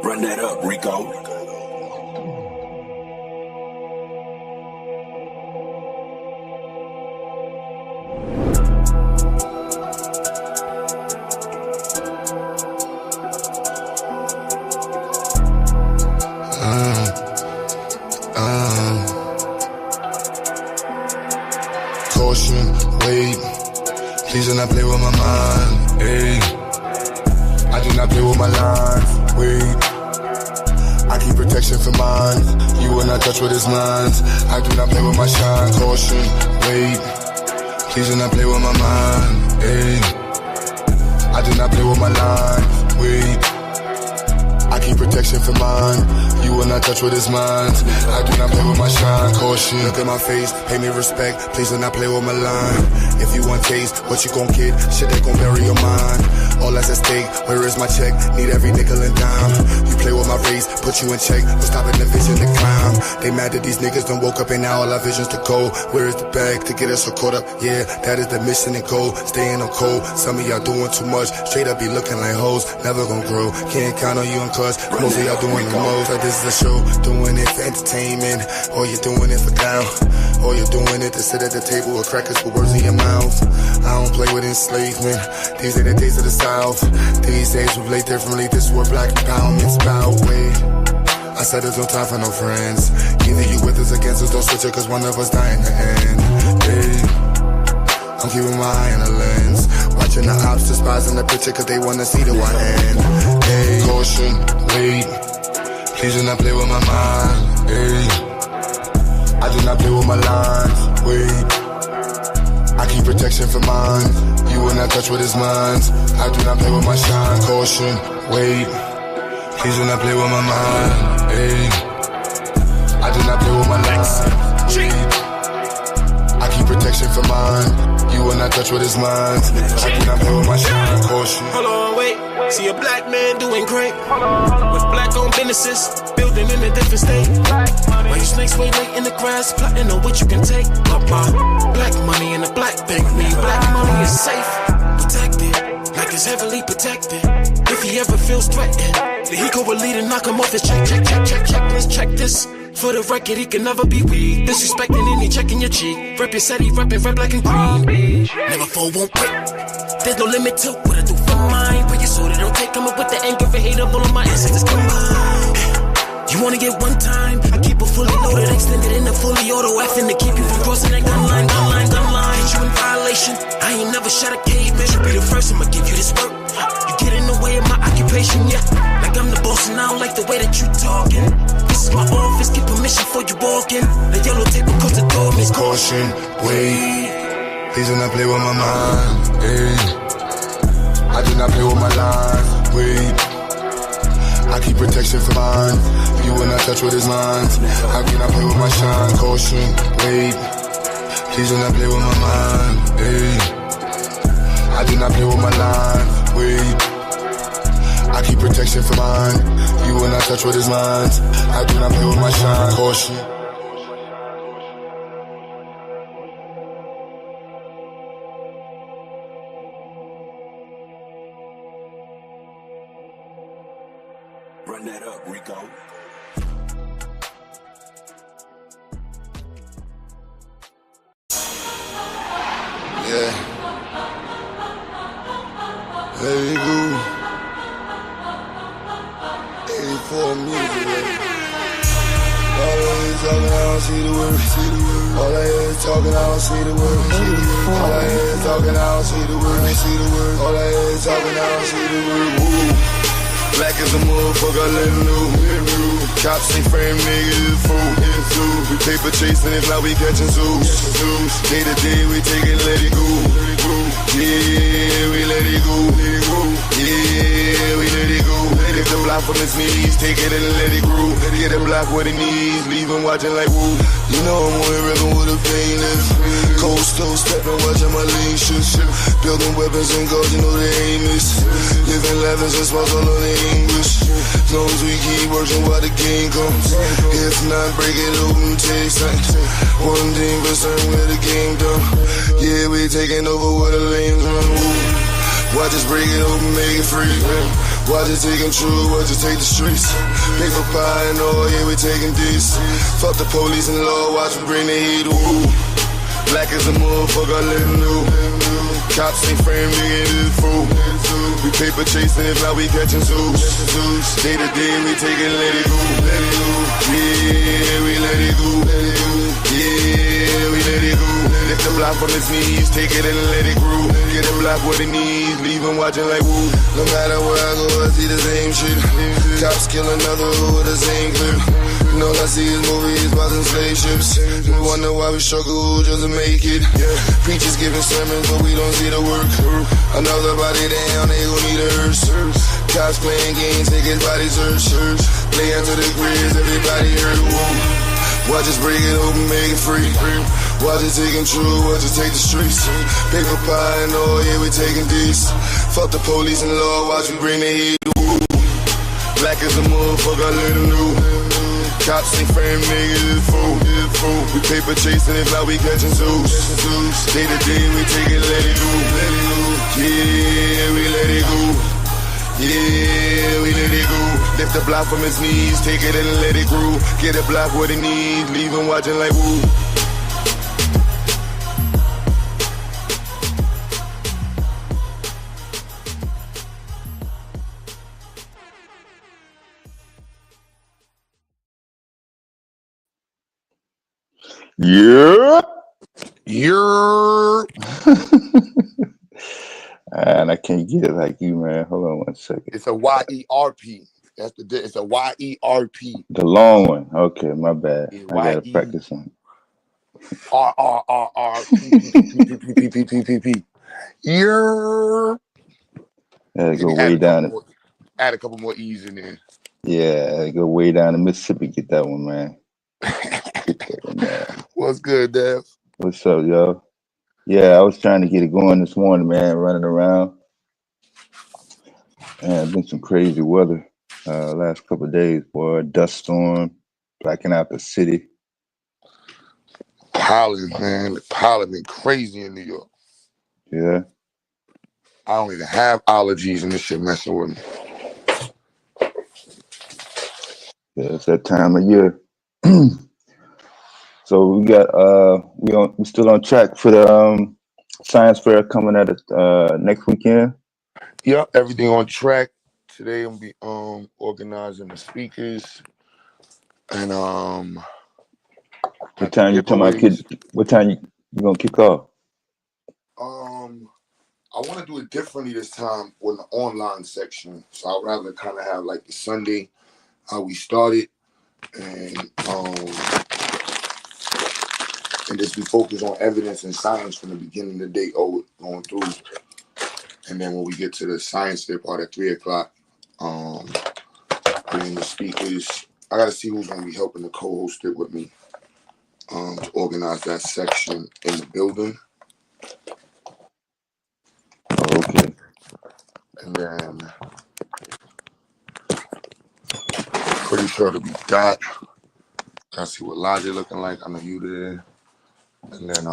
Run that up, Rico. Caution, wait, please do not play with my mind, ayy. I do not play with my lines, wait. I keep protection for mine, you will not touch what is mine. I do not play with my shine, caution, wait, please do not play with my mind, ayy. I do not play with my lines, wait. I keep protection for mine, you will not touch what is mine. I do not play with my shine, caution. Look at my face, pay me respect, please do not play with my line. If you want taste, what you gon' get? Shit that gon' bury your mind. All that's at stake, where is my check? Need every nickel and dime. You play with my race, put you in check, no stopping the vision to climb. They mad that these niggas done woke up and now all our visions to go. Where is the bag to get us so caught up? Yeah, that is the mission and goal, staying on cold. Some of y'all doing too much, straight up be looking like hoes, never gon' grow. Can't count on you and cuz most of y'all doing the most. Like this is a show, doing it for entertainment, or you're doing it for down, or you're doing it to sit at the table with crackers with words in your mouth. I don't play with enslavement, these ain't the days of the South. These days we play differently, this is what black empowerment's about. Wait, I said there's no time for no friends. Either you with us or against us, don't switch it, cause one of us die in the end. Hey, I'm keeping my eye on the lens, watching the ops despising the picture cause they wanna see the one end. Hey, caution, wait, please do not play with my mind. Hey, I do not play with my lines, wait. I keep protection for mine, you will not touch what is mine. I do not play with my shine, caution, wait, please do not play with my mind, ayy. I do not play with my lines, wait. I keep protection for mine, you will not touch what is mine. I do not play with my shine, caution. Hold on, wait, see a black man doing great with black-owned businesses, building in a different state. Why you snakes way late in the grass, plotting on what you can take? Black money in a black bank, mean black money is safe, protected, like it's heavily protected. If he ever feels threatened, then he go a lead and knock him off his check. Let's check this. For the record, he can never be weak. Disrespecting any checking your cheek. Rep your city, reppin' red, black, and green. Never fall, won't quit. There's no limit to what I do for mine. But you so they don't take them up with the anger and hate of all of my ancestors combined. You wanna get one time? I keep it fully loaded, extended in a fully auto effing to keep you from crossing that gun line. Hit you in violation. I ain't never shot a caveman. You be the first, I'ma give you this work. You get in the way of my occupation, yeah. Like I'm the boss and I don't like the way that you talking. This is my office, get permission before you walk in. The yellow tape across the door means caution, wait, please do not play with my mind, ayy. I do not play with my lines, wait. I keep protection for mine, you will not touch what is mine. I do not play with my shine, caution, wait, please do not play with my mind, ayy. I do not play with my lines, wait. I keep protection for mine, you will not touch what is mine. I do not play with my shine, caution. Run that up, Rico. Yeah. Let it go. 84 music. Always talking, I don't see the word. All I hear is talking, I don't see the word. All I hear is talking, I don't see the word. All I hear is talking, I don't see the word. Woo. Black as a motherfucker, let him know. Cops ain't frame niggas, is fool. We paper chasing, if not we catching zoos. Day to day, we take it, let it go. Yeah, we let it go. Yeah, we let it go. Lift the block from his knees, take it and let it groove. Get the block where it needs, leave him watching like woo. You know I'm on the river with a painless. Coast to stepping, watching my lean shit. Building weapons and goals, you know they aimless. Living levels and smiles all on the English. As long as we keep working while the game comes. If not, break it open, take sight. One thing for certain, where the game done. Yeah, we taking over where the lanes run. Watch us break it open, make it free. Watch it take control, watch it take the streets. Paper pie and all, yeah, we taking this. Fuck the police and law, watch me bring the heat. Ooh. Black as a motherfucker, let him know. Cops ain't frame, nigga, this fool. We paper chasing, if not we catching zoos. Day to day, we take it, let it go. Yeah, we let it go. Yeah, we let it go. Lift the block from his knees, take it and let it grow. Get a block where it needs, leave him watching like woo. No matter where I go, I see the same shit. Cops kill another with the same clip. And all I see is movies, bars and spaceships. We wonder why we struggle just to make it. Preachers giving sermons, but we don't see the work. Another body down, they gon' need a hearse. Cops playing games, take his body search. Play out to the grids, everybody hurt. Woo. Watch us break it open, make it free. Watch it take control, watch it take the streets. Paper pie and all, yeah, we taking these. Fuck the police and law, watch we bring the heat. Ooh. Black as a motherfucker, let him know. Cops ain't frame, nigga, this fool. We paper chasing, if not we catching zoos. Day to day, we take it, let it go. Yeah, we let it go. Yeah, we let it go. Lift the block from his knees, take it and let it grow. Get a block what it needs, leave him watching like woo. Yeah. You're And I can't get it like you, man. Hold on one second. it's a YERP. It's a YERP. The long one. Okay, my bad. It's I gotta practice on YERRRPPPPPPPPP. You're Gotta go maybe way down. add a couple more E's in there. Yeah, go way down to Mississippi. Get that one, man. Get that one, man. What's good, Dev? What's up, yo? Yeah, I was trying to get it going this morning, man. Running around. And been some crazy weather last couple of days, boy. Dust storm, blacking out the city. Pollen, man. The pollen been crazy in New York. Yeah. I don't even have allergies and this shit messing with me. Yeah, it's that time of year. So we got we still on track for the science fair coming at it next weekend. Yep, everything on track. Today I'm be organizing the speakers and What time you talking about, kid? What time you gonna kick off? I want to do it differently this time with the online section. So I'd rather kind of have like the Sunday how we started and just be focused on evidence and science from the beginning of the day going through. And then when we get to the science fair part at 3:00, bringing the speakers. I gotta see who's gonna be helping to co-host it with me to organize that section in the building. Oh, okay. And then pretty sure it'll be Dot. Gotta see what Logic looking like. I know you there. And then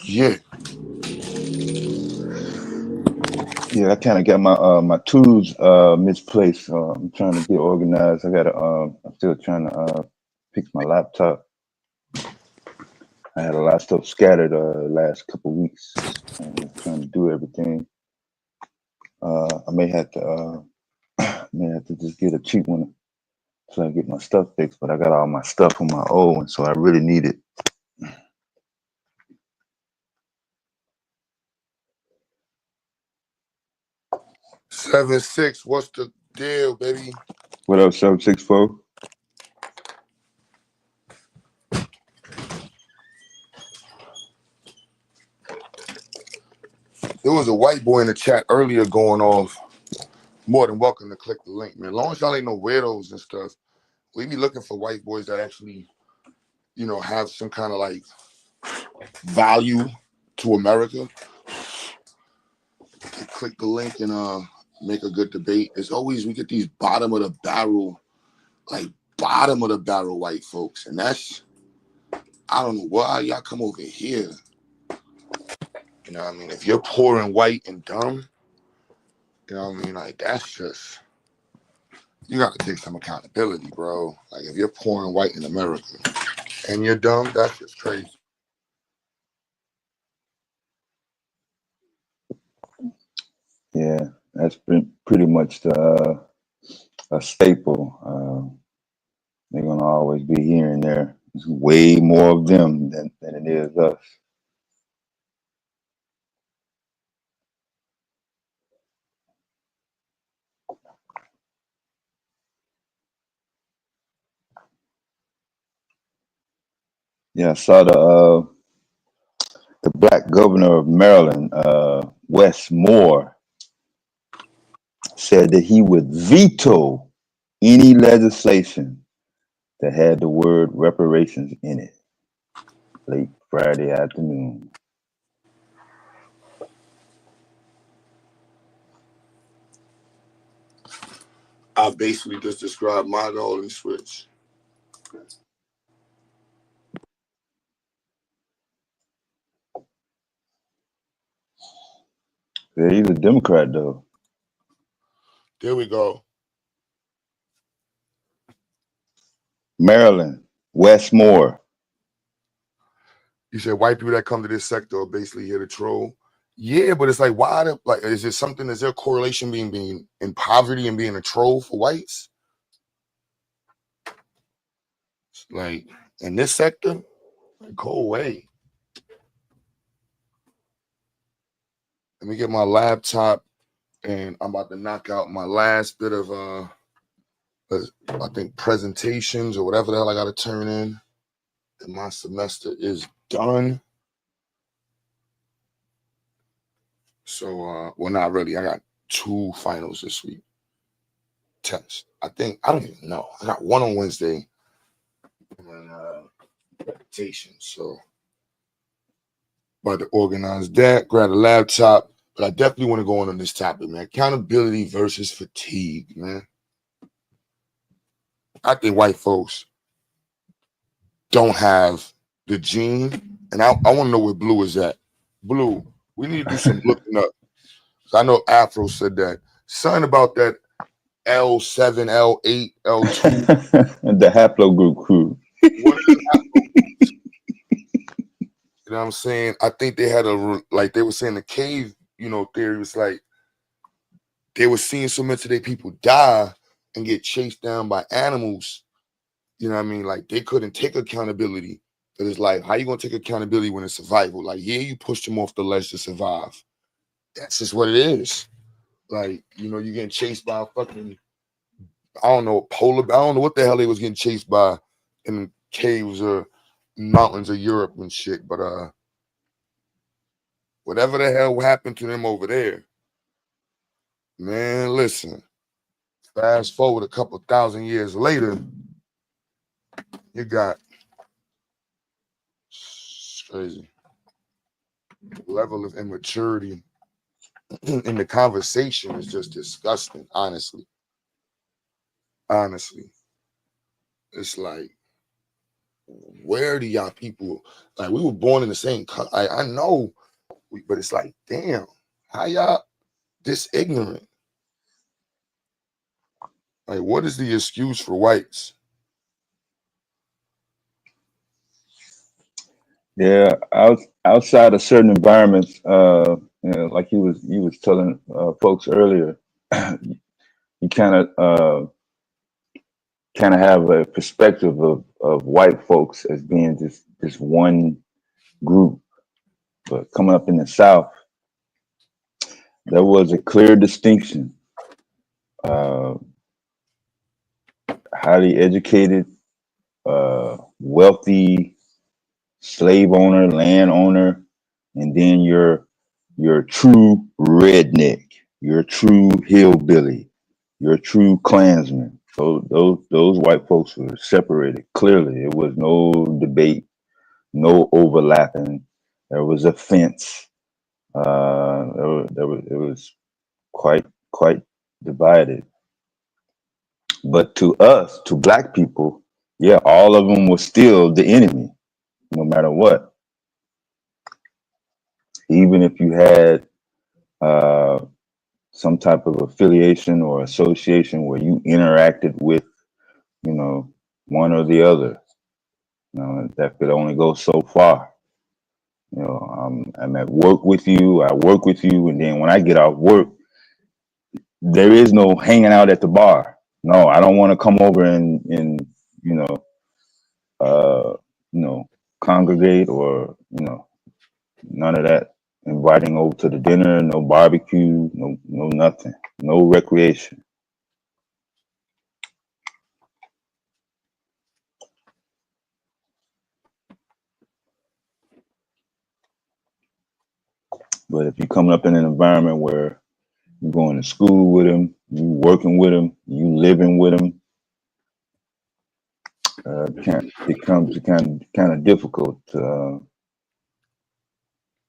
yeah. Yeah, I kind of got my tools misplaced. So I'm trying to get organized. I'm still trying to fix my laptop. I had a lot of stuff scattered last couple of weeks. Trying to do everything. I may have to just get a cheap one so I can get my stuff fixed. But I got all my stuff on my old one, so I really need it. 7-6, what's the deal, baby? What up, 764? There was a white boy in the chat earlier going off more than welcome to click the link, man. As long as y'all ain't no weirdos and stuff, we be looking for white boys that actually, have some kind of like value to America. Click the link and make a good debate. As always, we get these bottom of the barrel white folks, and that's, I don't know why y'all come over here. You know what I mean? If you're poor and white and dumb, you know what I mean? Like, that's just, you got to take some accountability, bro. Like, if you're poor and white in America and you're dumb, that's just crazy. Yeah, that's been pretty much a staple. They're gonna always be here and there. There's way more of them than it is us. Yeah, I saw the black governor of Maryland, Wes Moore, said that he would veto any legislation that had the word reparations in it late Friday afternoon. I basically just described my golden switch. Yeah, he's a Democrat, though. There we go. Maryland, Wes Moore. You said white people that come to this sector are basically here to troll. Yeah, but it's like, why? Is there something? Is there a correlation being in poverty and being a troll for whites? Like in this sector, go away. Let me get my laptop, and I'm about to knock out my last bit of I think presentations or whatever the hell I got to turn in, and my semester is done. So, well, not really. I got 2 finals this week. Tests. I don't even know. I got one on Wednesday and presentation. So, about to organize that, grab a laptop. But I definitely want to go on this topic, man. Accountability versus fatigue, man. I think white folks don't have the gene, and I want to know where Blue is at. Blue, we need to do some looking up. I know Afro said that. Something about that L7, L8, L2. The haplogroup crew. What are the haplogroups? You know what I'm saying? I think they had they were saying the cave, theory was like they were seeing so much of their people die and get chased down by animals. You know what I mean? Like they couldn't take accountability. But it's like, how you gonna take accountability when it's survival? Like, yeah, you pushed them off the ledge to survive. That's just what it is. Like, you're getting chased by a fucking, I don't know what the hell they was getting chased by in caves or mountains of Europe and shit. But whatever the hell happened to them over there, man, listen. Fast forward a couple thousand years later, you got, it's crazy, level of immaturity in the conversation is just disgusting, honestly. It's like, where do y'all people, like, we were born in the same country. I know, but it's like, damn, how y'all this ignorant? Like, what is the excuse for whites? Yeah, outside of certain environments, like you was telling folks earlier, you kind of have a perspective of white folks as being this one group. But coming up in the South, there was a clear distinction. Highly educated, wealthy slave owner, land owner, and then your true redneck, your true hillbilly, you're a true Klansman. Those white folks were separated clearly. It was no debate, no overlapping. There was a fence. It was quite divided. But to us, to black people, yeah, all of them were still the enemy, no matter what. Even if you had uh, some type of affiliation or association where you interacted with, you know, one or the other, you know, that could only go so far. You know, I'm at work with you, I work with you, and then when I get off work, there is no hanging out at the bar. No, I don't want to come over and you know, uh, you know, congregate or none of that. Inviting over to the dinner, no barbecue, no nothing, no recreation. But if you're coming up in an environment where you're going to school with them, you working with them, you living with them, it becomes kind of difficult to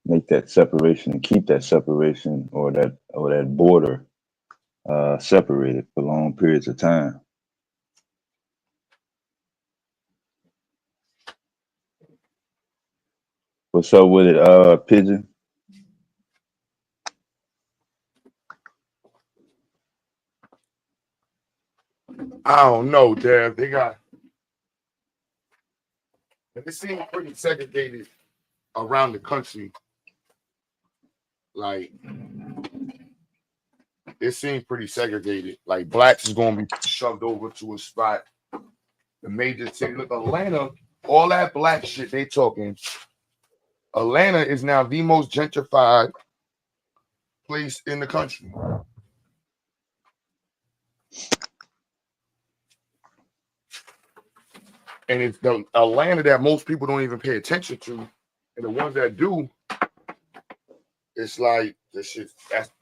make that separation and keep that separation or that border separated for long periods of time. What's up with it, Pigeon? I don't know, Dad. It seems pretty segregated around the country. Like, it seems pretty segregated. Like, blacks is going to be shoved over to a spot. The major city. Look, Atlanta, all that black shit they talking. Atlanta is now the most gentrified place in the country. And it's the Atlanta that most people don't even pay attention to. And the ones that do, it's like the shit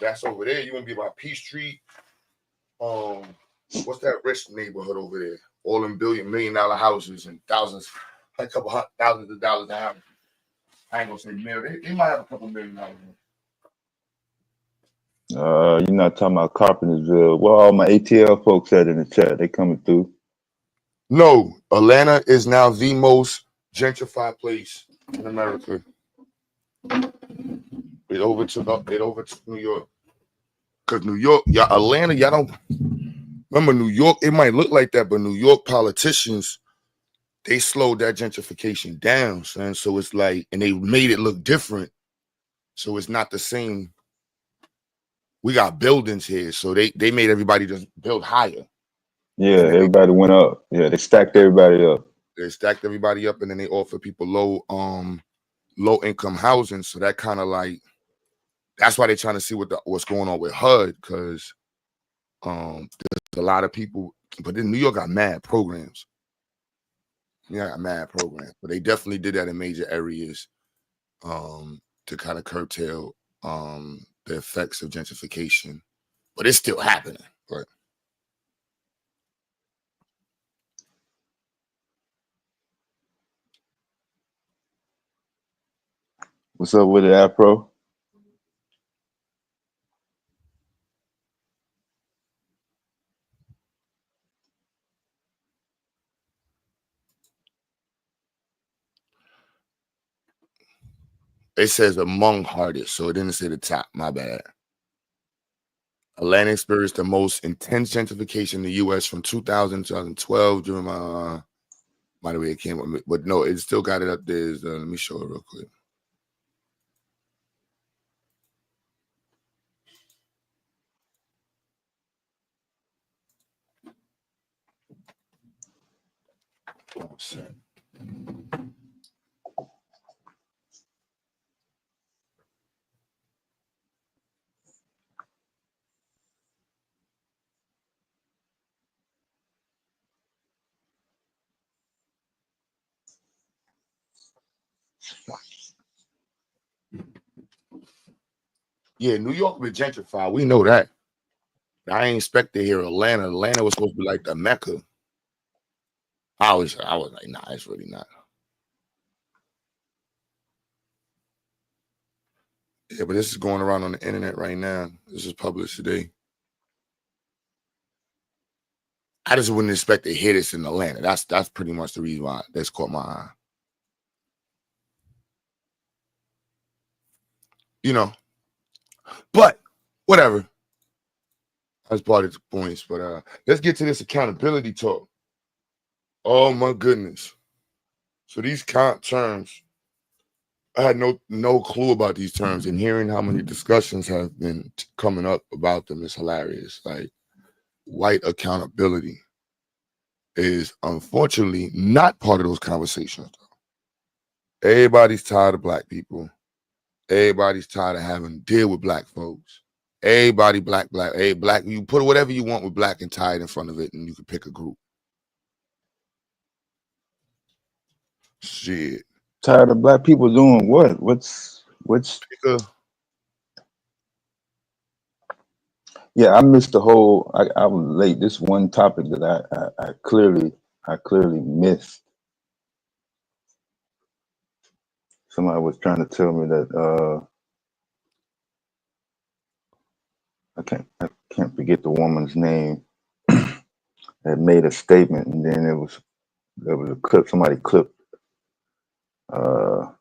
that's over there. You want to be about Peachtree. What's that rich neighborhood over there? All them $1 million houses and thousands, a couple thousands of dollars a house. I ain't gonna say million. They might have a couple $1 million. You're not talking about Carpentersville. Well, all my ATL folks said in the chat, they coming through. No, Atlanta is now the most gentrified place in America. It overtook New York. Because New York, Atlanta, y'all don't remember New York. It might look like that, but New York politicians, they slowed that gentrification down, son. So it's like, and they made it look different. So it's not the same. We got buildings here, so they made everybody just build higher. Yeah, everybody went up. Yeah, they stacked everybody up. They stacked everybody up, and then they offer people low income housing. So that kind of like, that's why they're trying to see what's going on with HUD, because there's a lot of people, but then New York got mad programs. Yeah, mad programs, but they definitely did that in major areas to kind of curtail the effects of gentrification. But it's still happening. But What's up with it, Afro? it says among hardest, so it didn't say the top. My bad. Atlanta experienced the most intense gentrification in the U.S. from 2000 to 2012 during my. By the way, it came up, but no, it still got it up there. Let me show it real quick. Yeah, New York been gentrified. We know that. I ain't expect to hear Atlanta. Atlanta was supposed to be like the Mecca. I was like, nah, it's really not. Yeah, but this is going around on the internet right now. This is published today. I just wouldn't expect to hear this in Atlanta. That's pretty much the reason why that's caught my eye. You know, but whatever. That's part of the points. But let's get to this accountability talk. Oh my goodness. So these terms, I had no clue about these terms, and hearing how many discussions have been coming up about them is hilarious. Like, white accountability is unfortunately not part of those conversations. Everybody's tired of black people. Everybody's tired of having to deal with black folks. Everybody black. Hey, black. You put whatever you want with black and tie it in front of it, and you can pick a group. Shit. Tired of black people doing what? What's Yeah, I missed the whole. I was late. This one topic that I clearly missed. Somebody was trying to tell me that I can't forget the woman's name that made a statement, and then there was a clip. Somebody clipped her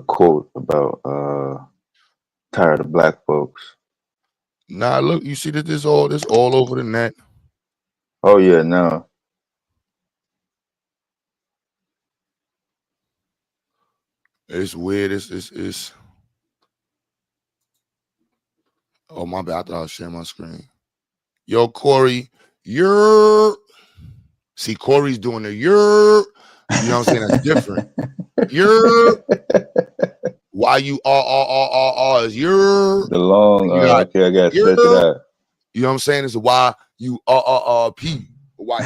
quote about tired of black folks. Nah, look, you see that this all over the net. Oh yeah, no. It's weird. It's oh my bad. I thought I was sharing my screen. Yo, Corey, see Corey's doing the you know what I'm saying? That's different. Why you is the long okay, I gotta stretch it out. You know what I'm saying? It's why you p. Why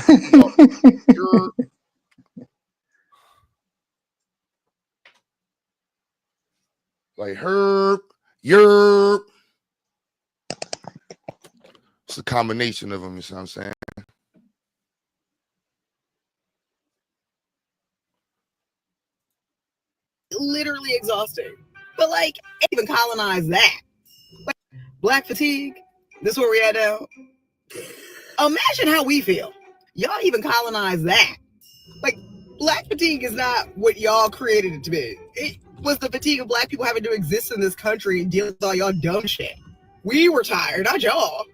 like you're it's a combination of them, you know what I'm saying? Literally exhausting. But like, even colonize that. Like, black fatigue. This is where we at now. Imagine how we feel. Y'all even colonize that. Like, black fatigue is not what y'all created it to be. It was the fatigue of black people having to exist in this country and deal with all y'all dumb shit. We were tired, not y'all.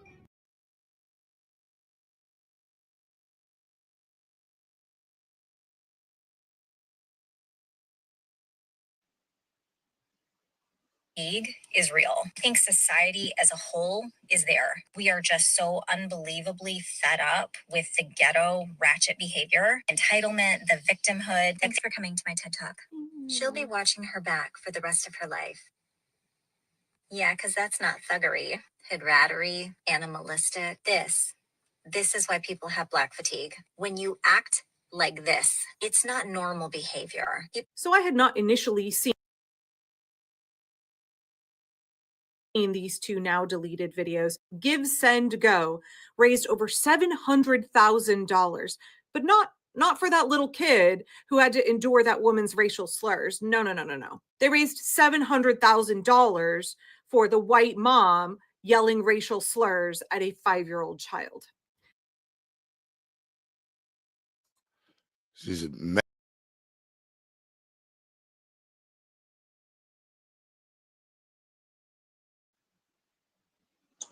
Fatigue is real. I think society as a whole is there. We are just so unbelievably fed up with the ghetto ratchet behavior, entitlement, the victimhood. Thanks for coming to my TED Talk. She'll be watching her back for the rest of her life. Yeah, because that's not thuggery, hydrattery, animalistic. This is why people have black fatigue. When you act like this, it's not normal behavior. So I had not initially seen these two now deleted videos. Give, Send, Go raised over $700,000, but not for that little kid who had to endure that woman's racial slurs. No. They raised $700,000 for the white mom yelling racial slurs at a 5-year-old child. She's a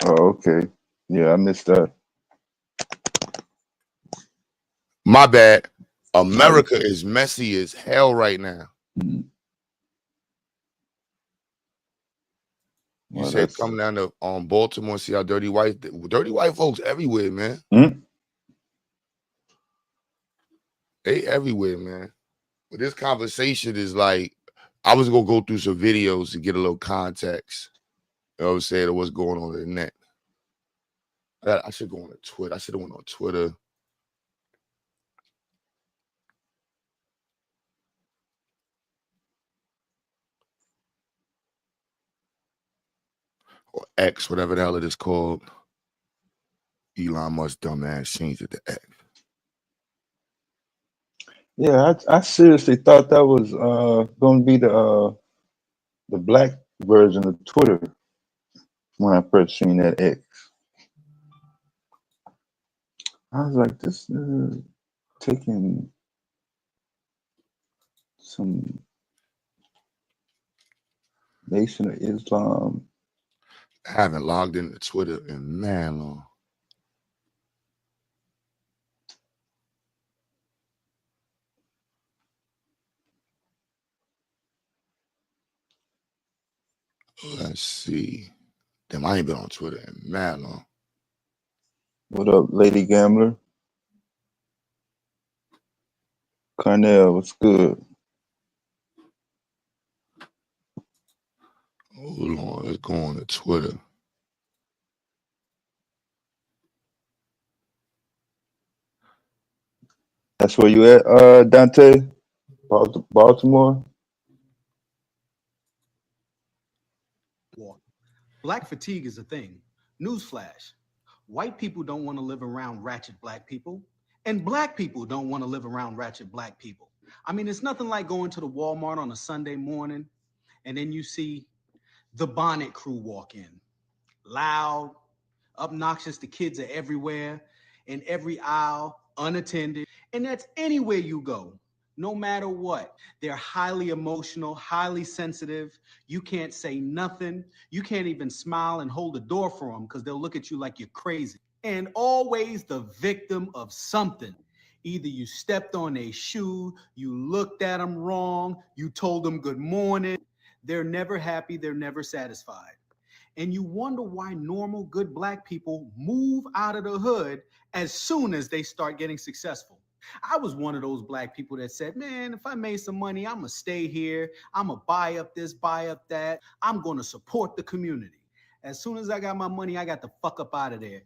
Oh, okay. Yeah, I missed that. My bad. America is messy as hell right now. Mm-hmm. You said come down to Baltimore, see how dirty white folks everywhere, man. Mm-hmm. They everywhere, man. But this conversation is like, I was gonna go through some videos to get a little context. You know what I'm saying, of what's going on in the net. I should go on Twitter. I should have went on Twitter. Or X, whatever the hell it is called. Elon Musk dumbass changed it to X. Yeah, I seriously thought that was going to be the black version of Twitter when I first seen that X. I was like, this is taking some Nation of Islam. I haven't logged into Twitter in man long. Let's see. Damn, I ain't been on Twitter in mad long. What up, Lady Gambler? Carnell, what's good? Hold on, let's go on to Twitter. That's where you at, Dante? Baltimore? Black fatigue is a thing. Newsflash. White people don't want to live around ratchet black people, and black people don't want to live around ratchet black people. I mean, it's nothing like going to the Walmart on a Sunday morning, and then you see the Bonnet Crew walk in. Loud, obnoxious, the kids are everywhere, in every aisle, unattended, and that's anywhere you go. No matter what, they're highly emotional, highly sensitive. You can't say nothing. You can't even smile and hold the door for them because they'll look at you like you're crazy. And always the victim of something. Either you stepped on a shoe, you looked at them wrong, you told them good morning. They're never happy, they're never satisfied. And you wonder why normal, good black people move out of the hood as soon as they start getting successful. I was one of those black people that said, man, if I made some money, I'm going to stay here. I'm going to buy up this, buy up that. I'm going to support the community. As soon as I got my money, I got the fuck up out of there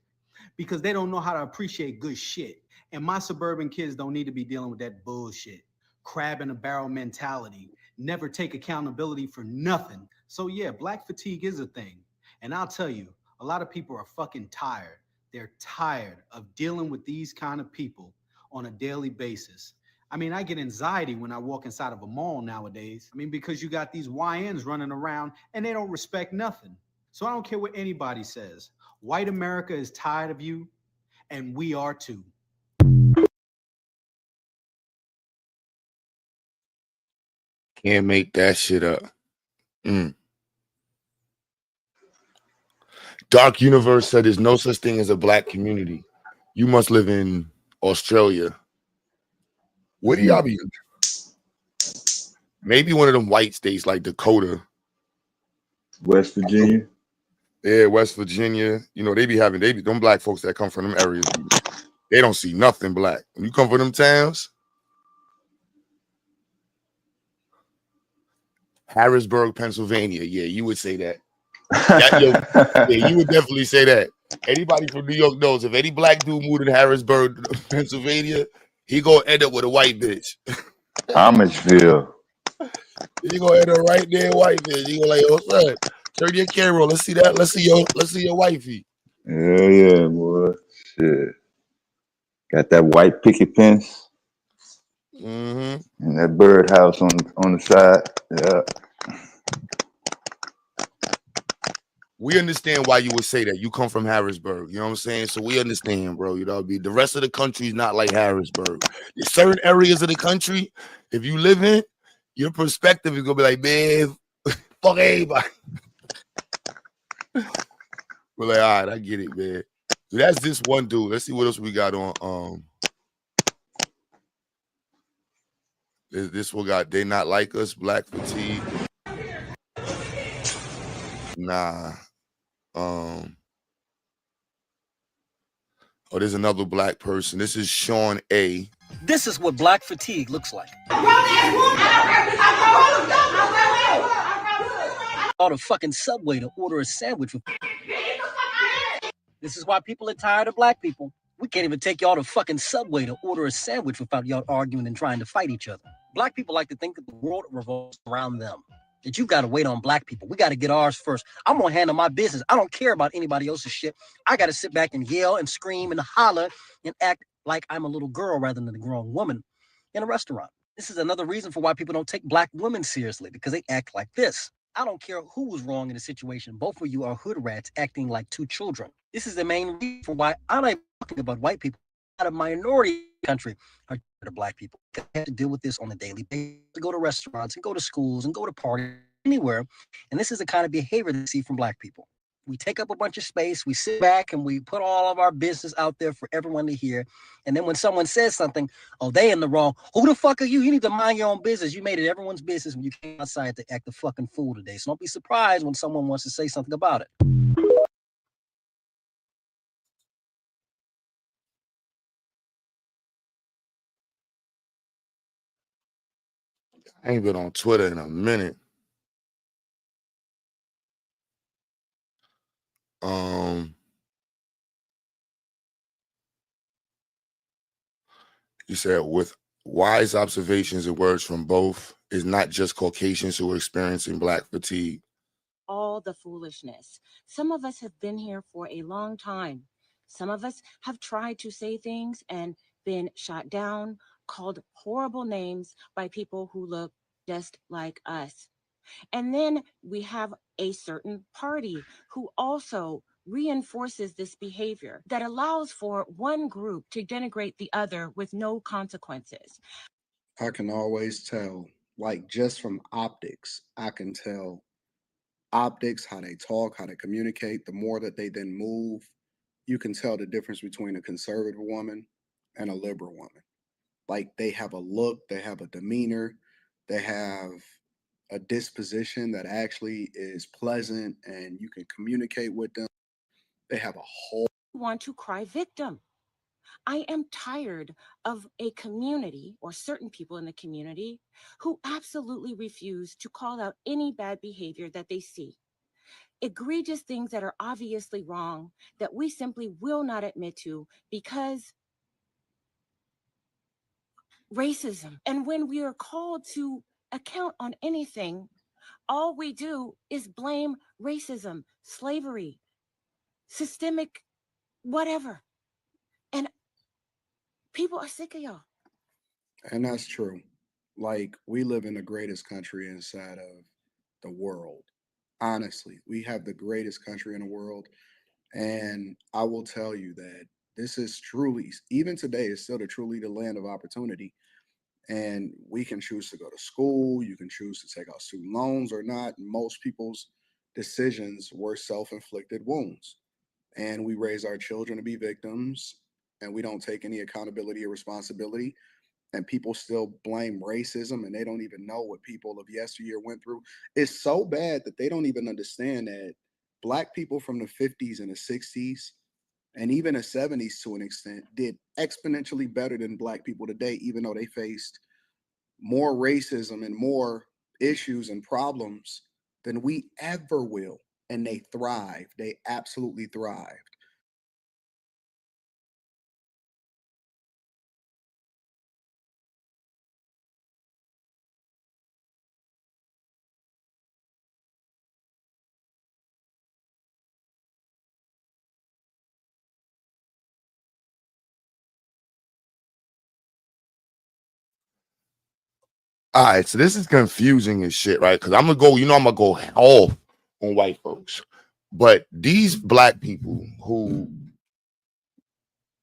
because they don't know how to appreciate good shit. And my suburban kids don't need to be dealing with that bullshit. Crab in a barrel mentality. Never take accountability for nothing. So yeah, black fatigue is a thing. And I'll tell you, a lot of people are fucking tired. They're tired of dealing with these kind of people on a daily basis. I mean, I get anxiety when I walk inside of a mall nowadays. I mean, because you got these YNs running around and they don't respect nothing. So I don't care what anybody says. White America is tired of you, and we are too. Can't make that shit up. Dark Universe said there's no such thing as a black community. You must live in Australia. Where do y'all be? Maybe one of them white states like Dakota. West Virginia? Yeah, West Virginia. You know, them black folks that come from them areas, they don't see nothing black. When you come from them towns, Harrisburg, Pennsylvania. Yeah, you would say that. Yeah, you would definitely say that. Anybody from New York knows if any black dude moved to Harrisburg, Pennsylvania, he gonna end up with a white bitch. Amishville. He gonna end up right there, white bitch. He gonna like, oh son, turn your camera on. Let's see that. Let's see your wifey. Yeah, boy. Shit. Got that white picket fence. And that birdhouse on the side. Yeah. We understand why you would say that. You come from Harrisburg, you know what I'm saying? So we understand, bro. You know, the rest of the country is not like Harrisburg. There's certain areas of the country, if you live in, your perspective is gonna be like, man, fuck everybody. We're like, all right, I get it, man. So that's this one dude. Let's see what else we got on. This one got They Not Like Us, Black Fatigue. Nah. Oh, there's another black person. This is Sean A. This is what black fatigue looks like. Out of fucking Subway to order a sandwich. This is why people are tired of black people. We can't even take y'all to fucking Subway to order a sandwich without y'all arguing and trying to fight each other. Black people like to think that the world revolves around them. that you got to wait on black people. We got to get ours first. I'm going to handle my business. I don't care about anybody else's shit. I got to sit back and yell and scream and holler and act like I'm a little girl rather than a grown woman in a restaurant. This is another reason for why people don't take black women seriously, because they act like this. I don't care who was wrong in the situation. Both of you are hood rats acting like two children. This is the main reason for why I'm not talking about white people. Out of minority country are the black people. They have to deal with this on a daily basis. To go to restaurants and go to schools and go to parties anywhere. And this is the kind of behavior that we see from black people. We take up a bunch of space, we sit back and we put all of our business out there for everyone to hear. And then when someone says something, oh, they in the wrong. Who the fuck are you? You need to mind your own business. You made it everyone's business when you came outside to act a fucking fool today. So don't be surprised when someone wants to say something about it. I ain't been on Twitter in a minute. You said, with wise observations and words from both, is not just Caucasians who are experiencing black fatigue. All the foolishness. Some of us have been here for a long time. Some of us have tried to say things and been shot down, called horrible names by people who look just like us. And then we have a certain party who also reinforces this behavior that allows for one group to denigrate the other with no consequences. I can always tell, like just from optics, I can tell optics, how they talk, how they communicate. The more that they then move, you can tell the difference between a conservative woman and a liberal woman. Like they have a look, they have a demeanor, they have a disposition that actually is pleasant and you can communicate with them. They have a whole Want to cry victim. I am tired of a community or certain people in the community who absolutely refuse to call out any bad behavior that they see. Egregious things that are obviously wrong that we simply will not admit to because racism. And when we are called to account on anything, all we do is blame racism, slavery, systemic, whatever. And people are sick of y'all. And that's true. Like we live in the greatest country inside of the world. Honestly, we have the greatest country in the world. And I will tell you that this is truly, even today, is still truly the land of opportunity. And we can choose to go to school. You can choose to take out student loans or not. Most people's decisions were self-inflicted wounds. And we raise our children to be victims, and we don't take any accountability or responsibility. And people still blame racism, and they don't even know what people of yesteryear went through. It's so bad that they don't even understand that black people from the 50s and the 60s and even the 70s to an extent did exponentially better than black people today, even though they faced more racism and more issues and problems than we ever will. And they thrived. They absolutely thrived. All right, so this is confusing as shit, right? Because I'm gonna go, I'm gonna go off on white folks, but these black people who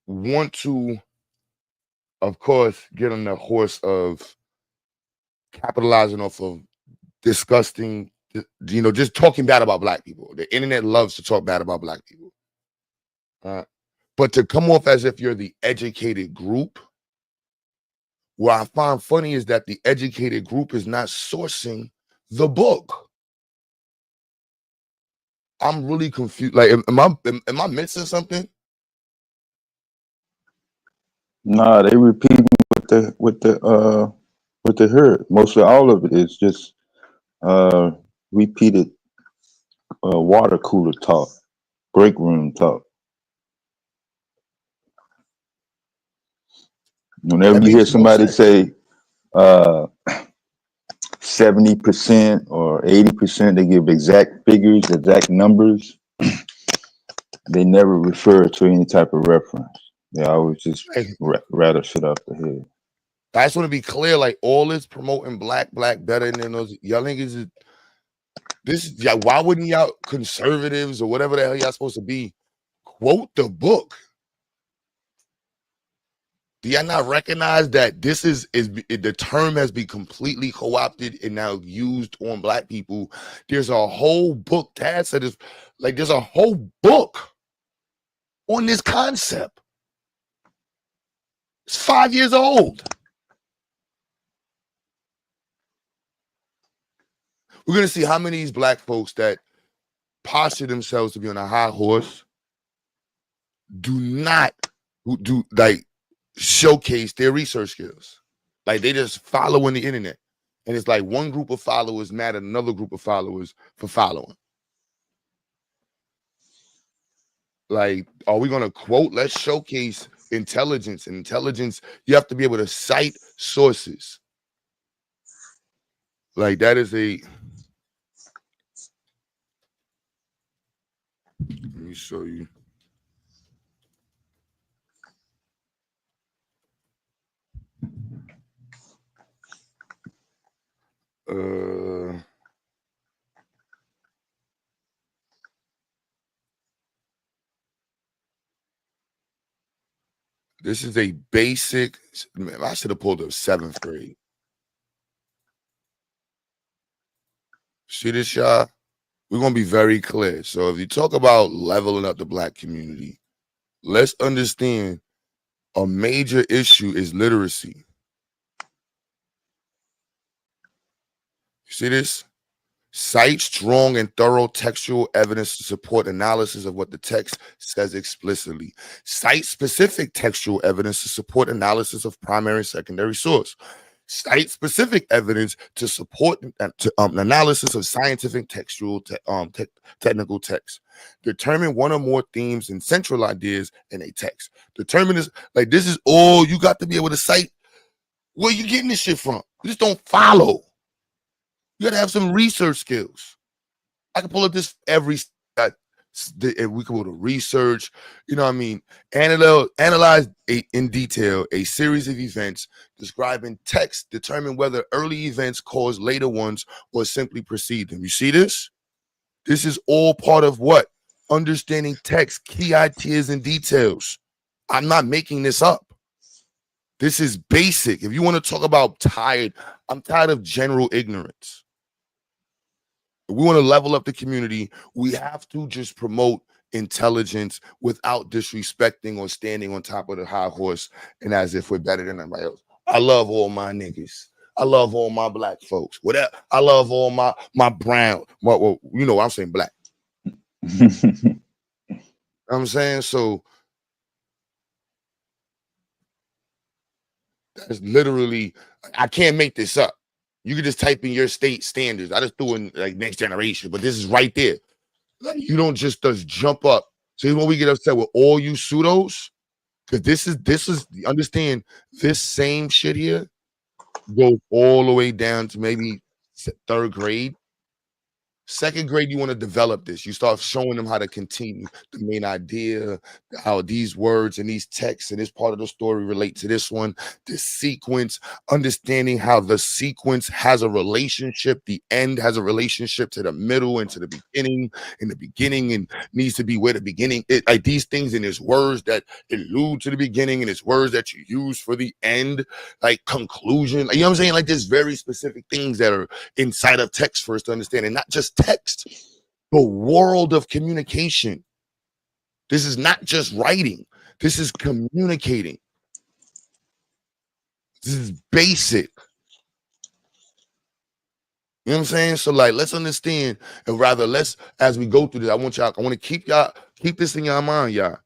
want to, of course, get on the horse of capitalizing off of disgusting, just talking bad about black people. The internet loves to talk bad about black people. But to come off as if you're the educated group, what I find funny is that the educated group is not sourcing the book. I'm really confused. Like, am I missing something? Nah, they repeating what they heard. Mostly all of it is just repeated water cooler talk, break room talk. Whenever That you hear makes no somebody sense. say 70% or 80%. They give exact figures, exact numbers. They never refer to any type of reference. They always just Like, rattle shit off the head. I just want to be clear, like all this promoting black better than those y'all niggas is this. Yeah, why wouldn't y'all conservatives or whatever the hell y'all supposed to be quote the book? Do y'all not recognize that this is the term has been completely co-opted and now used on black people? There's a whole book that is like there's a whole book on this concept. It's 5 years old. We're gonna see how many of these black folks that posture themselves to be on a high horse do not do like showcase their research skills. Like they just following the internet. And it's like one group of followers mad at another group of followers for following. Like, are we gonna quote? Let's showcase intelligence. And intelligence, you have to be able to cite sources. Like that is a let me show you. This is a basic. Man, I should have pulled up 7th grade. See this, y'all? We're gonna be very clear. So if you talk about leveling up the black community, let's understand a major issue is literacy. You see this? Cite strong and thorough textual evidence to support analysis of what the text says explicitly. Cite specific textual evidence to support analysis of primary and secondary source. Cite specific evidence to support analysis of scientific textual technical text. Determine one or more themes and central ideas in a text. Determine this, like this is all you got to be able to cite where you getting this shit from. You just don't follow. You got to have some research skills. I can pull up this every and we can go to research, you know what I mean? Analyze in detail a series of events describing text, determine whether early events cause later ones or simply precede them. You see this? This is all part of what? Understanding text, key ideas and details. I'm not making this up. This is basic. If you want to talk about tired, I'm tired of general ignorance. If we want to level up the community, we have to just promote intelligence without disrespecting or standing on top of the high horse and as if we're better than everybody else. I love all my niggas. I love all my black folks. Whatever. I love all my brown. Well, you know, I'm saying black. I'm saying so. That's literally. I can't make this up. You can just type in your state standards. I just threw in like next generation, but this is right there. Like, you don't just jump up. See when we get upset with all you pseudos, because this is understand this same shit here goes all the way down to maybe 3rd grade. 2nd grade, you want to develop this. You start showing them how to continue the main idea, how these words and these texts and this part of the story relate to this one, the sequence, understanding how the sequence has a relationship, the end has a relationship to the middle and to the beginning, and the beginning and needs to be where the beginning is. Like these things, and there's words that allude to the beginning, and it's words that you use for the end, like conclusion. You know what I'm saying? Like there's very specific things that are inside of text for us to understand, and not just text, the world of communication. This is not just writing. This is communicating. This is basic. You know what I'm saying? So like, let's understand, and rather let's, as we go through this, I want to keep this in your mind, y'all,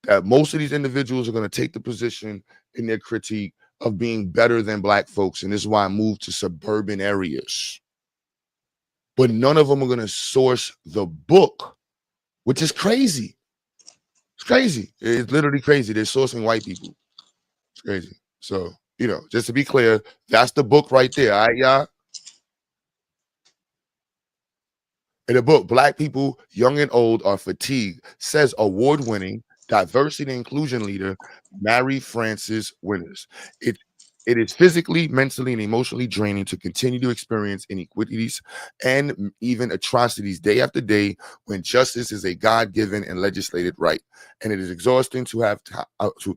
that most of these individuals are going to take the position in their critique of being better than black folks. And this is why I moved to suburban areas. But none of them are going to source the book, which is crazy. It's crazy. It's literally crazy. They're sourcing white people. It's crazy. So, you know, just to be clear, that's the book right there. All right, y'all? In the book, Black people, young and old, are fatigued, says award-winning diversity and inclusion leader Mary Frances Winters. It it is physically, mentally, and emotionally draining to continue to experience inequities and even atrocities day after day when justice is a God-given and legislated right. And it is exhausting to have to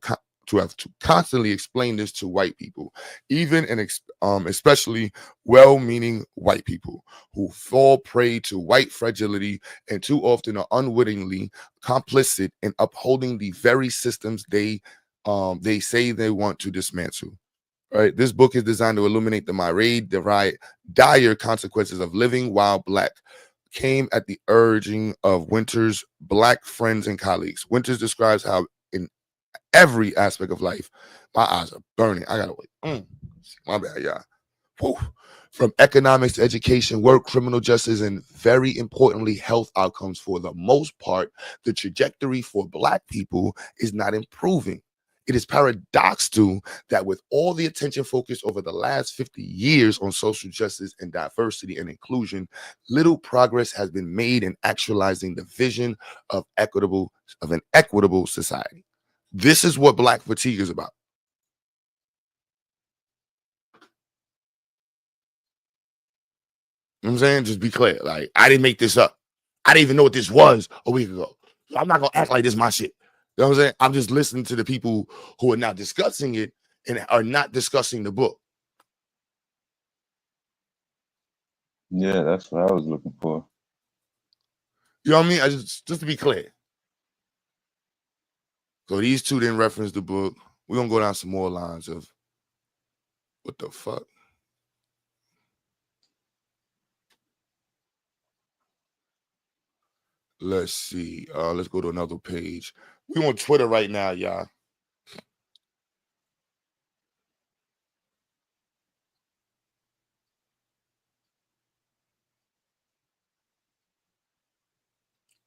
constantly explain this to white people, even and especially well-meaning white people who fall prey to white fragility and too often are unwittingly complicit in upholding the very systems they say they want to dismantle. Right. This book is designed to illuminate the myriad, dire consequences of living while Black. Came at the urging of Winters' Black friends and colleagues. Winters describes how in every aspect of life, my eyes are burning. I gotta wait. My bad, y'all. Whew. From economics to education, work, criminal justice, and very importantly, health outcomes. For the most part, the trajectory for Black people is not improving. It is paradoxical that with all the attention focused over the last 50 years on social justice and diversity and inclusion, little progress has been made in actualizing the vision of an equitable society. This is what Black fatigue is about. You know what I'm saying? Just be clear. Like, I didn't make this up. I didn't even know what this was a week ago. So I'm not gonna act like this is my shit. You know what I'm saying? I'm just listening to the people who are now discussing it and are not discussing the book. Yeah, that's what I was looking for. You know what I mean? I just to be clear. So these two didn't reference the book. We're gonna go down some more lines of what the fuck. Let's see. Let's go to another page. We on Twitter right now, y'all.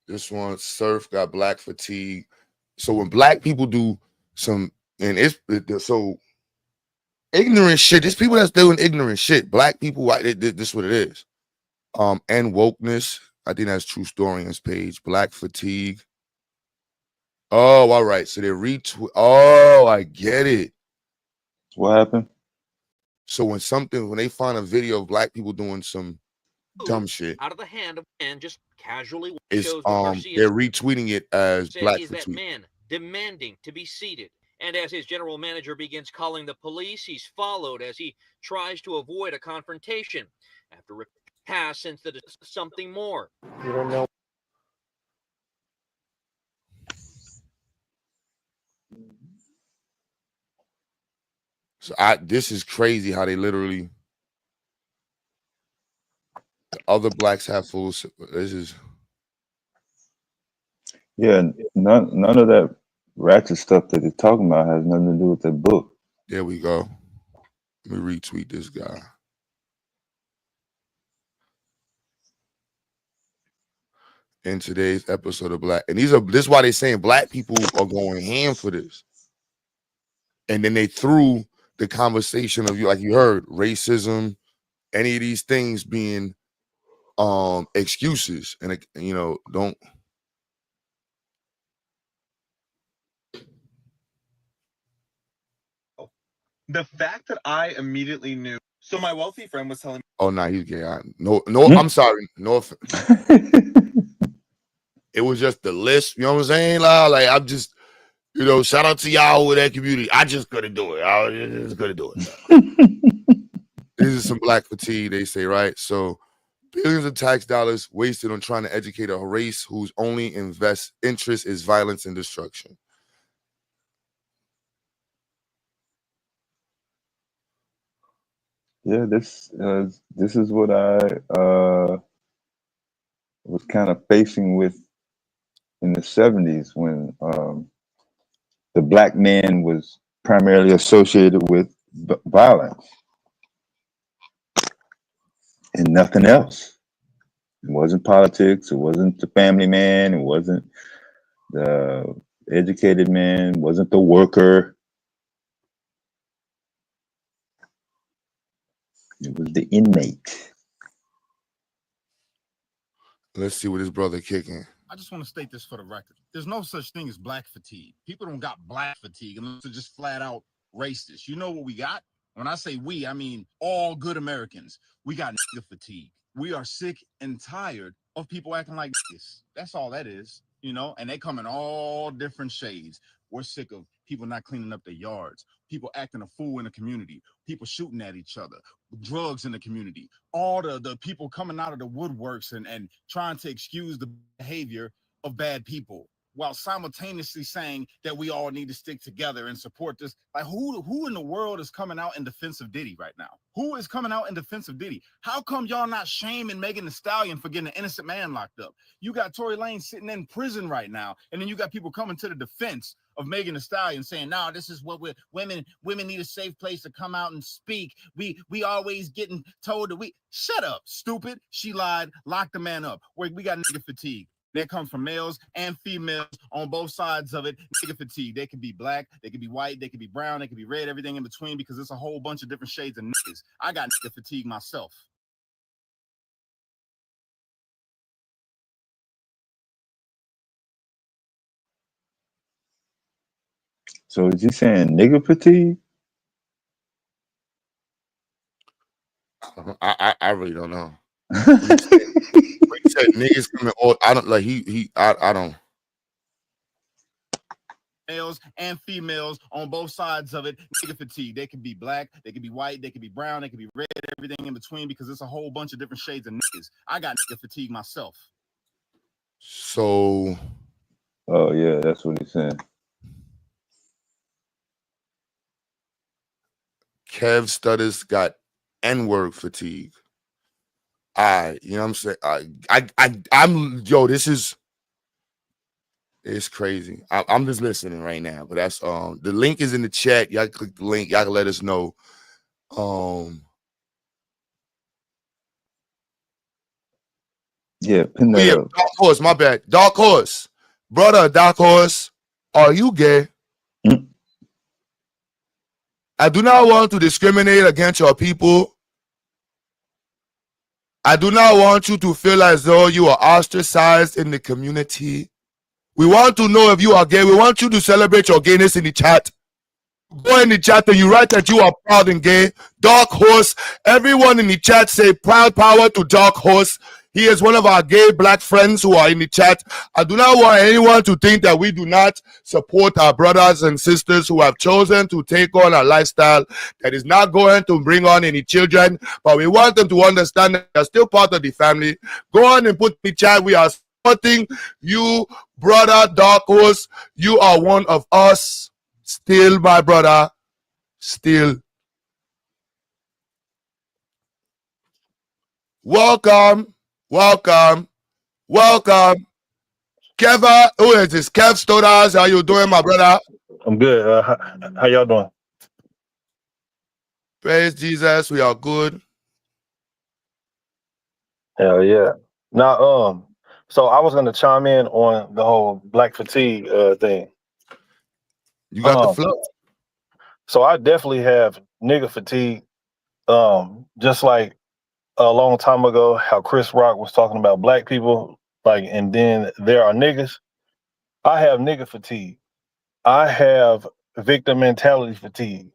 This one, Surf got Black fatigue. So when Black people do some, and so ignorant shit. There's people that's doing ignorant shit. Black people, this is what it is. And wokeness. I think that's True Historians page. Black fatigue. Oh, all right. So they retweet. Oh, I get it. What happened? So when they find a video of Black people doing some dumb shit out of the hand of man just casually is shows what Garcia they're retweeting it as said Black is that fatigue. man demanding to be seated. And as his general manager begins calling the police, he's followed as he tries to avoid a confrontation. After pass since that is something more. You don't know. So this is crazy how they literally the other Blacks have full. This is Yeah, none of that ratchet stuff that they're talking about has nothing to do with the book. there we go. Let me retweet this guy. In today's episode of Black, and this is why they're saying Black people are going ham for this. And then they threw the conversation of like you heard, racism, any of these things being excuses, and don't. The fact that I immediately knew. So my wealthy friend was telling me. Oh, no, he's gay. No, I'm sorry. No, it was just the list. You know what I'm saying? Like I'm just, shout out to y'all with that community. I just couldn't do it. I just couldn't do it. This is some Black fatigue, they say, right? So billions of tax dollars wasted on trying to educate a race whose only interest is violence and destruction. Yeah, this is what I was kind of facing with in the 70s when the Black man was primarily associated with violence and nothing else. It wasn't politics. It wasn't the family man. It wasn't the educated man. It wasn't the worker. It was the inmate. Let's see what his brother kicking. I just want to state this for the record. There's no such thing as black fatigue. People don't got black fatigue unless they're just flat out racist. You know what we got? When I say we, I mean all good Americans. We got nigga fatigue. We are sick and tired of people acting like this. That's all that is, you know, and they come in all different shades. We're sick of people not cleaning up their yards, people acting a fool in the community, people shooting at each other, drugs in the community, all the people coming out of the woodworks and trying to excuse the behavior of bad people while simultaneously saying that we all need to stick together and support this. Like who in the world is coming out in defense of Diddy right now? Who is coming out in defense of Diddy? How come y'all not shaming Megan Thee Stallion for getting an innocent man locked up? You got Tory Lanez sitting in prison right now, and then you got people coming to the defense of Megan Thee Stallion saying, "No, this is what women need a safe place to come out and speak. We always getting told that we shut up, stupid. She lied, lock the man up. We got nigga fatigue. That comes from males and females on both sides of it. Nigga fatigue. They could be black, they could be white, they could be brown, they could be red, everything in between, because it's a whole bunch of different shades of niggas. I got nigga fatigue myself. So is he saying nigga fatigue? I really don't know. He said niggas coming all. I don't like I don't. Males and females on both sides of it, nigga fatigue. They could be black, they could be white, they could be brown, they could be red, everything in between, because it's a whole bunch of different shades of niggas. I got nigga fatigue myself. So. Oh yeah, that's what he's saying. Kev Stutters got N-word fatigue. You know what I'm saying? I'm yo, this is it's crazy. I'm just listening right now, but that's the link is in the chat. Y'all click the link, y'all can let us know. Yeah, pin that up. Dark Horse, my bad. Dark Horse. Brother Dark Horse, are you gay? I do not want to discriminate against your people. I do not want you to feel as though you are ostracized in the community. We want to know if you are gay. We want you to celebrate your gayness in the chat. Go in the chat and you write that you are proud and gay. Dark Horse. Everyone in the chat say proud power to Dark Horse. He is one of our gay black friends who are in the chat. I do not want anyone to think that we do not support our brothers and sisters who have chosen to take on a lifestyle that is not going to bring on any children, but we want them to understand that they are still part of the family. Go on and put in the chat, we are supporting you, brother Dark Horse. You are one of us. Still, my brother. Still. Welcome. Welcome. Keva, who is this? Kev Stoddard, how you doing, my brother? I'm good. How y'all doing? Praise Jesus, we are good. Hell yeah. Now, so I was gonna chime in on the whole black fatigue thing. You got the flow. So I definitely have nigga fatigue. Just like a long time ago, how Chris Rock was talking about black people, like, and then there are niggas. I have nigga fatigue. I have victim mentality fatigue.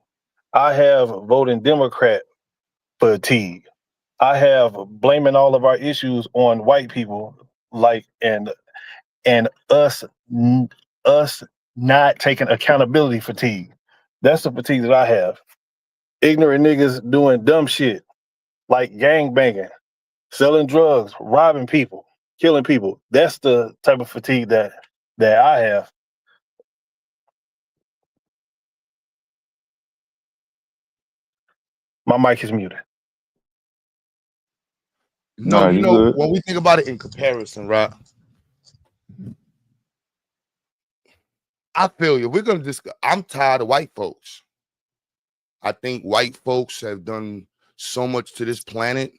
I have voting Democrat fatigue. I have blaming all of our issues on white people, like, and us not taking accountability fatigue. That's the fatigue that I have. Ignorant niggas doing dumb shit like gang banging, selling drugs, robbing people, killing people. That's the type of fatigue that I have. My mic is muted. No, you know, when we think about it in comparison, right? I feel you. We're gonna discuss. I'm tired of white folks. I think white folks have done so much to this planet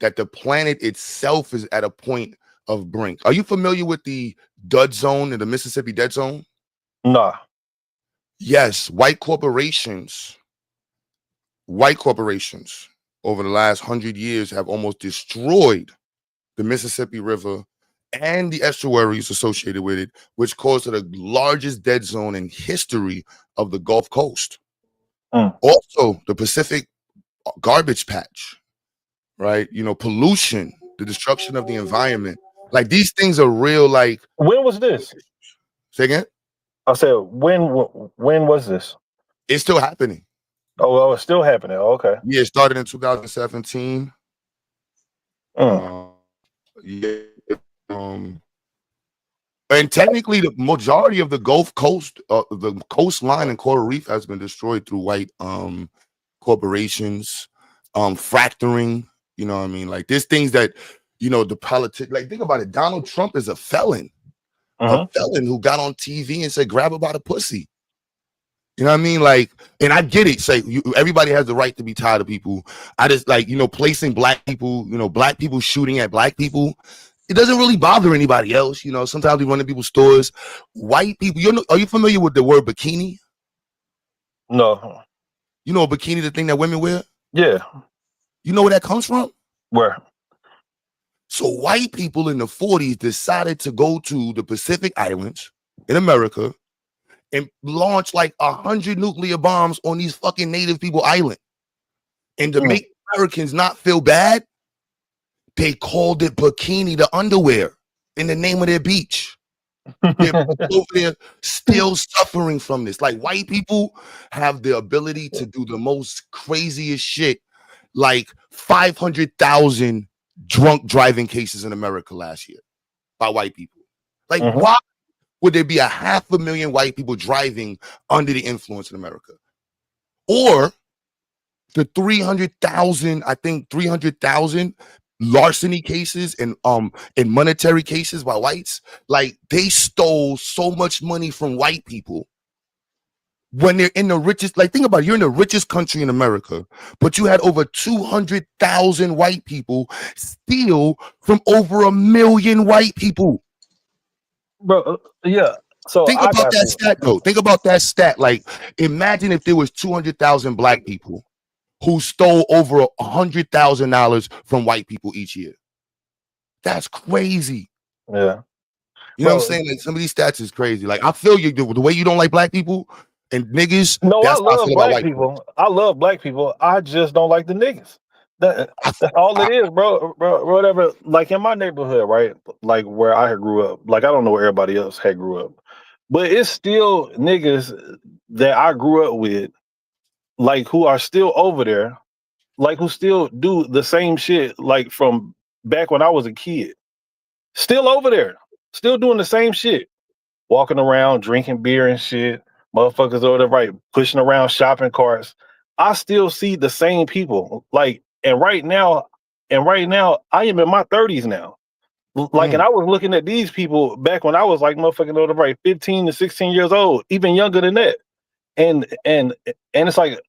that the planet itself is at a point of brink. Are you familiar with the Dud Zone in the Mississippi Dead Zone? Nah. Yes, white corporations over the last 100 years have almost destroyed the Mississippi River, and the estuaries associated with it, which caused the largest dead zone in history of the Gulf Coast. Also, the Pacific garbage patch, right? You know, pollution, the destruction of the environment. Like these things are real. Like, when was this? Say again? I said, when was this? It's still happening. Oh, it's still happening. Okay. Yeah, it started in 2017. Yeah. And technically, the majority of the Gulf Coast, the coastline and coral reef has been destroyed through white corporations, fracturing. You know what I mean? Like there's things that, you know, the politics. Like think about it. Donald Trump is a felon, a felon who got on TV and said, "Grab her by the pussy." You know what I mean? Like, and I get it. Say everybody has the right to be tired of people. I just like, you know, placing black people, you know, black people shooting at black people. It doesn't really bother anybody else. You know, sometimes we run to people's stores. White people, are you familiar with the word bikini? No. You know, a bikini, the thing that women wear? Yeah. You know where that comes from? Where? So white people in the 40s decided to go to the Pacific Islands in America and launch like 100 nuclear bombs on these fucking native people island. And to make Americans not feel bad, they called it bikini, the underwear, in the name of their beach. They're over there still suffering from this. Like white people have the ability to do the most craziest shit, like 500,000 drunk driving cases in America last year by white people. Like why would there be 500,000 white people driving under the influence in America? Or the 300,000, I think 300,000 larceny cases and monetary cases by whites. Like they stole so much money from white people when they're in the richest. Like think about it, you're in the richest country in America, but you had over 200,000 white people steal from over 1 million white people. Bro, yeah. So think about that stat though. Think about that stat. Like imagine if there was 200,000 black people who stole over $100,000 from white people each year. That's crazy. Yeah. You know what I'm saying? Like some of these stats is crazy. Like I feel you the way you don't like black people and niggas. No, that's I how I love feel about black white people. I love black people. I just don't like the niggas. That's all it is, bro. Whatever. Like in my neighborhood, right? Like where I grew up. Like I don't know where everybody else had grew up, but it's still niggas that I grew up with, like who are still over there, like who still do the same shit, like from back when I was a kid. Still over there, still doing the same shit, walking around drinking beer and shit. Motherfuckers over there, right, pushing around shopping carts. I still see the same people. Like, and right now, I am in my 30s now. Like, and I was looking at these people back when I was like motherfucking over right, 15 to 16 years old, even younger than that. And it's like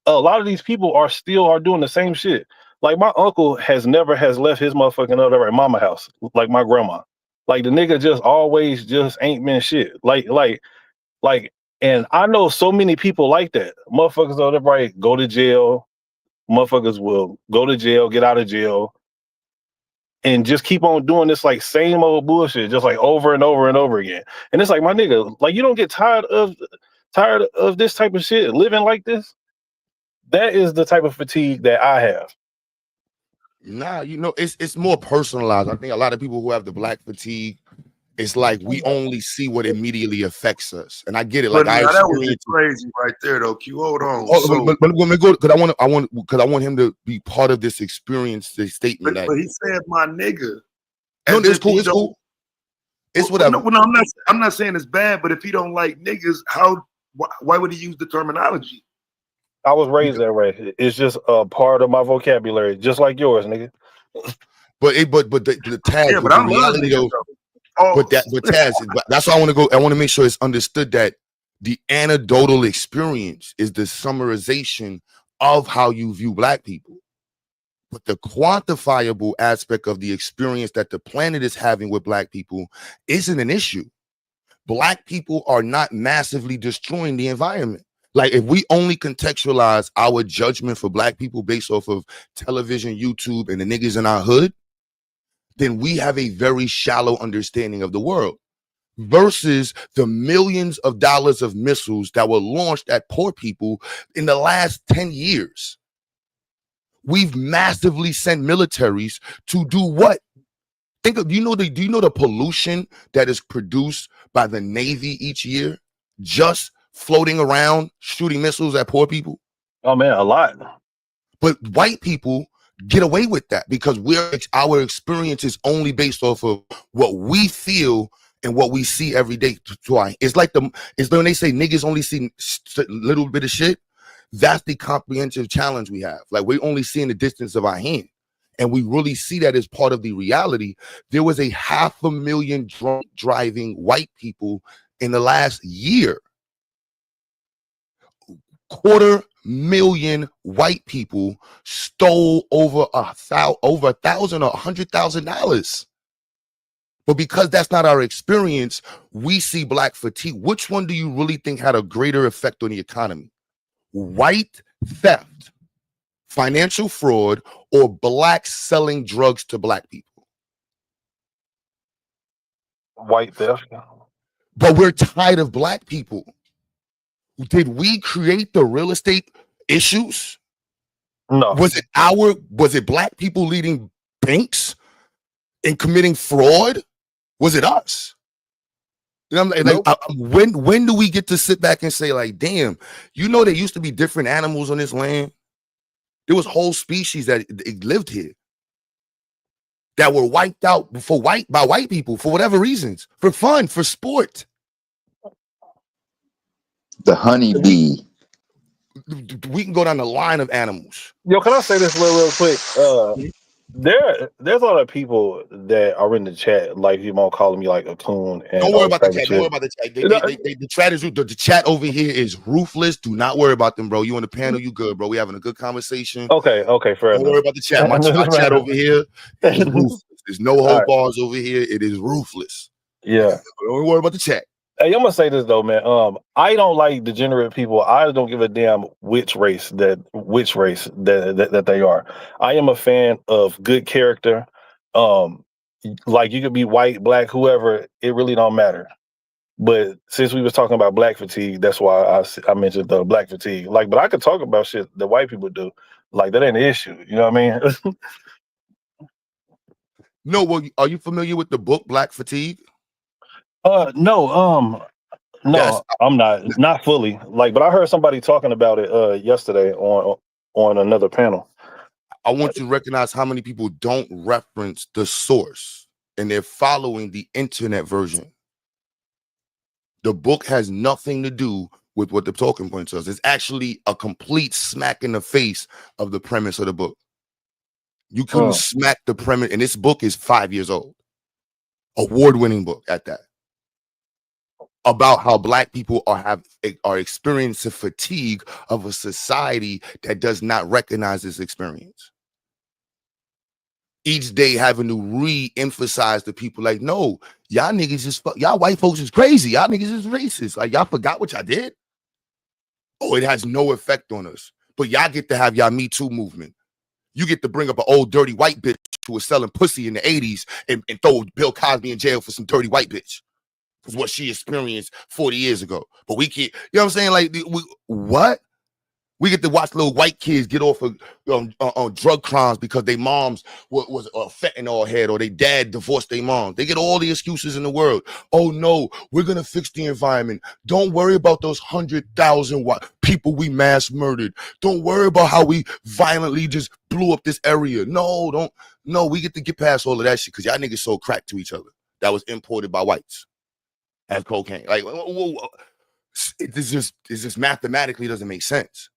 a lot of these people are doing the same shit. Like my uncle has never left his motherfucking other right mama house, like my grandma. Like the nigga just always just ain't been shit. Like, and I know so many people like that. Motherfuckers on the right go to jail. Motherfuckers will go to jail, get out of jail, and just keep on doing this like same old bullshit, just like over and over and over again. And it's like, my nigga, like you don't get tired of this type of shit, living like this. That is the type of fatigue that I have. Nah, you know, it's more personalized. I think a lot of people who have the black fatigue, it's like we only see what immediately affects us. And I get it. Like But I now that was experience crazy right there, though. Q, hold on. Oh, So, but let me go because I want him to be part of this experience, this statement. but he said my nigga. No, As it's if cool. he It's don't- cool. It's Well, whatever. No, I'm not saying it's bad, but if he don't like niggas, why would he use the terminology? I was raised that way. It's just a part of my vocabulary, just like yours, nigga. But the Taz, Yeah, but the I love reality niggas, though. though. But Taz, that's why I want to go. I want to make sure it's understood that the anecdotal experience is the summarization of how you view black people. But the quantifiable aspect of the experience that the planet is having with black people isn't an issue. Black people are not massively destroying the environment. Like if we only contextualize our judgment for black people based off of television, YouTube, and the niggas in our hood, then we have a very shallow understanding of the world versus the millions of dollars of missiles that were launched at poor people in the last 10 years. We've massively sent militaries to do what? Do you know the pollution that is produced by the Navy each year just floating around shooting missiles at poor people? Oh man, a lot. But white people get away with that because our experience is only based off of what we feel and what we see every day. It's like when they say niggas only see a little bit of shit. That's the comprehensive challenge we have. Like, we're only seeing the distance of our hand. And we really see that as part of the reality. There was a 500,000 drunk driving white people in the last year. 250,000 white people stole over $1,000 or $100,000. But because that's not our experience, we see black fatigue. Which one do you really think had a greater effect on the economy? White theft, financial fraud, or blacks selling drugs to black people? White theft. But we're tired of black people. Did we create the real estate issues? No. Was it black people leading banks and committing fraud? Was it us? And when do we get to sit back and say, like, damn, there used to be different animals on this land? There was whole species that lived here that were wiped out by white people for whatever reasons, for fun, for sport. The honeybee. We can go down the line of animals. Yo, can I say this real quick? There's a lot of people that are in the chat, like you won't calling me like a coon. And Don't worry about the chat. Don't worry about the chat. The chat over here is ruthless. Do not worry about them, bro. You on the panel, you good, bro. We having a good conversation. Okay, fair enough. Don't worry about the chat. My chat over here is ruthless. There's no hold bars over here. It is ruthless. Yeah. Don't worry about the chat. Hey, I'm gonna say this though, man. I don't like degenerate people. I don't give a damn which race that they are. I am a fan of good character. Like, you could be white, black, whoever. It really don't matter. But since we was talking about black fatigue, that's why I mentioned the black fatigue. Like, but I could talk about shit that white people do. Like, that ain't an issue. You know what I mean? No, well, are you familiar with the book Black Fatigue? No, I'm not fully. Like, but I heard somebody talking about it yesterday on another panel. I want you to recognize how many people don't reference the source and they're following the internet version. The book has nothing to do with what the talking points is. It's actually a complete smack in the face of the premise of the book. You couldn't smack the premise, and this book is 5 years old. Award-winning book at that. About how black people are experiencing fatigue of a society that does not recognize this experience. Each day having to re-emphasize to people like, no, y'all niggas is y'all white folks is crazy. Y'all niggas is racist. Like, y'all forgot what y'all did. Oh, it has no effect on us. But y'all get to have y'all Me Too movement. You get to bring up an old dirty white bitch who was selling pussy in the 80s and throw Bill Cosby in jail for some dirty white bitch. Because what she experienced 40 years ago. But we can't, you know what I'm saying? Like, what? We get to watch little white kids get off of on drug crimes because their moms was a fentanyl head or their dad divorced their mom. They get all the excuses in the world. Oh no, we're gonna fix the environment. Don't worry about those 100,000 people we mass murdered. Don't worry about how we violently just blew up this area. No, we get to get past all of that shit because y'all niggas sold crack to each other. That was imported by whites as cocaine. Like, it just mathematically doesn't make sense.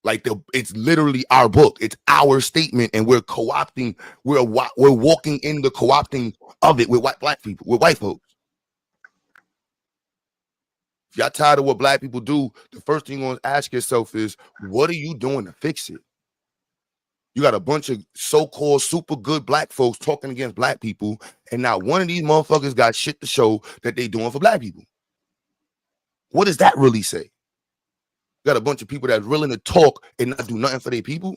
Like, it's literally our book. It's our statement, and we're co-opting. We're walking in the co-opting of it with black people, with white folks. If y'all tired of what black people do, the first thing you're gonna ask yourself is, what are you doing to fix it? You got a bunch of so-called super good black folks talking against black people, and not one of these motherfuckers got shit to show that they doing for black people. What does that really say? Got a bunch of people that's willing to talk and not do nothing for their people.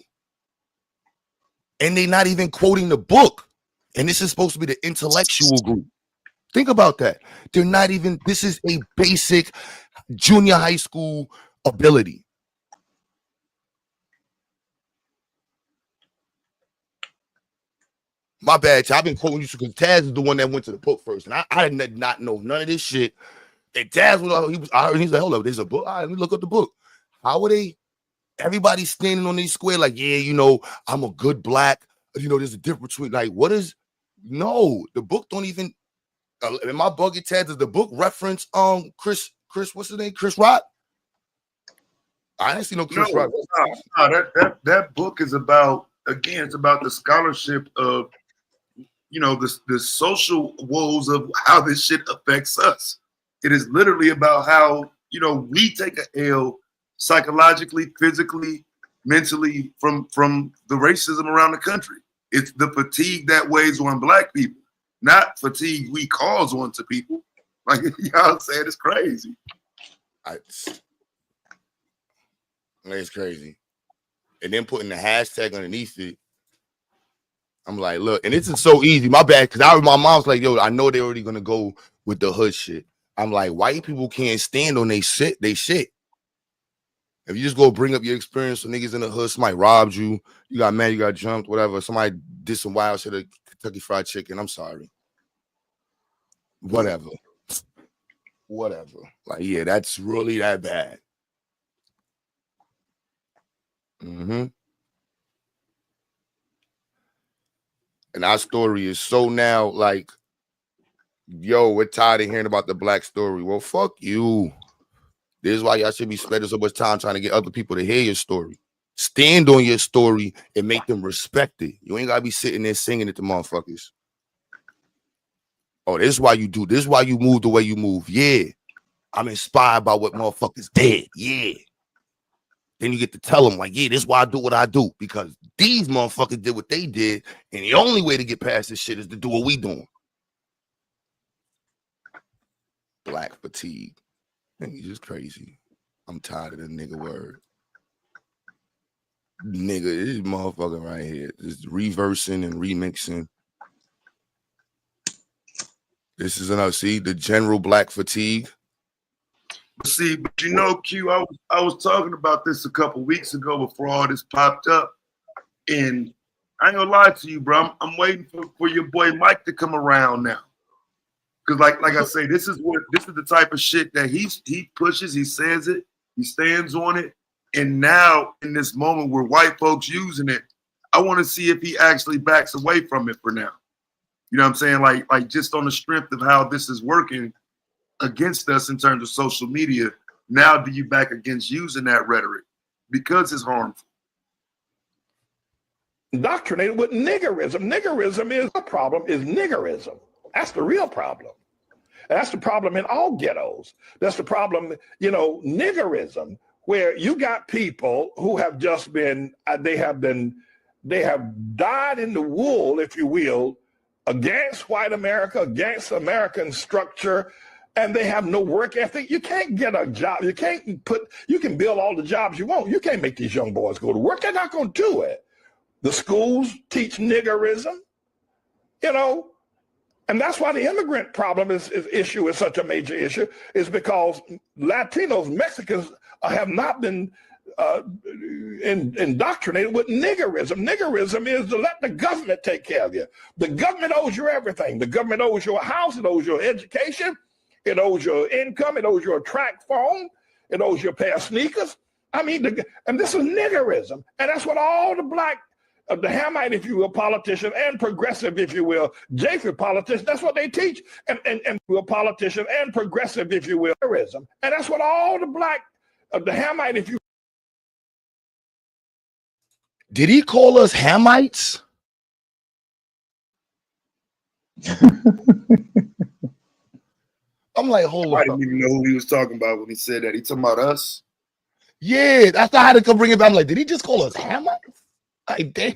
and they're not even quoting the book. And this is supposed to be the intellectual group. Think about that. They're not even, this is a basic junior high school ability. My bad, I've been quoting you because Taz is the one that went to the book first. And I did not know none of this shit. And Taz he's like, hold up, there's a book. All right, let me look up the book. How are they? Everybody's standing on these square, like, yeah, you know, I'm a good black. You know, there's a difference between, like, what is, no, the book don't even, in my bucket, Taz, does the book reference Chris, what's his name? Chris Rock? I didn't see no Chris Rock. No, that book is about, again, it's about the scholarship of, you know, the social woes of how this shit affects us. It is literally about how, you know, we take a L psychologically, physically, mentally from the racism around the country. It's the fatigue that weighs on black people, not fatigue we cause onto people. Like y'all said, it's crazy. It's crazy. And then putting the hashtag underneath it, I'm like, look, and this is so easy. My bad, because my mom's like, yo, I know they're already gonna go with the hood shit. I'm like, white people can't stand on they shit. If you just go bring up your experience with niggas in the hood, somebody robbed you, you got mad, you got jumped, whatever. Somebody did some wild shit at Kentucky Fried Chicken. I'm sorry. Whatever. Like, yeah, that's really that bad. And our story is so now like, yo, we're tired of hearing about the black story. Well, fuck you. This is why y'all should be spending so much time trying to get other people to hear your story. Stand on your story and make them respect it. You ain't gotta be sitting there singing it to motherfuckers. Oh, this is why you do. This is why you move the way you move. Yeah. I'm inspired by what motherfuckers did. Yeah. Then you get to tell them, like, yeah, this is why I do what I do. Because these motherfuckers did what they did. And the only way to get past this shit is to do what we doing. Black fatigue. Nigga, just crazy. I'm tired of the nigga word. Nigga, this motherfucker right here. Just reversing and remixing. This is enough. See, the general black fatigue. See, but you know, Q, I was talking about this a couple weeks ago before all this popped up. And I ain't gonna lie to you, bro. I'm waiting for your boy Mike to come around now. Because like I say, this is the type of shit that he pushes, he says it, he stands on it. And now in this moment where white folks using it, I want to see if he actually backs away from it for now. You know what I'm saying? Like just on the strength of how this is working against us in terms of social media. Now do you back against using that rhetoric? Because it's harmful. Indoctrinated with niggerism. Niggerism is the problem, is niggerism. That's the real problem. That's the problem in all ghettos. That's the problem, you know, niggerism, where you got people who have just been, they have died in the wool, if you will, against white America, against American structure, and they have no work ethic. You can't get a job. You can build all the jobs you want. You can't make these young boys go to work. They're not going to do it. The schools teach niggerism, you know, and that's why the immigrant problem is such a major issue, is because Latinos, Mexicans have not been indoctrinated with niggerism. Niggerism is to let the government take care of you. The government owes you everything. The government owes you a house. It owes you education. It owes you income. It owes you a track phone. It owes you a pair of sneakers. I mean, and this is niggerism. And that's what all the black, the Hamite, if you will, politician, and progressive, if you will, Japheth politician, that's what they teach. And politician and progressive, if you will, niggerism. And that's what all the black, the Hamite, if you. Did he call us Hamites? I'm like, hold on. I didn't even know who he was talking about when he said that. He talking about us? Yeah, that's not how to come bring it back. I'm like, did he just call us Hamites? Like, damn,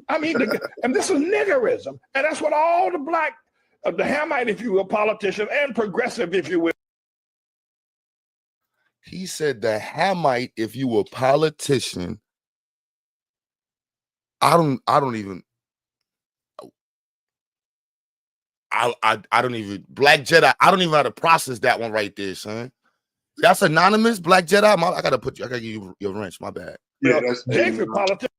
I mean, and this is niggerism. And that's what all the black, the Hamite, if you will, politician, and progressive, if you will. He said the Hamite, if you were a politician I don't even Black Jedi. I don't even know how to process that one right there, son. That's anonymous, Black Jedi. I gotta give you your wrench. My bad. Yeah, that's Jacob politics.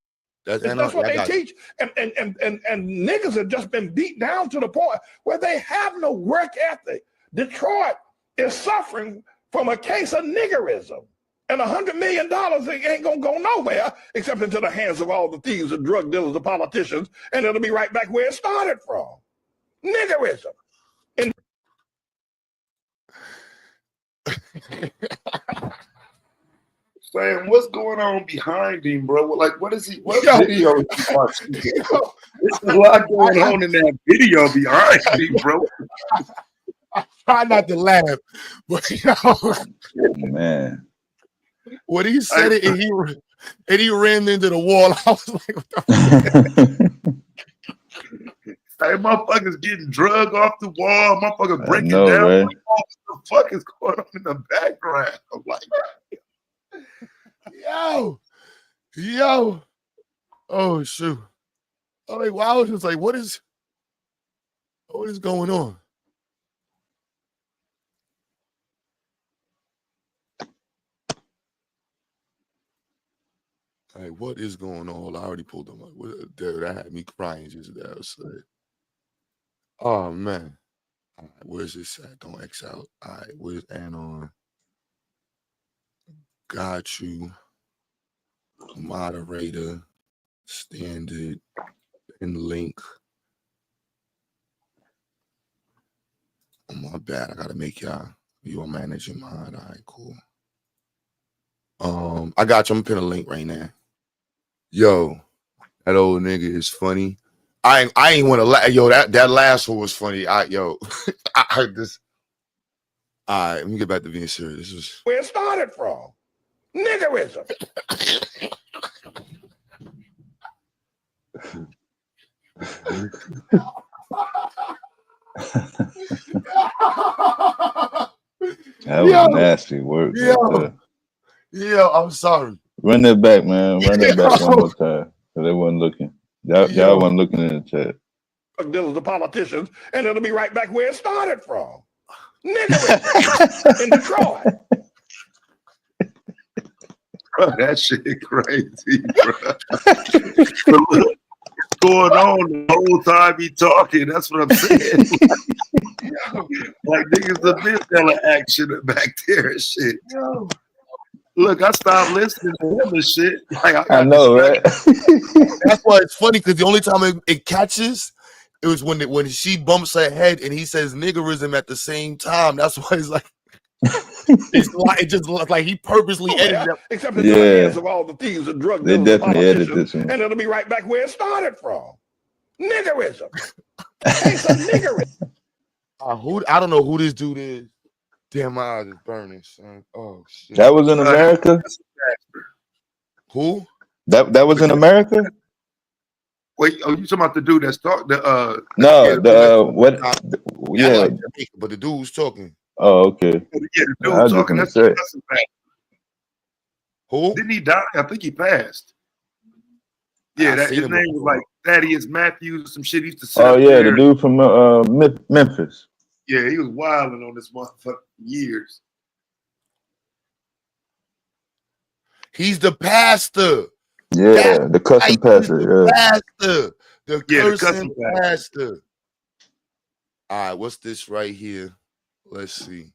That's what they teach. And niggas have just been beat down to the point where they have no work ethic. Detroit is suffering from a case of niggerism. And $100 million ain't gonna go nowhere except into the hands of all the thieves and drug dealers and politicians, and it'll be right back where it started from. Niggerism. And Sam, what's going on behind him, bro? Like, what is he? What video is he watching? There's a lot going on in that video behind him, bro. I try not to laugh, but man, when he said it and he ran into the wall, I was like, what the Hey, motherfuckers getting drug off the wall. Motherfuckers breaking know, down. right? What the fuck is going on in the background? I'm like, yo, oh shoot. I'm like, wow, I was just like, what is going on? Like, what is going on? I already pulled them up. Dude, that had me crying just there. I was like, oh man. All right, where's this at? Don't X out. All right, where's Anon? Got you. Moderator. Standard. And link. Oh, my bad. I gotta make y'all. You are managing mine. All right, cool. I got you. I'm gonna pin a link right now. Yo, that old nigga is funny. I ain't want to laugh. Yo, that last one was funny. I heard this. All right, let me get back to being serious. This was where it started from. Niggerism. That was nasty work. Yeah, I'm sorry. Run that back, man. Run that back one more time. Because they wasn't looking. Y'all wasn't looking in the chat. Drug dealers, the politicians, and it'll be right back where it started from. Niggerism in Detroit. bro, that shit crazy, bro. But look, what's going on the whole time he talking? That's what I'm saying. Like niggas have been telling action back there and shit. Look, I stopped listening to him and shit. Like, I know, right? That's why it's funny because the only time it catches, it was when she bumps her head and he says niggerism at the same time. That's why it's like it just looks like he purposely edited it. Except in the hands of all the thieves and drug dealers and politicians, and it'll be right back where it started from. Niggerism. Case of niggerism. I don't know who this dude is. Damn, my eyes is burning, son. Oh shit. That was in America? Who? That was in America? Wait, you talking about the dude that's talking? Yeah, but the dude was talking. Oh, okay. Yeah, the dude was talking. That's who? Didn't he die? I think he passed. Yeah, his name was like Thaddeus Matthews or some shit. He used to Oh yeah, the dude from Memphis. Yeah, he was wilding on this motherfucker for years. He's the pastor. Yeah, the cussing pastor. The pastor. The cussing pastor. All right, what's this right here? Let's see.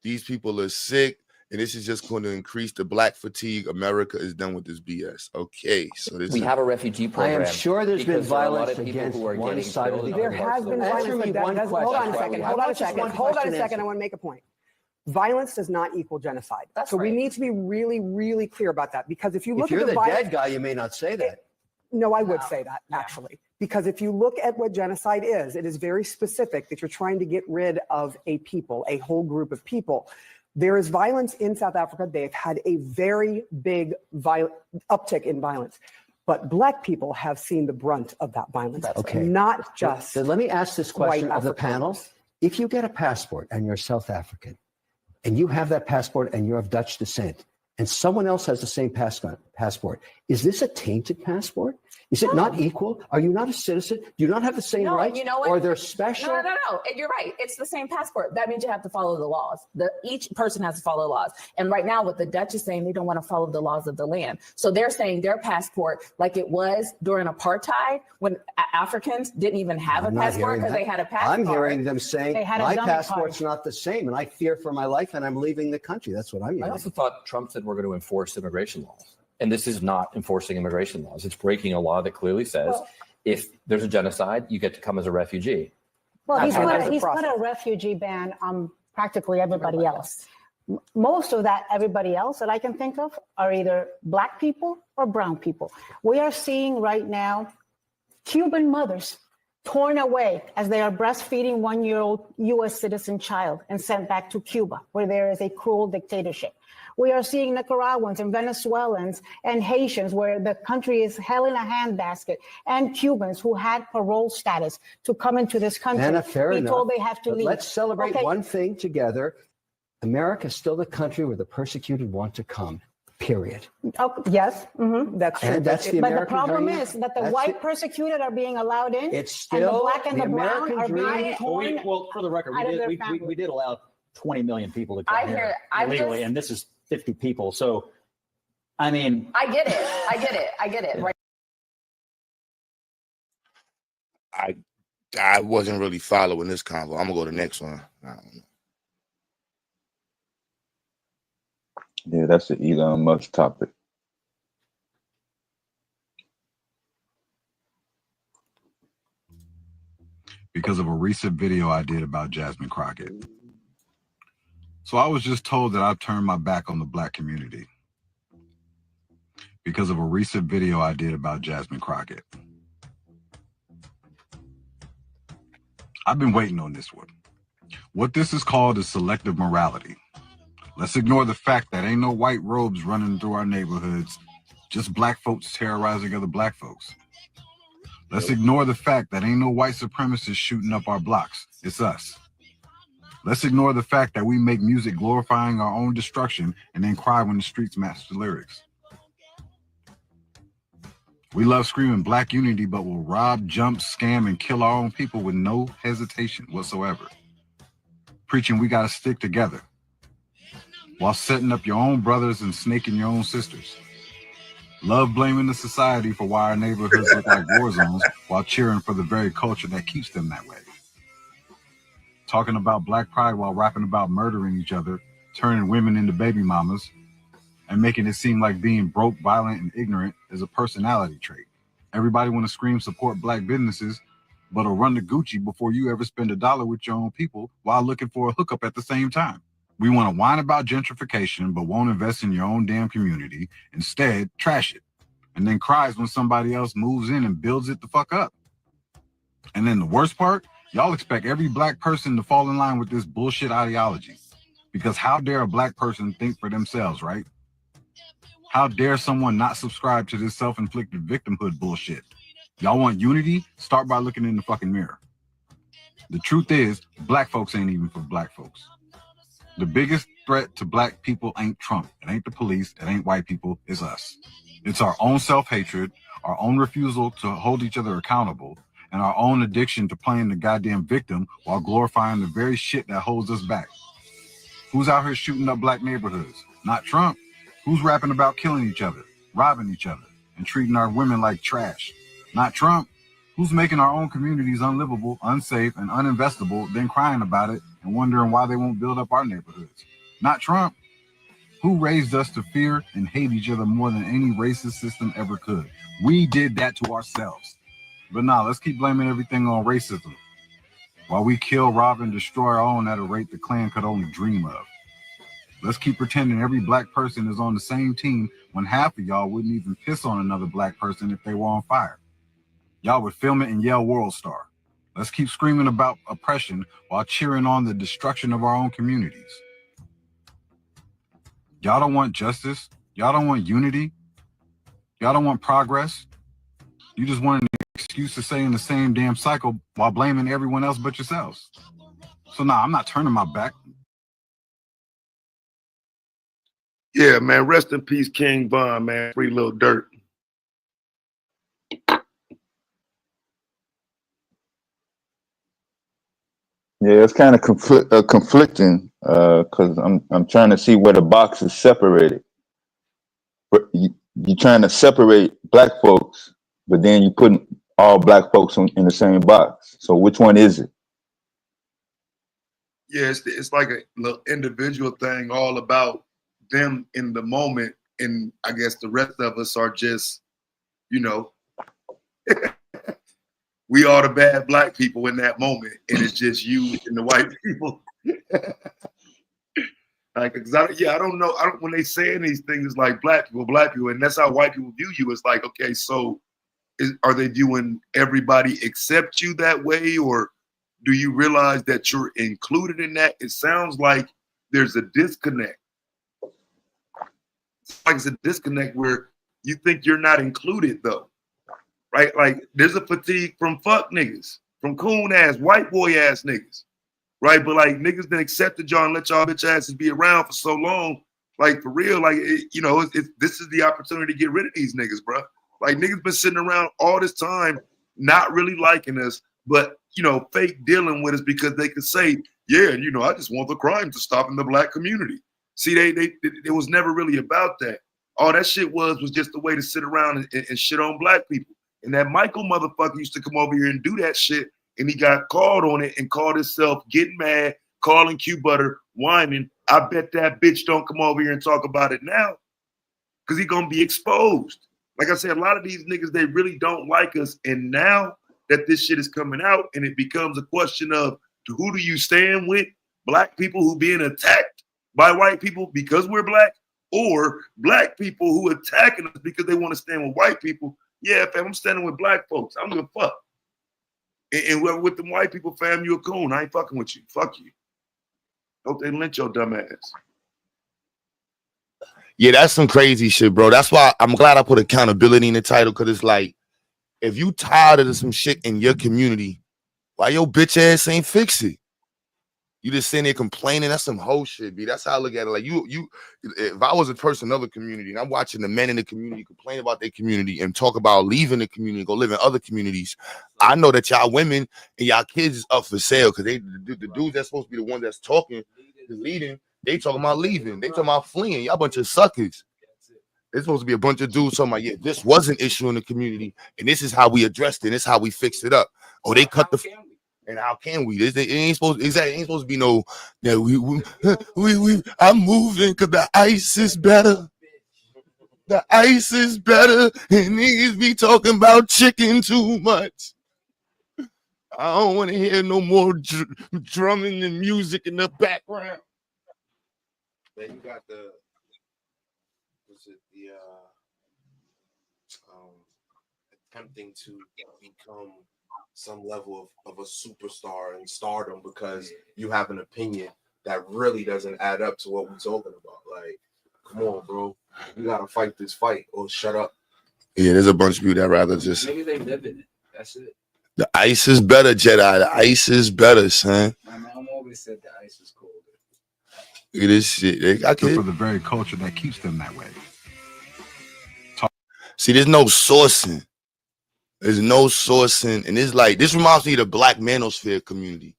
These people are sick, and this is just going to increase the black fatigue. America is done with this BS. Okay, so this we have a refugee program. I am sure there's been violence against one side of the There has been violence. Hold on a second. Hold on a second. I want to make a point. Violence does not equal genocide. So we need to be really, really clear about that. Because if you look at the dead guy, you may not say that. No, I would say that, actually. Because if you look at what genocide is, it is very specific that you're trying to get rid of a people, a whole group of people. There is violence in South Africa. They've had a very big uptick in violence. But Black people have seen the brunt of that violence. Okay. Not just So let me ask this question of the panel. If you get a passport and you're South African, and you have that passport and you're of Dutch descent, and someone else has the same passport, is this a tainted passport? Is it not equal? Are you not a citizen? Do you not have the same No, rights? you know what? Or they're special? No. And you're right. It's the same passport. That means you have to follow the laws. Each person has to follow the laws. And right now, what the Dutch is saying, they don't want to follow the laws of the land. So they're saying their passport, like it was during apartheid, when Africans didn't even have a passport because they had a passport. I'm hearing them saying They had a my dummy passport's card. not the same, and I fear for my life, and I'm leaving the country. That's what I'm I hearing. also thought Trump said we're going to enforce immigration laws. And this is not enforcing immigration laws. It's breaking a law that clearly says if there's a genocide, you get to come as a refugee. Well, he's That's put a refugee ban on practically everybody else. Most of that everybody else that I can think of are either Black people or brown people. We are seeing right now Cuban mothers torn away as they are breastfeeding 1-year-old U.S. citizen child and sent back to Cuba, where there is a cruel dictatorship. We are seeing Nicaraguans and Venezuelans and Haitians, where the country is held in a handbasket, and Cubans who had parole status to come into this country. Anna, fair be enough. told they have to But leave. let's celebrate Okay. one thing together. America is still the country where the persecuted want to come, period. Oh, yes, that's true. And that's the but the American problem dream. is that the That's white it. persecuted are being allowed in, It's and the still Black and the the brown American are dream. being torn Well, for the record, out of their we families. did allow 20 million people to come I here hear- I'm illegally, just- and this is 50 people. So, I mean, I get it. Right. I wasn't really following this convo. I'm gonna go to the next one. I don't know. Yeah, that's the Elon Musk topic. Because of a recent video I did about Jasmine Crockett. So I was just told that I've turned my back on the Black community. Because of a recent video I did about Jasmine Crockett. I've been waiting on this one. What this is called is selective morality. Let's ignore the fact that ain't no white robes running through our neighborhoods, just Black folks terrorizing other Black folks. Let's ignore the fact that ain't no white supremacists shooting up our blocks. It's us. Let's ignore the fact that we make music glorifying our own destruction and then cry when the streets match the lyrics. We love screaming Black unity, but will rob, jump, scam, and kill our own people with no hesitation whatsoever. Preaching we gotta stick together while setting up your own brothers and snaking your own sisters. Love blaming the society for why our neighborhoods look like war zones while cheering for the very culture that keeps them that way. Talking about Black pride while rapping about murdering each other, turning women into baby mamas, and making it seem like being broke, violent, and ignorant is a personality trait. Everybody want to scream support Black businesses, but will run to Gucci before you ever spend $1 with your own people while looking for a hookup at the same time. We want to whine about gentrification, but won't invest in your own damn community. Instead, trash it, and then cries when somebody else moves in and builds it the fuck up. And then the worst part, y'all expect every Black person to fall in line with this bullshit ideology. Because how dare a Black person think for themselves, right? How dare someone not subscribe to this self-inflicted victimhood bullshit? Y'all want unity? Start by looking in the fucking mirror. The truth is, Black folks ain't even for Black folks. The biggest threat to Black people ain't Trump. It ain't the police. It ain't white people. It's us. It's our own self-hatred, our own refusal to hold each other accountable, and our own addiction to playing the goddamn victim while glorifying the very shit that holds us back. Who's out here shooting up Black neighborhoods? Not Trump. Who's rapping about killing each other, robbing each other, and treating our women like trash? Not Trump. Who's making our own communities unlivable, unsafe, and uninvestable, then crying about it and wondering why they won't build up our neighborhoods? Not Trump. Who raised us to fear and hate each other more than any racist system ever could? We did that to ourselves. But now let's keep blaming everything on racism while we kill, rob, and destroy our own at a rate the Klan could only dream of. Let's keep pretending every Black person is on the same team when half of y'all wouldn't even piss on another Black person if they were on fire. Y'all would film it and yell World Star. Let's keep screaming about oppression while cheering on the destruction of our own communities. Y'all don't want justice. Y'all don't want unity. Y'all don't want progress. You just want an excuse to stay in the same damn cycle while blaming everyone else but yourselves. So nah, I'm not turning my back. Yeah, man. Rest in peace, King Von, man. Free Lil Durk. Yeah, it's kind of conflicting because I'm trying to see where the box is separated. But you're trying to separate black folks, but then you putting all black folks in the same box. So which one is it? Yeah, it's like a little individual thing, all about them in the moment, and I guess the rest of us are just, you know, we are the bad black people in that moment, and it's just you and the white people. Like, cause I don't know. When they saying these things, it's like black people, and that's how white people view you. It's like, okay, so are they viewing everybody except you that way, or do you realize that you're included in that? It sounds like there's a disconnect. It's like it's a disconnect where you think you're not included, though, right? Like there's a fatigue from fuck niggas, from coon ass, white boy ass niggas. Right, but like niggas that accepted y'all and let y'all bitch asses be around for so long, like for real, like this is the opportunity to get rid of these niggas, bro. Like niggas been sitting around all this time, not really liking us, but fake dealing with us because they could say, yeah, I just want the crime to stop in the black community. See, it was never really about that. All that shit was just a way to sit around and shit on black people. And that Michael motherfucker used to come over here and do that shit. And he got called on it and called himself getting mad, calling Q Butter, whining. I bet that bitch don't come over here and talk about it now because he going to be exposed. Like I said, a lot of these niggas, they really don't like us. And now that this shit is coming out and it becomes a question of who do you stand with? Black people who being attacked by white people because we're black, or black people who attacking us because they want to stand with white people. Yeah, fam, I'm standing with black folks. I don't give a fuck. And whoever with them white people, fam, you a coon. I ain't fucking with you. Fuck you. Hope they lynch your dumb ass. Yeah, that's some crazy shit, bro. That's why I'm glad I put accountability in the title, because it's like, if you tired of some shit in your community, why your bitch ass ain't fix it? You just sitting there complaining. That's some whole shit, B. That's how I look at it. Like if I was a person in another community and I'm watching the men in the community complain about their community and talk about leaving the community, go live in other communities, I know that y'all women and y'all kids is up for sale because the dudes that's supposed to be the one that's talking, is leading, they talking about leaving. They talking about fleeing. Y'all bunch of suckers. It's supposed to be a bunch of dudes talking about, yeah, this was an issue in the community and this is how we addressed it. This is how we fixed it up. Oh, they cut the... And how can we? It ain't supposed to be no. Yeah, I'm moving because the ice is better. The ice is better, and niggas be talking about chicken too much. I don't want to hear no more drumming and music in the background. Then you got attempting to become some level of a superstar and stardom because you have an opinion that really doesn't add up to what we're talking about. Like, come on, bro. You gotta fight this fight or shut up. Yeah, there's a bunch of people that rather just... Maybe they live in it. That's it. The ice is better, Jedi. The ice is better, son. My mom always said the ice is colder. Look at this shit. For the very culture that keeps them that way. See, there's no sourcing. There's no sourcing. And it's like, this reminds me of the Black Manosphere community.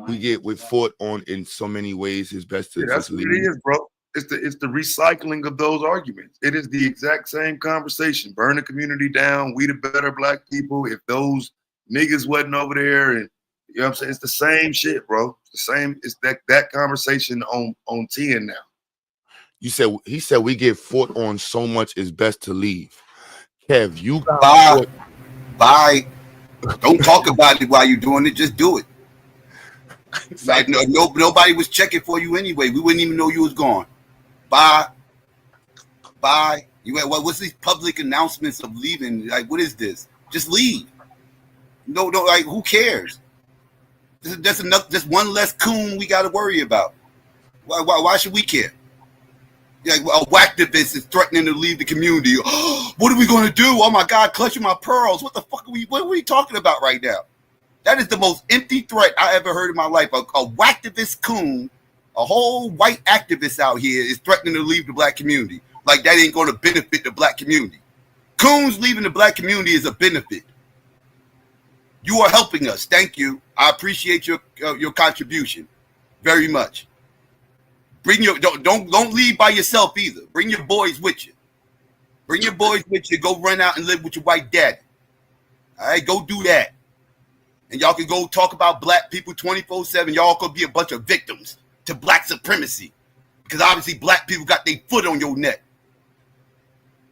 We're fought on in so many ways. It's best to that's what it is, bro. It's the recycling of those arguments. It is the exact same conversation. Burn the community down. We the better black people. If those niggas wasn't over there, and you know what I'm saying, it's the same shit, bro. It's the same. It's that conversation on 10 now. He said we get fought on so much. It's best to leave. Kev, you got bye. Bye. Don't talk about it while you're doing it. Just do it. Like nobody was checking for you anyway. We wouldn't even know you was gone. Bye. Bye. What's these public announcements of leaving? Like, what is this? Just leave. No, like, who cares? That's enough. Just one less coon we got to worry about. Why should we care? Like, a whacktivist is threatening to leave the community. What are we going to do? Oh my God, clutching my pearls. What the fuck what are we talking about right now? That is the most empty threat I ever heard in my life. A whacktivist coon, a whole white activist out here is threatening to leave the black community. Like that ain't going to benefit the black community. Coons leaving the black community is a benefit. You are helping us. Thank you. I appreciate your contribution very much. Bring your don't leave by yourself either. Bring your boys with you. Bring your boys with you. Go run out and live with your white daddy. All right, go do that. And y'all can go talk about black people 24/7. Y'all could be a bunch of victims to black supremacy. Because obviously black people got their foot on your neck.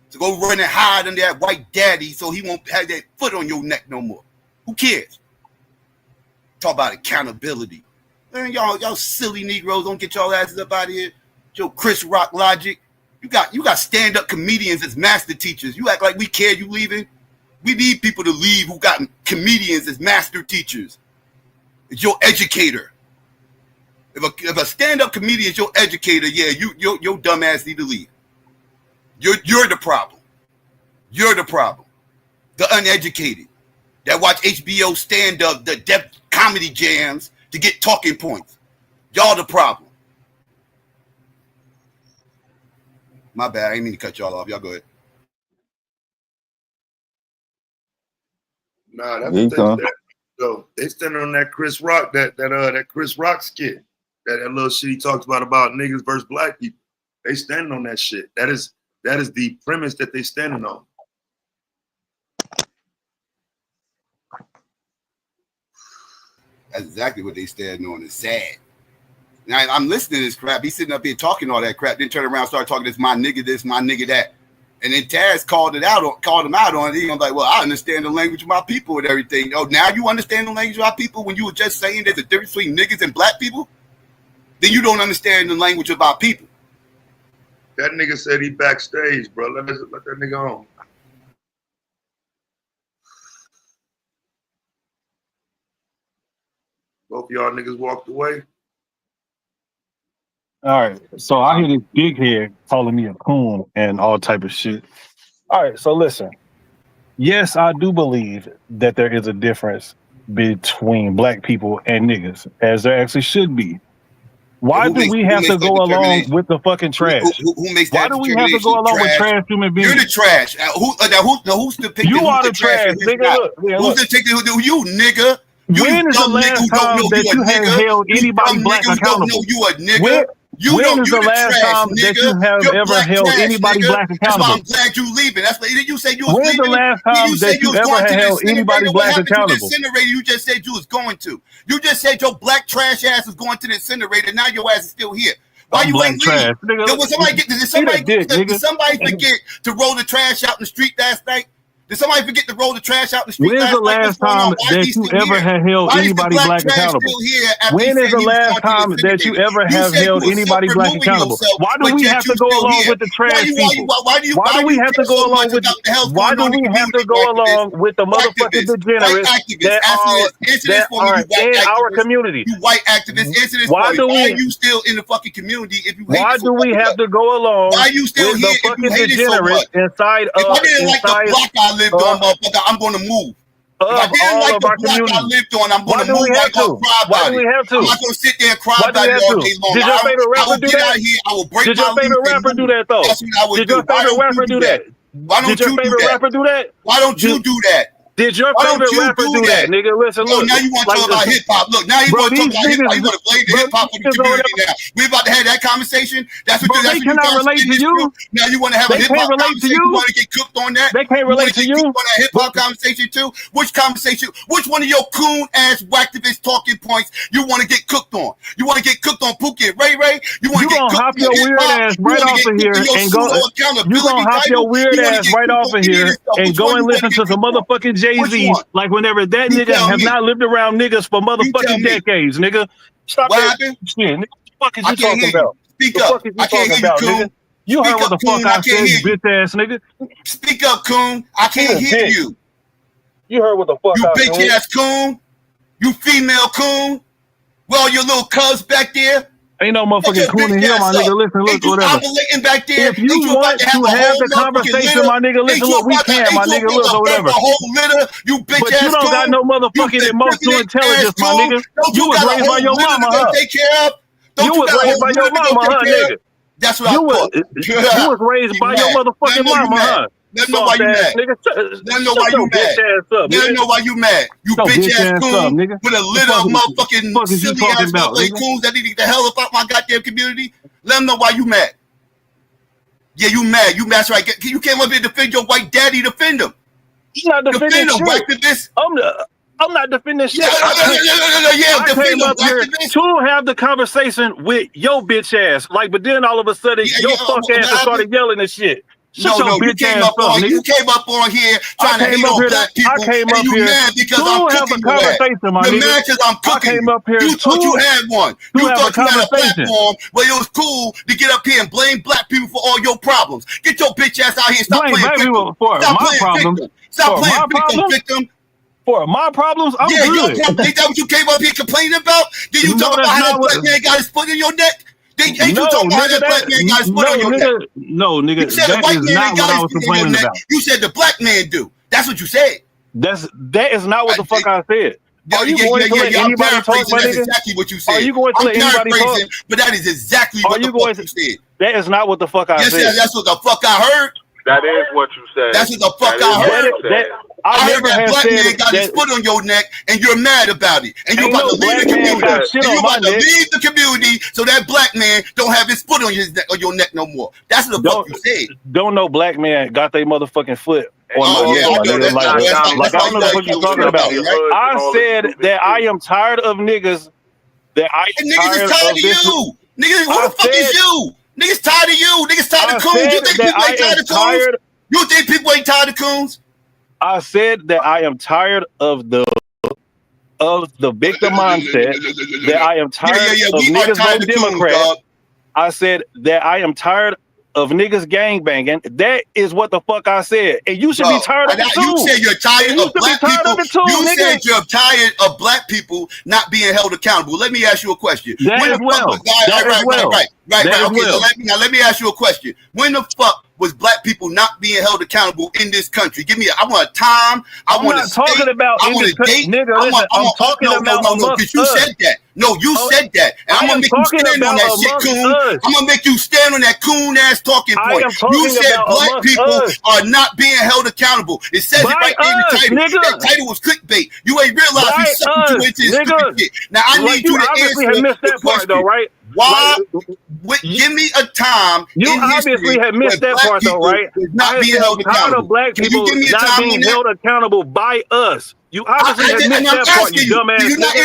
So go run and hide under that white daddy so he won't have that foot on your neck no more. Who cares? Talk about accountability. Man, y'all silly Negroes, don't get y'all asses up out of here. Your Chris Rock logic. You got stand-up comedians as master teachers. You act like we care you leaving. We need people to leave who got comedians as master teachers. It's your educator. If a stand-up comedian is your educator, yeah, your dumb ass need to leave. You're the problem. You're the problem. The uneducated that watch HBO stand-up, the depth comedy jams to get talking points. Y'all the problem. My bad. I didn't mean to cut y'all off. Y'all go ahead. Nah, that's what they stand. So they stand on that Chris Rock, that Chris Rock skit, that little shit he talks about niggas versus black people. They standing on that shit. That is the premise that they standing on. That's exactly what they standing on. It's sad. Now I'm listening to this crap. He's sitting up here talking all that crap. Then turn around, and start talking this, my nigga that. And then Taz called him out on it. He was like, well, I understand the language of my people and everything. Oh, now you understand the language of our people when you were just saying there's a difference between niggas and black people? Then you don't understand the language of our people. That nigga said he backstage, bro. Let that nigga on. Both y'all niggas walked away. All right, so I hear this big head calling me a coon and all type of shit. All right, so listen. Yes, I do believe that there is a difference between black people and niggas, as there actually should be. Why do we have to go along with the fucking trash? Who makes that? Why do we have to go along with trash human beings? You're the trash. Who's the picture? You are the trash, nigga. Who's the ticket? You nigga. When is the last time that you have held anybody black accountable? You a nigga. When is the last time that you have ever held anybody black accountable? I'm glad you leaving. That's what you said you was leaving. When's the last time that you ever held anybody black accountable? The incinerator you just said you was going to. You just said your black trash ass was going to the incinerator. Now your ass is still here. Why you ain't leaving? Did somebody forget to roll the trash out in the street last night? Did somebody forget to roll the trash out in the street? When's the last time that you ever have held anybody black accountable? When is the last time that you ever have held anybody black accountable? Why do we have to go along with the trash people? Why do we have to go along with the motherfucking degenerates that are in our community? You white activists, why are you still in the fucking community if you hate? Why do we have to go along with the fucking degenerates inside of lived on, motherfucker, I'm going to move. If I didn't like the block I lived on, I'm going to move. Why do we have to? I'm not going to sit there and cry about it all day long. Did your favorite rapper do that? I will break Did your favorite rapper do that, though? Did your favorite rapper do that? Why don't you do that? Why don't you do that? Did your favorite rapper do that, nigga? Listen, look. Now you want to talk about hip hop. Look, now you want to talk about hip hop. You want to blame the hip hop for the community now. We about to have that conversation. That's what they cannot relate to you. Now you want to have a hip hop conversation. You want to get cooked on that. They can't relate to you. On that hip hop conversation too. Which conversation? Which one of your coon ass whacktivist talking points you want to get cooked on? You want to get cooked on Pookie and Ray Ray? You want to get cooked on your weird ass right off of here and go. You gonna hop your weird ass right off of here and go and listen to some motherfucking Jay-Z like whenever that nigga have not lived around niggas for motherfucking decades, nigga. Stop that shit, nigga. What the fuck is you talking about? Speak up. I can't hear you, coon. You heard what the fuck I said, you bitch ass nigga. Speak up, coon. I can't hear you. You heard what the fuck I said. You bitch ass coon. You female coon. Well, your little cuz back there. Ain't no motherfucking coon in here, my nigga. Listen, look, whatever. Back there, if you want to have the conversation, my nigga, listen, look, we can, my nigga, look, or whatever. You bitch but you don't got no motherfucking emotional intelligence, my nigga. You was raised by your mama, huh? You was raised by your mama, huh, nigga? That's what I thought. You was raised by your motherfucking mama, huh? Let them know why you mad. Nigga. Let them know why you mad. Let them know why you mad. You bitch ass coon with a litter of motherfucking silly ass motherfucking coons that need to get the hell up out my goddamn community. Let them know why you mad. Yeah, you mad. You mad. That's right. You came up here to defend your white daddy. Defend him. He's not defending shit. I'm not defending shit. I came up here to have the conversation with your bitch ass. Like, but then all of a sudden, your fuck ass started yelling and shit. No, you came up on here trying to hate on black people. I came up here mad because I'm cooking your ass. You're mad because I'm cooking you. You thought you had one. You thought you had a platform where it was cool to get up here and blame black people for all your problems. Get your bitch ass out here. Stop playing victim. Stop playing victim. Stop playing victim. For my problems, I'm good. Ain't that what you came up here complaining about? Did you talk about how that black man got his foot in your neck? Ain't you talking about how that black man got his foot on your neck? No, nigga, you said that is not what I was complaining about. You said the black man do. That's what you said. That is not what the fuck I said. Are you going to let anybody talk, my nigga? That's exactly what you said. Are you going to let anybody talk? But that is exactly what the fuck you said. That is not what the fuck I said. Yes, that's what the fuck I heard. That is what you said. That's what the fuck I heard. I heard that black man got his foot on your neck, and you're mad about it, and you're about to leave the community. And you're about to leave the community so that black man don't have his foot on your neck no more. That's what the fuck you said. Don't no black man got their motherfucking foot on my nigga. Like I don't know what you're talking about. I said that I am tired of niggas. That I am tired of you. Niggas, who the fuck is you? Niggas tired of you. Niggas tired of coons. You think people ain't tired of coons? You think people ain't tired of coons? I said that I am tired of the victim mindset. That I am tired of niggas voting Democrat. I said that I am tired of niggas gangbanging. That is what the fuck I said. And you should be tired of it too. You said you're tired of black people. You said you're tired of black people not being held accountable. Let me ask you a question. That as well. Right. Let me ask you a question. When the fuck was black people not being held accountable in this country? Give me I want a time. I want a state. I want a date. Nigga, I'm talking about because you said that. No, you said that. And I'm gonna make you stand on that shit, coon. I'm gonna make you stand on that coon ass talking point. You said black people are not being held accountable. It says it right there in the title. That title was clickbait. You ain't realized we sucked you into this stupid shit. Now I need you to answer the question. Right? Why? Give me a time. You obviously have missed that part, though, right? Not being held accountable. Black people not being held accountable by us. You obviously have missed that part, you dumbass.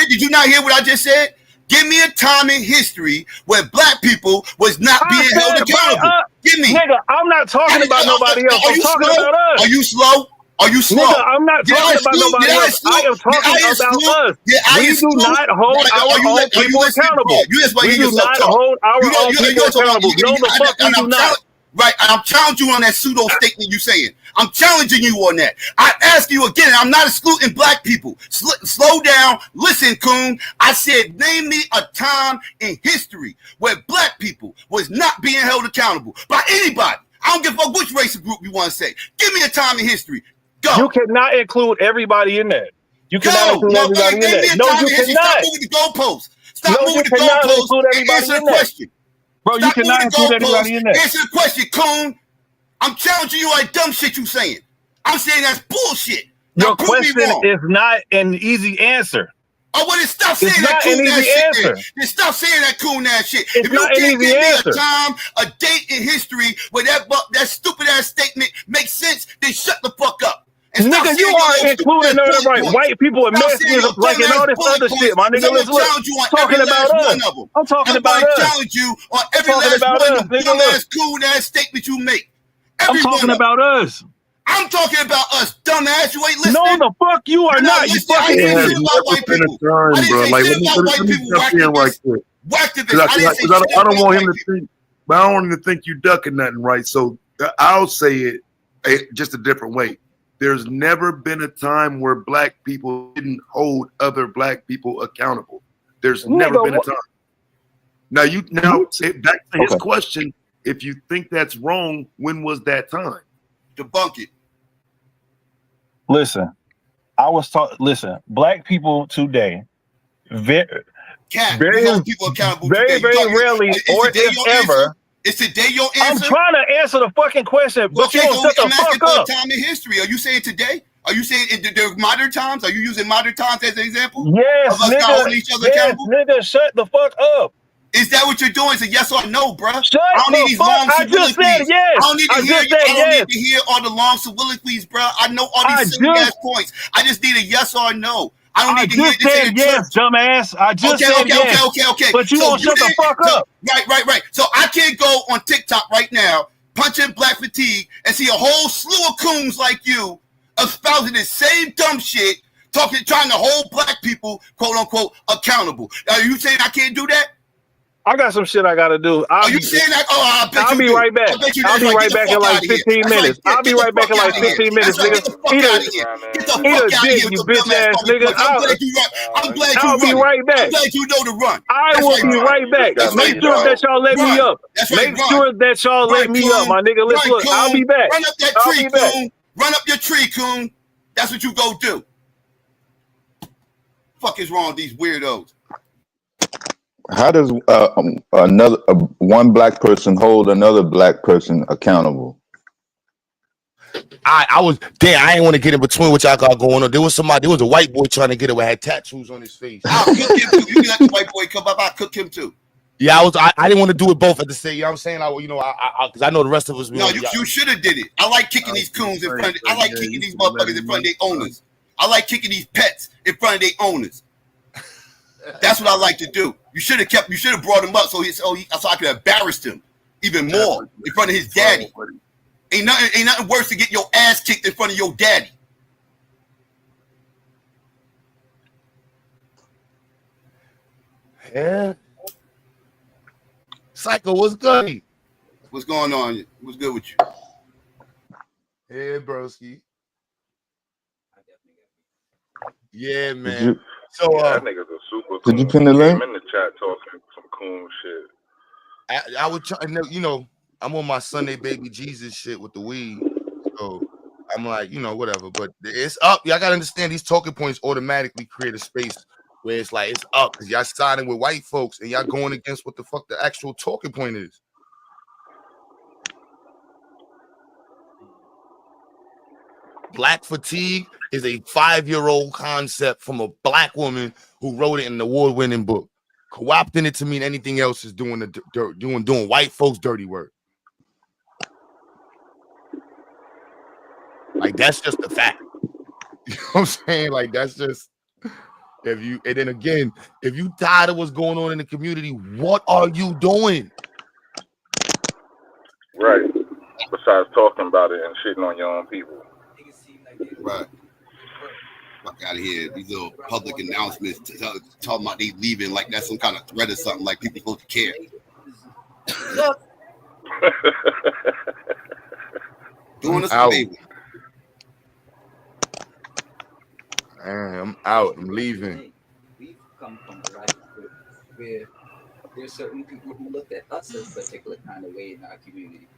Did you not hear what I just said? Give me a time in history where black people was not being held accountable. Give me. Nigga, I'm not talking about nobody else. I'm talking about us. Are you slow? Are you slow? Nigga, I'm not talking about nobody else. I am talking about us. We do not hold our own people accountable. We do not hold our own people accountable. No, the fuck we do not. Right, I'm challenging you on that pseudo statement you're saying. I'm challenging you on that. I ask you again, I'm not excluding black people. Slow down. Listen, coon. I said, name me a time in history where black people was not being held accountable by anybody. I don't give a fuck which racial group you want to say. Give me a time in history. Go. You cannot include everybody in that. You cannot include everybody in that. No, you cannot. Stop moving the goalposts. Stop moving the goalposts and answer the question. Bro, you cannot include everybody in that. Answer the question, coon. I'm challenging you on dumb shit you saying. I'm saying that's bullshit. Your question is not an easy answer. Oh, well, then stop saying that coon ass shit. Then stop saying that coon ass shit. If you can't give me a time, a date in history where that stupid ass statement makes sense, then shut the fuck up. Nigga, you are including white people and Mexicans like and all this other shit, my nigga. Let's look. Talking about us. I'm talking about us. Challenge you on every last one of the dumb ass, cool ass statement you make. I'm talking about us. I'm talking about us, dumbass. You ain't listening. No, the fuck you are not. You fucking idiot. I didn't say shit about white people. I don't want him to think, but I don't want him to think you ducking nothing, right? So I'll say it just a different way. There's never been a time where black people didn't hold other black people accountable. There's never been a time. Now back to his question. If you think that's wrong, when was that time? Debunk it. Listen, listen, black people today, very rarely, or if ever, Is today your I'm answer? trying to answer the fucking question, but Okay, you don't so shut I'm the asking fuck for a up. time in history. Are you saying today? Are you saying in the modern times? Are you using modern times as an example Yes, of us not nigga. holding each other Yes, accountable? nigga. Shut the fuck up. Is that what you're doing? It's a yes or no, bruh. Shut I don't need the these fuck. long I just said soliloquies. yes. I don't need to I hear. just said I don't yes. need to hear all the long soliloquies, bruh. I know all I these silly ass just points. I just need a yes or no. I don't I need to hear just this said in yes, church. dumbass. I just Okay, said okay, okay, yes. okay, okay. But you So don't you shut the did. fuck So up. right. So I can't go on TikTok right now, punch in Black Fatigue, and see a whole slew of coons like you espousing the same dumb shit, trying to hold black people, quote unquote, accountable. Are you saying I can't do that? I got some shit I gotta do. Are you saying that? Oh, I bet I'll you be do. right back. I bet you I'll that's be right. right Get the back in fuck like out of here. 15 That's right. minutes. I'll be Get the right back fuck in out like of here. 15 minutes, That's right. nigga. Get the fuck out of here. Get the fuck Eat a out of dick, here with you your bitch dumbass ass talking nigga. points. I'm glad you I'll be running. right back. I'm glad you know to run. I That's will right, be run. right back. That's Make right, sure run. that y'all let me Run. up. That's right, Make run. sure that y'all let Run, me up, coon. my nigga. Listen, Run, look, I'll be coon. back. Run up that I'll tree, be back. coon. Run up your tree, coon. That's what you go do. Fuck is wrong with these weirdos? How does one black person hold another black person accountable? I was damn. I ain't want to get in between what y'all got going on. There was a white boy trying to get it. Had tattoos on his face. I'll cook him too. You can let the white boy come up. I'll cook him too. Yeah, I didn't want to do it both at the same. You know what I'm saying? Because I know the rest of us. No, you should have did it. I like kicking these coons in front. I like kicking these motherfuckers in front of their owners. I like kicking these pets in front of their owners. That's what I like to do. You should have brought him up so I could have embarrassed him even more in front of his daddy. Ain't nothing worse than get your ass kicked in front of your daddy. Yeah. Psycho, what's good? What's going on? What's good with you? Hey, broski. Yeah, man. So that nigga's a super did you coon. pin the link? Came in the chat talking some coon shit. I would try, I'm on my Sunday baby Jesus shit with the weed. So I'm like, whatever. But it's up. Y'all gotta understand these talking points automatically create a space where it's like it's up because y'all siding with white folks and y'all going against what the fuck the actual talking point is. Black fatigue is a 5-year-old concept from a black woman who wrote it in an award-winning book. Co-opting it to mean anything else is doing white folks' dirty work. Like that's just a fact. You know what I'm saying? Like that's just and then again, if you tired of what's going on in the community, what are you doing? Right. Besides talking about it and shitting on your own people. Right. Fuck out of here. These little public announcements talking about they leaving like that's some kind of threat or something, like people supposed to care. Doing us a favor. I'm out. I'm leaving. We've come from a life where there's certain people who look at us as a particular kind of way in our community.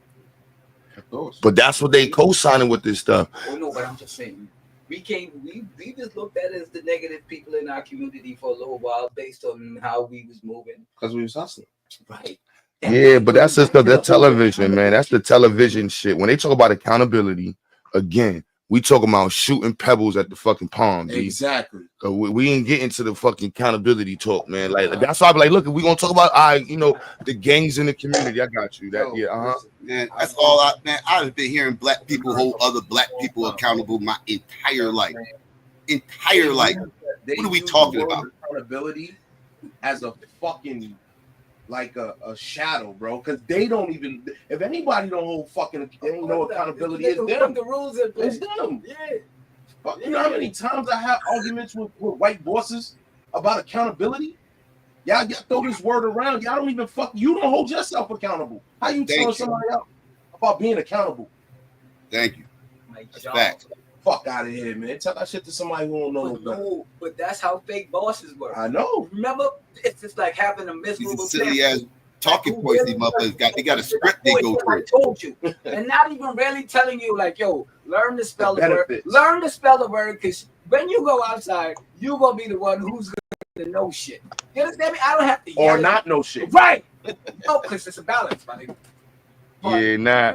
But that's what they co-signing with this stuff. Oh no, but I'm just saying we just looked at as the negative people in our community for a little while based on how we was moving. Because we was hustling. Right. Yeah, but that's just the television, man. That's the television shit. When they talk about accountability, again, we talking about shooting pebbles at the fucking pond. Exactly. We ain't getting to the fucking accountability talk, man. Like that's why I be like, look, if we gonna talk about the gangs in the community. I got you. Man, that's all I've been hearing black people hold other black people accountable my entire life. What are we talking about? Accountability as a fucking like a shadow, bro. Because they don't even. If anybody don't hold fucking, they ain't no accountability. It's them. The rules are It's them. Yeah. Fuck, you know how many times I have arguments with white bosses about accountability? Y'all throw this word around. Y'all don't even you don't hold yourself accountable. How you tell somebody else about being accountable? Thank you. That's fact. Fuck out of here, man. Tell that shit to somebody who don't know no better. No, but that's how fake bosses work. I know. Remember, it's just like having a miserable silly ass talking points. These motherfuckers they got a script they go through. I told you, and not even really telling you like, yo, learn to spell the word. Learn to spell the word, because when you go outside, you gonna be the one who's gonna know shit. You understand me? I don't have to. Or not know shit. Right. No, because it's a balance, buddy. Yeah, nah.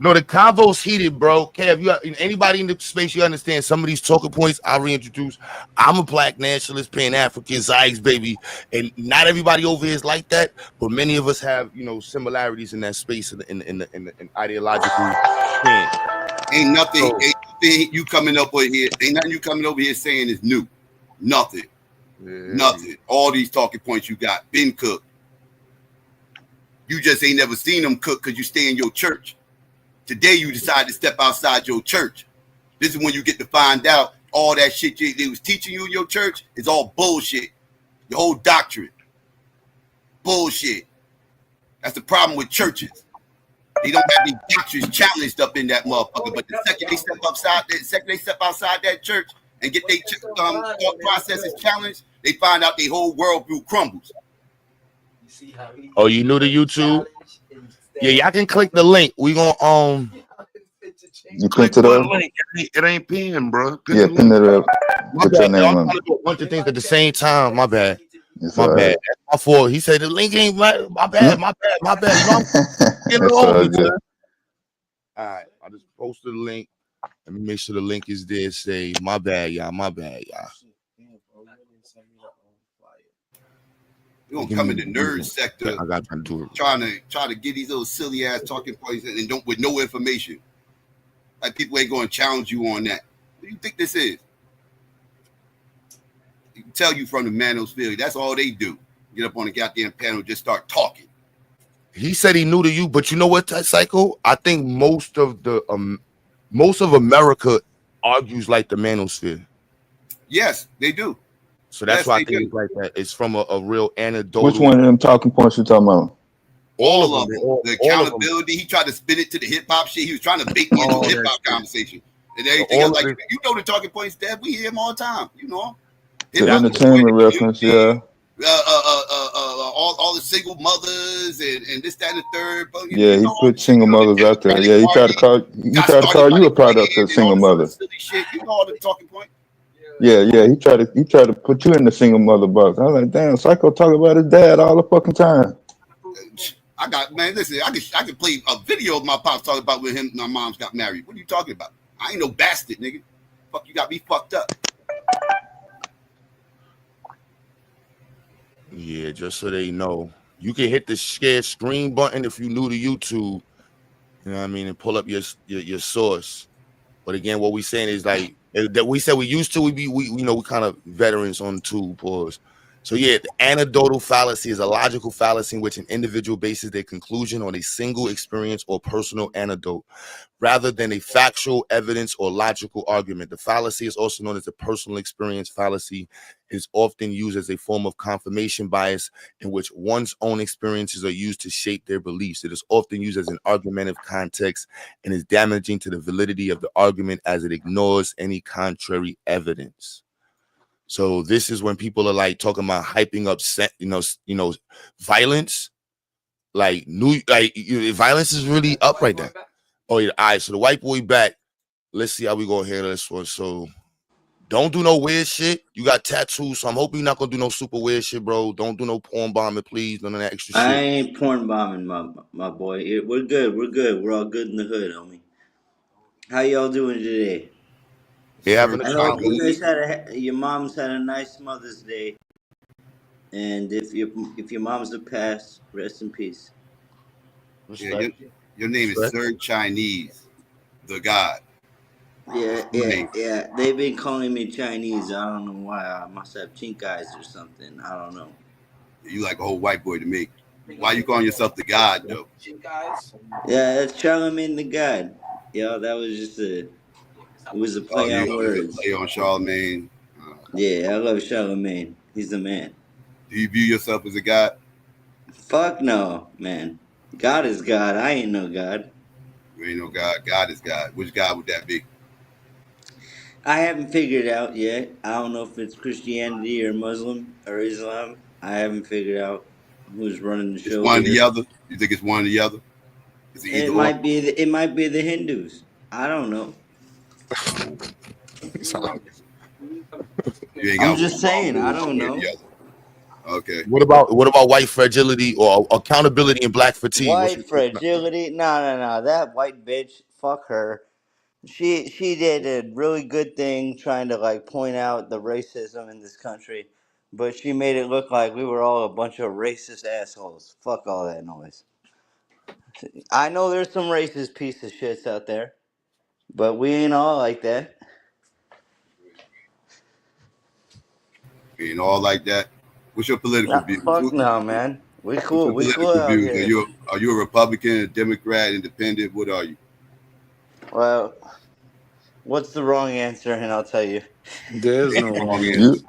No, the convo's heated, bro. Kev, anybody in the space, you understand some of these talking points I reintroduce. I'm a black nationalist, Pan-African, Zayas, baby. And not everybody over here is like that, but many of us have, similarities in that space in ideological stance. Ain't nothing you coming up with here. Ain't nothing you coming over here saying is new. Nothing. Nothing. All these talking points you got been cooked. You just ain't never seen them cook because you stay in your church. Today you decide to step outside your church. This is when you get to find out all that shit they was teaching you in your church is all bullshit. Your whole doctrine. Bullshit. That's the problem with churches. They don't have these doctrines challenged up in that motherfucker. But the second they step outside that church and get their thought processes challenged, they find out their whole worldview crumbles. Oh, you new to YouTube? Yeah, y'all can click the link. We gonna You clicked it up? It ain't pinned, bro. Yeah, pin it up. Put your name on it. Do a bunch of things at the same time. My bad. It's My all bad. right. That's my fault. He said the link ain't right. My bad. My bad. You know, It's all good. all right, I just posted the link. Let me make sure the link is there. Say my bad, y'all. My bad, y'all. You don't come in the nerd sector. I got to do it. Trying to get these little silly ass talking points and don't with no information. Like people ain't going to challenge you on that. What do you think this is? You can tell you from the manosphere. That's all they do. Get up on the goddamn panel, just start talking. He said he knew to you, but you know what, Psycho? I think most of America argues like the manosphere. Yes, they do. So that's why I think it's like that. It's from a real anecdotal. Which one of them talking points you talking about? All of them. The accountability. He tried to spin it to the hip hop shit. He was trying to bait me into a hip hop conversation and everything else. Like you know the talking points, Dad. We hear them all the time. You know. The entertainment reference, yeah. All the single mothers and this, that, and the third. But, yeah, he put single mothers out there. Yeah, he tried to call you a product of single mother. Silly shit. You know all the talking points. Yeah, he tried to put you in the single mother box. I was like, damn, Psycho talk about his dad all the fucking time. Listen, I can play a video of my pops talking about when him and my moms got married. What are you talking about? I ain't no bastard, nigga. Fuck, you got me fucked up. Yeah, just so they know. You can hit the share screen button if you're new to YouTube. You know what I mean? And pull up your source. But again, what we saying is like that we said we used to, we kind of veterans on two pause. So yeah, the anecdotal fallacy is a logical fallacy in which an individual bases their conclusion on a single experience or personal anecdote rather than a factual evidence or logical argument. The fallacy is also known as the personal experience fallacy. It is often used as a form of confirmation bias in which one's own experiences are used to shape their beliefs. It is often used as an argumentative context and is damaging to the validity of the argument as it ignores any contrary evidence. So this is when people are like talking about hyping up, violence. Violence is really up right now. Oh yeah, all right. So the white boy back. Let's see how we gonna handle this one. So don't do no weird shit. You got tattoos, so I'm hoping you're not gonna do no super weird shit, bro. Don't do no porn bombing, please. None of that extra shit. I ain't porn bombing, my boy. We're good. We're all good in the hood, homie. How y'all doing today? Yeah, I hope you guys your mom's had a nice Mother's Day. And if your mom's a pass, rest in peace. Yeah, your name is Sir Chinese, the God. Yeah. They've been calling me Chinese. I don't know why. I must have chink eyes or something. I don't know. You like a whole white boy to me. Why you calling yourself the God though? Yeah, that's Charlemagne the God. Yeah, that was just it was a play on words. Play on Charlemagne. Yeah, I love Charlemagne. He's the man. Do you view yourself as a God? Fuck no, man. God is God. I ain't no God. You ain't no God. God is God. Which God would that be? I haven't figured it out yet. I don't know if it's Christianity or Muslim or Islam. I haven't figured out who's running the show. It's one or the other. You think it's one or the other? It might be the Hindus. I don't know. I'm just saying. I don't know. Okay. What about white fragility or accountability and black fatigue? White fragility? No. That white bitch, fuck her. She did a really good thing trying to like point out the racism in this country, but she made it look like we were all a bunch of racist assholes. Fuck all that noise. I know there's some racist piece of shits out there, but we ain't all like that. Ain't all like that. What's your political Nah, views? fuck no, man. We What's cool. your We cool political out views? here. Are you a Republican, a Democrat, independent? What are you? Well, what's the wrong answer? And I'll tell you. There's Ain't no no wrong wrong answer.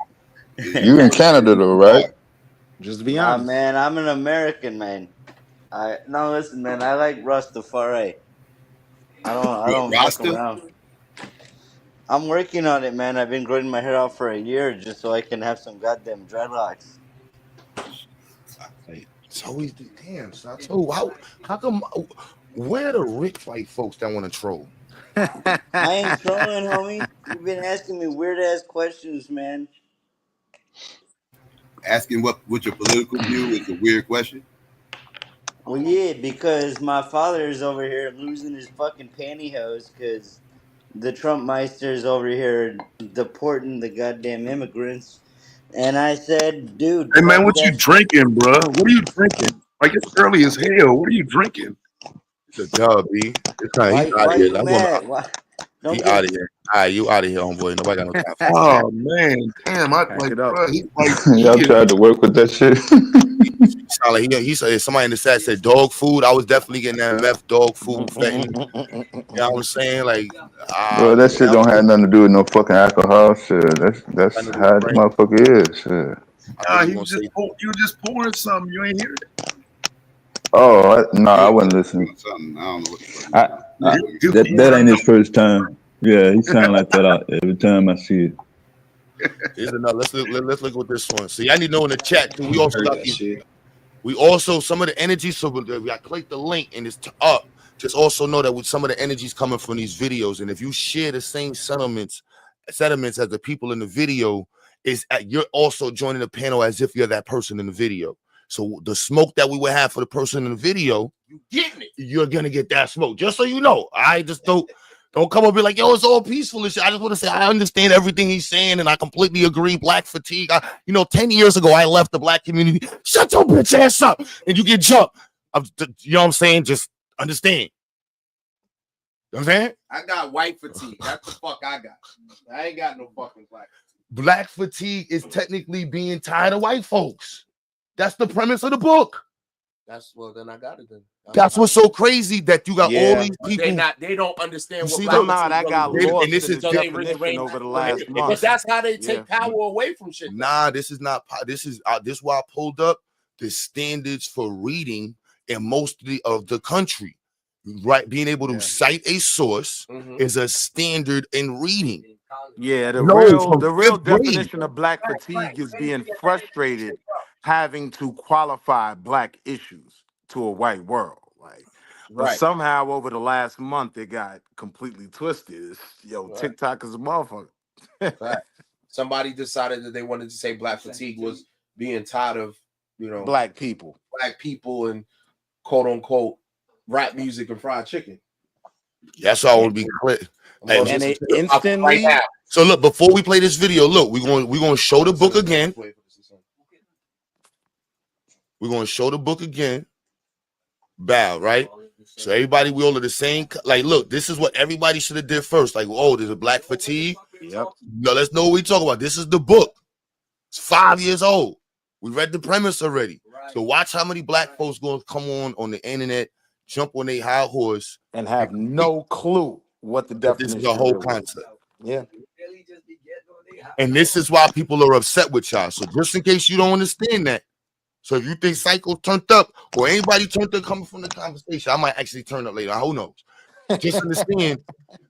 answer. You in Canada though, right? Just be Nah, honest. man, I'm an American, man. No, listen, man. I like Rastafari. I What, don't fuck Rasta? around. I'm working on it, man. I've been growing my hair out for a year just so I can have some goddamn dreadlocks. It's always the damn. So I told how come where are the rich white folks that want to troll? I ain't trolling, homie. You've been asking me weird ass questions, man. Asking what's your political view is a weird question. Well, yeah, because my father is over here losing his fucking pantyhose because the Trump Meisters over here deporting the goddamn immigrants. And I said, dude, Hey man, fuck what you that. drinking, bro? What are you drinking? Like it's early as hell. What are you drinking? The dub, B. It's kind he out Why of here. you I'm gonna, mad? Why? Don't he get. out of here. All right, you out of here, homeboy. Nobody got no time for that. Oh man, damn! I Pack like, it up. bro. He's like, Y'all tried to work with that shit. Sound like he said somebody in the chat said dog food. I was definitely getting that meth dog food fentanyl. You know what I'm saying? Like, Bro, that shit don't have nothing to do with no fucking alcohol. Shit, that's I know how the motherfucker is. Shit. I thought you he were was gonna just say you were just pouring something. You ain't hear it. Oh, no, I wasn't listening. Something. I don't know what the fuck. That ain't his first time. Yeah, he sound like that every time I see it. here's another. Let's look at this one. See, I need to know in the chat too. We also Heard got that these. shit. We also some of the energy. So I click the link and it's up. Just also know that with some of the energies coming from these videos, and if you share the same sentiments as the people in the video, you're also joining the panel as if you're that person in the video. So the smoke that we would have for the person in the video, you're gonna get that smoke. Just so you know, I just don't come up and be like, yo, it's all peaceful and shit. I just want to say I understand everything he's saying, and I completely agree. Black fatigue. 10 years ago, I left the black community. Shut your bitch ass up, and you get jumped. You know what I'm saying? Just understand. You know what I'm saying? I got white fatigue. That's the fuck I got. I ain't got no fucking black. Black fatigue is technically being tired of white folks. That's the premise of the book. Then I got it then. That's what's so crazy that you got all these But people. they don't understand what See, black somehow fatigue that got really lost and this in is the until they really definition over the last But month. that's how they Yeah. take power away from shit. Nah, this is not. This is why I pulled up the standards for reading in most of the country. Right, being able to cite a source is a standard in reading. Yeah, the No, real from fifth grade. definition of black fatigue is being frustrated having to qualify black issues to a white world. But Right. somehow over the last month it got completely twisted. Right. TikTok is a motherfucker. Right. Somebody decided that they wanted to say black fatigue was being tired of, Black people and quote unquote rap music and fried chicken. That's all would be clear. Hey, and they instantly right now. So look, before we play this video, look, we're going to show the book again. We're going to show the book again. Bow, right? So everybody, we all are the same. Like, look, this is what everybody should have did first. Like, oh, there's a black fatigue. Yep. No, let's know what we talking about. This is the book. It's 5 years old. We read the premise already. So watch how many black folks going to come on the internet, jump on their high horse, and have no clue what the definition this is the whole really is. concept. Yeah. And this is why people are upset with y'all. So just in case you don't understand that, so if you think Psycho turned up or anybody turned up coming from the conversation, I might actually turn up later. Who knows? Just understand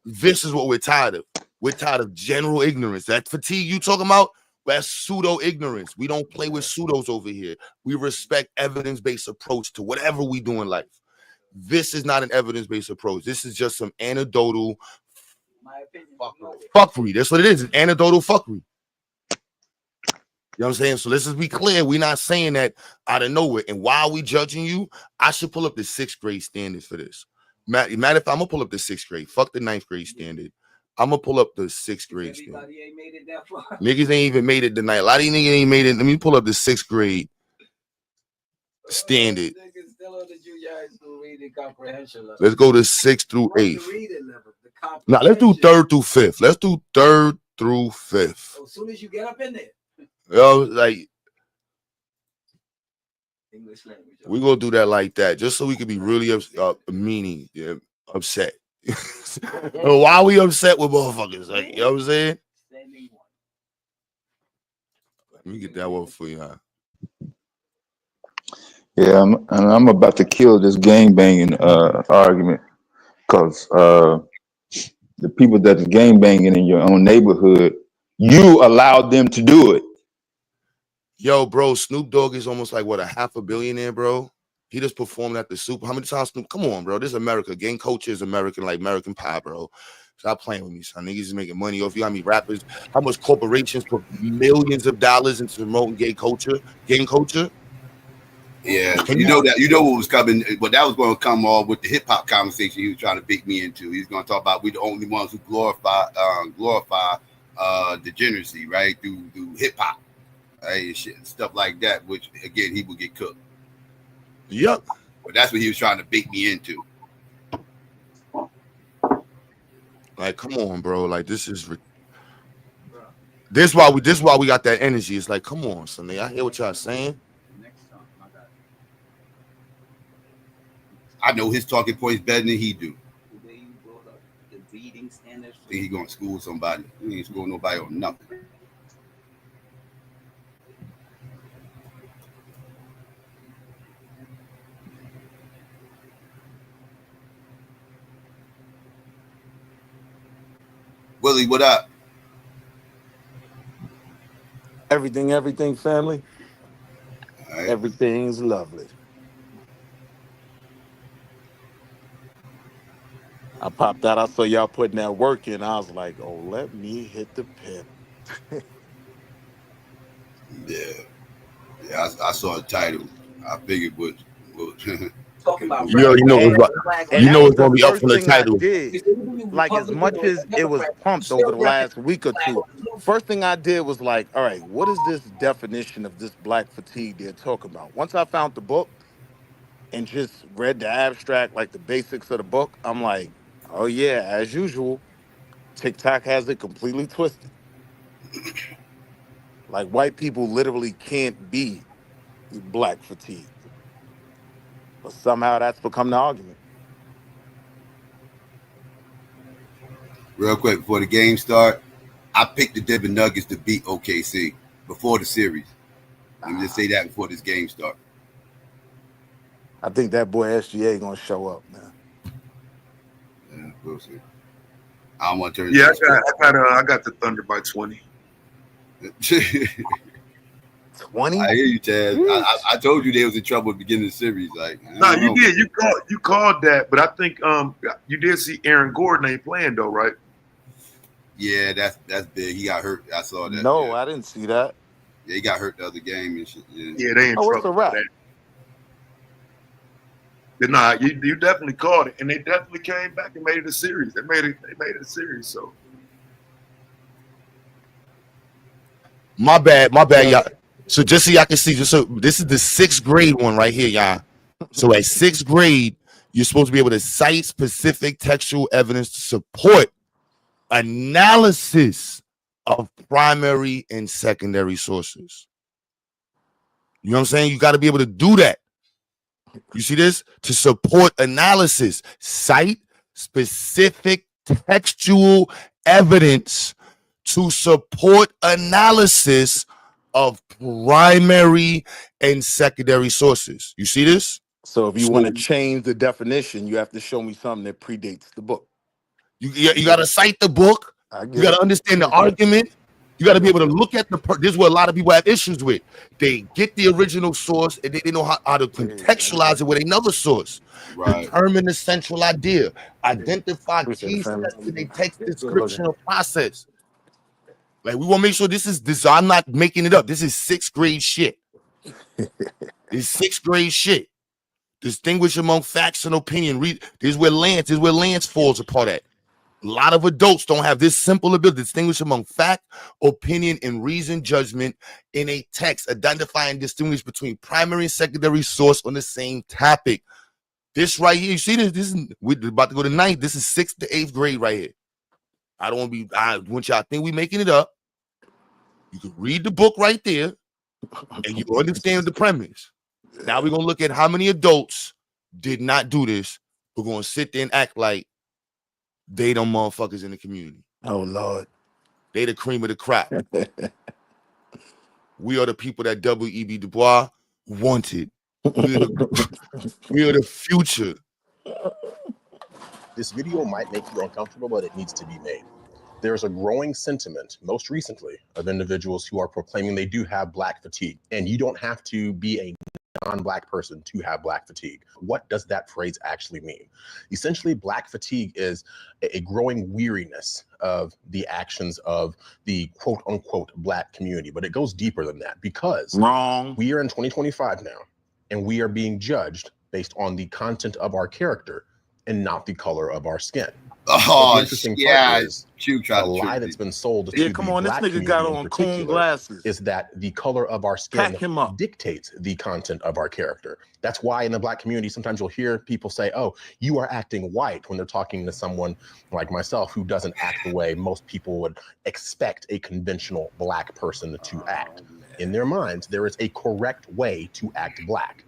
this is what we're tired of. We're tired of general ignorance. That fatigue you talking about, that's pseudo ignorance. We don't play with pseudos over here. We respect evidence-based approach to whatever we do in life. This is not an evidence-based approach. This is just some anecdotal fuckery. That's what it is. It's anecdotal fuckery. know what I'm saying? So let's just be clear. We're not saying that out of nowhere. And while we judging you, I should pull up the 6th grade standard for this. Matter of fact, I'm gonna pull up the 6th grade. Fuck the 9th grade standard. I'm gonna pull up the 6th grade standard. Ain't made it that far. Niggas ain't even made it tonight. A lot of you niggas ain't made it. Let me pull up the 6th grade standard. Niggas still on the junior high school reading comprehension level. Let's go to 6th through What's 8th. the reading level? The Now let's do 3rd through 5th. Let's do 3rd through 5th. As soon as you get up in there. Yo, like English language. we gonna do that like that, just so we can be really upset. Why we upset with motherfuckers? Like, you know what I'm saying? Let me get that one for you. Huh? Yeah, I'm about to kill this gang banging argument, because the people that's gang banging in your own neighborhood, you allowed them to do it. Yo, bro, Snoop Dogg is almost like what, a half a billionaire, bro. He just performed at the Super. How many times Snoop? Come on, bro. This is America. Gang culture is American, like American pie, bro. Stop playing with me, son. Niggas is making money off you. How many rappers? How much corporations put millions of dollars into promoting gay culture, gang culture? Yeah, you know what was coming, but that was going to come all with the hip hop conversation he was trying to bait me into. He's going to talk about we the only ones who glorify degeneracy, right, through hip hop, right, shit, stuff like that. Which again, he would get cooked. Yep. But that's what he was trying to bait me into. Like, come on, bro. Like, this is why we got that energy. It's like, come on, son. I hear what y'all saying. I know his talking points better than he do. The reading standards. Think he going to school with somebody? He ain't school nobody on nothing. Willie, what up? Everything, family. Right. Everything's lovely. I popped out. I saw y'all putting that work in. I was like, oh, let me hit the pen. Yeah, I saw the title. I figured what talking about. You know it's gonna be up from the title. Like, as much as it was pumped over the last week or two, first thing I did was like, all right, what is this definition of this black fatigue they're talking about? Once I found the book and just read the abstract, like the basics of the book, I'm like, oh yeah, as usual, TikTok has it completely twisted. Like, white people literally can't be black fatigue. But somehow that's become the argument. Real quick before the game start, I picked the Denver Nuggets to beat OKC before the series. Let me just say that before this game starts. I think that boy SGA gonna show up, man. Yeah, we'll see. I don't want to turn. Yeah, I got the Thunder by 20. 20? I hear you, Chaz. I told you they was in trouble at the beginning of the series. Like, No, you did. You called that, but I think you did see Aaron Gordon ain't playing though, right? Yeah, that's big. He got hurt. I saw that. No, yeah. I didn't see that. Yeah, he got hurt the other game and shit. Yeah, they ain't Oh, it's trouble a wrap. for that. But nah, you definitely called it, and they definitely came back and made it a series. They made it a series. So My bad, y'all. So just so y'all can see, so this is the 6th grade one right here, y'all. So at 6th grade, you're supposed to be able to cite specific textual evidence to support analysis of primary and secondary sources. You know what I'm saying? You got to be able to do that. You see this? To support analysis, cite specific textual evidence to support analysis of primary and secondary sources. You see this? So if you want to change the definition, you have to show me something that predates the book. You got to cite the book. You got to understand the argument. You got to be able to look at this is what a lot of people have issues with. They get the original source and they know how to contextualize it with another source. Right. Determine the central idea. Identify key steps in a text description or process. Like, we want to make sure this. I'm not making it up. This is 6th grade shit. It's 6th grade shit. Distinguish among facts and opinion. Read. This is where Lance falls apart at. A lot of adults don't have this simple ability to distinguish among fact, opinion, and reason judgment in a text, identify and distinguish between primary and secondary source on the same topic. This right here, you see this? This is we're about to go to 9th. This is 6th to 8th grade right here. I don't want to be. I want y'all think we making it up. You can read the book right there, and you understand the premise. Now we're gonna look at how many adults did not do this. We're gonna sit there and act like they them motherfuckers in the community. Oh Lord, they the cream of the crop. We are the people that W.E.B. Du Bois wanted. We are the future. This video might make you uncomfortable, but it needs to be made. There's a growing sentiment, most recently, of individuals who are proclaiming they do have black fatigue. And you don't have to be a non-black person to have black fatigue. What does that phrase actually mean? Essentially, black fatigue is a growing weariness of the actions of the quote unquote black community, but it goes deeper than that because we are in 2025 now, and we are being judged based on the content of our character and not the color of our skin. Oh, the interesting yeah, part is the lie that's been sold to the black community in particular is that the color of our skin dictates the content of our character. That's why in the black community, sometimes you'll hear people say, oh, you are acting white when they're talking to someone like myself who doesn't act the way most people would expect a conventional black person to act. In their minds, there is a correct way to act black.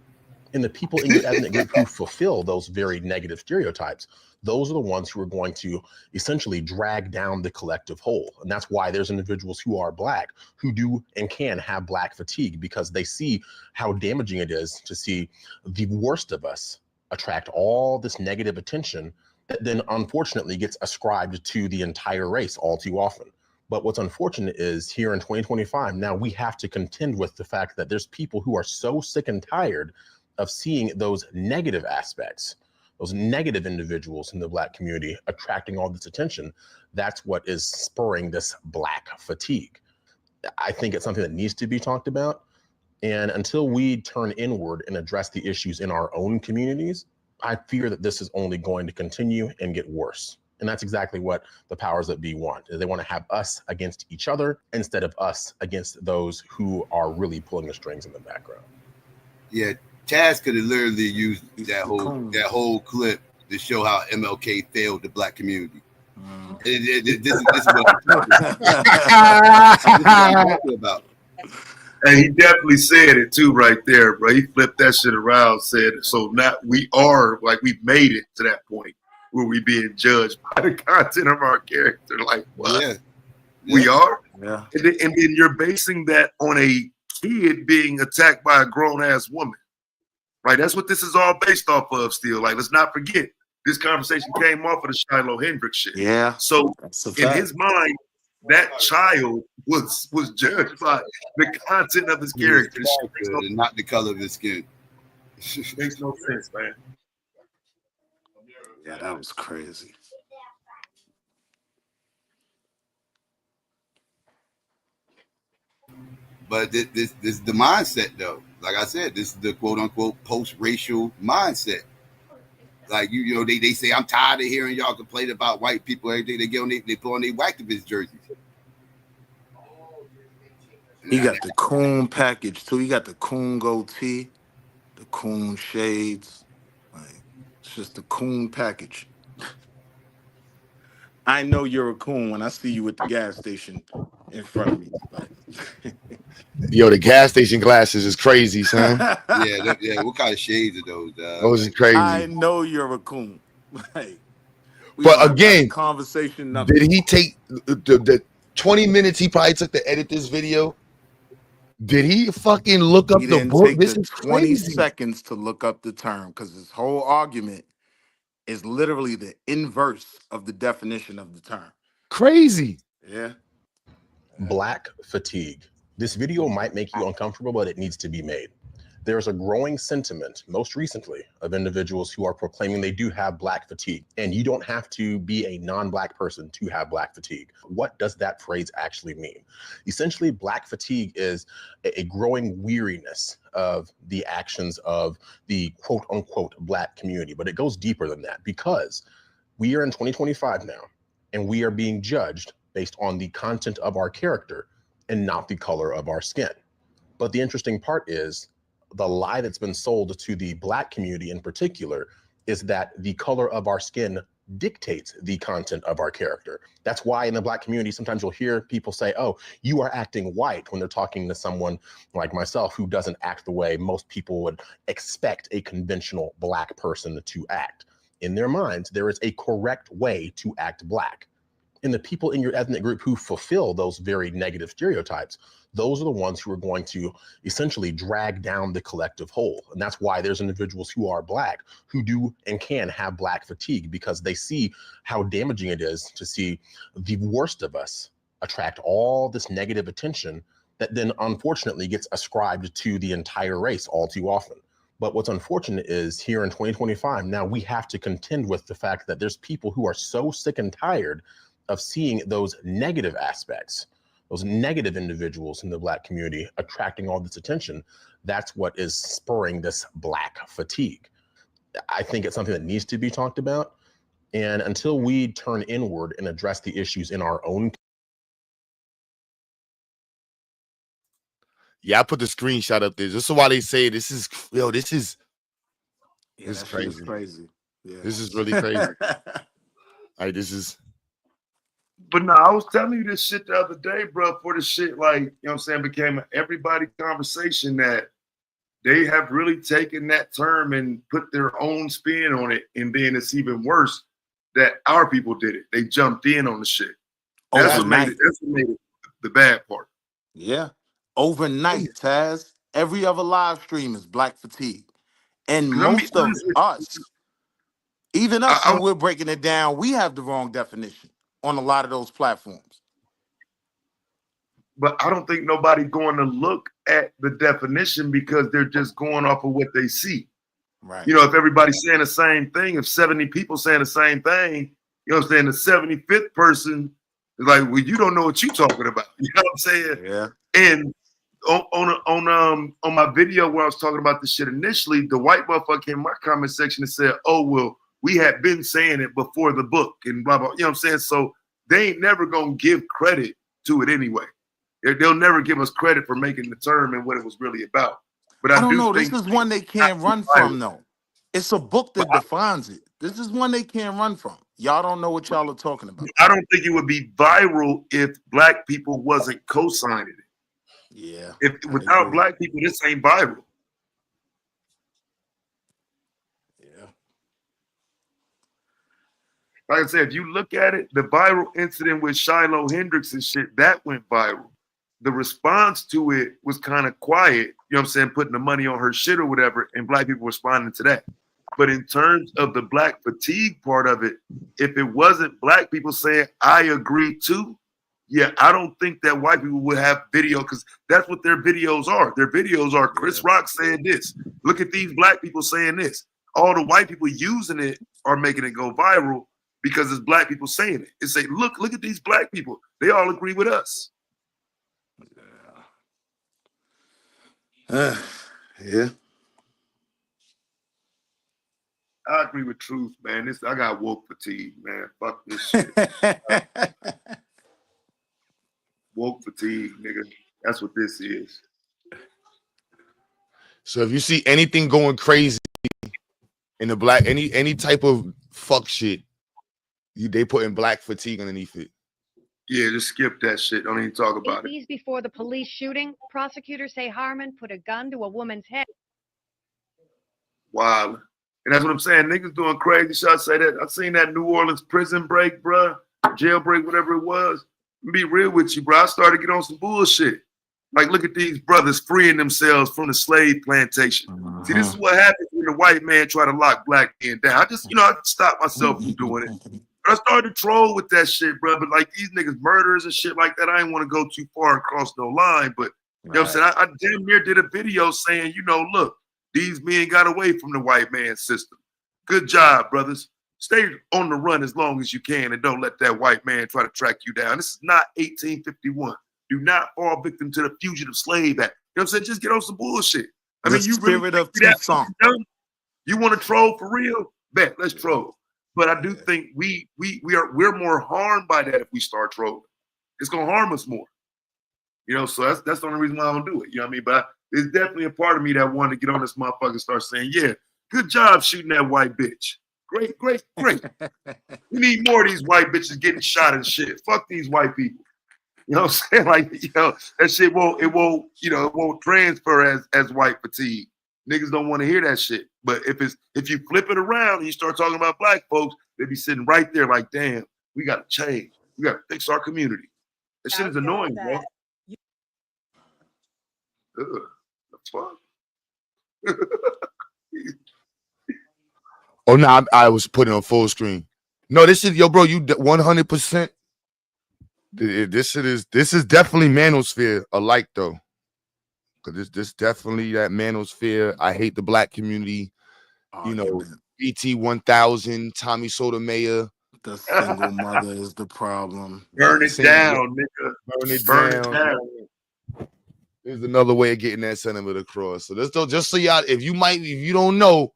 And the people in your ethnic group who fulfill those very negative stereotypes, those are the ones who are going to essentially drag down the collective whole. And that's why there's individuals who are black who do and can have black fatigue, because they see how damaging it is to see the worst of us attract all this negative attention that then unfortunately gets ascribed to the entire race all too often. But what's unfortunate is here in 2025, now we have to contend with the fact that there's people who are so sick and tired of seeing those negative aspects, those negative individuals in the black community attracting all this attention. That's what is spurring this black fatigue. I think it's something that needs to be talked about. And until we turn inward and address the issues in our own communities, I fear that this is only going to continue and get worse. And that's exactly what the powers that be want. They want to have us against each other instead of us against those who are really pulling the strings in the background. Yeah, Chaz could have literally used that whole clip to show how MLK failed the black community. This is what I'm talking about. And he definitely said it too right there, bro. He flipped that shit around, said, so now we are, like, we've made it to that point where we being judged by the content of our character. Like, what? Yeah. We are? Yeah. And then you're basing that on a kid being attacked by a grown-ass woman. Right, that's what this is all based off of still. Like, let's not forget, this conversation came off of the Shiloh Hendrix shit. Yeah. So in his mind, that child was judged by the content of his character. And not the color of his skin. Makes no sense, man. Yeah, that was crazy. But this is the mindset, though. Like I said, this is the quote unquote post-racial mindset. Like you know, they say I'm tired of hearing y'all complain about white people every day. They get on they put on their activist jerseys. He got the coon package too. He got the coon goatee, the coon shades. Like, it's just the coon package. I know you're a coon when I see you at the gas station in front of me. Like, yo, the gas station glasses is crazy, son. yeah. What kind of shades are those? Those are crazy. I know you're a coon. Like, but again, conversation. Did he take the 20 minutes he probably took to edit this video? Did he fucking look up the book? Take This the is 20 crazy. seconds to look up the term, because his whole argument is literally the inverse of the definition of the term. Crazy. Yeah. Black fatigue. This video might make you uncomfortable, but it needs to be made. there's a growing sentiment, most recently, of individuals who are proclaiming they do have Black fatigue. And you don't have to be a non-Black person to have Black fatigue. What does that phrase actually mean? Essentially, Black fatigue is a growing weariness of the actions of the quote unquote Black community. But it goes deeper than that, because we are in 2025 now, and we are being judged based on the content of our character and not the color of our skin. But the interesting part is the lie that's been sold to the Black community in particular is that the color of our skin dictates the content of our character. That's why in the Black community, sometimes you'll hear people say, oh, you are acting white, when they're talking to someone like myself who doesn't act the way most people would expect a conventional Black person to act. In their minds, there is a correct way to act Black. And the people in your ethnic group who fulfill those very negative stereotypes, those are the ones who are going to essentially drag down the collective whole. And that's why there's individuals who are Black who do and can have Black fatigue, because they see how damaging it is to see the worst of us attract all this negative attention that then unfortunately gets ascribed to the entire race all too often. But what's unfortunate is here in 2025, now we have to contend with the fact that there's people who are so sick and tired of seeing those negative aspects, those negative individuals in the Black community attracting all this attention. That's what is spurring this Black fatigue. I think it's something that needs to be talked about. And until we turn inward and address the issues in our own. Yeah, I put the screenshot up there. This is why they say this is, yo, this is crazy. Yeah. This is really crazy. Like, this is. But no, I was telling you this shit the other day, bro, for the shit, like, you know what I'm saying, became an everybody conversation, that they have really taken that term and put their own spin on it. And then it's even worse that our people did it. They jumped in on the shit. That's what made it the bad part. Yeah. Overnight, Taz, every other live stream is Black fatigue. And most of us, even us, when we're breaking it down, we have the wrong definition on a lot of those platforms. But I don't think nobody's going to look at the definition, because they're just going off of what they see. Right. You know, if everybody's saying the same thing, if 70 people saying the same thing, you know what I'm saying, the 75th person is like, well, you don't know what you're talking about. You know what I'm saying? Yeah. And on my video where I was talking about this shit initially, the white motherfucker came in my comment section and said, oh, well, we had been saying it before the book and blah, blah. You know what I'm saying? So they ain't never going to give credit to it anyway. They'll never give us credit for making the term and what it was really about. But I don't know. think This is one they can't run from, though. It's a book that defines it. This is one they can't run from. Y'all don't know what y'all are talking about. I don't think it would be viral if Black people wasn't co-signing it. Yeah. If without Black people, this ain't viral. Yeah. Like I said, if you look at it, the viral incident with Shiloh Hendrix and shit, that went viral. The response to it was kind of quiet, you know what I'm saying, putting the money on her shit or whatever, and Black people responding to that. But in terms of the Black fatigue part of it, if it wasn't Black people saying, I agree too, yeah, I don't think that white people would have video, because that's what their videos are. Their videos are Chris Rock saying this. Look at these Black people saying this. All the white people using it are making it go viral because it's Black people saying it. It's say, look at these Black people. They all agree with us. Yeah. I agree with Truth, man. I got woke fatigue, man. Fuck this shit. Woke fatigue, nigga. That's what this is. So if you see anything going crazy in the Black, any type of fuck shit, they put in Black fatigue underneath it. Yeah, just skip that shit. Don't even talk about it. Days before the police shooting, prosecutors say Harmon put a gun to a woman's head. Wow. And that's what I'm saying. Niggas doing crazy shit. I say that. I seen that New Orleans prison break, bro. Jail break, whatever it was. Be real with you, bro. I started to get on some bullshit. Like, look at these brothers freeing themselves from the slave plantation. See, this is what happens when the white man try to lock Black men down. I just, I stopped myself from doing it. I started to troll with that shit, bro. But like these niggas murderers and shit like that, I ain't want to go too far across no line. But You know what I'm saying? I damn near did a video saying, you know, look, these men got away from the white man system. Good job, brothers. Stay on the run as long as you can and don't let that white man try to track you down. This is not 1851. Do not fall victim to the Fugitive Slave Act. You know what I'm saying? Just get on some bullshit. I mean, you really think that you want to troll for real? Bet, let's troll. But I do think we're more harmed by that if we start trolling. It's gonna harm us more. You know, so that's the only reason why I don't do it. You know what I mean? But there's definitely a part of me that wanted to get on this motherfucker and start saying, yeah, good job shooting that white bitch. Great, great, great. We need more of these white bitches getting shot and shit. Fuck these white people. You know what I'm saying? Like, you know, that shit won't transfer as white fatigue. Niggas don't want to hear that shit. But if you flip it around and you start talking about black folks, they be sitting right there like, damn, we gotta change. We gotta fix our community. That shit is annoying, bro. That's fun. Oh no, I was putting on full screen. No, this is bro. You 100%. This is definitely manosphere alike though, because this definitely that manosphere. I hate the black community. You know, BT 1000, Tommy Sotomayor. The single mother is the problem. Burn it down, nigga. Burn it down. There's another way of getting that sentiment across. So this though, just so y'all, if you don't know,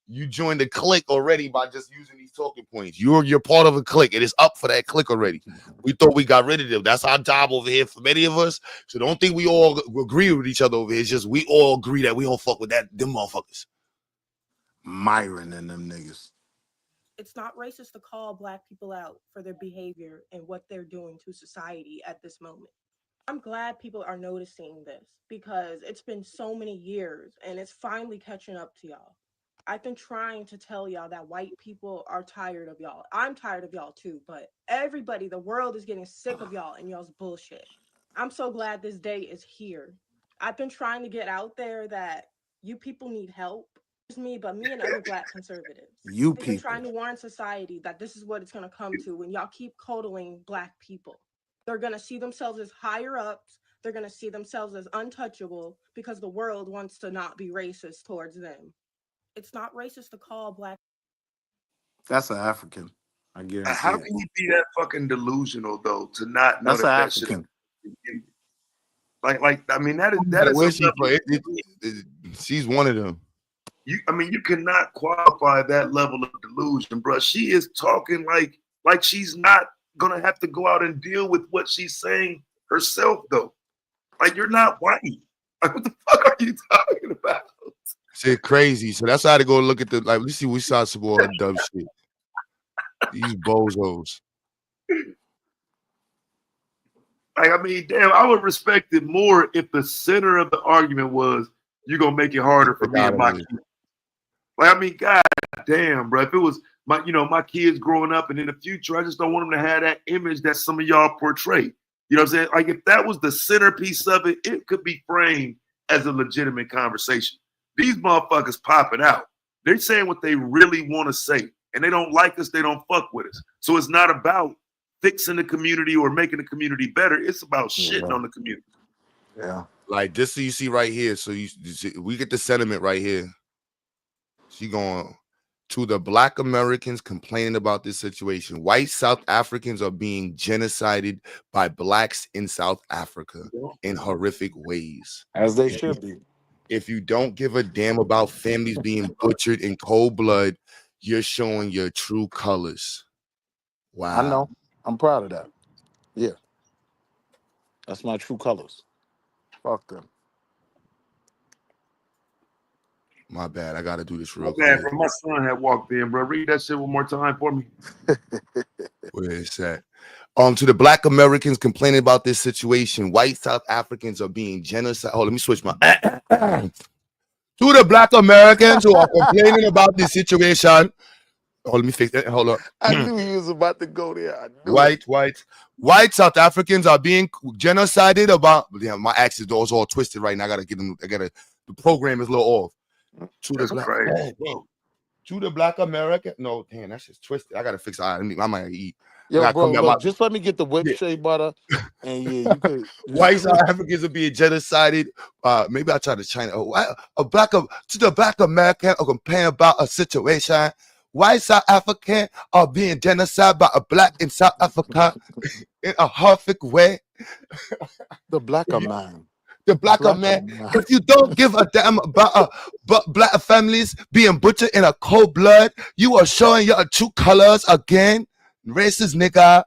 you joined the clique already by just using these talking points. You're part of a clique. It is up for that clique already. We thought we got rid of them. That's our job over here for many of us. So don't think we all agree with each other over here. It's just we all agree that we don't fuck with them motherfuckers. Myron and them niggas. It's not racist to call black people out for their behavior and what they're doing to society at this moment. I'm glad people are noticing this because it's been so many years and it's finally catching up to y'all. I've been trying to tell y'all that white people are tired of y'all. I'm tired of y'all too, but everybody, the world is getting sick of y'all and y'all's bullshit. I'm so glad this day is here. I've been trying to get out there that you people need help. Just me, but me and other black conservatives. I've been trying to warn society that this is what it's going to come to when y'all keep coddling black people. They're going to see themselves as higher ups. They're going to see themselves as untouchable because the world wants to not be racist towards them. It's not racist to call black. That's an African. I guarantee. How can you be that fucking delusional though to not know that shit? Like I mean that is she's one of them. You cannot qualify that level of delusion, bro. She is talking like she's not gonna have to go out and deal with what she's saying herself though. Like you're not white. Like what the fuck are you talking about? Shit crazy. So that's how to go look at let's see we saw some more dumb shit. These bozos. Like, I mean, damn, I would respect it more if the center of the argument was you're gonna make it harder for me and my kids. Like, I mean, god damn, bro. If it was my kids growing up and in the future, I just don't want them to have that image that some of y'all portray. You know what I'm saying? Like, if that was the centerpiece of it, it could be framed as a legitimate conversation. These motherfuckers popping out. They're saying what they really want to say. And they don't like us, they don't fuck with us. So it's not about fixing the community or making the community better. It's about shitting on the community. Yeah. Like this you see right here. So we get the sentiment right here. She going to the black Americans complaining about this situation. White South Africans are being genocided by blacks in South Africa in horrific ways. As they should be. If you don't give a damn about families being butchered in cold blood, you're showing your true colors. Wow. I know. I'm proud of that. Yeah. That's my true colors. Fuck them. My bad. I got to do this real quick. quick. My son had walked in, bro. Read that shit one more time for me. Where is that? To the black Americans complaining about this situation, white South Africans are being genocided. Oh, let me switch my. To the black Americans who are complaining about this situation. Oh, let me fix that. Hold up. I knew he was about to go there. White South Africans are being genocided about. Damn, my accent is all twisted right now. I gotta get them. The program is a little off. To the black American. No, damn, that's just twisted. I gotta fix it. I might eat. Yo, bro, look, just let me get the whip shea butter, and yeah, you could. White South Africans are being genocided. Maybe I'll try to China. A black American are complaining about a situation. White South African are being genocided by a black in South Africa in a horrific way. The black man. The black man. If you don't give a damn about black families being butchered in a cold blood, you are showing your true colors again. Racist nigga.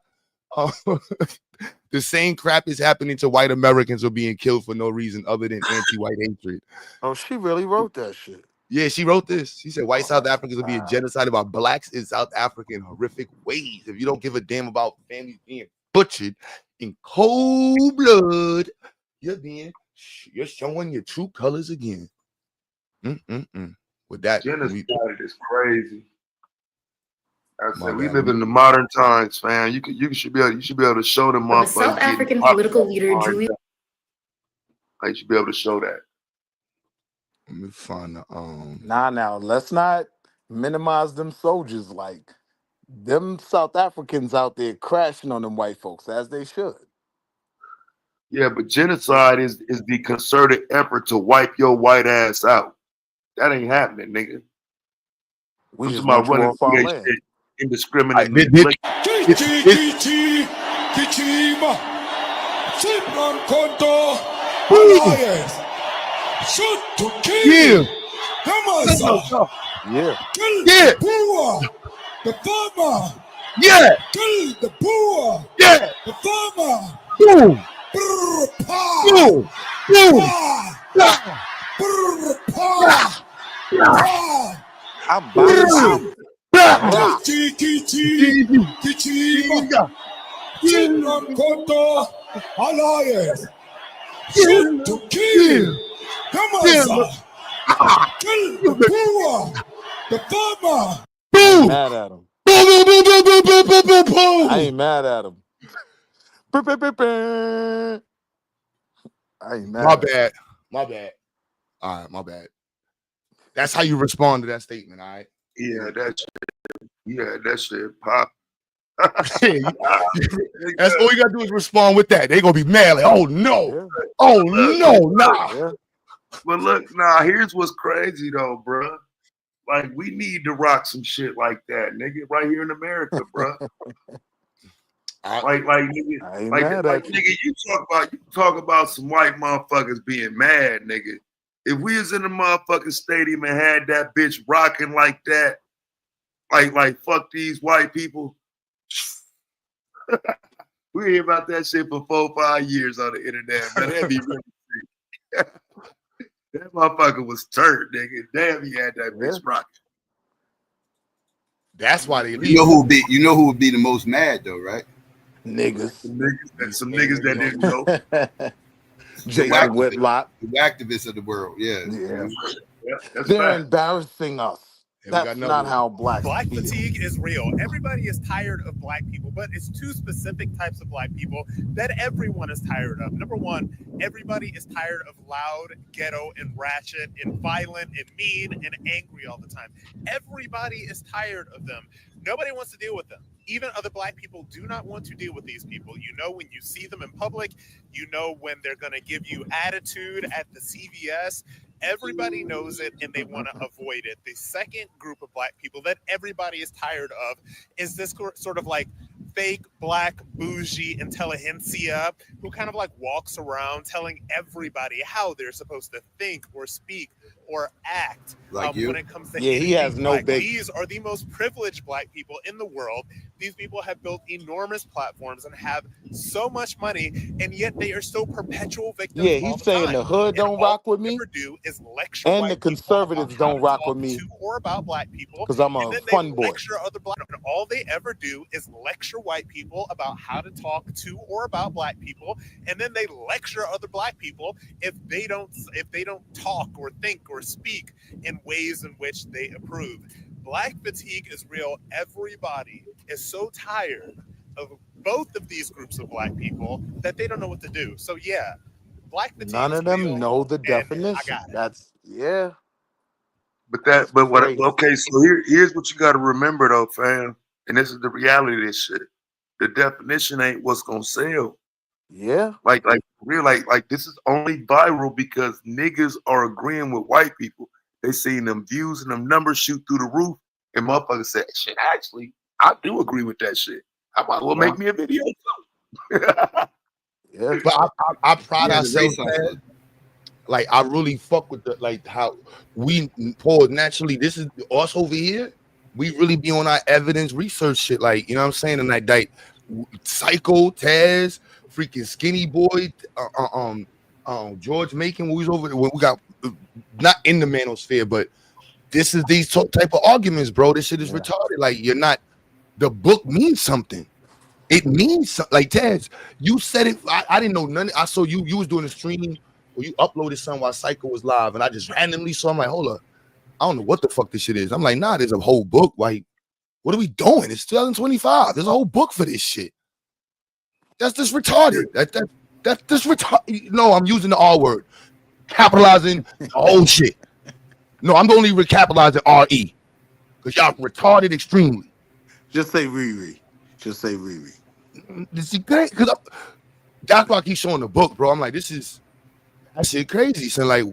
The same crap is happening to white Americans who are being killed for no reason other than anti-white hatred. Oh, she really wrote that shit. Yeah, she wrote this. She said white South Africans are being genocided by blacks in South Africa in horrific ways. If you don't give a damn about families being butchered in cold blood, you're showing your true colors again. With that, genocide is crazy. I said we live in the modern times, fam. You should be able to show them The South African political leader Julius. I should be able to show that. Let me find the Now let's not minimize them soldiers. Like them South Africans out there crashing on them white folks as they should. Yeah, but genocide is the concerted effort to wipe your white ass out. That ain't happening, nigga. We I'm just talking about want you running off our shit land. indiscriminately. Shoot to kill. Yeah. Kill the poor. The farmer. Yeah. Kill the poor. Yeah. The farmer. Boom. Boom. I'm bouncing. Alliance. Shoot to kill. Kill the poor. The farmer. Boom. Mad at him. Boom. I ain't mad at him. I ain't mad. My bad. All right, my bad. That's how you respond to that statement, all right? Yeah, that shit pop. That's all you gotta do is respond with that. They're gonna be mad, like, oh no, nah. Yeah. But look, here's what's crazy though, bro. Like, we need to rock some shit like that, nigga, right here in America, bro. Nigga, you talk about some white motherfuckers being mad, nigga. If we was in the motherfucking stadium and had that bitch rocking like that, like fuck these white people. We hear about that shit for 4-5 years on the internet, man. That'd be really sick. That motherfucker was turned, nigga. Damn, he had that bitch rocking. That's why they leave. You know who would be the most mad though, right? Niggas. Some niggas that didn't know. Jason Whitlock. The activists of the world, yeah. They're embarrassing us. That's not how black fatigue is real. Everybody is tired of black people, but it's two specific types of black people that everyone is tired of. Number one, everybody is tired of loud, ghetto, and ratchet, and violent, and mean, and angry all the time. Everybody is tired of them. Nobody wants to deal with them. Even other black people do not want to deal with these people. You know when you see them in public, you know when they're going to give you attitude at the CVS. Everybody knows it and they want to avoid it. The second group of black people that everybody is tired of is this sort of like fake black bougie intelligentsia who kind of like walks around telling everybody how they're supposed to think or speak or act when it comes to he has no black. big. These are the most privileged black people in the world. These people have built enormous platforms and have so much money, and yet they are still perpetual victims. Yeah, he's saying the hood don't rock with me, and the conservatives don't rock with me, or about black people, because I'm a fun boy. Other black, and all they ever do is lecture white people about how to talk to or about black people, and then they lecture other black people if they don't talk or think or speak in ways in which they approve. Black fatigue is real. Everybody is so tired of both of these groups of black people that they don't know what to do. So yeah, black fatigue. None of them know the definition. That's Okay, so here's what you got to remember though, fam. And this is the reality of this shit. the definition ain't what's gonna sell. Yeah. Like real, like this is only viral because niggas are agreeing with white people. They seeing them views and them numbers shoot through the roof, and motherfuckers say, "Shit, actually, I do agree with that shit. I might well make me a video too." Yeah. But I pride Yeah, the race ourselves, hustle. man. Like I really fuck with the like how we Paul naturally. This is us over here. We really be on our evidence research shit. Like, you know what I'm saying? And like Psycho, Taz, freaking Skinny Boy, George Macon. When we was over when we got not in the manosphere, but this is these type of arguments, bro. This shit is retarded. Like, you're not. The book means something. It means something. Like Taz, you said it. I didn't know none. I saw you. You was doing a stream or you uploaded something while Psycho was live, and I just randomly saw. I'm like, hold up, I don't know what the fuck this shit is. I'm like, nah, there's a whole book. Like, what are we doing? It's 2025. There's a whole book for this shit. That's just retarded. That's just retarded. No, I'm using the R word, capitalizing the whole shit. No, I'm only recapitalizing RE because y'all retarded extremely. Just say Riri. Just say Riri. This is great because that's why I keep showing the book, bro. I'm like, that shit crazy. So like,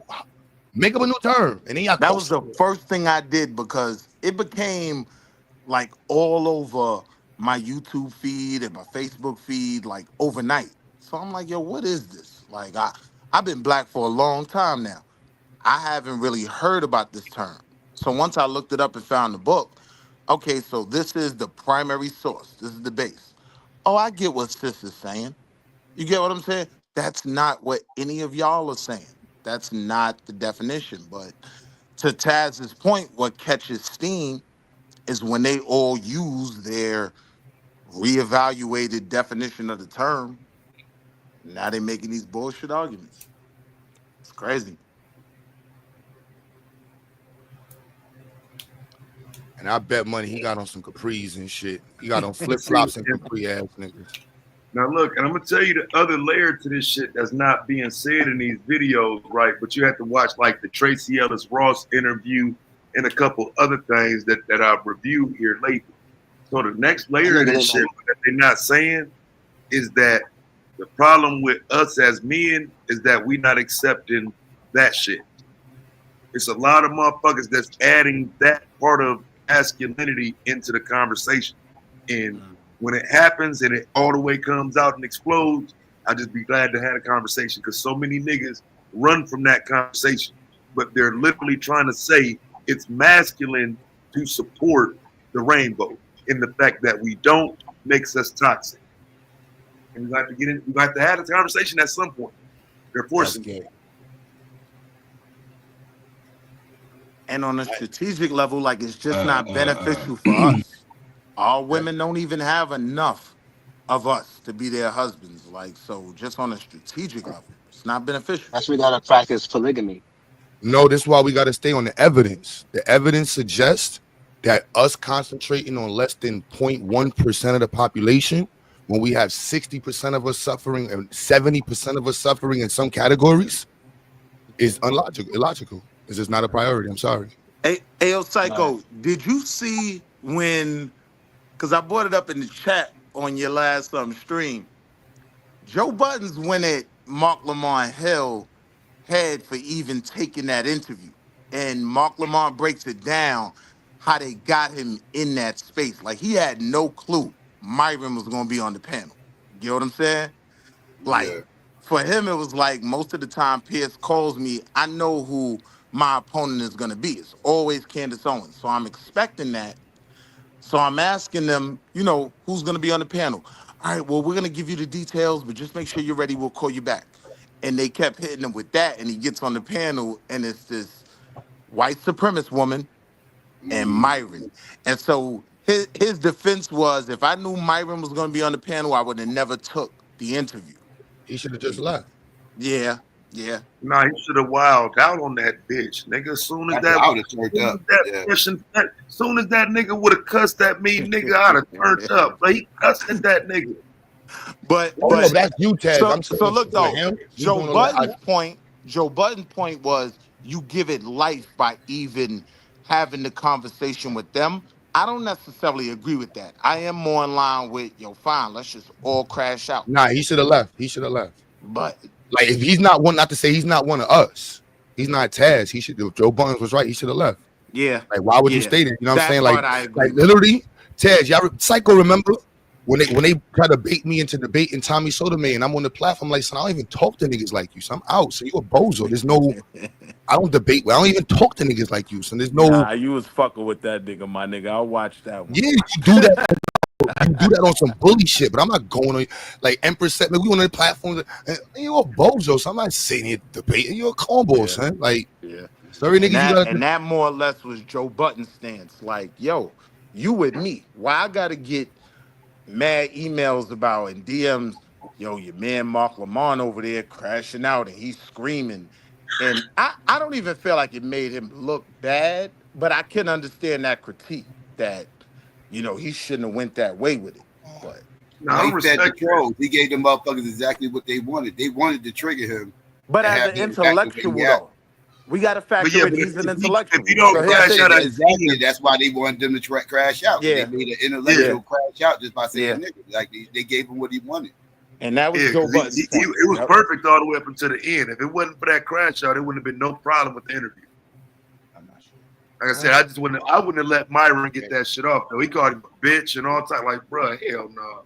make up a new term, and then y'all. That was the first thing I did because it became like all over my YouTube feed and my Facebook feed like overnight. So I'm like, yo, what is this? Like I've been black for a long time now. I haven't really heard about this term. So once I looked it up and found the book, okay, so this is the primary source. This is the base. Oh, I get what sis is saying. You get what I'm saying? That's not what any of y'all are saying. That's not the definition. But to Taz's point, what catches steam is when they all use their reevaluated definition of the term. Now they're making these bullshit arguments. It's crazy. And I bet money he got on some capris and shit. He got on flip flops and capri ass niggas. Now look, and I'm gonna tell you the other layer to this shit that's not being said in these videos, right? But you have to watch like the Tracy Ellis Ross interview and a couple other things that I've reviewed here lately. So the next layer of this shit that they're not saying is that the problem with us as men is that we're not accepting that shit. It's a lot of motherfuckers that's adding that part of masculinity into the conversation. And when it happens and it all the way comes out and explodes, I'll just be glad to have a conversation because so many niggas run from that conversation. But they're literally trying to say it's masculine to support the rainbow. And the fact that we don't makes us toxic. And we have to get in, we have to have a conversation at some point. They're forcing it. And on a strategic level, like it's just not beneficial for us. Our women don't even have enough of us to be their husbands. Like, so just on a strategic level, it's not beneficial. That's why we gotta practice polygamy. No, this is why we got to stay on the evidence. The evidence suggests that us concentrating on less than 0.1% of the population, when we have 60% of us suffering and 70% of us suffering in some categories, is illogical. It's just not a priority. I'm sorry. Hey, yo, Psycho, did you see when, because I brought it up in the chat on your last stream, Joe Buttons went at Mark Lamont Hill head for even taking that interview. And Mark Lamont breaks it down how they got him in that space. Like he had no clue Myron was going to be on the panel. You know what I'm saying? Like for him, it was like most of the time Pierce calls me, I know who my opponent is going to be. It's always Candace Owens. So I'm expecting that. So I'm asking them, you know, who's going to be on the panel? All right, well, we're going to give you the details, but just make sure you're ready. We'll call you back. And they kept hitting him with that. And he gets on the panel and it's this white supremacist woman and Myron. And so his defense was, if I knew Myron was going to be on the panel, I would have never took the interview. He should have just left. Yeah. Nah, he should have wilded out on that bitch, nigga. As soon as that nigga would have cussed at me, nigga, I'd have turned up. But he cussed at that nigga. But that's you, Taz. So look though, Joe Budden's point was you give it life by even having the conversation with them. I don't necessarily agree with that. I am more in line with, yo, fine, let's just all crash out. Nah, he should have left. He should have left. But like, if he's not one, not to say he's not one of us. He's not Taz. He should. Joe Buttons was right. He should have left. Yeah. Like, why would you Yeah. stay there? You know what I'm That saying? part I agree with. Literally, Taz, y'all, Psycho, remember when they try to bait me into debating Tommy Soda Man, and I'm on the platform like, son, I don't even talk to niggas like you. So I'm out. So you a bozo. There's no, I don't debate. I don't even talk to niggas like you. So there's no. Nah, you was fucking with that nigga, my nigga. I'll watch that one. Yeah, you do that. You do that on some bully shit, but I'm not going on like Empress said. Man, we on the platform. And you're a bozo, so I'm not sitting here debating. You're a cornball, son. Like, sorry, niggas. And that more or less was Joe Button's stance. Like, yo, you with me? Why I gotta get mad emails about and DMs? Yo, your man Mark Lamont over there crashing out and he's screaming. And I don't even feel like it made him look bad, but I can understand that critique that, you know, he shouldn't have went that way with it. But he fed the trolls. He gave them motherfuckers exactly what they wanted. They wanted to trigger him. But as an intellectual, though, we got to factor in he's an intellectual. If you don't crash out, exactly. That's why they wanted them to crash out. Yeah. They made an intellectual crash out just by saying nigga. Like they gave him what he wanted. And that was Joe Button's it was perfect all the way up until the end. If it wasn't for that crash out, it wouldn't have been no problem with the interview. I'm not sure. Like I said, I wouldn't have let Myron get that shit off though. He called him a bitch and all time. Like, bro, hell no.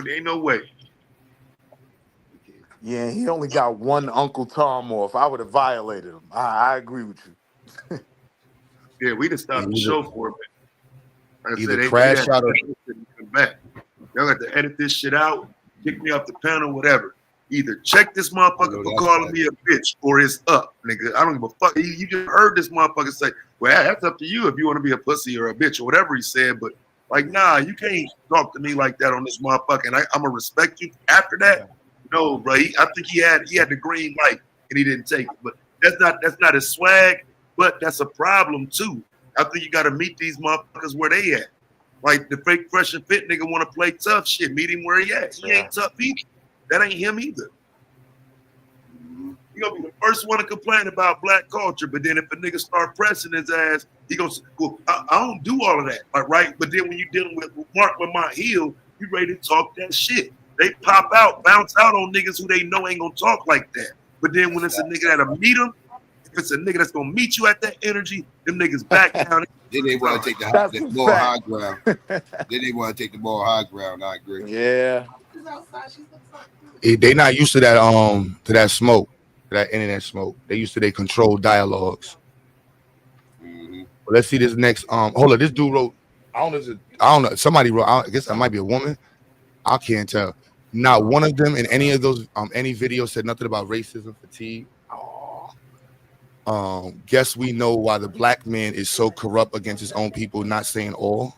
Ain't no way. Yeah, he only got one Uncle Tom off. I would have violated him. I agree with you. Yeah, we just stopped the show for a minute. Like I Either said, crash out or come back. Y'all got to edit this shit out, kick me off the panel, whatever. Either check this motherfucker for calling me a bitch or it's up, nigga. I don't give a fuck. You just heard this motherfucker say, well, that's up to you if you want to be a pussy or a bitch or whatever he said. But like, nah, you can't talk to me like that on this motherfucker. And I'm gonna respect you after that. No, bro. I think he had the green light and he didn't take it. But that's not his swag. But that's a problem too. I think you got to meet these motherfuckers where they at. Like the fake fresh and fit nigga want to play tough shit. Meet him where he at. He ain't tough either. That ain't him either. You gonna be the first one to complain about black culture, but then if a nigga start pressing his ass, he gonna say, well, I don't do all of that, right? But then when you dealing with Mark Lamont Hill, you ready to talk that shit. They pop out, bounce out on niggas who they know ain't gonna talk like that. But then when it's a nigga that'll meet them, if it's a nigga that's gonna meet you at that energy, them niggas back down. Then they want to take the ball high ground. Then they want to take the ball high ground. I agree. Yeah. They not used to that smoke, that internet smoke. They used to their controlled dialogues. Well, let's see this next. Hold on, this dude wrote. I don't know. Somebody wrote. I guess that might be a woman. I can't tell. Not one of them in any of those any video said nothing about racism, fatigue. Guess we know why the black man is so corrupt against his own people. Not saying all,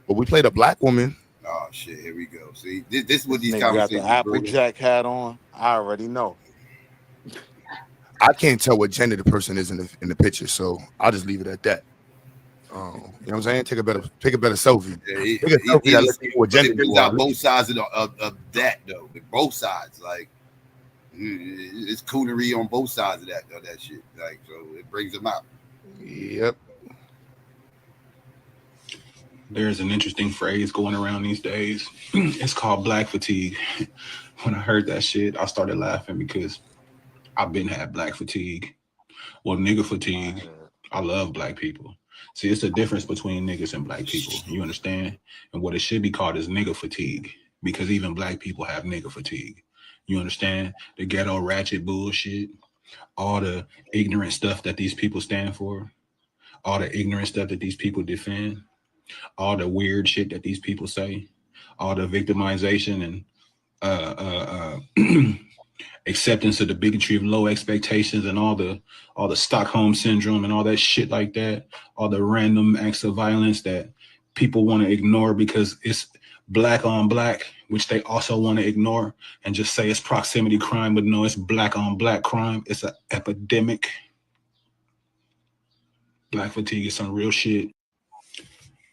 but we played a black woman. Oh shit! Here we go. See, this is what these Nigga got conversations. the Applejack hat on. I already know. I can't tell what gender the person is in the picture, so I'll just leave it at that. You know what I'm saying? Take a better selfie. Yeah, Take a selfie that lets you know what gender it brings you are. out both sides of that though. Both sides, like it's coonery on both sides of that shit. Like so, it brings them out. Yep. There's an interesting phrase going around these days. It's called black fatigue. When I heard that shit, I started laughing because I've been had black fatigue. Well, nigga fatigue. I love black people. See, it's a difference between niggas and black people. You understand? And what it should be called is nigga fatigue, because even black people have nigga fatigue. You understand? The ghetto ratchet bullshit, all the ignorant stuff that these people stand for, all the ignorant stuff that these people defend, all the weird shit that these people say, all the victimization and acceptance of the bigotry of low expectations and all the Stockholm syndrome and all that shit like that, all the random acts of violence that people want to ignore because it's black on black, which they also want to ignore and just say it's proximity crime, but no, it's black on black crime. It's an epidemic. Black fatigue is some real shit.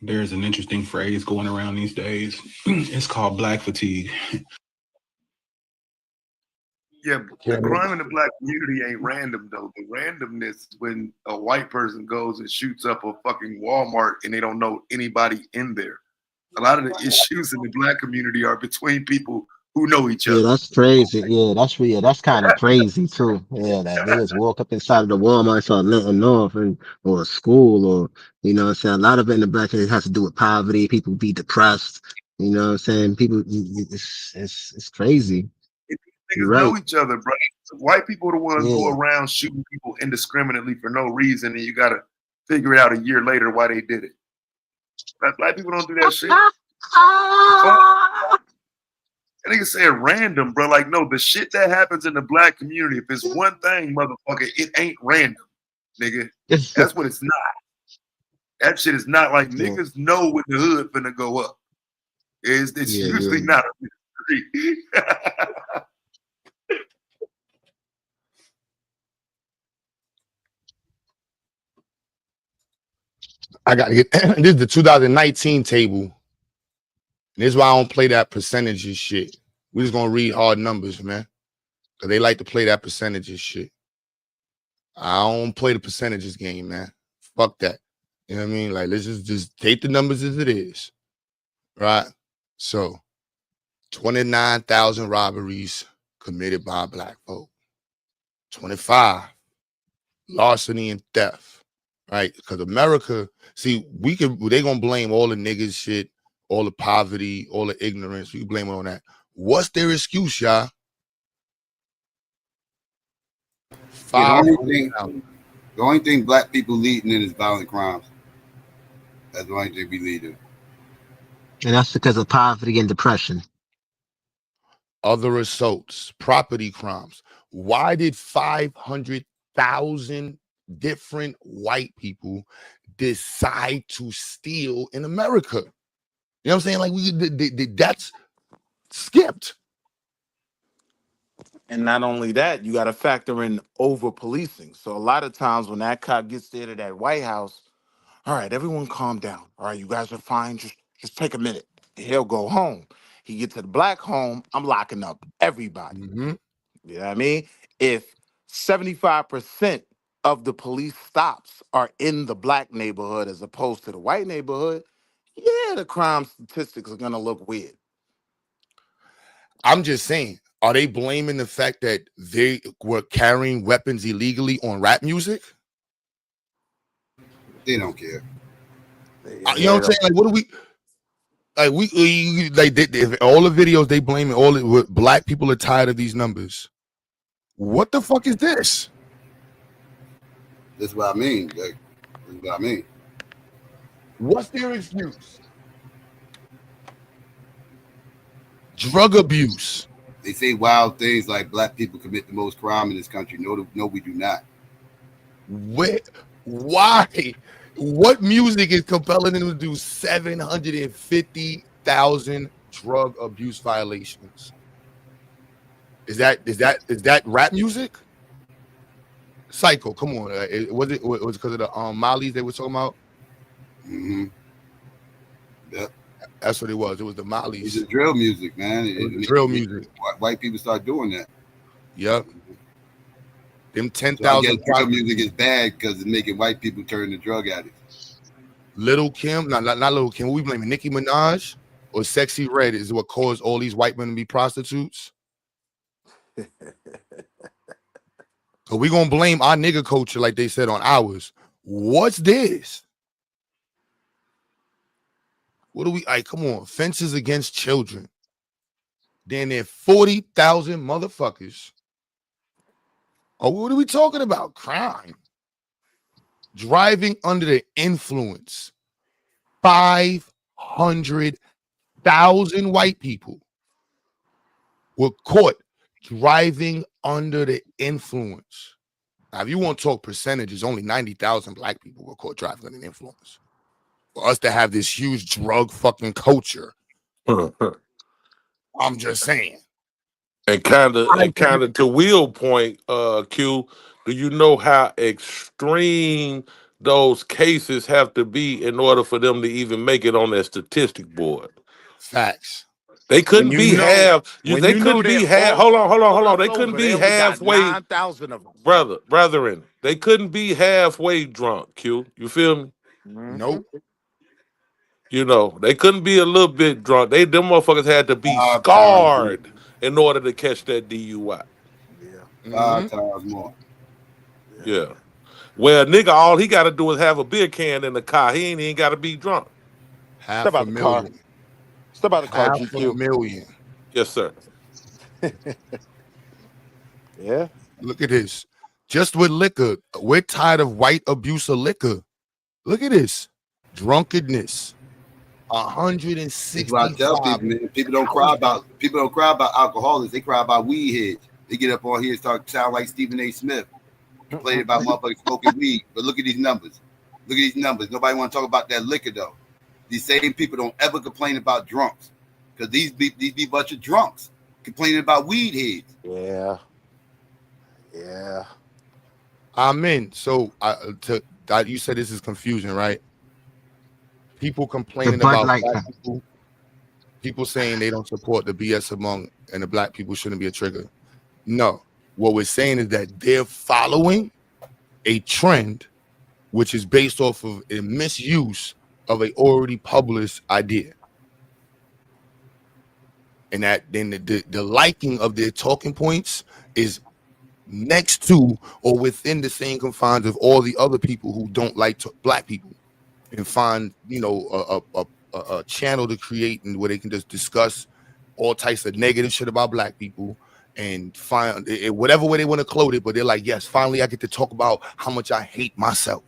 There's an interesting phrase going around these days. It's called black fatigue. Yeah, the crime in the black community ain't random though. The randomness is when a white person goes and shoots up a fucking Walmart and they don't know anybody in there. A lot of the issues in the black community are between people who know each Yeah, other. that's crazy. That's kind of crazy too. Yeah, that they just walk up inside of the Walmart and start letting off, and or a school, or what I'm saying. A lot of it in the black community has to do with poverty. People be depressed. What I'm saying. People, it's crazy. You're Niggas know right. each other, bro. White people are the ones go Yeah. around shooting people indiscriminately for no reason, and you gotta figure it out a year later why they did it. Black people don't do that shit. That nigga said random, bro. Like, no, the shit that happens in the black community, if it's one thing, motherfucker, it ain't random, nigga. That's what it's not. That shit is not like Yeah. niggas know when the hood finna go up. It's Yeah, usually yeah. not a mystery. I got to get this is the 2019 table. This is why I don't play that percentages shit. We just gonna read hard numbers, man. Cause they like to play that percentages shit. I don't play the percentages game, man. Fuck that. You know what I mean? Like, let's just take the numbers as it is. Right? So 29,000 robberies committed by black folk. 25 larceny and theft. Right? Because America, see, they gonna blame all the niggas shit, all the poverty, all the ignorance. We can blame it on that. What's their excuse, y'all? Yeah, 500,000. the only thing black people leading in is violent crimes. That's the only thing we lead in. And that's because of poverty and depression. Other assaults, property crimes. Why did 500,000 different white people decide to steal in America? You know what I'm saying? Like, that's skipped. And not only that, you got to factor in over policing. So a lot of times when that cop gets there to that White House, all right, everyone calm down. All right, you guys are fine. Just take a minute. He'll go home. He gets to the black home. I'm locking up everybody. Mm-hmm. You know what I mean? If 75% of the police stops are in the black neighborhood as opposed to the white neighborhood, yeah, the crime statistics are gonna look weird. I'm just saying, are they blaming the fact that they were carrying weapons illegally on rap music? They don't care. You know what I'm saying? Like, what do we? Like all the videos they blame it all. Black people are tired of these numbers. What the fuck is this? That's what I mean. Like, that's what I mean. What's their excuse? Drug abuse. They say wild things like black people commit the most crime in this country. No, we do not. Why? What music is compelling them to do 750,000 drug abuse violations? Is that rap music? Psycho, come on. Was it because of the Mollies they were talking about? Mm-hmm. Yep. That's what it was. It was the Mollies. It's the drill music, man. Drill music. White people start doing that. Yep. Them 10,000. So I guess drill music is bad because it's making white people turn to drug addicts. Little Kim, not Little Kim. What we blaming Nicki Minaj or Sexy Red is what caused all these white men to be prostitutes? So we gonna blame our nigga culture like they said on ours. What's this? What do we like? Come on, fences against children. Then there 40,000 motherfuckers. Oh, what are we talking about? Crime. Driving under the influence. 500,000 white people were caught driving under the influence. Now, if you want to talk percentages, only 90,000 black people were caught driving under the influence. For us to have this huge drug fucking culture, I'm just saying. And kind of to Will point, Q, do you know how extreme those cases have to be in order for them to even make it on that statistic board? Facts. They couldn't be half. They couldn't be half. Hold on. They couldn't be halfway. 9,000 of them. Brethren, they couldn't be halfway drunk. Q, you feel me? Nope. You know, they couldn't be a little bit drunk. Them motherfuckers had to be 5 times more. scarred in order to catch that DUI. Yeah. 5 times more. Yeah. Well, nigga, all he got to do is have a beer can in the car. He ain't got to be drunk. Step out the car. Step out the car, GQ. $500,000. Yes, sir. Yeah. Look at this. Just with liquor, we're tired of white abuse of liquor. Look at this. Drunkenness. 160. That's what I tell people, man. People don't cry about alcoholics. They cry about weed heads. They get up on here and start sound like Stephen A. Smith, complaining about motherfuckers smoking weed. But look at these numbers. Nobody want to talk about that liquor though. These same people don't ever complain about drunks, because these be bunch of drunks complaining about weed heads. Yeah. Amen. So you said this is confusion, right? People complaining about black people. People saying they don't support the BS and the black people shouldn't be a trigger. No, what we're saying is that they're following a trend which is based off of a misuse of a already published idea. And that then the liking of their talking points is next to or within the same confines of all the other people who don't like black people, and find, a channel to create and where they can just discuss all types of negative shit about black people and find it, whatever way they want to clothe it. But they're like, yes, finally I get to talk about how much I hate myself,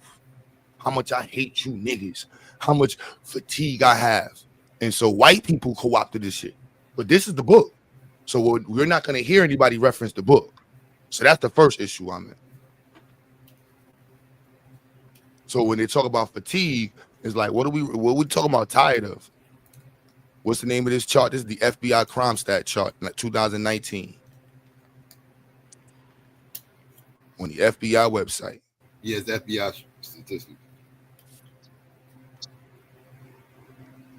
how much I hate you niggas, how much fatigue I have. And so white people co-opted this shit. But this is the book. So we're not going to hear anybody reference the book. So that's the first issue I'm in. So when they talk about fatigue, it's like, what we talking about tired of? What's the name of this chart? This is the FBI crime stat chart, like 2019. On the FBI website. Yes, FBI statistics.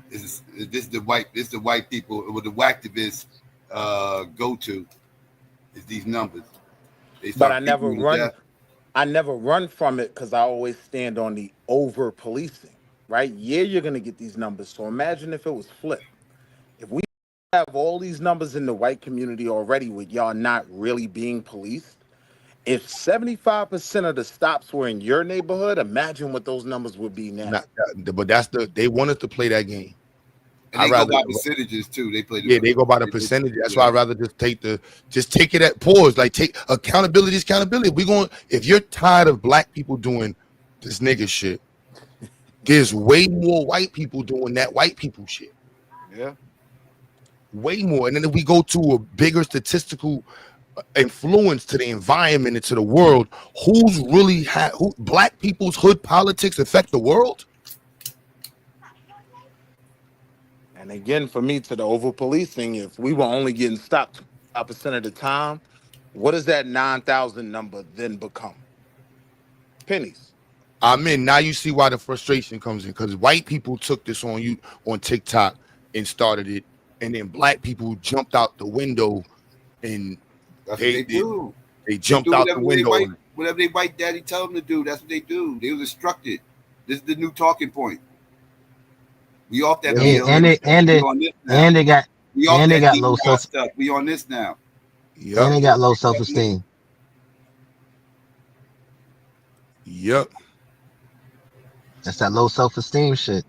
This is the white people, what the whacktivists go to is these numbers. But I never run from it, because I always stand on the over policing, right? Yeah, you're gonna get these numbers. So imagine if it was flipped. If we have all these numbers in the white community already with y'all not really being policed, if 75% of the stops were in your neighborhood, imagine what those numbers would be now. But they want us to play that game. And they go by percentages too. They play. They go by the percentage. That's why I'd rather just take it at pause. Like, take accountability. If you're tired of black people doing this nigga shit, there's way more white people doing that white people shit. Yeah. Way more. And then if we go to a bigger statistical influence to the environment and to the world, who black people's hood politics affect the world? And again, for me, to the over policing, if we were only getting stopped 5% of the time, what does that 9,000 number then become? Pennies. Now you see why the frustration comes in, because white people took this on TikTok and started it, and then black people jumped out the window and that's what they do. They jumped out the window. Whatever they white daddy tell them to do, that's what they do. They was instructed. This is the new talking point. We off that. And they got low self. Stuff. We on this now. Yep. And they got low self-esteem. Yep. That's that low self-esteem shit.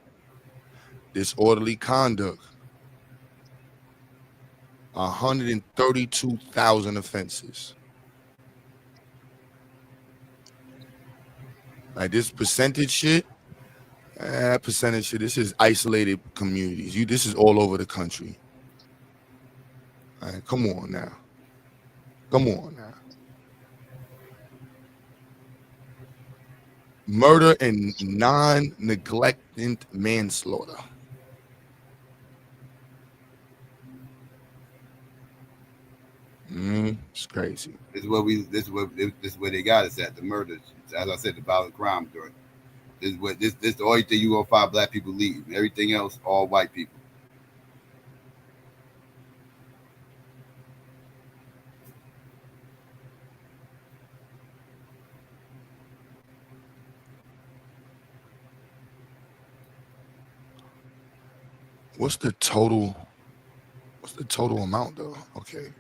Disorderly conduct. 132,000 offenses. Like this percentage shit. This is isolated communities. This is all over the country. All right, come on now. Murder and non-neglected manslaughter. It's crazy. This is where they got us at, the murders. As I said, the violent crime during. This is the only thing you gonna find black people leading. Everything else, all white people. What's the total amount though? Okay.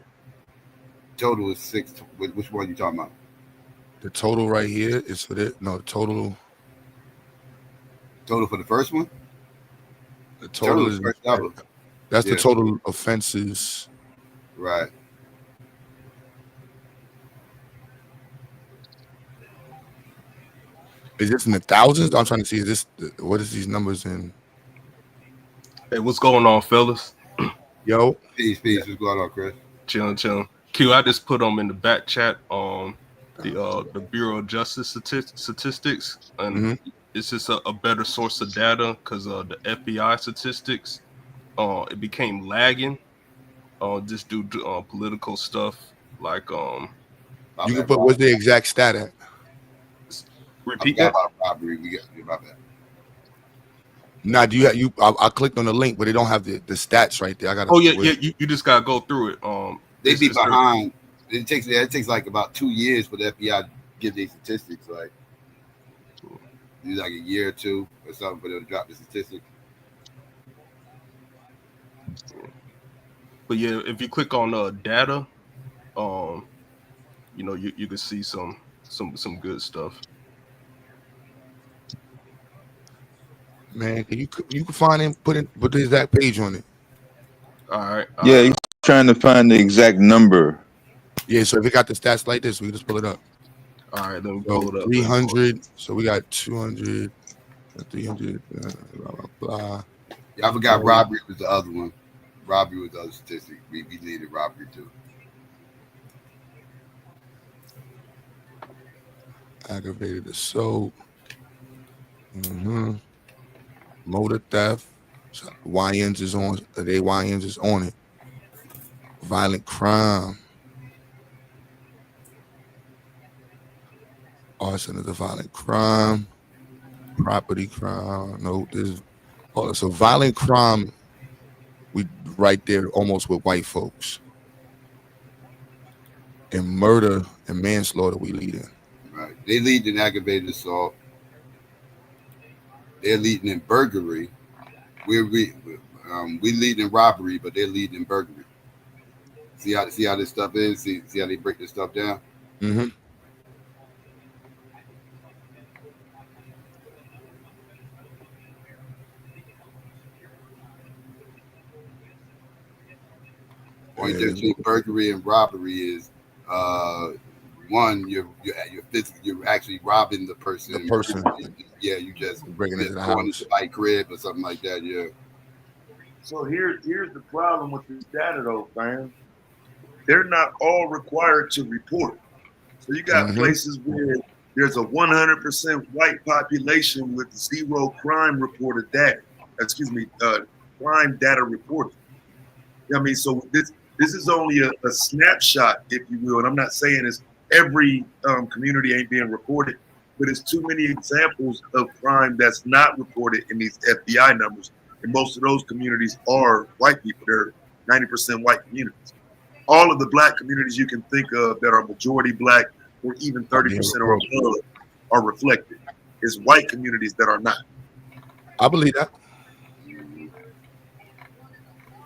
Total is 6. Which one are you talking about? The total right here is for the total. Total for the first one? The total is first double. That's the total offenses. Right. Is this in the thousands? I'm trying to see. Is this what is these numbers in? Hey, what's going on, fellas? Yo, peace. What's going on, Chris? Chilling. Q, I just put them in the back chat on the Bureau of Justice statistics, and it's just a better source of data because the FBI statistics, it became lagging, just due to political stuff like You can put what's the exact stat at? Repeat that. About robbery. We got about that. Nah, do you? I clicked on the link, but they don't have the stats right there. I got. Oh yeah. You just gotta go through it. They be behind. It takes like about 2 years for the FBI to give their statistics. Like, like a year or two or something for them to drop the statistics. But yeah, if you click on data, you can see some good stuff. Man, you can find him, put the exact page on it. All right. Yeah, he's trying to find the exact number. Yeah, so if it got the stats like this, we can just pull it up. All right, let me pull it up. 300. So we got 200, 300, blah blah blah. Yeah, I forgot robbery was the other one. Robbery was the other statistic. We needed robbery too. Aggravated assault. Motor theft. So YNs is on. YNs is on it. Violent crime. Arson is a violent crime. Property crime. No, this. Oh, so violent crime. We right there almost with white folks. And murder and manslaughter we lead in. Right. They lead in aggravated assault. They're leading in burglary. We lead in robbery, but they're leading in burglary. See how this stuff is? See how they break this stuff down? Mm-hmm. Only difference between burglary and robbery is one, you're actually robbing the person. You just breaking into the going house, into my crib or something like that. Yeah. So here's the problem with this data, though, fam. They're not all required to report. So you got places where there's a 100% white population with zero crime reported data. Crime data reported. I mean, so this is only a snapshot, if you will. And I'm not saying it's every community ain't being reported, but it's too many examples of crime that's not reported in these FBI numbers. And most of those communities are white people. They're 90% white communities. All of the black communities you can think of that are majority black or even 30% or above are reflected. It's white communities that are not. I believe that.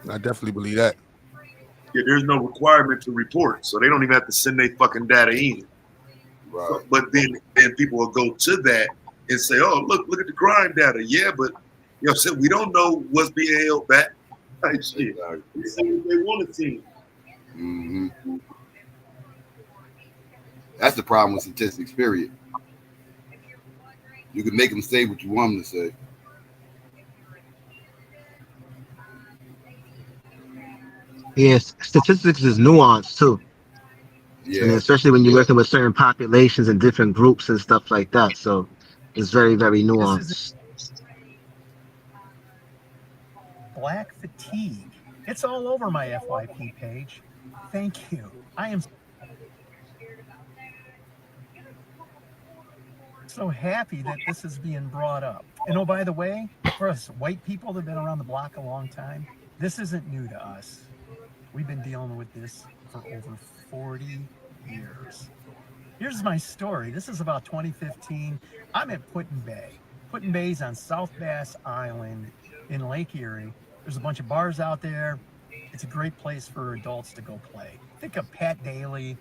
I definitely believe that. Yeah, there's no requirement to report, so they don't even have to send their fucking data in. Right. But then people will go to that and say, "Oh, look at the crime data." Yeah, but we don't know what's being held back. Like, shit. They see what they want to see. Mm-hmm. That's the problem with statistics, period. You can make them say what you want them to say. Yes, statistics is nuanced too. Yeah. And especially when you're working with certain populations and different groups and stuff like that. So it's very, very nuanced. Black fatigue. It's all over my FYP page. Thank you. I am so happy that this is being brought up. And oh, by the way, for us white people that have been around the block a long time, this isn't new to us. We've been dealing with this for over 40 years. Here's my story. This is about 2015. I'm at Put-in-Bay. Put-in-Bay's on South Bass Island in Lake Erie. There's a bunch of bars out there. It's a great place for adults to go play. Think of Pat Daly,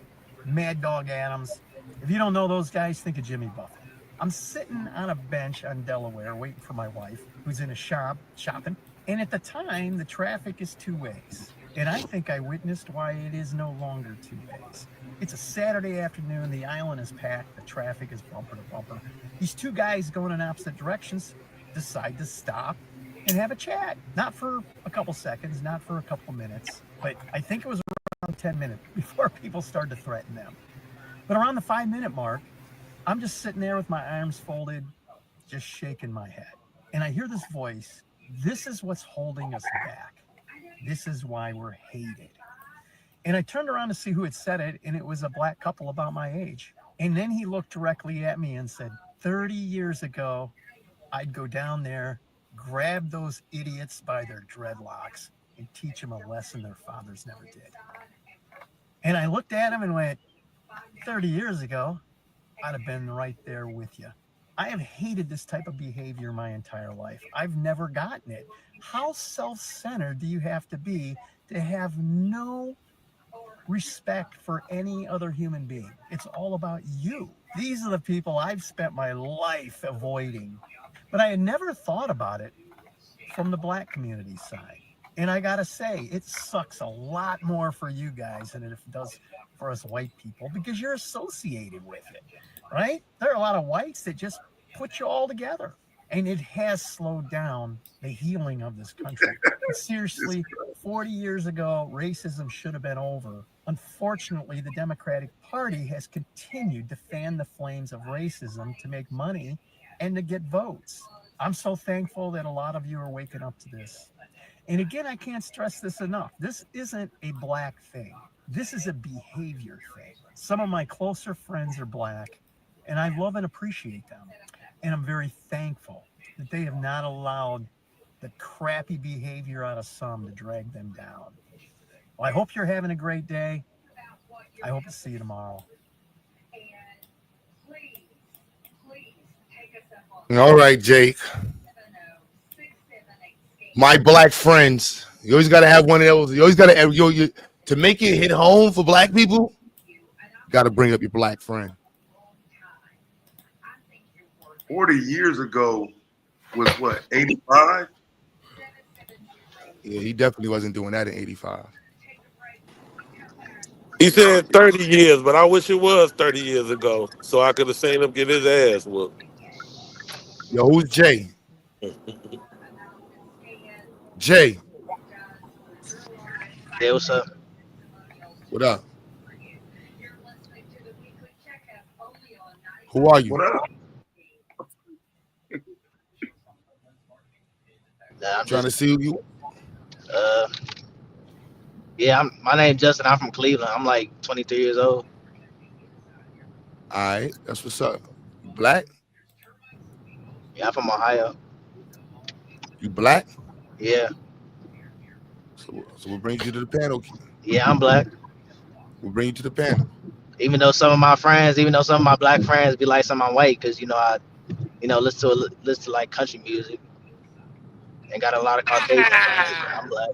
Mad Dog Adams. If you don't know those guys, think of Jimmy Buffett. I'm sitting on a bench on Delaware waiting for my wife, who's in a shop shopping. And at the time, the traffic is two ways. And I think I witnessed why it is no longer two ways. It's a Saturday afternoon. The island is packed. The traffic is bumper to bumper. These two guys going in opposite directions decide to stop and have a chat. Not for a couple seconds, not for a couple minutes, but I think it was around 10 minutes before people started to threaten them. But around the 5 minute mark, I'm just sitting there with my arms folded, just shaking my head. And I hear this voice. This is what's holding us back. This is why we're hated. And I turned around to see who had said it, and it was a black couple about my age. And then he looked directly at me and said, 30 years ago, I'd go down there, grab those idiots by their dreadlocks, and teach them a lesson their fathers never did. And I looked at him and went, 30 years ago, I'd have been right there with you. I have hated this type of behavior my entire life. I've never gotten it. How self-centered do you have to have no respect for any other human being? It's all about you. These are the people I've spent my life avoiding. But I had never thought about it from the black community side. And I gotta say, it sucks a lot more for you guys than it does for us white people because you're associated with it, right? There are a lot of whites that just put you all together. And it has slowed down the healing of this country. But seriously, 40 years ago, racism should have been over. Unfortunately, the Democratic Party has continued to fan the flames of racism to make money and to get votes. I'm so thankful that a lot of you are waking up to this. And again, I can't stress this enough. This isn't a black thing. This is a behavior thing. Some of my closer friends are black, and I love and appreciate them. And I'm very thankful that they have not allowed the crappy behavior out of some to drag them down. Well, I hope you're having a great day. I hope to see you tomorrow. All right, Jake. My black friends. You always got to have one of those. You always got to, to make it hit home for black people, got to bring up your black friend. 40 years ago was what, 85? Yeah, he definitely wasn't doing that in 85. He said 30 years, but I wish it was 30 years ago so I could have seen him get his ass whooped. Yo, who's Jay? Jay. Yeah, what's up? What up? Who are you? What up? Nah, I'm Trying just, to see you. yeah, my name's Justin. I'm from Cleveland. I'm like 23 years old. All right, that's what's up. You black? Yeah, I'm from Ohio. You black? Yeah. So we'll bring you to the panel. Yeah, I'm black. We'll bring you to the panel. Even though some of my black friends be like some I'm white, because I listen to like country music and got a lot of Caucasian friends. But I'm black.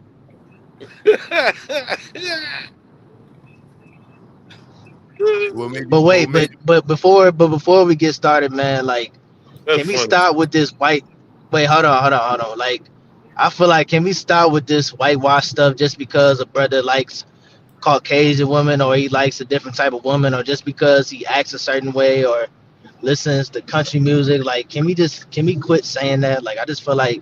But wait, but before we get started, man, like, That's can we funny. start with this white? Wait, hold on. Like, I feel like, can we start with this whitewash stuff just because a brother likes Caucasian women, or he likes a different type of woman, or just because he acts a certain way, or listens to country music? Like, can we quit saying that? Like, I just feel like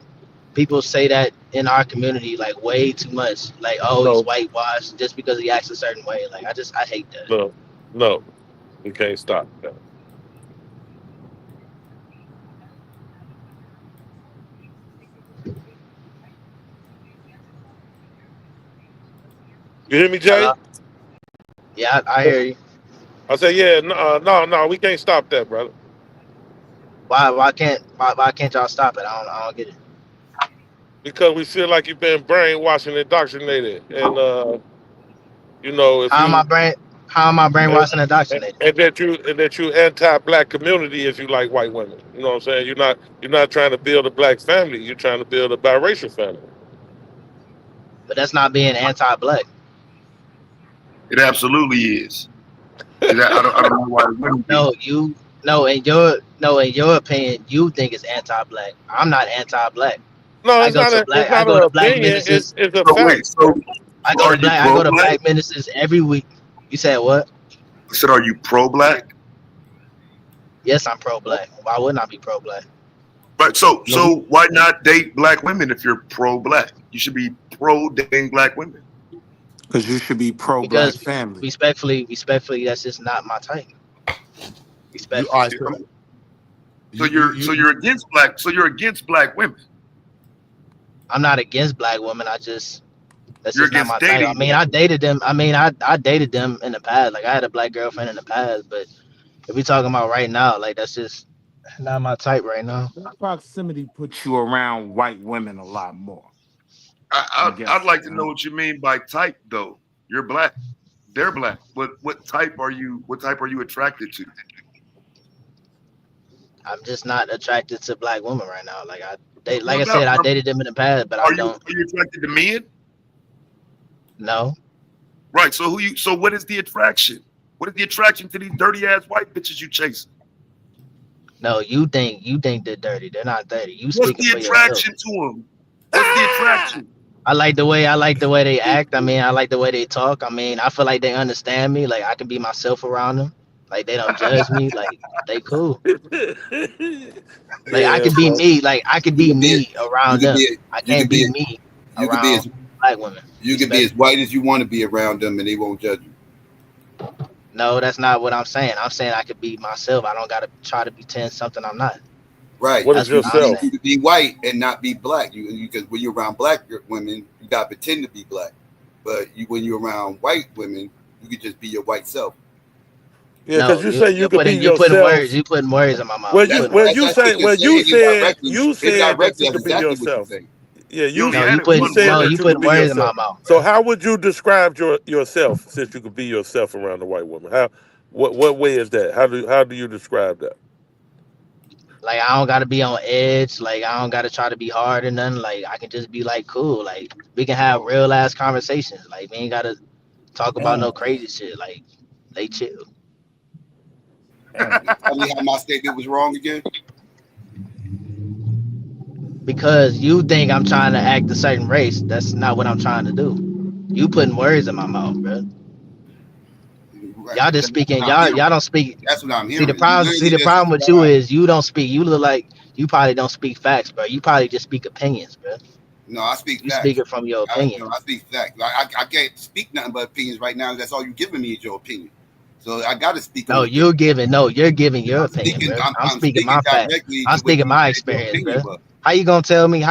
people say that in our community like way too much. Like, oh, he's No, whitewashed just because he acts a certain way. Like, I hate that. no, we can't stop that. You hear me, Jay? Hello? Yeah, I hear you. I say, yeah, no, we can't stop that, brother. Why can't y'all stop it? I don't get it. Because we feel like you've been brainwashed and indoctrinated, and if How am you I brainwashed and indoctrinated? and that you anti-black community if you like white women. You know what I'm saying? You're not trying to build a black family. You're trying to build a biracial family. But that's not being anti-black. It absolutely is. I don't know why it wouldn't be. In your opinion, you think it's anti-black. I'm not anti-black. No, I go to it's black. I not go an to black opinion. ministers. It's a So wait, fact. so are you I go to pro-black? black ministers every week. You said what? I said, are you pro-black? Yes, I'm pro-black. Why wouldn't I be pro-black? Right. So why not date black women if you're pro-black? You should be pro dating black women. Because you should be pro-black Because family. respectfully, that's just not my type. You all Respectfully. right, So you're against black. So you're against black women. I'm not against black women. That's You're just not against my type. I dating. mean, I dated them. I dated them in the past. Like I had a black girlfriend in the past, but if we talking about right now, like that's just not my type right now. Proximity puts you around white women a lot more. I'd like to know what you mean by type, though. You're black. They're black. What type are you? What type are you attracted to? I'm just not attracted to black women right now. Like Well, I said, I dated them in the past, but I don't. Are you attracted to men? No. Right. So what is the attraction? What is the attraction to these dirty ass white bitches you chasing? No, you think they're dirty. They're not dirty. You What's speaking the for yourself. attraction to them? What's the attraction? I like the way they act. I mean, I like the way they talk. I mean, I feel like they understand me. Like I can be myself around them. Like they don't judge me. Like they cool. Like I can be me. Like I can be me around them. I can't be me around black women. You can be as white as you want to be around them, and they won't judge you. No, that's not what I'm saying. I'm saying I could be myself. I don't gotta try to pretend something I'm not. Right. What is yourself? You could be white and not be black. You because when you're around black women, you gotta pretend to be black. But when you're around white women, you could just be your white self. Yeah, because you say you could be you yourself. You putting words in my mouth. You said you said that you could be yourself. Yeah, you putting words in my mouth. So how would you describe yourself since you could be yourself around the white woman? What way is that? How do you describe that? Like I don't gotta be on edge. Like I don't gotta try to be hard or nothing. Like I can just be like cool. Like we can have real ass conversations. Like we ain't gotta talk about no crazy shit. Like they chill. Tell me how my statement was wrong again. Because you think I'm trying to act a certain race. That's not what I'm trying to do. You putting words in my mouth, bro. Right. Y'all just speaking. Y'all don't speak. That's what I'm hearing. See the problem with you is you don't speak. You look like you probably don't speak facts, bro. You probably just speak opinions, bro. No, I speak facts. You speaking from your opinion. I speak facts. I can't speak nothing but opinions right now. That's all you're giving me is your opinion. So I got to speak. You're giving your opinion, bro. I'm speaking my facts. I'm speaking my experience, bro. How you gonna tell me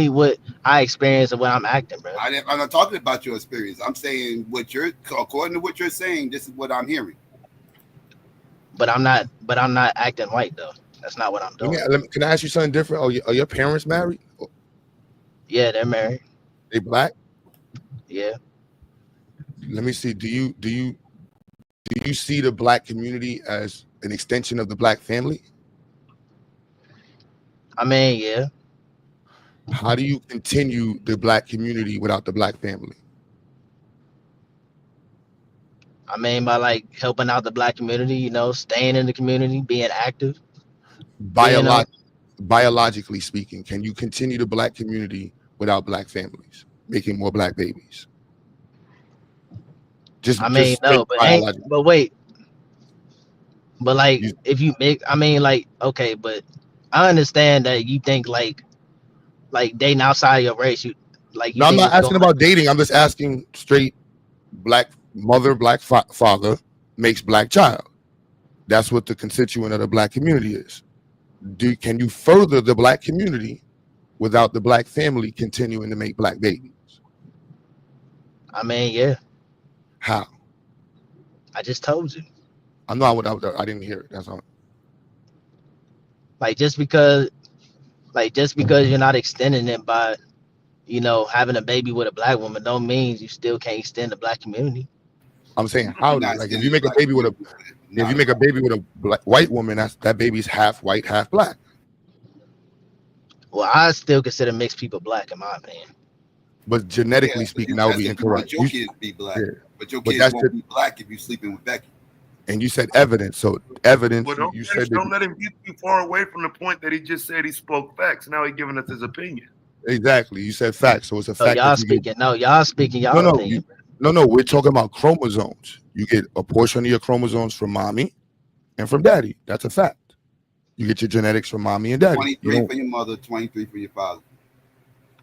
what I experienced and what I'm acting, bro? I'm not talking about your experience. I'm saying according to what you're saying, this is what I'm hearing. But I'm not acting white though. That's not what I'm doing. Can I ask you something different? Are your parents married? Yeah, they're married. They black? Yeah. Let me see. Do you see the black community as an extension of the black family? I mean, yeah. How do you continue the black community without the black family? I mean, by like helping out the black community, staying in the community, being active. Biologically speaking, can you continue the black community without black families, making more black babies? But wait. But like, if you make, I mean, like, okay, but I understand that you think like dating outside of your race, No, I'm not asking about dating. I'm just asking straight black mother, black father makes black child. That's what the constituent of the black community is. Can you further the black community without the black family continuing to make black babies? I mean, yeah. How? I just told you. I know I didn't hear it. That's all. Like just because you're not extending it by, having a baby with a black woman, don't mean you still can't extend the black community. I'm saying how? Like if you make a baby with a white woman, that baby's half white, half black. Well, I still consider mixed people black, in my opinion. But genetically speaking, that would be incorrect. But your kids be black. Yeah. But your But kids that's won't be black if you sleeping with Becky. And you said evidence. So evidence. Well, You said that. don't let him get too far away from the point that he just said he spoke facts. Now he's giving us his opinion. Exactly. You said facts. So it's a So fact y'all that you get. speaking. No, y'all speaking y'all No, opinion. no. We're talking about chromosomes. You get a portion of your chromosomes from mommy and from daddy. That's a fact. You get your genetics from mommy and daddy. 23 for your mother, 23 for your father.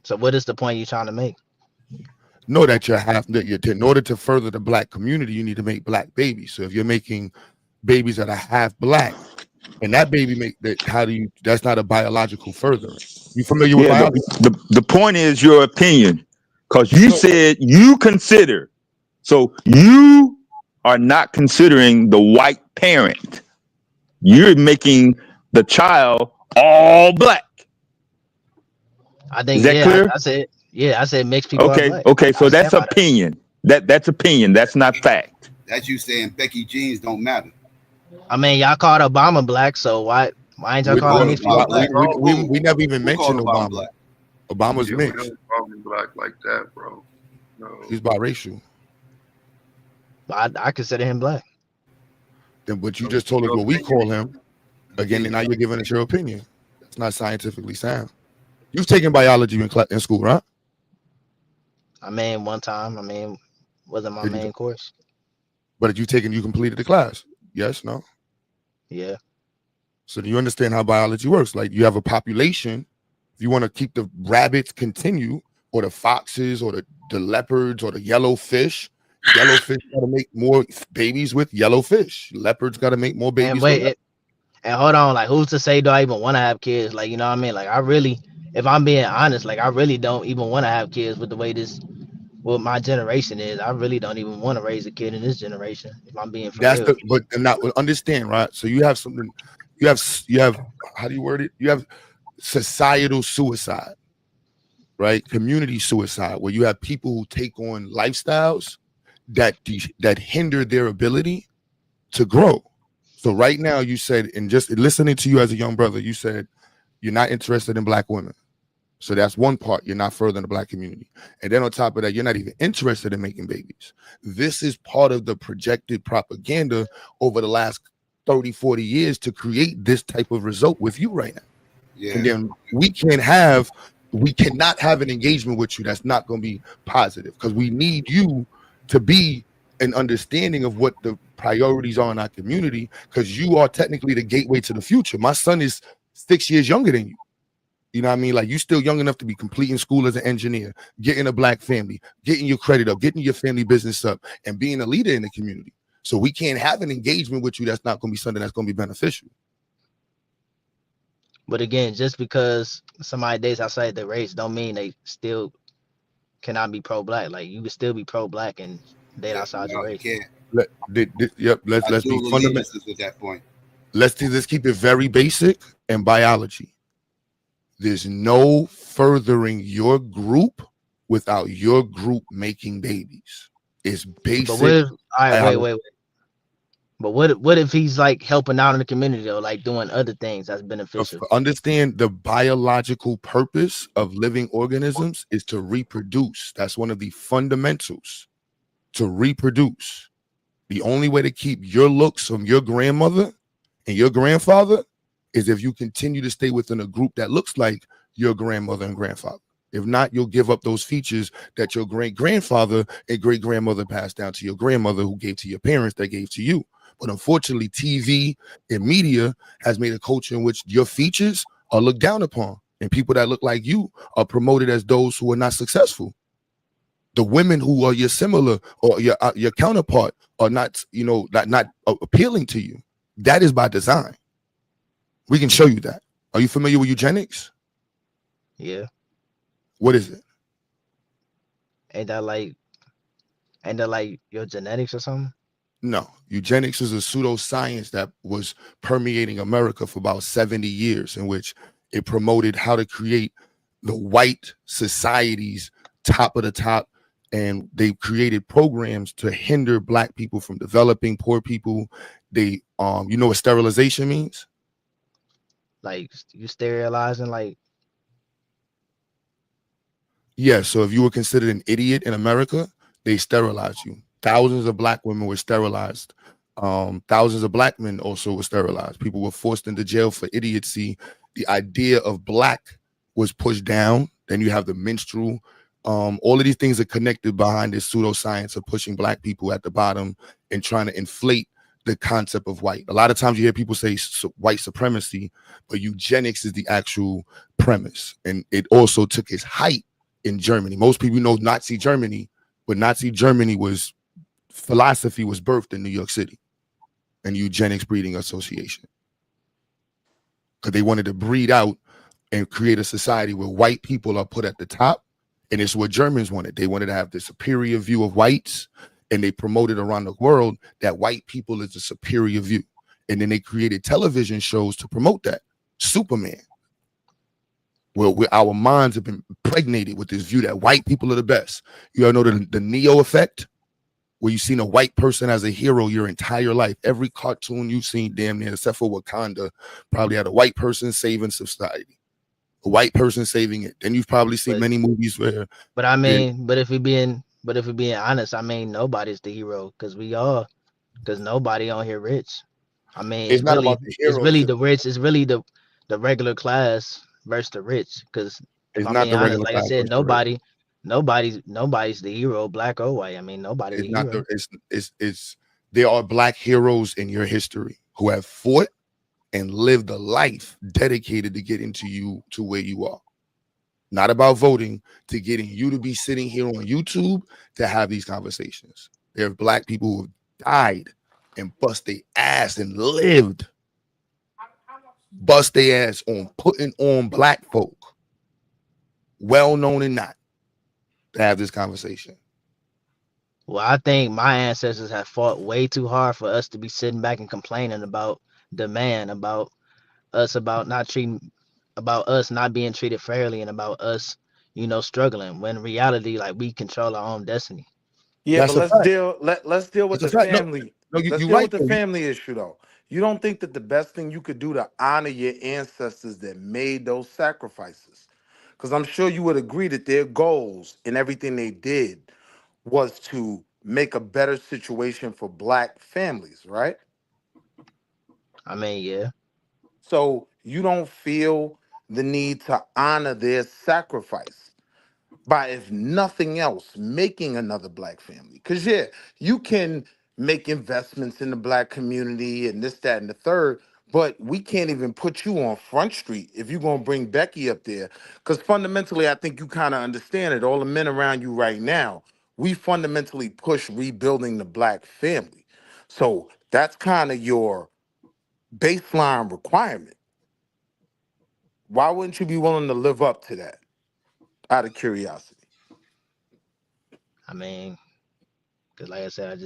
So what is the point you're trying to make? Know that in order to further the black community, you need to make black babies. So if you're making babies that are half black, and that baby make that, that's not a biological furthering. You familiar with biology? The point is your opinion, because you said you consider. So you are not considering the white parent. You're making the child all black. I think Is that clear? I said mixed people are black. Okay, so that's opinion. That's opinion. That's not fact. That's you saying Becky jeans don't matter. I mean, y'all called Obama black, so why ain't y'all calling mixed people black? We never even mentioned Obama. Black? Obama's We mixed. don't call him black like that, bro. No. He's biracial. I consider him black. Then, but you just told us what we call him. Again, and now you're giving us your opinion. That's not scientifically sound. You've taken biology in school, right? I mean, one time. I mean, wasn't my main course. But you completed the class. Yes, no? Yeah. So do you understand how biology works? Like you have a population. If you want to keep the rabbits continue, or the foxes, or the leopards, or the yellowfish got to make more babies with yellowfish. Leopards got to make more babies. And hold on, like who's to say do I even want to have kids? Like, you know what I mean? Like I really, if I'm being honest, like I really don't even want to have kids with the way what my generation is. I really don't even want to raise a kid in this generation. If I'm being real. But not understand, right? So you have something. You have how do you word it? You have societal suicide, right? Community suicide, where you have people who take on lifestyles that hinder their ability to grow. So right now you said, and just listening to you as a young brother, you said you're not interested in black women. So that's one part. You're not furthering the black community. And then on top of that, you're not even interested in making babies. This is part of the projected propaganda over the last 30, 40 years to create this type of result with you right now. Yeah. And then we cannot have an engagement with you that's not going to be positive, because we need you to be an understanding of what the priorities are in our community, because you are technically the gateway to the future. My son is 6 years younger than you. You know what I mean? Like, you still young enough to be completing school as an engineer, getting a black family, getting your credit up, getting your family business up, and being a leader in the community. So we can't have an engagement with you that's not going to be something that's going to be beneficial. But again, just because somebody dates outside their race don't mean they still cannot be pro-black. Like, you can still be pro-black and date outside your race. Let's be fundamental at that point. Let's keep it very basic in biology. There's no furthering your group without your group making babies. It's basic. But what if, all right, wait. But what if he's like helping out in the community though, like doing other things that's beneficial? Understand the biological purpose of living organisms is to reproduce. That's one of the fundamentals, to reproduce. The only way to keep your looks from your grandmother and your grandfather is if you continue to stay within a group that looks like your grandmother and grandfather. If not, you'll give up those features that your great-grandfather and great-grandmother passed down to your grandmother, who gave to your parents, that gave to you. But unfortunately, TV and media has made a culture in which your features are looked down upon, and people that look like you are promoted as those who are not successful. The women who are your similar or your counterpart are not, not appealing to you. That is by design. We can show you that. Are you familiar with eugenics? Yeah. What is it? Ain't that like your genetics or something? No, eugenics is a pseudoscience that was permeating America for about 70 years, in which it promoted how to create the white society's top of the top, and they created programs to hinder black people from developing, poor people. They, you know what sterilization means? Like you sterilizing, like Yeah, so if you were considered an idiot in America, they sterilized you. Thousands of black women were sterilized. Thousands of black men also were sterilized. People were forced into jail for idiocy. The idea of black was pushed down. Then you have the minstrel. All of these things are connected behind this pseudoscience of pushing black people at the bottom and trying to inflate the concept of white. A lot of times you hear people say white supremacy, but eugenics is the actual premise. And it also took its height in Germany. Most people know Nazi Germany, but Nazi Germany was philosophy was birthed in New York City and Eugenics Breeding Association. Because they wanted to breed out and create a society where white people are put at the top. And it's what Germans wanted. They wanted to have the superior view of whites, and they promoted around the world that white people is a superior view. And then they created television shows to promote that. Superman. Well, our minds have been impregnated with this view that white people are the best. You all know the Neo effect, where you've seen a white person as a hero your entire life. Every cartoon you've seen, damn near, except for Wakanda, probably had a white person saving society, a white person saving it. Then you've probably seen many movies where. But I mean, but if we're being honest, I mean, nobody's the hero because nobody on here rich. I mean, It's not about the it's hero. really the rich. It's really the regular class versus the rich. Because if It's I'm not being the honest, regular like I class said, versus the rich. nobody's the hero, black or white. I mean, nobody's It's the not hero. it's there are black heroes in your history who have fought and lived a life dedicated to getting you to where you are. Not about voting, to getting you to be sitting here on YouTube to have these conversations. There are black people who have died and bust their ass and lived, bust their ass on putting on black folk, well known and not, to have this conversation. Well, I think my ancestors have fought way too hard for us to be sitting back and complaining about demand, about us not being treated fairly, and about us, struggling. When in reality, like, we control our own destiny. Yeah, but That's a let's fact. deal with That's a the fact. No, family. no, Let's you're deal right with the though. family issue though. You don't think that the best thing you could do to honor your ancestors that made those sacrifices? Because I'm sure you would agree that their goals and everything they did was to make a better situation for black families, right? I mean, yeah. So you don't feel the need to honor their sacrifice by, if nothing else, making another black family. Because, yeah, you can make investments in the black community and this, that, and the third, but we can't even put you on Front Street if you're going to bring Becky up there. Because fundamentally, I think you kind of understand it. All the men around you right now, we fundamentally push rebuilding the black family. So that's kind of your baseline requirement. Why wouldn't you be willing to live up to that out of curiosity? I mean, because like I said,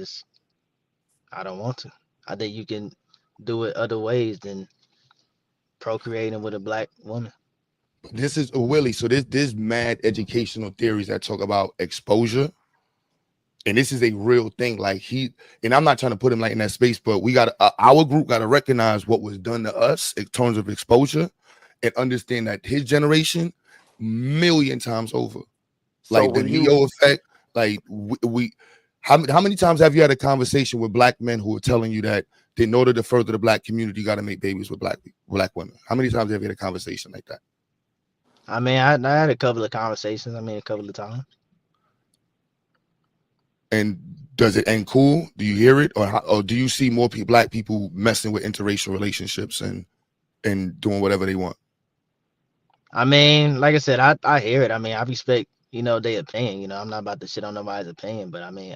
I don't want to. I think you can do it other ways than procreating with a black woman. This is a Willie. So there's mad educational theories that talk about exposure. And this is a real thing. Like and I'm not trying to put him like in that space, but we got our group got to recognize what was done to us in terms of exposure and understand that his generation, million times over, So like the when you Neo effect. Like how many times have you had a conversation with black men who are telling you that in order to further the black community, you got to make babies with black women? How many times have you had a conversation like that? I mean, I had a couple of conversations. I mean, a couple of times. And does it end cool? Do you hear it, or do you see more black people messing with interracial relationships and doing whatever they want? I mean, like I said, I hear it. I mean, I respect, their opinion. I'm not about to shit on nobody's opinion, but I mean,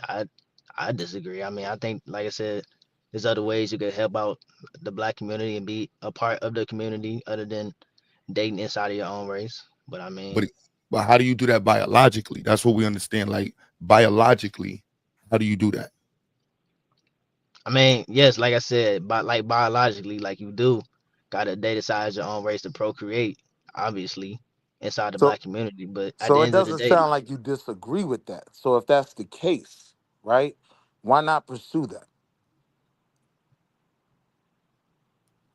I disagree. I mean, I think, like I said, there's other ways you could help out the black community and be a part of the community other than dating inside of your own race. But I mean, But how do you do that biologically? That's what we understand. Like biologically, how do you do that? I mean, yes, like I said, but like biologically, like you do, gotta date inside your own race to procreate, obviously, inside the so black community. But at the so it end of the doesn't day, sound like you disagree with that. So if that's the case, right? Why not pursue that?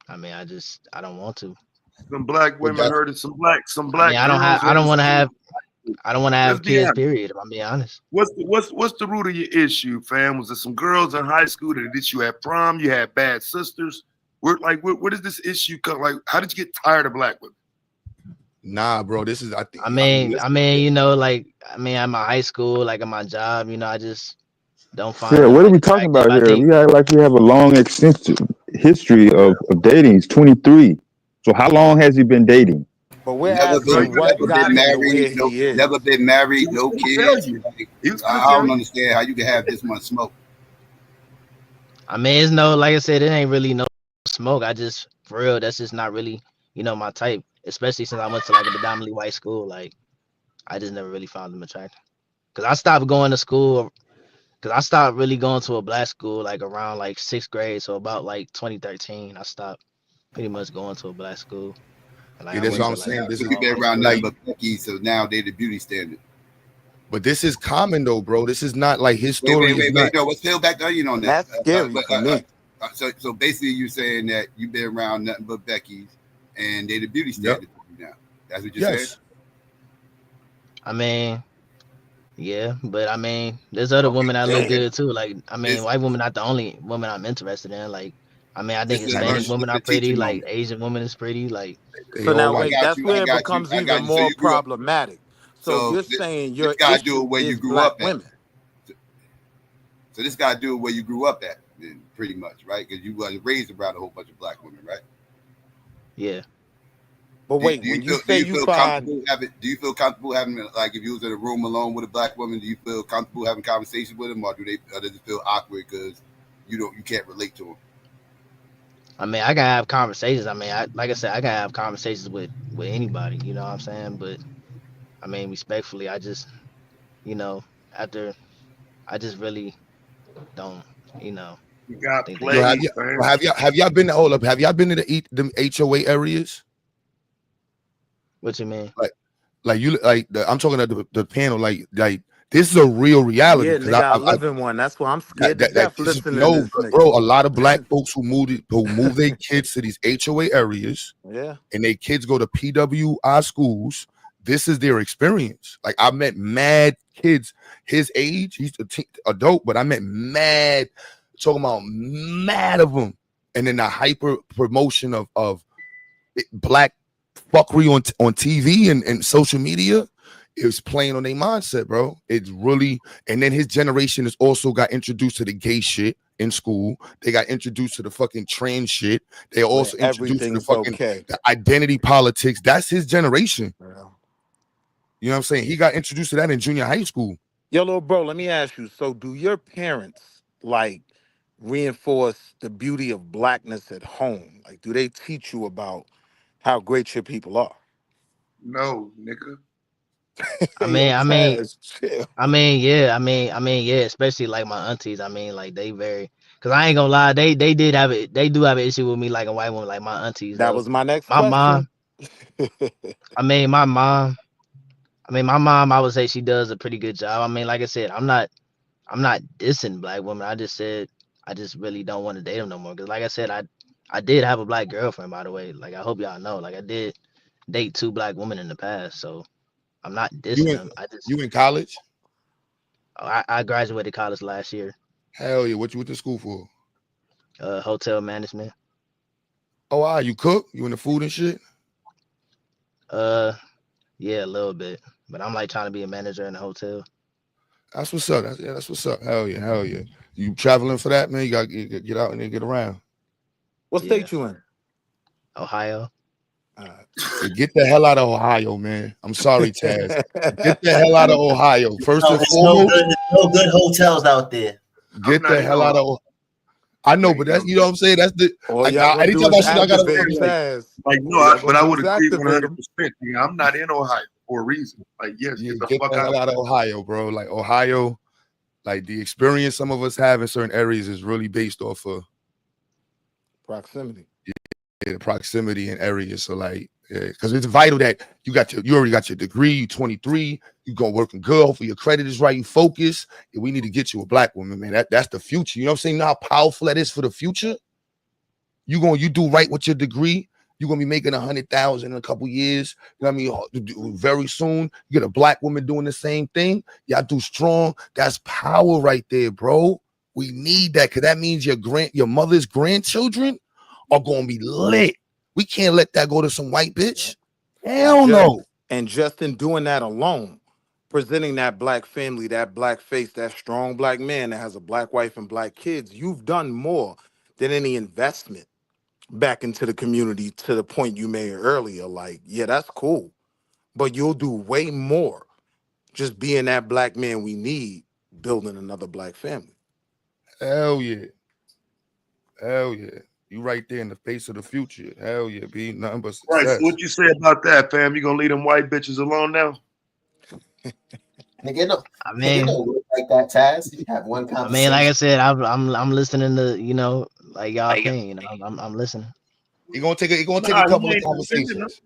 I mean, I don't want to. Some black But women that's heard it. Some black I mean, girls heard I don't it want to too. have. I don't want to Let's have be kids. honest. Period. If I'm being honest. What's the root of your issue, fam? Was there some girls in high school that did you at prom? You had bad sisters. Where does this issue come? Like, how did you get tired of black women? Nah, bro. This is I mean, you know, like, I mean, at my high school, like at my job, you know, I just don't find Yeah, them what are like we talking attractive. about I here? think, We act like we have a long extensive history of dating. He's 23. So how long has he been dating? But we're So Never asking what been got him to married. where No, he is. never been married. He was No gonna tell kids. you. Like, He was gonna I tell don't you. understand how you can have this much smoke. I mean, it's no, like I said, it ain't really no smoke. I just, for real, that's just not really, you know, my type. Especially since I went to like a predominantly white school. Like, I just never really found them attractive. Cause I stopped going to school. Cause I stopped really going to a black school like around like 6th grade. So about like 2013, I stopped pretty much going to a black school. And like Yeah, I that's went what to I'm like saying. This is You've all been white around school. nothing like, but Becky, so now they the beauty standard. but this is common though, bro. This is not like his story is not. No, let's peel back the onion on And that. that's scary for me. So basically, you're saying that you've been around nothing but Becky's, and they the beauty standard for you now. That's what you're saying. Yes. I mean, yeah, but I mean, there's other women that look Okay. good too. Like, I mean, This white women not the only woman I'm interested in. Like, I mean, I think this is Hispanic versus women are the pretty. teaching Like, moment. Asian women is pretty. Like, They So all now I white. wait, got that's you. where it becomes I got even you. So more you grew up. problematic. So So you're saying this your got to do issue with where you is grew black up at. women. So this got to do with where you grew up at, then, pretty much, right? Because you was raised around a whole bunch of black women, right? yeah. But wait, when you say you find Do you feel comfortable having, like, if you was in a room alone with a black woman, do you feel comfortable having conversations with them, or does it feel awkward because you can't relate to them? I mean, I can have conversations. I mean, like I said, I can have conversations with anybody. You know what I'm saying? But I mean, respectfully, I just, you know, after I just really don't, you know, You got think they Yo, should. played, man. have y'all been to hold up? Have y'all been to the HOA areas? What you mean? I'm talking about the panel. Like this is a real reality yeah, because nigga, I live in one. That's why I'm scared to death this is listening to no, this nigga. bro. A lot of black folks who move their kids to these HOA areas, Yeah. and their kids go to PWI schools. This is their experience. Like I met mad kids his age. He's adult, but I met mad talking about mad of them, and then the hyper promotion of black fuckery on TV and social media. It's playing on their mindset, bro. It's really, and then his generation has also got introduced to the gay shit in school. They got introduced to the fucking trans shit. They also Where introduced to the everything's fucking okay. the identity politics. That's his generation. Yeah. You know what I'm saying? He got introduced to that in junior high school. Yo, little bro, let me ask you. So do your parents like reinforce the beauty of blackness at home? Like, do they teach you about how great your people are? No, nigga. I Yo, mean, Taz, chill. yeah. Yeah. Especially like my aunties. I mean, like they very. Cause I ain't gonna lie, they did have it. They do have an issue with me, like a white woman, like my aunties That though. was my next My mom. question. I mean, my mom. I mean, my mom. I would say she does a pretty good job. I mean, like I said, I'm not dissing black women. I just said I just really don't want to date them no more. Cause like I said, I did have a black girlfriend, by the way. Like I hope y'all know. Like I did date 2 black women in the past. So I'm not You dissing in them. I just you in college? I graduated college last year. Hell yeah! What you went to school for? Hotel management. Oh, you cook? You in the food and shit? Yeah, a little bit. But I'm like trying to be a manager in a hotel. That's what's up. That's what's up. Hell yeah, hell yeah. You traveling for that, man? You got to get out and then get around. What Yeah. state you in? Ohio. Get the hell out of Ohio, man. I'm sorry, Taz. Get the hell out of Ohio. First and It's foremost, no good hotels out there. get the hell out of. I know, but that's, you know what I'm saying. That's the. All Like, y'all gonna do anytime is I see, I gotta. activate Taz. No, All y'all but gonna I do would is agree activate 100%. Nigga. I'm not in Ohio for a reason. Like, yes, Yeah, get the get fuck the hell out. out of Ohio, bro. Like Ohio, like the experience some of us have in certain areas is really based off of proximity. Yeah, the proximity in areas. So like, because it's vital that you already got your degree. You 23. You go working good. Hopefully your credit is right. You focus. And we need to get you a black woman, man. That's the future. You know what I'm saying? You know how powerful that is for the future. You do right with your degree, You're gonna be making 100,000 in a couple years. You know what I mean? Very soon, you get a black woman doing the same thing. Y'all do strong. That's power right there, bro. We need that because that means your mother's grandchildren are gonna be lit. We can't let that go to some white bitch. Hell no. And just in doing that alone, presenting that black family, that black face, that strong black man that has a black wife and black kids, you've done more than any investment back into the community to the point you made earlier. Like, yeah, that's cool, but you'll do way more just being that black man we need, building another black family. Hell yeah. Hell yeah. You right there in the face of the future. Hell yeah, B. Nothing but success. Right. So what you say about that, fam? You gonna leave them white bitches alone now? Nigga, no, I mean, like that, Taz. You have one I conversation. mean, like I said, I'm listening to like y'all opinion. I'm listening. He gonna take a couple of conversations.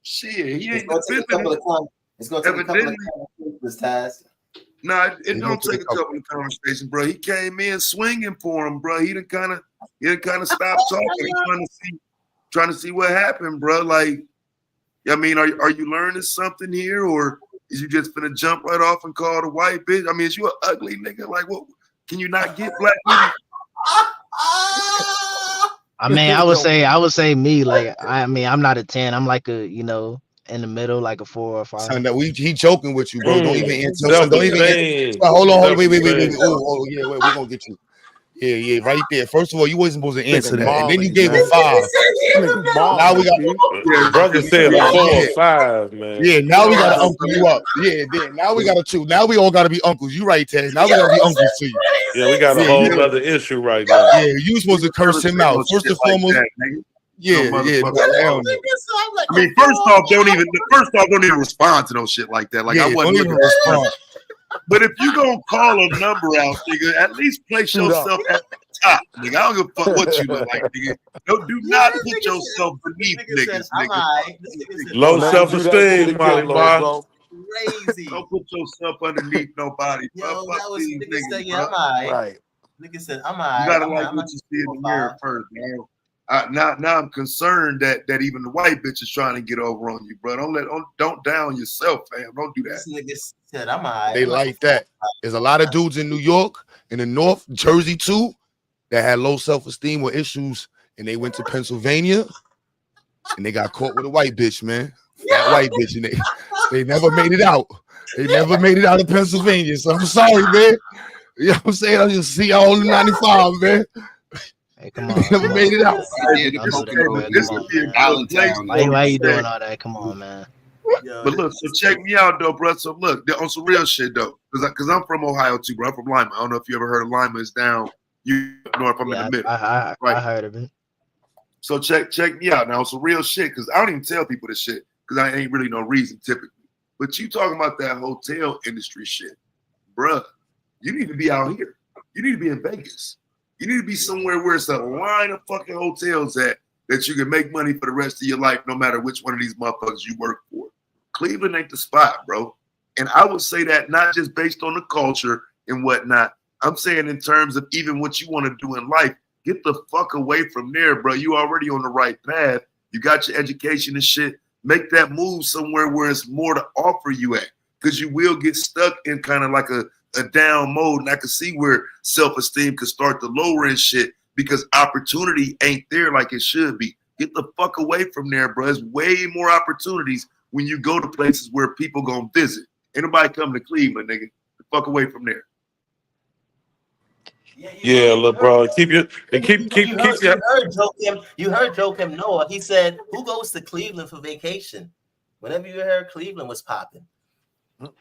Shit, he ain't gonna take a couple of conversations, Taz. Nah, it don't take a couple of conversations, bro. He came in swinging for him, bro. He done kind of stopped talking. He trying to see what happened, bro. Like, I mean, are you learning something here, or is you just gonna jump right off and call the white bitch? I mean, is you an ugly nigga? Like, what? Can you not get black people? I mean, I would say me. Like, I mean, I'm not a 10. I'm like a, in the middle, like a 4 or 5. Son, he joking with you, bro. Don't even answer. Son, don't even answer. Self-esteem. Hold on. Wait. Oh, yeah, wait, we're gonna get you. Yeah, right there. First of all, you wasn't supposed to answer that. And then you gave him 5. Now we got brother said a 4 or 5, man. Yeah, now we gotta uncle you up. Yeah, now we gotta 2. Now we all gotta be uncles. You right, Ted. Now we gotta be uncles to you. Yeah, we got a whole other issue right now. Yeah, you supposed to curse him out. First and foremost. Yeah. I mean, first off, don't even respond to no shit like that. Like, I wasn't looking to respond. But if you gonna call a number out, nigga, at least place yourself at the top, nigga. I don't give a fuck what you look like, nigga. Do not put yourself beneath niggas, nigga. Low self-esteem, Molly Bob. Crazy. Don't put yourself underneath nobody. Yo, that was these nigga said, niggas, yeah, I'm bro. alright. Right. Nigga said, I'm alright. You gotta like what you see in the mirror first, man. Now I'm concerned that even the white bitch is trying to get over on you, bro. Don't down yourself, fam. Don't do that. This nigga said, I'm alright. They like that. There's a lot of dudes in New York, in the North, Jersey too, that had low self-esteem or issues, and they went to Pennsylvania, and they got caught with a white bitch, man. That white bitch, and they never made it out. They never made it out of Pennsylvania. So I'm sorry, man. You know what I'm saying? I just see y'all in 95, man. Hey, come on. Never made it out. Why you doing all that? Come on, man. But look, so check me out though, bro. So look, on some real shit though, because I'm from Ohio too, bro. I'm from Lima. I don't know if you ever heard of Lima. It's down north. I'm in the middle. I heard of it. So check me out now. Some real shit, because I don't even tell people this shit because I ain't really no reason typically. But you talking about that hotel industry shit, bruh. You need to be out here. You need to be in Vegas. You need to be somewhere where it's a line of fucking hotels that you can make money for the rest of your life, no matter which one of these motherfuckers you work for. Cleveland ain't the spot, bro. And I would say that not just based on the culture and whatnot. I'm saying in terms of even what you want to do in life, get the fuck away from there, bro. You already on the right path. You got your education and shit. Make that move somewhere where it's more to offer you at, because you will get stuck in kind of like a down mode. And I can see where self-esteem could start to lower and shit because opportunity ain't there like it should be. Get the fuck away from there, bro. There's way more opportunities when you go to places where people gonna visit. Ain't nobody coming to Cleveland, nigga. The fuck away from there. Yeah, look, bro. Keep your. You heard Joakim Noah. He said, "Who goes to Cleveland for vacation?" Whenever you heard Cleveland was popping.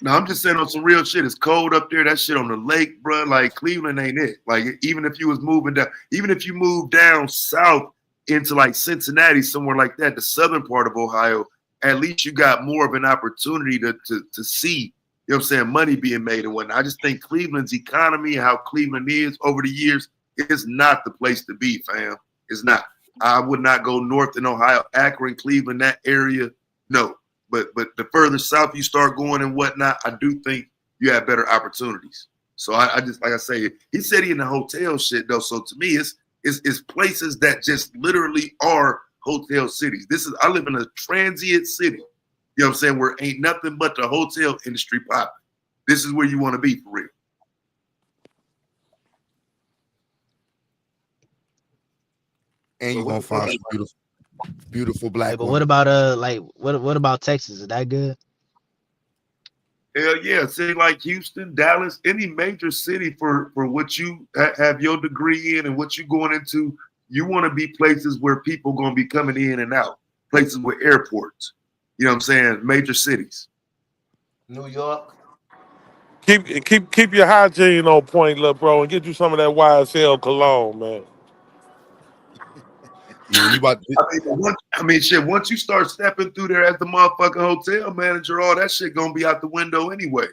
No, I'm just saying on some real shit. It's cold up there. That shit on the lake, bro. Like Cleveland ain't it. Like even if you was moving down, even if you moved down south into like Cincinnati, somewhere like that, the southern part of Ohio, at least you got more of an opportunity to see, you know what I'm saying, money being made and whatnot. I just think Cleveland's economy and how Cleveland is over the years is not the place to be, fam. It's not. I would not go north in Ohio, Akron, Cleveland, that area. No. But the further south you start going and whatnot, I do think you have better opportunities. So I just, like I say, he said he in the hotel shit though. So to me, it's places that just literally are hotel cities. I live in a transient city. You know what I'm saying? Where ain't nothing but the hotel industry popping. This is where you want to be for real. And you're gonna find some beautiful black Hey, but women. what about what about Texas? Is that good? Hell yeah, city like Houston, Dallas, any major city for what you have your degree in and what you're going into, you want to be places where people going to be coming in and out, places with airports. You know what I'm saying? Major cities. New York. Keep your hygiene on point, little bro, and get you some of that YSL cologne, man. Yeah, when you about shit, once you start stepping through there as the motherfucking hotel manager, all that shit gonna be out the window anyway.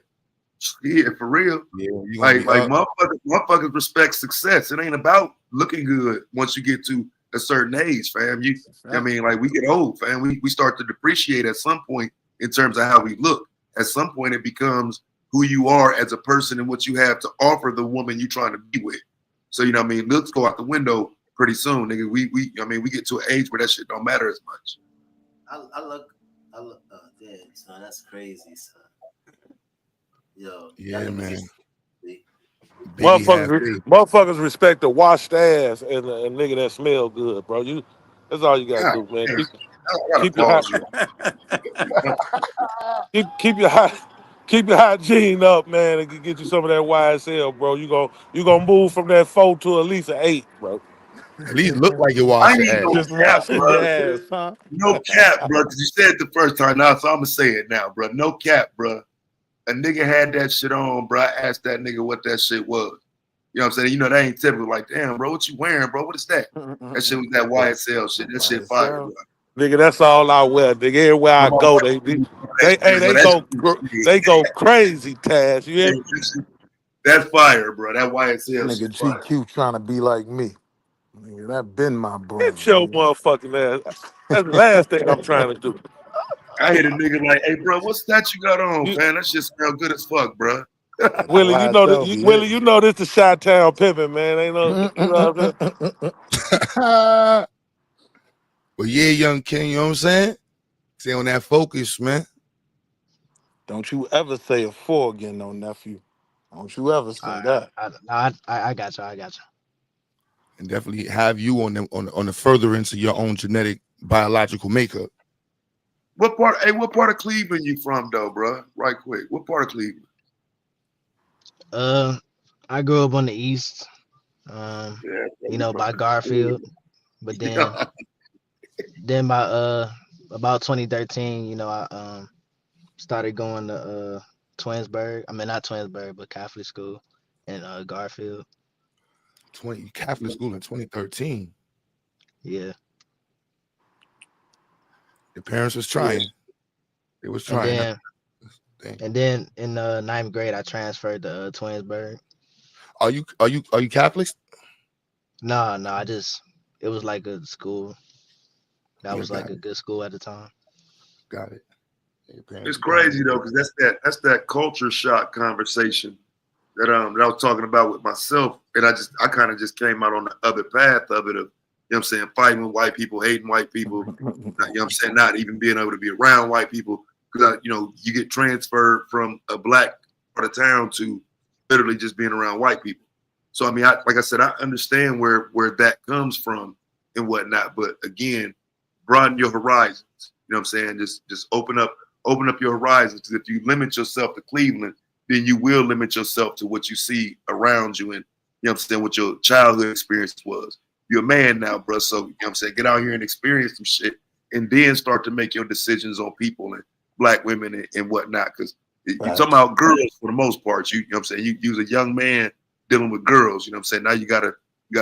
Yeah, for real. Yeah, you like motherfuckers respect success. It ain't about looking good once you get to a certain age, fam. I mean, like we get old, fam. We start to depreciate at some point in terms of how we look. At some point, it becomes who you are as a person and what you have to offer the woman you're trying to be with. So you know what I mean, looks go out the window pretty soon, nigga. We get to an age where that shit don't matter as much. I look damn, son, that's crazy, son. Yo, yeah, man. Motherfuckers respect the washed ass and a nigga that smell good, bro. That's all you gotta do, man. Keep your hygiene up, man, and get you some of that YSL, bro. You gonna move from that 4 to at least an 8, bro. At least look like you wash your ass. Just washing your ass, huh? No cap, bro. Because you said it the first time now, so I'm gonna say it now, bro. No cap, bro. A nigga had that shit on, bro. I asked that nigga what that shit was. You know what I'm saying? You know, that ain't typical. Like, damn, bro, what you wearing, bro? What is that? That shit was that YSL shit. That shit fire, bro. Nigga, that's all I wear. Nigga, everywhere I go, they go crazy, Taz. You hear me? That's fire, bro. That YSL Nigga shit fire. GQ trying to be like me. Nigga, that been my brand. Get your motherfucking ass. That's the last thing I'm trying to do. I hit a nigga like, hey, bro, what's that you got on, man? That shit smell good as fuck, bro. Willie, you know this. Willie, you know this the Chi-Town pimping, man. Ain't no. You know what I'm saying? But yeah, young King, you know what I'm saying? Stay on that focus, man. Don't you ever say a 4 again, no nephew. Don't you ever say that. I got you. I got you. And definitely have you on the furtherance of your own genetic biological makeup. What part of Cleveland you from, though, bro? Right quick. What part of Cleveland? I grew up on the east. You know, by Garfield. But then by about 2013, you know, I started going to Twinsburg. I mean, not Twinsburg, but Catholic school in Garfield. Catholic school in 2013. Yeah. The parents was trying. They was trying. And then in 9th grade, I transferred to Twinsburg. Are you Catholics? No, it was like a school. That was like a good school at the time. Got it. It's crazy though, because that's that culture shock conversation that I was talking about with myself, and I kind of just came out on the other path of it, of, you know what I'm saying, fighting with white people, hating white people, you know what I'm saying, not even being able to be around white people, because you know, you get transferred from a black part of town to literally just being around white people. So I mean, like I said, I understand where that comes from and whatnot, but again, broaden your horizons. You know what I'm saying? Just open up your horizons, because if you limit yourself to Cleveland, then you will limit yourself to what you see around you, and you know what I'm saying, what your childhood experience was. You're a man now, bro. So you know what I'm saying, get out here and experience some shit, and then start to make your decisions on people and black women and whatnot. Because you're talking about girls for the most part. You know what I'm saying? You was a young man dealing with girls. You know what I'm saying? Now you gotta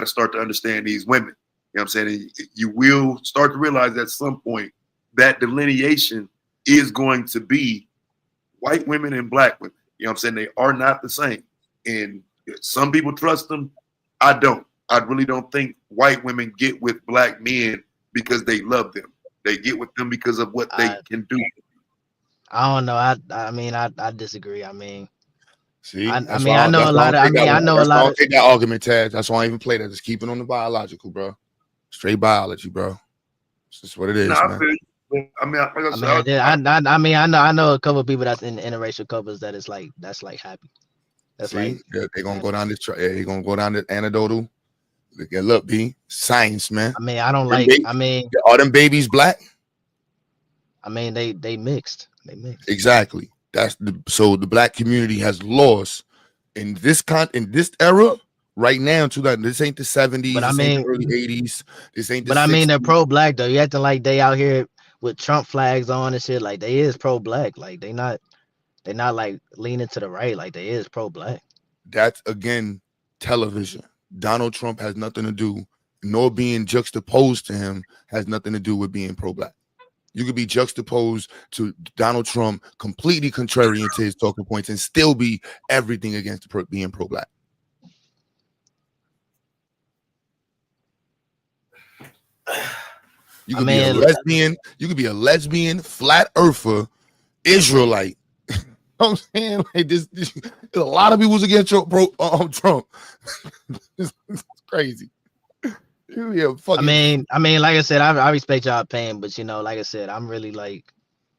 start to understand these women. You know what I'm saying? You will start to realize at some point that delineation is going to be white women and black women. You know what I'm saying? They are not the same. And some people trust them. I don't. I really don't think white women get with black men because they love them. They get with them because of what they can do. I don't know. I mean, I disagree. I mean, see, I know a lot of. I know a lot of. Take that argument, Taz. That's why I even play that. Just keep it on the biological, bro. Straight biology, bro. It's just what it is, I man. feel you. I mean, like I said, I know a couple of people that's in interracial couples that's like happy. That's See, like they're gonna go down this. They're gonna go down the anecdotal. Look, B, science, man. I mean, I don't Them like. ba- I mean, are them babies black? they mixed. They mixed. Exactly. So the black community has lost in this era right now. This ain't the 70s. But I This ain't the mean, early 80s. This ain't the but I mean, 60s. they're pro-black though. You acting like they out here with Trump flags on and shit. Like they is pro-black. Like they not like leaning to the right. Like they is pro-black. That's again television. Donald Trump has nothing to do, nor being juxtaposed to him has nothing to do with being pro-black. You could be juxtaposed to Donald Trump, completely contrarian to his talking points, and still be everything against being pro-black. You could be a lesbian. You could be a lesbian, flat earther, Israelite. You know what I'm saying, like this a lot of people's against Trump. It's crazy. I mean, like I said, I respect y'all opinion, but like I said, I'm really like,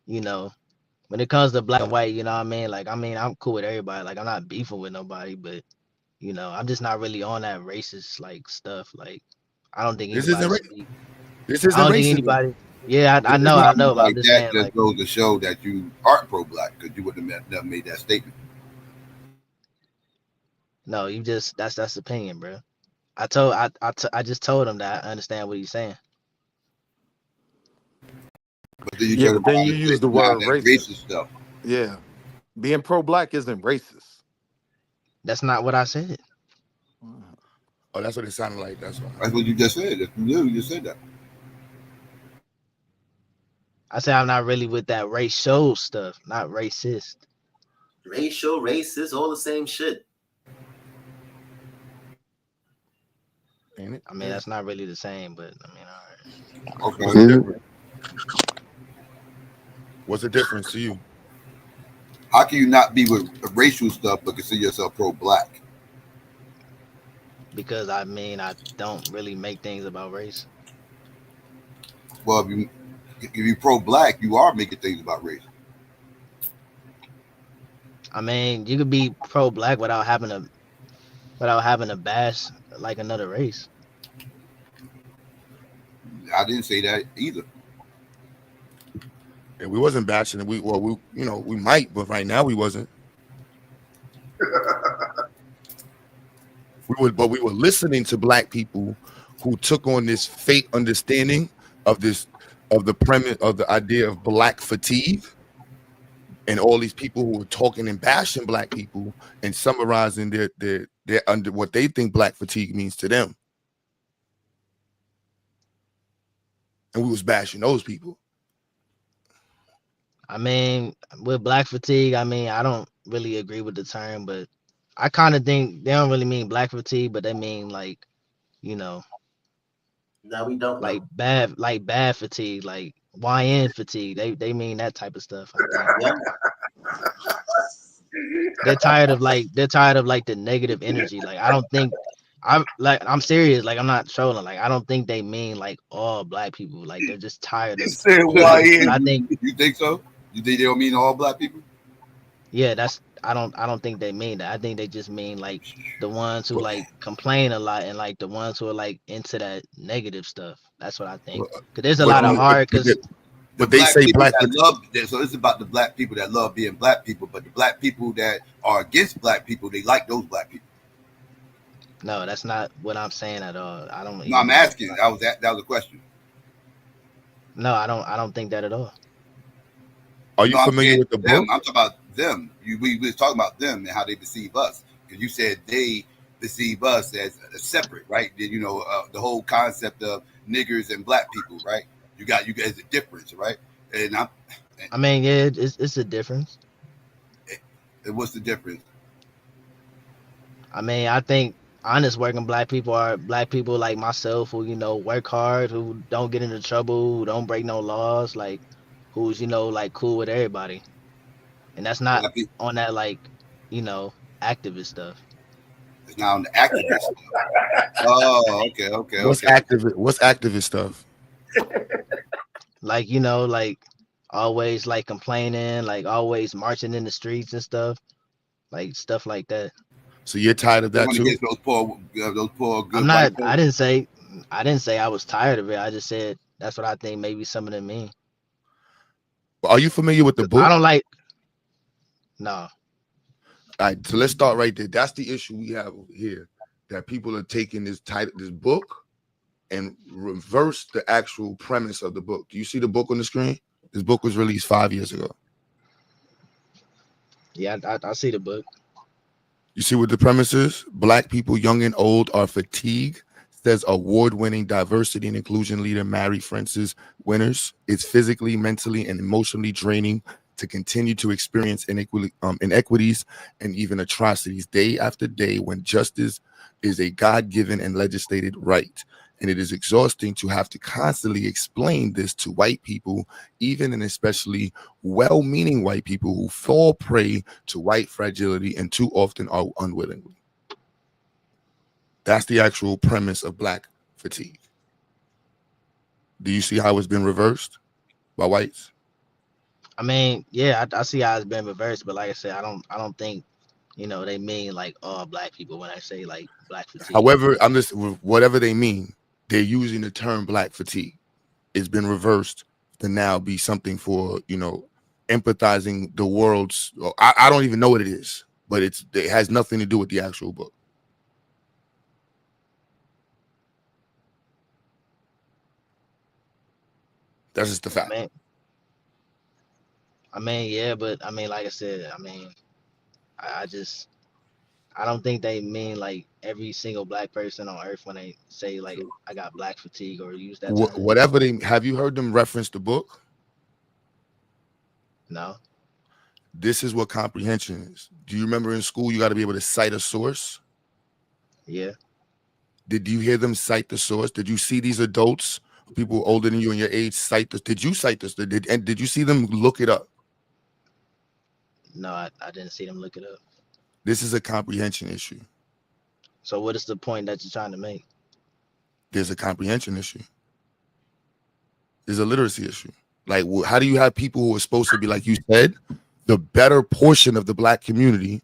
when it comes to black and white, you know what I mean? Like, I'm cool with everybody. Like, I'm not beefing with nobody, but I'm just not really on that racist like stuff. Like, I don't think anybody should be. This isn't I don't think racism. anybody. Yeah, I know, but I'm just saying, just like, goes to show that you aren't pro-black because you wouldn't have never made that statement. no, you just that's opinion, bro. I just told him that I understand what he's saying. But then you Yeah, but then you use the word that racist. Stuff. Yeah, being pro-black isn't racist. That's not what I said. Oh, that's what it sounded like. That's what you just said. You just said that. I said I'm not really with that racial stuff, not racist. Racial, racist, all the same shit. Ain't it? I mean, that's not really the same, but I mean, all right. What's the difference? What's the difference to you? How can you not be with racial stuff but consider yourself pro-black? Because I mean, I don't really make things about race. Well, if you're pro-black, you are making things about race. I mean, you could be pro-black without having to bash like another race. I didn't say that either. Yeah, we wasn't bashing it. We might, but right now we wasn't. We were listening to black people who took on this fake understanding of the premise of the idea of black fatigue, and all these people who were talking and bashing black people and summarizing their under what they think black fatigue means to them, and we was bashing those people. I mean, with black fatigue, I mean, I don't really agree with the term, but I kind of think they don't really mean black fatigue, but they mean like, No, we don't. Like bad fatigue, like YN fatigue. They mean that type of stuff. I think. Yeah. They're tired of like the negative energy. Like I don't think I'm serious. Like I'm not trolling. Like I don't think they mean like all black people. Like they're just tired of. Said YN. I think. You think so? You think they don't mean all black people? Yeah, I don't think they mean that. I think they just mean like the ones who like complain a lot and like the ones who are like into that negative stuff. That's what I think. Because there's a lot of hard. But they say black that love. So it's about the black people that love being black people, but the black people that are against black people, they like those black people. No, that's not what I'm saying at all. I don't. No, I'm asking. That was a question. No, I don't think that at all. Are you familiar with the book? I'm talking about them. We was talking about them and how they perceive us. Because you said they perceive us as separate, right? The whole concept of niggers and black people, right? You guys a difference, right? And I mean, yeah, it's a difference. What's the difference? I mean, I think honest working black people are black people like myself who work hard, who don't get into trouble, who don't break no laws, like who's like cool with everybody, and that's not on that like activist stuff. It's not on the activist stuff. Oh, okay. What's activist stuff? like like always like complaining, like always marching in the streets and stuff, like stuff like that. So you're tired of They that want to too? get those poor I'm good not. white folks. I didn't say I was tired of it. I just said that's what I think maybe some of them mean. Are you familiar with the I don't book? like. No. All right, so let's start right there. That's the issue we have over here. That people are taking this book and reverse the actual premise of the book. Do you see the book on the screen? This book was released 5 years ago. Yeah, I see the book. You see what the premise is? Black people, young and old, are fatigued, says award-winning diversity and inclusion leader Mary Frances Winters. It's physically, mentally, and emotionally draining to continue to experience inequities and even atrocities day after day when justice is a God-given and legislated right. And it is exhausting to have to constantly explain this to white people, even and especially well-meaning white people who fall prey to white fragility and too often are unwillingly. That's the actual premise of Black fatigue. Do you see how it's been reversed by whites? I mean, yeah, I see how it's been reversed, but like I said, I don't think they mean like all black people when I say like black fatigue. However, I'm just whatever they mean, they're using the term Black fatigue. It's been reversed to now be something for empathizing the world's. I don't even know what it is, but it has nothing to do with the actual book. That's just the fact. I mean, yeah, but I mean, like I said, I don't think they mean like every single black person on earth when they say like I got black fatigue or use that term. Whatever they have, you heard them reference the book? No. This is what comprehension is. Do you remember in school you got to be able to cite a source? Yeah. Did you hear them cite the source? Did you see these adults, people older than you and your age, cite this? Did you cite this? Did you see them look it up? No, I didn't see them look it up. This is a comprehension issue. So what is the point that you're trying to make? There's a comprehension issue. There's a literacy issue. Like, how do you have people who are supposed to be, like you said, the better portion of the Black community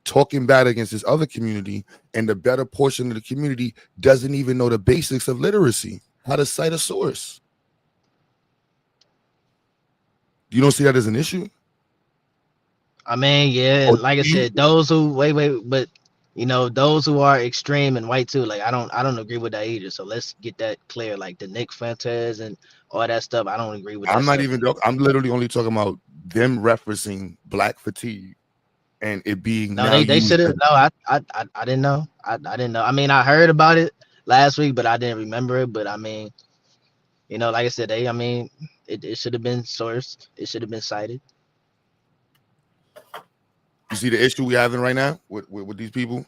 talking bad against this other community, and the better portion of the community doesn't even know the basics of literacy, how to cite a source? You don't see that as an issue? I mean, yeah, and like I said, those who but those who are extreme and white too, like I don't agree with that either. So let's get that clear. Like the Nick Fuentes and all that stuff, I don't agree with that. I'm literally only talking about them referencing Black fatigue and it being no, they should have. No, I didn't know. I didn't know. I mean, I heard about it last week, but I didn't remember it. But I mean, like I said, it should have been sourced. It should have been cited. You see the issue we having right now with these people?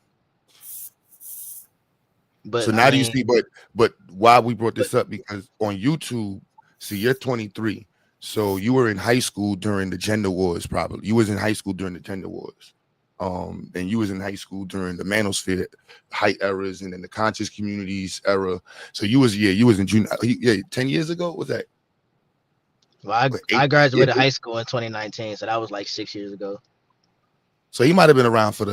But so now do you see, but why we brought this up, because on YouTube, see, you're 23. So you were in high school during the gender wars, probably. You was in high school during the gender wars. And you was in high school during the manosphere height eras and then the conscious communities era. So you was in junior, 10 years ago, what was that? Well, I graduated high school in 2019, so that was like 6 years ago. So he might have been around for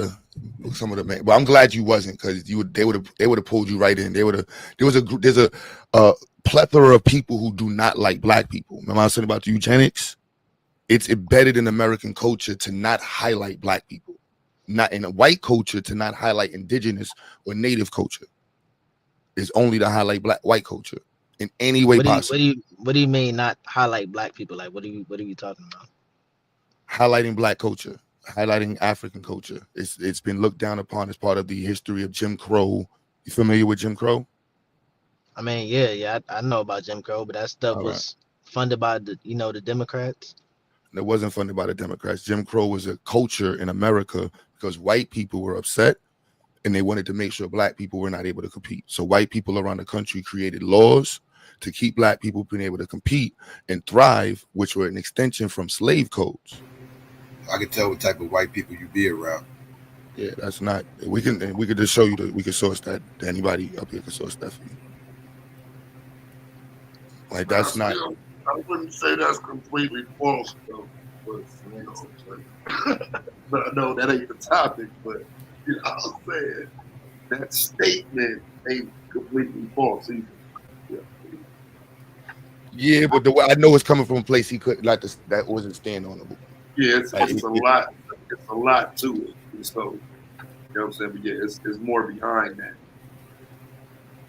some of the men, but I'm glad you wasn't, because they would have pulled you right in. There's a plethora of people who do not like Black people. Remember I was saying about the eugenics? It's embedded in American culture to not highlight Black people, not in a white culture to not highlight indigenous or native culture. It's only to highlight white culture in any way possible. What do you mean not highlight Black people? Like what are you talking about? Highlighting Black culture. Highlighting African culture. It's been looked down upon as part of the history of Jim Crow. You familiar with Jim Crow? I mean, yeah, I know about Jim Crow, but that stuff was funded by the Democrats. It wasn't funded by the Democrats. Jim Crow was a culture in America because white people were upset and they wanted to make sure Black people were not able to compete. So white people around the country created laws to keep Black people being able to compete and thrive, which were an extension from slave codes. I can tell what type of white people you be around. Yeah, that's not. We could just show you that we can source that. Anybody up here can source that for you. Like that's not. I wouldn't say that's completely false, though. But, but I know that ain't the topic. But I'm saying that statement ain't completely false either. Yeah. Yeah, but the way I know it's coming from a place he could like this, that wasn't standable. Yeah, it's Like, a lot. It's a lot to it. And so, you know what I'm saying? But yeah, it's more behind that.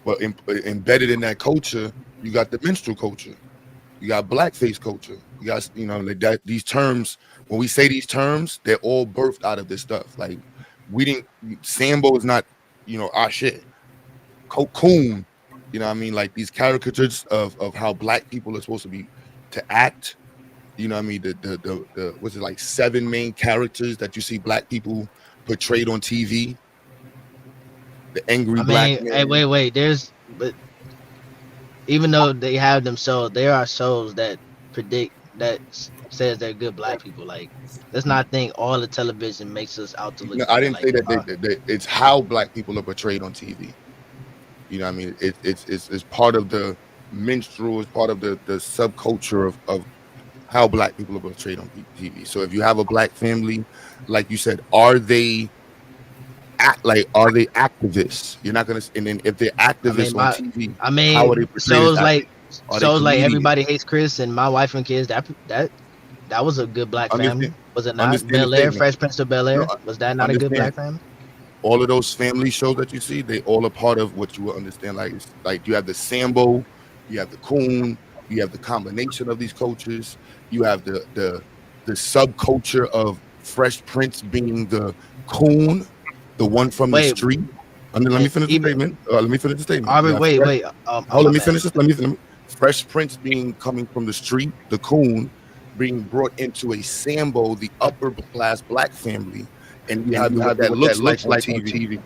But embedded in that culture, you got the minstrel culture, you got blackface culture, you got like that. These terms, when we say these terms, they're all birthed out of this stuff. Like we didn't. Sambo is not our shit. Cocoon, you know what I mean? Like these caricatures of how black people are supposed to act. You know what I mean? The what's it like 7 main characters that you see black people portrayed on TV? The angry I black mean, hey, man. wait. But even though they have them shows, there are shows that predict says they're good black people. Like, let's not think all the television makes us out to look No, I bad. didn't Like, say that it's how black people are portrayed on TV. You know what I mean? It's part of the minstrel, it's part of the subculture of how black people are portrayed on TV. So if you have a black family, like you said, are they activists? You're not gonna, and then if they're I mean, activists on TV, I how are they mean, portrayed as activists? Are they shows like comedians? Everybody Hates Chris and My Wife and Kids. That was a good black Understand family, was it not? understand the Bel Air, statement. Fresh Prince of Bel No, Air, was that not a good understand. black family? All of those family shows that you see, they all are part of what you will understand. Like it's like you have the Sambo, you have the Coon, you have the combination of these cultures, you have the subculture of Fresh Prince being the Coon, the one from the Wait, street. And then let me finish the even statement. Let me finish the statement. You Aubrey, have wait, Fresh. wait. Oh, My let me bad. finish this. Let me. Fresh Prince being coming from the street, the Coon being brought into a Sambo, the upper class black family, and you have what that looks like on TV.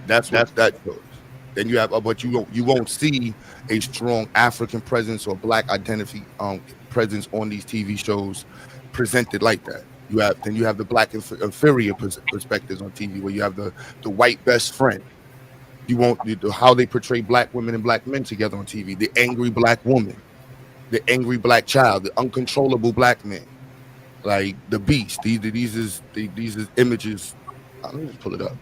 That's what that shows. Then you have, but you won't see a strong African presence or black identity presence on these TV shows presented like that. You have the black inferior perspectives on TV, where you have the white best friend. You won't how they portray black women and black men together on TV. The angry black woman, the angry black child, the uncontrollable black man, like the beast. These is images. Let me just pull it up.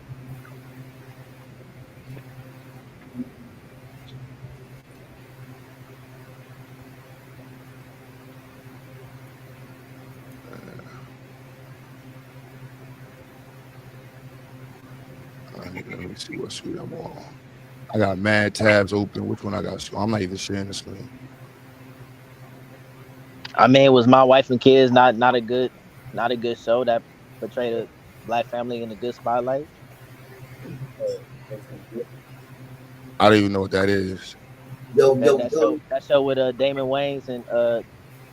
Let me see what screen I'm on. I got mad tabs open. Which one I got? I'm not even sharing the screen. I mean, was My Wife and Kids not a good show that portrayed a black family in a good spotlight? I don't even know what that is. That show with Damon Wayans and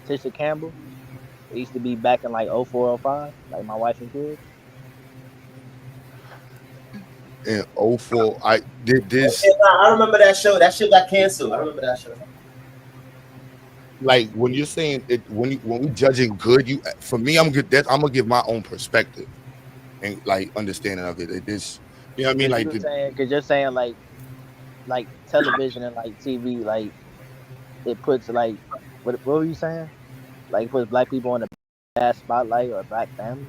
Tisha Campbell. It used to be back in like 04, 05, like My Wife and Kids. In 04, I did this. I remember that show. That shit got canceled. I remember that show. Like when you're saying it, when we judging good, for me, I'm good. I'm gonna give my own perspective and like understanding of it. This, you know what I mean? Like Because you're saying like television and like TV, like it puts like what were you saying? Like puts black people in a bad spotlight or a black family.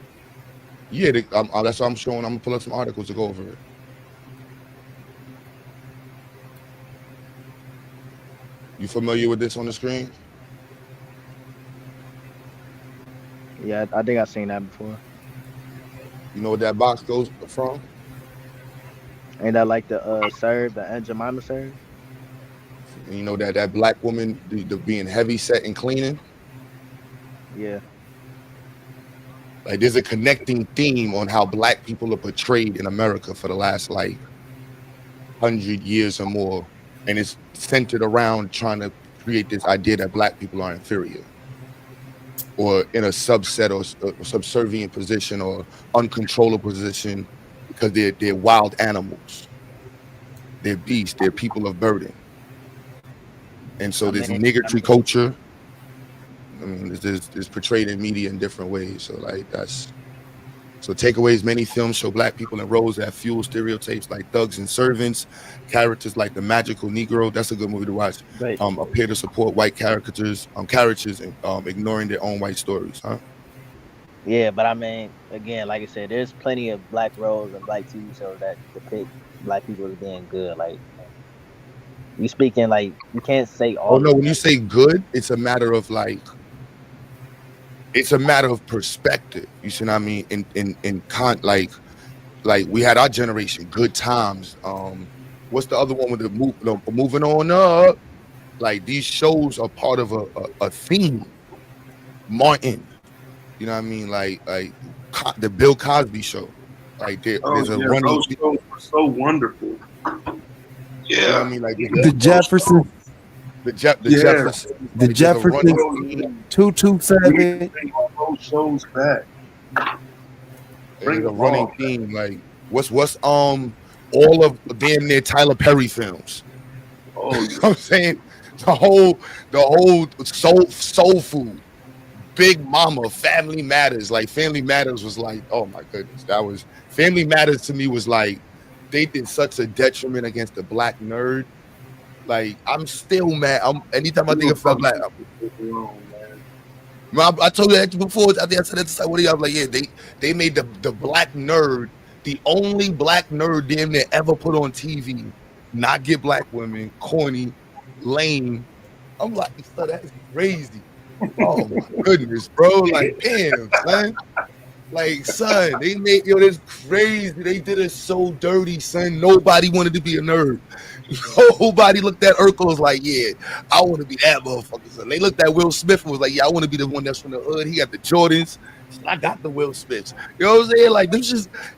Yeah, that's what I'm showing. I'm gonna pull up some articles to go over it. You familiar with this on the screen? Yeah, I think I've seen that before. You know what that box goes from? Ain't that like the serve, the Aunt Jemima serve? And you know that black woman the being heavy set and cleaning? Yeah. Like there's a connecting theme on how black people are portrayed in America for the last like 100 years or more. And it's centered around trying to create this idea that black people are inferior or in a subset or subservient position or uncontrollable position because they're wild animals. They're beasts. They're people of burden. And so this niggardry culture, I mean, is portrayed in media in different ways. So like that's So takeaways, many films show black people in roles that fuel stereotypes like thugs and servants. Characters like the magical Negro, that's a good movie to watch, But appear to support white characters, ignoring their own white stories, huh? yeah, but I mean, again, like I said, there's plenty of black roles and black TV shows that depict black people as being good. Like you speaking, like you can't say Oh all no, of when you them. say good, it's a matter of perspective. You see what I mean? Like we had our generation, Good Times. What's the other one with moving on up? Like these shows are part of a theme. Martin, you know what I mean? Like the Bill Cosby show. Like Oh there's a yeah, running. those shows were so wonderful. You know what I Yeah. mean? Like The Jefferson, the Yeah. Jefferson. the Like there's a running Jefferson, theme. 227. Bring all those shows back. There's Bring a them running all. theme. Like what's all of damn near Tyler Perry films. Oh You know what I'm saying? The whole soul food. Big Mama, Family Matters. Like Family Matters was like, oh my goodness. That was Family Matters to me was like they did such a detriment against the black nerd. Like I'm still mad. Anytime I You think know of felt black, something wrong, man. I told you that before. I think I said that to somebody. I was like, yeah, they made the black nerd the only black nerd damn near ever put on TV, not get black women, corny, lame. I'm like, so that's crazy. Oh my goodness, bro. Like, damn, son. Like, son, they made this crazy. They did it so dirty, son. Nobody wanted to be a nerd. Nobody looked at Urkel was like, yeah, I want to be that motherfucker. Son. They looked at Will Smith and was like, yeah, I want to be the one that's from the hood. He got the Jordans. I got the Will Smiths. You know what I'm saying? Like,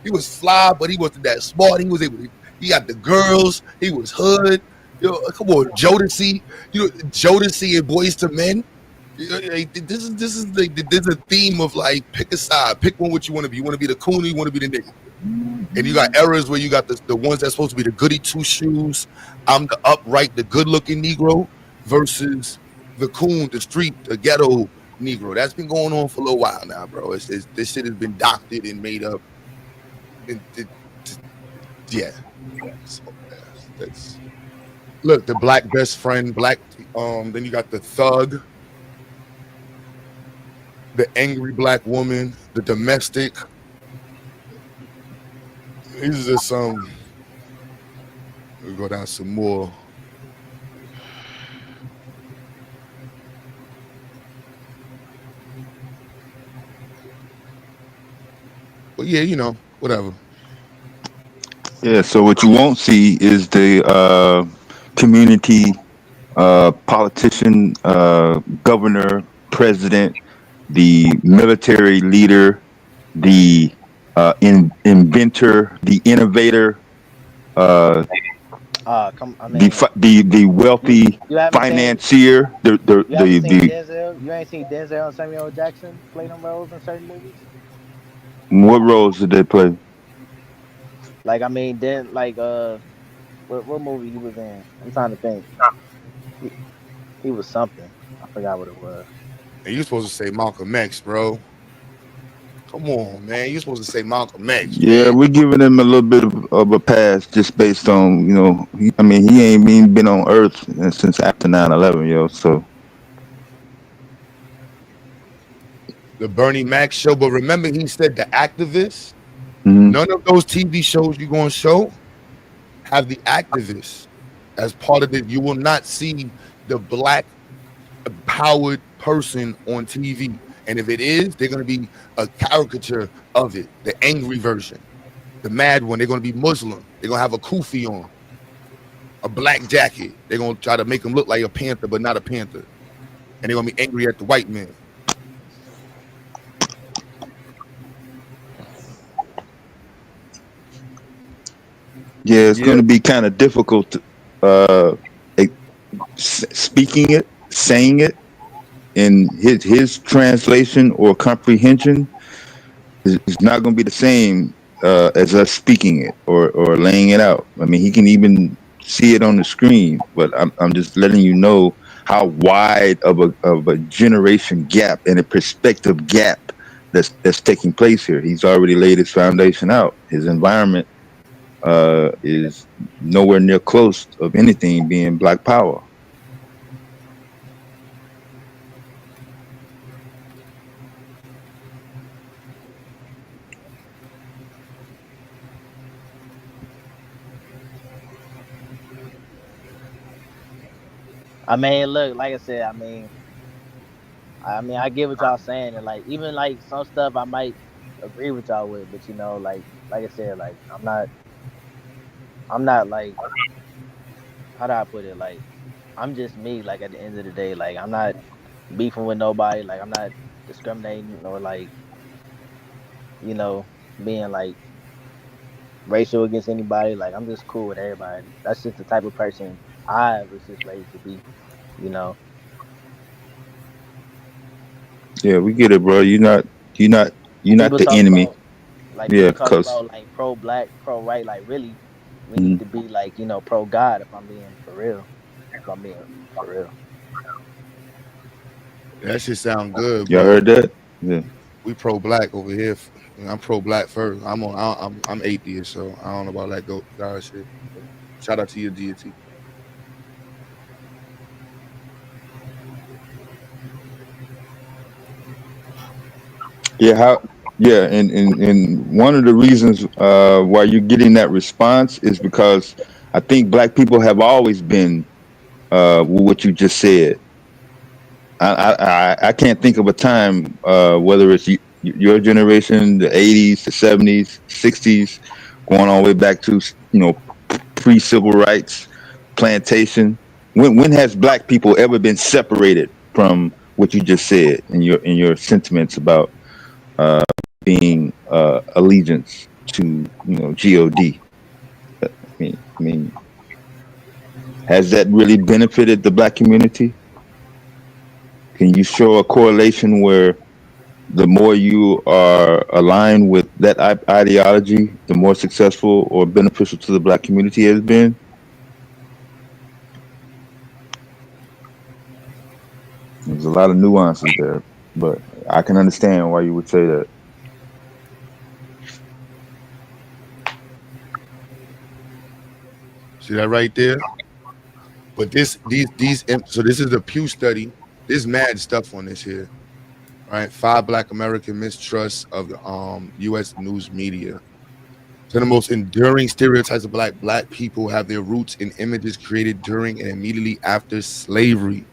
he was fly, but he wasn't that smart. He was able to, he got the girls. He was hood. You know, come on, Jodeci. Jodeci and Boys to Men. Like, this is like there's a theme of like pick a side, pick one what you want to be. You want to be the coon, you want to be the nigga. And you got eras where you got the ones that's supposed to be the goody two shoes. I'm the upright, the good looking Negro versus the coon, the street, the ghetto Negro. That's been going on for a little while now, bro. This shit has been doctored and made up. Yeah. So, that's look, the black best friend, then you got the thug, the angry black woman, the domestic. These are some. We'll go down some more. But yeah, whatever. Yeah, so what you won't see is the community politician, governor, president, the military leader, the inventor, the innovator, I mean, the wealthy you haven't financier, you haven't seen the Denzel. You ain't seen Denzel and Samuel L. Jackson play them roles in certain movies. what roles did they play? Like I mean, then like what movie he was in? I'm trying to think. He was something. I forgot what it was. And you supposed to say Malcolm X, bro. Come on, man. You're supposed to say Malcolm X. Yeah, Man. we're giving him a little bit of a pass just based on, he ain't even been on Earth since after 9/11, yo. So The Bernie Mac show, but remember he said the activists. Mm-hmm. None of those TV shows you're gonna show have the activists as part of it. You will not see the black empowered person on TV. And if it is, they're gonna be a caricature of it, the angry version, the mad one. They're gonna be Muslim. They're gonna have a kufi on, a black jacket. They're gonna try to make him look like a panther, but not a panther. And they're gonna be angry at the white man. yeah, it's going to be kind of difficult to, speaking it, saying it, in his translation or comprehension is not going to be the same as us speaking it or laying it out. I mean, he can even see it on the screen, but I'm just letting you know how wide of a generation gap and a perspective gap that's taking place here. He's already laid his foundation out. His environment is nowhere near close of anything being Black Power. I mean, look, like I said, I mean, I get what y'all saying, and like even like some stuff I might agree with y'all with, but you know, like I said, like I'm not like how do I put it? Like I'm just me. Like at the end of the day, like I'm not beefing with nobody. Like I'm not discriminating or like being like racial against anybody. Like I'm just cool with everybody. That's just the type of person I was just raised to be. You know, Yeah, we get it, bro. You're not you're when not people the talk enemy. about like Yeah, people talk because about like pro black, pro white, like really, we need to be like pro God. If I'm being for real, if I'm being for real. That shit sound good, y'all but heard that. Yeah. we pro black over here. I'm pro black first. I'm atheist, so I don't know about that God shit. But shout out to your deity. Yeah, and one of the reasons why you're getting that response is because I think Black people have always been what you just said. I can't think of a time, whether it's your generation, the '80s, the '70s, '60s, going all the way back to pre-civil rights, plantation. When has Black people ever been separated from what you just said in your sentiments about being allegiance to God? I mean, has that really benefited the Black community? Can you show a correlation where the more you are aligned with that ideology, the more successful or beneficial to the Black community has been? There's a lot of nuances there, but I can understand why you would say that. See that right there? But so this is the Pew study. There's mad stuff on this here. Right? 5 Black American mistrusts of the US news media. So the most enduring stereotypes of black people have their roots in images created during and immediately after slavery.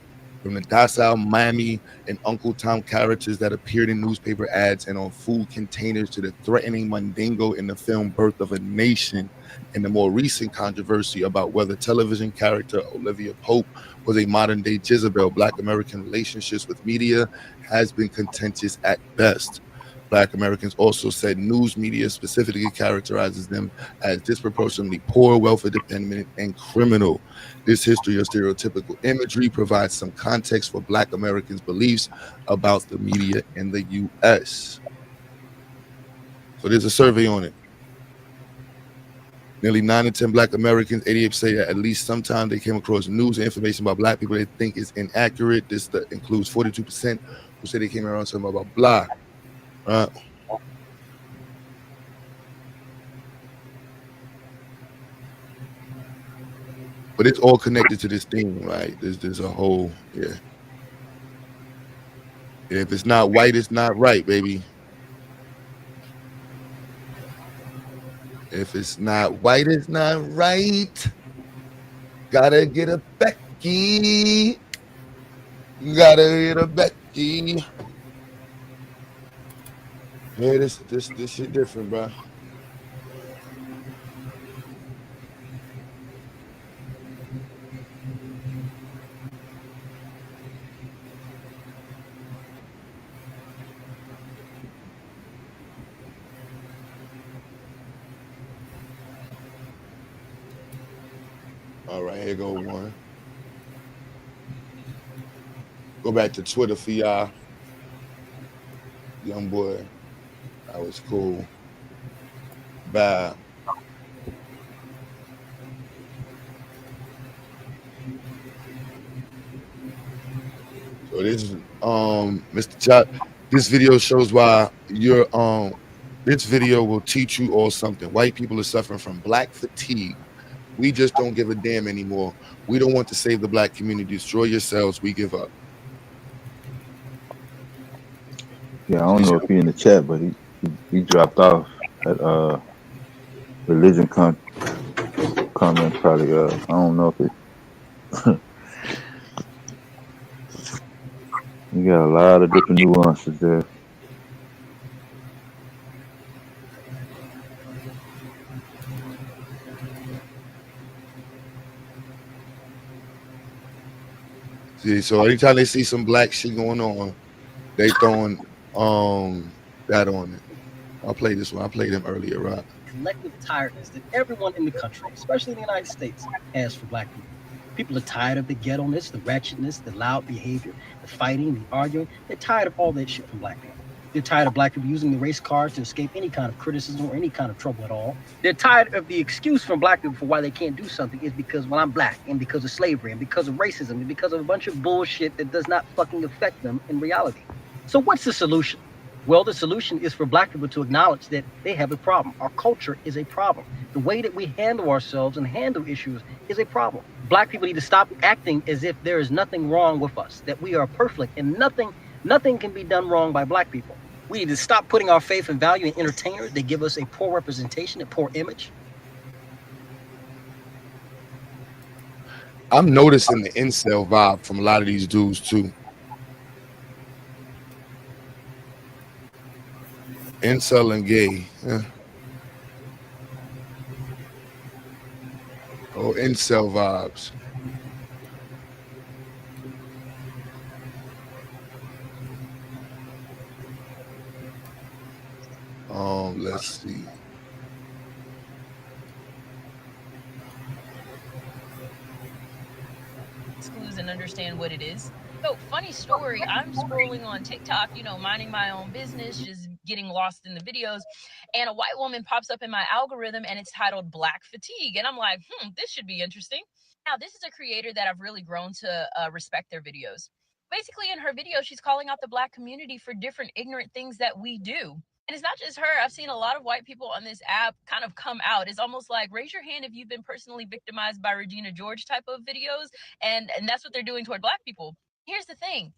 From the docile Mammy and Uncle Tom characters that appeared in newspaper ads and on food containers to the threatening Mandingo in the film Birth of a Nation, and the more recent controversy about whether television character Olivia Pope was a modern day Jezebel. Black American relationships with media has been contentious at best. Black Americans also said news media specifically characterizes them as disproportionately poor, welfare dependent, and criminal. This history of stereotypical imagery provides some context for Black Americans' beliefs about the media in the U.S. So there's a survey on it. Nearly 9 in 10 Black Americans, 88% say that at least sometime they came across news and information about Black people they think is inaccurate. This includes 42% who say they came around something about blah. Right? But it's all connected to this thing, right? There's a whole, yeah. If it's not white, it's not right, baby. If it's not white, it's not right. Gotta get a Becky. Gotta get a Becky. Yeah, this shit different, bro. All right, here go one. Go back to Twitter for y'all. Young boy. That was cool. Bye. So this is Mr. Chuck. This video shows why you're this video will teach you all something. White people are suffering from black fatigue. We just don't give a damn anymore. We don't want to save the black community. Destroy yourselves. We give up. Yeah, I don't know if he in the chat, but he dropped off at religion comment probably. I don't know if it. You got a lot of different nuances there. See, so anytime they see some black shit going on, they throwing that on it. I'll play this one. I played him earlier, right? Collective tiredness that everyone in the country, especially in the United States, has for black people. People are tired of the ghetto-ness, the ratchetness, the loud behavior, the fighting, the arguing. They're tired of all that shit from black people. They're tired of black people using the race card to escape any kind of criticism or any kind of trouble at all. They're tired of the excuse from black people for why they can't do something is because, well, I'm black, and because of slavery, and because of racism, and because of a bunch of bullshit that does not fucking affect them in reality. So what's the solution? Well, the solution is for black people to acknowledge that they have a problem. Our culture is a problem. The way that we handle ourselves and handle issues is a problem. Black people need to stop acting as if there is nothing wrong with us, that we are perfect and nothing can be done wrong by black people. We need to stop putting our faith and value in entertainers. They give us a poor representation, a poor image. I'm noticing the incel vibe from a lot of these dudes too. Incel and gay. Yeah. Oh, incel vibes. Let's see. Schools and understand what it is. So, funny story, I'm scrolling on TikTok, minding my own business, just getting lost in the videos, and a white woman pops up in my algorithm and it's titled Black Fatigue. And I'm like, this should be interesting. Now, this is a creator that I've really grown to respect their videos. Basically, in her video, she's calling out the black community for different ignorant things that we do. And it's not just her. I've seen a lot of white people on this app kind of come out. It's almost like raise your hand if you've been personally victimized by Regina George type of videos. And that's what they're doing toward black people. Here's the thing.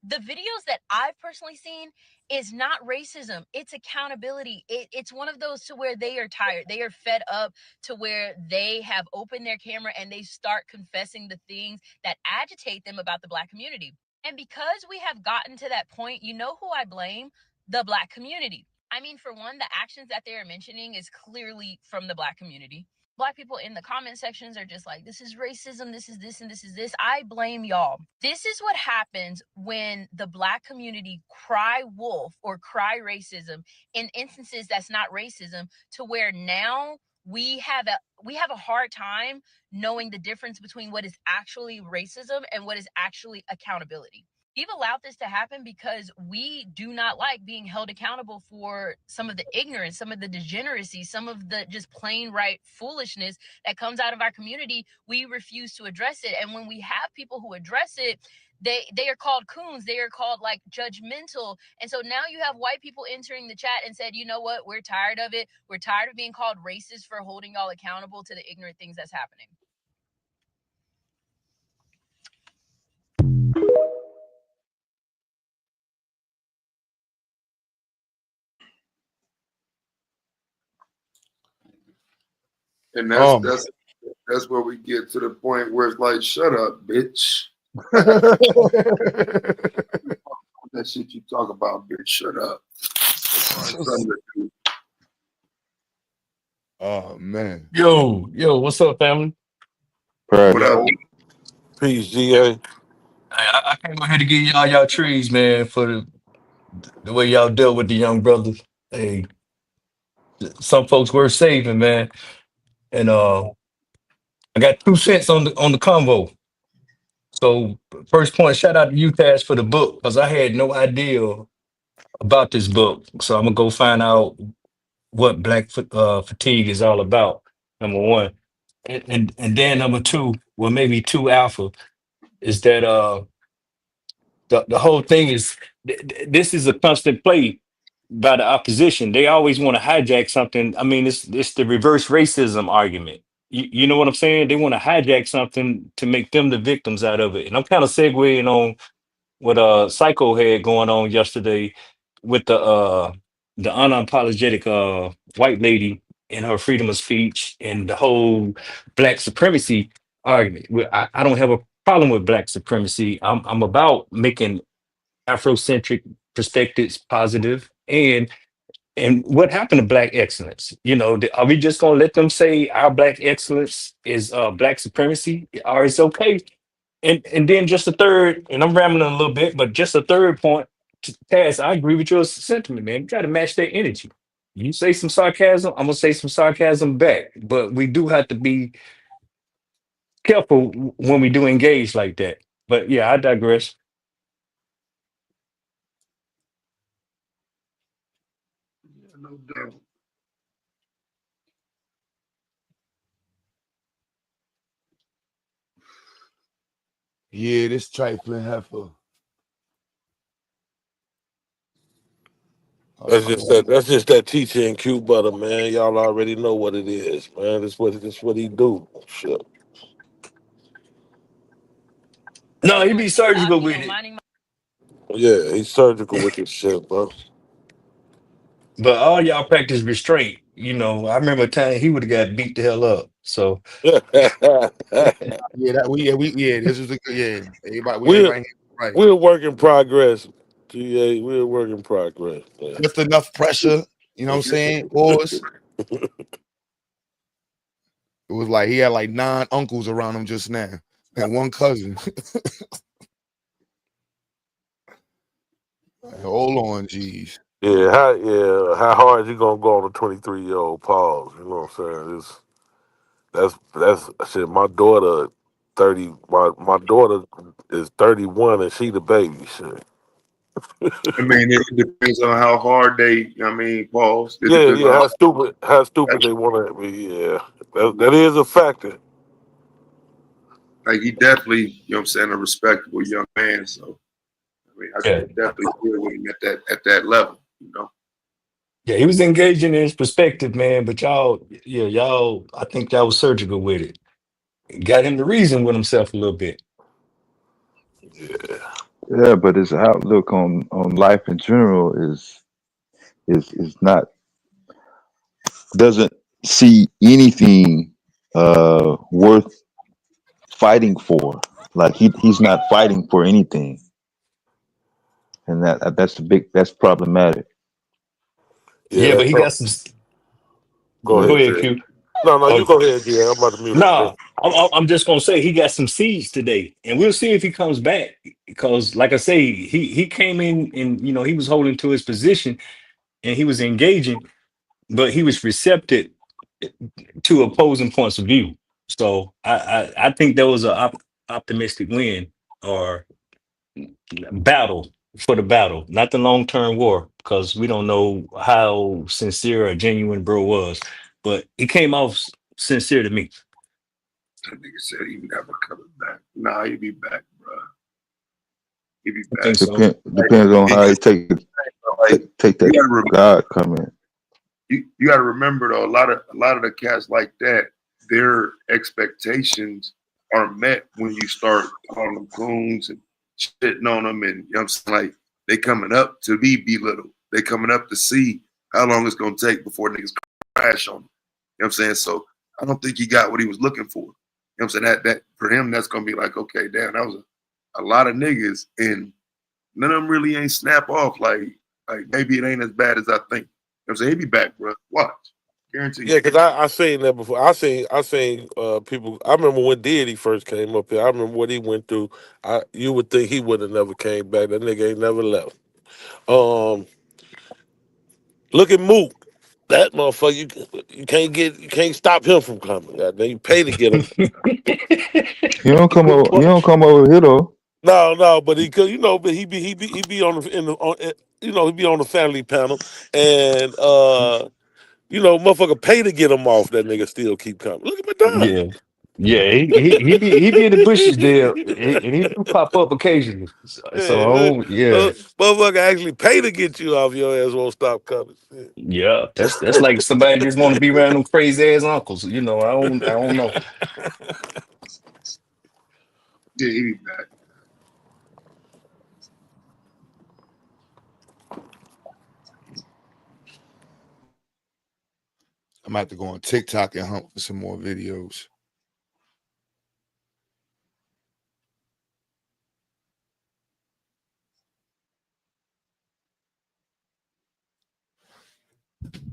The videos that I've personally seen is not racism. It's accountability. It's one of those to where they are tired. They are fed up to where they have opened their camera and they start confessing the things that agitate them about the black community. And because we have gotten to that point, you know who I blame? The black community. I mean, for one, the actions that they are mentioning is clearly from the black community. Black people in the comment sections are just like, this is racism, this is this, and this is this. I blame y'all. This is what happens when the black community cry wolf or cry racism in instances that's not racism, to where now we have a hard time knowing the difference between what is actually racism and what is actually accountability. We've allowed this to happen because we do not like being held accountable for some of the ignorance, some of the degeneracy, some of the just plain right foolishness that comes out of our community. We refuse to address it. And when we have people who address it, they are called coons. They are called like judgmental. And so now you have white people entering the chat and said, you know what? We're tired of it. We're tired of being called racist for holding y'all accountable to the ignorant things that's happening. And that's where we get to the point where it's like, shut up, bitch. That shit you talk about, bitch, shut up. Oh man. Yo, what's up, family? What up? Peace, GA. I came over here to give y'all trees, man, for the way y'all dealt with the young brothers. Hey, some folks worth saving, man. And I got 2 cents on the convo. So first point, shout out to you, Taz, for the book, because I had no idea about this book. So I'm gonna go find out what Black Fatigue is all about. Number one, and then number two, well maybe two alpha, is that the whole thing is this is a constant play by the opposition. They always want to hijack something. I mean, it's the reverse racism argument. You know what I'm saying? They want to hijack something to make them the victims out of it. And I'm kind of segueing on what Psycho had going on yesterday with the unapologetic white lady and her freedom of speech and the whole black supremacy argument. I don't have a problem with black supremacy. I'm about making Afrocentric perspectives positive and what happened to black excellence? You know, are we just gonna let them say our black excellence is black supremacy, or it's okay? And then just a third, and I'm rambling a little bit, but just a third point, Taz, I agree with your sentiment, man. You got to match their energy. You say some sarcasm, I'm gonna say some sarcasm back, but we do have to be careful when we do engage like that. But yeah, I digress. Yeah, no doubt. Yeah, this trifling heifer. That's just that teacher in Q butter, man. Y'all already know what it is, man. That's what he do. Shit. No, he be surgical with it. Yeah, he's surgical with this shit, bro. But all y'all practice restraint. You know, I remember a time he would have got beat the hell up. So Yeah, this is a good we're everybody right. we're a work in progress. GA, we're a work in progress. Man. Just enough pressure, you know what I'm saying? Pause. It was like he had like 9 uncles around him just now, and 1 cousin. Hold on, geez. How hard you gonna go on a 23-year-old pause? You know what I'm saying? That's shit. My daughter 30. My daughter is 31 and she the baby. Shit. I mean, it depends on how hard they. I mean, pause. It Yeah, depends on yeah. How stupid they want to be. Yeah, that is a factor. like he definitely, you know what I'm saying, a respectable young man. So I mean, I yeah, could definitely deal with him at that level, you know. yeah, he was engaging in his perspective, man. But y'all, I think y'all was surgical with it. Got him to reason with himself a little bit. Yeah, but his outlook on life in general is not doesn't see anything worth fighting for. Like he's not fighting for anything, and that's problematic. Yeah, Yeah, but that's he all. got some. Go Go ahead, ahead, Jay. Q. No, Oh, you go ahead, Jay. I'm about to mute up there. nah, I'm just gonna say he got some seeds today, and we'll see if he comes back. Because, like I say, he came in and he was holding to his position and he was engaging, but he was receptive to opposing points of view. So I think there was a optimistic win or battle for the battle, not the long term war, because we don't know how sincere or genuine bro was, but he came off sincere to me. That nigga said he never coming back. Nah, he be back, bro. He be I back. think so. Depends on how he Like take you that gotta remember, God comment. you gotta remember though, a lot of the cats like that, their expectations are met when you start calling them coons and shitting on them, and you know what I'm saying, like they coming up to be belittled. They coming up to see how long it's gonna take before niggas crash on them. You know what I'm saying? So I don't think he got what he was looking for. You know what I'm saying? That for him, that's gonna be like, okay, damn, that was a lot of niggas, and none of them really ain't snap off. Like maybe it ain't as bad as I think. You know what I'm saying? He be back, bro. Watch. Guarantee you. Yeah, because I seen that before. I seen people. I remember when Diddy first came up here. I remember what he went through. You would think he would have never came back. That nigga ain't never left. Um, Look at Mook. That motherfucker, you can't stop him from coming. Goddamn, you pay to get him. Good He point. don't come over here though. No, but he could, but he be on he be on the family panel, and motherfucker pay to get him off. That nigga still keep coming. Look at Madonna. Yeah. Yeah, he be in the bushes there, and he do pop up occasionally. So yeah, Motherfucker actually pay to get you off your ass won't stop coming. yeah, that's like somebody just want to be around them crazy ass uncles. You know, I don't know. Yeah, he be back. I'm about to go on TikTok and hunt for some more videos.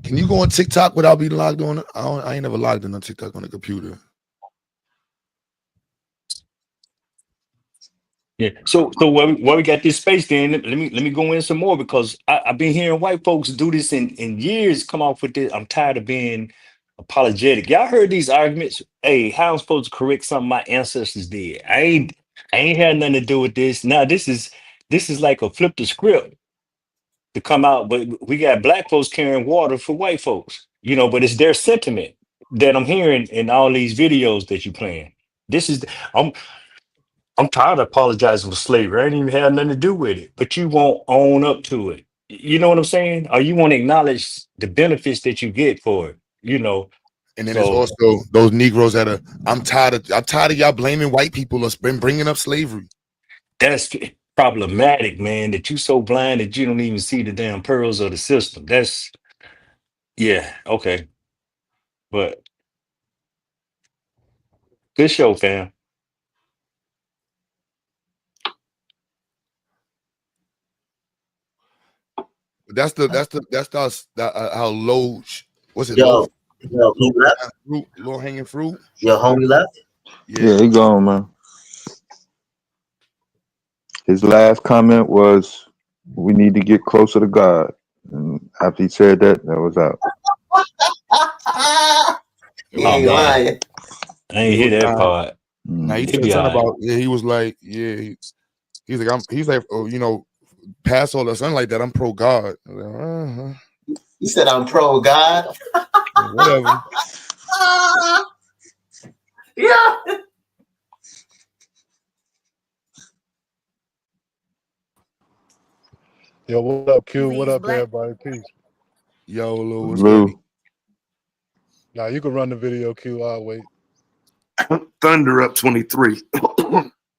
Can you go on TikTok without being logged on? I ain't never logged in on TikTok on the computer. Yeah. So while we got this space, then let me go in some more because I've been hearing white folks do this in years. Come off with this. I'm tired of being apologetic. Y'all heard these arguments? Hey, how I'm supposed to correct something my ancestors did? I ain't had nothing to do with this. Now this is like a flip the script to come out, but we got black folks carrying water for white folks. You know, but it's their sentiment that I'm hearing in all these videos that you playing. This is I'm I'm tired of apologizing for slavery. I ain't even had nothing to do with it, but you won't own up to it. You know what I'm saying? Or you won't acknowledge the benefits that you get for it. You know, And then there's so also those Negroes that are. I'm tired of y'all blaming white people or been bringing up slavery. that's problematic, man. That you so blind that you don't even see the damn pearls of the system. That's yeah, okay, but good show, fam. But that's how low. What's it low? Yo, he left. Low hanging fruit. Your homie left. Yeah, he gone, man. His last comment was, "We need to get closer to God." And after he said that, that was out. He Oh ain't man, lying. I ain't hear that part. Now he He said be all something right. about he was like he's like oh, past all that something like that. I'm pro God. Uh-huh. He said, "I'm pro God." Whatever. Yeah. Yo, what up, Q? What up, everybody? Peace. Yo, Lou, what's good? Lou, Now you can run the video, Q. I'll wait. Thunder up 23.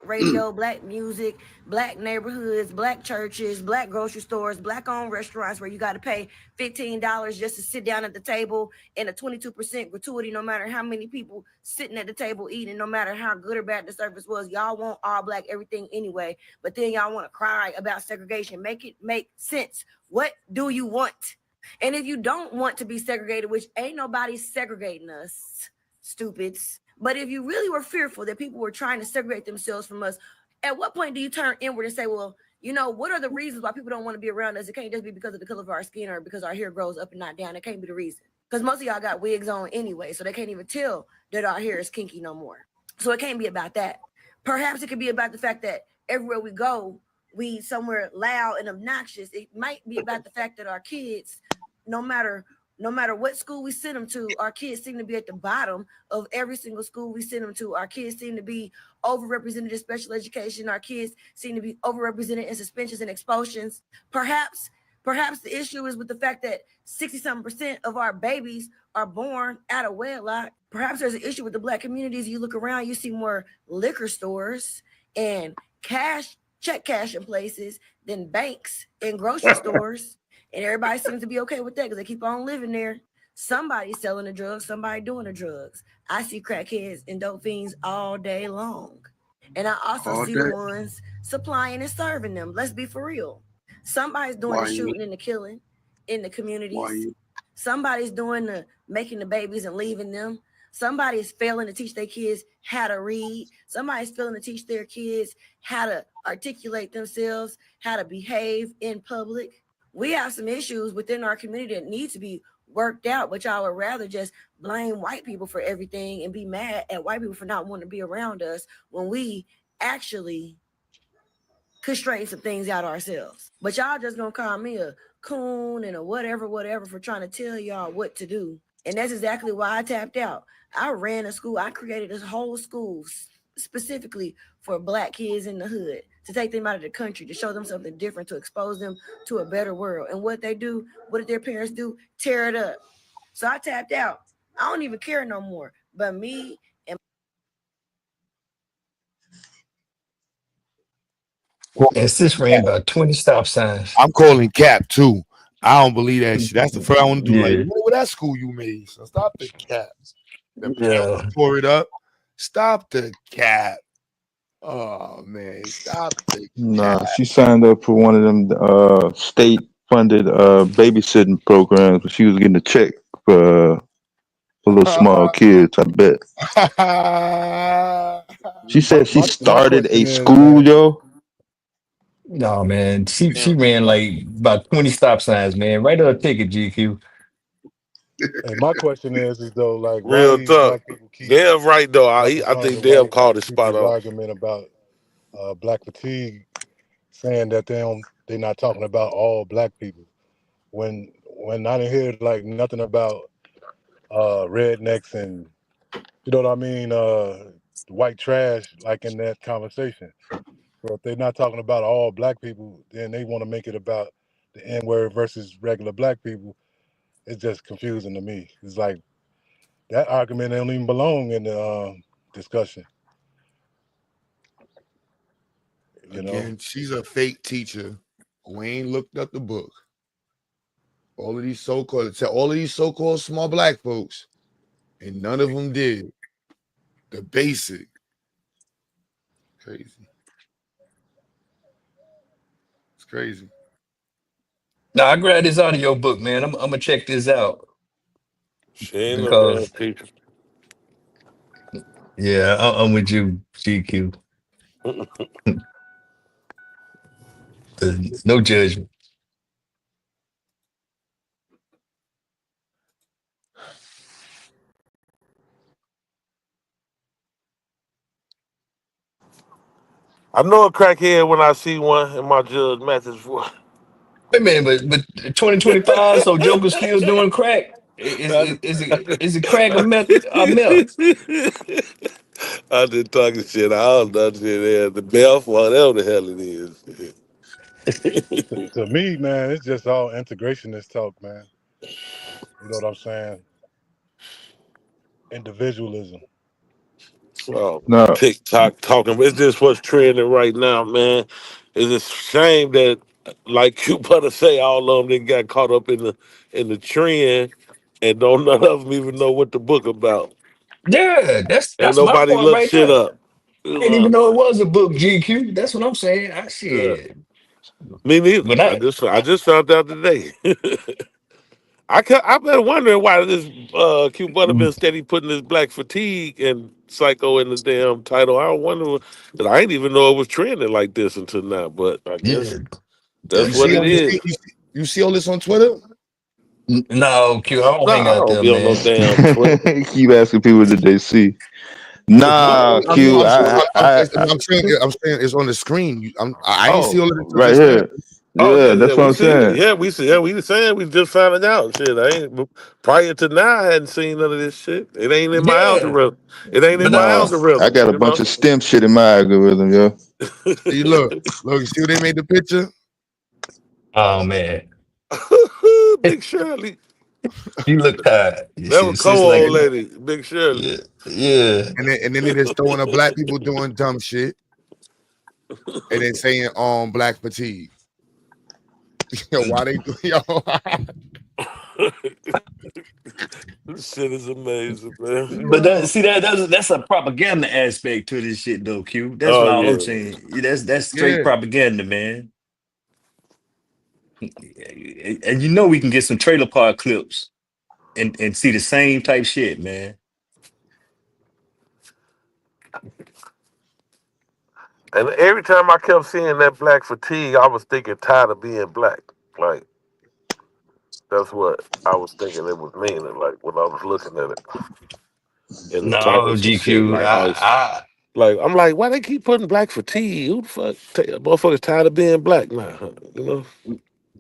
Radio, black music, black neighborhoods, black churches, black grocery stores, black owned restaurants where you got to pay $15 just to sit down at the table and a 22% gratuity no matter how many people sitting at the table eating, no matter how good or bad the service was. Y'all want all black everything anyway, but then y'all want to cry about segregation. Make it make sense. What do you want? And if you don't want to be segregated, which ain't nobody segregating us, stupids. But if you really were fearful that people were trying to segregate themselves from us, at what point do you turn inward and say, well, you know, what are the reasons why people don't want to be around us? It can't just be because of the color of our skin or because our hair grows up and not down. It can't be the reason. Because most of y'all got wigs on anyway, so they can't even tell that our hair is kinky no more. So it can't be about that. Perhaps it could be about the fact that everywhere we go, we somewhere loud and obnoxious. It might be about the fact that our kids, no matter what school we send them to, our kids seem to be at the bottom of every single school we send them to. Our kids seem to be overrepresented in special education. Our kids seem to be overrepresented in suspensions and expulsions. Perhaps the issue is with the fact that 60-something% of our babies are born out of wedlock. Perhaps there's an issue with the black communities. You look around, you see more liquor stores and check cashing places than banks and grocery stores. And everybody seems to be okay with that because they keep on living there. Somebody's selling the drugs, somebody doing the drugs. I see crackheads and dope fiends all day long. And I also see the ones supplying and serving them. Let's be for real. Somebody's doing the shooting and the killing in the communities. Somebody's doing the making the babies and leaving them. Somebody's failing to teach their kids how to read. Somebody's failing to teach their kids how to articulate themselves, how to behave in public. We have some issues within our community that need to be worked out, but y'all would rather just blame white people for everything and be mad at white people for not wanting to be around us when we actually could straighten some things out ourselves. But y'all just gonna call me a coon and a whatever for trying to tell y'all what to do. And that's exactly why I tapped out. I ran a school. I created this whole school specifically for black kids in the hood to take them out of the country, to show them something different, to expose them to a better world. And what they do, what did their parents do? Tear it up. So I tapped out. I don't even care no more. But me and And sis ran about 20 stop signs. I'm calling cap too. I don't believe that shit. That's the first I want to do. Like, Yeah. what that school you made? So stop the cap. The parents Yeah. tore it up. Stop the cap. Oh man, stop the Nah, cap. she signed up for one of them state funded babysitting programs, but she was getting a check for little small kids, I bet. She My, said she my my started question a is, school, yo. No, man. She Mm. ran like about 20 stop signs, man. Write her a ticket, GQ. hey, my question is though, like, why Real these tough. black people keep Damn right though. hopping I on think the Deb white called it spot people's on. argument about black fatigue, saying that they're not talking about all black people. When I didn't hear like nothing about rednecks and you know what I mean, white trash like in that conversation. So if they're not talking about all black people, then they want to make it about the N word versus regular black people. It's just confusing to me. It's like that argument don't even belong in the discussion. You know, Again, she's a fake teacher who ain't looked up the book. All of these so-called small black folks, and none of them did the basic. Crazy. It's crazy. Now I grabbed this audio book, man. I'm gonna check this out She ain't no damn because teacher. yeah, I'm with you, GQ. No judgment. I know a crackhead when I see one in my Judge Mathis voice. Wait, man, but 2025, so Joker's still doing crack. Is it crack or meth? Meth. I just talking shit. I don't know shit there. The Bell, whatever the hell it is. to me, man, it's just all integrationist talk, man. You know what I'm saying? Individualism. Oh, No, TikTok talking. It's just what's trending right now, man. It's a shame that, like you better say, all of them didn't got caught up in the trend, and don't none of them even know what the book about. Yeah, Ain't that's my nobody point look right shit there. up. You I didn't even know? know it was a book, GQ. That's what I'm saying. I Yeah. said, Me neither. but I I just found out today. I've been wondering why this Q Butter been steady putting this black fatigue and psycho in the damn title. I wonder that I didn't even know it was trending like this until now. But I guess yeah, that's You what see it all yeah. this? is. You see all this on Twitter? No, Q, I don't No, hang I out don't there, be on no man. damn Twitter. keep asking people did they see. Nah, I'm, Q. I'm saying it's on the screen. I ain't see Oh, all of it until right just now. here. Oh Yeah, yeah, yeah, that's what we I'm seen it. saying. Yeah, we see. Yeah, we saying we just found it out. Shit, I ain't prior to now. I hadn't seen none of this shit. It ain't in my Yeah, algorithm. It ain't in but my Nah, I algorithm. got a You bunch know. of STEM shit in my algorithm, yo. See, look, you see what they made the picture? oh man, Big Shirley. you look tired. You That see, was it's just co-old like lady, Big Shirley. yeah, yeah, And then they just throwing up black people doing dumb shit, and then saying black fatigue. Yo, why they do yo? This shit is amazing, man. but see that's a propaganda aspect to this shit, though. Q. That's what Oh I'm yeah. saying. Yeah, that's straight Yeah, propaganda, man. And you know we can get some trailer park clips and see the same type shit, man. And every time I kept seeing that black fatigue, I was thinking tired of being black. Like that's what I was thinking it was meaning. Like when I was looking at it in the No, comments and shit. GQ. Like I'm like, why they keep putting black fatigue? Who the fuck? Motherfuckers tired of being black now? Huh? You know?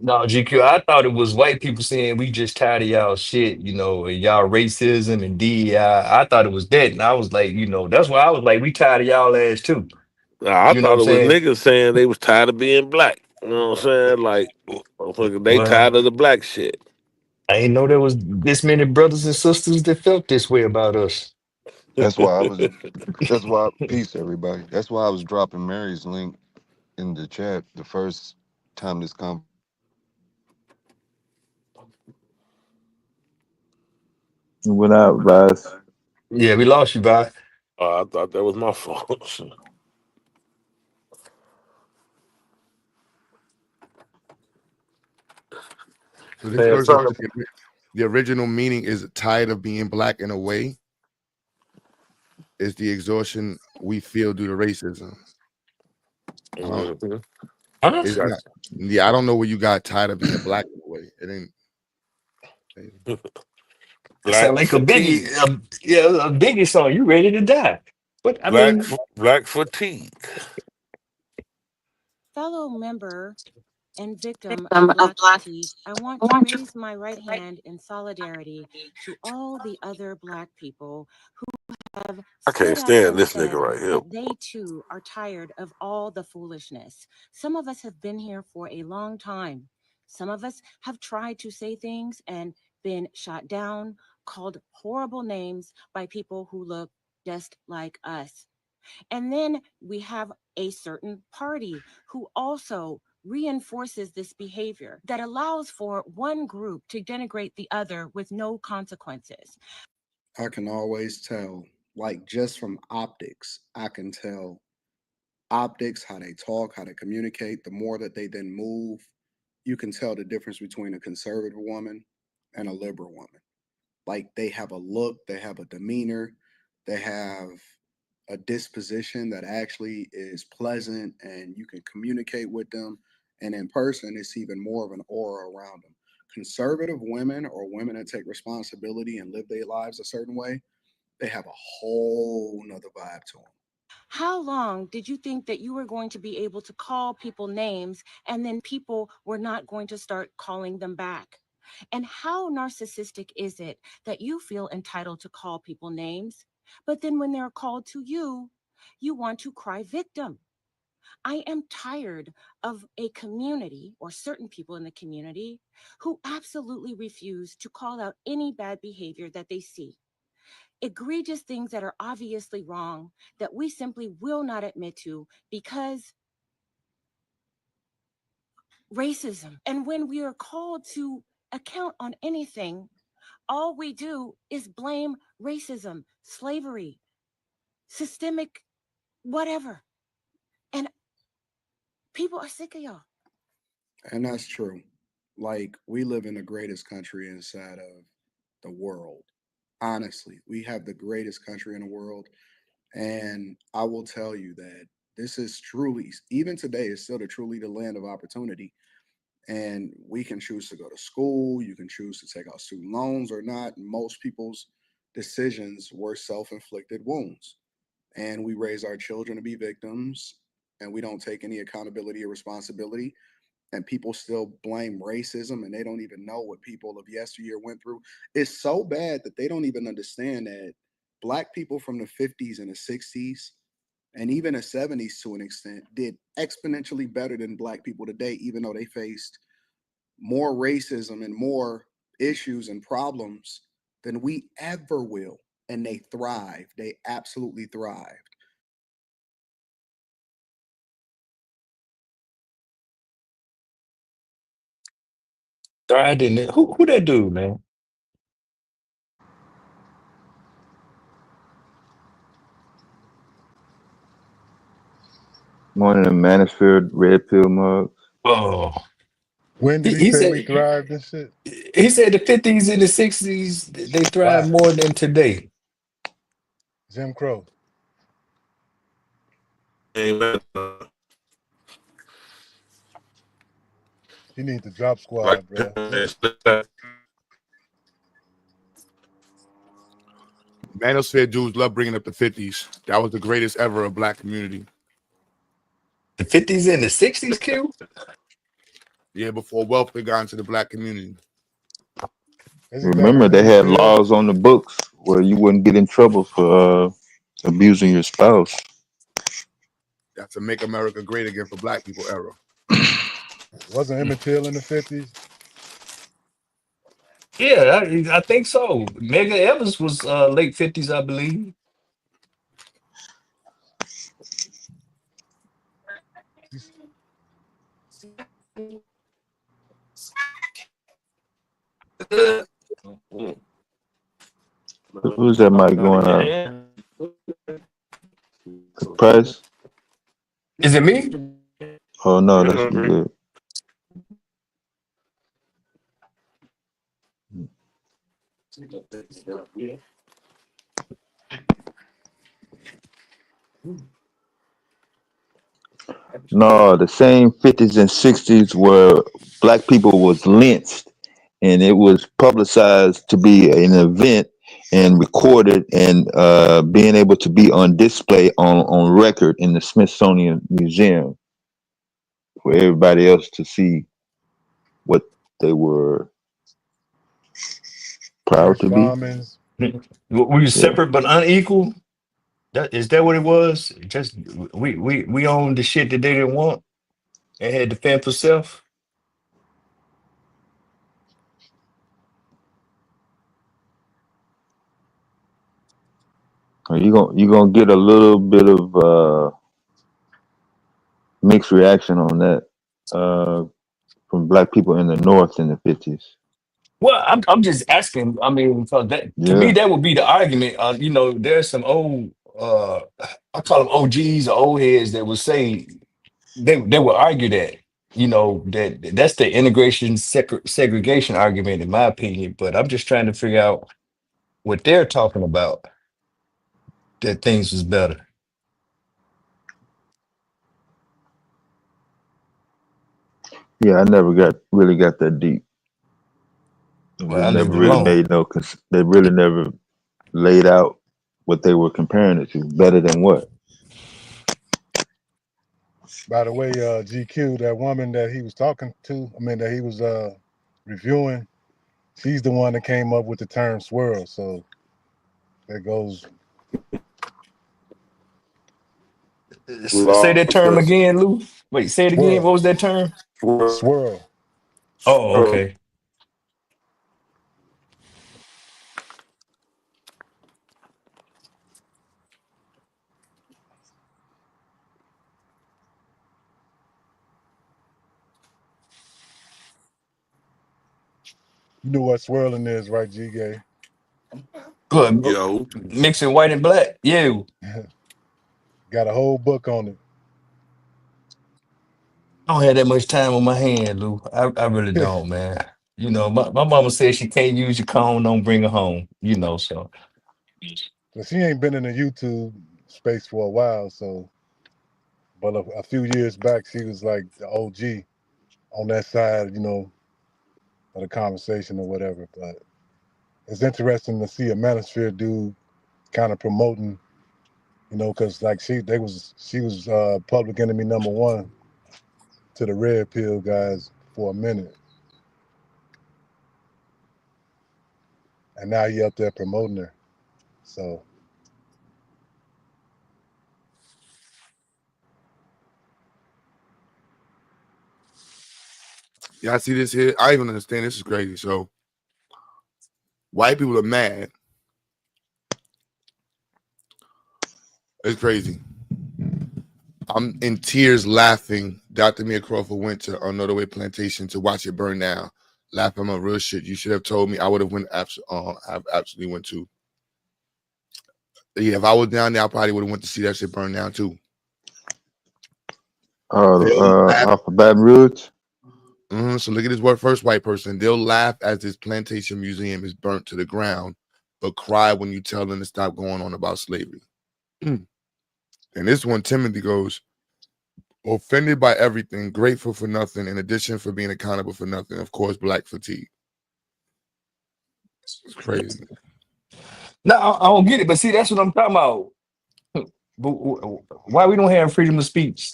No, GQ, I thought it was white people saying we just tired of y'all shit, and y'all racism and DEI. I thought it was that. And I was like, that's why I was like, we tired of y'all ass too. Nah, I You know what thought I'm it was saying? niggas saying they was tired of being black. You know what I'm saying? Like, motherfucker, they Well, tired of the black shit. I ain't know there was this many brothers and sisters that felt this way about us. That's why I was. That's why. Peace, everybody. That's why I was dropping Mary's link in the chat the first time this conversation. Went out, Vice. Yeah, we lost you, bye. I thought that was my fault. So this Man, verse is son. the original meaning is tired of being black in a way. Is the exhaustion we feel due to racism. I don't. Mhm. Huh? It's not. Yeah, I don't know where you got tired of being black in a way. It ain't. That Black sound like a biggie, fatigue. yeah, a biggie song. You ready to die? But I mean, Black fatigue. Fellow member and victim of Black fatigue, I want to raise my right hand in solidarity to all the other Black people who have I can't stood up stand and this nigga said right here. that they too are tired of all the foolishness. Some of us have been here for a long time. Some of us have tried to say things and been shot down, called horrible names by people who look just like us. And then we have a certain party who also reinforces this behavior that allows for one group to denigrate the other with no consequences. I can always tell, like just from optics, I can tell optics, how they talk, how they communicate. The more that they then move, you can tell the difference between a conservative woman and a liberal woman. Like they have a look, they have a demeanor, they have a disposition that actually is pleasant and you can communicate with them. And in person, it's even more of an aura around them. Conservative women or women that take responsibility and live their lives a certain way, they have a whole nother vibe to them. How long did you think that you were going to be able to call people names and then people were not going to start calling them back? And how narcissistic is it that you feel entitled to call people names, but then when they're called to you, you want to cry victim? I am tired of a community or certain people in the community who absolutely refuse to call out any bad behavior that they see. Egregious things that are obviously wrong that we simply will not admit to because racism. And when we are called to account on anything, all we do is blame racism, slavery, systemic, whatever. And people are sick of y'all. And that's true. Like, we live in the greatest country inside of the world. Honestly, we have the greatest country in the world. And I will tell you that this is truly, even today, is still truly the land of opportunity. And we can choose to go to school, you can choose to take out student loans or not. Most people's decisions were self inflicted wounds. And we raise our children to be victims, and we don't take any accountability or responsibility. And people still blame racism, and they don't even know what people of yesteryear went through. It's so bad that they don't even understand that Black people from the 50s and the 60s and even the 70s to an extent did exponentially better than Black people today, even though they faced more racism and more issues and problems than we ever will. And they thrived. They absolutely thrived. I didn't. Who that dude, man? One of the Manosphere red pill mugs. Oh, When did he he say we said thrived and shit? the 50s and the 60s they thrive Why? more than today. Jim Crow. Amen. He need to drop Like, squad, bro. Manosphere dudes love bringing up the 50s. That was the greatest ever of black community. The 50s and the 60s, Q? Yeah, before welfare got into the black community. Isn't that Remember, when they Emmett had Till? laws on the books where you wouldn't get in trouble for abusing your spouse. That's a Make America Great Again for Black People era. Wasn't Emmett Till in the 50s? Yeah, I think so. Mega Evans was late 50s, I believe. Who's that mic going out? Price? Is it me? Oh no, that's good. No, the same 50s and 60s where black people was lynched and it was publicized to be an event and recorded and being able to be on display on record in the Smithsonian Museum for everybody else to see what they were proud Harsh to be. bombings. We were Yeah. separate but unequal. That what it was? Just we owned the shit that they didn't want and had to fend for self. You gonna get a little bit of mixed reaction on that uh, from black people in the North in the 50s. Well, I'm just asking. I mean, so that to me Yeah. that would be the argument. There's some old I call them OGs or old heads that would say they would argue that that's the integration segregation argument in my opinion. But I'm just trying to figure out what they're talking about that things was better. Yeah, I never got that deep. Well, They I left never it really alone. made no, cause they really never laid out what they were comparing it to. Better than what? By the way, GQ, that woman that he was talking to, I mean, that he was reviewing, she's the one that came up with the term swirl. So that goes Say that term again, Lou. Wait, say it again. What swirl, was that term? swirl. Oh, okay. You know what swirling is, right, G Gay? Good. Yo, Mixing white and black. Yeah. Got a whole book on it. I don't have that much time on my hand, Lou. I really don't, man. My mama said she can't use your comb, don't bring her home. So But she ain't been in the YouTube space for a while, so but a few years back she was like the OG on that side, of the conversation or whatever. But it's interesting to see a manosphere dude kind of promoting, because like she was public enemy number one to the red pill guys for a minute, and now he up there promoting her. So Y'all see this here? I even understand this is crazy. So white people are mad. It's crazy. I'm in tears laughing. Dr. Mia Crawford went to Another Way Plantation to watch it burn down. Laughing my real shit. You should have told me. I would have went. I've absolutely went to. Yeah, if I was down there, I probably would have went to see that shit burn down too. Off of Baton Rouge. So look at this first white person. They'll laugh as this plantation museum is burnt to the ground, but cry when you tell them to stop going on about slavery. And this one, Timothy goes, offended by everything, grateful for nothing, in addition for being accountable for nothing. Of course, black fatigue. It's crazy. no, I don't get it. But see, that's what I'm talking about. But why we don't have freedom of speech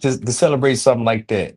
to celebrate something like that?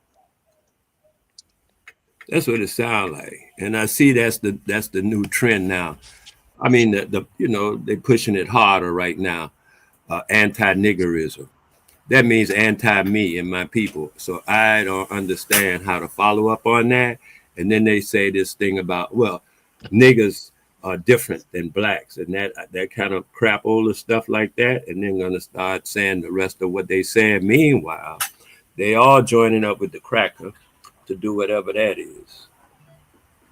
That's what it sounds like. And I see that's the new trend now. I mean, they're pushing it harder right now. Anti-niggerism. That means anti-me and my people. So I don't understand how to follow up on that. And then they say this thing about, well, niggers are different than blacks, and that kind of crapola stuff like that. And then gonna start saying the rest of what they said. Meanwhile, they all joining up with the cracker to do whatever that is.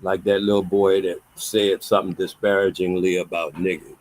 Like that little boy that said something disparagingly about niggers.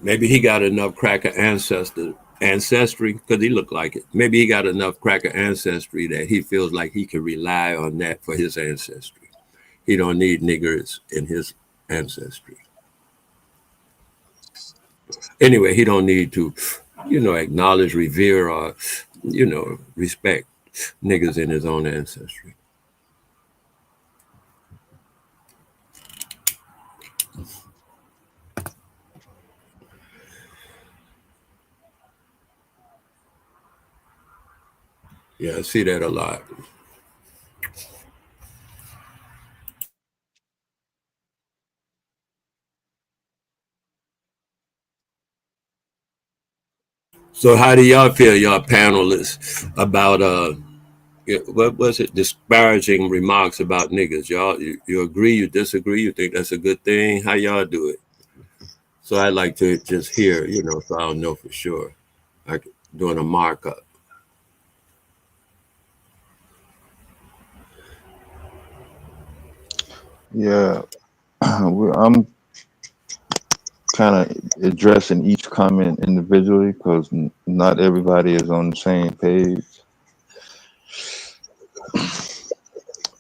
Maybe he got enough cracker ancestry because he looked like it. Maybe he got enough cracker ancestry that he feels like he can rely on that for his ancestry. He don't need niggers in his ancestry. Anyway, he don't need to, acknowledge, revere, or respect niggers in his own ancestry. Yeah, I see that a lot. So how do y'all feel, y'all panelists, about what was it? Disparaging remarks about niggas. Y'all, you agree? You disagree? You think that's a good thing? How y'all do it? So I like to just hear, so I'll know for sure. Like doing a markup. Yeah, I'm kind of addressing each comment individually because not everybody is on the same page.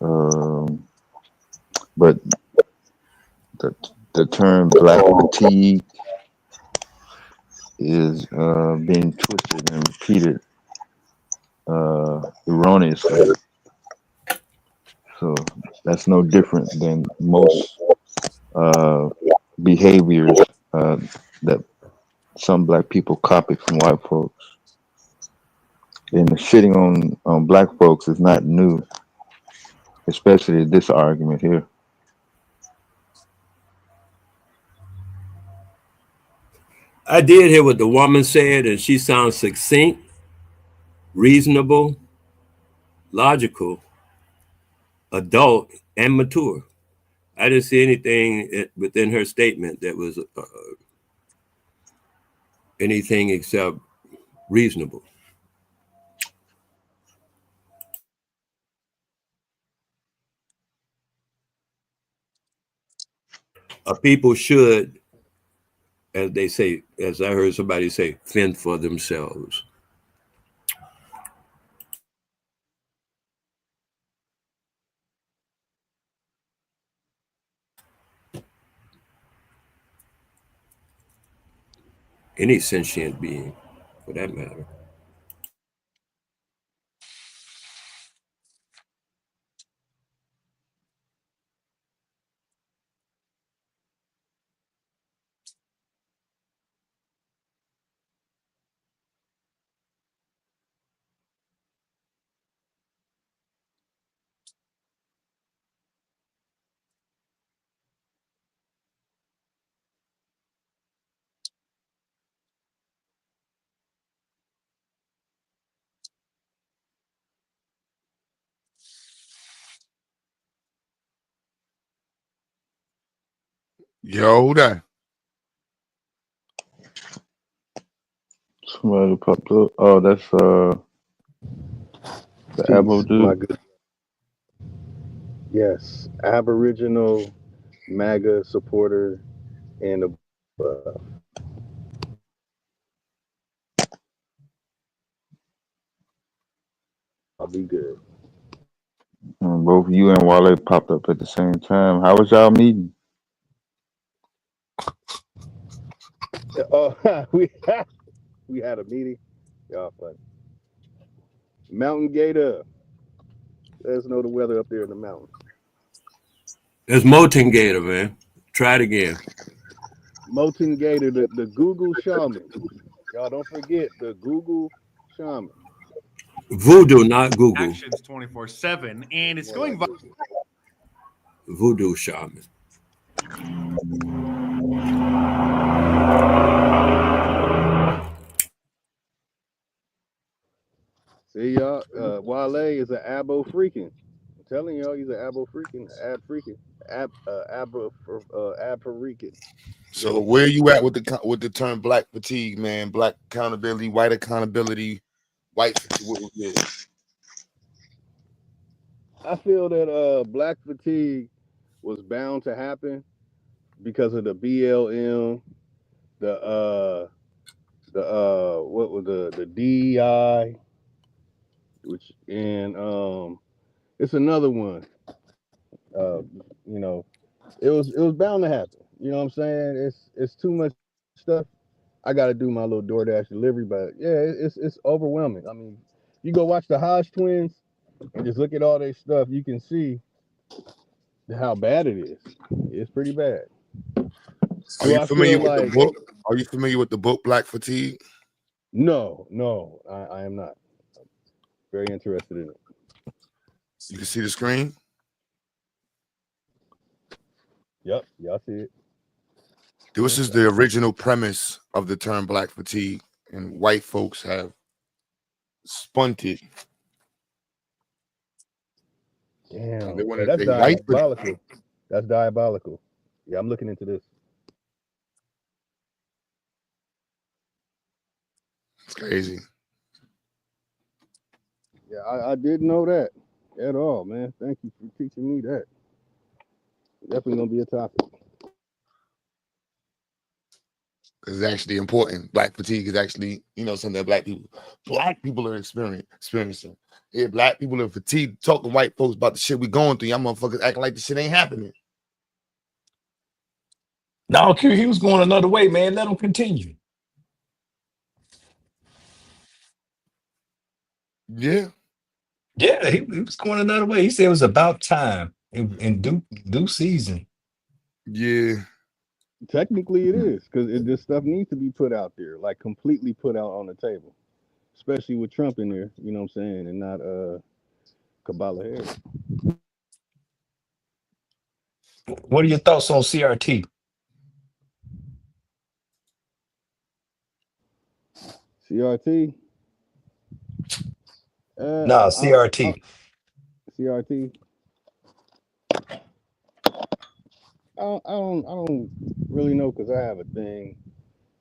Um, but the the term black fatigue is being twisted and repeated erroneously. So that's no different than most uh, behaviors that some black people copy from white folks. And the shitting on black folks is not new, especially this argument here. I did hear what the woman said, and she sounds succinct, reasonable, logical, adult, and mature. I didn't see anything within her statement that was anything except reasonable. People should, as they say, as I heard somebody say, fend for themselves. Any sentient being, for that matter. Yo, who that? Somebody popped up. Oh, that's the Abo Peace, my dude. good. Yes, Aboriginal MAGA supporter and I'll be good. Both you and Wale popped up at the same time. How was y'all meeting? Oh, we had a meeting. Y'all funny. Mountain Gator. Let us know the weather up there in the mountains. It's Motin Gator, man. Try it again. Mountain Gator, the Google shaman. Y'all don't forget the Google shaman. Voodoo, not Google. Actions 24/7, and it's More going like Google. Voodoo shaman. See y'all, Wale is an abo freaking. I'm telling y'all, he's an abo freaking, ab freaking, ab freaking. So where you at with the term black fatigue, man? Black accountability, white accountability, white fatigue. What was it? I feel that black fatigue was bound to happen because of the BLM, what was the DEI, which and it's another one. Uh, you know, it was bound to happen. You know what I'm saying? It's too much stuff. I got to do my little DoorDash delivery, but yeah, it's overwhelming. I mean, you go watch the Hodge twins and just look at all their stuff, you can see how bad it is. It's pretty bad. Are Do you I familiar feel with the like book? Are you familiar with the book Black Fatigue? no, I am not. Very interested in it. You can see the screen. Yep, y'all see it. This is the original premise of the term black fatigue, and white folks have spun it. Damn, They want hey, to. that's They white, but diabolical. That's diabolical. Yeah, I'm looking into this. it's crazy. Yeah, I didn't know that at all, man. Thank you for teaching me that. Definitely gonna be a topic. It's actually important. Black fatigue is actually, something that black people are experiencing. Yeah, black people are fatigued talking white folks about the shit we going through. Y'all motherfuckers acting like the shit ain't happening. No, Q, he was going another way, man. Let him continue. Yeah. Yeah, he was going another way. He said it was about time in due season. Yeah. Technically, it is because this stuff needs to be put out there, like completely put out on the table, especially with Trump in there. You know what I'm saying, and not Kamala Harris. What are your thoughts on CRT? CRT. Nah, I CRT. CRT. I don't really know because I have a thing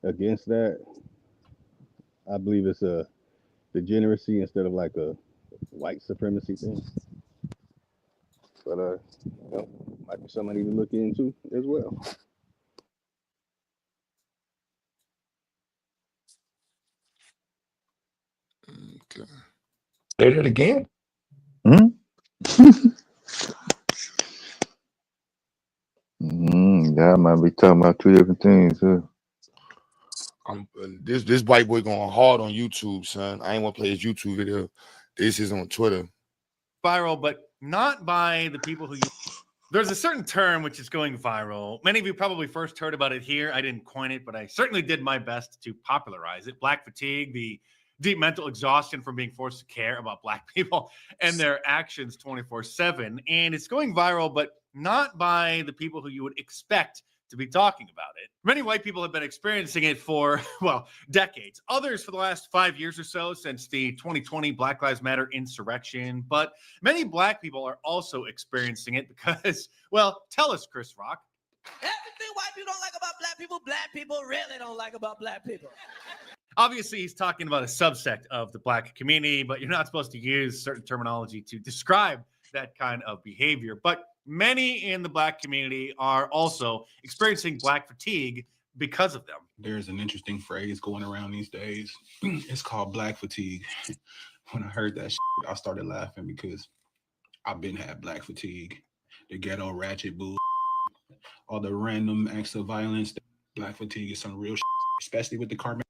against that. I believe it's a degeneracy instead of like a white supremacy thing. But might be something I need to look into as well. Okay. Say that again. Y'all might be talking about two different things. Huh? This white boy going hard on YouTube, son. I ain't want to play his YouTube video. This is on Twitter. Viral, but not by the people who. There's a certain term which is going viral. Many of you probably first heard about it here. I didn't coin it, but I certainly did my best to popularize it. Black fatigue, the deep mental exhaustion from being forced to care about Black people and their actions 24/7. And it's going viral, but not by the people who you would expect to be talking about it. Many white people have been experiencing it for, well, decades. Others for the last 5 years or so since the 2020 Black Lives Matter insurrection. But many Black people are also experiencing it because, well, tell us, Chris Rock. Everything white people don't like about Black people really don't like about Black people. Obviously, he's talking about a subsect of the Black community, but you're not supposed to use certain terminology to describe that kind of behavior. But many in the Black community are also experiencing Black fatigue because of them. There's an interesting phrase going around these days. It's called Black fatigue. When I heard that shit, I started laughing because I've been had Black fatigue. The ghetto ratchet bull, all the random acts of violence. Black fatigue is some real shit, especially with the carbon.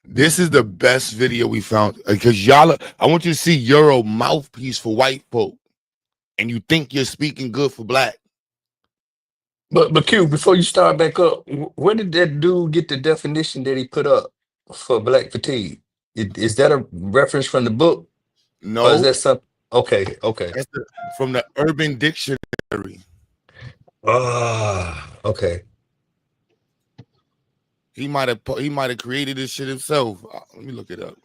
This is the best video we found because y'all. I want you to see you're a mouthpiece for white folk, and you think you're speaking good for black. But Q, before you start back up, where did that dude get the definition that he put up for black fatigue? Is that a reference from the book? Or is No, that something? Okay, okay. that's from the Urban Dictionary. Ah, okay. He might have created this shit himself. Let me look it up.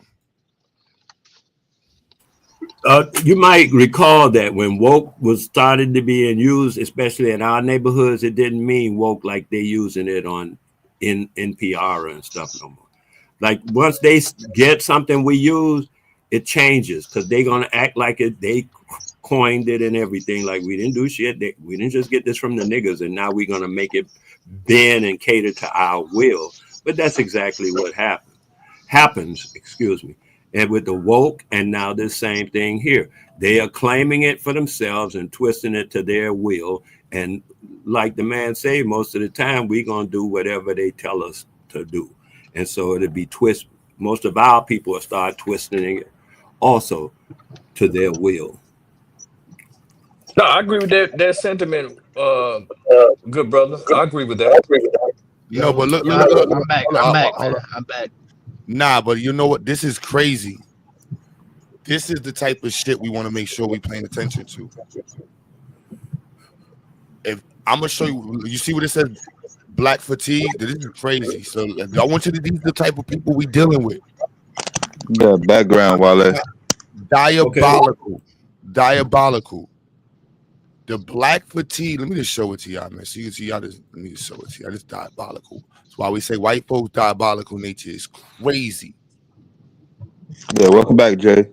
You might recall that when woke was started to be in use, especially in our neighborhoods, it didn't mean woke like they using it on in NPR and stuff no more. Like once they get something we use, it changes because they're gonna act like it. They coined it and everything. Like we didn't do shit. We didn't just get this from the niggas, and now we're gonna make it bend and cater to our will. But that's exactly what happens. Excuse me. And with the woke, and now this same thing here, they are claiming it for themselves and twisting it to their will. And like the man said, most of the time we're gonna do whatever they tell us to do. And so it'll be twist. Most of our people will start twisting it also to their will. No, I agree with that sentiment, good brother. I agree with that. No, but look, I'm back. I'm back, man. I'm back. Nah, but you know what? This is crazy. This is the type of shit we want to make sure we paying attention to. If I'm gonna show you, you see what it says, black fatigue. This is crazy. So I want you to. These are the type of people we dealing with. Yeah, background, Wallace. Diabolical, diabolical. The black fatigue. Let me just show it to y'all, man. So you can see y'all. Let me just show it to y'all. It's diabolical. That's why we say white folks' diabolical nature is crazy. Yeah, welcome back, Jay.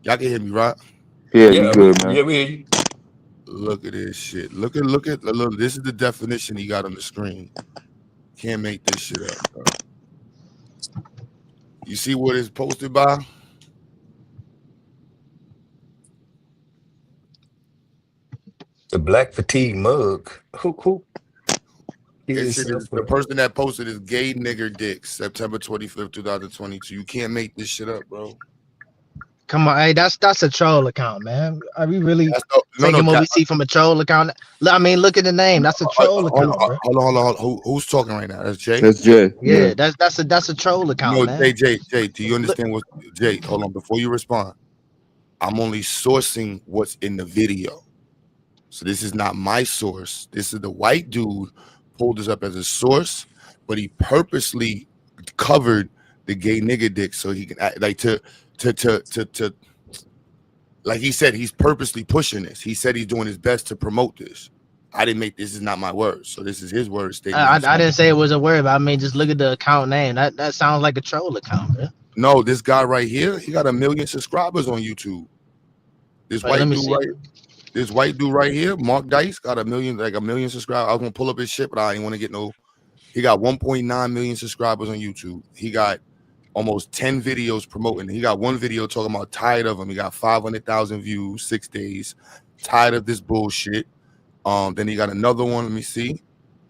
Y'all can hear me, right? Yeah, you good, man. Yeah, we hear you. Look at this shit. Look at look. This is the definition he got on the screen. Can't make this shit up, bro. You see what it's posted by? The black fatigue mug. Who? This shit is the person that posted is gay nigger dick, September 25th, 2022. You can't make this shit up, bro. Come on, hey, that's a troll account, man. Are we really No, taking what we see from a troll account? I mean, look at the name. That's a troll account, bro. Hold on. Who's talking right now? That's Jay. That's Jay. Yeah, that's a troll account, No, man. Jay. Do you understand what Jay? Hold on, before you respond. I'm only sourcing what's in the video. So this is not my source. This is the white dude pulled this up as a source, but he purposely covered the gay nigga dick so he can act like to like he said he's purposely pushing this. He said he's doing his best to promote this. I didn't make this is not my words, so this is his word statement. I didn't say it was a word, but I mean, just look at the account name. That sounds like a troll account, man. No, this guy right here, he got 1 million subscribers on YouTube. This Wait, white dude right here, Mark Dice, got 1 million subscribers. I was gonna pull up his shit, but I didn't want to get no. He got 1.9 million subscribers on YouTube. He got almost 10 videos promoting. He got one video talking about tired of him. He got 500,000 views, 6 days. Tired of this bullshit. Then he got another one. Let me see.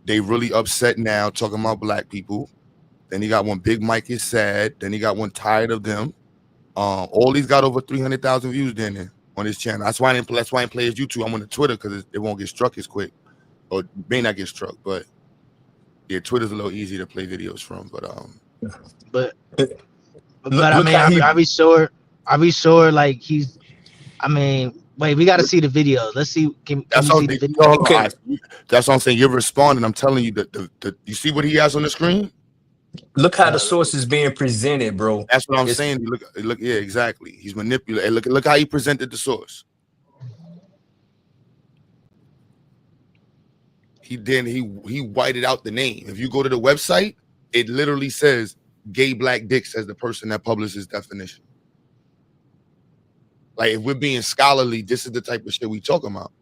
They really upset now, talking about black people. Then he got one. Big Mike is sad. Then he got one. Tired of them. All these got over 300,000 views then on his channel. That's why I didn't play his YouTube. I'm on the Twitter because it won't get struck as quick, or may not get struck. But yeah, Twitter's a little easy to play videos from. But I mean, are we sure? Are we sure? Like he's. I mean, wait, we got to see the video. Let's see. Can we see the video? Okay. That's what I'm saying. You're responding. I'm telling you that you see what he has on the screen. Look how the source is being presented, bro. That's what I'm saying. Look, yeah, exactly. He's manipulating. Look how he presented the source. He whited out the name. If you go to the website, it literally says gay black dicks as the person that publishes definition. Like if we're being scholarly, this is the type of shit we talking about.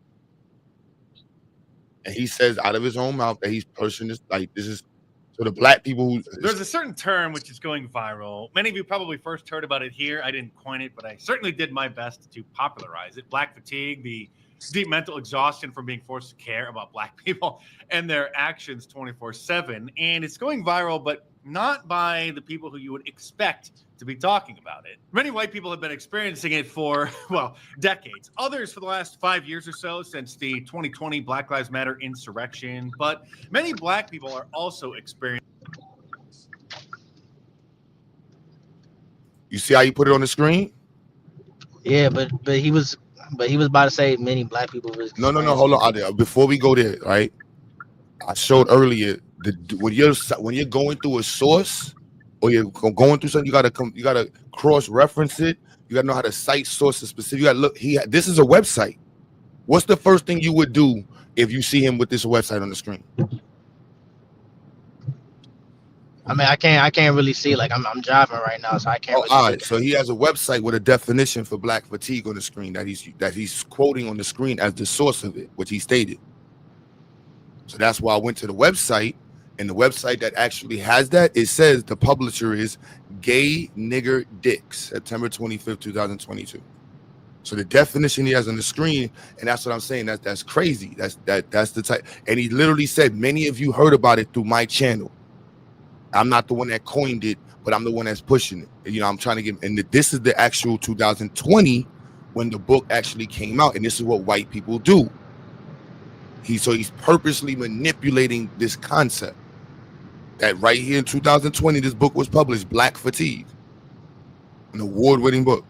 And he says out of his own mouth that he's pushing this. Like this is so the black people who. There's a certain term which is going viral. Many of you probably first heard about it here. I didn't coin it, but I certainly did my best to popularize it. Black fatigue, the deep mental exhaustion from being forced to care about Black people and their actions 24/7. And it's going viral, but not by the people who you would expect to be talking about it. Many white people have been experiencing it for, well, decades. Others for the last 5 years or so since the 2020 Black Lives Matter insurrection. But many Black people are also experiencing. You see how you put it on the screen? Yeah, but he was about to say many Black people was No, experiencing hold it. on. Before we go there, right? I showed earlier when you're going through a source or you're going through something, you gotta cross reference it. You gotta know how to cite sources specific. You gotta look. This is a website. What's the first thing you would do if you see him with this website on the screen? I mean, I can't really see. Like I'm driving right now, so I can't Oh, really all look right. So he has a website with a definition for black fatigue on the screen that he's quoting on the screen as the source of it, which he stated. So that's why I went to the website, and the website that actually has that, it says the publisher is Gay Nigger Dicks, September 25th, 2022. So the definition he has on the screen, and that's what I'm saying. That's crazy. That's the type. And he literally said, many of you heard about it through my channel. I'm not the one that coined it, but I'm the one that's pushing it. You know, I'm trying to get, and this is the actual 2020 when the book actually came out, and this is what white people do. He's purposely manipulating this concept that right here in 2020, this book was published, Black Fatigue, an award-winning book.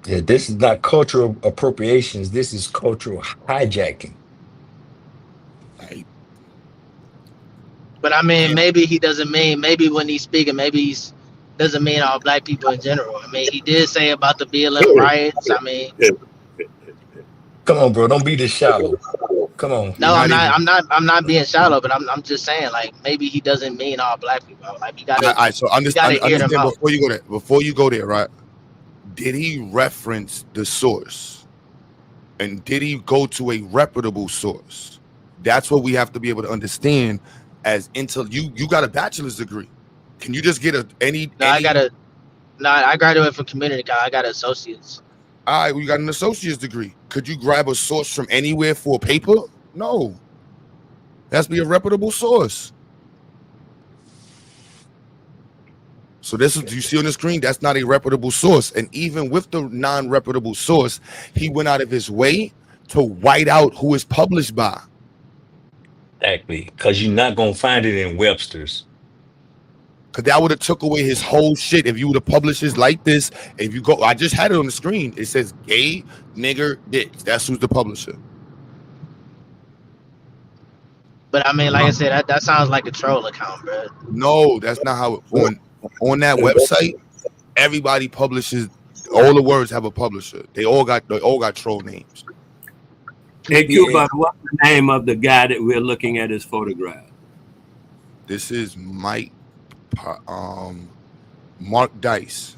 Yeah, this is not cultural appropriations. This is cultural hijacking. Right. But I mean, maybe he doesn't mean. Maybe when he's speaking, maybe he's doesn't mean all Black people in general. I mean, he did say about the BLM riots. I mean, Come on, bro. Don't be this shallow. Come on. no, I'm not being shallow, but I'm just saying, like, maybe he doesn't mean all Black people. Like, you gotta, So you gotta hear them understand out. before you go there, right? Did he reference the source, and did he go to a reputable source? That's what we have to be able to understand. As until you got a bachelor's degree, can you just get I graduated from community college. I got associates. All right, we got an associate's degree. Could you grab a source from anywhere for a paper? No. It has to be a reputable source. So this is, you see on the screen, that's not a reputable source. And even with the non-reputable source, he went out of his way to white out who is published by. Exactly, because you're not gonna find it in Webster's. Because that would have took away his whole shit if you would have published this like this. If you go, I just had it on the screen. It says Gay Nigger Dicks. That's who's the publisher. But I mean, like I said, that sounds like a troll account, bro. No, that's not how it on that website. Everybody publishes. All the words have a publisher. They all got troll names. Hey, Cuba, what's the name of the guy that we're looking at his photograph? This is Mark Dice.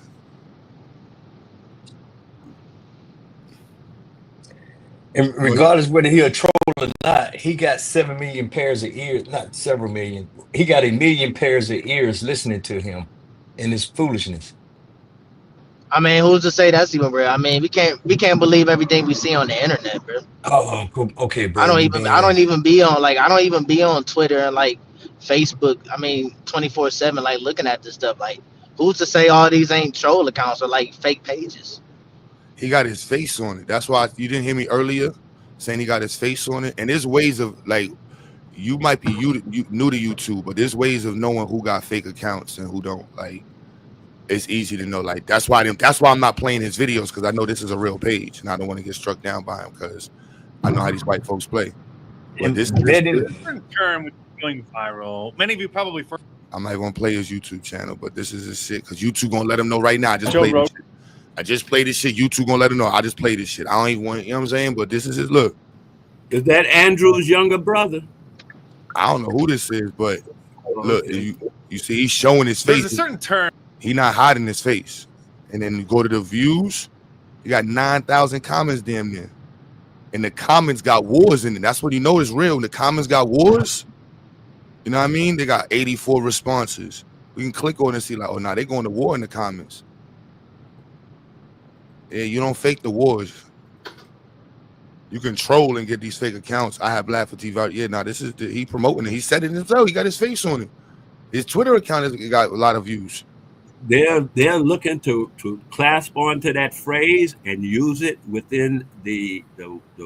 And regardless whether he a troll or not, he got 7 million pairs of ears, not several million. He got 1 million pairs of ears listening to him and his foolishness. I mean, who's to say that's even real? I mean, we can't believe everything we see on the internet, bro. Oh, okay, bro. I don't even be on Twitter and like Facebook. I mean, 24/7, like looking at this stuff. Like, who's to say all these ain't troll accounts or like fake pages? He got his face on it. That's why you didn't hear me earlier saying he got his face on it. And there's ways of like, you might be you new to YouTube, but there's ways of knowing who got fake accounts and who don't. Like, it's easy to know. Like, that's why I'm not playing his videos, because I know this is a real page and I don't want to get struck down by him because I know how these white folks play. But this different term which is going viral. Many of you probably first. I'm not gonna play his YouTube channel, but this is his shit because YouTube gonna let him know right now. I just played this shit. YouTube gonna let him know. I just played this shit. I don't even want, you know what I'm saying? But this is his look. Is that Andrew's younger brother? I don't know who this is, but look, you see, he's showing his face. There's a certain term. He's not hiding his face. And then you go to the views, you got 9,000 comments damn near. And the comments got wars in it. That's what you know is real. The comments got wars. You know what I mean? They got 84 responses. We can click on it and see like, oh, nah, they going to war in the comments. Yeah, you don't fake the wars. You can troll and get these fake accounts. I have black fatigue. Yeah, now this is he promoting it. He said it himself. He got his face on it. His Twitter account has got a lot of views. They're looking to clasp onto that phrase and use it within the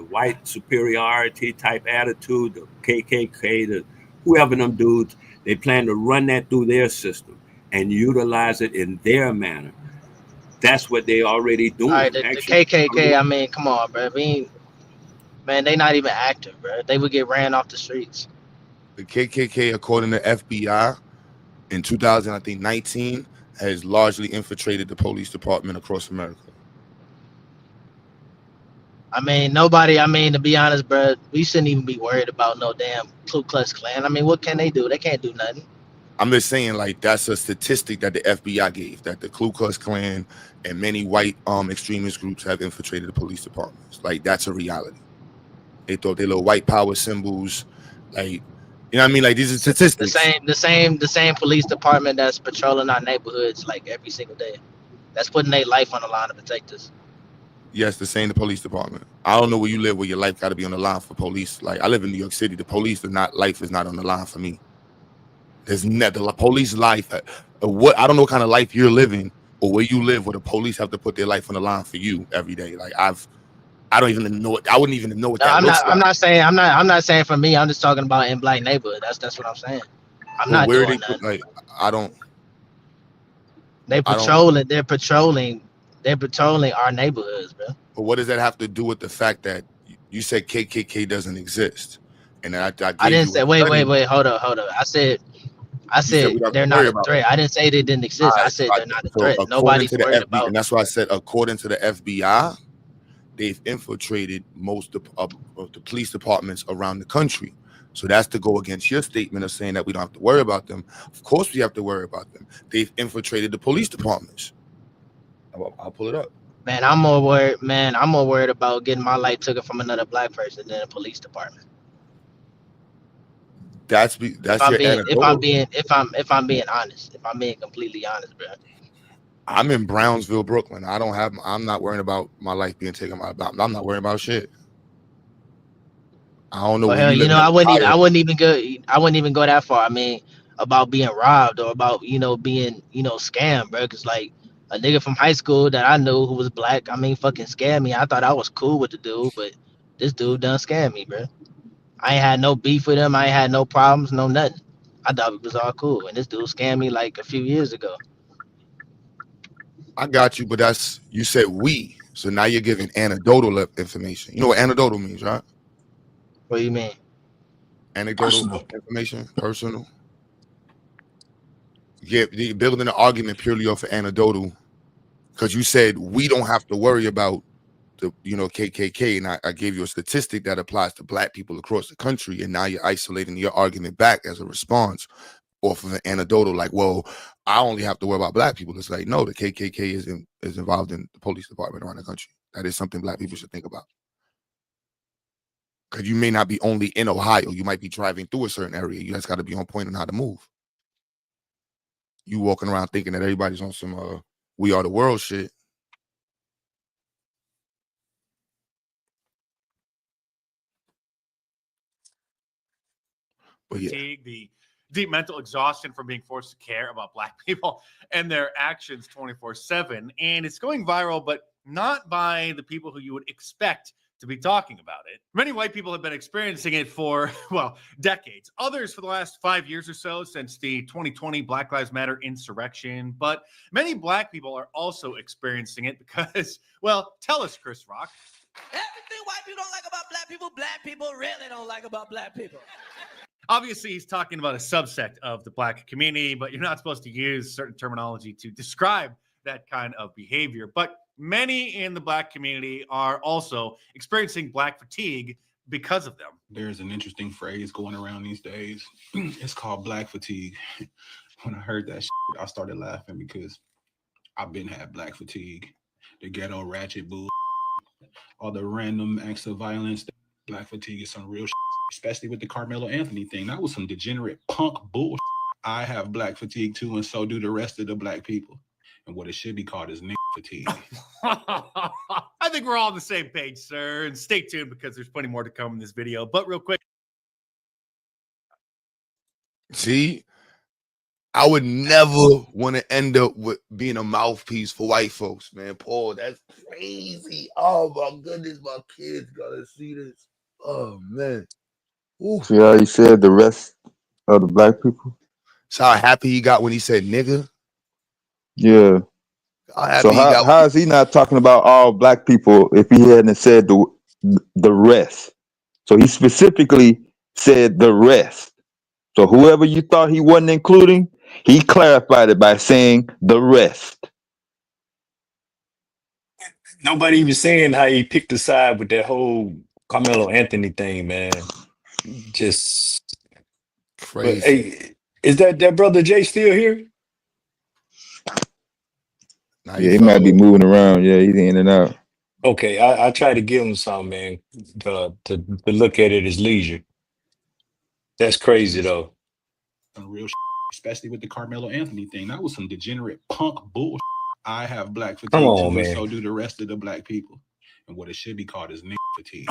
white superiority type attitude, the KKK, the whoever them dudes. They plan to run that through their system and utilize it in their manner. That's what they already All right, doing. the Actually, KKK. I mean, come on, bro. Man, they not even active, bro. They would get ran off the streets. The KKK, according to FBI, in 2019, has largely infiltrated the police department across America. I mean, nobody. I mean, to be honest, bro, we shouldn't even be worried about no damn Ku Klux Klan. I mean, what can they do? They can't do nothing. I'm just saying, like, that's a statistic that the FBI gave, that the Ku Klux Klan and many white extremist groups have infiltrated the police departments. Like, that's a reality. They thought they little white power symbols, like, you know what I mean? Like, these are statistics. The same police department that's patrolling our neighborhoods like every single day. That's putting their life on the line to protect us. Yes, the same the police department. I don't know where you live, where your life got to be on the line for police. Like, I live in New York City. The police life is not on the line for me. There's never the police life. What I don't know what kind of life you're living or where you live, where the police have to put their life on the line for you every day. Like, I don't even know it. I wouldn't even know what No, that looks like. I'm not saying for me. I'm just talking about in black neighborhood. That's what I'm saying. I'm But not where doing they nothing. like, I don't. They're patrolling our neighborhoods, bro. But what does that have to do with the fact that you said KKK doesn't exist? And I gave I didn't you say. Wait. Hold up. I said we don't have they're to not worry a about it. threat. I didn't say they didn't exist. I said they're not a So threat. according Nobody's to the worried FBI, about. and that's why I said according to the FBI, they've infiltrated most of the police departments around the country. So that's to go against your statement of saying that we don't have to worry about them. Of course, we have to worry about them. They've infiltrated the police departments. I'll pull it up. Man, I'm more worried about getting my life taken from another black person than the police department. That's your anecdotal. If I'm being honest, if I'm being completely honest, bro. I'm in Brownsville, Brooklyn. I'm not worrying about my life being taken about. I'm not worrying about shit. I don't know Well, where hell, you live. I wouldn't even go that far. I mean, about being robbed or about being scammed, bro. Cause like a nigga from high school that I knew who was black, I mean, fucking scammed me. I thought I was cool with the dude, but this dude done scammed me, bro. I ain't had no beef with him. I ain't had no problems, no nothing. I thought it was all cool, and this dude scammed me like a few years ago. I got you, but you said we. So now you're giving anecdotal information. You know what anecdotal means, right? What do you mean? Anecdotal information, personal. Yeah, you're building an argument purely off of anecdotal, because you said we don't have to worry about the KKK, and I gave you a statistic that applies to black people across the country, and now you're isolating your argument back as a response off of an anecdotal, like, well, I only have to worry about black people. It's like, no, the KKK is involved in the police department around the country. That is something black people should think about. Because you may not be only in Ohio. You might be driving through a certain area. You just got to be on point on how to move. You walking around thinking that everybody's on some we are the world shit. But yeah. Fatigue, the deep mental exhaustion from being forced to care about black people and their actions 24/7. And it's going viral, but not by the people who you would expect to be talking about it. Many white people have been experiencing it for, well, decades. Others for the last 5 years or so since the 2020 Black Lives Matter insurrection. But many black people are also experiencing it because, well, tell us, Chris Rock. Everything white people don't like about black people really don't like about black people. Obviously, he's talking about a subsect of the black community, but you're not supposed to use certain terminology to describe that kind of behavior. But many in the black community are also experiencing black fatigue because of them. There's an interesting phrase going around these days. It's called black fatigue. When I heard that shit, I started laughing because I've been had black fatigue. The ghetto ratchet bull, all the random acts of violence. Black fatigue is some real shit, especially with the Carmelo Anthony thing. That was some degenerate punk bull. I have black fatigue too, and so do the rest of the black people. And what it should be called is nigga fatigue. I think we're all on the same page, sir. And stay tuned because there's plenty more to come in this video. But real quick. See, I would never want to end up with being a mouthpiece for white folks, man. Paul, that's crazy. Oh my goodness, my kids gotta see this. Oh man. Ooh. See how he said the rest of the black people? So how happy he got when he said nigga? Yeah. So how is he not talking about all black people if he hadn't said the rest? So he specifically said the rest. So whoever you thought he wasn't including, he clarified it by saying the rest. Nobody even saying how he picked a side with that whole Carmelo Anthony thing, man. Just crazy. But hey, is that brother Jay still here? Yeah, he might be moving around. Yeah, he's in and out. Okay, I try to give him some, man, to look at it as leisure. That's crazy though. Some real especially with the Carmelo Anthony thing. That was some degenerate punk bull. I have black Come fatigue on, too, and man. so do the rest of the black people. And what it should be called is nigga fatigue.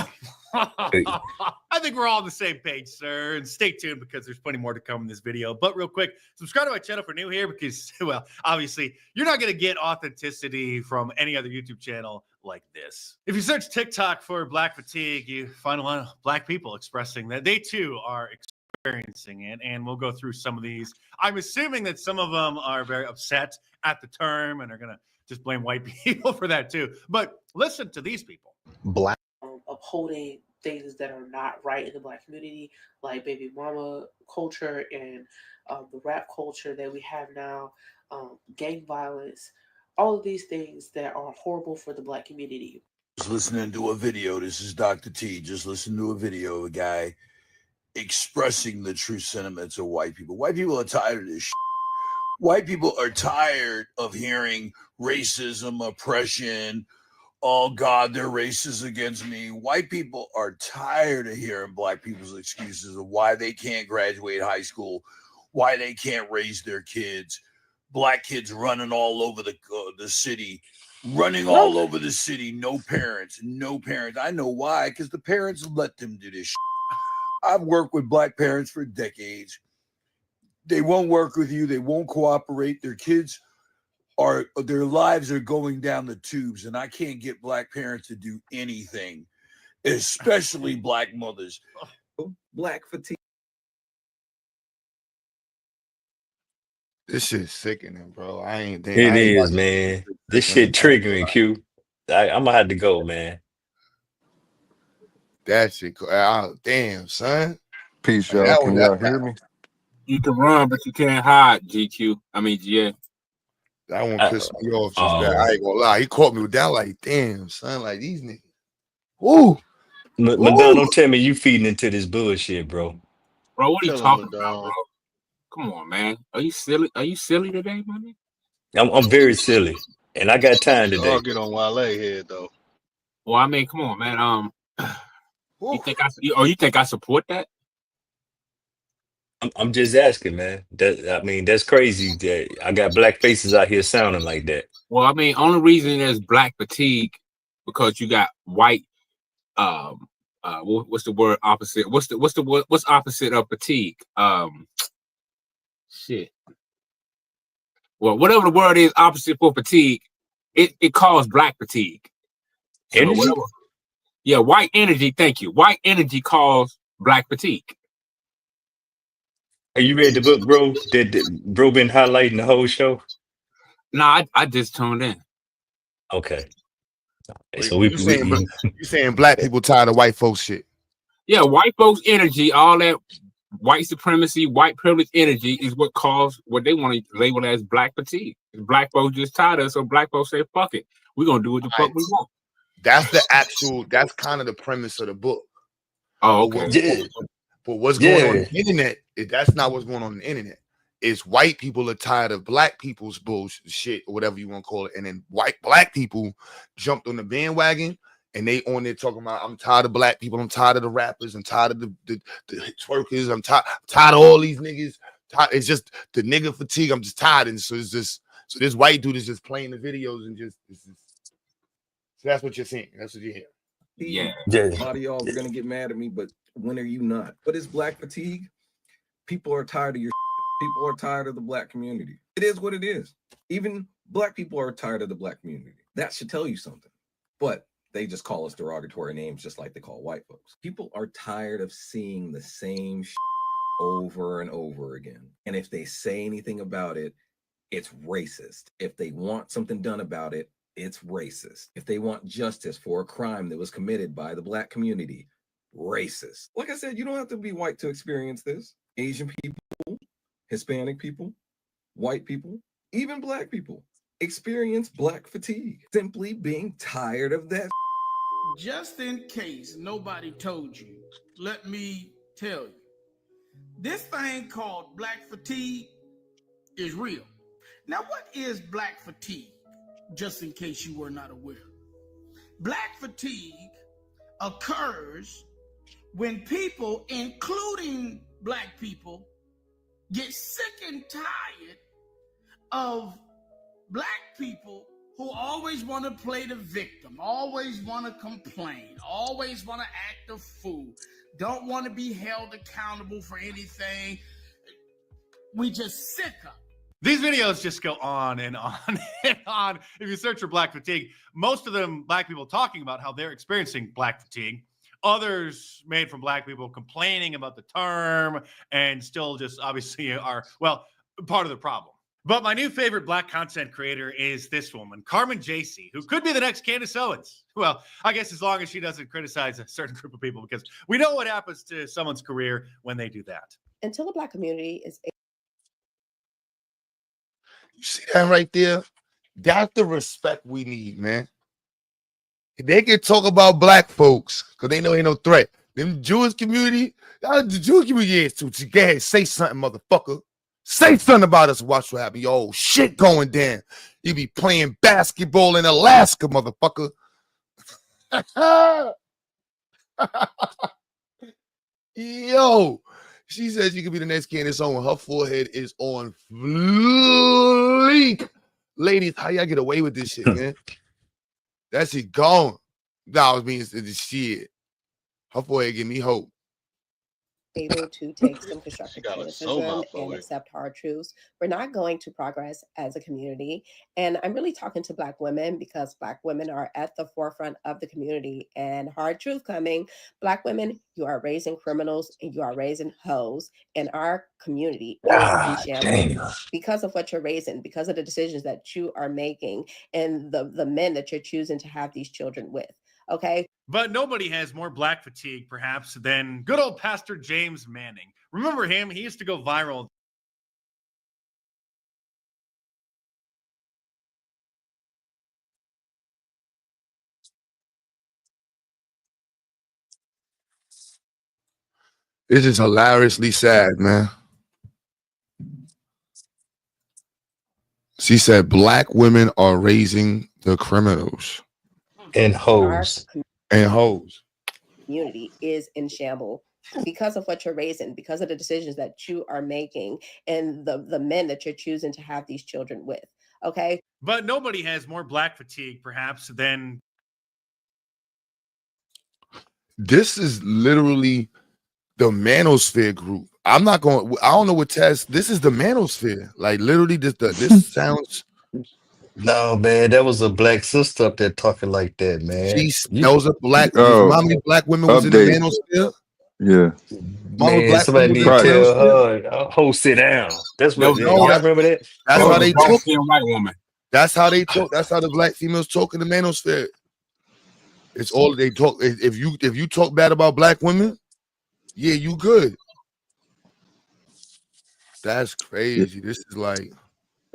I think we're all on the same page, sir. And stay tuned because there's plenty more to come in this video. But real quick, subscribe to my channel for new here because, well, obviously, you're not going to get authenticity from any other YouTube channel like this. If you search TikTok for black fatigue, you find a lot of black people expressing that they too are experiencing it. And we'll go through some of these. I'm assuming that some of them are very upset at the term and are going to just blame white people for that too. But listen to these people. Black upholding things that are not right in the black community, like baby mama culture and the rap culture that we have now, gang violence, all of these things that are horrible for the black community. Just listening to a video. This is Dr. T. Just listen to a video of a guy expressing the true sentiments of white people. White people are tired of this shit. White people are tired of hearing racism, oppression. Oh God, they're racist against me. White people are tired of hearing black people's excuses of why they can't graduate high school, why they can't raise their kids. Black kids running all over the city, all over the city. No parents. I know why, because the parents let them do this shit. I've worked with black parents for decades. They won't work with you. They won't cooperate. Their kids their lives are going down the tubes, and I can't get black parents to do anything, especially black mothers. Black fatigue. This shit's sickening, bro. It is, man. This shit triggering, Q. I'm gonna have to go, man. That shit, damn, son. Peace, y'all. Can y'all hear me? You can run, but you can't hide, GQ. I mean, GA. That one pissed me off just bad. I ain't gonna lie. He caught me with that, like, damn, son, like these niggas. Woo! Madonna, don't tell me you feeding into this bullshit, bro. Bro, what are you talking about, bro? Come on, man. Are you silly? Are you silly today, man? I'm very silly, and I got time today. I'll get on Wale head though. Well, I mean, come on, man. You think I support that? I'm just asking, man. That's crazy that I got black faces out here sounding like that. Well, I mean, only reason there's black fatigue because you got white. What's the word opposite? What's opposite of fatigue? Shit. Well, whatever the word is opposite for fatigue, it calls black fatigue. So energy? Whatever. Yeah, white energy. Thank you. White energy calls black fatigue. Are you read the book, bro? That bro been highlighting the whole show? Nah, I just tuned in. Okay. So you saying black people tired of white folks shit? Yeah, white folks energy, all that white supremacy, white privilege energy is what caused what they want to label as black fatigue. Black folks just tired of it, so black folks say, fuck it. We're gonna do what the fuck we want. That's kind of the premise of the book. Oh, okay. But what's going on the internet, that's not what's going on the internet. It's white people are tired of black people's bullshit or whatever you want to call it. And then black people jumped on the bandwagon and they on there talking about, I'm tired of black people. I'm tired of the rappers. I'm tired of the twerkers. I'm tired of all these niggas. It's just the nigga fatigue. I'm just tired. And so it's just, so this white dude is just playing the videos and just So that's what you're saying. That's what you hear. Yeah. A lot of y'all are gonna get mad at me, but when are you not? What is black fatigue? People are tired of your people are tired of the black community. It is what it is. Even black people are tired of the black community. That should tell you something. But they just call us derogatory names just like they call white folks. People are tired of seeing the same over and over again. And if they say anything about it, it's racist. If they want something done about it, it's racist. If they want justice for a crime that was committed by the black community, racist. Like I said, you don't have to be white to experience this. Asian people, Hispanic people, white people, even black people experience black fatigue. Simply being tired of that. Just in case nobody told you, let me tell you. This thing called black fatigue is real. Now, what is black fatigue? Just in case you were not aware. Black fatigue occurs when people, including black people, get sick and tired of black people who always want to play the victim, always want to complain, always want to act a fool, don't want to be held accountable for anything. We just sick of. These videos just go on and on and on. If you search for black fatigue, most of them black people talking about how they're experiencing black fatigue. Others made from black people complaining about the term and still just obviously are, well, part of the problem. But my new favorite black content creator is this woman, Carmen JC, who could be the next Candace Owens. Well, I guess as long as she doesn't criticize a certain group of people, because we know what happens to someone's career when they do that. Until the black community is. You see that right there? That's the respect we need, man. They can talk about black folks because they know ain't no threat. Them Jewish community, the Jewish community is too. Go ahead, say something, motherfucker. Say something about us. Watch what happens. Yo, shit going down. You be playing basketball in Alaska, motherfucker. Yo, she says you could be the next Candace Owens. Her forehead is on fleek. Ladies, how y'all get away with this shit, man? That shit gone. That was being the shit. Her forehead give me hope. Able to take some constructive criticism and accept hard truths. We're not going to progress as a community. And I'm really talking to black women because black women are at the forefront of the community. And hard truth coming, black women, you are raising criminals and you are raising hoes. And our community is in shambles because of what you're raising, because of the decisions that you are making and the men that you're choosing to have these children with. Okay. But nobody has more black fatigue, perhaps, than good old Pastor James Manning. Remember him? He used to go viral. This is hilariously sad, man. She said black women are raising the criminals. And hoes. And hoes. Community is in shambles because of what you're raising, because of the decisions that you are making and the men that you're choosing to have these children with. Okay. But nobody has more black fatigue, perhaps, than. This is literally the manosphere group. I don't know what test. This is the manosphere. Like literally this sounds. No, man, that was a black sister up there talking like that, man. That was a black. How many black women was in the manosphere? Yeah. Man, somebody need to tell her, "Ho, sit down." That's what. Y'all remember that? That's how they talk. White woman. That's how they talk. That's how the black females talk in the manosphere. It's all they talk. If you talk bad about black women, yeah, you good. That's crazy. This is like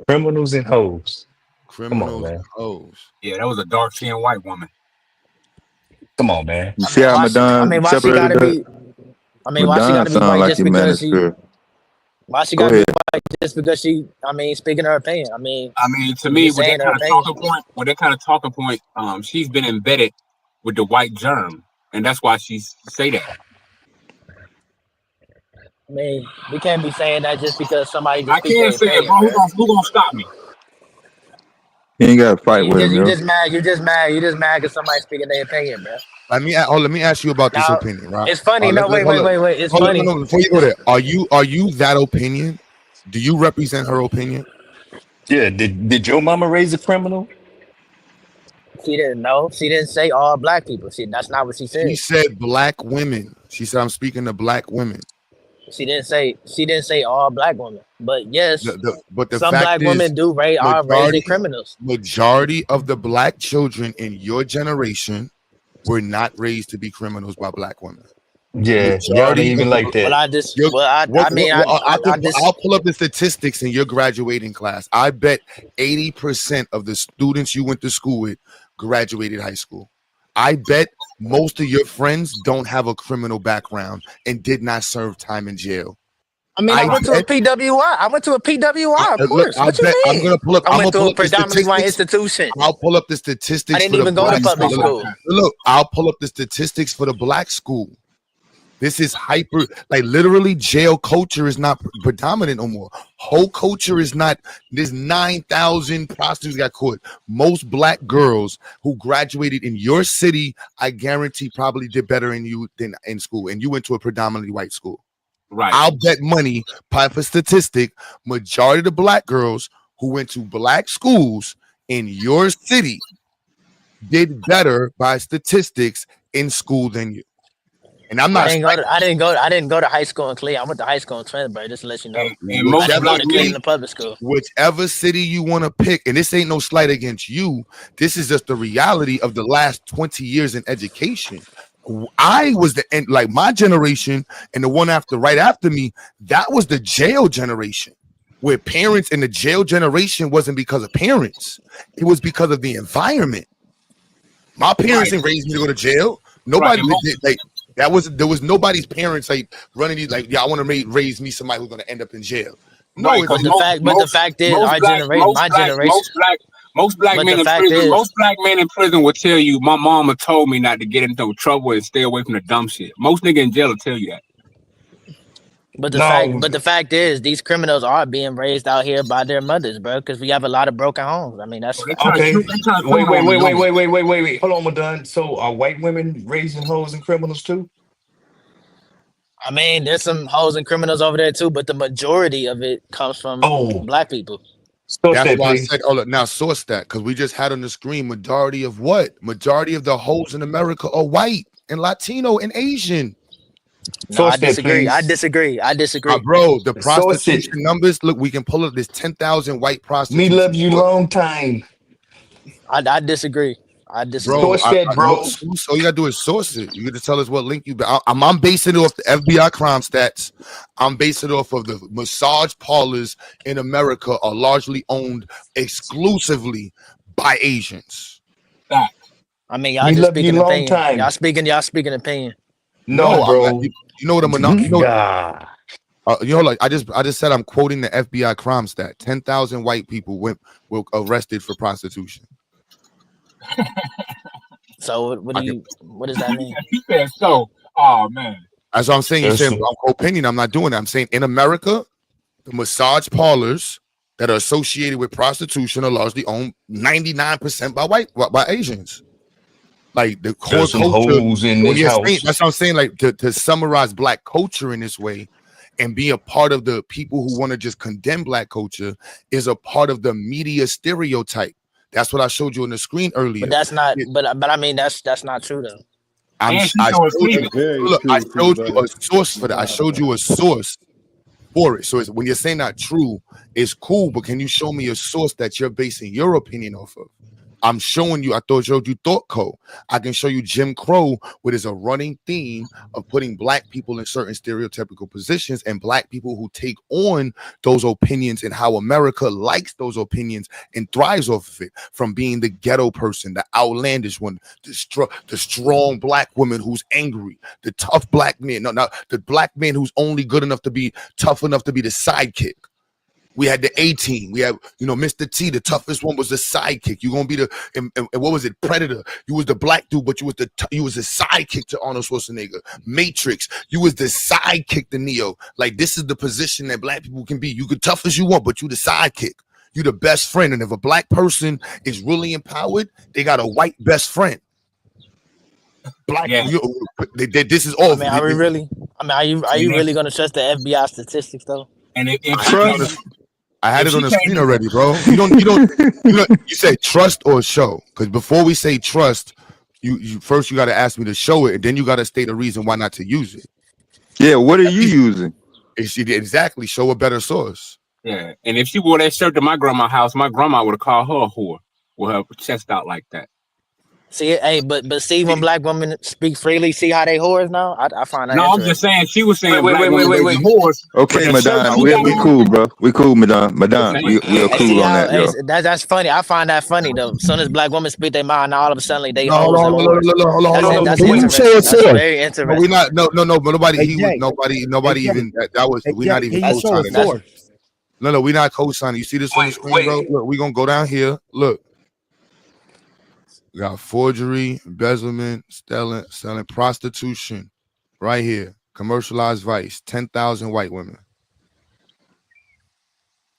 criminals and hoes. Criminals and hoes. Yeah, that was a dark-skinned white woman. Come on, man. You see how Madonna separated that? Why she gotta be white like just because she? manosphere. Why she Go gotta ahead. be white just because she? Speaking her opinion. To me, with that kind of talking point, she's been embedded with the white germ, and that's why she say that. We can't be saying that just because somebody. I can't say it, bro. Who gonna stop me? You ain't got to fight You with just him, you yo. just mad. You just mad. You just mad because somebody speaking their opinion, bro. Let me ask you about this Now opinion, right? it's funny. No, wait, Hold wait, up. wait, wait. It's Hold up, no, funny. no, before you go there, are you that opinion? Do you represent her opinion? Yeah, did your mama raise a criminal? She didn't know. She didn't say all black people. That's not what she She said. said black women. She said I'm speaking to black women. She didn't say all black women. But yes, But the some fact black is, women do are raising criminals. majority of the black children in your generation were not raised to be criminals by black women. Yeah, y'all ain't Majority of even the like that. I'll pull up the statistics in your graduating class. I bet 80% of the students you went to school with graduated high school. I bet most of your friends don't have a criminal background and did not serve time in jail. I mean, I went to a PWI. I went to a PWI, of Look, course. What you I'm mean? gonna pull up. I I'm went gonna to pull a up the predominantly white statistics. institution. I'll pull up the I statistics didn't for the even go to black public school. school. Look, I'll pull up the statistics for the black school. This is hyper, like literally jail culture is not predominant no more. Whole culture is not, there's 9,000 prostitutes got caught. Most black girls who graduated in your city, I guarantee probably did better in you than in school. And you went to a predominantly white school. Right. I'll bet money, by for statistic, majority of the black girls who went to black schools in your city did better by statistics in school than you. And I'm I not didn't go to high school in Cleveland. I went to high school in Twinsburg, just to let you know. And most I didn't go black to men, Cleveland public school. whichever city you want to pick, and this ain't no slight against you, this is just the reality of the last 20 years in education. I was the end, like my generation and the one after right after me, that was the jail generation, where parents in the jail generation wasn't because of parents, it was because of the environment. My parents didn't raise me to go to jail. Nobody did, like there was nobody's parents like running these like, yeah, I want to raise me somebody who's gonna end up in jail. No, right? it's Because the fact is, our generation, my generation. Most black But men the in fact prison, is, most black men in prison will tell you, my mama told me not to get into trouble and stay away from the dumb shit. Most nigga in jail will tell you that. but No, the fact is, these criminals are being raised out here by their mothers, bro. Because we have a lot of broken homes. I mean, that's They fact. try to okay. shoot Wait, it wait, on the wait, wait, young. wait, wait, wait, wait, wait. Hold on, Madon. So are white women raising hoes and criminals too? I mean, there's some hoes and criminals over there too, but the majority of it comes from Oh, black people. source that's that, why I please. said, oh look, now source that because we just had on the screen majority of what? Majority of the hoes in America are white and Latino and Asian. No, I Source that, disagree. I please. disagree. I disagree. Bro, the Source prostitution it. numbers. Look, we can pull up this 10,000 white Me prostitutes. love you long time. I disagree. I disagree. Bro, Source that, no, bro. all you gotta do is source it. You get to tell us what link you. I'm basing it off the FBI crime stats. I'm basing it off of the massage parlors in America are largely owned exclusively by Asians. I mean, y'all Me just love you speaking long opinion. time. Y'all speaking opinion. No, No, bro. you know what I'm you know. God. Like I just said I'm quoting the FBI crime stat. 10,000 white people were arrested for prostitution. So what does that mean? He said so. Oh man. That's what I'm saying. You That's saying I'm opinion. I'm not doing that. I'm saying in America, the massage parlors that are associated with prostitution are largely owned 99% by Asians. Like the core there's some culture. hoes in When this you're saying, house. that's what I'm saying. Like to summarize black culture in this way and be a part of the people who want to just condemn black culture is a part of the media stereotype. That's what I showed you on the screen earlier. But that's not. But I mean, that's not true though. I showed you. Look, I showed you a source for that. I showed you a source for it. So when you're saying not true, it's cool. But can you show me a source that you're basing your opinion off of? I'm showing you. I showed you Thought Co. I can show you Jim Crow, where there's a running theme of putting black people in certain stereotypical positions and black people who take on those opinions and how America likes those opinions and thrives off of it. From being the ghetto person, the outlandish one, the strong black woman who's angry, the tough black man. No, the black man who's only good enough to be tough enough to be the sidekick. We had the A-Team. We had, Mr. T, the toughest one was the sidekick. You're gonna be the and what was it? Predator. You was the black dude, but you was the sidekick to Arnold Schwarzenegger. Matrix. You was the sidekick to Neo. Like this is the position that black people can be. You could tough as you want, but you the sidekick. You're the best friend. And if a black person is really empowered, they got a white best friend. Black, Yeah. this is all. I mean, are we really? I mean, are you really gonna trust the FBI statistics though? And if I had if it on she the came screen in- already, bro. You say trust or show. Because before we say trust, you first you got to ask me to show it, and then you got to state a reason why not to use it. Yeah, what are you using? Exactly, show a better source. Yeah, and if she wore that shirt to my grandma's house, my grandma would have called her a whore with her chest out like that. See, hey, but see when black women speak freely, see how they whores now. I find that No, I'm interesting. just saying she was saying Wait, black women they be whores. Okay, but the shirt Madonna, she we got on, cool, bro. We cool, Madonna. We are Hey, cool see on how that, yo. that's funny. I find that funny though. As soon as black women speak their mind, now all of a sudden they No, hoes and whores. That's Who you say interesting. it's That's for? very No, interesting. we not. No. But nobody. Hey, He was Jay. nobody Hey, even. That was. Hey, We Jay, not even can you show a co-signing. source? No, we not co-signing. You see this on the screen, bro? Look, we gonna go down here. Look, we got forgery, embezzlement, selling prostitution, right here. Commercialized vice, 10,000 white women.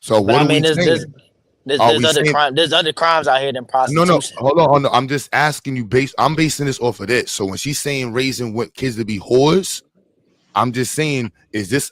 So But what I are mean, we saying? there's Are we other saying? crime. There's other crimes out here than No, prostitution. hold on. I'm just asking you. I'm basing this off of this. So when she's saying raising what kids to be whores, I'm just saying, is this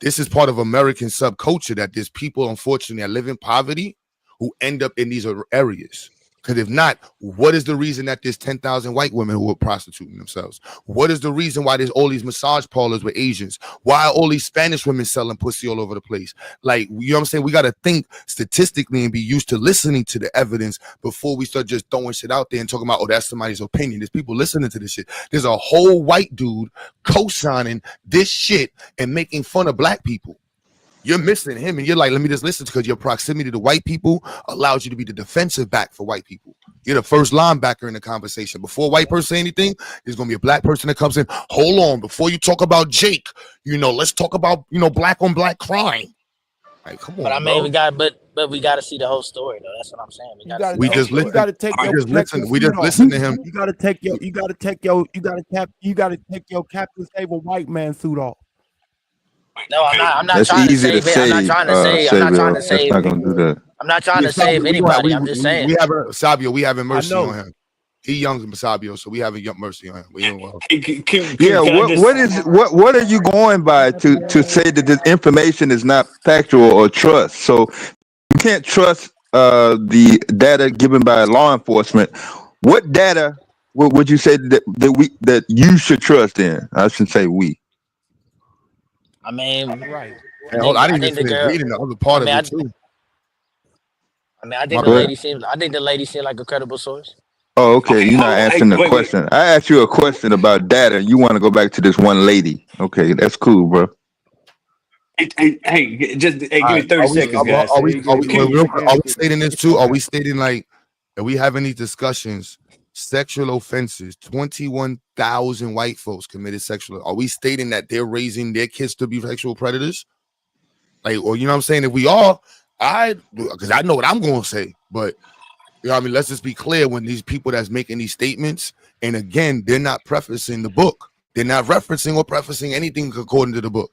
this is part of American subculture that there's people, unfortunately, that live in poverty who end up in these areas. Because if not, what is the reason that there's 10,000 white women who are prostituting themselves? What is the reason why there's all these massage parlors with Asians? Why are all these Spanish women selling pussy all over the place? Like, you know what I'm saying? We got to think statistically and be used to listening to the evidence before we start just throwing shit out there and talking about, oh, that's somebody's opinion. There's people listening to this shit. There's a whole white dude co-signing this shit and making fun of black people. You're missing him, and you're like, let me just listen, because your proximity to white people allows you to be the defensive back for white people. You're the first linebacker in the conversation. Before a white person say anything, there's gonna be a black person that comes in. Hold on, before you talk about Jake, let's talk about black on black crime. Like, come on, But I mean, bro. we got to see the whole story though. That's what I'm saying. You gotta We take, just you listen. gotta take your protective We suit just off. listen to him. You gotta take your Captain Save a White Man suit off. No, I'm not That's trying to easy to save it. I'm not say, trying to say. I'm not trying to That's save. not gonna do that. I'm not trying Yeah, to save Sabio, anybody. I'm just saying. we have Sabio. We having mercy know. on him. He young Sabio, so we having mercy on him. We don't. Yeah, what are you going by to say that this information is not factual or trust? So you can't trust the data given by law enforcement. What data would you say that you should trust in? I shouldn't say we. I mean, Right. And hold, I didn't even think the finish girl. reading the other part I mean, of it too. I think My the bad. lady seems. I think the lady seemed like a credible source. Oh, okay. You're not asking the question. I asked you a question about data. You want to go back to this one lady. Okay, that's cool, bro. Hey, give me All right. 30 seconds, guys. Are we stating this too? Are we stating like, are we having these discussions? Sexual offenses, 21,000 white folks committed sexual. Are we stating that they're raising their kids to be sexual predators? Like, or you know what I'm saying? If we are, because I know what I'm going to say, but you know what I mean? Let's just be clear when these people that's making these statements, and again, they're not prefacing the book. They're not referencing or prefacing anything according to the book.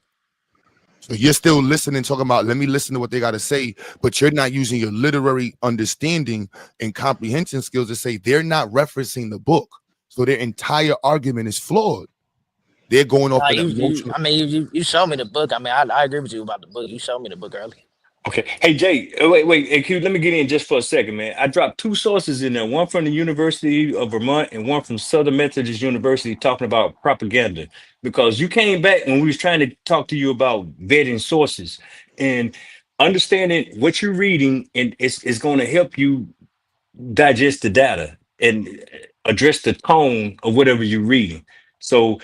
So you're still listening, talking about, let me listen to what they got to say, but you're not using your literary understanding and comprehension skills to say they're not referencing the book. So their entire argument is flawed. They're going off of the emotional. I mean, you showed me the book. I mean, I agree with you about the book. You showed me the book earlier. Okay. Hey, Jay, wait. Hey, Q, let me get in just for a second, man. I dropped two sources in there, one from the University of Vermont and one from Southern Methodist University talking about propaganda. Because you came back when we was trying to talk to you about vetting sources and understanding what you're reading, and it's going to help you digest the data and address the tone of whatever you're reading. So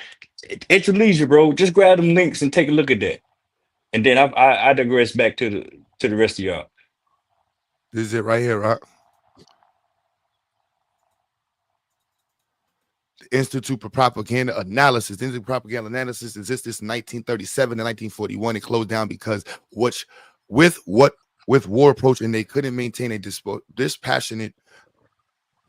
at your leisure, bro, just grab them links and take a look at that. And then I digress back to the rest of y'all. This is it right here, right? The Institute for Propaganda Analysis. The Institute for Propaganda Analysis existed in 1937 and 1941. It closed down because with war approach, and they couldn't maintain a dispassionate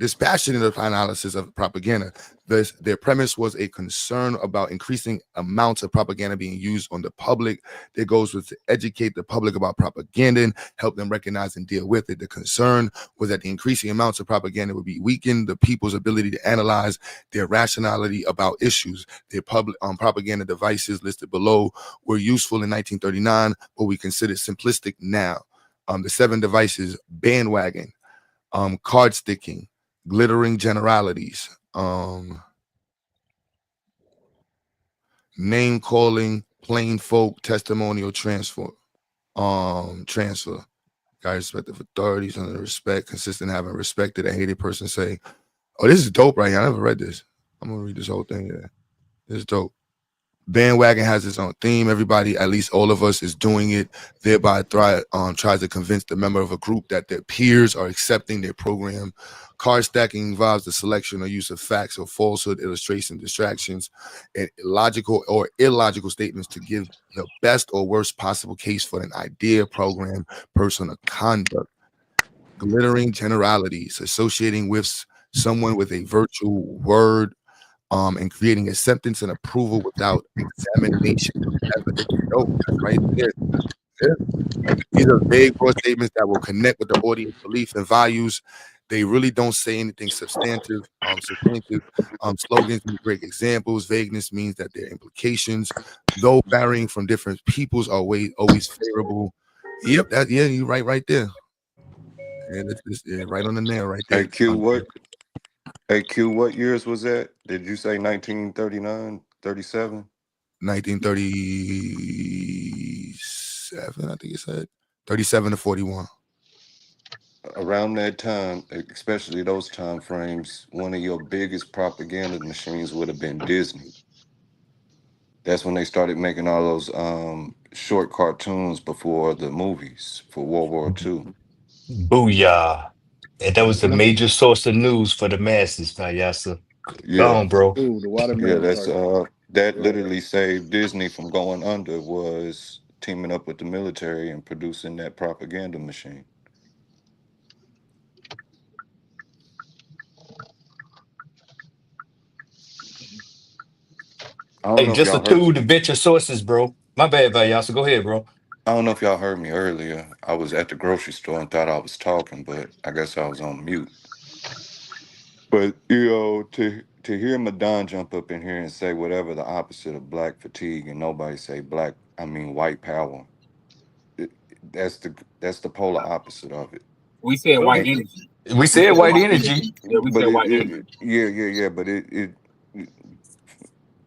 dispassionate analysis of propaganda. Their premise was a concern about increasing amounts of propaganda being used on the public. Their goals was to educate the public about propaganda and help them recognize and deal with it. The concern was that the increasing amounts of propaganda would be weaken the people's ability to analyze their rationality about issues. Their public propaganda devices listed below were useful in 1939, but we consider simplistic now. The 7 devices: bandwagon, card sticking, glittering generalities, name calling, plain folk, testimonial transfer. Guy respected for authorities under respect, consistent having respected a hated person say, "Oh, this is dope right here. I never read this. I'm gonna read this whole thing here. This is dope." Bandwagon has its own theme. Everybody, at least all of us, is doing it, thereby tries to convince the member of a group that their peers are accepting their program. Card stacking involves the selection or use of facts or falsehood, illustration, distractions, and logical or illogical statements to give the best or worst possible case for an idea, program, person, or conduct. Glittering generalities, associating with someone with a virtual word, and creating acceptance and approval without examination of evidence. Yo, that's right there. Yeah. These are vague, broad statements that will connect with the audience beliefs and values. They really don't say anything substantive. Slogans and great examples. Vagueness means that their implications, though varying from different peoples, are always favorable. Yep, you're right there. And it's right on the nail right there. Hey Q, what years was that? Did you say 1939, 37? 1937, I think it said 37 to 41. Around that time, especially those time frames, one of your biggest propaganda machines would have been Disney. That's when they started making all those short cartoons before the movies for World War II. Booyah. And that was the major source of news for the masses, Yasa. Go Yeah. on, bro. Ooh, the Yeah, watermelon that's cartoon. that Right. literally saved Disney from going under, was teaming up with the military and producing that propaganda machine. I don't Hey, know if just a y'all heard tool to vet your sources, bro. My bad, Yasa. Go ahead, bro. I don't know if y'all heard me earlier. I was at the grocery store and thought I was talking, but I guess I was on mute. But to hear Madon jump up in here and say whatever the opposite of black fatigue, and nobody say white power. it- that's the polar opposite of it. We said white And energy. We We said said white white energy. energy. Yeah, we said but white energy. yeah, but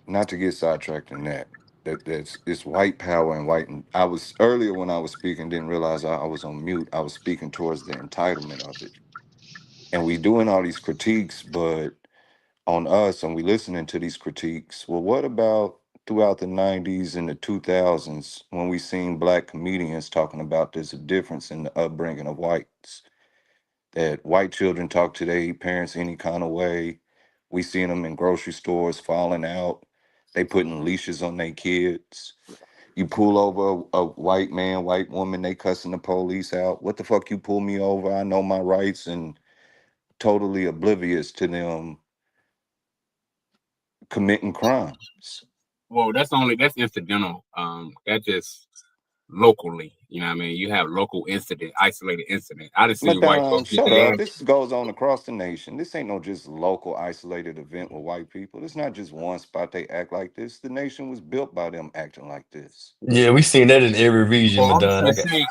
not to get sidetracked in that. That's it's white power and white. And I was earlier when I was speaking, didn't realize I was on mute. I was speaking towards the entitlement of it, and we doing all these critiques, but on us, and we listening to these critiques. Well, what about throughout the '90s and the 2000s when we seen black comedians talking about there's a difference in the upbringing of whites? That white children talk to their parents any kind of way. We seen them in grocery stores falling out. They putting leashes on their kids. You pull over a white man, white woman, they cussing the police out. What the fuck you pull me over? I know my rights, and totally oblivious to them committing crimes. Well, that's incidental. That's just locally. You know what I mean? You have local incident, isolated incident. I done seen white Madame, folks get shut their up. ass. This goes on across the nation. This ain't no just local isolated event with white people. It's not just one spot they act like this. The nation was built by them acting like this. Yeah, we seen that in every region, Well, I'm Madonna. just saying,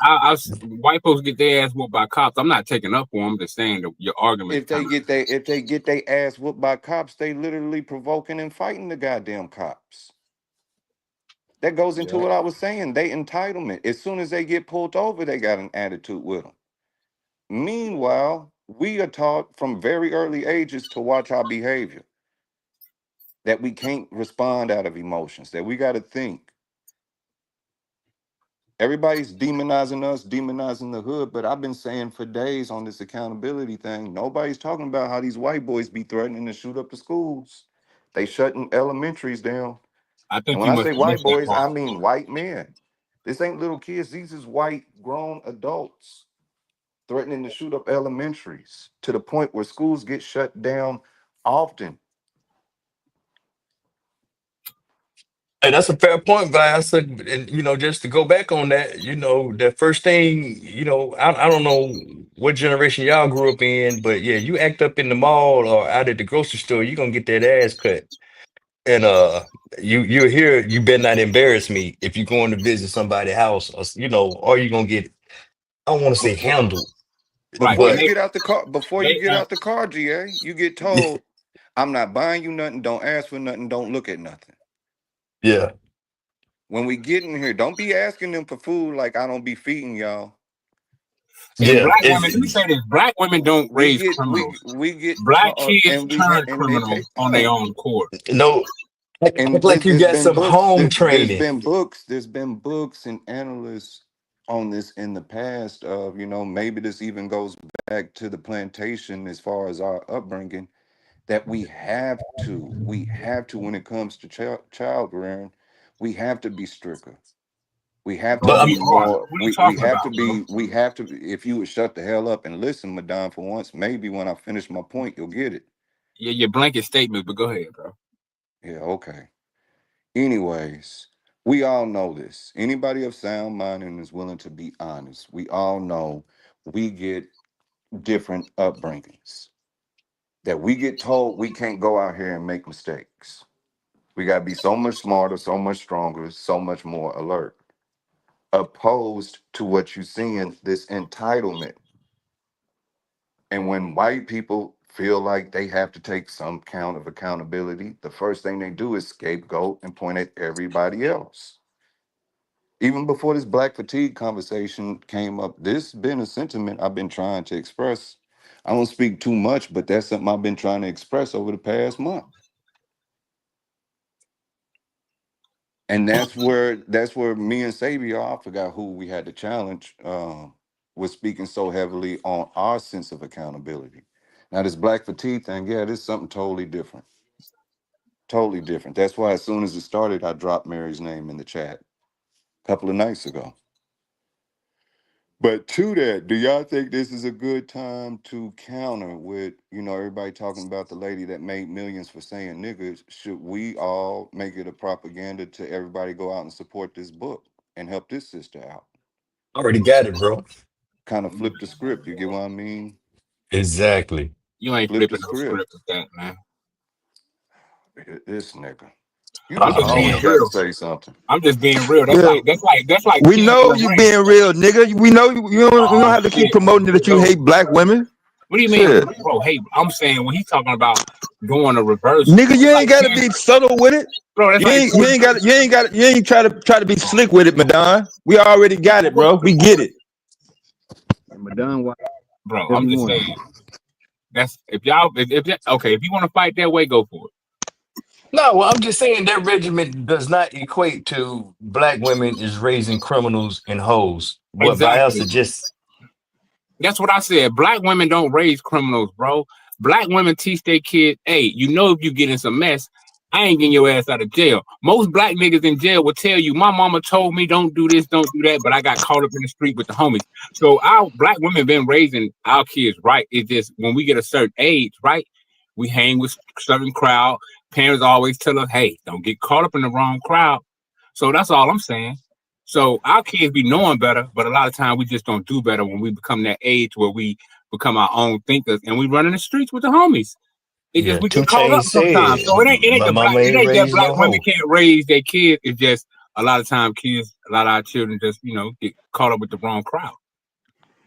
white folks get their ass whooped by cops. I'm not taking up for them. I'm just saying that your argument If kind they of. get their ass whooped by cops, they literally provoking and fighting the goddamn cops. That goes into Yeah. what I was saying. They entitlement. As soon as they get pulled over, they got an attitude with them. Meanwhile, we are taught from very early ages to watch our behavior. That we can't respond out of emotions. That we got to think. Everybody's demonizing us, demonizing the hood, but I've been saying for days on this accountability thing, nobody's talking about how these white boys be threatening to shoot up the schools. They shutting elementaries down. I And think when you I must say have white missed that boys, part. I mean white men. This ain't little kids. These is white grown adults. threatening to shoot up elementaries to the point where schools get shut down often. Hey, that's a fair point, Glass. And just to go back on that, the first thing, I don't know what generation y'all grew up in, but yeah, you act up in the mall or out at the grocery store, you're gonna get that ass cut. And you're here, you better not embarrass me if you're going to visit somebody's house, or you're gonna get, I don't want to say Before handled, Right. before And you but get out the car, before you they get out the car, GA, you get told, I'm not buying you nothing, don't ask for nothing, don't look at nothing. yeah, When we get in here, don't be asking them for food like I don't be feeding y'all. and yeah, black women, let me say this: black women don't We raise get criminals. we get Black taught kids and we turn and they criminals pay on their own accord. no, act and like you there's got been some books home training. there's been books and analysts on this in the past of maybe this even goes back to the plantation as far as our upbringing that we have to when it comes to child rearing, we have to be stricter. We have to But Bro, we be are. more. What are you We talking have to about, bro? be. We have to. If you would shut the hell up and listen, Madame, for once, maybe when I finish my point, you'll get it. Yeah, your blanket statement, but go ahead, bro. Yeah. Okay. Anyways, we all know this. Anybody of sound mind and is willing to be honest, we all know we get different upbringings. That we get told we can't go out here and make mistakes. We got to be so much smarter, so much stronger, so much more alert. Opposed to what you see in this entitlement. And when white people feel like they have to take some count of accountability, the first thing they do is scapegoat and point at everybody else. Even before this black fatigue conversation came up, this been a sentiment I've been trying to express. I don't speak too much, but that's something I've been trying to express over the past month. And that's where me and Xavier, I forgot who we had to challenge, was speaking so heavily on our sense of accountability. Now this black fatigue thing, yeah, this is something totally different. Totally different. That's why as soon as it started, I dropped Mary's name in the chat a couple of nights ago. But to that, do y'all think this is a good time to counter with, everybody talking about the lady that made millions for saying niggas? Should we all make it a propaganda to everybody go out and support this book and help this sister out? Already got it, bro. Kind of flip the script. You get what I mean? Exactly. You ain't Flip the flipping no script. script with that, man. This nigga. You I'm just just being always got to real. say something. I'm just being real. That's Yeah, like we Ken know and you Ray. being real, nigga. We know you don't Oh have to keep shit. promoting that you So hate black women. what do you mean, Shit, bro? Hey, I'm saying when he's talking about doing a reverse, nigga, you it's ain't like gotta Ken, be subtle with it. bro. That's You like ain't you ain't got you ain't try to be oh, slick with it, Madon. We already got it, bro. We get it. Madonna White, bro. whatever I'm you just want. saying. That's okay. If you want to fight that way, go for it. No, well, I'm just saying that regiment does not equate to black women is raising criminals and hoes. What Exactly. Biasa just That's what I said. Black women don't raise criminals, bro. Black women teach their kids, hey, if you get in some mess, I ain't getting your ass out of jail. Most black niggas in jail will tell you, my mama told me don't do this, don't do that, but I got caught up in the street with the homies. So our black women been raising our kids right. It's just when we get a certain age, right? We hang with certain crowd. Parents always tell us, hey, don't get caught up in the wrong crowd. So that's all I'm saying. So our kids be knowing better, but a lot of times we just don't do better when we become that age where we become our own thinkers and we run in the streets with the homies. It just yeah, we Two get caught Chainz up sometimes. said, So it ain't my mama ain't that raised black no women hoe. can't raise their kids. It's just a lot of times a lot of our children just get caught up with the wrong crowd.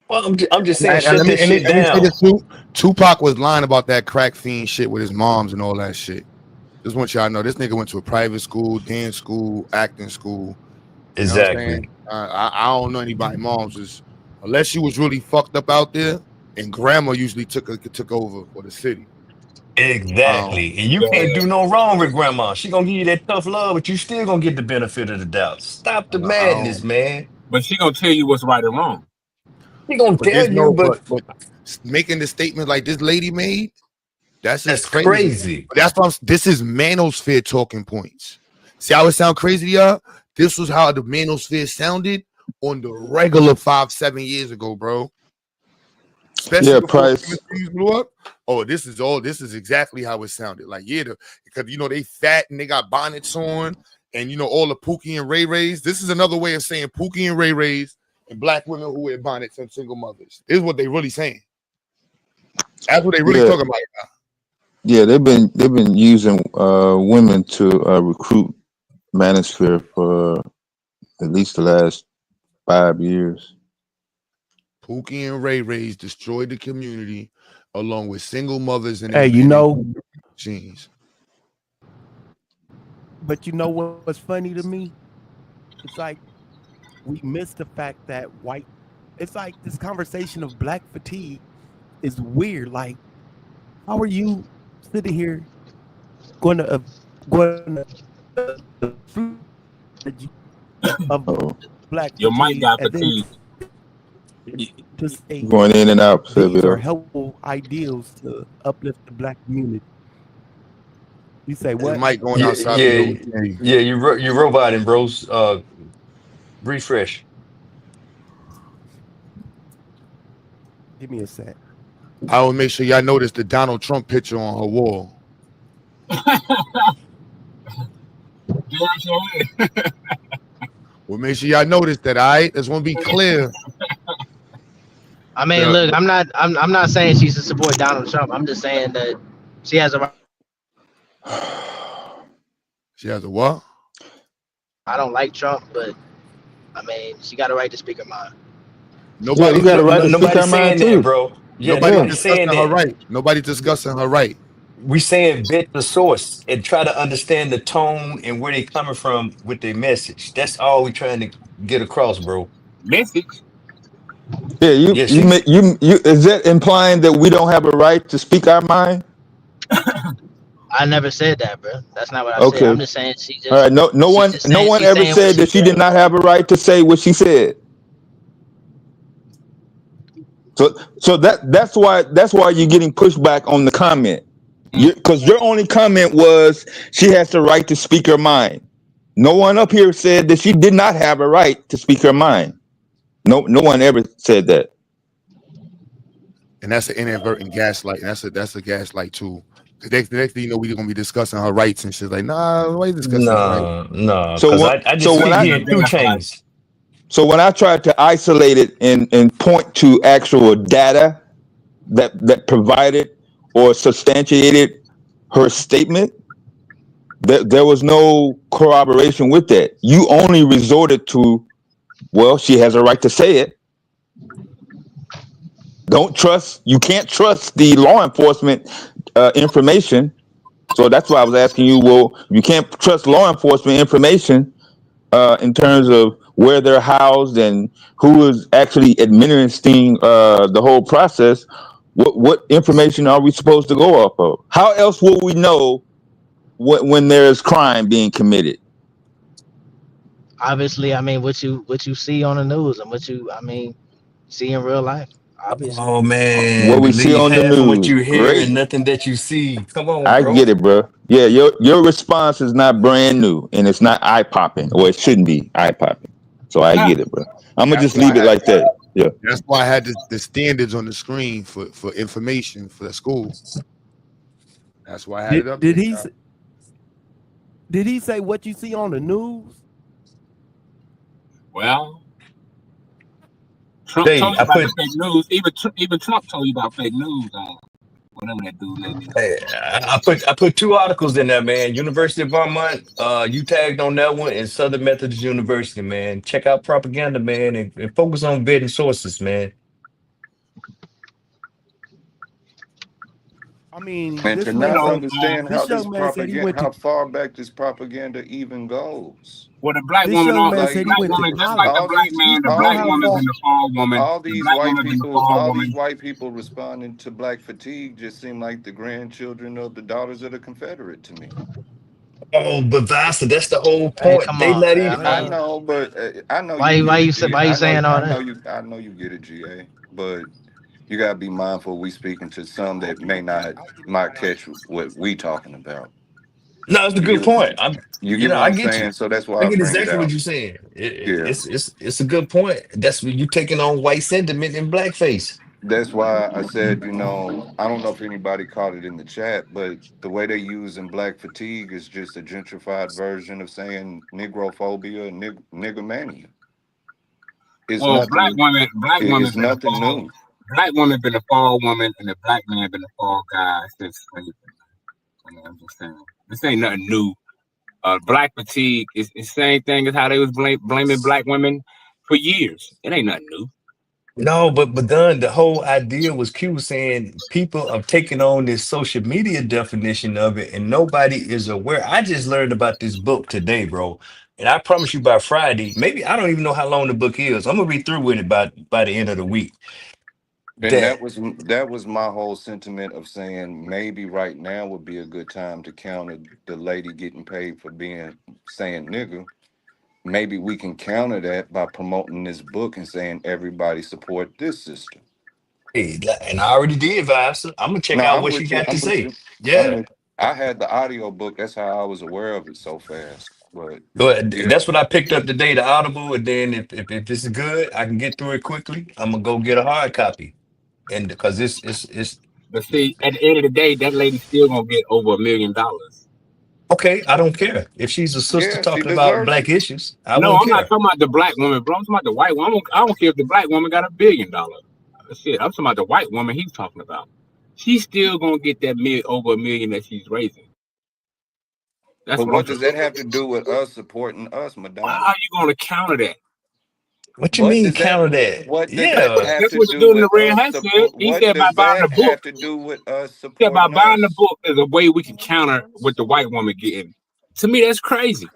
Well, I'm just saying, And shut let me that shit let me say down. this too. Tupac was lying about that crack fiend shit with his moms and all that shit. Just want y'all to know this nigga went to a private school, dance school, acting school. You know what I'm saying? Exactly. I don't know anybody moms is unless she was really fucked up out there, and grandma usually took over for the city. Exactly. And you can't Yeah, do no wrong with grandma. She gonna give you that tough love, but you still gonna get the benefit of the doubt. Stop the I don't. madness, man. but she gonna tell you what's right and wrong. She gonna But tell there's you, no. but But making the statement like this lady made, that's just that's crazy. crazy. But that's why this is manosphere talking points. See how it sound crazy to y'all? This was how the manosphere sounded on the regular 5-7 years ago, bro. especially Yeah, before Price. chemistries blew up. Oh, this is exactly how it sounded. Like, yeah, because they fat and they got bonnets on, and all the Pookie and Ray Rays. This is another way of saying Pookie and Ray Rays and black women who wear bonnets and single mothers. This is what they really saying. That's what they really Yeah, talking about now. yeah, they've been using women to recruit manosphere for at least the last 5 years. Pookie and Ray Rays destroyed the community along with single mothers and Hey, you and know, machines. but you know what's funny to me? It's like we miss the fact that white. It's like this conversation of black fatigue is weird. Like, how are you sitting here going to the fruit of Oh, black Your mic fatigue got and then fatigued. to say going in and out, these are Silvio. helpful ideals to uplift the black community? You say His what? mic going Yeah, outside the door. We yeah, can't hear you. yeah. You roboting, bros. Refresh. Give me a sec. I will make sure y'all notice the Donald Trump picture on her wall. We'll make sure y'all notice that. All right, just want to be clear. I mean, look, I'm not saying she should support Donald Trump. I'm just saying that she has a. She has a what? I don't like Trump, but I mean, she got a right to speak her mind. Yeah, Nobody, we got a right to speak Nobody's our mind saying that, too. bro. Yeah, nobody nobody's Yeah. saying discussing her that. right. Nobody's discussing her right. We saying vet the source and try to understand the tone and where they coming from with their message. That's all we trying to get across, bro. Message. Yeah, Yeah, she's you is that implying that we don't have a right to speak our mind? I never said that, bro. That's not what I said. I'm Okay. just saying All right. No one she's ever saying what said she that she said. did not have a right to say what she said. So that's why you're getting pushback on the comment. Because your only comment was she has the right to speak her mind. No one up here said that she did not have a right to speak her mind. No one ever said that. And that's an inadvertent gaslight. And that's a gaslight too. Because next thing you know, we're gonna be discussing her rights and shit. Like, nah, why are you discussing her rights? nah. So Cause what? I So just when sit I here in two chains. so when I tried to isolate it and point to actual data that provided or substantiated her statement, there was no corroboration with that. You only resorted to, well, she has a right to say it. You can't trust the law enforcement information. So that's why I was asking you, well, you can't trust law enforcement information in terms of where they're housed and who is actually administering the whole process. What information are we supposed to go off of? How else will we know when there's crime being committed? Obviously, I mean, what you see on the news and see in real life. Obviously, Oh man, What we see believe on the half of what news, you hear great. and nothing that you see. Come on, I bro. get it, bro. Yeah, your response is not brand new and it's not eye popping, or it shouldn't be eye popping. So I get it, bro. I'm gonna That's just why leave it like that. Yeah. I had the standards on the screen for information for the school. That's why I had it up Did there. did he say what you see on the news? Well, Trump Hey, told you about the fake news. Even Trump told you about fake news. Whatever that dude let me know. Hey, I put two articles in there, man. University of Vermont, you tagged on that one, and Southern Methodist University, man. Check out propaganda, man, and focus on vetting sources, man. I mean, And to this You not man know, said understand how this this young man said he propaganda, went to how far back this propaganda even goes. with a black this woman young on man Like said he black went to woman, just like college. the all black these, man, the You know all black how woman these, far and the fall woman, all the these black white woman and the people, fall all these woman. white people responding to black fatigue just seem like the grandchildren of the daughters of the Confederate to me. Oh, but Vasa, that's the whole hey, point. come They on, not man. even. I I mean, know, but I know you get it, G. why you saying all that? I know you get it, GA. But you gotta be mindful. We speaking to some that may not might catch what we talking about. No, it's a You good get point. you get what I I'm get you. saying. So that's I why I get bring it exactly what out. you're saying. Yeah. It's a good point. That's what you taking on white sentiment in blackface. That's why I said, you know, I don't know if anybody caught it in the chat, but the way they use in black fatigue is just a gentrified version of saying Negrophobia and niggermania. It's Well, nothing. black women It's been a nothing fall. new. Black woman been a fall woman, and the black man been a fall guy since slavery. I mean, I'm just saying, this ain't nothing new. Black fatigue is the same thing as how they was blaming black women for years. It ain't nothing new. No, but then the whole idea was Q was saying people are taking on this social media definition of it, and nobody is aware. I just learned about this book today, bro. And I promise you by Friday, maybe I don't even know how long the book is. I'm gonna read through with it by the end of the week. And That that was my whole sentiment of saying maybe right now would be a good time to counter the lady getting paid for being saying nigger. Maybe we can counter that by promoting this book and saying everybody support this sister. hey, and I already did, Vibes. I'm gonna check No, out I'm what she with you. got to I'm with say. you. I'm Yeah. with I had the audio book. That's how I was aware of it so fast. But But yeah. that's what I picked up today, the Audible, and then if this is good, I can get through it quickly. I'm gonna go get a hard copy, and because it's But see, at the end of the day, that lady still gonna get over $1 million. okay. I don't care if she's a sister Yeah, she talking about deserves black it. issues. I No, won't I'm not care. talking about the black woman, bro. I'm talking about the white woman. I don't care if the black woman got $1 billion. Shit, I'm talking about the white woman he's talking about. She's still gonna get that over 1 million that she's raising. That's But what I'm what does that saying. have to do with us supporting us, How Madonna? are you gonna counter that? What you What mean does that counter that? what does That's that what Yeah. have that's to what the do dude in the with red us hat said. support? He What said by does buying the that book. have to do with us He said by supporting buying the us? book is a way we can counter what the white woman getting. To me, that's crazy,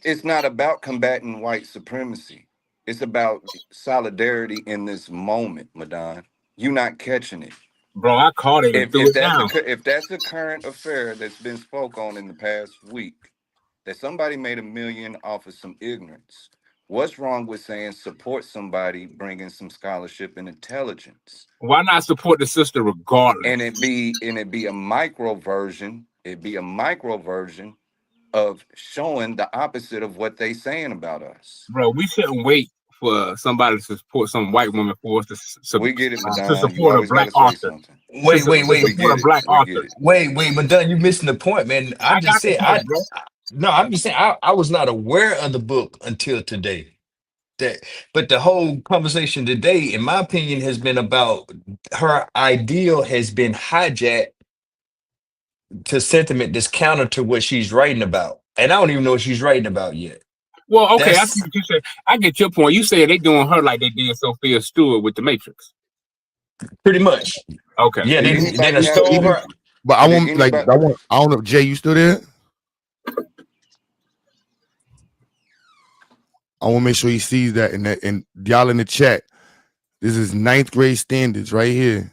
It's not about combating white supremacy. It's about solidarity in this moment, Madonna. You're not catching it. bro. I caught it and threw If it down. if that's a current affair that's been spoke on in the past week, that somebody made 1 million off of some ignorance. What's wrong with saying support somebody bringing some scholarship and intelligence? Why not support the sister And regardless, it be a micro version. It be a micro version of showing the opposite of what they saying about us. bro? We shouldn't wait for somebody to support some white woman for us We get it, to Madonna. You support a always got black to say author. something. To Wait. We support get a it. black We get Wait, it. wait, but Dunn, you missing the point, man. I I'm got just the saying, point, bro. no, I'm just saying, I was not aware of the book until today. That, but the whole conversation today, in my opinion, has been about her ideal has been hijacked to sentiment that's counter to what she's writing about, and I don't even know what she's writing about yet. Well, okay, I see That's what you said. I get your point. You said they doing her like they did Sophia Stewart with the Matrix. pretty much, Okay. yeah. Did They anybody done have stole any? her. But I Did want like anybody? I don't know if Jay, you still there? I want to make sure he sees that and y'all in the chat. This is 9th grade standards right here.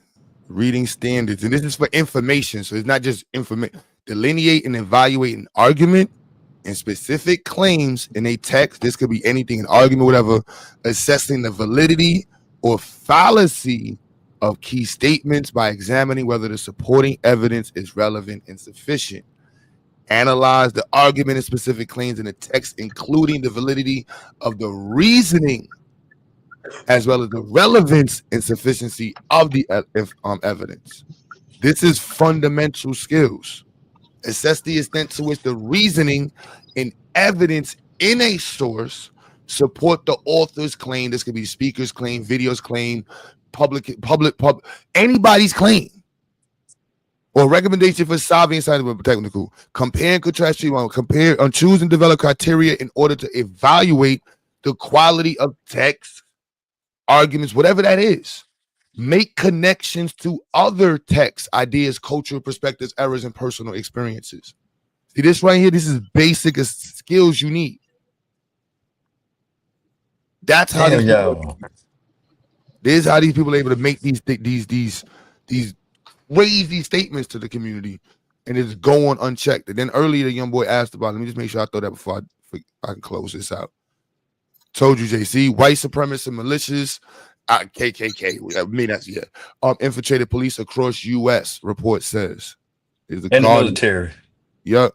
Reading standards. And this is for information. So it's not just information. Delineate and evaluate an argument and specific claims in a text. This could be anything, an argument, whatever, assessing the validity or fallacy of key statements by examining whether the supporting evidence is relevant and sufficient. Analyze the argument and specific claims in the text, including the validity of the reasoning, as well as the relevance and sufficiency of the evidence. This is fundamental skills. Assess the extent to which the reasoning and evidence in a source support the author's claim. This could be speaker's claim, video's claim, public, anybody's claim, or recommendation for solving scientific technical. Compare and contrast. Choose and develop criteria in order to evaluate the quality of text, arguments, whatever that is. Make connections to other texts, ideas, cultural perspectives, errors, and personal experiences. See this right here? This is basic skills you need. That's how these Damn, people. y'all. This is how these people are able to make these crazy statements to the community, and it's going unchecked. And then earlier, the young boy asked about. Let me just make sure I throw that before I can close this out. Told you, JC, white supremacists and militias, KKK. I mean, that's infiltrated police across U.S. Report says is the And the Guardian. military. Yep.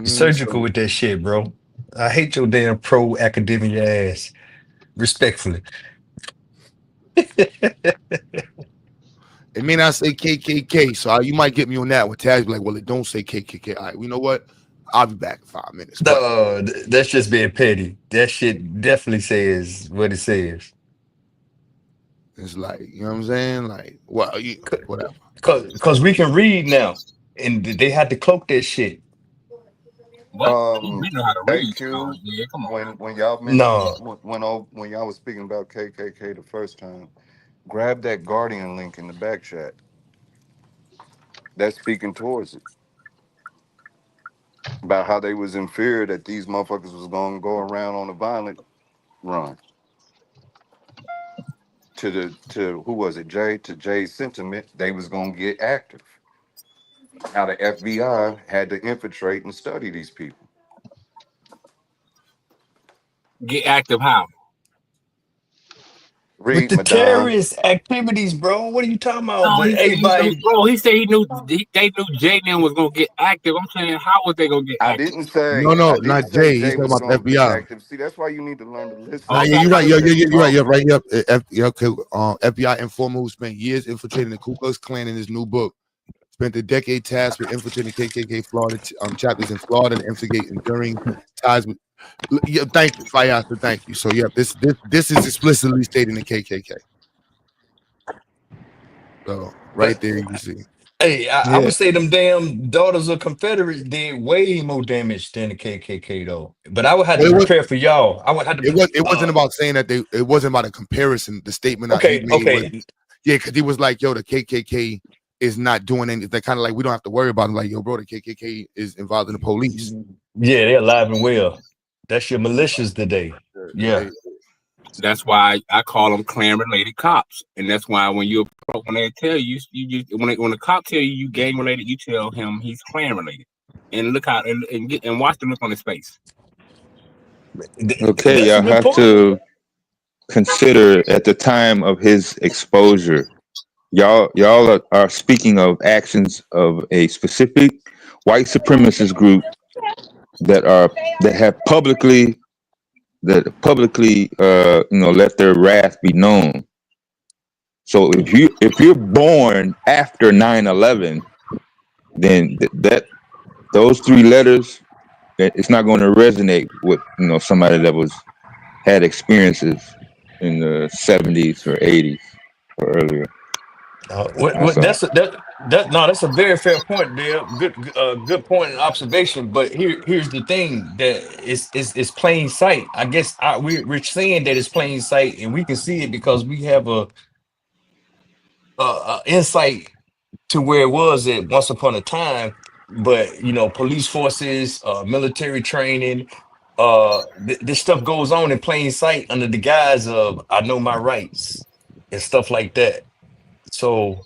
Surgical with that shit, bro. I hate your damn pro academia ass. respectfully. It may not say KKK, so you might get me on that one. Taz be like, well, it don't say KKK. All right, you know what? I'll be back in 5 minutes. But No, that's just being petty. That shit definitely says what it says. it's like, you know what I'm saying? Like, well, whatever. Cause we can read now, and they had to cloak that shit. What? We know how to read. AQ, Yeah, come on. when y'all mentioned No, when y'all was speaking about KKK the first time, grab that Guardian link in the back chat. That's speaking towards it. About how they was in fear that these motherfuckers was gonna go around on a violent run. To who was it, Jay? To Jay's sentiment, they was gonna get active. Now the FBI had to infiltrate and study these people. Get active how? with Read the Madame. terrorist activities, bro. What are you talking about? No, But he said he knew, everybody, bro. He said they knew J-Man was gonna get active. I'm saying, how was they gonna get I active? didn't No, say no, I not didn't say Jay. He's Jay talking was about the gonna get FBI. active. See, that's why you need to learn to listen. Oh, Yeah, okay, you're I right. thought you said You're right. You're Talking. right. Yep. Yeah, okay. FBI informer who spent years infiltrating the Ku Klux Klan in his new book. Spent a decade tasked with infiltrating KKK Florida chapters in Florida and instigating enduring ties with. Yeah, thank you, Fayasa. Thank you. So, yeah, this is explicitly stating the KKK. So, right but there, you see. hey, I Yeah. would say them damn daughters of Confederates did way more damage than the KKK though. But I would have to Well, prepare for y'all. I would have to. it wasn't about saying that it wasn't about a comparison. The statement that he Okay, made was, okay, yeah, because he was like, yo, the KKK is not doing anything. They're kind of like, we don't have to worry about it. Like, yo, bro, the KKK is involved in the police. yeah, they're alive and well. That's your militias today. Yeah. that's why I call them clan related cops, and that's why when they tell you, when the cop tell you gang related, you tell him he's clan related, and look out and watch the look on his face. Okay, That's a y'all good have point. to consider at the time of his exposure. Y'all are speaking of actions of a specific white supremacist group that have publicly let their wrath be known. So if you're born after 9/11, then that those three letters, it's not going to resonate with somebody that had experiences in the 70s or 80s or earlier. That's all. That's a very fair point, Dale. Good point and observation. But here's the thing that it's plain sight. I guess we're saying that it's plain sight, and we can see it because we have a insight to where it was at once upon a time. But police forces, military training, this stuff goes on in plain sight under the guise of I know my rights and stuff like that. So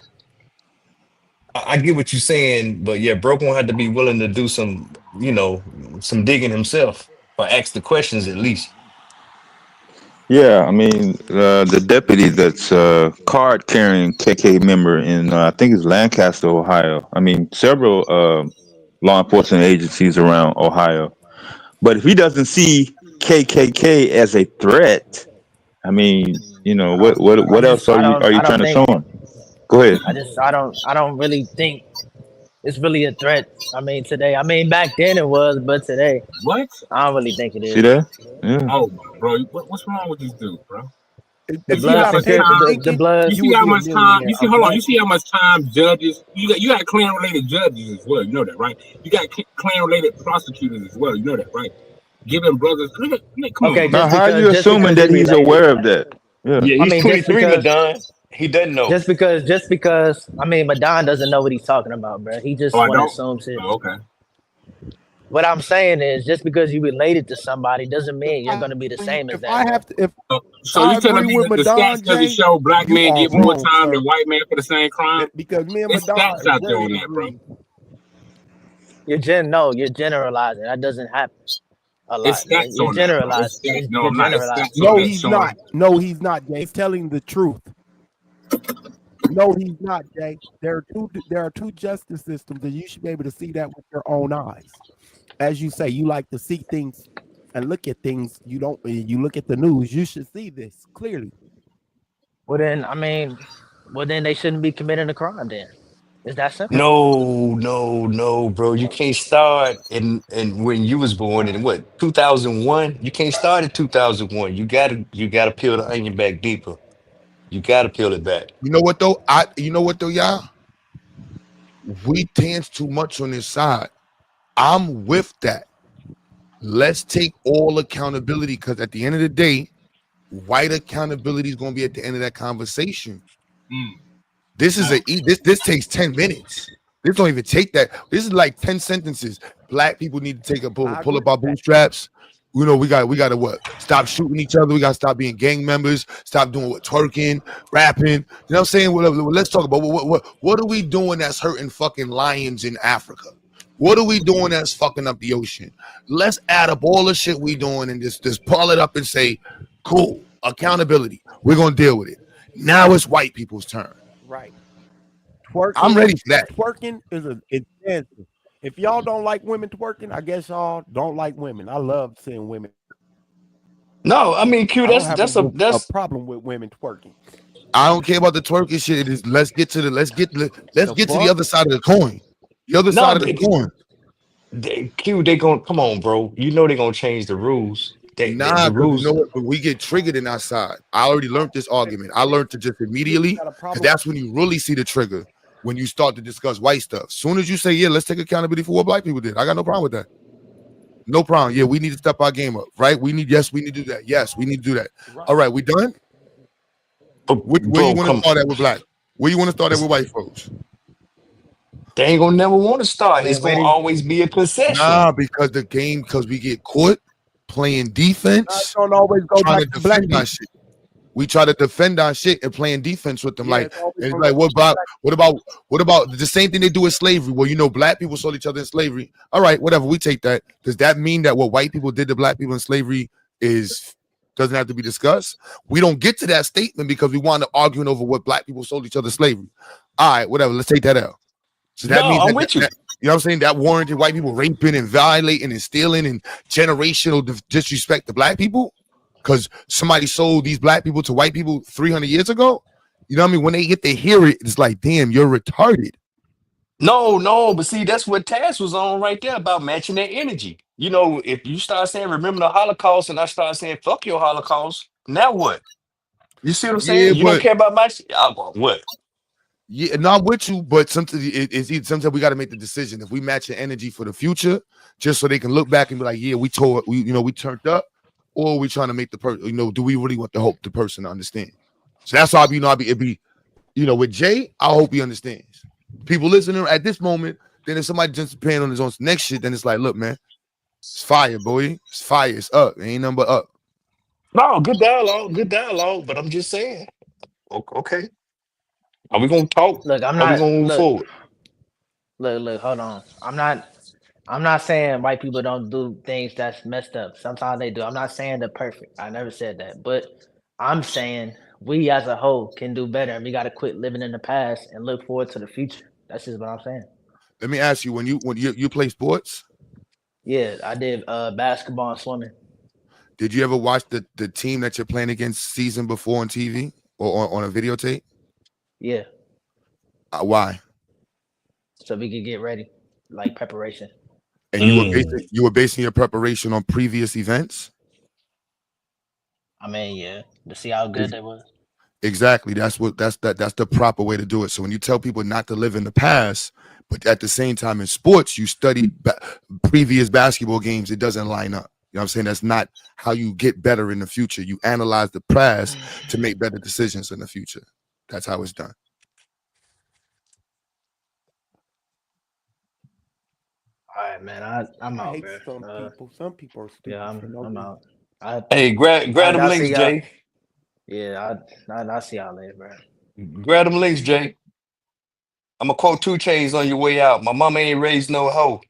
I get what you're saying, but yeah, Broke won't have to be willing to do some digging himself or ask the questions at least. Yeah, I mean, the deputy that's card carrying KK member in I think it's Lancaster, Ohio. I mean, several law enforcement agencies around Ohio. But if he doesn't see KKK as a threat, I mean, what else are you I don't trying to think show him? Go ahead. I don't really think it's really a threat. I mean today. I mean back then it was, but today What? I don't really think it See is. that? Yeah. Oh, bro, what's wrong with this dude, bro? The You If see you blood how got much secure paper time? the thinking, blood You you see would how be a much time? millionaire. You see, A hold on. black You see how much time judges? You got clan related judges as well. You know that, right? You got clan related prosecutors as well. You know that, right? Giving brothers. Come on, Okay, Now, man. how are you just assuming because that he he's related. aware of that? Yeah. Yeah, I he's mean 23, Madon. He doesn't know. just because I mean Madon doesn't know what he's talking about, bro. He Oh, just I wanna don't. assume shit. Oh, okay. What I'm saying is just because you related to somebody doesn't mean you're gonna be the same as If that, I bro. have to, if So I you telling agree me with that the stats Madon, doesn't Jay, show black you men are get more wrong, time than sir. white men for the same crime? Because me and It's Madon stats is out there very on that, bro. agreed. You're generalizing. That doesn't happen a lot. It's stats You're on that, bro. It's generalizing. stats. No, You're I'm not. It's generalizing. stats on No, that he's showing. not. No, he's not, Jay. He's telling the truth. No, he's not, Jay. There are two justice systems, and you should be able to see that with your own eyes. As you say, you like to see things and look at things, you don't. You look at the news, you should see this clearly. Well then, I mean, well then they shouldn't be committing a crime. Then it's that simple. No, no, no, bro. You can't start in when you was born in what 2001. You can't start in 2001. You gotta peel the onion back deeper. You gotta peel it back. You know what though? You know what though, y'all? We dance too much on this side. I'm with that. Let's take all accountability, because at the end of the day, white accountability is going to be at the end of that conversation. This is this takes 10 minutes. This don't even take that. This is like 10 sentences. Black people need to take a pull up our bootstraps. You know, we got to what? Stop shooting each other. We got to stop being gang members. Stop doing what? Twerking, rapping. You know what I'm saying? Let's talk about what are we doing that's hurting fucking lions in Africa? What are we doing that's fucking up the ocean? Let's add up all the shit we doing and just pull it up and say, cool, accountability. We're gonna deal with it. Now it's white people's turn. Right. Twerking, I'm ready for that. Twerking is it's dancing. If y'all don't like women twerking, I guess y'all don't like women. I love seeing women. No, I mean, Q. I don't That's have a a problem with women twerking. I don't care about the twerking shit. It is let's get to the other side of the coin. The other no. side of the coin. Q. They gonna come on, bro. You know they gonna change the rules. Nah, The because you rules. know what? But we get triggered in our side. I already learned this argument. I learned to just immediately, because that's when you really see the trigger, when you start to discuss white stuff. Soon as you say, yeah, let's take accountability for what black people did. I got no problem with that. No problem. Yeah, we need to step our game up, right? We need to do that. Yes, we need to do that. All right, we done? Where you want to start at with black? Where you want to start at with white folks? They ain't gonna never want to start. Wait, It's gonna ready? always be a concession. Nah, because we get caught playing defense, Don't always go trying back to to black defend our people. shit. We try to defend our shit and playing defense with them. Yeah, Like, it's always it's gonna like, go back. what about the same thing they do with slavery? Well, you know, black people sold each other in slavery. All right, whatever, we take that. Does that mean that what white people did to black people in slavery doesn't have to be discussed? We don't get to that statement because we want to arguing over what black people sold each other slavery. All right, whatever, let's take that out. So that No, means I'm with you. you know what I'm saying? That warranted white people raping and violating and stealing and generational disrespect to black people because somebody sold these black people to white people 300 years ago. You know what I mean? When they get to hear it, it's like, damn, you're retarded. No, but see, that's what Taz was on right there about matching their energy. You know, if you start saying remember the Holocaust and I start saying fuck your Holocaust, now what? You see what I'm Yeah, saying? You don't but care about my shit. What? yeah, not with you, but sometimes sometimes we got to make the decision. If we match your energy for the future, just so they can look back and be like, yeah, we turned up, or we trying to make the person, do we really want the person to understand? So that's why it'd be, with Jay, I hope he understands. People listening at this moment, then if somebody just paying on his own next shit, then it's like, look, man, it's fire, boy. It's fire. It's up. It ain't nothing but up. No, good dialogue. But I'm just saying, okay, are we gonna talk? Look, I'm Are we not. gonna move forward? Look. Hold on. I'm not saying white people don't do things that's messed up. Sometimes they do. I'm not saying they're perfect. I never said that. But I'm saying we as a whole can do better, and we got to quit living in the past and look forward to the future. That's just what I'm saying. Let me ask you: when you play sports, Yeah, I did basketball and swimming. did you ever watch the team that you're playing against season before on TV or on a videotape? Yeah, Why? so we could get ready, like preparation. And you were basing your preparation on previous events? I mean, yeah, to see how good they was. Exactly. That's the proper way to do it. So when you tell people not to live in the past, but at the same time in sports, you study previous basketball games, it doesn't line up. You know what I'm saying? That's not how you get better in the future. You analyze the past to make better decisions in the future. That's how it's done. All right, man. I'm I out, hate bro. some people. Some people are stupid. Yeah, for no I'm reason. out. Hey, grab them I links, see y'all. Jay. Yeah, I see y'all later, bro. Grab them links, Jay. I'm gonna quote 2 Chainz on your way out. My mama ain't raised no hoe.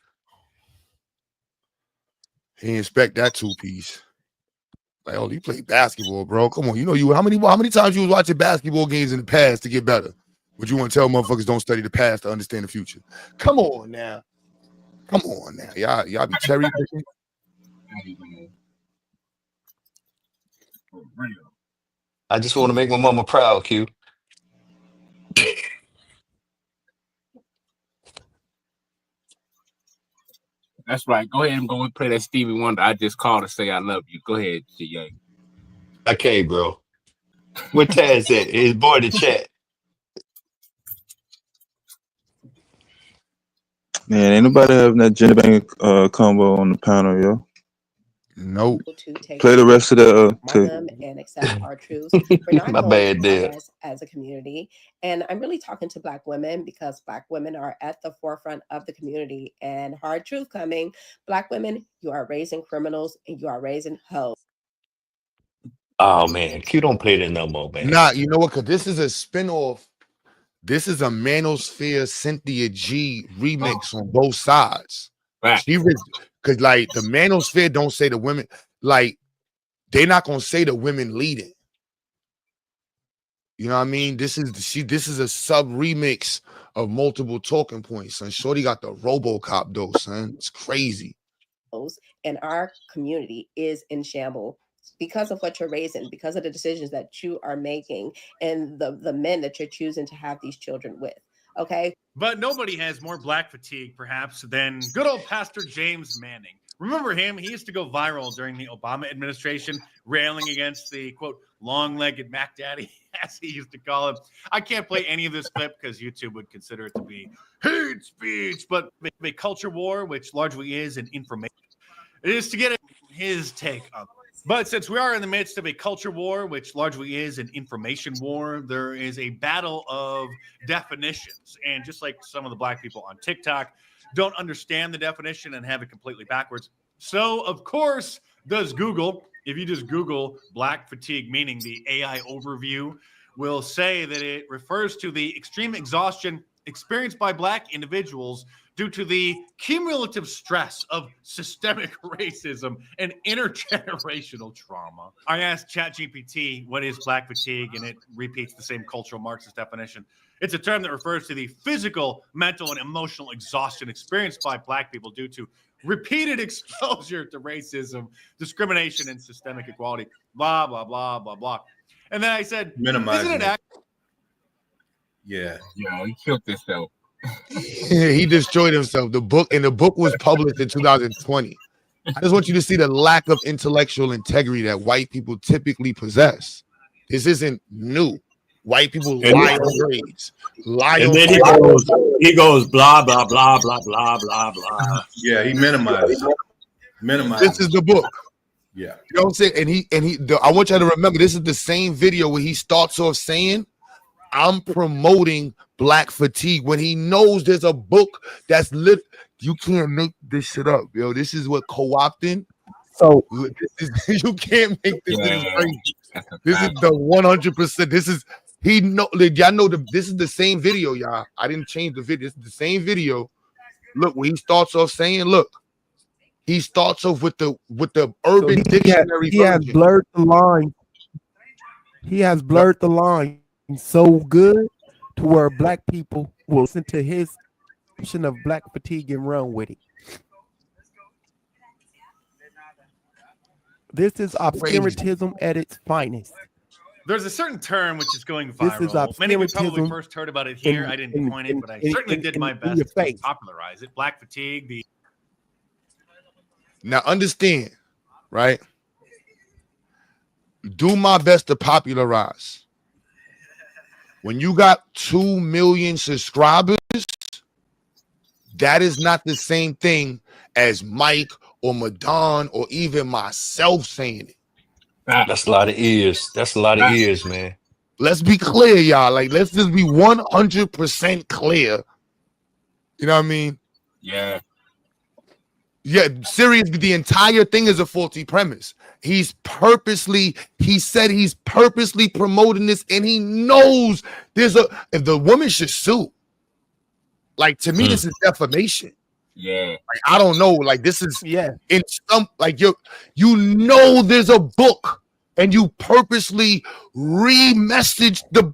He expect that two piece. Like, oh, you play basketball, bro. Come on. You how many times you was watching basketball games in the past to get better? But you want to tell motherfuckers don't study the past to understand the future. Come on now. Y'all be cherry picking. I just want to make my mama proud, Q. That's right. Go ahead and go and play that Stevie Wonder. I just called to say I love you. Go ahead, GA. Okay, bro. Where Taz at? His boy the chat. Man, ain't nobody having that gender bang combo on the panel, yo. Nope. To take Play the rest of the tape. them and accept our truths. We're not My going to bad, Dad. progress as a community. And I'm really talking to Black women because Black women are at the forefront of the community. And hard truth coming, Black women, you are raising criminals and you are raising hoes. Oh man, Q don't play that no more, man. Nah, you know what? Because this is a spinoff. This is a Manosphere Cynthia G remix on both sides. Right. Because like the Manosphere don't say the women, like they're not gonna say the women leading. You know what I mean? This is a sub remix of multiple talking points. Son, Shorty got the RoboCop though, son. It's crazy. And our community is in shambles because of what you're raising, because of the decisions that you are making, and the men that you're choosing to have these children with. Okay. But nobody has more black fatigue, perhaps, than good old Pastor James Manning. Remember him? He used to go viral during the Obama administration, railing against the, quote, long-legged Mac Daddy, as he used to call him. I can't play any of this clip because YouTube would consider it to be hate speech, but a culture war, which largely is an information. It is to get his take on it. But since we are in the midst of a culture war, which largely is an information war, there is a battle of definitions. And just like some of the black people on TikTok don't understand the definition and have it completely backwards, so of course does Google. If you just Google black fatigue, meaning the AI overview will say that it refers to the extreme exhaustion experienced by black individuals due to the cumulative stress of systemic racism and intergenerational trauma. I asked ChatGPT, what is black fatigue? And it repeats the same cultural Marxist definition. It's a term that refers to the physical, mental, and emotional exhaustion experienced by black people due to repeated exposure to racism, discrimination, and systemic equality, blah, blah, blah, blah, blah. And then I said, minimizing isn't it Yeah, he killed himself. He destroyed himself. The book was published in 2020. I just want you to see the lack of intellectual integrity that white people typically possess. This isn't new. White people lie on grades, lie and on. then he goes blah blah blah blah blah blah blah. Yeah, he minimizes. This is the book. Yeah, you know what I'm saying. I want you to remember, this is the same video where he starts off saying, "I'm promoting black fatigue," when he knows there's a book that's lit. You can't make this shit up, yo. This is what co-opting. So you can't make this. This is crazy. This is the 100%. This is y'all know this is the same video, y'all. I didn't change the video. This is the same video. Look, when he starts off saying, look, he starts off with the Urban Dictionary. He has blurred the line. He has blurred the line so good to where black people will listen to his description of black fatigue and run with it. This is obscurantism at its finest. There's a certain term which is going This is viral. Many of you probably obscurantism first heard about it here. I didn't coin it, but I certainly did my best to popularize it. Black fatigue. Now understand, right? Do my best to popularize. When you got 2 million subscribers, that is not the same thing as Mike or Madon or even myself saying it. That's a lot of ears. That's a lot of ears, man. Let's be clear, y'all. Like, let's just be 100% clear. You know what I mean? Yeah. Yeah, serious. The entire thing is a faulty premise. He said he's purposely promoting this, and he knows if the woman should sue. Like, to me, this is defamation. Yeah. Like, I don't know. Like, this is in some, like, you there's a book and you purposely re-message the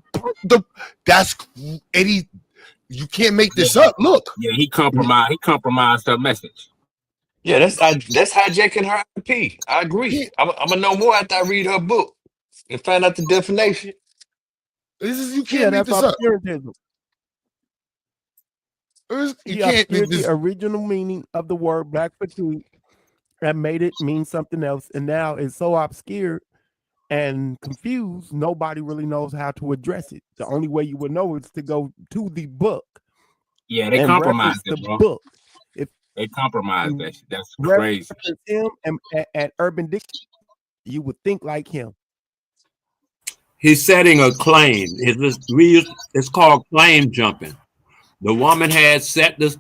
that's Eddie. You can't make this up. Look. Yeah, he compromised her message. Yeah, that's hijacking her IP. I agree. I'm gonna know more after I read her book. and find out the definition. This is you Yeah, can't make that's this up. obscurantism. You He can't. obscured the This, original meaning of the word black fatigue and made it mean something else. And now it's so obscure and confused, nobody really knows how to address it. The only way you would know is to go to the book. Yeah, they and compromised reference it, the bro. book. If They compromised you that shit. That's reference crazy. him at Urban Dictionary, you would think like him. He's setting a claim. It's called claim jumping. The woman had set her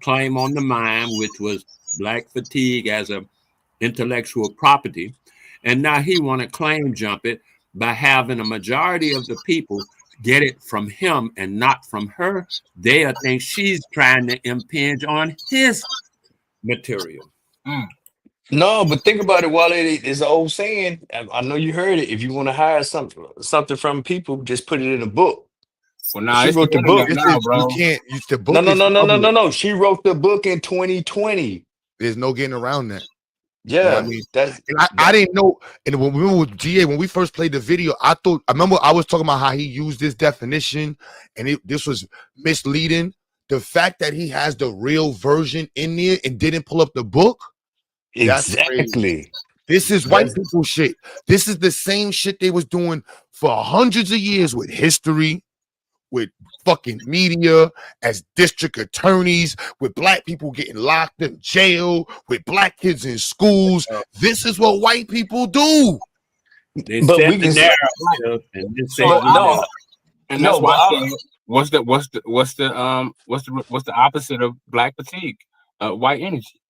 claim on the mind, which was black fatigue as a intellectual property, and now he want to claim jump it by having a majority of the people get it from him and not from her. They think she's trying to impinge on his material. No, but think about it. While it's an old saying, I know you heard it. If you want to hide something from people, just put it in a book. Well, nah, She it's the wrote the internet book. now, you bro. can't. The No, book no, is no, no, no, no, public. no. She wrote the book in 2020. There's no getting around that. Yeah, You know what I mean? that's And I didn't know. And when we were with GA, when we first played the video, I remember I was talking about how he used this definition and this was misleading. The fact that he has the real version in there and didn't pull up the book, that's crazy. exactly. This is white people shit. This is the same shit they was doing for hundreds of years with history, with fucking media, as district attorneys, with black people getting locked in jail, with black kids in schools. This is what white people do. They But set we the can say, narrative and they say, but no, And that's no, why but I say, what's the opposite of black fatigue? White energy.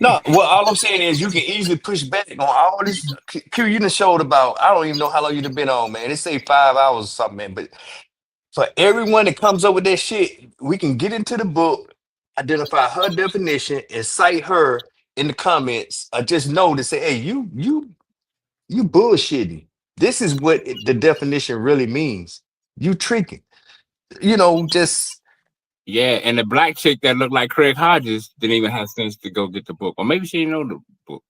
no. Well, all I'm saying is you can easily push back on all this. Q, you done showed about. I don't even know how long you done been on, man. They say 5 hours or something, man. But for everyone that comes up with that shit, we can get into the book, identify her definition, and cite her in the comments. Or just know to say, hey, you bullshitting. This is what the definition really means. You tricking. Just Yeah, and the black chick that looked like Craig Hodges didn't even have sense to go get the book, or maybe she didn't know the book.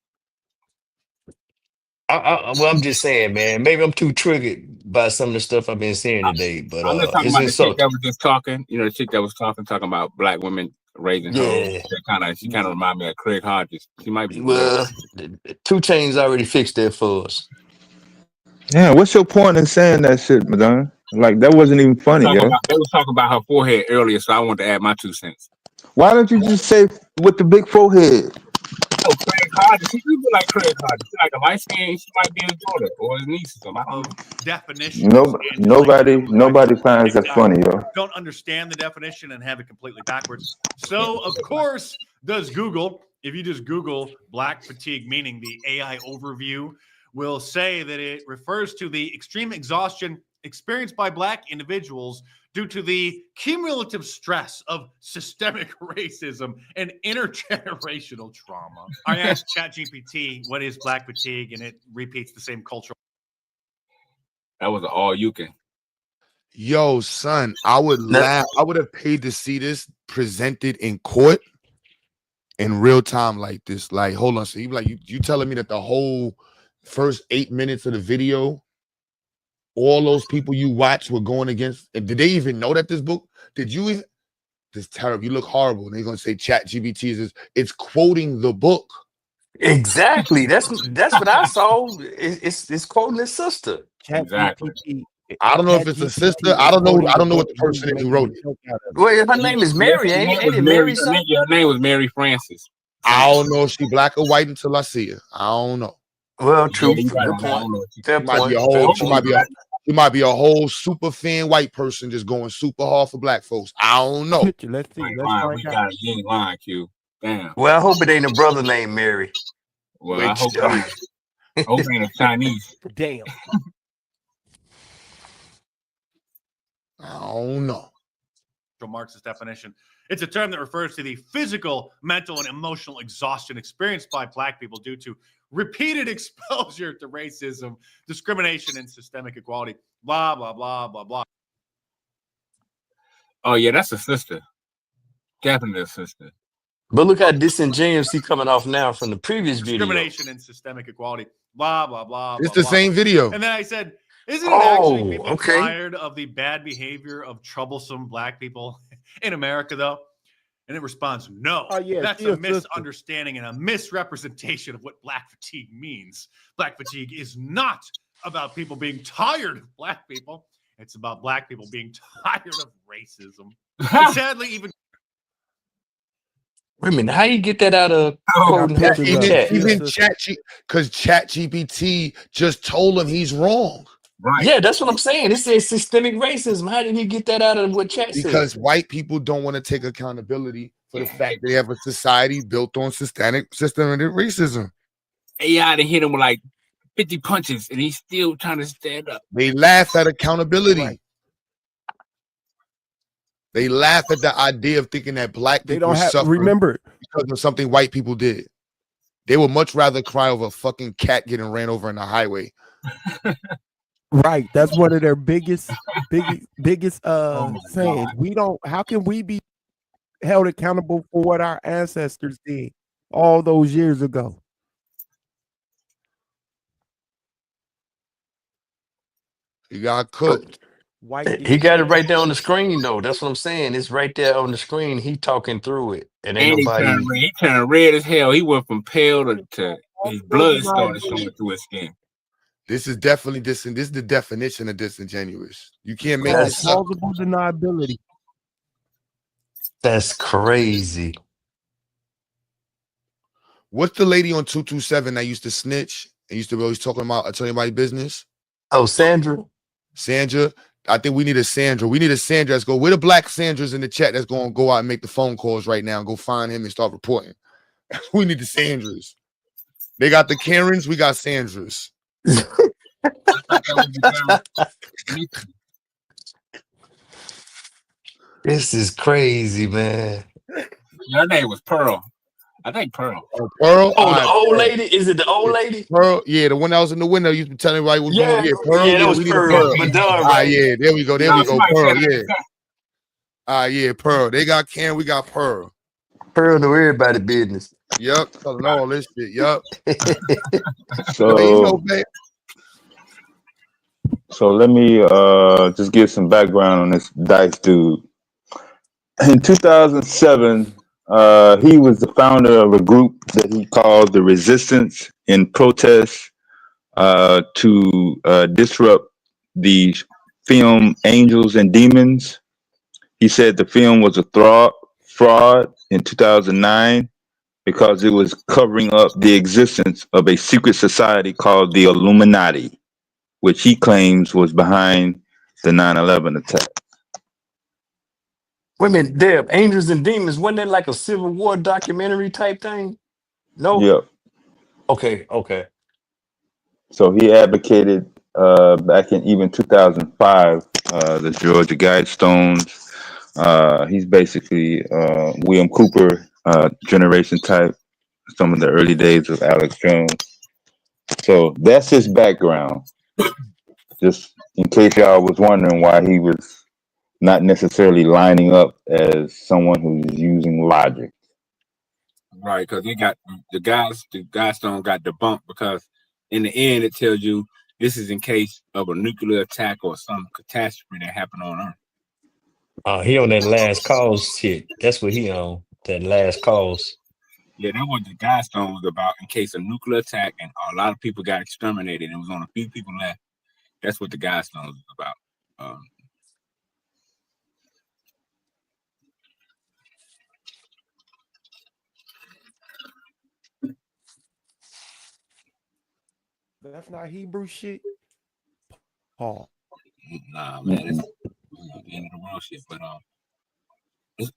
well, I'm just saying, man. Maybe I'm too triggered by some of the stuff I've been seeing today, but I'm just talking it's about the chick insulting. that was just talking. You know, the chick that was talking about black women raising hoes. Yeah. She kind of remind me of Craig Hodges. She might be. Well, 2 Chainz already fixed that for us. Yeah, what's your point in saying that shit, Madonna? Like that wasn't even funny, yeah. They was talking about her forehead earlier, so I wanted to add my 2 cents. Why don't you just say with the big forehead? Oh, Craig Hodges. She do look like Craig Hodges. She like a light skin. She might be his daughter or his niece or something. I don't know. Definitions. Nobody finds that funny, yo. Don't understand the definition and have it completely backwards. So, of course, does Google. If you just Google black fatigue meaning, the AI overview will say that it refers to the extreme exhaustion experienced by black individuals due to the cumulative stress of systemic racism and intergenerational trauma. I asked ChatGPT, what is black fatigue? And it repeats the same cultural. That was all you can. Yo, son, I would laugh. I would have paid to see this presented in court in real time like this. Like, hold on. So you telling me that the whole first 8 minutes of the video, all those people you watch were going against, and did they even know that this book? Did you even? This is terrible. You look horrible. And they're gonna say ChatGPT is it's quoting the book. Exactly. That's what I saw. It's quoting his sister. Exactly. I don't know if it's a sister. I don't know what the person is who wrote it. Well, her name is Mary, ain't it? Mary something? Her name was Mary Francis. I don't know if she black or white until I see her. I don't know. Well, true. Yeah, Good point. Fair She might point. be a whole. She might be a whole super fan white person just going super hard for black folks. I don't know. Let's see. We got a young line, Q. Damn. Well, I hope it ain't a brother named Mary. Well, I hope it ain't a Chinese. Damn. I don't know. Marxist definition. It's a term that refers to the physical, mental, and emotional exhaustion experienced by black people due to repeated exposure to racism, discrimination, and systemic equality. Blah, blah, blah, blah, blah. Oh, yeah, that's a sister. Definitely a sister. But look how disingenuous he coming off now from the previous video. Discrimination and systemic equality. Blah blah blah. It's blah, the blah. same video. And then I said, "Isn't it actually Oh, people okay. tired of the bad behavior of troublesome black people in America, though?" And it responds, "No, Oh yeah, that's she a a sister. misunderstanding and a misrepresentation of what black fatigue means. Black fatigue is not about people being tired of black people. It's about black people being tired of racism." And sadly, even Wait a minute, how you get that out of I got quoting her from pictures the of chat? she a Even sister. because ChatGPT just told him he's wrong. Right. Yeah, that's what I'm saying. It says systemic racism. How did he get that out of what chat said? Because white people don't want to take accountability for the fact they have a society built on systemic racism. AI done hit him with like 50 punches and he's still trying to stand up. They laugh at accountability. Right. They laugh at the idea of thinking that black They people don't have suffer remember because of something white people did. They would much rather cry over a fucking cat getting ran over in the highway. right. That's one of their biggest Oh my sayings. God. We don't how can we be held accountable for what our ancestors did all those years ago? You got cooked. White He got it discrimination. right there on the screen, though. That's what I'm saying. It's right there on the screen. He talking through it, and ain't And nobody. he turned red as hell. He went from pale to his blood started Deniability. showing through his skin. This is definitely this is the definition of disingenuous. You can't make Called this up. plausible deniability. That's crazy. What's the lady on 227 that used to snitch and used to be always talking about telling anybody business? Oh, Sandra. Sandra. I think we need a Sandra. We need a Sandra. Let's go. Where the black Sandras in the chat that's going to go out and make the phone calls right now and go find him and start reporting. We need the Sandras. They got the Karens. We got Sandras. This is crazy, man. Her name was Pearl. I think Pearl. Oh, Pearl. Oh, the old Pearl. lady? Is it the old lady? Pearl. Yeah, the one that was in the window. You used to tell everybody what's Yeah, going on. Yeah, Pearl. yeah, that was we need Pearl. a Pearl. But done right. Yeah, there we go. There No, we go. somebody Pearl. said it. Yeah. Yeah, Pearl. They got Karen. We got Pearl. Pearl know everybody business. Yep. Telling all this shit. Yep. So, But you know, man. So let me just give some background on this Dice dude. In 2007, he was the founder of a group that he called the Resistance in protest to disrupt the film Angels and Demons. He said the film was a fraud in 2009 because it was covering up the existence of a secret society called the Illuminati, which he claims was behind the 9/11 attack. Wait a minute, Deb, Angels and Demons, wasn't that like a Civil War documentary type thing? No? Yep. Okay. So he advocated back in even 2005, the Georgia Guidestones. He's basically William Cooper generation type, some of the early days of Alex Jones. So that's his background. Just in case y'all was wondering why he was not necessarily lining up as someone who's using logic. Right, because they got the Guidestone got debunked because in the end it tells you this is in case of a nuclear attack or some catastrophe that happened on Earth. He on that last cause shit. That's what he on. That last cause. Yeah, that's what the Guidestone was about in case of nuclear attack and a lot of people got exterminated. It was on a few people left. That's what the Guidestone was about. That's not Hebrew shit. Paul. Nah, man, it's the end of the world shit. But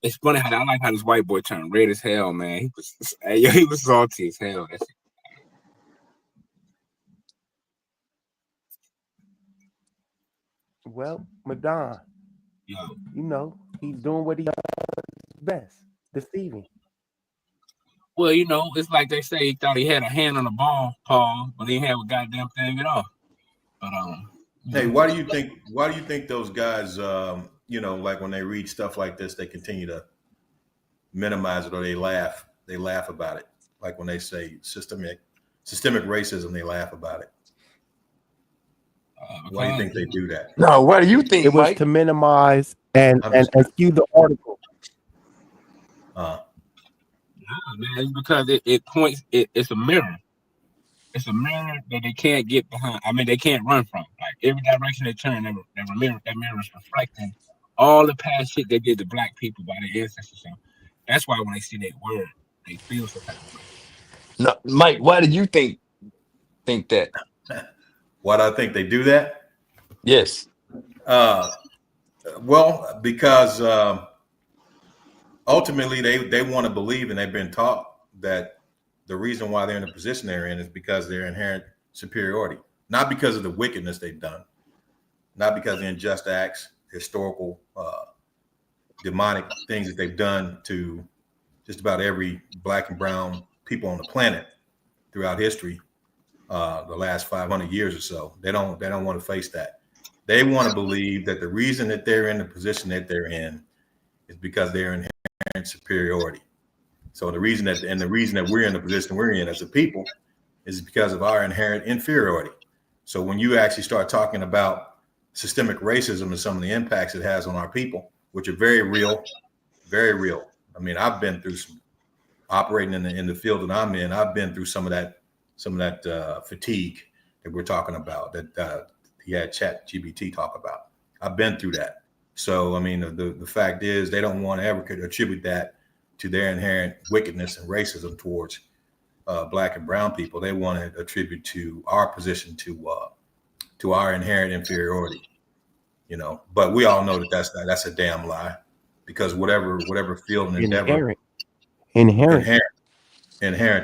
it's funny how I like how this white boy turned red as hell, man. He was salty as hell. That's it. Well, Madon, Yeah. you know, he's doing what he does best, deceiving. Well, you know, it's like they say he thought he had a hand on the ball, Paul, but he didn't have a goddamn thing at all. But hey, why do you think those guys, like when they read stuff like this, they continue to minimize it or they laugh. They laugh about it. Like when they say systemic racism, they laugh about it. Why do you think they do that? No, what do you think, It was Mike? to minimize and I'm just skew the article. uh, Man, it's because it points. It's a mirror. It's a mirror that they can't get behind. I mean, they can't run from. Like every direction they turn, that mirror is reflecting all the past shit they did to black people by their ancestors. So that's why when they see that word, they feel some type of way. No, Mike, why did you think that? why do I think they do that? Yes. Well, because ultimately they want to believe, and they've been taught that the reason why they're in the position they're in is because of their inherent superiority, not because of the wickedness they've done, not because of unjust acts, historical, demonic things that they've done to just about every black and brown people on the planet throughout history, the last 500 years or so. They don't want to face that. They want to believe that the reason that they're in the position that they're in is because they're inherent superiority. So the reason that we're in the position we're in as a people is because of our inherent inferiority. So when you actually start talking about systemic racism and some of the impacts it has on our people, which are very real, very real. I mean, I've been through some operating in the field that I'm in. I've been through some of that fatigue that we're talking about that he had ChatGPT talk about. I've been through that. So I mean, the fact is they don't want to ever attribute that to their inherent wickedness and racism towards black and brown people. They want to attribute to our position to our inherent inferiority, you know. But we all know that that's a damn lie, because whatever field and endeavor inherent,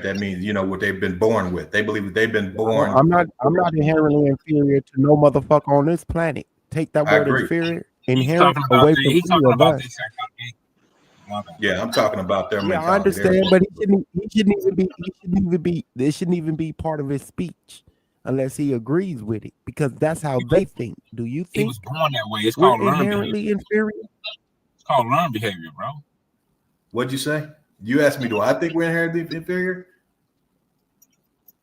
that means, you know, what they've been born with. They believe that they've been born. I'm not inherently inferior to no motherfucker on this planet. Take that word inferior, inherent away from any of us. Yeah, I'm talking about their mentality. I understand, but he shouldn't even be part of his speech unless he agrees with it, because that's how they think. Do you think he was born that way? It's we're called inherently inferior? It's called learned behavior, bro. What'd you say? You asked me, do I think we're inherently inferior?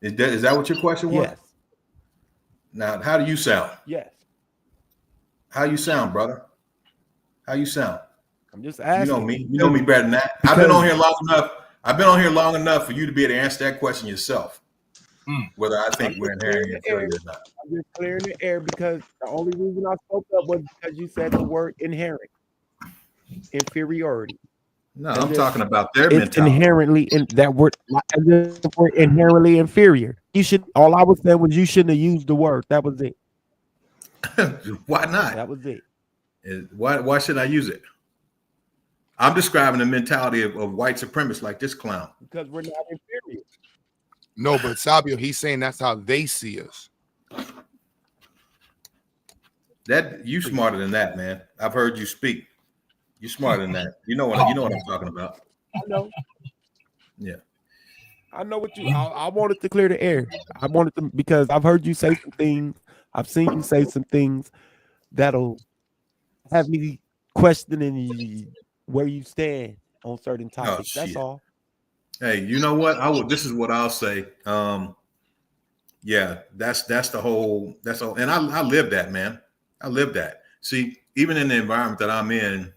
Is that what your question was? Yes. Now, how do you sound? Yes. How you sound, brother? How you sound? I'm just asking. You know me. You know me better than that. I've been on here long enough for you to be able to answer that question yourself. Whether I think we're inherently inferior or not. I'm just clearing the air, because the only reason I spoke up was because you said the word inherent. Inferiority. No, I'm talking about their mentality. Inherently in that word, we're inherently inferior. All I was saying was you shouldn't have used the word. That was it. Why not? That was it. Why should I use it? I'm describing the mentality of white supremacists like this clown. Because we're not inferior. No, but Sabio, he's saying that's how they see us. That you smarter than that, man. I've heard you speak. You're smarter than that. You know what I'm talking about. I know. Yeah. I know what you. I wanted to clear the air. I wanted to, because I've heard you say some things. I've seen you say some things that'll have me questioning where you stand on certain topics. That's all. Hey, you know what? This is what I'll say. Yeah, that's the whole. That's all. And I live that, man. I live that. See, even in the environment that I'm in,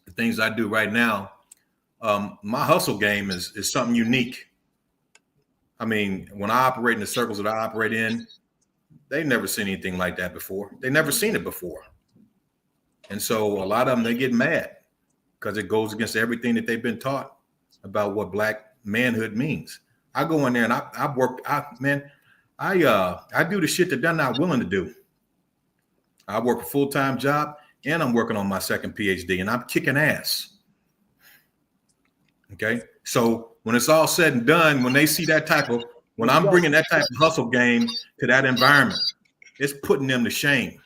the things I do right now, my hustle game is something unique. I mean, when I operate in the circles that I operate in, they've never seen anything like that before. They never seen it before. And so a lot of them, they get mad because it goes against everything that they've been taught about what black manhood means. I go in there and I do the shit that they're not willing to do. I work a full-time job and I'm working on my second PhD and I'm kicking ass. Okay. So when it's all said and done, when they see when I'm bringing that type of hustle game to that environment, it's putting them to shame.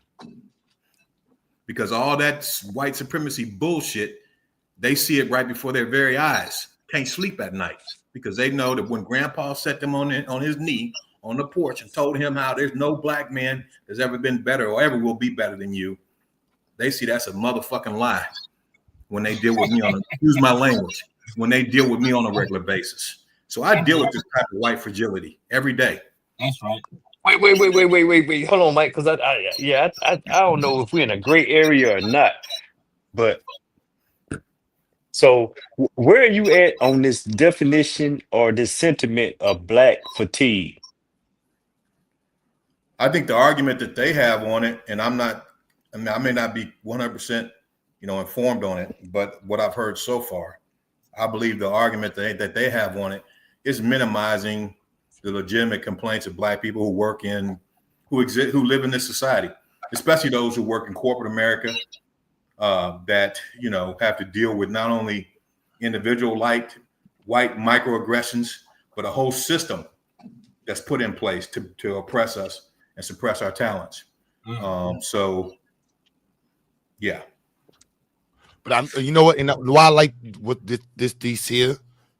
Because all that white supremacy bullshit, they see it right before their very eyes. Can't sleep at night because they know that when grandpa set them on his knee on the porch and told him how there's no black man that's ever been better or ever will be better than you, they see that's a motherfucking lie when they deal with me use my language. when they deal with me on a regular basis. So I deal with this type of white fragility every day. That's right. Wait. Hold on, Mike, because I don't know if we're in a gray area or not. But so where are you at on this definition or this sentiment of black fatigue? I think the argument that they have on it, and I may not be 100%, informed on it, but what I've heard so far, I believe the argument that they have on it is minimizing the legitimate complaints of black people who live in this society, especially those who work in corporate America, that have to deal with not only individual white microaggressions, but a whole system that's put in place to oppress us and suppress our talents. So, yeah. But you know what? And why I like what this here,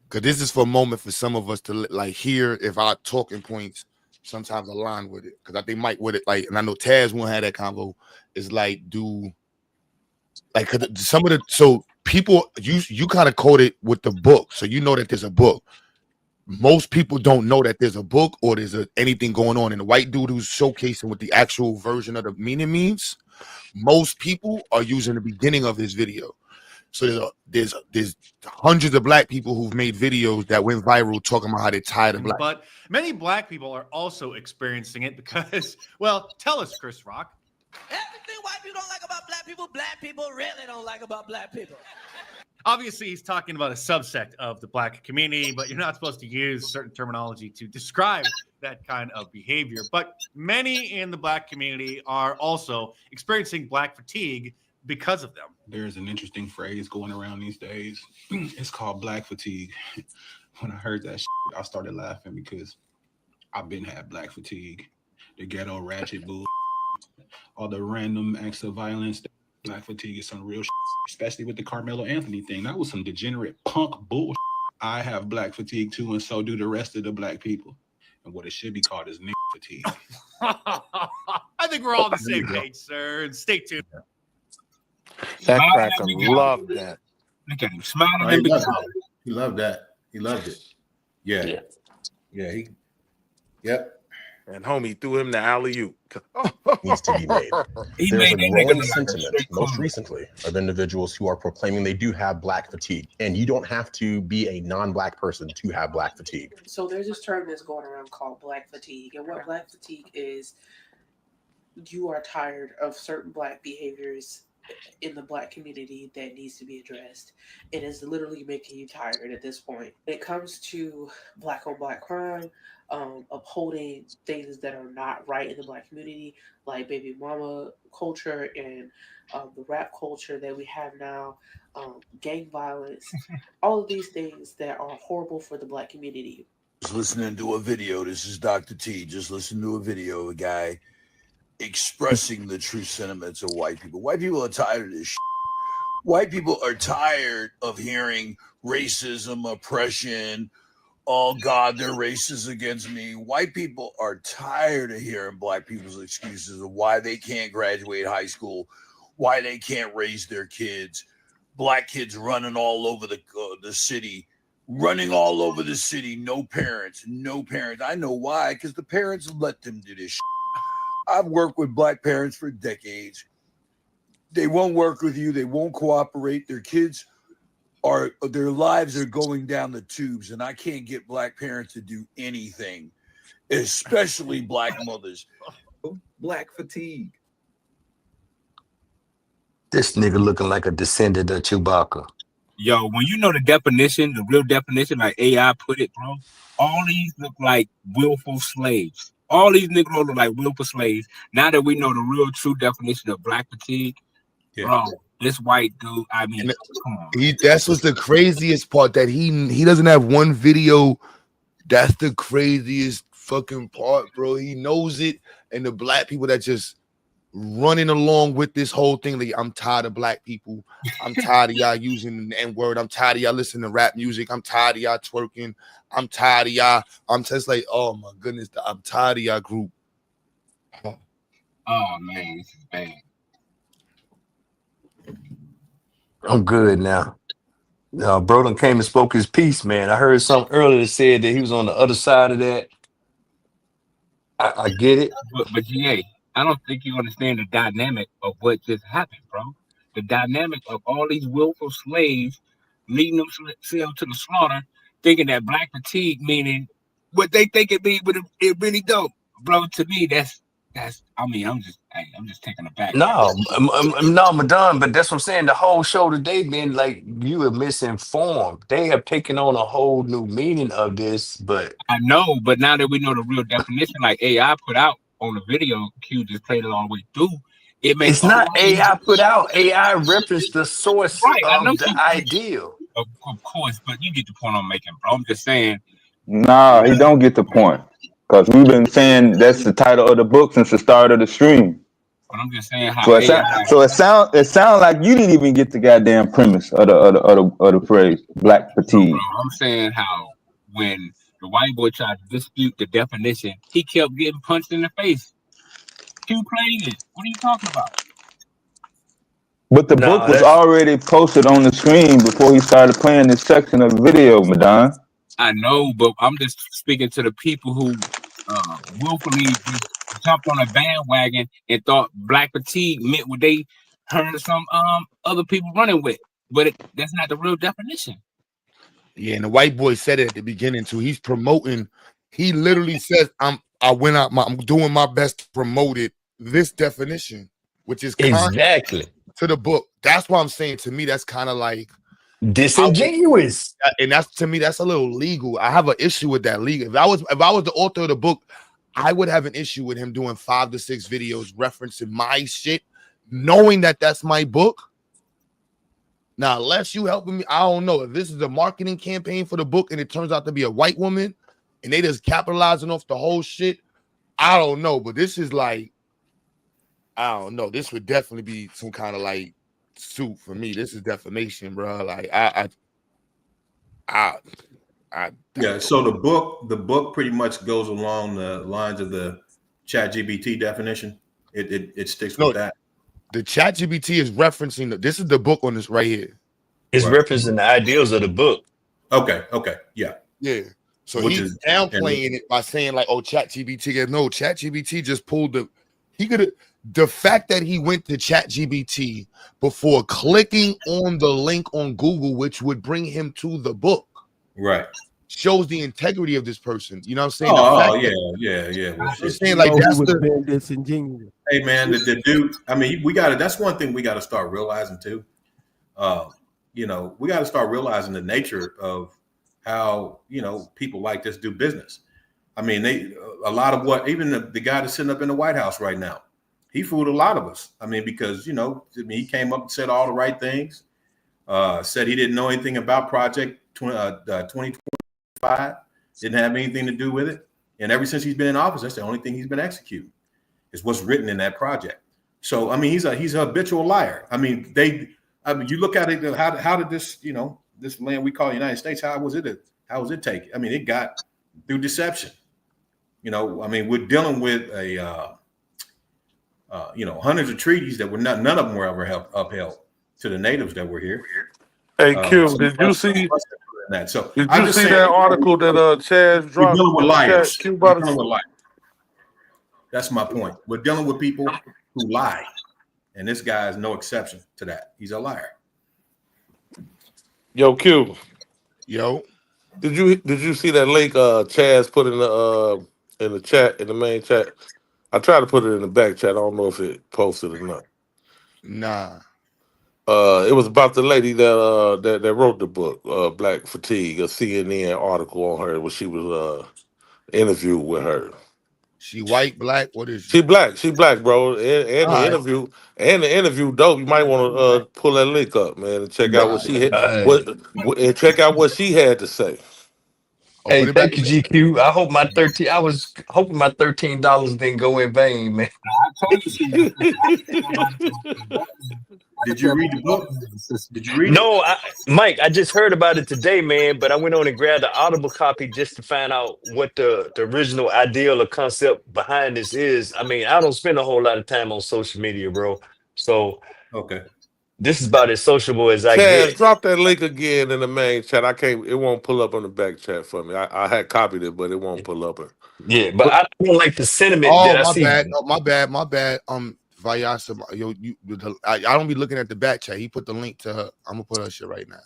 because this is for a moment for some of us to like hear if our talking points sometimes align with it. Because I think Mike with it, like, and I know Taz won't have that convo. Is like, so people you kind of quoted with the book, so you know that there's a book. Most people don't know that there's a book or there's anything going on. And the white dude who's showcasing what the actual version of the meaning means, most people are using the beginning of his video. So there's hundreds of black people who've made videos that went viral talking about how they're tired of black. But many black people are also experiencing it because, well, tell us, Chris Rock. Everything white people don't like about black people really don't like about black people. Obviously, he's talking about a subsect of the black community, but you're not supposed to use certain terminology to describe that kind of behavior. But many in the black community are also experiencing black fatigue because of them. There's an interesting phrase going around these days. It's called black fatigue. When I heard that shit, I started laughing because I've been had black fatigue. The ghetto ratchet bull, all the random acts of violence. Black fatigue is some real shit, especially with the Carmelo Anthony thing. That was some degenerate punk bull. I have black fatigue too, and so do the rest of the black people. And what it should be called is nigga fatigue. I think we're all on the same page, sir. And stay tuned. That cracker loved that. Look at him smiling. He loved that. He loved it. Yeah. Yep. And homie threw him the alley-oop. Needs to be made. There's a growing sentiment, most recently, of individuals who are proclaiming they do have black fatigue. And you don't have to be a non-black person to have black fatigue. So there's this term that's going around called black fatigue. And what black fatigue is, you are tired of certain black behaviors in the black community that needs to be addressed. It is literally making you tired at this point. When it comes to black on black crime, upholding things that are not right in the black community, like baby mama culture and the rap culture that we have now, gang violence, all of these things that are horrible for the black community. Just listening to a video. This is Dr. T. Just listen to a video of a guy expressing the true sentiments of white people. White people are tired of this shit. White people are tired of hearing racism, oppression. Oh God, they're racist against me. White people are tired of hearing black people's excuses of why they can't graduate high school, why they can't raise their kids. Black kids running all over the city, no parents. I know why, because the parents let them do this shit. I've worked with black parents for decades. They won't work with you. They won't cooperate. Their lives are going down the tubes, and I can't get black parents to do anything, especially black mothers. Black fatigue. This nigga looking like a descendant of Chewbacca. Yo, when you know the definition, the real definition, like AI put it, bro, all these look like willful slaves. All these Negroes look like willful slaves. Now that we know the real true definition of black fatigue, bro, this white dude, I mean, come on. That's what's the craziest part, that he doesn't have one video. That's the craziest fucking part, bro. He knows it, and the black people that just running along with this whole thing. Like, I'm tired of black people. I'm tired of y'all using the N-word. I'm tired of y'all listening to rap music. I'm tired of y'all twerking. I'm tired of y'all. I'm just like, oh my goodness, I'm tired of y'all group. Oh man, this is bad. I'm good now. No, Broden came and spoke his piece, man. I heard something earlier that said that he was on the other side of that. I get it. But GA, I don't think you understand the dynamic of what just happened, bro. The dynamic of all these willful slaves leading themselves to the slaughter, thinking that black fatigue meaning what they think it means, but it really don't, bro. To me, that's. I mean, I'm just taking it back. No, no, Madon, but that's what I'm saying. The whole show today been like you were misinformed. They have taken on a whole new meaning of this, but I know, but now that we know the real definition, like AI put out on the video, Q just played it all the way through. It makes it's not AI put out. AI referenced the source right. I know of the ideal. Of course, but you get the point I'm making, bro. I'm just saying. Nah, he don't get the point. Because we've been saying that's the title of the book since the start of the stream. But I'm just saying how So it sound like you didn't even get the goddamn premise of the phrase black fatigue. Bro, I'm saying how when the white boy tried to dispute the definition, he kept getting punched in the face. Q played it. What are you talking about? But the book was already posted on the screen before he started playing this section of the video, Madon. I know, but I'm just speaking to the people who willfully just jumped on a bandwagon and thought black fatigue meant what they heard some other people running with. But that's not the real definition. Yeah, and the white boy said it at the beginning too. He's promoting. He literally says, I'm doing my best to promote it. This definition, which is exactly to the book. That's why I'm saying to me that's kind of like disingenuous. And that's to me that's a little legal. I have an issue with that legal. If I was the author of the book, I would have an issue with him doing 5 to 6 videos referencing my shit, knowing that that's my book. Now, unless you helping me, I don't know. If this is a marketing campaign for the book and it turns out to be a white woman and they just capitalizing off the whole shit, I don't know. But this is like, I don't know. This would definitely be some kind of like suit for me. This is defamation, bro. Like yeah. So the book pretty much goes along the lines of the ChatGPT definition. It sticks with that. The ChatGPT is referencing this is the book on this right here. It's referencing the ideals of the book. Okay, yeah. So he's downplaying it by saying like, "Oh, ChatGPT." No, ChatGPT just pulled the fact that he went to ChatGPT before clicking on the link on Google, which would bring him to the book, right, shows the integrity of this person. You know what I'm saying? Yeah. Well, I'm saying like that's been disingenuous. Hey man, the dude. I mean, we got to. That's one thing we got to start realizing too. We got to start realizing the nature of how people like this do business. I mean, a lot of what even the guy that's sitting up in the White House right now, he fooled a lot of us. I mean, because he came up and said all the right things. Said he didn't know anything about Project 2025, didn't have anything to do with it, and ever since he's been in office, that's the only thing he's been executing. Is what's written in that project. So I mean, he's a habitual liar. I mean, you look at it. How did this this land we call the United States? How was it taken? I mean, it got through deception. I mean, we're dealing with hundreds of treaties that none of them were ever upheld to the natives that were here. Hey, Q, did you see that? So did you see that article that Chaz dropped? We're dealing with liars. Q We're dealing with liars. That's my point. We're dealing with people who lie, and this guy is no exception to that. He's a liar. Yo, Q. Yo. Did you see that link Chaz put in the chat, in the main chat? I tried to put it in the back chat. I don't know if it posted or not. Nah. It was about the lady that wrote the book, Black Fatigue, a CNN article on her where she was interviewed with her. She white, black? What is she? She black, bro. And the interview, dope. You might want to pull that link up, man, and check out what she had, and check out what she had to say. Hey, thank you, GQ. I hope I was hoping my $13 didn't go in vain, man. I told you. Did you read the book? Did you read it? No, Mike, I just heard about it today, man, but I went on and grabbed the Audible copy just to find out what the original ideal or concept behind this is. I mean, I don't spend a whole lot of time on social media, bro. So okay. This is about as sociable as I Chaz, get. drop that link again in the main chat. I can't. It won't pull up on the back chat for me. I had copied it, but it won't pull up. Yeah, but I don't like the sentiment Oh, that I my see. bad. Oh, my bad. Vayasa, yo, I don't be looking at the back chat. He put the link to her. I'm gonna put her shit right now.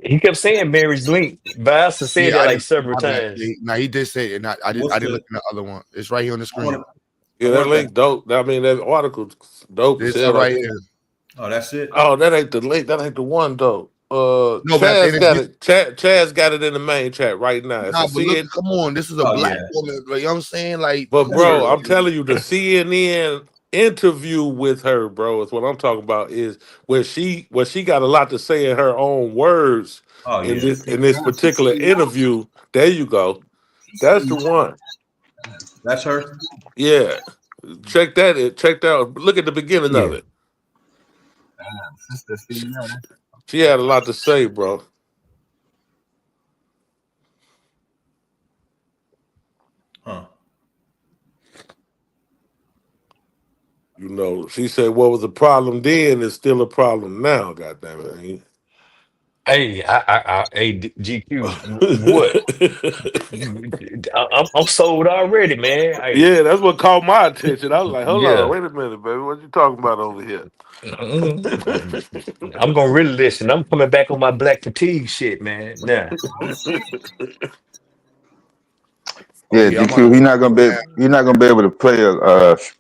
He kept saying Mary's link. Vasa said Yeah, that I like didn't. several My bad. times. Yeah, he did say it, and I didn't. I didn't look in the other one. It's right here on the screen. Yeah, that link dope. I mean, that article dope. This Hell, right like, here. Oh, that's it. oh, that ain't the link. That ain't the one though. No, but Chaz got it. Chaz got it in the main chat right now. It's Nah, a but look, CNN. come on. This is a black woman. Like, you know what I'm saying? Like, But come bro, on. I'm telling you, the CNN interview with her, bro, is what I'm talking about. Is where she got a lot to say in her own words Oh, in yeah. this particular interview. There you go. That's the one. That's her. Yeah. Check that. Check that out. Look at the beginning of it. She had a lot to say, bro. Huh. You know, she said what was a problem then is still a problem now. Goddamn it! Hey, hey, GQ, what? I'm sold already, man. Yeah, that's what caught my attention. I was like, hold on, Yeah. wait a minute, baby. What you talking about over here? I'm gonna really listen. I'm coming back on my black fatigue shit, man. Now, Yeah, Yeah, I'm GQ. He's not gonna be able to play a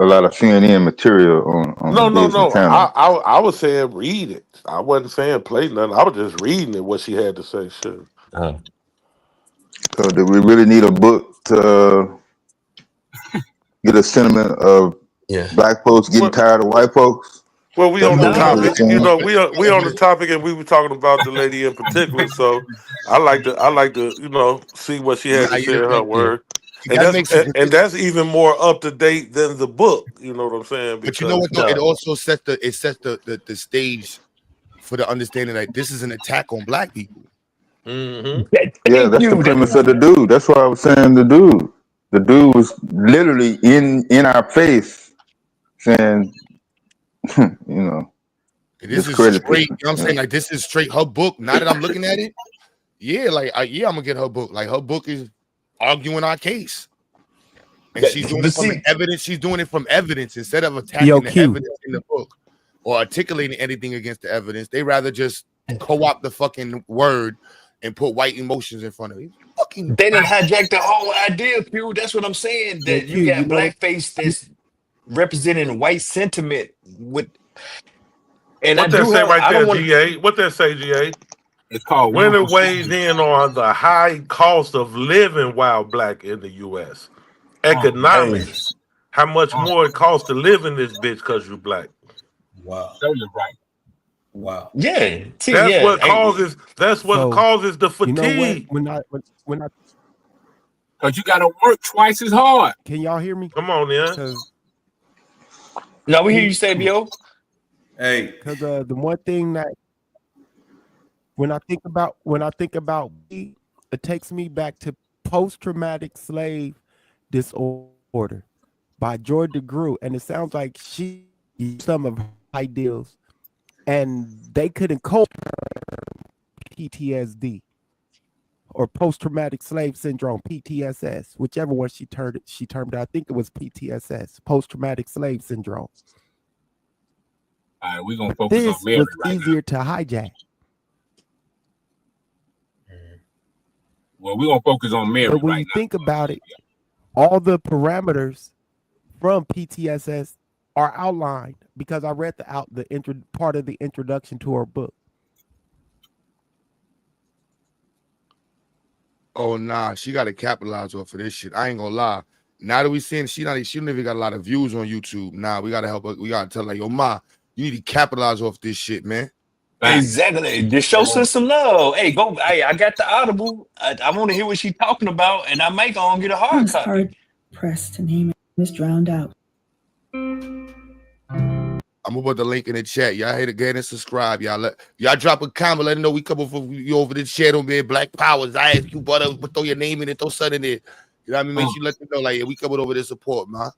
lot of CNN material on the Disney No. Channel. I was saying read it. I wasn't saying play nothing. I was just reading it. What she had to say. Sure. So do we really need a book to get a sentiment of black folks getting tired of white folks? Well, we That's on the basically what topic. it's saying. You know, we on the topic, and we were talking about the lady in particular. So I like to see what she had Nah, to say in her word, and that makes sense. that's even more up to date than the book. You know what I'm saying? But you know Because what? Though? It also sets the stage for the understanding that this is an attack on black people. Yeah, that's the premise of the dude. That's why I was saying the dude. The dude was literally in our face saying, you know, This is discredit straight. this. You know what I'm saying? Like, this is straight her book. Now that I'm looking at it, yeah, like, I'm gonna get her book. Like, her book is arguing our case, and she's doing it from evidence. She's doing it from evidence instead of attacking the evidence in the book or articulating anything against the evidence. They rather just co-opt the fucking word and put white emotions in front of it. they didn't hijack the whole idea, Pew. That's what I'm saying. Yo, That you Q, you got know what? blackface that's representing white sentiment with, and what that say right there, GA? What that say, GA? It's called Women weighs in on the high cost of living while black in the U.S. Economics. How much more it costs to live in this bitch because you black. Wow. You're right. Wow. Yeah. That's what causes. That's what causes the fatigue. You know what? When I Because you got to work twice as hard. Can y'all hear me? Come on, yeah. No, we hear you say, Bio. Hey, because the one thing that when I think about it takes me back to post-traumatic slave disorder by Joy DeGruy, and it sounds like she used some of her ideals, and they couldn't cope with PTSD or post-traumatic slave syndrome, PTSS, whichever one she termed it. I think it was PTSS, post-traumatic slave syndrome. All right, we're gonna focus on This Mary was right easier now. to hijack. Well, we're gonna focus on Mary But when right you now. think about it, all the parameters from PTSS are outlined because I read part of the introduction to her book. Oh nah, she got to capitalize off of this shit. I ain't gonna lie. Now that we seeing she don't even got a lot of views on YouTube. Nah, we gotta help her. We gotta tell her, like, yo, ma, you need to capitalize off this shit, man. Exactly. Just show some love. Hey, go. Hey, I got the Audible. I want to hear what she's talking about, and I might go and get a hard copy. Hard pressed to name it is drowned out. I'm gonna put the link in the chat. Y'all hit again and subscribe. Y'all drop a comment. Let them know we coming for you over the channel, man. Black Powers. I ask you, brother, throw your name in it, throw something in there. You know what I mean? Make sure you let them know, like, yeah, we coming over there support, man.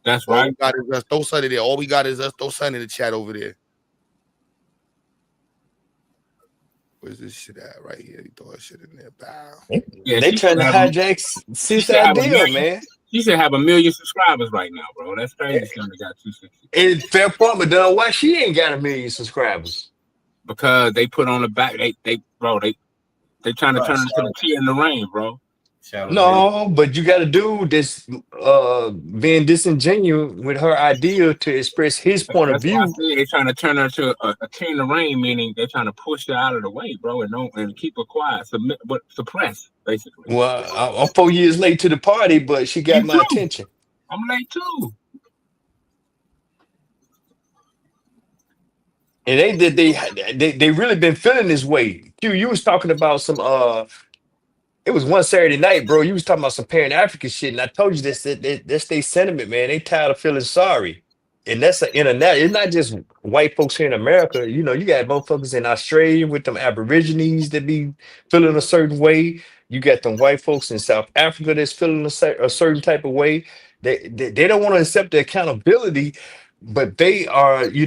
That's All right. we got is us. Throw something there. All we got is us. Throw something in the chat over there. Where's this shit at? Right here. He throw that shit in there. Bow. Yeah, They she should trying to have a, hijack she sis should have a idea, million. man. She should have 1 million subscribers right now, bro. That's crazy. She only got 260. And fair point, but done, why she ain't got 1 million subscribers? Because they put on the back. They trying to Right, turn into the tea in the rain, bro. No, but you got to do this being disingenuous with her idea to express his point of That's why I view. say they're trying to turn her to a tea in the rain, meaning they're trying to push her out of the way, bro, and keep her quiet, submit, but suppress, basically. Well, I'm 4 years late to the party, but she got Me my too. attention. I'm late too. And they really been feeling this way. Q, you was talking about some it was one Saturday night, bro. You was talking about some Pan African shit, and I told you that's their sentiment, man. They tired of feeling sorry. And that's an internet. It's not just white folks here in America. You know, you got motherfuckers in Australia with them Aborigines that be feeling a certain way. You got them white folks in South Africa that's feeling a certain type of way. They don't want to accept the accountability, but they are, they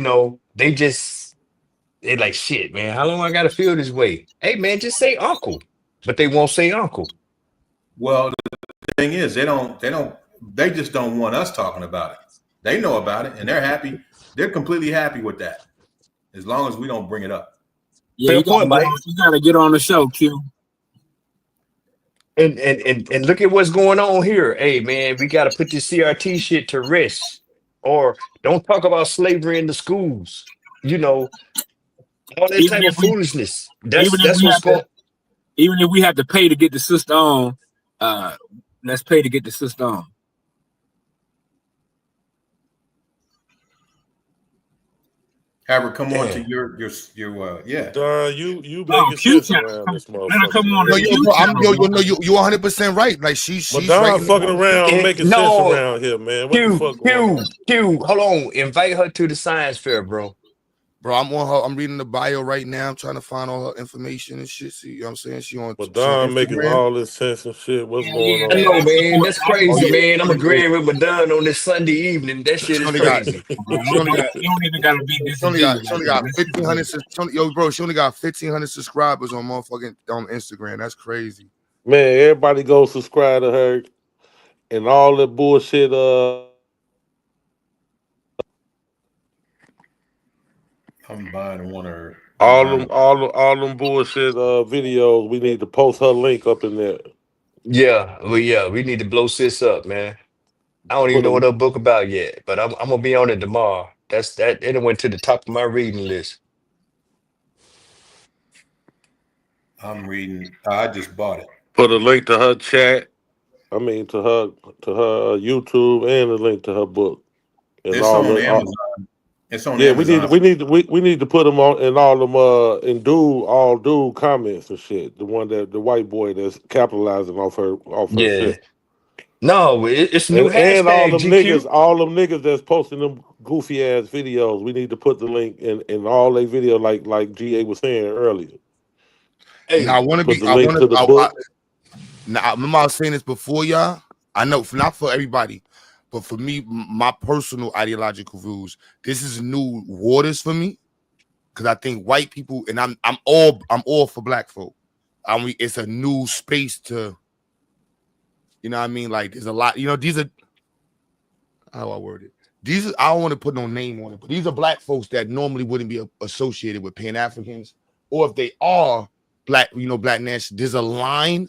like shit, man. How long I gotta feel this way? Hey, man, just say uncle, but they won't say uncle. Well, the thing is, they just don't want us talking about it. They know about it and they're happy. They're completely happy with that, as long as we don't bring it up. Yeah, you gotta get on the show, Q. And look at what's going on here. Hey, man, we gotta put this CRT shit to rest, or don't talk about slavery in the schools. You know, all that type of foolishness. That's what's going. Even if we have to pay to get the sister on, let's pay to get the sister on. Have her come on to your yeah. You making sense around this motherfucker. You 100% right. Like she's Madonna right fucking around making sense around here, man. What the fuck going on? Q, hold on. Invite her to the science fair, bro. Bro, I'm on her. I'm reading the bio right now. I'm trying to find all her information and shit. See, you know what I'm saying? She on Madonna making all this sense and shit. What's going on? I know, man. That's crazy, man. I'm agreeing with Madonna on this Sunday evening. That shit is crazy. She only got 1,500. Yo, bro, she only got 1,500 subscribers on motherfucking on Instagram. That's crazy. Man, everybody go subscribe to her and all that bullshit. I'm buying one of her. All them bullshit videos. We need to post her link up in there. Yeah, we need to blow sis up, man. I don't even know what her book about yet, but I'm gonna be on it tomorrow. It went to the top of my reading list. I'm reading. I just bought it. Put a link to her chat. I mean to her YouTube and a link to her book. And It's all on the, Amazon. It's on yeah, Amazon. we need to put them on in all them and do comments and shit. The one that the white boy that's capitalizing off her shit. No, it's new And all them hashtag, GQ. niggas that's posting them goofy ass videos. We need to put the link in all their video like GA was saying earlier. Hey, now I want to be. I want to. Now I remember I was saying this before, y'all. I know not for everybody, but for me, my personal ideological views. This is new waters for me because I think white people, and I'm all for black folk. I mean, it's a new space to. You know what I mean? Like there's a lot. You know, these are how I word it. These are, I don't want to put no name on it, but these are black folks that normally wouldn't be associated with Pan Africans, or if they are black, black national. There's a line.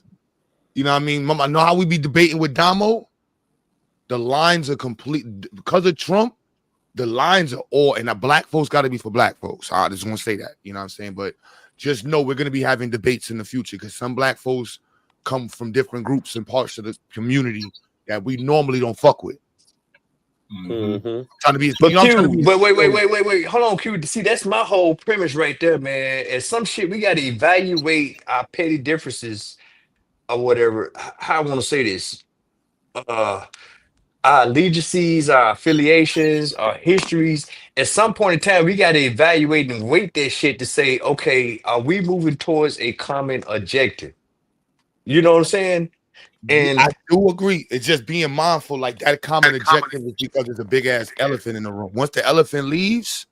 You know what I mean? Mama, I know how we be debating with Damo. The lines are complete because of Trump. The lines are all, and the black folks got to be for black folks. I just want to say that. You know what I'm saying? But just know we're gonna be having debates in the future because some black folks come from different groups and parts of the community that we normally don't fuck with. Mm-hmm. Trying to be, But Q, but wait. Hold on, Q. See, that's my whole premise right there, man. And some shit we got to evaluate our petty differences or whatever. How I want to say this. Our allegiances, our affiliations, our histories. At some point in time, we got to evaluate and weight that shit to say, okay, are we moving towards a common objective? You know what I'm saying? And I do agree. It's just being mindful, like that common objective is because there's a big ass elephant in the room. Once the elephant leaves,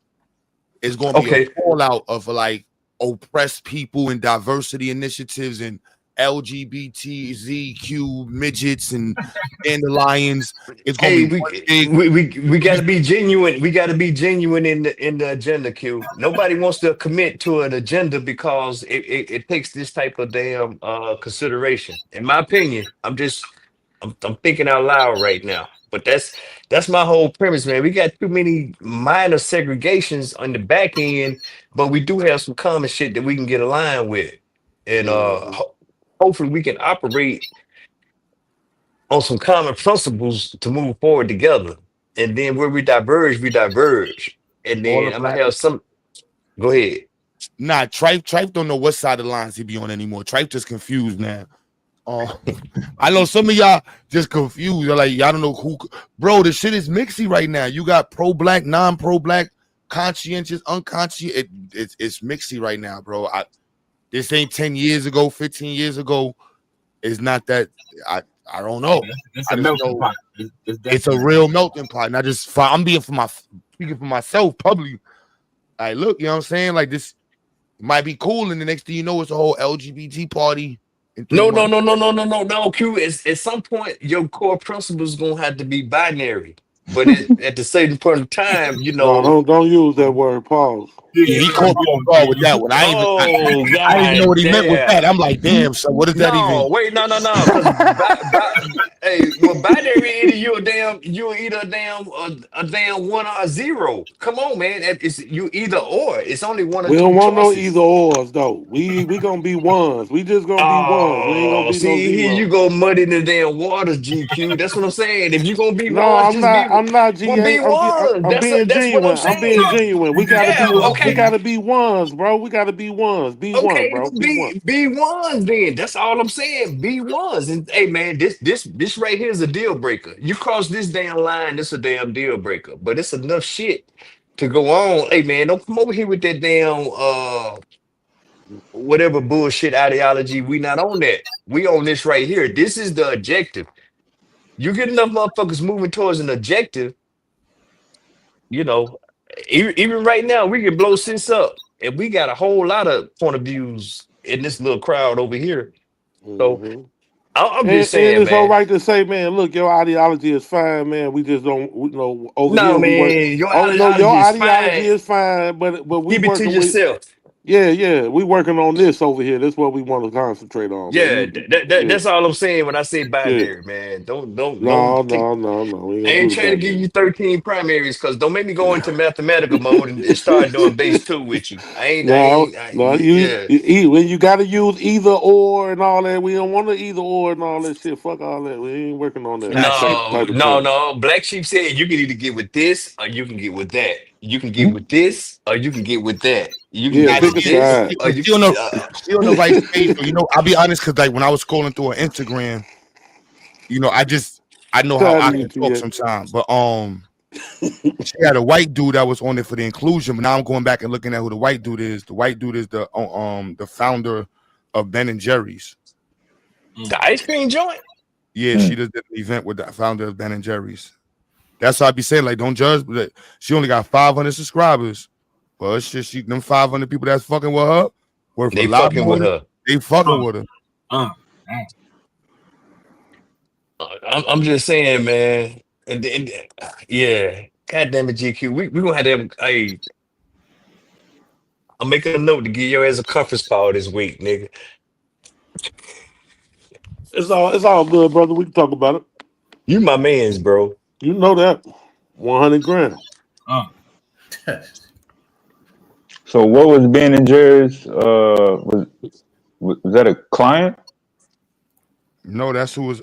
it's gonna be a fallout of like oppressed people and diversity initiatives and LGBTQ midgets and dandelions. It's gonna Hey, be one big. we got to be genuine. We got to be genuine in the agenda, Q. Nobody wants to commit to an agenda because it takes this type of damn consideration. In my opinion, I'm thinking out loud right now. But that's my whole premise, man. We got too many minor segregations on the back end, but we do have some common shit that we can get aligned with, and hopefully we can operate on some common principles to move forward together. And then where we diverge, we diverge. And All then the I'm gonna black. have some. Go ahead. Nah, Trife don't know what side of the lines he be on anymore. Trife just confused now. I know some of y'all just confused. You're like, y'all don't know who. Bro, the shit is mixy right now. You got pro-black, non-pro-black, conscientious, unconscious. It's mixy right now, bro. This ain't 10 years ago, 15 years ago. It's not that. I don't know. It's I a just melting know pot. it's a real melting pot. And I'm being speaking for myself publicly. Like, look, you know what I'm saying? Like, this might be cool, and the next thing you know, it's a whole LGBT party in 3 No, months. no. Q. At some point, your core principles gonna have to be binary. But at the same point in time, No, don't use that word. Pause. Yeah, he caught me off guard with that one. I Oh didn't even know God what he meant with damn. that. I'm like, damn. So what does that even? No, wait, no. Because hey, well, binary either you either a damn one or a zero. Come on, man. It's you either or. It's only one or We don't two want no choices. either ors though. We gonna be ones. We just gonna be ones. We ain't gonna Oh, be no see, here you zeros. go muddy in the damn waters, GQ. That's what I'm saying. If you're gonna be No, ones, just be I'm not well, be GA. ones. I'm being That's what I'm genuine. I'm being saying. genuine. We Yeah, okay. gotta be ones, bro. We gotta be ones. Be one, Okay, bro. then Be one. be ones then. That's all I'm saying. Be ones. And hey man, this right here is a deal breaker. You cross this damn line, this a damn deal breaker. But it's enough shit to go on. Hey man, don't come over here with that damn whatever bullshit ideology. We not on that. We on this right here. This is the objective. You get enough motherfuckers moving towards an objective, you know, even right now, we can blow sis up. And we got a whole lot of point of views in this little crowd over here. So hmm I'm just And saying, it's all man. right to say, man, look, your ideology is fine, man. We just don't, over No, here we work. man, your Oh no, your ideology is ideology fine. is fine, but we Keep it to working with. yourself. Yeah, we working on this over here. That's what we want to concentrate on, man. Yeah, Yeah, that's all I'm saying when I say yeah. binary, man. Don't take. No. We ain't I gonna ain't do the trying to give binary. you 13 primaries because don't make me go into mathematical mode and start doing base two with you. No. Yeah. When you got to use either or and all that, we don't want to either or and all that shit. Fuck all that. We ain't working on that No, type of shit. Black Sheep said you can either get with this or you can get with that. You can get with this or you can get with that. You can Yeah, get Nah, pick with a this side. or you. she on the right page. So, I'll be honest, because like when I was scrolling through her Instagram, I know how Side I of you, can talk TA. sometimes. But she had a white dude that was on it for the inclusion. But now I'm going back and looking at who the white dude is. The white dude is the founder of Ben and Jerry's. The ice cream joint. Yeah, she just did an event with the founder of Ben and Jerry's. That's why I be saying, like, don't judge. But she only got 500 subscribers. But it's just them 500 people that's fucking with her worth a They lot fucking more. with her. They fucking with her. I'm just saying, man. And yeah, God damn it, GQ. We gonna have to have. Hey, I'm making a note to give your ass a conference call this week, nigga. It's all good, brother. We can talk about it. You my man's, bro. You know that. 100 grand. So what was Ben and Jerry's? Was that a client? No, that's who was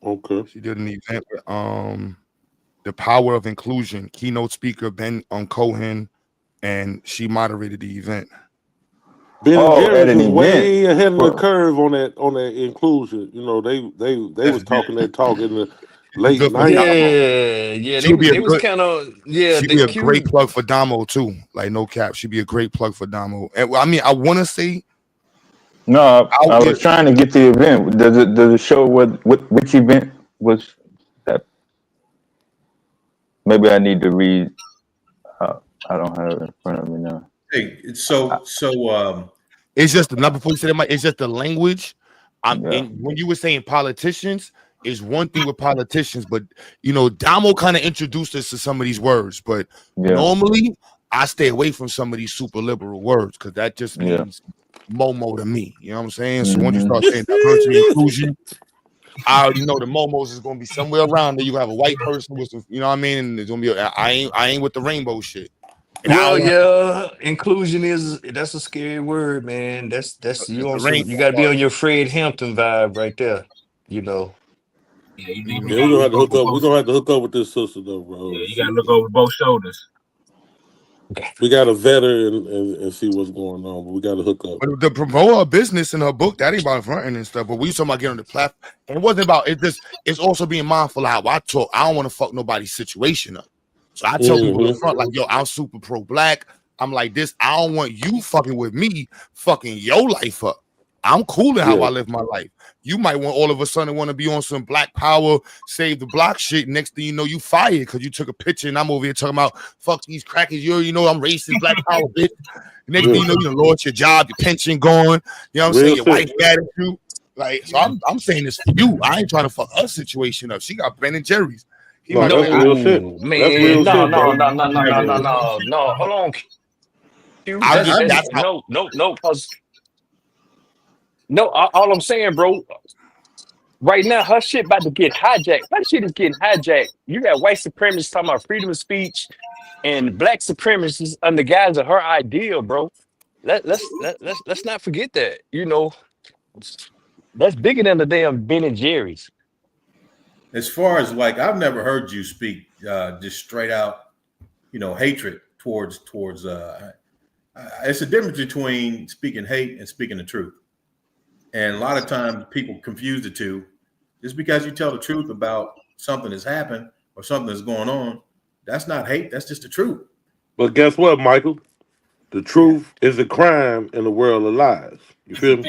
Okay. she did an event with the power of inclusion, keynote speaker Ben Cohen, and she moderated the event. Ben and at Jerry's an was event. way ahead of the Well, curve on that inclusion. They was talking that talk in the late Good for 90s. Yeah. She would be a They was good. kind of She'd the be a great Q. plug for Damo too. Like no cap, she'd be a great plug for Damo. And I mean, I want to say no, I was trying to get the event. Does it show which event was that? Maybe I need to read. I don't have it in front of me now. Hey, it's just not before you said it, Mike. It's just the language. Yeah. When you were saying politicians, is one thing with politicians, but you know, Damo kind of introduced us to some of these words, but normally I stay away from some of these super liberal words because that just means Momo to me. You know what I'm saying? So once you start saying diversity inclusion, I already know the Momos is gonna be somewhere around there. You have a white person with some, you know what I mean? And it's gonna be I ain't with the rainbow shit. And Well, yeah, inclusion that's a scary word, man. That's you on some. You got to be on your Fred Hampton vibe right there. You know. Yeah, Yeah, we're gonna have to hook up. We're gonna have to hook up with this sister though, bro. Yeah, you gotta look over both shoulders. We gotta vet her and see what's going on, but we gotta hook up. But the promote her business in her book, that ain't about fronting and stuff. But we talking about getting on the platform. And it wasn't about it. It's also being mindful of how I talk. I don't want to fuck nobody's situation up. So I tell people in front, like, yo, I'm super pro-black. I'm like this. I don't want you fucking with me, fucking your life up. I'm cool in how I live my life. You might want all of a sudden want to be on some black power, save the block shit. Next thing you know, you fired because you took a picture and I'm over here talking about fuck these crackers. You know, I'm racist, black power, bitch. Next thing you know, you lost your job, your pension gone. You know what I'm saying? Your wife mad at you. Like, so I'm saying this for you. I ain't trying to fuck her situation up. She got Ben and Jerry's. No, man. No. Hold on. Q. No. Cause all I'm saying, bro. Right now, her shit about to get hijacked. Her shit is getting hijacked. You got white supremacists talking about freedom of speech, and black supremacists under guise of her ideal, bro. Let's not forget that. You know, that's bigger than the damn Ben and Jerry's. As far as like, I've never heard you speak just straight out, you know, hatred towards. It's a difference between speaking hate and speaking the truth. And a lot of times people confuse the two. Just because you tell the truth about something that's happened or something that's going on, that's not hate. That's just the truth. But guess what, Michael? The truth is a crime in the world of lies. You feel me?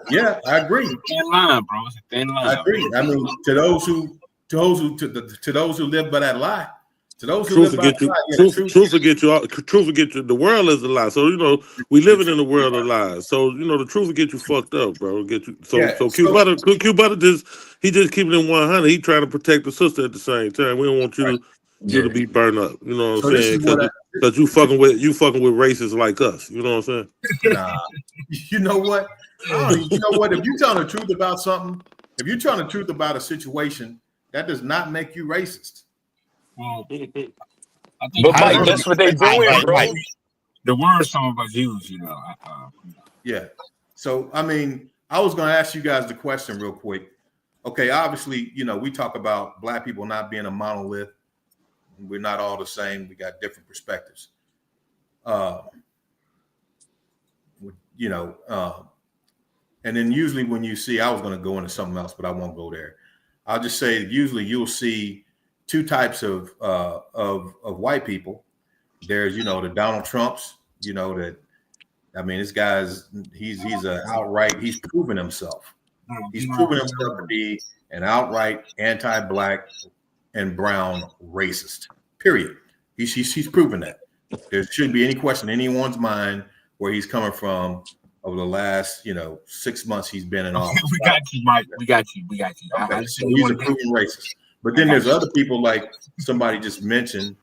Yeah, I agree. Thin line, bro. It's a thin line. I agree. I mean, to those who live by that lie, to those who Truth live will by get you. that lie, Truth will get you. Truth will get you. The world is a lie. So you know we living in a world of lies. So you know the truth will get you fucked up, bro. Get you. So Q Butter just keeping it 100. He trying to protect the sister at the same time. We don't want you to be burned up. You know what I'm saying? Because you fucking with racists like us. You know what I'm saying? Nah. You know what? You know what? If you're telling the truth about something, if you're telling the truth about a situation, that does not make you racist. Well, but Mike, that's what they doing, bro. The words some of us use, you know. Yeah. So I mean, I was going to ask you guys the question real quick. Okay, obviously, you know, we talk about black people not being a monolith. We're not all the same. We got different perspectives. You know, and then usually when you see, I was going to go into something else, but I won't go there. I'll just say usually you'll see two types of white people. There's, you know, the Donald Trumps, you know, that, I mean, this guy's, he's proven himself. He's proven himself to be an outright anti-black and brown racist, period. He's proven that. There shouldn't be any question in anyone's mind where he's coming from over the last, 6 months he's been in office. We got you, Mike. We got you. Okay. So he's a proven racist. But then there's other people, like somebody just mentioned,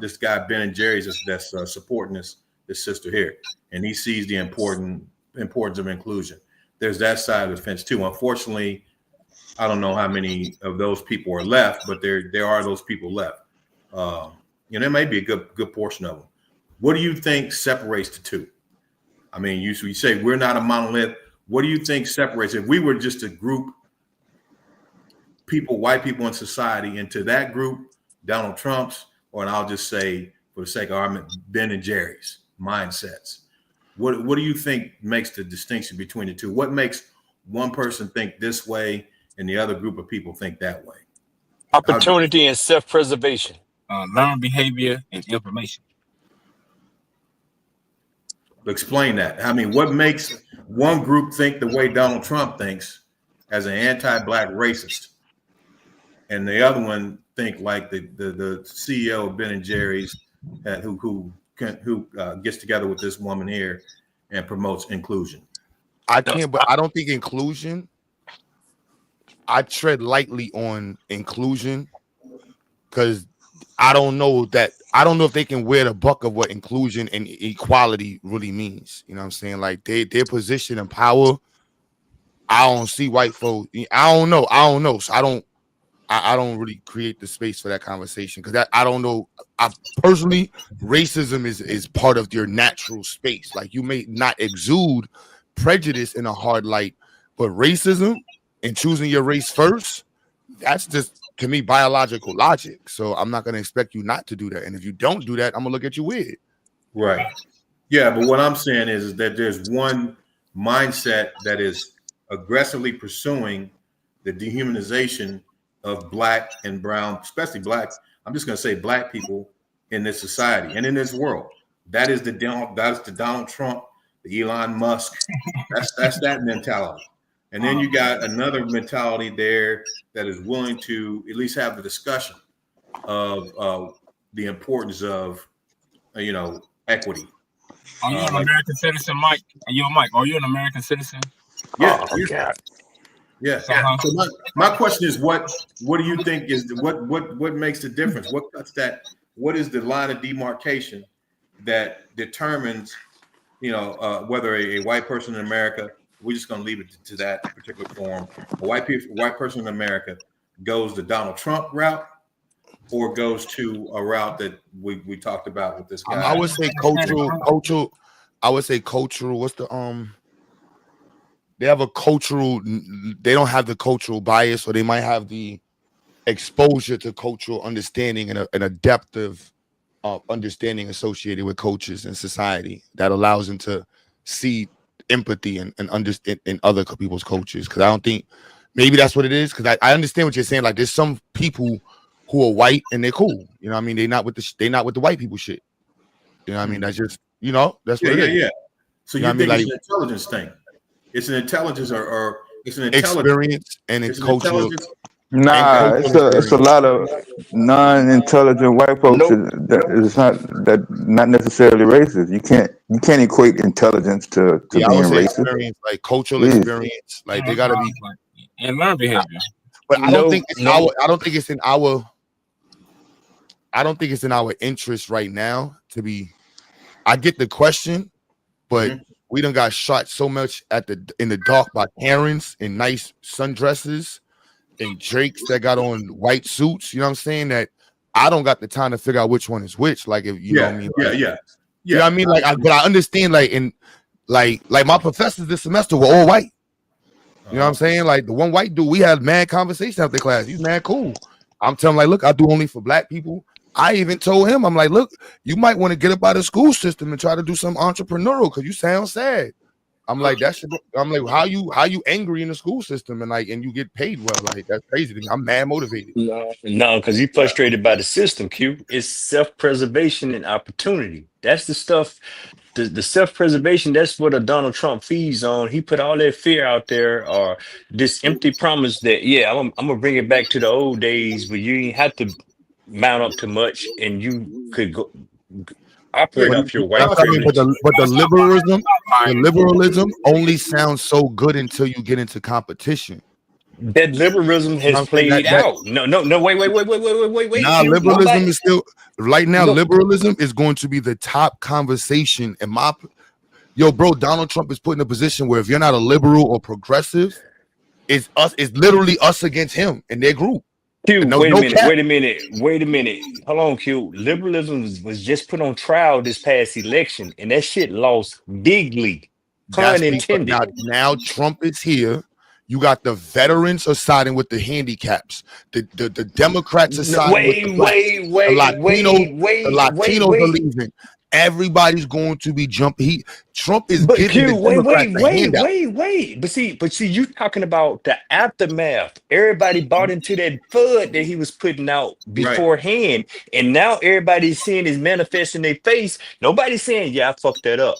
this guy Ben and Jerry's that's supporting this sister here, and he sees the importance of inclusion. There's that side of the fence too. Unfortunately, I don't know how many of those people are left, but there are those people left. There may be a good portion of them. What do you think separates the two? I mean, you say we're not a monolith. What do you think separates? If we were just a group, white people in society, into that group, Donald Trump's, or and I'll just say for the sake of argument, Ben and Jerry's mindsets. What do you think makes the distinction between the two? What makes one person think this way and the other group of people think that way? Opportunity and self-preservation. Learned behavior and information. Explain that. I mean, what makes one group think the way Donald Trump thinks as an anti-black racist, and the other one think like the CEO of Ben and Jerry's, who gets together with this woman here and promotes inclusion. I can't, but I don't think inclusion. I tread lightly on inclusion because I don't know if they can wear the buck of what inclusion and equality really means. You know what I'm saying? Like their position and power. I don't see white folk. I don't know. So I don't really create the space for that conversation because I don't know. I personally, racism is part of your natural space. Like you may not exude prejudice in a hard light, but racism and choosing your race first, that's just to me biological logic. So I'm not going to expect you not to do that. And if you don't do that, I'm gonna look at you weird. Right. Yeah, but what I'm saying is that there's one mindset that is aggressively pursuing the dehumanization of black and brown, especially black. I'm just going to say black people in this society and in this world. That's the Donald Trump, the Elon Musk. That's that mentality. And then you got another mentality there that is willing to at least have the discussion of the importance of equity. Are you an American citizen, Mike? Are you an American citizen? Yeah. Oh, God. Yeah. So my question is, what do you think is what makes the difference? What cuts that? What is the line of demarcation that determines, whether a white person in America, we're just going to leave it to that particular form, a white person in America goes the Donald Trump route or goes to a route that we talked about with this guy? I would say cultural. I would say cultural. What's the They have a cultural. They don't have the cultural bias, or they might have the exposure to cultural understanding and a depth of understanding associated with cultures and society that allows them to see empathy and understand in other people's cultures. Because I don't think maybe that's what it is. Because I understand what you're saying. Like there's some people who are white and they're cool. You know what I mean? They're not with the white people shit. You know what I mean? That's just, that's what it is. Yeah. So you think it's an intelligence thing? It's an intelligence or it's an experience and it's cultural. Nah, it's a lot of non-intelligent white folks that not necessarily racist. You can't equate intelligence to being racist. Experience, like cultural experience, like they gotta be and learn behavior. But I don't think it's I don't think it's in our interest right now to be. I get the question, but we done got shot so much in the dark by Karens in nice sundresses and Drakes that got on white suits. You know what I'm saying? That I don't got the time to figure out which one is which. Like if you know what I mean? Like, you know what I mean? Like, but I understand. Like in like my professors this semester were all white. You know what I'm saying? Like the one white dude, we had mad conversation after class. He's mad cool. I'm telling him, like, look, I do only for black people. I even told him, I'm like, look, you might want to get up out of the school system and try to do some entrepreneurial because you sound sad. I'm like, I'm like, how you angry in the school system and you get paid well? Like that's crazy to me. I'm mad motivated. No, because you're frustrated by the system, Q. It's self-preservation and opportunity. That's the stuff. The self-preservation, that's what a Donald Trump feeds on. He put all that fear out there, or this empty promise that, I'm gonna bring it back to the old days where you didn't have to mount up too much and you could go operate off your white privilege. But the liberalism only sounds so good until you get into competition. That liberalism has played out. No, wait. Nah, liberalism is still right now. Liberalism is going to be the top conversation. And bro, Donald Trump is put in a position where if you're not a liberal or progressive, it's literally us against him and their group. Q, wait a minute. Hold on, Q. Liberalism was just put on trial this past election, and that shit lost bigly. Pun intended. Now Trump is here. You got the veterans are siding with the handicaps. The Democrats are siding with the blacks. The Latinos are leaving. Everybody's going to be jumping. Trump is giving the Democrats the handout. Wait. But see, you talking about the aftermath. Everybody bought into that FUD that he was putting out beforehand, and now everybody's seeing his manifest in their face. Nobody's saying, "Yeah, I fucked that up."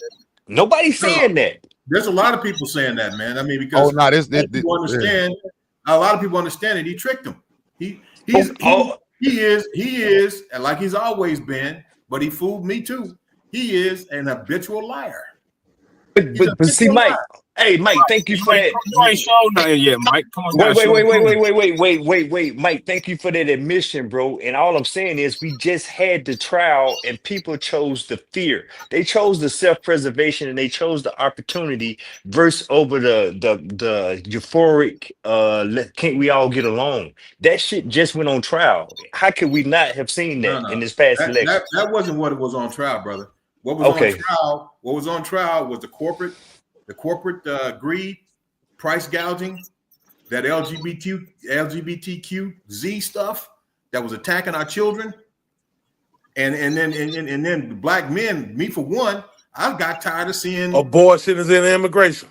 Nobody's saying that. There's a lot of people saying that, man. I mean, because people understand. A lot of people understand it. He tricked them. He is, and like he's always been, but he fooled me too. He is an habitual liar. But see, Mike. Hey, Mike, thank you for that. You ain't shown nothing yet, Mike. Come on down. Wait, Mike. Thank you for that admission, bro. And all I'm saying is we just had the trial and people chose the fear. They chose the self-preservation and they chose the opportunity versus over the euphoric can't we all get along? That shit just went on trial. How could we not have seen that in this past election? That wasn't what it was on trial, brother. What was on trial? What was on trial was the corporate greed, price gouging, that LGBTQZ stuff that was attacking our children, and then black men. Me for one, I got tired of seeing abortion is in immigration.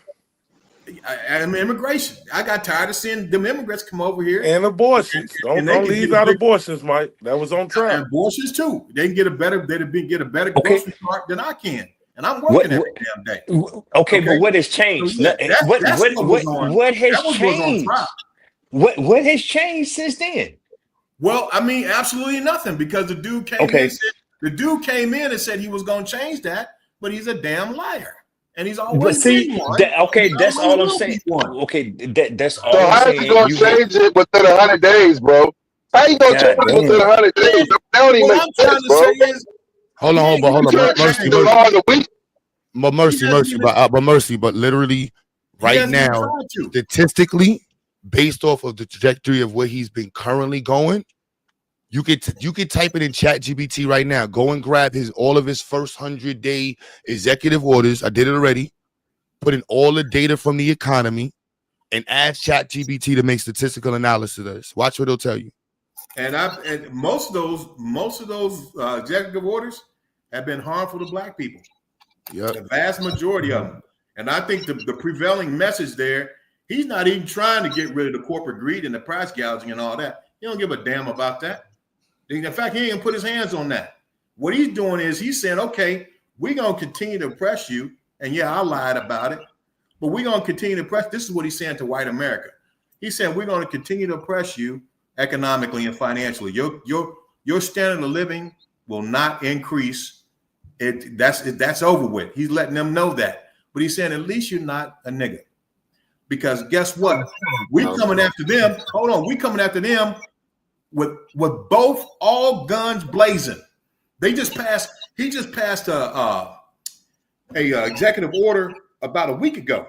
Immigration. I got tired of seeing them immigrants come over here and abortions. Don't leave out abortions, Mike. That was on trial. And abortions too. They can get a better grocery cart than I can. And I'm working every damn day. Okay, but what has changed? So, yeah, what has changed? What has changed since then? Well, I mean, absolutely nothing, because the dude came in and said he was going to change that, but he's a damn liar, and he's always been one. That's all I'm saying. Okay, that's all. So how is he going to change it within 100 days, bro? How you going to change it within 100 days? That don't even make sense, bro. Hold on. Mercy. But literally, right now, statistically, based off of the trajectory of where he's been currently going, you could type it in ChatGPT right now. Go and grab all of his first 100-day executive orders. I did it already. Put in all the data from the economy, and ask ChatGPT to make statistical analysis of this. Watch what it'll tell you. And most of those executive orders have been harmful to black people. Yeah, the vast majority of them. And I think the prevailing message there, he's not even trying to get rid of the corporate greed and the price gouging and all that. He don't give a damn about that. In fact, he ain't gonna put his hands on that. What he's doing is he's saying, okay, we're gonna continue to oppress you. And yeah, I lied about it, but we're gonna continue to oppress. This is what he's saying to white America. He's saying we're gonna continue to oppress you economically and financially. Your standard of living will not increase. That's over with. He's letting them know that. But he's saying at least you're not a nigga. Because guess what? We coming after them. Hold on, we coming after them with both all guns blazing. He just passed a executive order about a week ago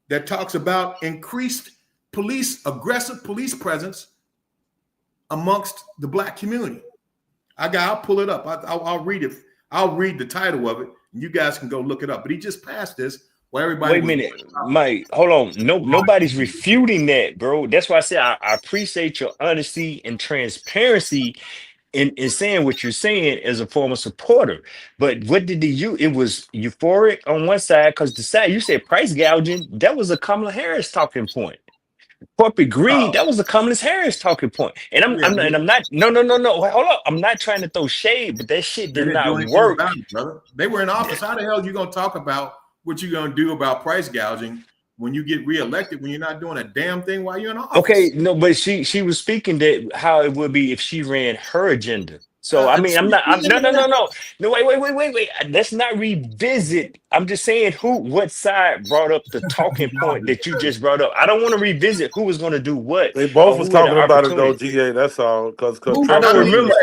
that talks about increased aggressive police presence amongst the black community. I'll pull it up. I'll read it. I'll read the title of it, and you guys can go look it up. But he just passed this. Where everybody Wait a minute, Mike. Hold on. Nobody's refuting that, bro. That's why I said I appreciate your honesty and transparency in saying what you're saying as a former supporter. But what did it was euphoric on one side, because the side you said price gouging, that was a Kamala Harris talking point. Corporate greed, that was a Kamala Harris talking point. And I'm not. No. Hold up. I'm not trying to throw shade, but that shit did not work. Brother. They were in office. How the hell are you gonna talk about what you're gonna do about price gouging when you get reelected, when you're not doing a damn thing while you're in office? Okay, no, but she was speaking that how it would be if she ran her agenda. So I mean, no. Wait. Let's not revisit. I'm just saying what side brought up the talking point that you just brought up. I don't want to revisit who was going to do what. They both was talking about it though, GA. That's all. Because I don't remember.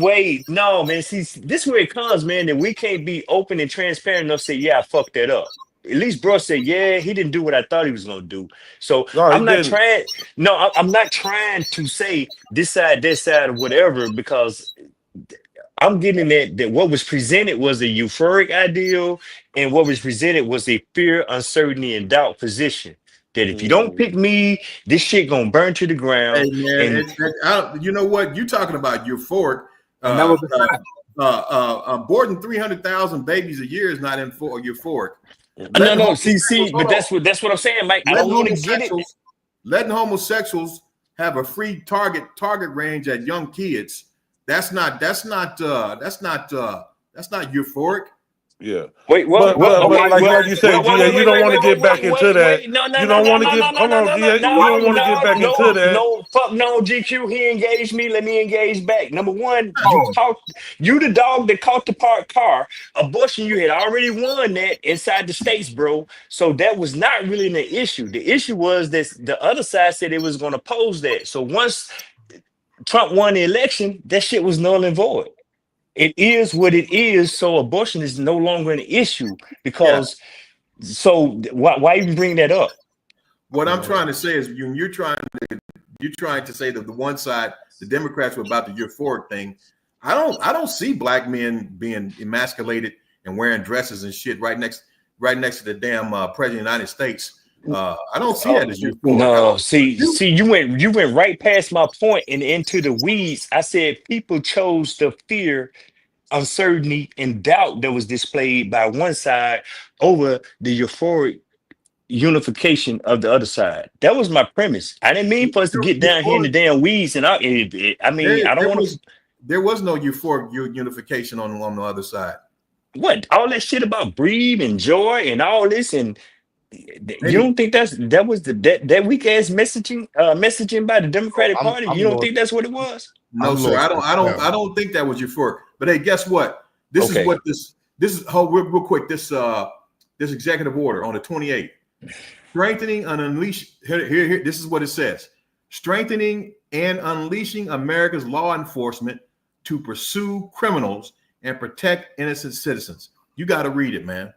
Wait. No, man. See, this is where it comes, man. That we can't be open and transparent enough to say, yeah, I fucked that up. At least bro said, yeah, he didn't do what I thought he was gonna do. So I'm not trying to say this side, or whatever, because I'm getting that what was presented was a euphoric ideal, and what was presented was a fear, uncertainty, and doubt position. That if you don't pick me, this shit gonna burn to the ground. Hey man, you know what? You talking about euphoric. Aborting 300,000 babies a year is not euphoric. No. See, but that's what I'm saying, Mike. I don't want to get it. Letting homosexuals have a free target range at young kids. That's not euphoric. Yeah. Wait, But like you say, GA, you don't want to get back into that. No, You don't want to get. Hold on, GA. You don't want to get back into that. no, fuck no, GQ. He engaged me. Let me engage back. Number one, you the dog that caught the parked car. Abortion, you had already won that inside the states, bro. So that was not really an issue. The issue was that the other side said it was going to pose that. So once Trump won the election, that shit was null and void. It is what it is. So abortion is no longer an issue because. So why even bring that up? What I'm trying to say is you're trying to say that the one side, the Democrats were about the euphoric thing. I don't see black men being emasculated and wearing dresses and shit right next to the damn president of the United States. I don't see that as euphoric. No, see, you went right past my point and into the weeds. I said people chose the fear, uncertainty, and doubt that was displayed by one side over the euphoric unification of the other side. That was my premise. I didn't mean for us to get down here in the damn weeds. And I mean, I don't want to. There was no euphoric unification on the other side. What all that shit about breathe and joy and all this, and you don't think that was that weak ass messaging by the Democratic Party? You don't think that's what it was? No, sir. I don't think that was euphoric. But hey, guess what? This is real quick. This executive order on the 28th, strengthening and unleash. Here. This is what it says: strengthening and unleashing America's law enforcement to pursue criminals and protect innocent citizens. You got to read it, man.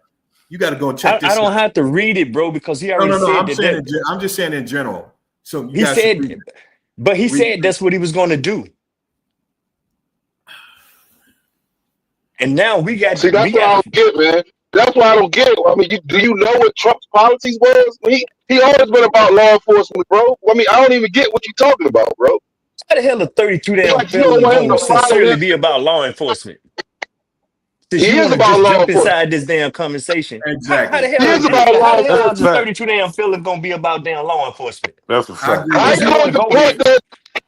You got to go and check this out. I don't have to read it, bro, because he already said I'm just saying in general. So he said, but he said that's what he was going to do. And now we got. See, that's what I don't get, man. That's why I don't get it. I mean, do you know what Trump's policies was? He always been about law enforcement, bro. I mean, I don't even get what you're talking about, bro. How the hell a 32 damn felon going to sincerely be about law enforcement? He is about law enforcement. Inside this damn conversation. Exactly. How the hell is about law enforcement? 32 damn felon going to be about damn law enforcement? That's a fact.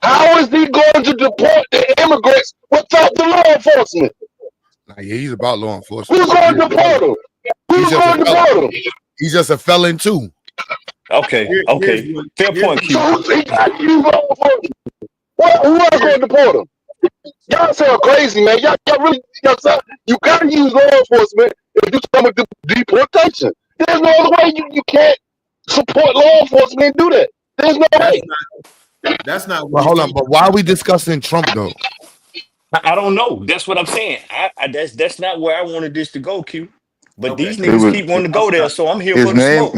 How is he going to deport the immigrants without the law enforcement? Yeah, he's about law enforcement. Who's going to deport him? Who's going to deport him? He's just a felon too. Okay. Fair point, Q. So he got to use law enforcement. Who else going to deport him? Y'all sound crazy, man. Y'all really, you got to use law enforcement if you come with deportation. There's no other way. You can't support law enforcement and do that. There's no way. That's not. Well, hold on, but why are we discussing Trump though? I don't know. That's what I'm saying. That's not where I wanted this to go, Q. But these niggas keep wanting to go there, so I'm here for the smoke.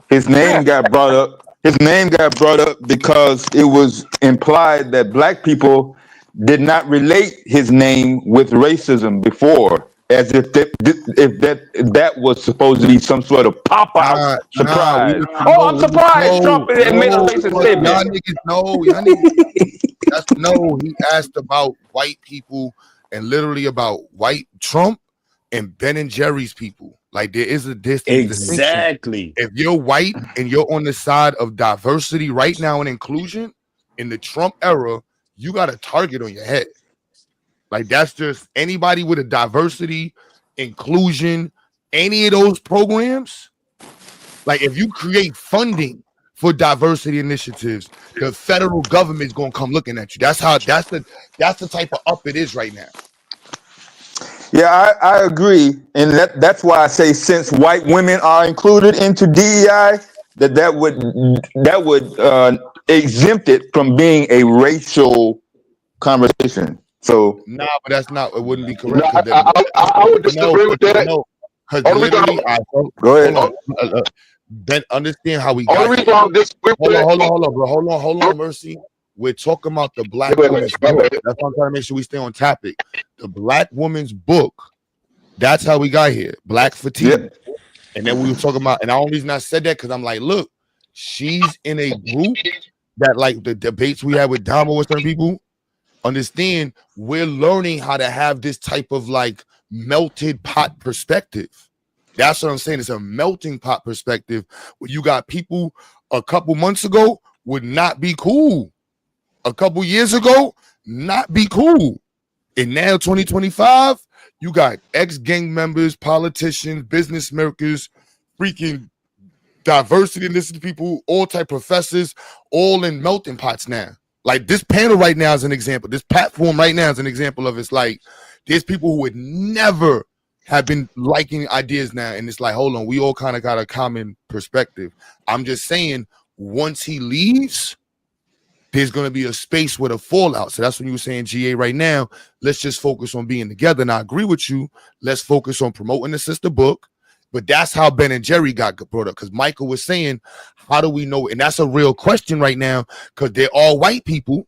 His name got brought up. His name got brought up because it was implied that black people did not relate his name with racism before, as if that was supposed to be some sort of pop-out surprise. I'm surprised Trump made a racist statement. Y'all niggas know. He asked about white people and literally about white Trump and Ben and Jerry's people. Like there is a distance. Exactly. If you're white and you're on the side of diversity right now and inclusion in the Trump era, you got a target on your head. Like that's just anybody with a diversity, inclusion, any of those programs. Like if you create funding for diversity initiatives, the federal government is gonna come looking at you. That's the type of up it is right now. Yeah, I agree, and that's why I say since white women are included into DEI, that would exempt it from being a racial conversation. So but that's not. It wouldn't be correct. I would disagree with that. No, because literally, go ahead. Ben, understand how we got here. Hold on, Mercy. We're talking about the Black Woman's Book. That's why I'm trying to make sure we stay on topic. The Black Woman's Book. That's how we got here. Black Fatigue. Yep. And then we were talking about, and the only reason I said that because I'm like, look, she's in a group that, like the debates we had with Damo with certain people, understand we're learning how to have this type of like melted pot perspective. That's what I'm saying. It's a melting pot perspective where you got people a couple months ago would not be cool. A couple years ago, not be cool. And now 2025, You got ex-gang members, politicians, business makers, freaking diversity initiative people, all type professors, all in melting pots now. Like this panel right now is an example. This platform right now is an example of it's like there's people who would never have been liking ideas now, and it's like, hold on, we all kind of got a common perspective. I'm just saying, once he leaves, there's going to be a space with a fallout. So that's when you were saying, GA, right now, let's just focus on being together. And I agree with you. Let's focus on promoting the sister book. But that's how Ben and Jerry got brought up, because Michael was saying, how do we know? And that's a real question right now, because they're all white people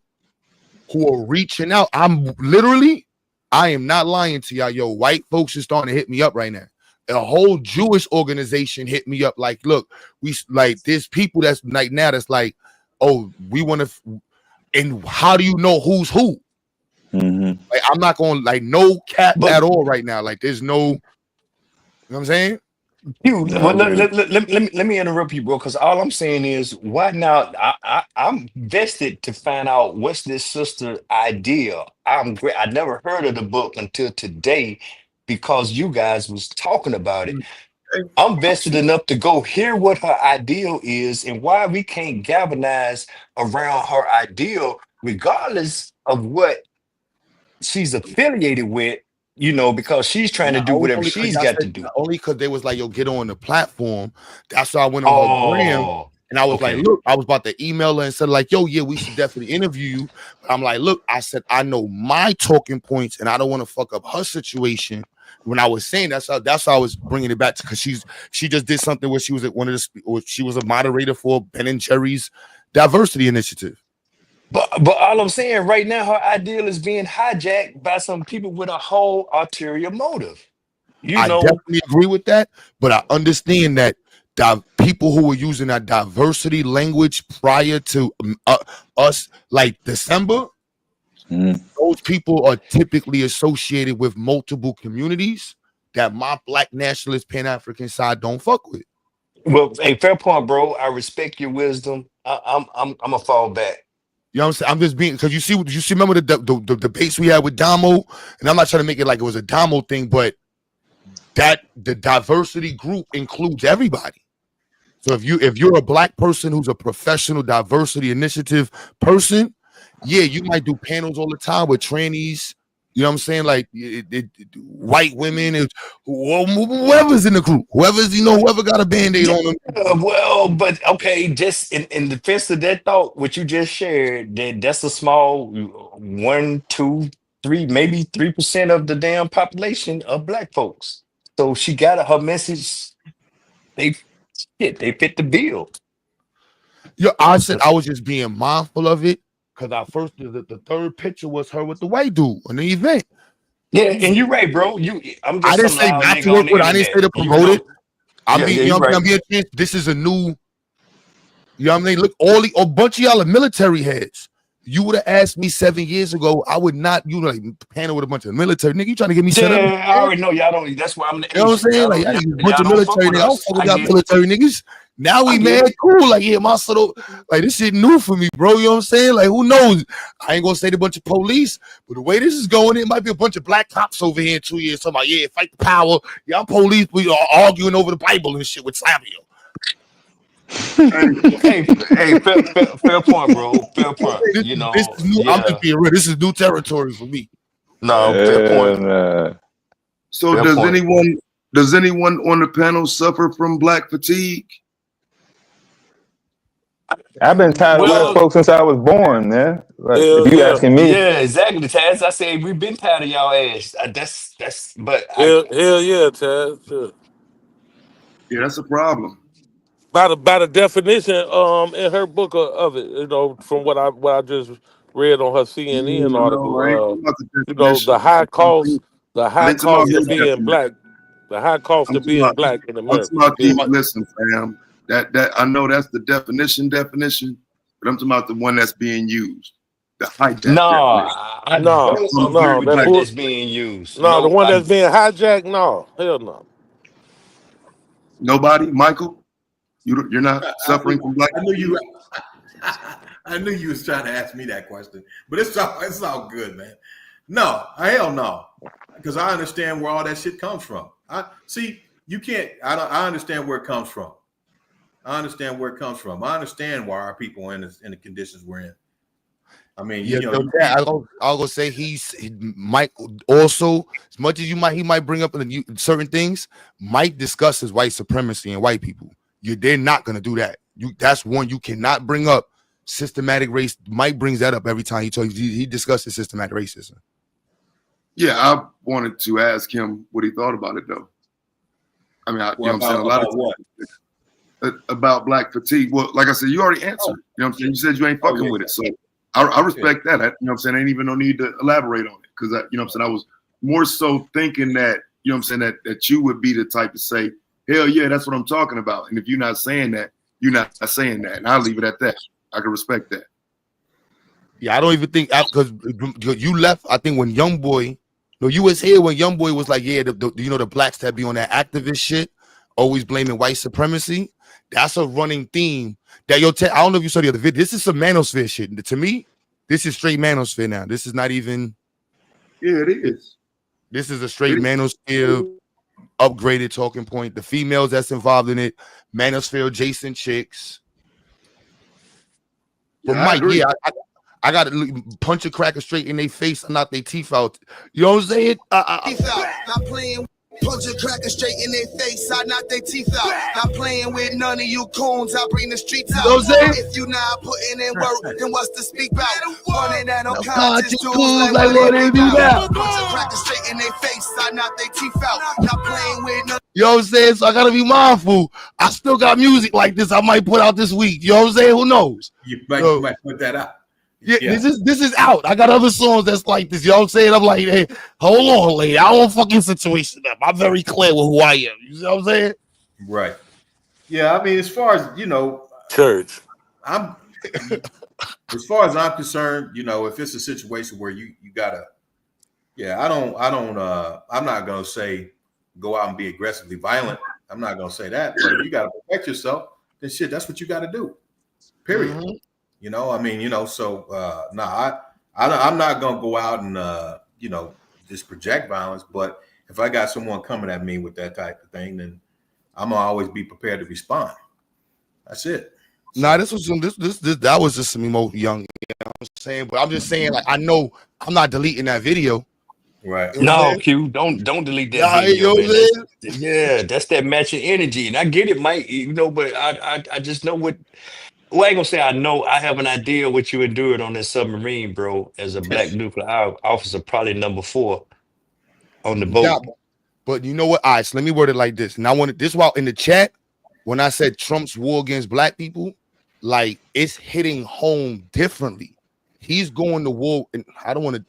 who are reaching out. I am not lying to y'all. Yo, white folks are starting to hit me up right now. A whole Jewish organization hit me up like, look, we like there's people that's like now that's like, oh, we want to, and how do you know who's who? Mm-hmm. Like, I'm not going like no cap at all right now. Like, there's no, you know what I'm saying? Well, let me interrupt you, bro, because all I'm saying is, why now? I'm vested to find out what's this sister idea. I'm great. I never heard of the book until today because you guys was talking about it. I'm vested enough to go hear what her ideal is and why we can't galvanize around her ideal, regardless of what she's affiliated with, you know, because she's trying to do whatever she's got to do. Only because they was like, yo, get on the platform. That's why I went on her gram. Oh, And I was okay. like, look, I was about to email her and said, like, yo, yeah, we should definitely interview you. But I'm like, look, I said, I know my talking points and I don't want to fuck up her situation. When I was saying that's how I was bringing it back to, because she just did something where she was at one of the, or she was a moderator for Ben and Jerry's diversity initiative. But all I'm saying right now, her ideal is being hijacked by some people with a whole ulterior motive. I definitely agree with that, but I understand that people who were using that diversity language prior to us, like December, those people are typically associated with multiple communities that my Black nationalist Pan-African side don't fuck with. Well, hey, fair point, bro. I respect your wisdom. I'm gonna fall back. You know what I'm saying? I'm just being, because you see, remember the debates we had with Damo, and I'm not trying to make it like it was a Damo thing, but that the diversity group includes everybody. So if you're a Black person who's a professional diversity initiative person, yeah, you might do panels all the time with trannies. You know what I'm saying? Like white women, whoever's in the group, whoever got a Band-Aid on them. Well, but okay, just in defense of that thought, what you just shared, that's a small 1, 2, 3, maybe 3% of the damn population of Black folks. So she got her message. They fit the bill. Yeah, I said I was just being mindful of it because the third picture was her with the white dude on the event. Yeah, and you're right, bro. I'm just I didn't say not to work with. I didn't say to promote it. I'm being this is a new. You know what I mean? Look, a bunch of y'all are military heads. You would have asked me 7 years ago, I would not, like panel with a bunch of military nigga. You trying to get me set up? I already know y'all don't. That's why I'm the. You know what I'm saying? Like, a bunch of military niggas. I don't fuck with y'all military niggas. Now we mad cool. Like, yeah, my sort of, like, this shit new for me, bro. You know what I'm saying? Like, who knows? I ain't gonna say the bunch of police, but the way this is going, it might be a bunch of Black cops over here in 2 years talking about, yeah, fight the power. Y'all police, we are arguing over the Bible and shit with Samuel. hey, fair point, bro. Fair point. You know, this is new. yeah. I'm just being real. This is new territory for me. No, fair point. So Fair point. does anyone on the panel suffer from Black fatigue? I've been tired of white folks since I was born, man. Like, if you asking me, Yeah, exactly, Taz. I said we've been tired of y'all ass. That's. But hell yeah, Taz. Sure. Yeah, that's a problem. By the definition, in her book of it, you know, from what I just read on her CNN article, you know, the high cost of being Black, the high cost of being Black in America. Listen, fam, that I know that's the definition, but I'm talking about the one that's being used. The hijack definition. No, that's being used. No, the one that's being hijacked. No, hell no. Nobody, Michael. You're not suffering from Black. I knew you was trying to ask me that question, but it's all good, man. No, hell no. Because I understand where all that shit comes from. I see you can't. I understand where it comes from. I understand where it comes from. I understand why our people are in the conditions we're in. I mean, Yeah, you know, no, you Dad, can't. I'll go say he might also, as much as he might bring up certain things, might discuss his white supremacy and white people. They're not gonna do that. That's one you cannot bring up. Systematic race. Mike brings that up every time he discusses systematic racism. Yeah, I wanted to ask him what he thought about it, though. I mean, you know what I'm saying? A lot of what? About black fatigue. Well, like I said, you already answered. You know what I'm saying? You said you ain't fucking with it. So I respect that. You know what I'm saying? I ain't even no need to elaborate on it. Because, you know what I'm saying? I was more so thinking that, you know what I'm saying, that you would be the type to say, hell yeah, that's what I'm talking about. And if you're not saying that, you're not saying that. And I'll leave it at that. I can respect that. Yeah, I don't even think, because you left, I think, when YoungBoy, no, you was here when YoungBoy was like, yeah, the blacks that be on that activist shit, always blaming white supremacy. That's a running theme that I don't know if you saw the other video. This is some manosphere shit. To me, this is straight manosphere now. This is not even. Yeah, it is. This is a straight manosphere upgraded talking point. The females that's involved in it, manosphere adjacent chicks. But Mike, yeah, I got to punch a cracker straight in their face and knock their teeth out. You know what I'm saying? Not playing. Punch a cracker straight in their face, I knock their teeth out. Not playing with none of you coons, I bring the streets out. If you not putting in work, then what's to speak about? Running out on conscious tools like what they do now. Punch a cracker straight in their face, I knock their teeth out. Not playing with none. You know what I'm saying? So I gotta be mindful. I still got music like this I might put out this week. You know what I'm saying? Who knows? You might put that out. Yeah, this is out. I got other songs that's like this. You know what I'm saying? I'm like, hey, hold on, lady. I don't want fucking situation up. I'm very clear with who I am. You know what I'm saying? Right. Yeah, I mean, as far as church, as far as I'm concerned, if it's a situation where you gotta, I'm not gonna say go out and be aggressively violent. I'm not gonna say that, but if you gotta protect yourself, then shit, that's what you gotta do. Period. Mm-hmm. I'm not gonna go out and just project violence. But if I got someone coming at me with that type of thing, then I'm gonna always be prepared to respond. That's it. So, nah, this that was just some emo young. You know what I'm saying? But I'm just saying, like, I know I'm not deleting that video. Right. You know no, Q, don't delete that video, man. That's that matching energy, and I get it, Mike. But I just know what. Well, I ain't gonna say I know. I have an idea what you endured on that submarine, bro. As a black nuclear officer, probably number 4 on the boat. Yeah, but you know what? All right, so let me word it like this. And I wanted this while in the chat when I said Trump's war against black people, like it's hitting home differently. He's going to war, and I'm gonna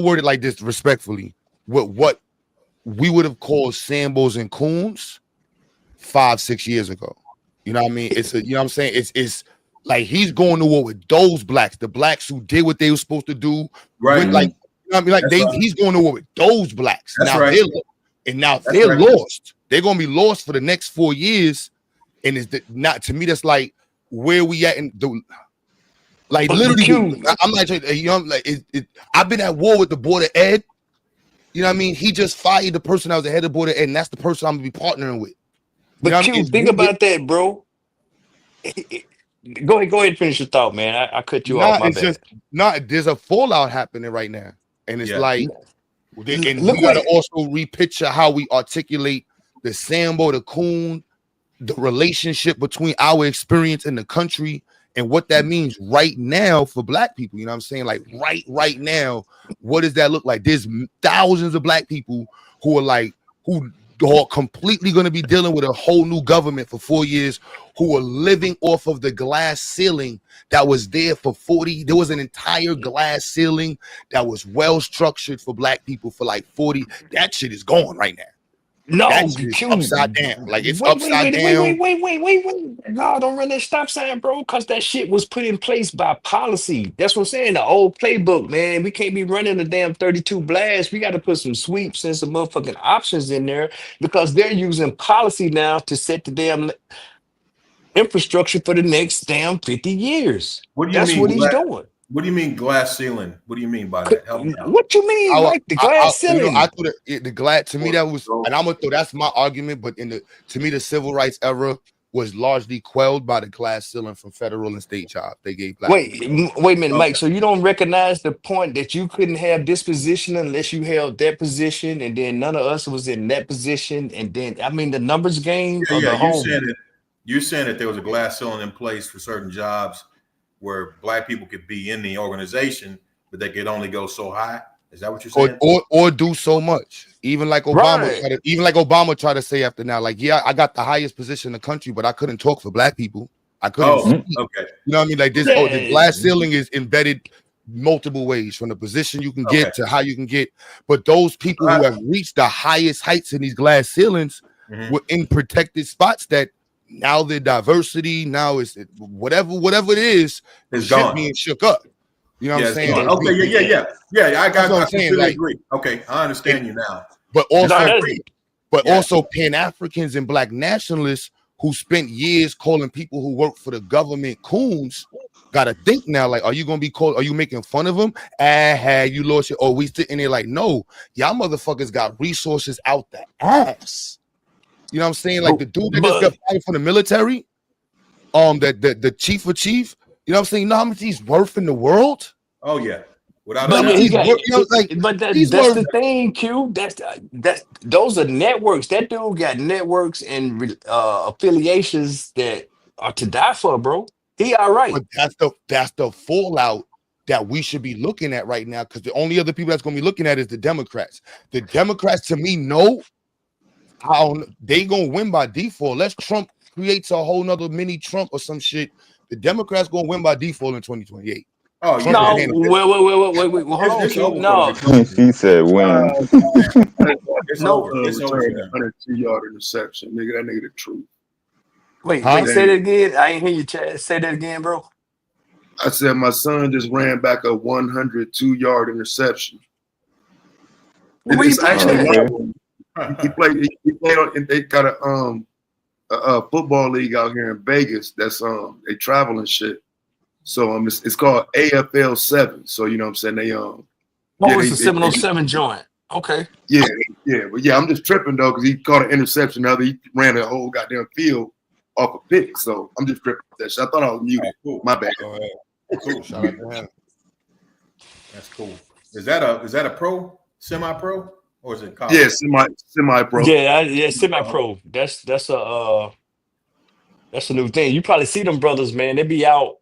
word it like this respectfully. What we would have called Sambos and Coons 5-6 years ago. You know what I mean? You know what I'm saying? It's like he's going to war with those blacks, the blacks who did what they were supposed to do. Right. With, like, you know what I mean? Like he's going to war with those blacks. That's now right. They're lost. They're gonna be lost for the next 4 years. And it's not to me, that's like where we at in the like literally. I'm not I've been at war with the Border Ed. You know what I mean? He just fired the person that was the head of Border Ed, and that's the person I'm gonna be partnering with. But Q, think about that, bro. Go ahead and finish your thought, man. I cut you off. My bad. There's a fallout happening right now, and it's like, and we gotta also repicture how we articulate the Sambo, the Coon, the relationship between our experience in the country and what that means right now for black people. You know what I'm saying? Like right now, what does that look like? There's thousands of black people who are completely going to be dealing with a whole new government for 4 years, who are living off of the glass ceiling that was there for 40. There was an entire glass ceiling that was well structured for black people for like 40. That shit is gone right now. No, it's upside down. Like it's upside down. Wait. No, don't run that stop sign, bro, because that shit was put in place by policy. That's what I'm saying. The old playbook, man. We can't be running a damn 32 blast. We got to put some sweeps and some motherfucking options in there because they're using policy now to set the damn infrastructure for the next damn 50 years. What do you That's mean? what he's doing. What do you mean glass ceiling? What do you mean by that? Help me out. What you mean, Mike? The glass ceiling? I thought the glass to me that was, and I'm gonna throw that's my argument. But to me, the civil rights era was largely quelled by the glass ceiling from federal and state jobs they gave black people. Wait a minute, Mike. So you don't recognize the point that you couldn't have this position unless you held that position, and then none of us was in that position, and then I mean the numbers game Yeah, or the whole. You're saying that there was a glass ceiling in place for certain jobs where black people could be in the organization, but they could only go so high. Is that what you're saying? Or do so much. Even like Obama tried to say after now, like, yeah, I got the highest position in the country, but I couldn't talk for black people. I couldn't speak. Okay. You know what I mean? Like this, the glass ceiling is embedded multiple ways from the position you can get to how you can get. But those people who have reached the highest heights in these glass ceilings were in protected spots that now the diversity, now is whatever it is gone. Being shook up. You know what I'm saying? Okay, yeah. I completely agree. Okay, I understand you now. But also Pan-Africans and black nationalists who spent years calling people who work for the government coons gotta think now, like, are you gonna be called? Are you making fun of them? You lost your. Oh, we sitting there like, no, y'all motherfuckers got resources out the ass. You know what I'm saying? Like the dude that just got fired from the military, the chief of chief. You know what I'm saying? You know how much he's worth in the world? Oh yeah. But that's the thing, Q. That's those are networks. That dude got networks and affiliations that are to die for, bro. He all right. But that's the fallout that we should be looking at right now, because the only other people that's going to be looking at is the Democrats. The Democrats, to me, know how they going to win by default. Unless Trump creates a whole nother mini Trump or some shit, the Democrats going to win by default in 2028. Oh, Trump no, wait. Well, hold on, Q. No. He said win. It's over. It's over. 102-yard interception. Nigga, that nigga the truth. Wait, say that again. I ain't hear you, Chad. Say that again, bro. I said my son just ran back a 102-yard interception. It's actually he played on, and they got a football league out here in Vegas that's they travel and shit. So it's called AFL 7. So you know what I'm saying? It's a 707 joint. Okay. Yeah. But yeah, I'm just tripping though, because he caught an interception. Now he ran a whole goddamn field off a pick. So I'm just tripping with that shit. I thought I was muted. Cool. My bad. Cool. Shout out to him. That's cool. Is that a pro, semi-pro, or is it college? Yeah, semi-pro. Yeah, semi-pro. That's a new thing. You probably see them brothers, man. They be out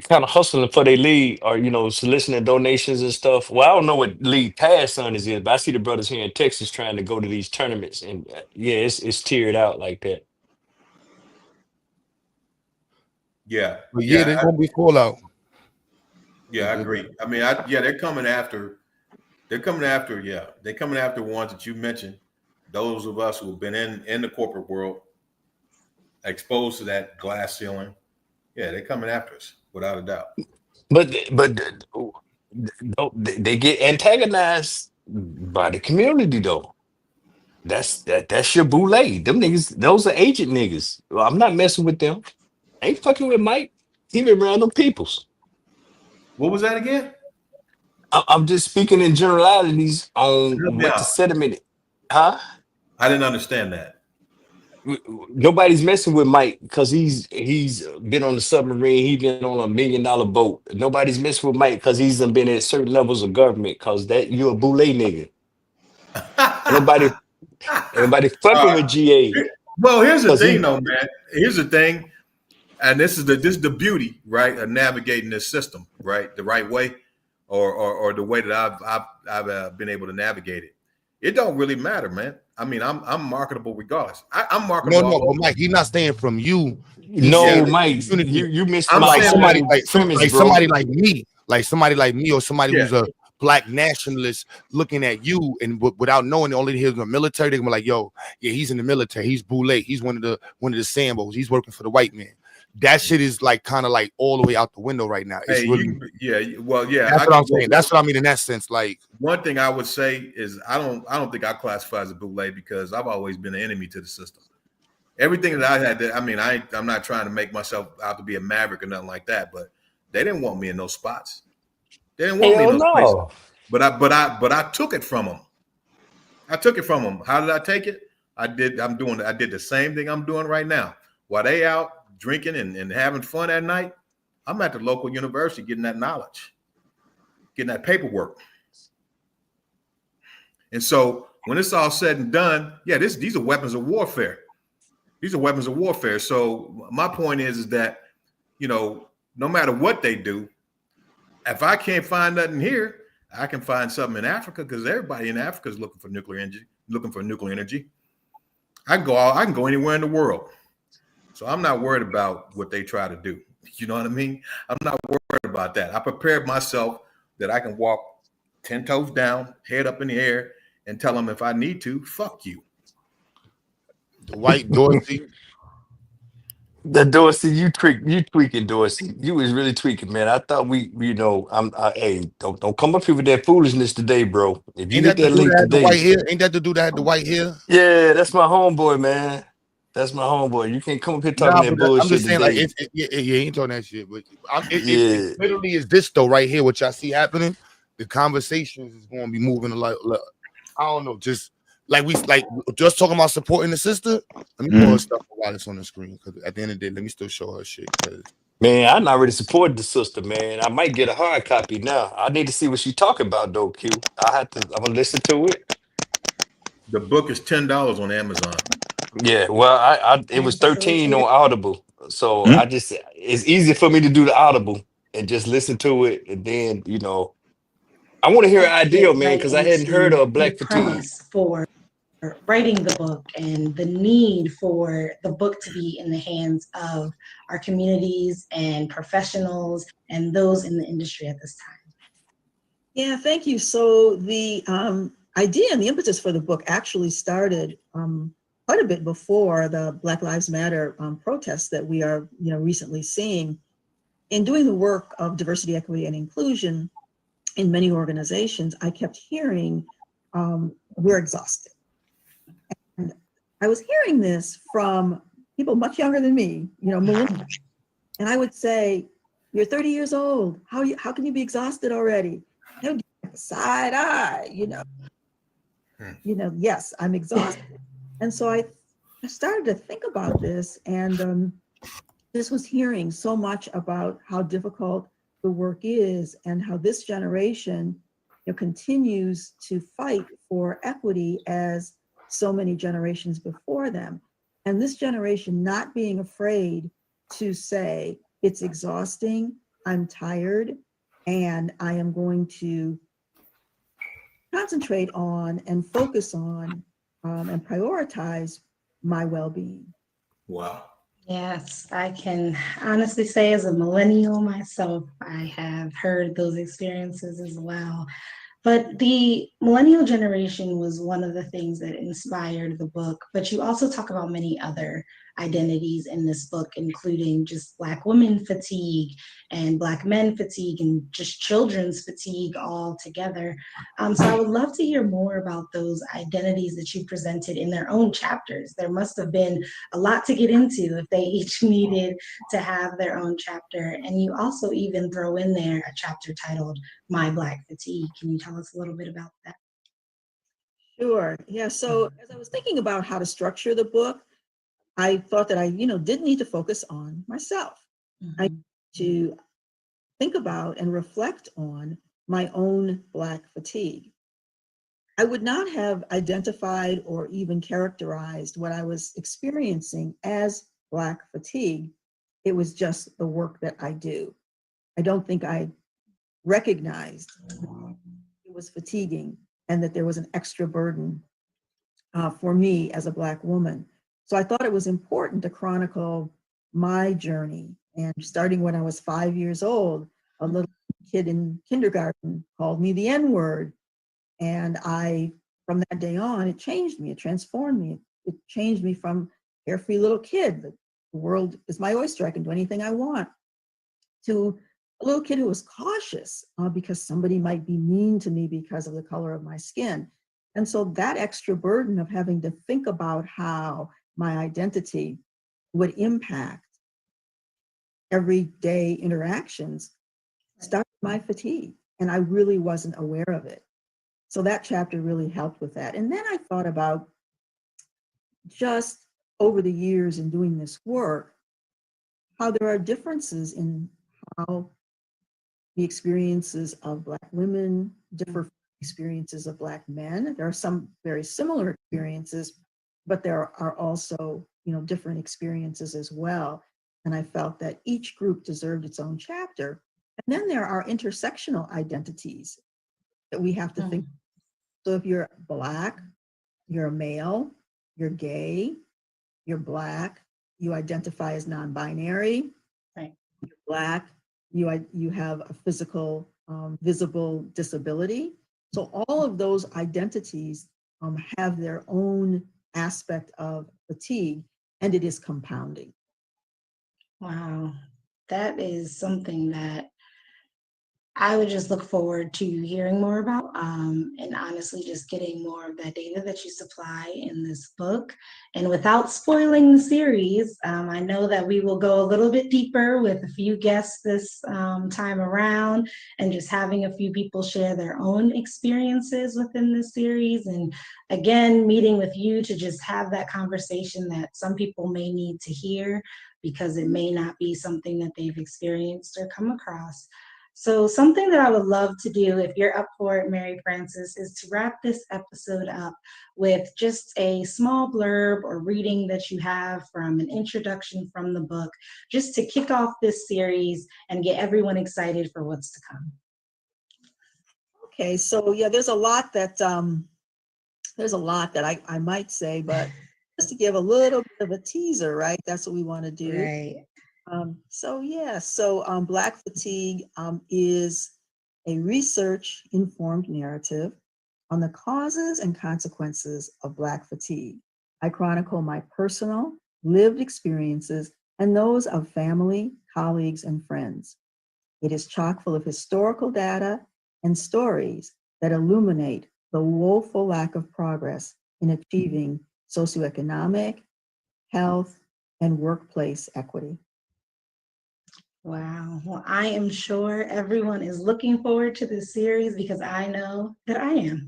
kind of hustling for their league, or soliciting donations and stuff. Well, I don't know what league Past Son is, but I see the brothers here in Texas trying to go to these tournaments, and it's tiered out like that. Yeah, but there's gonna be fallout. Yeah, I agree. I mean, they're coming after. They're coming after ones that you mentioned. Those of us who have been in the corporate world, exposed to that glass ceiling. Yeah, they're coming after us without a doubt. But they get antagonized by the community though. That's your boule. Them niggas, those are agent niggas. Well, I'm not messing with them. I ain't fucking with Mike. He been around them peoples. What was that again? I'm just speaking in generalities on what the sentiment. Huh? I didn't understand that. Nobody's messing with Mike because he's been on the submarine. He's been on $1 million boat. Nobody's messing with Mike because he's been at certain levels of government. Because that you're a boule nigga. Everybody fucking with GA. Well, here's the thing, though, man. Here's the thing, and this is the beauty, right, of navigating this system, right, the right way, or the way that I've been able to navigate it. It don't really matter, man. I mean, I'm marketable regardless. I'm marketable. No, but Mike, he's not staying from you. No, Mike, you missed. I'm like somebody somebody like me, or somebody who's a black nationalist looking at you and without knowing only he's in the military. They're gonna be like, yo, yeah, he's in the military. He's boule. He's one of the Sambos. He's working for the white man. That shit is like kind of like all the way out the window right now. It's That's what I'm saying. That's what I mean in that sense. Like, one thing I would say is I don't think I classify as a boule because I've always been an enemy to the system. Everything that I had to, I mean, I'm not trying to make myself out to be a maverick or nothing like that, but they didn't want me in those spots. They didn't want me in Hell those places. no. But I took it from them. I took it from them. How did I take it? I did the same thing I'm doing right now. While they out drinking and having fun at night, I'm at the local university getting that knowledge, getting that paperwork. And so when it's all said and done, yeah, these are weapons of warfare. These are weapons of warfare. So my point is that, no matter what they do, if I can't find nothing here, I can find something in Africa, because everybody in Africa is looking for nuclear energy. I can go anywhere in the world. So I'm not worried about what they try to do. You know what I mean? I'm not worried about that. I prepared myself that I can walk 10 toes down, head up in the air, and tell them if I need to, fuck you. The white Dorsey. The Dorsey, you tweaking, Dorsey. You was really tweaking, man. I thought hey, don't come up here with that foolishness today, bro. If you Ain't hit that the that dude link that had the white today, hair? Ain't that the dude that had the white hair? yeah, that's my homeboy, man. That's my homeboy. You can't come up here talking Nah, that but I'm bullshit just saying, like, today. yeah, he ain't talking that shit. But it Yeah. literally is this though, right here. What y'all see happening, the conversations is going to be moving a lot. I don't know, just just talking about supporting the sister. Let me pull her stuff while it's on the screen, because at the end of the day, let me still show her shit. Man, I'm not really supporting the sister, man. I might get a hard copy now. I need to see what she's talking about, though, Q. I'm gonna listen to it. The book is $10 on Amazon. Yeah, well, it was 13 on Audible. So it's easy for me to do the Audible and just listen to it. And then, I want to hear an idea, Get man, right because I hadn't heard into of the Black Fatigue. premise for writing the book and the need for the book to be in the hands of our communities and professionals and those in the industry at this time. Yeah, thank you. So the idea and the impetus for the book actually started quite a bit before the Black Lives Matter protests that we are, recently seeing. In doing the work of diversity, equity, and inclusion in many organizations, I kept hearing, we're exhausted. And I was hearing this from people much younger than me, millennials. And I would say, you're 30 years old. How can you be exhausted already? They would give me a side eye, yes, I'm exhausted. And so I started to think about this, and this was hearing so much about how difficult the work is and how this generation continues to fight for equity as so many generations before them. And this generation not being afraid to say, it's exhausting, I'm tired, and I am going to concentrate on and focus on and prioritize my well-being. Wow. Yes, I can honestly say as a millennial myself, I have heard those experiences as well. But the millennial generation was one of the things that inspired the book. But you also talk about many other identities in this book, including just Black women fatigue and Black men fatigue and just children's fatigue all together. So I would love to hear more about those identities that you presented in their own chapters. There must have been a lot to get into if they each needed to have their own chapter. And you also even throw in there a chapter titled My Black Fatigue. Can you tell us a little bit about that? Sure. Yeah. So as I was thinking about how to structure the book, I thought that I, did need to focus on myself. I need to think about and reflect on my own Black fatigue. I would not have identified or even characterized what I was experiencing as Black fatigue. It was just the work that I do. I don't think I recognized it was fatiguing and that there was an extra burden for me as a Black woman. So I thought it was important to chronicle my journey. And starting when I was 5 years old, a little kid in kindergarten called me the N-word. And from that day on, it changed me, it transformed me. It changed me from carefree little kid, the world is my oyster, I can do anything I want, to a little kid who was cautious because somebody might be mean to me because of the color of my skin. And so that extra burden of having to think about how my identity would impact everyday interactions started my fatigue, and I really wasn't aware of it. So that chapter really helped with that. And then I thought about just over the years in doing this work, how there are differences in how the experiences of Black women differ from experiences of Black men. There are some very similar experiences, but there are also, different experiences as well. And I felt that each group deserved its own chapter. And then there are intersectional identities that we have to think. So if you're Black, you're a male, you're gay, you're Black, you identify as non-binary, right. You're Black, you have a physical, visible disability. So all of those identities have their own aspect of fatigue, and it is compounding. Wow, that is something that I would just look forward to hearing more about, and honestly just getting more of that data that you supply in this book. And without spoiling the series, I know that we will go a little bit deeper with a few guests this time around, and just having a few people share their own experiences within this series. And again, meeting with you to just have that conversation that some people may need to hear, because it may not be something that they've experienced or come across. So something that I would love to do, if you're up for it, Mary Frances, is to wrap this episode up with just a small blurb or reading that you have from an introduction from the book, just to kick off this series and get everyone excited for what's to come. Okay, so yeah, there's a lot that I might say, but just to give a little bit of a teaser, right? That's what we want to do. Right. So Black Fatigue is a research-informed narrative on the causes and consequences of Black fatigue. I chronicle my personal, lived experiences and those of family, colleagues, and friends. It is chock full of historical data and stories that illuminate the woeful lack of progress in achieving socioeconomic, health, and workplace equity. Wow. Well, I am sure everyone is looking forward to this series, because I know that I am.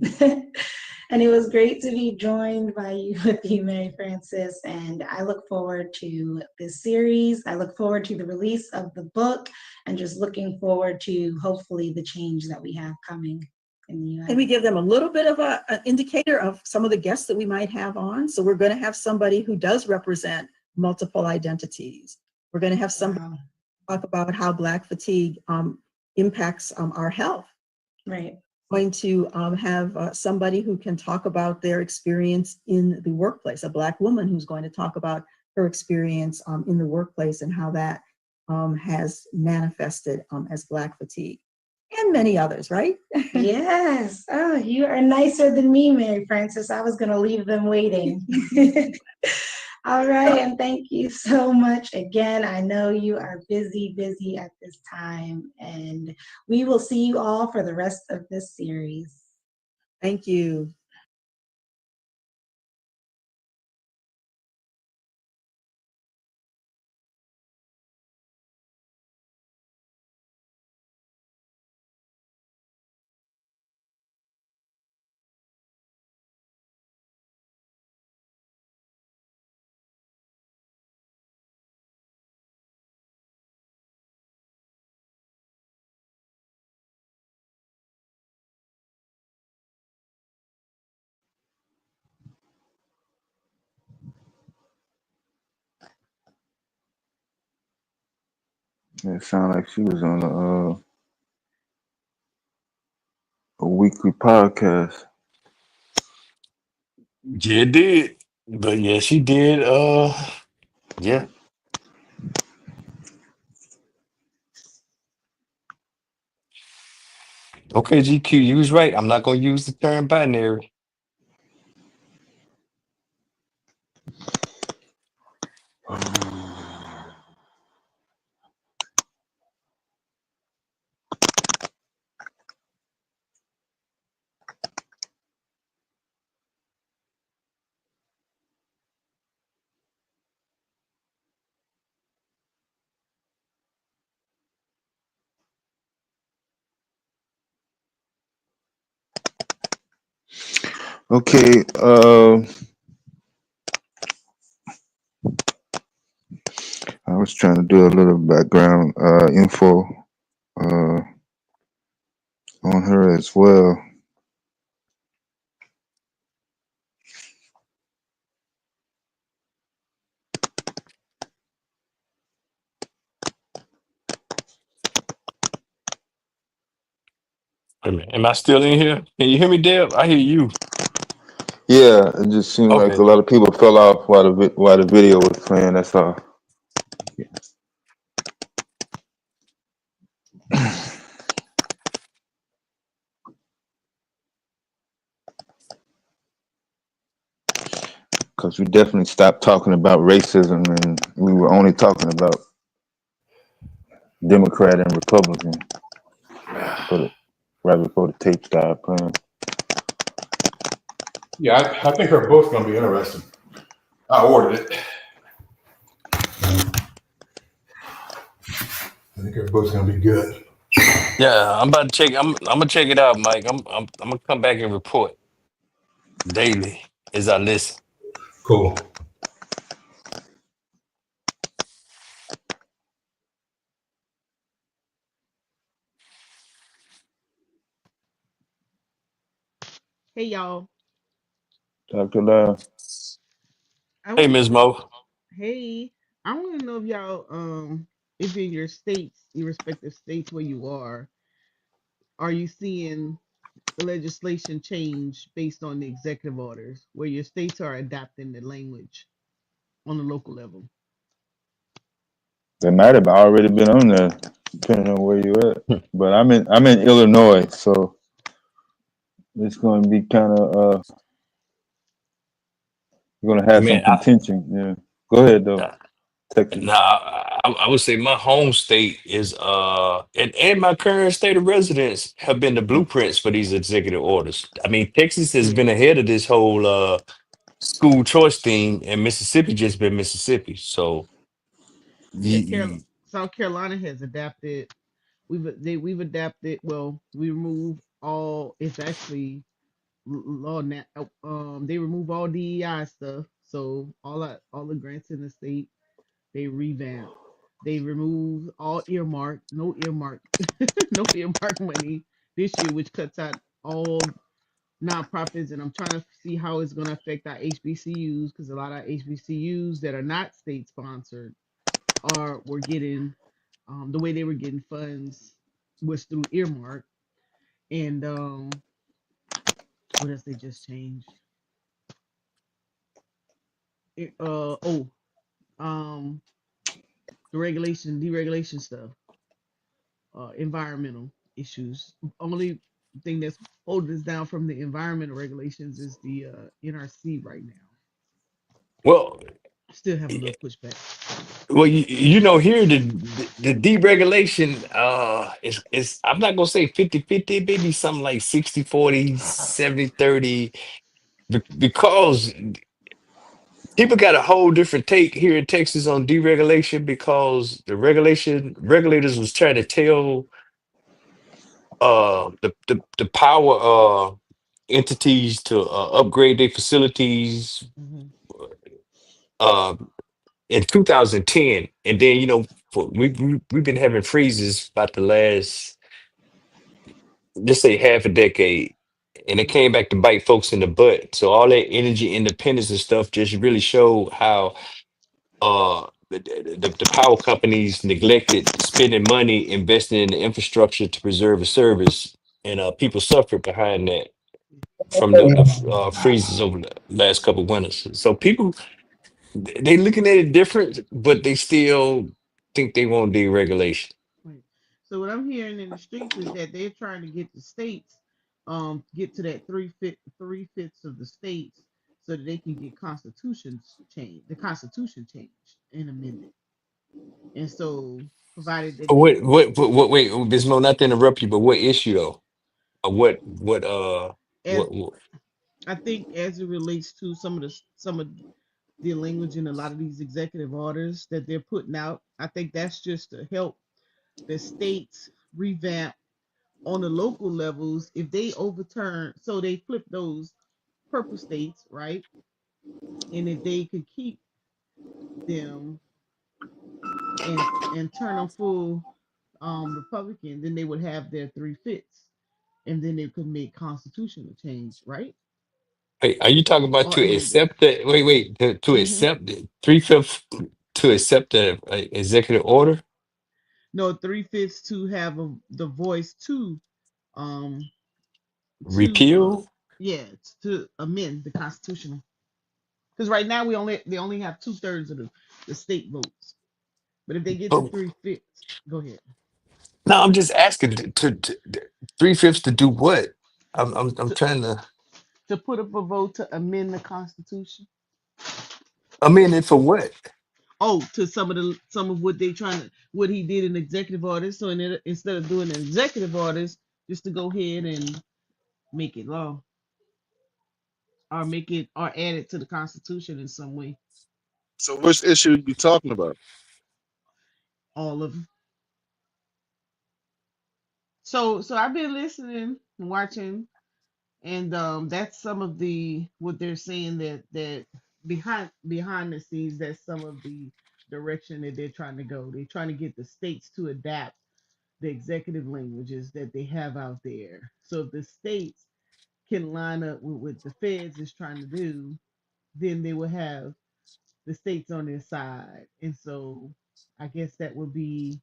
And it was great to be joined by you, with you, Mary Frances. And I look forward to this series. I look forward to the release of the book, and just looking forward to hopefully the change that we have coming in the US. Can we give them a little bit of an indicator of some of the guests that we might have on? So we're going to have somebody who does represent multiple identities. We're going to have somebody talk about how Black fatigue impacts our health. Right. Going to have somebody who can talk about their experience in the workplace, a Black woman who's going to talk about her experience in the workplace and how that has manifested as Black fatigue, and many others, right? Yes. Oh, you are nicer than me, Mary Frances. I was going to leave them waiting. All right. And thank you so much again. I know you are busy at this time, and we will see you all for the rest of this series. Thank you. It sounded like she was on a weekly podcast. Yeah, it did. But yeah, she did. Yeah. Okay, GQ, you was right. I'm not gonna use the term binary. Okay. I was trying to do a little background info uh, on her as well. Wait a minute, am I still in here? Can you hear me, Deb? I hear you. Yeah, it just seemed like Okay. a lot of people fell off while the video was playing. That's all. Because we definitely stopped talking about racism and we were only talking about Democrat and Republican right before the tape started playing. Yeah, I think her book's gonna be interesting. I ordered it. I think her book's gonna be good. Yeah, I'm about to check. I'm gonna check it out, Mike. I'm gonna come back and report daily as I listen. Cool. Hey y'all. Dr. Love. I Hey, want Ms. Mo. Hey, I want to know if y'all if in your states, your respective states where you are you seeing the legislation change based on the executive orders where your states are adapting the language on the local level? They might have already been on there, depending on where you're at. But I'm in Illinois, so it's going to be kind of we're going to I have some mean, contention. Yeah. Go ahead though, I, Texas. nah, I would say my home state is and my current state of residence have been the blueprints for these executive orders. I mean, Texas has Yeah, been ahead of this whole school choice thing, and Mississippi just been Mississippi. So yeah. you, South Carolina has adapted. We've adapted. Well, we remove all. It's actually law now. They remove all DEI stuff. So all the grants in the state they revamp. They remove all earmark, no earmark, no earmark money this year, which cuts out all nonprofits. And I'm trying to see how it's going to affect our HBCUs because a lot of HBCUs that are not state sponsored were getting the way they were getting funds was through earmark. And what else they just changed? Oh, um, the deregulation stuff. Environmental issues. Only thing that's holding us down from the environmental regulations is the NRC right now. well, Still have a little pushback. well, you know, here the deregulation is I'm not gonna say 50-50, maybe something like 60-40, 70-30, because people got a whole different take here in Texas on deregulation because regulators was trying to tell the power entities to upgrade their facilities Mm-hmm. uh in 2010, and then we've been having freezes about the last, let's say, half a decade, and it came back to bite folks in the butt. So all that energy independence and stuff just really showed how the power companies neglected spending money investing in the infrastructure to preserve a service, and people suffered behind that from the freezes over the last couple of winters. So people they looking at it different, but they still think they want deregulation. Right. So what I'm hearing in the streets is that they're trying to get the states, get to that three fifths of the states, so that they can get the Constitution changed and amended. And so, provided that But they wait, Bismo, not to interrupt you, but what issue though? as What I think as it relates to some of the language in a lot of these executive orders that they're putting out, I think that's just to help the states revamp on the local levels if they overturn, so they flip those purple states, right? And if they could keep them and turn them full Republican, then they would have their 3/5, and then they could make constitutional change, right? Wait, are you talking about Or to amend it. accept the wait to Hmm. accept it 3/5 to accept the executive order? No, 3/5 to have the voice um to Repeal? yeah, to amend the constitution. Because right now they only have 2/3 of the state votes. But if they get to But 3/5, go ahead. no, I'm just asking to 3/5 to do what? I'm To trying to put up a vote to amend the constitution. amend it for what? Oh, to some of what they trying to what he did in executive orders. So instead of doing the executive orders, just to go ahead and make it law or make it or add it to the constitution in some way. So which issue you talking about? All of them. So I've been listening and watching, and that's some of the what they're saying that behind the scenes, that's some of the direction that they're trying to go. They're trying to get the states to adapt the executive languages that they have out there. So if the states can line up with what the feds is trying to do, then they will have the states on their side. And so I guess that would be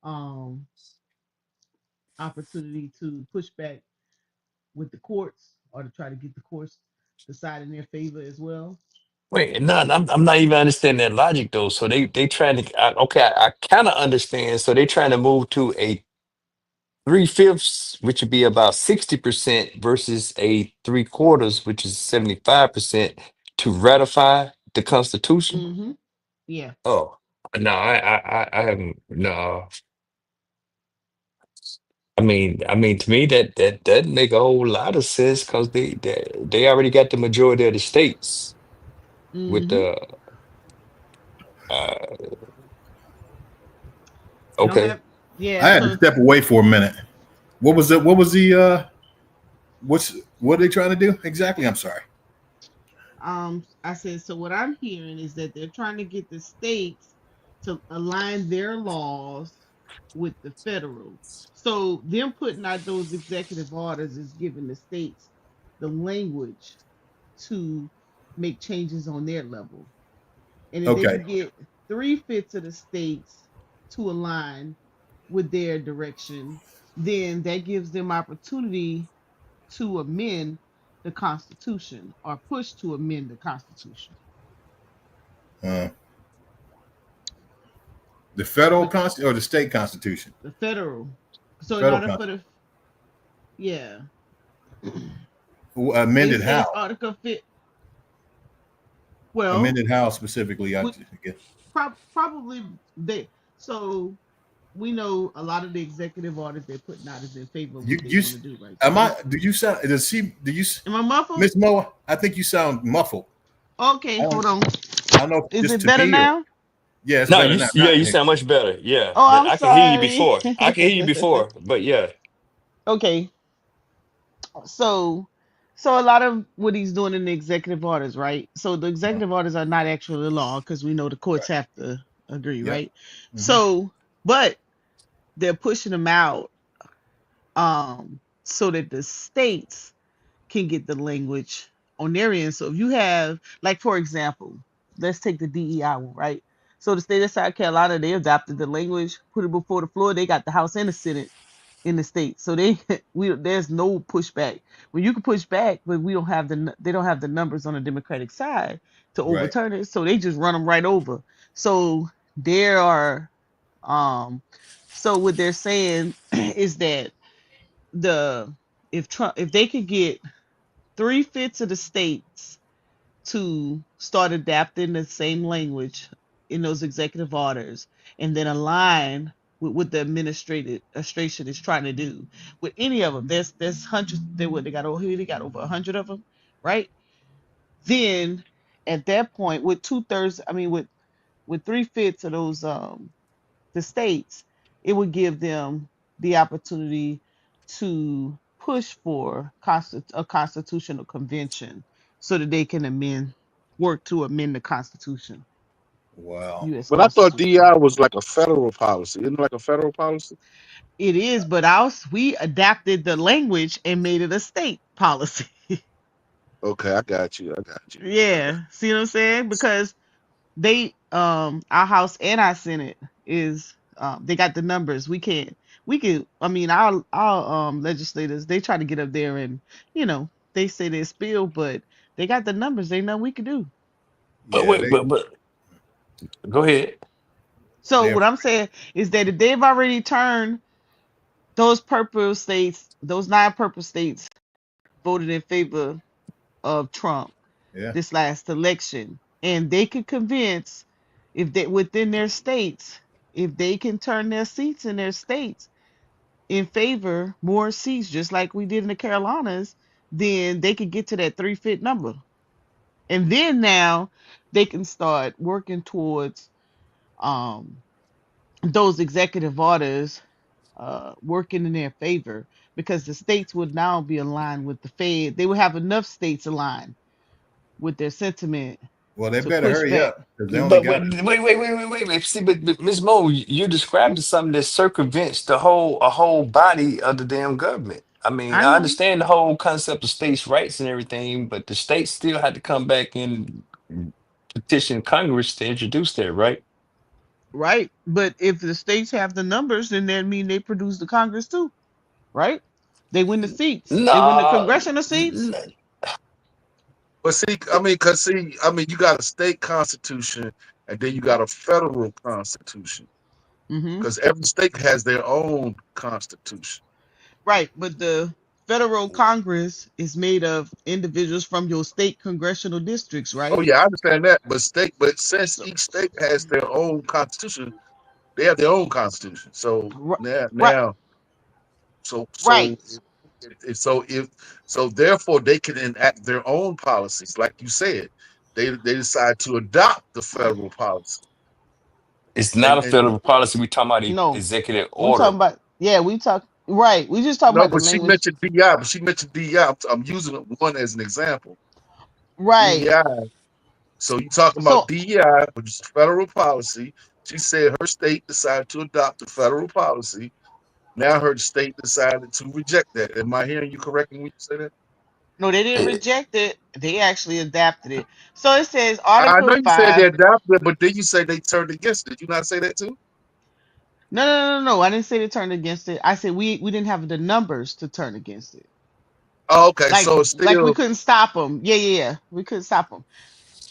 um opportunity to push back with the courts or to try to get the courts to side in their favor as well. Wait, no, I'm not even understanding that logic though. So they trying to okay, I kind of understand. So they trying to move to a 3/5, which would be about 60% versus a 3/4, which is 75% to ratify the Constitution. Mm-hmm. Yeah. Oh, no, I haven't. No, I mean, to me that doesn't make a whole lot of sense because they already got the majority of the states with Mm-hmm. the uh They don't okay. have yeah, I had to so step away for a minute. What are they trying to do exactly? I'm sorry. I said, so what I'm hearing is that they're trying to get the states to align their laws with the federal. So them putting out those executive orders is giving the states the language to make changes on their level. And if they Okay. could get 3/5 of the states to align with their direction, then that gives them opportunity to amend the Constitution or push to amend the Constitution. Uh, the federal But constitution or the state constitution? the federal, so in Federal order for constitution. the yeah, it Amended says how? Article Fit. Well, Amended how specifically? I we, guess. probably they. So we know a lot of the executive orders they're putting out is in favor of You what they you want to do, right? So am I? Do you sound? Does she? Do you? am I muffled? Miss Moa? I think you sound muffled. Okay, I don't. hold on. I don't know if it's Is just it to better me or now? yeah, it's No, better now. yeah, Not you here. sound much better. Yeah, Oh, but I'm I can hear you sorry. before. I can hear you before, but yeah. Okay, so a lot of what he's doing in the executive orders, right? So the executive orders are not actually law because we know the courts have to agree, Yep. right? Mm-hmm. So, but they're pushing them out so that the states can get the language on their end. So if you have, like, for example, let's take the DEI one, right? So the state of South Carolina, they adopted the language, put it before the floor. They got the House and the Senate in the state, so they there's no pushback. When you can push back, but they don't have the numbers on the Democratic side to Right. overturn it, so they just run them right over. So there are um, so what they're saying is that the if they could get 3/5 of the states to start adapting the same language in those executive orders and then align with what the administration is trying to do with any of them. There's hundreds. They got over here. They got over 100 of them, right? Then at that point, with 2/3, I mean with 3/5 of those the states, it would give them the opportunity to push for a constitutional convention so that they can work to amend the Constitution. Wow. U.S. But I thought Constitution. DI was like a federal policy. Isn't it like a federal policy? It is, but we adapted the language and made it a state policy. Okay, I got you. I got you. Yeah, see what I'm saying? Because our House and our Senate is they got the numbers. I mean our legislators, they try to get up there and they say they spill, but they got the numbers. Ain't nothing we can do. But Yeah, wait, but go ahead. So they're what I'm saying is that if they've already turned those purple states, those 9 purple states voted in favor of Trump yeah. this last election, and they could convince, if they within their states, if they can turn their seats in their states in favor, more seats, just like we did in the Carolinas, then they could get to that 3/5 number, and then now they can start working towards um those executive orders working in their favor, because the states would now be aligned with the Fed. They would have enough states aligned with their sentiment Well, they to better push hurry back. up because they only But got. wait. See, but Ms. Mo, you're describing something that circumvents a whole body of the damn government. I mean, I I know, understand the whole concept of states' rights and everything, but the states still had to come back and petition Congress to introduce that, right? right? But if the states have the numbers, then that mean they produce the Congress too, right? They win the seats. They win the Nah, congressional seats. But see, I mean, you got a state constitution and then you got a federal constitution Hmm. because every state has their own constitution. Right, but the federal Congress is made of individuals from your state congressional districts, Oh right? yeah, I understand that. But since So, each state has their own constitution, they have their own constitution. So now, right, so right. so if so if so therefore they can enact their own policies, like you said. They decide to adopt the federal policy. it's not And a and federal policy. We talking about a No, executive we order. talking about, yeah, we talk, right. We just talking no, about the but she language, mentioned DI. But she mentioned DI. I'm using one as an example. right? DEI. So you talking about So DEI, which is federal policy. She said her state decided to adopt the federal policy. Now her state decided to reject that. Am I hearing you correctly when you say that? no, they didn't reject it. They actually adapted it. So it says I Article know you said they 5. adopted it, but then you say they turned against it. Did you not say that too? No. I didn't say they turned against it. I said we didn't have the numbers to turn against it. Oh, okay. Like So it's like we still couldn't stop them. Yeah. We couldn't stop them.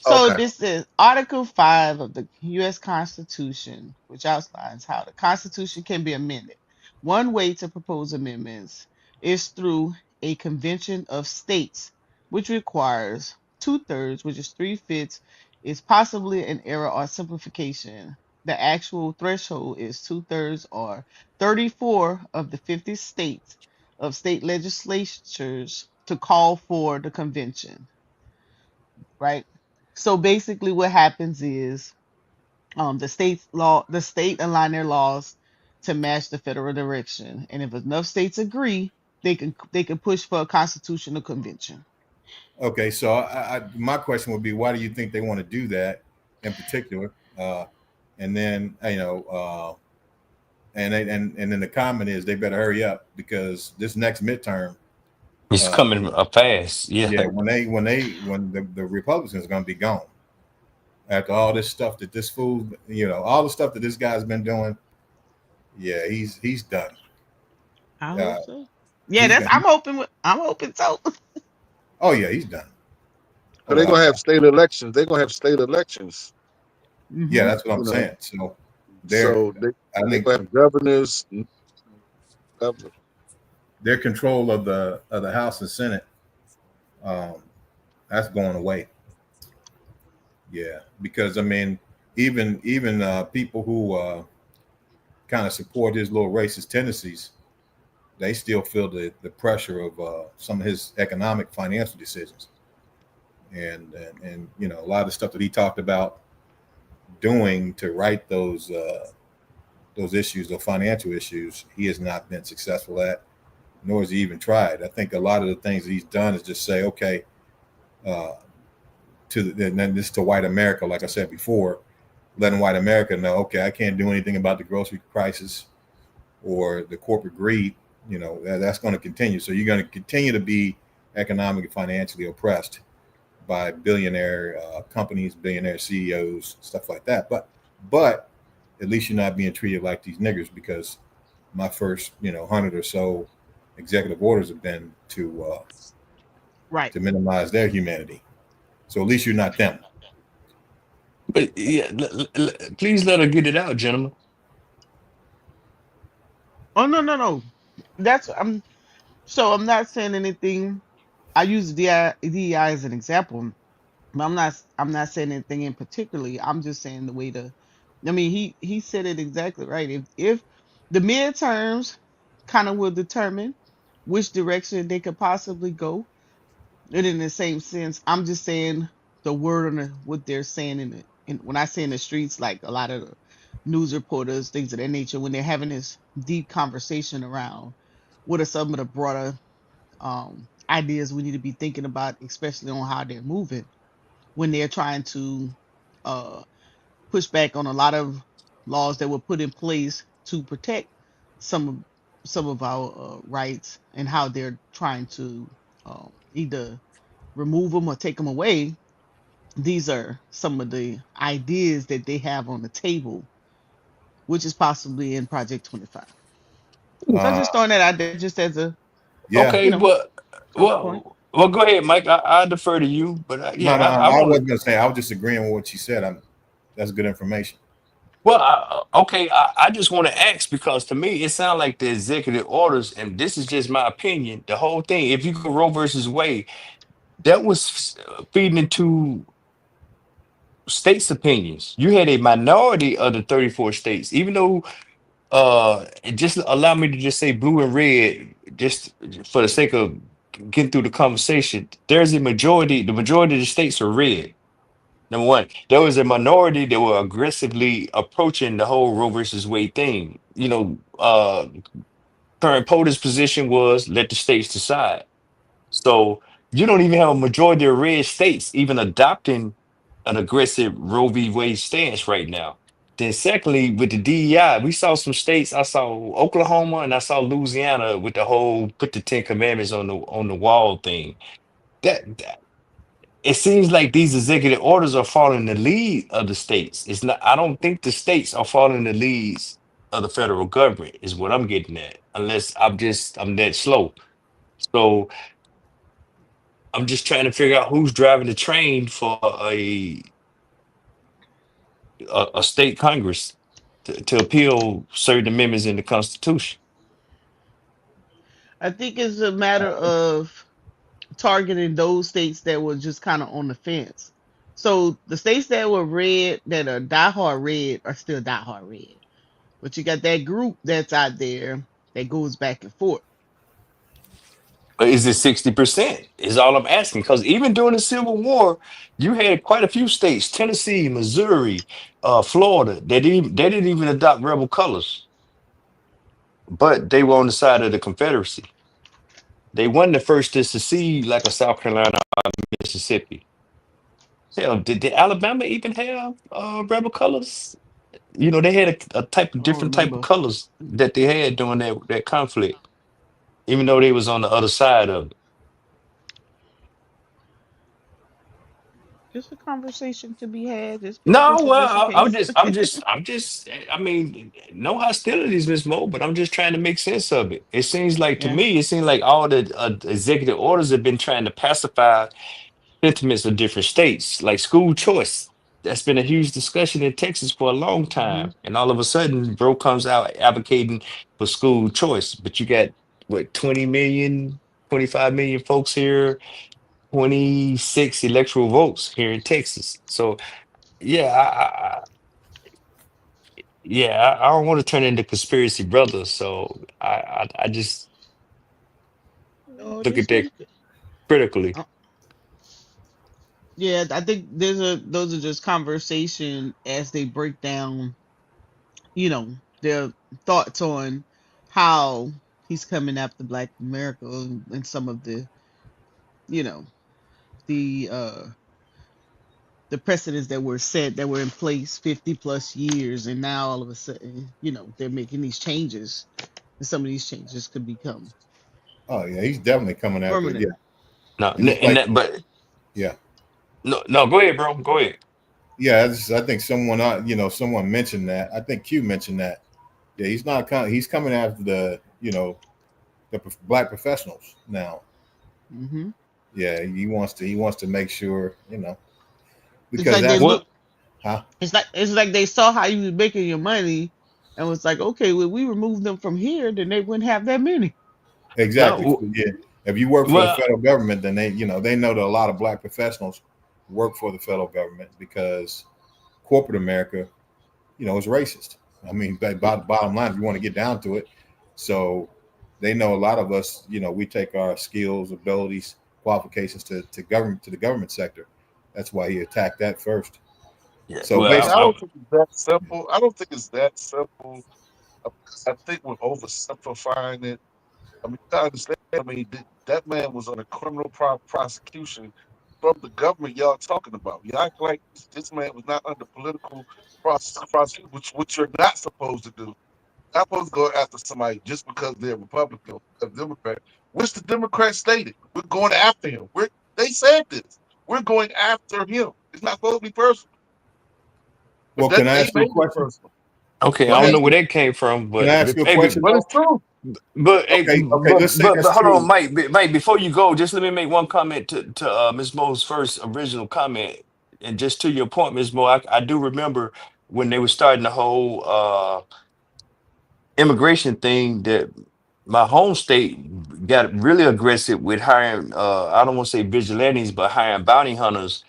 So okay. this is Article 5 of the U.S. Constitution, which outlines how the Constitution can be amended. One way to propose amendments is through a convention of states, which requires 2/3, which is 3/5, is possibly an error or simplification. The actual threshold is 2/3 or 34 of the 50 states of state legislatures to call for the convention, right? So basically, what happens is the state align their laws to match the federal direction, and if enough states agree, they can push for a constitutional convention. Okay, so my question would be, why do you think they want to do that in particular? And then and then the comment is they better hurry up because this next midterm, It's coming fast. Yeah. yeah, when the Republicans are going to be gone after all this stuff that this fool, all the stuff that this guy's been doing. Yeah, he's done. I Uh, hope so. Yeah, he's that's been. I'm hoping so. Oh yeah, he's done. So Oh, they're without gonna a have doubt. state elections. They're gonna have state elections. Yeah, Hmm. that's what I'm You know. saying. So they're, So I they think gonna have governors. Governor. their control of the House and Senate, um, that's going away. Yeah, because I mean, even people who kind of support his little racist tendencies, they still feel the pressure of some of his economic financial decisions, and a lot of stuff that he talked about doing to right those issues, those financial issues, he has not been successful at. nor has he even tried. I think a lot of the things that he's done is just say, okay, and then this to white America, like I said before, letting white America know, okay, I can't do anything about the grocery crisis or the corporate greed. That's going to continue. So you're going to continue to be economically, financially oppressed by billionaire companies, billionaire CEOs, stuff like that. But at least you're not being treated like these niggers, because my first 100 or so executive orders have been to minimize their humanity. So at least you're not them. But yeah, please let her get it out, gentlemen. Oh no. That's so I'm not saying anything. I use DEI as an example, but I'm not saying anything in particularly. I'm just saying the way I mean, he said it exactly right. If the midterms kind of will determine which direction they could possibly go, and in the same sense, I'm just saying the word on what they're saying when I say in the streets, like a lot of the news reporters, things of that nature, when they're having this deep conversation around what are some of the broader ideas we need to be thinking about, especially on how they're moving when they're trying to uh, push back on a lot of laws that were put in place to protect some of our rights, and how they're trying to either remove them or take them away. These are some of the ideas that they have on the table, which is possibly in Project 25. So I'm just throwing that out there just as a, Yeah. Okay, talking point. well, go ahead, Mike. I defer to you, but No, yeah, no, I I want to. wasn't gonna say. I was just agreeing with what she said. That's good information. Well, okay, I just want to ask because to me it sounds like the executive orders, and this is just my opinion. The whole thing, if you go Roe versus Wade, that was feeding into states' opinions. You had a minority of the 34 states, even though just allow me to just say blue and red, just for the sake of getting through the conversation. There's a majority, the majority of the states are red. Number one, there was a minority that were aggressively approaching the whole Roe versus Wade thing. Current POTUS position was let the states decide. So you don't even have a majority of red states even adopting an aggressive Roe v. Wade stance right now. Then secondly, with the DEI, we saw some states. I saw Oklahoma and I saw Louisiana with the whole put the Ten Commandments on the wall thing. That it seems like these executive orders are following the lead of the states. It's not. I don't think the states are following the leads of the federal government. Is what I'm getting at. Unless I'm that slow. So I'm just trying to figure out who's driving the train for a state Congress to appeal certain amendments in the Constitution. I think it's a matter of targeting those states that were just kind of on the fence. So the states that were red, that are diehard red, are still diehard red. But you got that group that's out there that goes back and forth. But is it 60%? Is all I'm asking. Because even during the Civil War, you had quite a few states, Tennessee, Missouri, Florida, they didn't even adopt rebel colors, but they were on the side of the Confederacy. They weren't the first to secede like a South Carolina or Mississippi. Hell, did Alabama even have rebel colors? They had a type of I don't different type of remember. colors that they had during that conflict, even though they was on the other side of it. Just a conversation to be had. Just bring it No, to well, just in case. I'm just. I mean, no hostilities, Miss Mo, but I'm just trying to make sense of it. It seems like to Yeah. me, it seems like all the executive orders have been trying to pacify sentiments of different states, like school choice. That's been a huge discussion in Texas for a long Hmm. time, and all of a sudden, bro comes out advocating for school choice. But you got what 20 million, 25 million folks here, 26 electoral votes here in Texas. So yeah, I don't want to turn into conspiracy brothers, so I just No, look at just that speak. critically. Uh, yeah, I think those are just conversation as they break down, their thoughts on how he's coming after Black America and some of the, you know, the precedents that were set, that were in place 50 plus years, and now all of a sudden, you know, they're making these changes, and some of these changes could become Oh yeah, he's definitely coming after it. permanent. Yeah, No, and it's and like, that, but yeah, no. Go ahead, bro. Go ahead. yeah. I think someone, someone mentioned that. I think Q mentioned that. Yeah, he's not coming. He's coming after the, the black professionals now. Mm-hmm. Yeah, he wants to make sure, It's because like they that's, look. huh? It's like they saw how you was making your money, and was like, okay, well, we remove them from here, then they wouldn't have that many. Exactly. No, Yeah. If you work for the well, federal government, then they know that a lot of black professionals work for the federal government because corporate America, is racist. I mean, bottom line, if you want to get down to it. So they know a lot of us, we take our skills, abilities, qualifications to the government sector. That's why he attacked that first. yeah. So Well, I basically, don't think it's that simple. I don't think it's that simple. I think we're oversimplifying it. I mean, I understand. I mean, that man was on a criminal prosecution from the government y'all talking about. You act like this man was not under political prosecution, which you're not supposed to do. Not supposed to go after somebody just because they're Republican or Democrat, which the Democrats stated. We're going after him. They said this. We're going after him. It's not supposed to be personal. But well, can I they ask you a made it question? personal. okay. Can I I don't know ask where you, that came from, can I ask you a hey, question But though? it's true. Okay, let's say that's but hold on, true. Mike. Mike, before you go, just let me make one comment to Ms. Mo's first original comment, and just to your point, Ms. Mo, I do remember when they were starting the whole immigration thing that my home state got really aggressive with hiring. I don't want to say vigilantes, but hiring bounty hunters.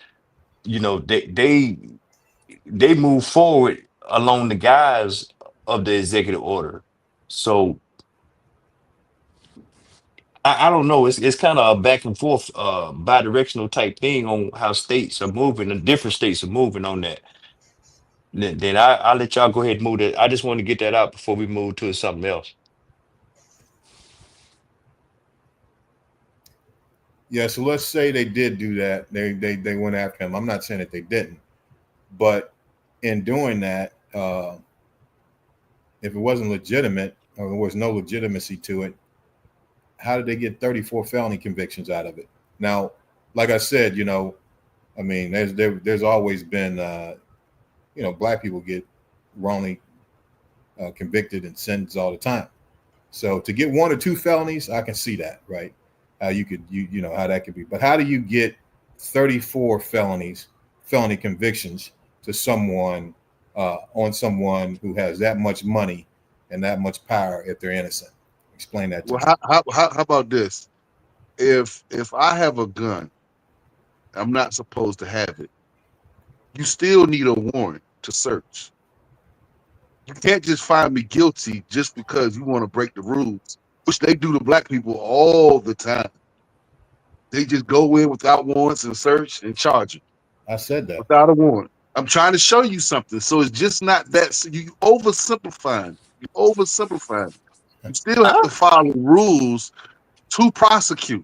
They move forward along the guise of the executive order. So I don't know. It's kind of a back and forth, bi-directional type thing on how states are moving and different states are moving on that. Then I'll let y'all go ahead and move that. I just want to get that out before we move to something else. Yeah, so let's say they did do that. They went after him. I'm not saying that they didn't, but in doing that, if it wasn't legitimate or there was no legitimacy to it, how did they get 34 felony convictions out of it? Now, like I said, I mean, there's always been, black people get wrongly convicted and sentenced all the time. So to get one or two felonies, I can see that, right? How you could, how that could be. But how do you get 34 felony convictions to someone on someone who has that much money and that much power if they're innocent? Explain that to Well, me. how about this? If I have a gun, I'm not supposed to have it. You still need a warrant to search. You can't just find me guilty just because you want to break the rules, which they do to black people all the time. They just go in without warrants and search and charge you I said that. without a warrant. I'm trying to show you something. So it's just not that. So you oversimplifying. You oversimplifying. You still have to follow rules to prosecute.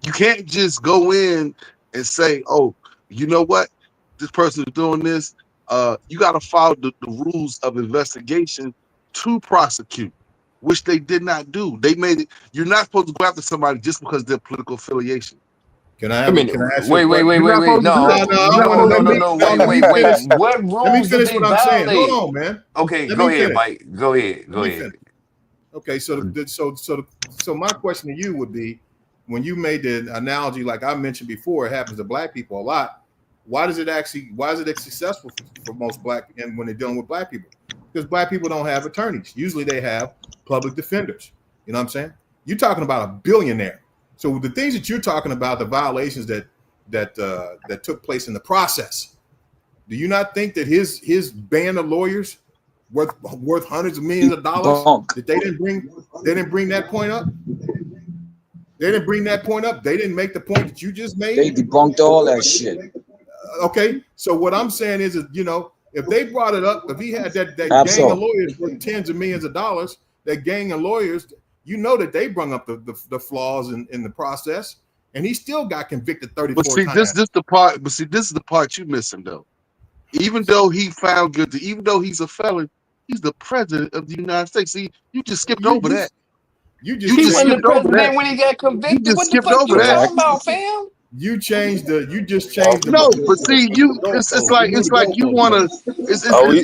You can't just go in and say, "Oh, you know what? This person is doing this." You got to follow the rules of investigation to prosecute, which they did not do. They made it. You're not supposed to go after somebody just because of their political affiliation. Can I mean, I ask you a wait, wait, question? wait, You're wait, not wait. supposed to do No, that. No, no, I You're not want to no, supposed no, to no, do no. that. Wait, let me wait, wait. finish. What Let me rules did finish they what I'm saying. Hold violate? on, man. Okay, Let go me ahead, finish. Mike. Go ahead. Let Go me ahead. finish. Okay, so my question to you would be, when you made the analogy, like I mentioned before, it happens to black people a lot. Why is it successful for most black and when they're dealing with black people? Because black people don't have attorneys. Usually they have public defenders. You know what I'm saying? You're talking about a billionaire. So the things that you're talking about, the violations that took place in the process, do you not think that his band of lawyers worth hundreds of millions of dollars that they didn't bring that point up? They didn't bring that point up. They didn't make the point that you just made. They debunked all that shit. Okay, so what I'm saying is, if they brought it up, if he had that gang of lawyers worth tens of millions of dollars, that gang of lawyers, you know that they brung up the flaws in the process, and he still got convicted 34 But see, times. this the part. But see, this is the part you missing though. Even though he found guilty, even though he's a felon, he's the president of the United States. See, you just skipped over that. You You just just changed, wasn't the skipped over that. president when he got You convicted. just What the skipped fuck over you that. talking about, fam? you just changed No, but the see, you it's goalpost. like You moved it's the like you goalpost, wanna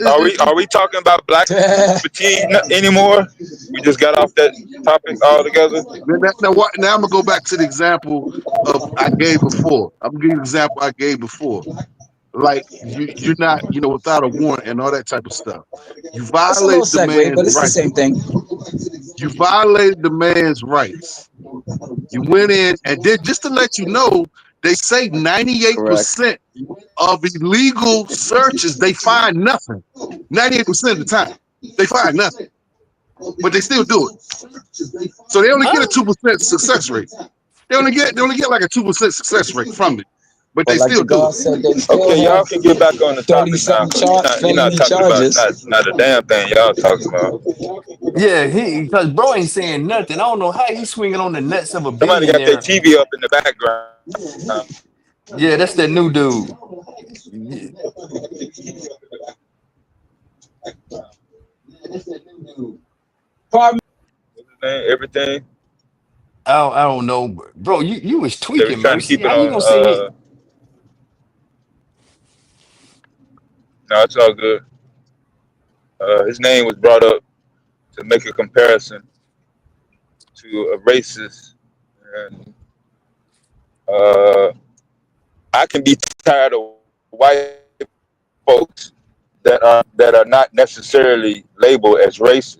brother. Are we talking about black fatigue anymore? We just got off that topic altogether. now I'm gonna go back to the example of I gave before. I'm gonna give you an example I gave before. Like you're not, without a warrant and all that type of stuff. You It's a little violated the segue, man's but it's the rights. same thing. You violated the man's rights. You went in and did just to let you know, they say 98% of illegal searches, they find nothing. 98% of the time, they find nothing. But they still do it. So they only get a 2% success rate. They only get like a 2% success rate from it. But But they like still the do God it. said, they still Okay, y'all have can get back on the 30 topic now, something because you're not felony talking about charges. not a damn thing y'all talking about. Yeah, because bro ain't saying nothing. I don't know how he's swinging on the nuts of a Somebody got their billionaire. TV up in the background. Yeah, that's that new dude. Yeah. Everything. I don't know, bro. You was They was tweaking, trying to Mercy. keep it How you on. gonna say? No, it's all good. His name was brought up to make a comparison to a racist, and I can be tired of white folks that are not necessarily labeled as racist.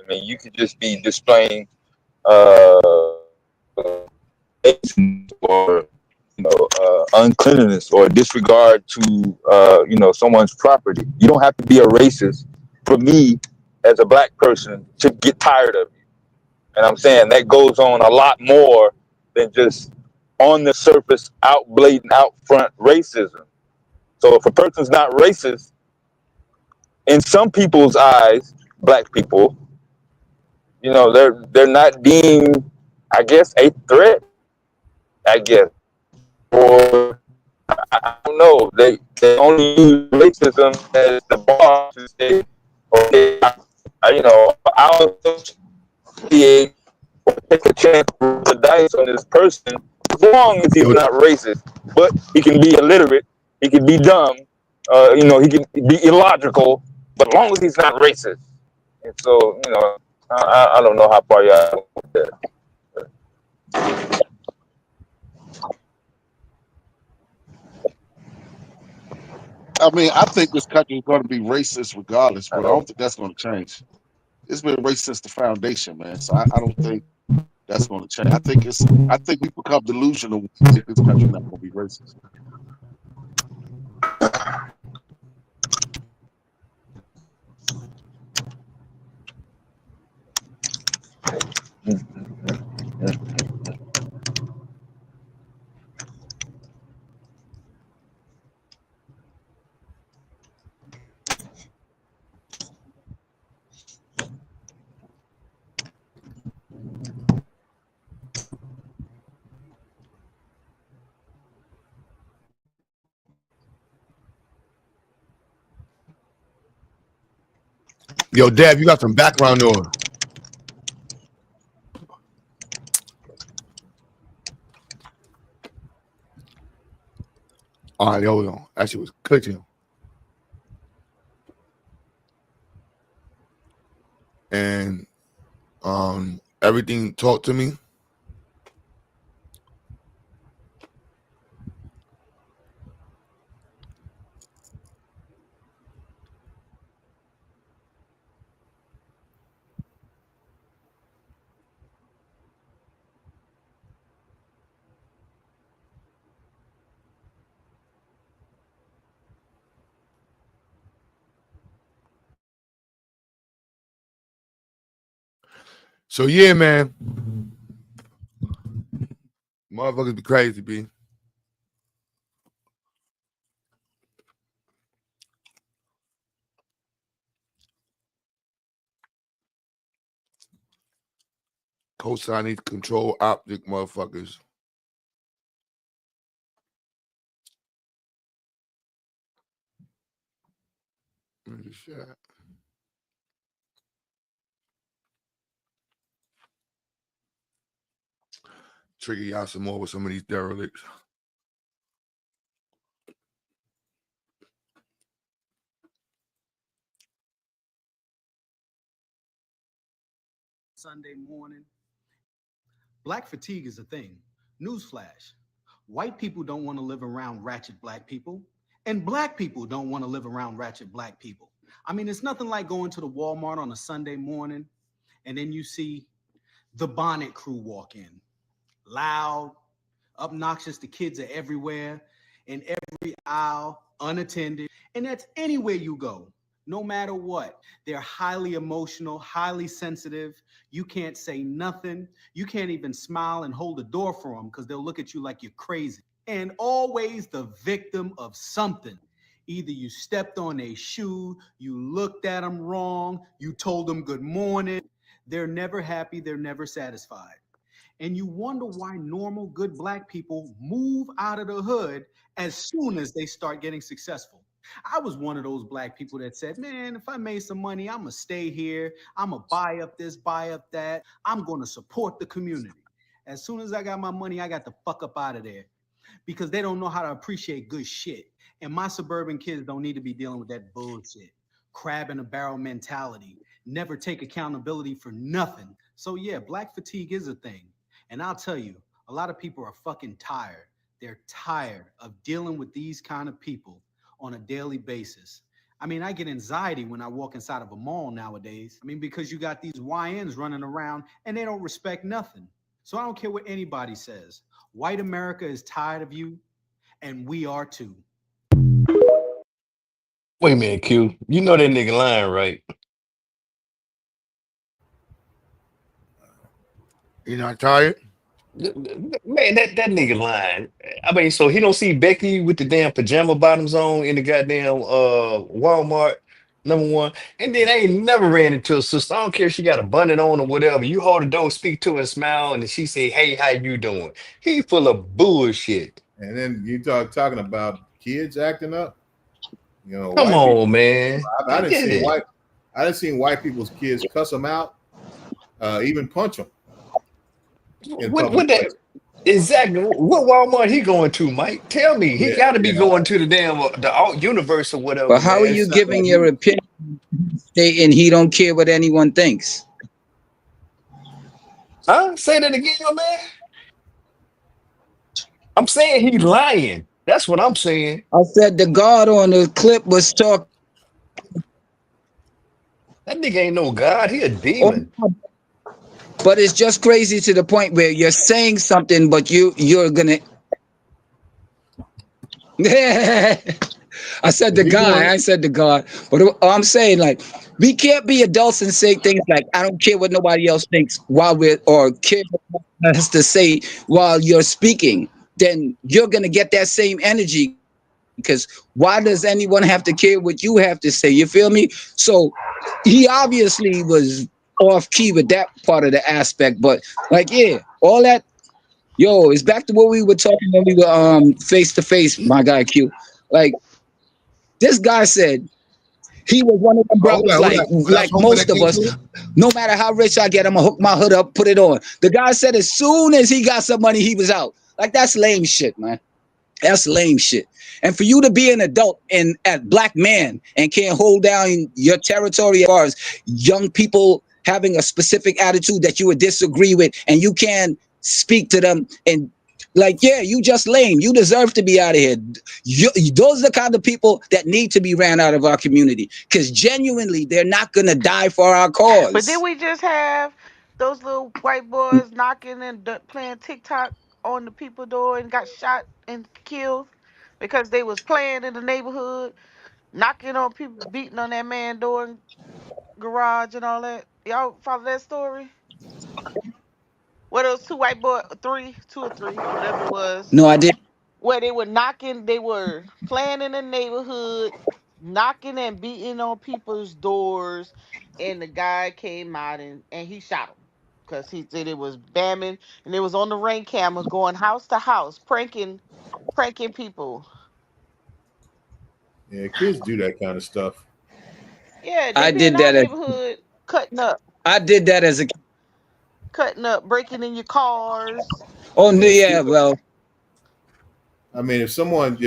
I mean, you could just be displaying uh, or uncleanliness or disregard to someone's property. You don't have to be a racist for me as a black person to get tired of you. And I'm saying that goes on a lot more than just on the surface, out blatant, out front racism. So if a person's not racist, in some people's eyes, black people, they're not deemed, I guess, a threat. I guess, or I don't know. They only use racism as the bar to say, okay, I'll associate or take a chance with the dice on this person as long as he's not racist, but he can be illiterate, he can be dumb, he can be illogical, but as long as he's not racist. And so, I don't know how far y'all go with that. I mean, I think this country is going to be racist regardless, bro. I Hello? don't think that's going to change. It's been racist since the foundation, man. So I don't think that's going to change. I think we become delusional when we think this country not going to be racist. Yo, Dad, you got some background noise. All right, hold on. That shit was cooking. And everything talk to me. So yeah, man. Motherfuckers be crazy, B. Cosign these control optic motherfuckers. Shit. Trigger y'all some more with some of these derelicts. Sunday morning. Black fatigue is a thing. Newsflash. White people don't want to live around ratchet black people, and black people don't want to live around ratchet black people. I mean, it's nothing like going to the Walmart on a Sunday morning, and then you see the Bonnet Crew walk in. Loud, obnoxious, the kids are everywhere, in every aisle, unattended, and that's anywhere you go. No matter what, they're highly emotional, highly sensitive. You can't say nothing. You can't even smile and hold the door for them because they'll look at you like you're crazy. And always the victim of something. Either you stepped on a shoe, you looked at them wrong, you told them good morning. They're never happy, they're never satisfied. And you wonder why normal, good black people move out of the hood as soon as they start getting successful. I was one of those black people that said, man, if I made some money, I'm gonna stay here. I'm gonna buy up this, buy up that. I'm gonna support the community. As soon as I got my money, I got the fuck up out of there because they don't know how to appreciate good shit. And my suburban kids don't need to be dealing with that bullshit. Crab in a barrel mentality. Never take accountability for nothing. So yeah, black fatigue is a thing. And I'll tell you, a lot of people are fucking tired. They're tired of dealing with these kind of people on a daily basis. I mean, I get anxiety when I walk inside of a mall nowadays. I mean, because you got these YNs running around and they don't respect nothing. So I don't care what anybody says. White America is tired of you, and we are too. Wait a minute, Q. You know that nigga lying, right? You not tired? Man, that nigga lying. I mean, so he don't see Becky with the damn pajama bottoms on in the goddamn Walmart, number one. And then I ain't never ran into a sister. I don't care if she got a bunnet on or whatever. You hold the door, speak to her, and smile, and then she say, "Hey, how you doing?" He full of bullshit. And then you talking about kids acting up. You know, Come white people. on, man. I didn't Get see it. I didn't see white people's kids cuss them out, even punch them in What public that places. exactly? What Walmart he going to, Mike? Tell me. He Yeah, got to be yeah. going to the damn the alt universe or But whatever, how are man. you It sounds giving like your opinion stating he don't care what anyone thinks? Huh? Say that again, man. I'm saying he lying. That's what I'm saying. I said the guard on the clip was talking. That nigga ain't no god. He a demon. But it's just crazy to the point where you're saying something, but you're gonna. I said the he doing guy. it. I said the God. But I'm saying like we can't be adults and say things like I don't care what nobody else thinks while we're or care what has to say while you're speaking. Then you're gonna get that same energy because why does anyone have to care what you have to say? You feel me? So he obviously was off key with that part of the aspect, but like yeah, all that yo, it's back to what we were talking when we were face to face, my guy Q. Like this guy said he was one of them Oh, brothers hold on. That's like hoping most that of came us. through. No matter how rich I get, I'm gonna hook my hood up, put it on. The guy said as soon as he got some money, he was out. Like that's lame shit, man. That's lame shit. And for you to be an adult and at black man and can't hold down your territory as far as young people having a specific attitude that you would disagree with and you can't speak to them and like, yeah, you just lame. You deserve to be out of here. Those are the kind of people that need to be ran out of our community because genuinely they're not going to die for our But then cause. we just have those little white boys knocking and playing TikTok on the people door and got shot and killed because they was playing in the neighborhood, knocking on people, beating on that man door and garage and all that. Y'all follow that story? Where those two white boy, three, two or three, whatever it was, No, I didn't. where they were knocking, they were playing in the neighborhood, knocking and beating on people's doors, and the guy came out and he shot him. because he said it was bamming and it was on the ring cameras going house to house, pranking people. Yeah, kids do that kind of stuff. Yeah, they I be in did our that. neighborhood cutting up, I did that as a. breaking in your cars. Oh no, Yeah, yeah. Well, I mean, if someone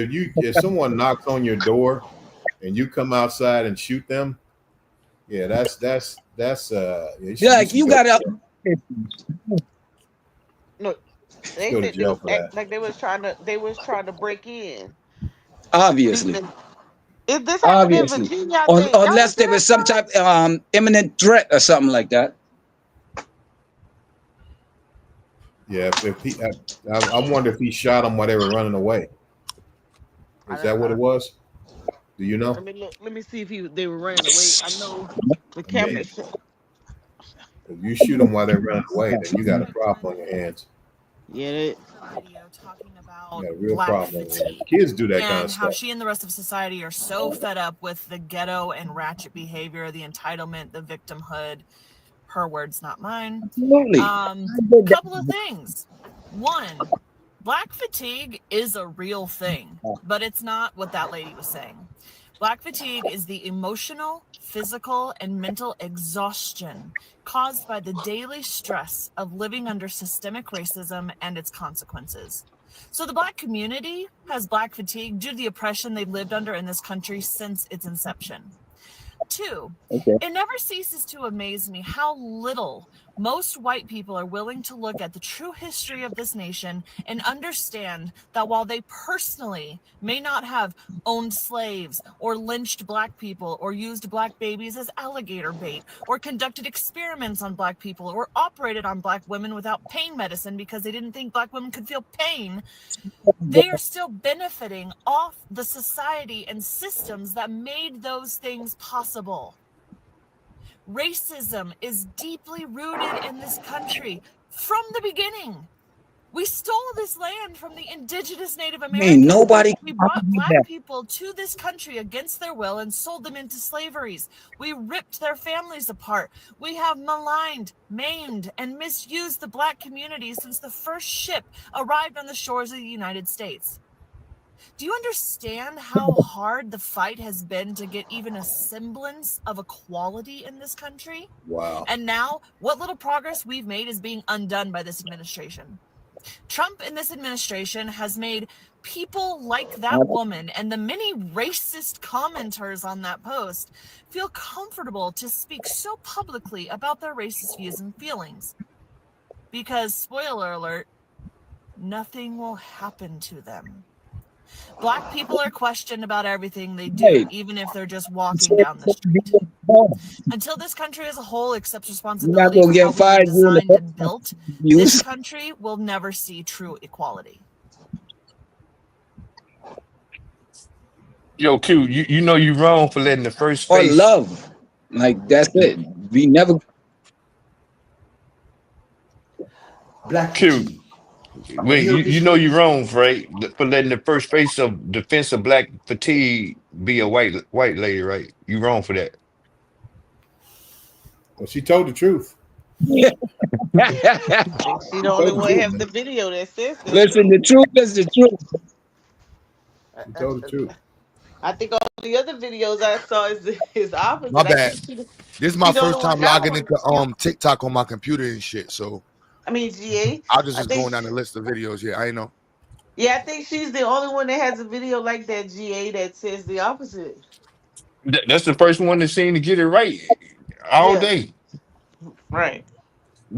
knocks on your door and you come outside and shoot them, yeah, you like should you go to got to. jail. No, You should they go to said they jail was for act that. like they was trying to break in. Obviously, Leaving. If this happened in obviously, Virginia, I or think y'all unless went to there that was some side. type imminent threat or something like that. Yeah, if he, I wonder if he shot them while they were running away. Is that what it was? Do you know? Let me look. Let me see if they were running away. I know the I mean, camera. if you shoot them while they're running away, then you got a problem on your hands. Yeah, they, You got a real Black problem on your hands. fatigue Kids do that kind of and how stuff. she and the rest of society are so fed up with the ghetto and ratchet behavior, the entitlement, the victimhood. Her words, not mine. Absolutely. Couple of things. One, black fatigue is a real thing, but it's not what that lady was saying. Black fatigue is the emotional, physical, and mental exhaustion caused by the daily stress of living under systemic racism and its consequences. So the black community has black fatigue due to the oppression they've lived under in this country since its inception. Two, it never ceases to amaze me how little most white people are willing to look at the true history of this nation and understand that while they personally may not have owned slaves or lynched black people or used black babies as alligator bait or conducted experiments on black people or operated on black women without pain medicine because they didn't think black women could feel pain, they are still benefiting off the society and systems that made those things possible. Racism is deeply rooted in this country from the beginning. We stole this land from the indigenous Native Ain't Americans. nobody We can brought argue black that. people to this country against their will and sold them into slaveries. We ripped their families apart. We have maligned, maimed, and misused the black community since the first ship arrived on the shores of the United States. Do you understand how hard the fight has been to get even a semblance of equality in this country? Wow. And now, what little progress we've made is being undone by this administration. Trump and this administration has made people like that woman and the many racist commenters on that post feel comfortable to speak so publicly about their racist views and feelings. Because, spoiler alert, nothing will happen to them. Black people are questioned about everything they do, even if they're just walking down the street. Until this country as a whole accepts You're not responsibility gonna for how get we were fired doing designed the and built, this use country will never see true equality. Yo, Q, you know you wrong for letting the first or face. love. Like that's it. We never. Black Q, fatigue. And wait, here you this know you lady. wrong, right? For letting the first face of defense of black fatigue be a white lady, right? You wrong for that. Well, she told the truth. I think she the She only told the one truth, have man. the video that says that. Listen, the truth is the truth. She told the truth. I think all the other videos I saw is My opposite. I bad. think This is my she the first only one time got logging one. into TikTok on my computer and shit. So I mean, GA. I just I was think going down the list of videos. Yeah, I know. yeah, I think she's the only one that has a video like that, GA, that says the opposite. That's the first one that seemed to get it right all Yeah, day. right.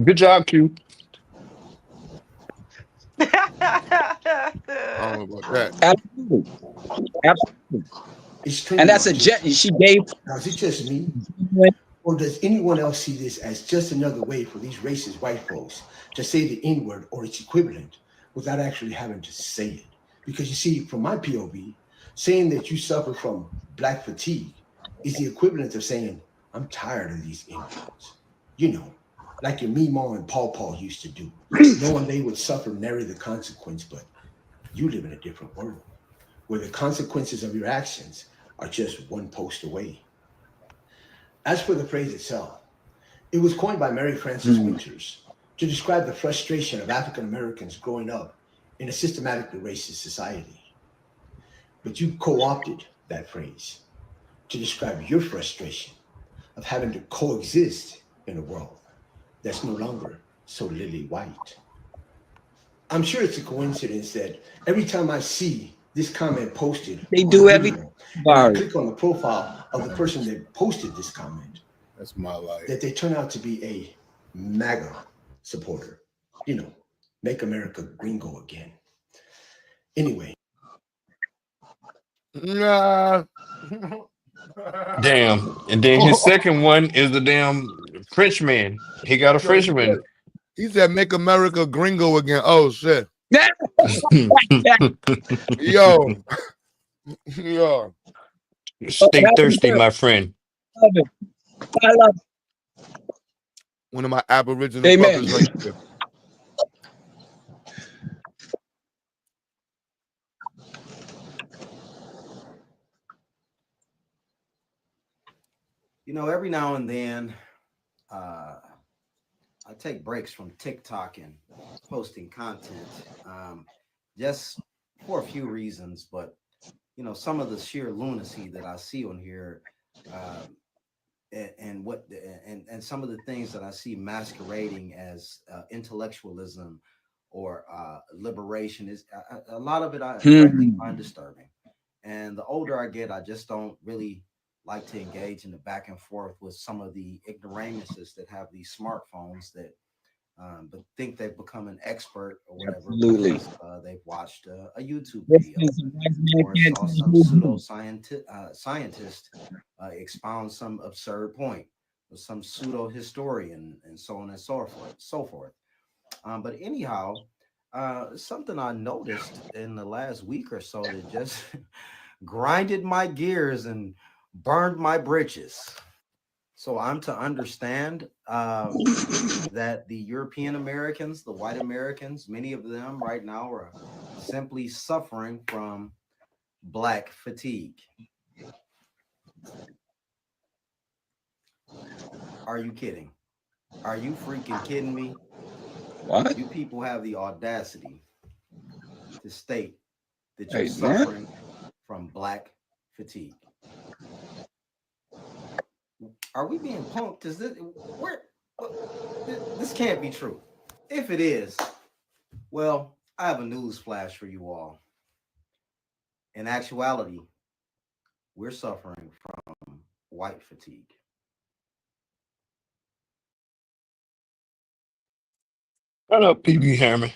Good job, Q. I don't know about that. Absolutely, absolutely. It's And trending that's on a jet. TikTok. She gave. Now, is it just me? Or does anyone else see this as just another way for these racist white folks to say the N word or its equivalent without actually having to say it? Because you see, from my POV, saying that you suffer from black fatigue is the equivalent of saying, I'm tired of these N words. You know, like your Meemaw and Paw Paw used to do, knowing they would suffer nary the consequence, but you live in a different world where the consequences of your actions are just one post away. As for the phrase itself, it was coined by Mary Frances Winters, to describe the frustration of African Americans growing up in a systematically racist society. But you co-opted that phrase to describe your frustration of having to coexist in a world that's no longer so lily white. I'm sure it's a coincidence that every time I see this comment posted They on do a everything video, and I about it. click on the profile of the person that posted this comment, That's my life. that they turn out to be a MAGA supporter. You know, make America gringo again. Anyway. Nah. Damn. And then his second one is the damn Frenchman. He got a Frenchman. He said, "Make America gringo again." Oh shit. Yo. Yo. Stay thirsty, my friend. Love it. I love it. One of my Aboriginal Amen. brothers right there. You know, every now and then, I take breaks from TikTok and posting content, just for a few reasons. But you know, some of the sheer lunacy that I see on here, and some of the things that I see masquerading as intellectualism or liberation is a lot of it I frankly find disturbing. And the older I get, I just don't really like to engage in the back and forth with some of the ignoramuses that have these smartphones that but think they've become an expert or whatever. Absolutely. Because, they've watched a YouTube This video is a wise man or can't saw tell some you pseudo who. scientist expound some absurd point, or some pseudo historian, and so on and so forth. But anyhow, something I noticed in the last week or so that just grinded my gears and burned my britches. So I'm to understand that the European Americans, the white Americans, many of them right now are simply suffering from black fatigue. Are you kidding? Are you freaking kidding me? What? You people have the audacity to state that you're Hey, man. suffering from black fatigue. Are we being punked? Is this this can't be true. If it is, well, I have a news flash for you all. In actuality, we're suffering from white fatigue. Shut up, PB Hammer.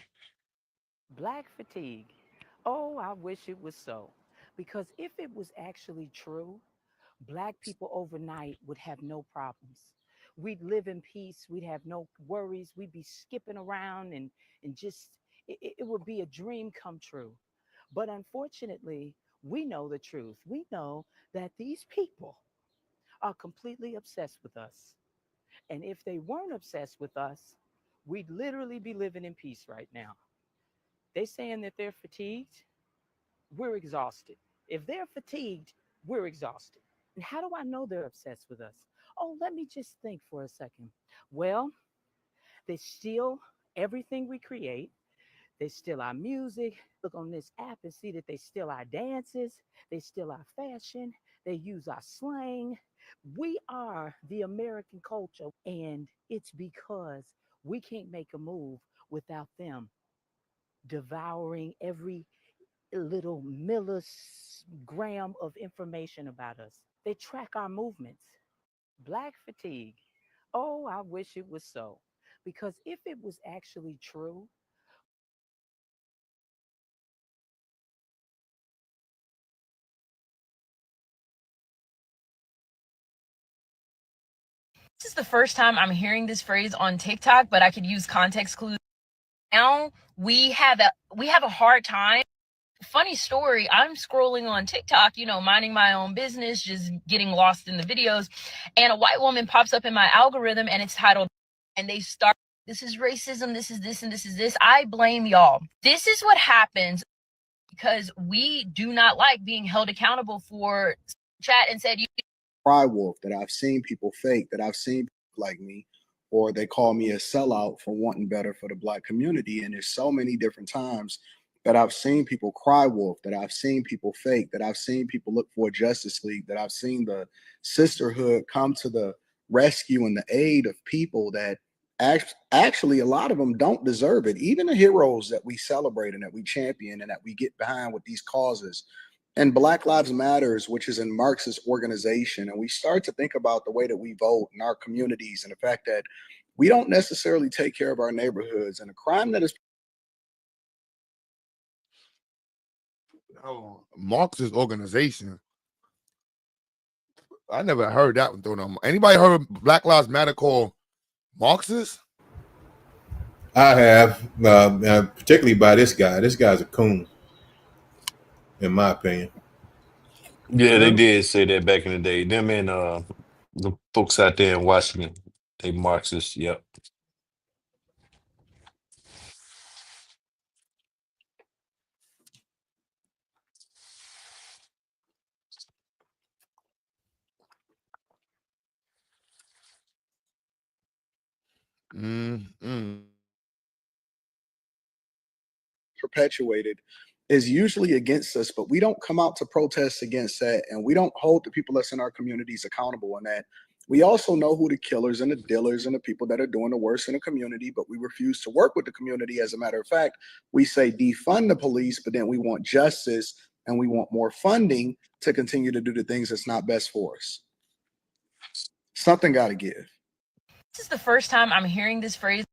Black fatigue. Oh, I wish it was so. Because if it was actually true, Black people overnight would have no problems. We'd live in peace. We'd have no worries. We'd be skipping around and just, it would be a dream come true. But unfortunately, we know the truth. We know that these people are completely obsessed with us. And if they weren't obsessed with us, we'd literally be living in peace right now. They saying that they're fatigued, we're exhausted. If they're fatigued, we're exhausted. And how do I know they're obsessed with us? Oh, let me just think for a second. Well, they steal everything we create. They steal our music. Look on this app and see that they steal our dances. They steal our fashion. They use our slang. We are the American culture. And it's because we can't make a move without them devouring every little milligram of information about us. They track our movements. Black fatigue. Oh, I wish it was so. Because if it was actually true, This is the first time I'm hearing this phrase on TikTok, but I could use context clues. Now we have a hard time. Funny story, I'm scrolling on TikTok, minding my own business, just getting lost in the videos, and a white woman pops up in my algorithm and it's titled, and they start, this is racism, this is this, and this is this. I blame y'all. This is what happens because we do not like being held accountable for chat and said you cry wolf, that I've seen people fake, that I've seen people like me or they call me a sellout for wanting better for the Black community. And there's so many different times that I've seen people cry wolf, that I've seen people fake, that I've seen people look for a Justice League, that I've seen the sisterhood come to the rescue and the aid of people that actually a lot of them don't deserve it. Even the heroes that we celebrate and that we champion and that we get behind with these causes. And Black Lives Matters, which is an Marxist organization, and we start to think about the way that we vote in our communities and the fact that we don't necessarily take care of our neighborhoods, and a crime that is Marxist organization. I never heard that one thrown on. Anybody heard Black Lives Matter called Marxist? I have, particularly by this guy. This guy's a coon, in my opinion. Yeah, they did say that back in the day. Them and the folks out there in Washington, they Marxists. Yep. perpetuated is usually against us, but we don't come out to protest against that, and we don't hold the people that's in our communities accountable on that. We also know who the killers and the dealers and the people that are doing the worst in the community, but we refuse to work with the community. As a matter of fact, we say defund the police, but then we want justice and we want more funding to continue to do the things that's not best for us. Something got to give. This is the first time I'm hearing this phrase.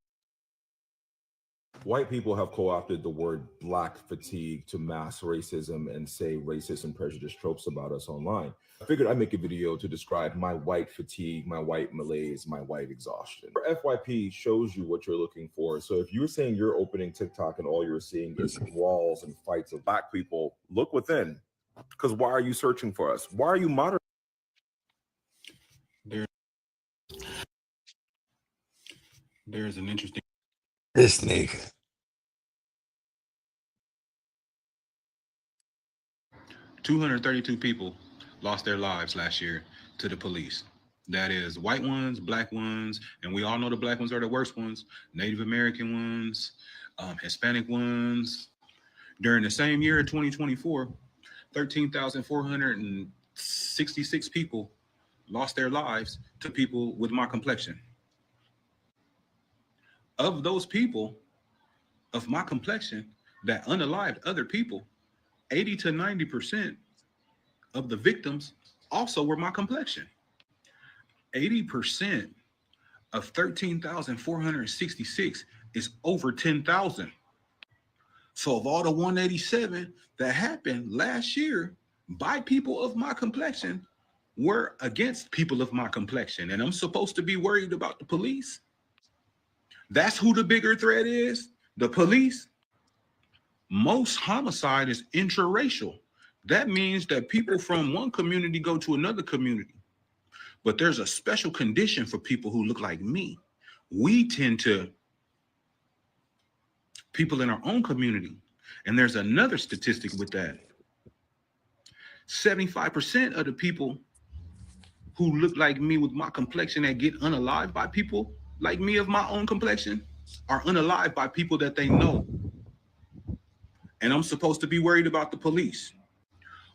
White people have co-opted the word black fatigue to mask racism and say racist and prejudiced tropes about us online. I figured I'd make a video to describe my white fatigue, my white malaise, my white exhaustion. FYP shows you what you're looking for. So if you're saying you're opening TikTok and all you're seeing is brawls and fights of black people, look within. Because why are you searching for us? Why are you moderating? There's an interesting. This nigga. 232 people lost their lives last year to the police. That is white ones, black ones, and we all know the black ones are the worst ones, Native American ones, Hispanic ones. During the same year, 2024, 13,466 people lost their lives to people with my complexion. Of those people of my complexion that unalived other people, 80 to 90% of the victims also were my complexion. 80% of 13,466 is over 10,000. So of all the 187 that happened last year by people of my complexion were against people of my complexion. And I'm supposed to be worried about the police? That's who the bigger threat is? The police? Most homicide is intraracial. That means that people from one community go to another community. But there's a special condition for people who look like me. We tend to, people in our own community. And there's another statistic with that. 75% of the people who look like me with my complexion that get unalived by people like me of my own complexion are unalived by people that they know. And I'm supposed to be worried about the police.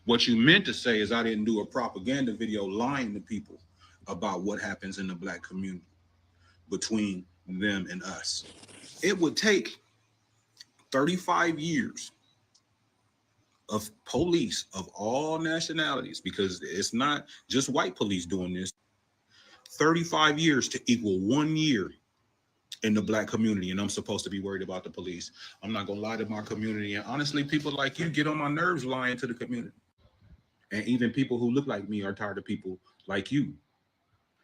What you meant to say is I didn't do a propaganda video lying to people about what happens in the black community between them and us. It would take 35 years of police of all nationalities, because it's not just white police doing this, 35 years to equal 1 year in the black community, and I'm supposed to be worried about the police. I'm not gonna lie to my community, and honestly, people like you get on my nerves lying to the community. And even people who look like me are tired of people like you.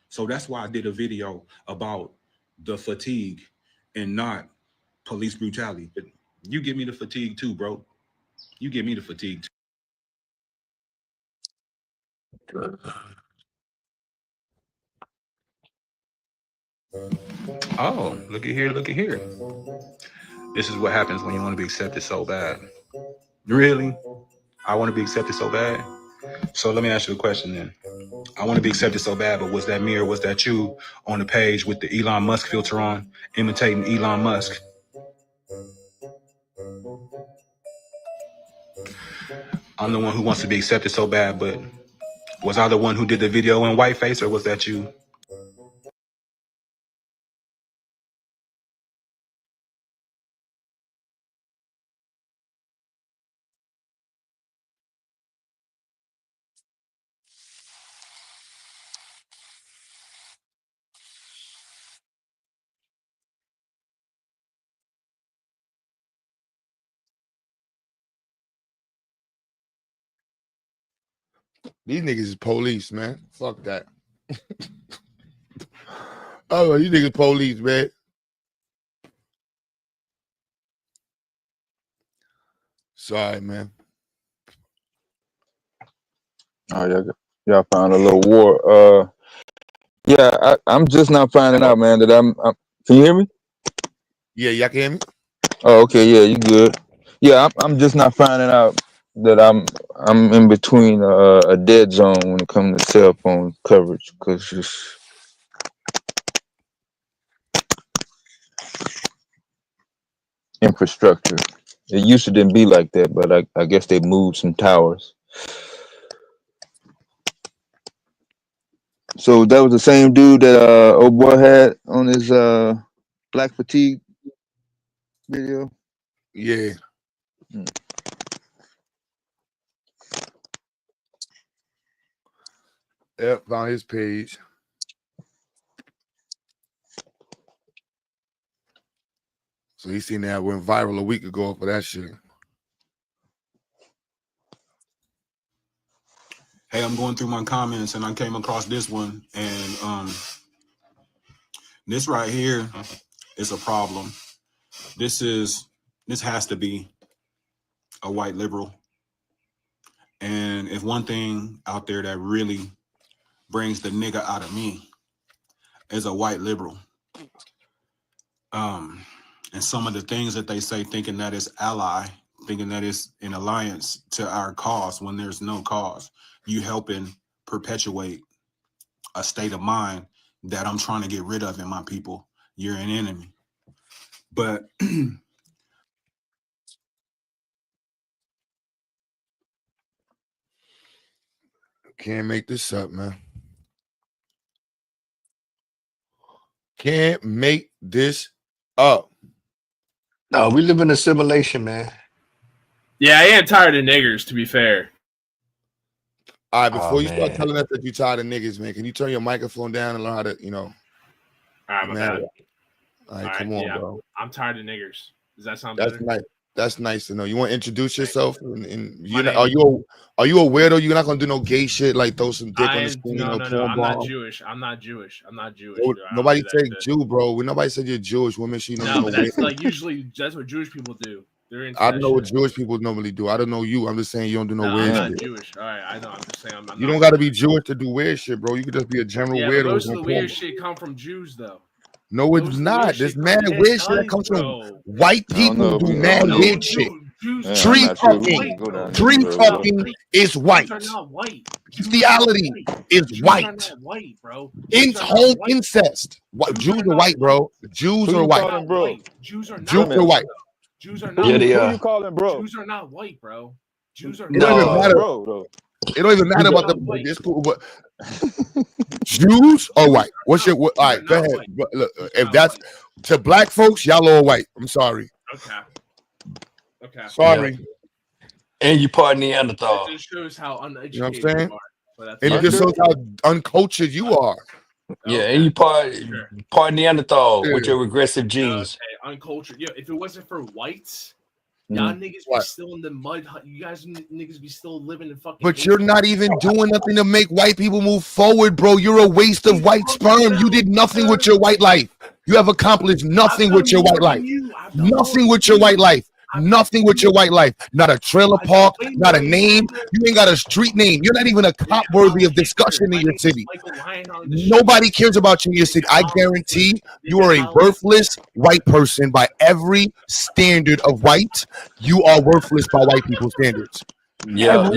So that's why I did a video about the fatigue and not police brutality. But you give me the fatigue too, bro. You give me the fatigue too. Oh, look at here, look at here. This is what happens when you want to be accepted so bad. Really? I want to be accepted so bad? So let me ask you a question then. I want to be accepted so bad, but was that me or was that you on the page with the Elon Musk filter on, imitating Elon Musk? I'm the one who wants to be accepted so bad, but was I the one who did the video in whiteface or was that you? These niggas is police, man. Fuck that. Oh, you niggas police, man. Sorry, man. Oh, y'all found a little war. Yeah, I'm just not finding out, man, that I'm can you hear me? Yeah, y'all can hear me? Oh, okay, yeah, you good. Yeah, I'm just not finding out that I'm in between a dead zone when it comes to cell phone coverage, because just infrastructure. It used to didn't be like that, but I guess they moved some towers. So that was the same dude that old boy had on his black fatigue video. Yeah. Yep, found his page. So he seen that went viral a week ago for that shit. Hey, I'm going through my comments and I came across this one, and this right here is a problem. This has to be a white liberal. And if one thing out there that really brings the nigga out of me is a white liberal. And some of the things that they say, thinking that it's ally, thinking that it's an alliance to our cause when there's no cause. You helping perpetuate a state of mind that I'm trying to get rid of in my people. You're an enemy. But Can't make this up, man. Can't make this up. No, we live in a simulation, man. Yeah, I am tired of niggers, to be fair. All right, before Oh, you start man. telling us that you're tired of niggas, man, can you turn your microphone down and learn how to, All right, my bad. All right, come on, yeah, bro. I'm tired of niggers. Does that sound That's better? nice. That's nice to know. You want to introduce yourself? And My name are you a weirdo? You're not gonna do no gay shit like throw some dick on the screen no. or porn I'm not bomb? Jewish. I'm not Jewish. Dude. I don't Nobody do that said shit. Jew, bro. Nobody said you're Jewish. Women, you don't do No, no but weird. that's like usually that's what Jewish people do. They're into I that don't know shit. what Jewish people normally do. I don't know you. I'm just saying you don't do no No, weird I'm not shit. Jewish. All right, I know. I'm just saying I'm You not don't got to be Jewish to do weird shit, bro. You could just be a general Yeah, but weirdo. most of the weird shit come from Jews, though. No, it's Most of the weird not. There's shit mad it weird shit that does, comes from bro. white I don't people. know. Do I mad don't know. weird shit. Jews Yeah, I'm Tree not sure we fucking. can go down Tree this road. fucking is white. Jews are not white. Bestiality is Jews white. are not white, bro. In Jews are not home white. incest. What Jews are white, bro. Jews Who are you white. calling bro? Jews are Jews not are white. white. Jews are Who not Yeah, they who white. you calling bro? Jews are not white, bro. Jews are It don't not even calling matter. bro though? It don't even matter Jews are about the. not white. It's cool, but Jews are white. What's your? All Jews right, are go not ahead. white. Look, Jews are if not that's white. to black folks, y'all are white. I'm sorry. Okay. Sorry. And you part It Neanderthal. just shows how You know what I'm uneducated saying? you are. But that's And it just shows how uncultured you are. Yeah, and you part Neanderthal with Yeah. your regressive genes. Okay, uncultured. Yeah, if it wasn't for whites, y'all niggas be What? still in the mud. You guys niggas be still living in fucking. But you're not even doing nothing to make white people move forward, bro. You're a waste of white sperm. You did nothing with your white life. You have accomplished nothing with your white life. Nothing with your white life. Nothing with your white life. Not a trailer park, not a name. You ain't got a street name. You're not even a cop worthy of discussion in your city. Nobody cares about you in your city. I guarantee you are a worthless white person by every standard of white. You are worthless by white people's standards. Yeah,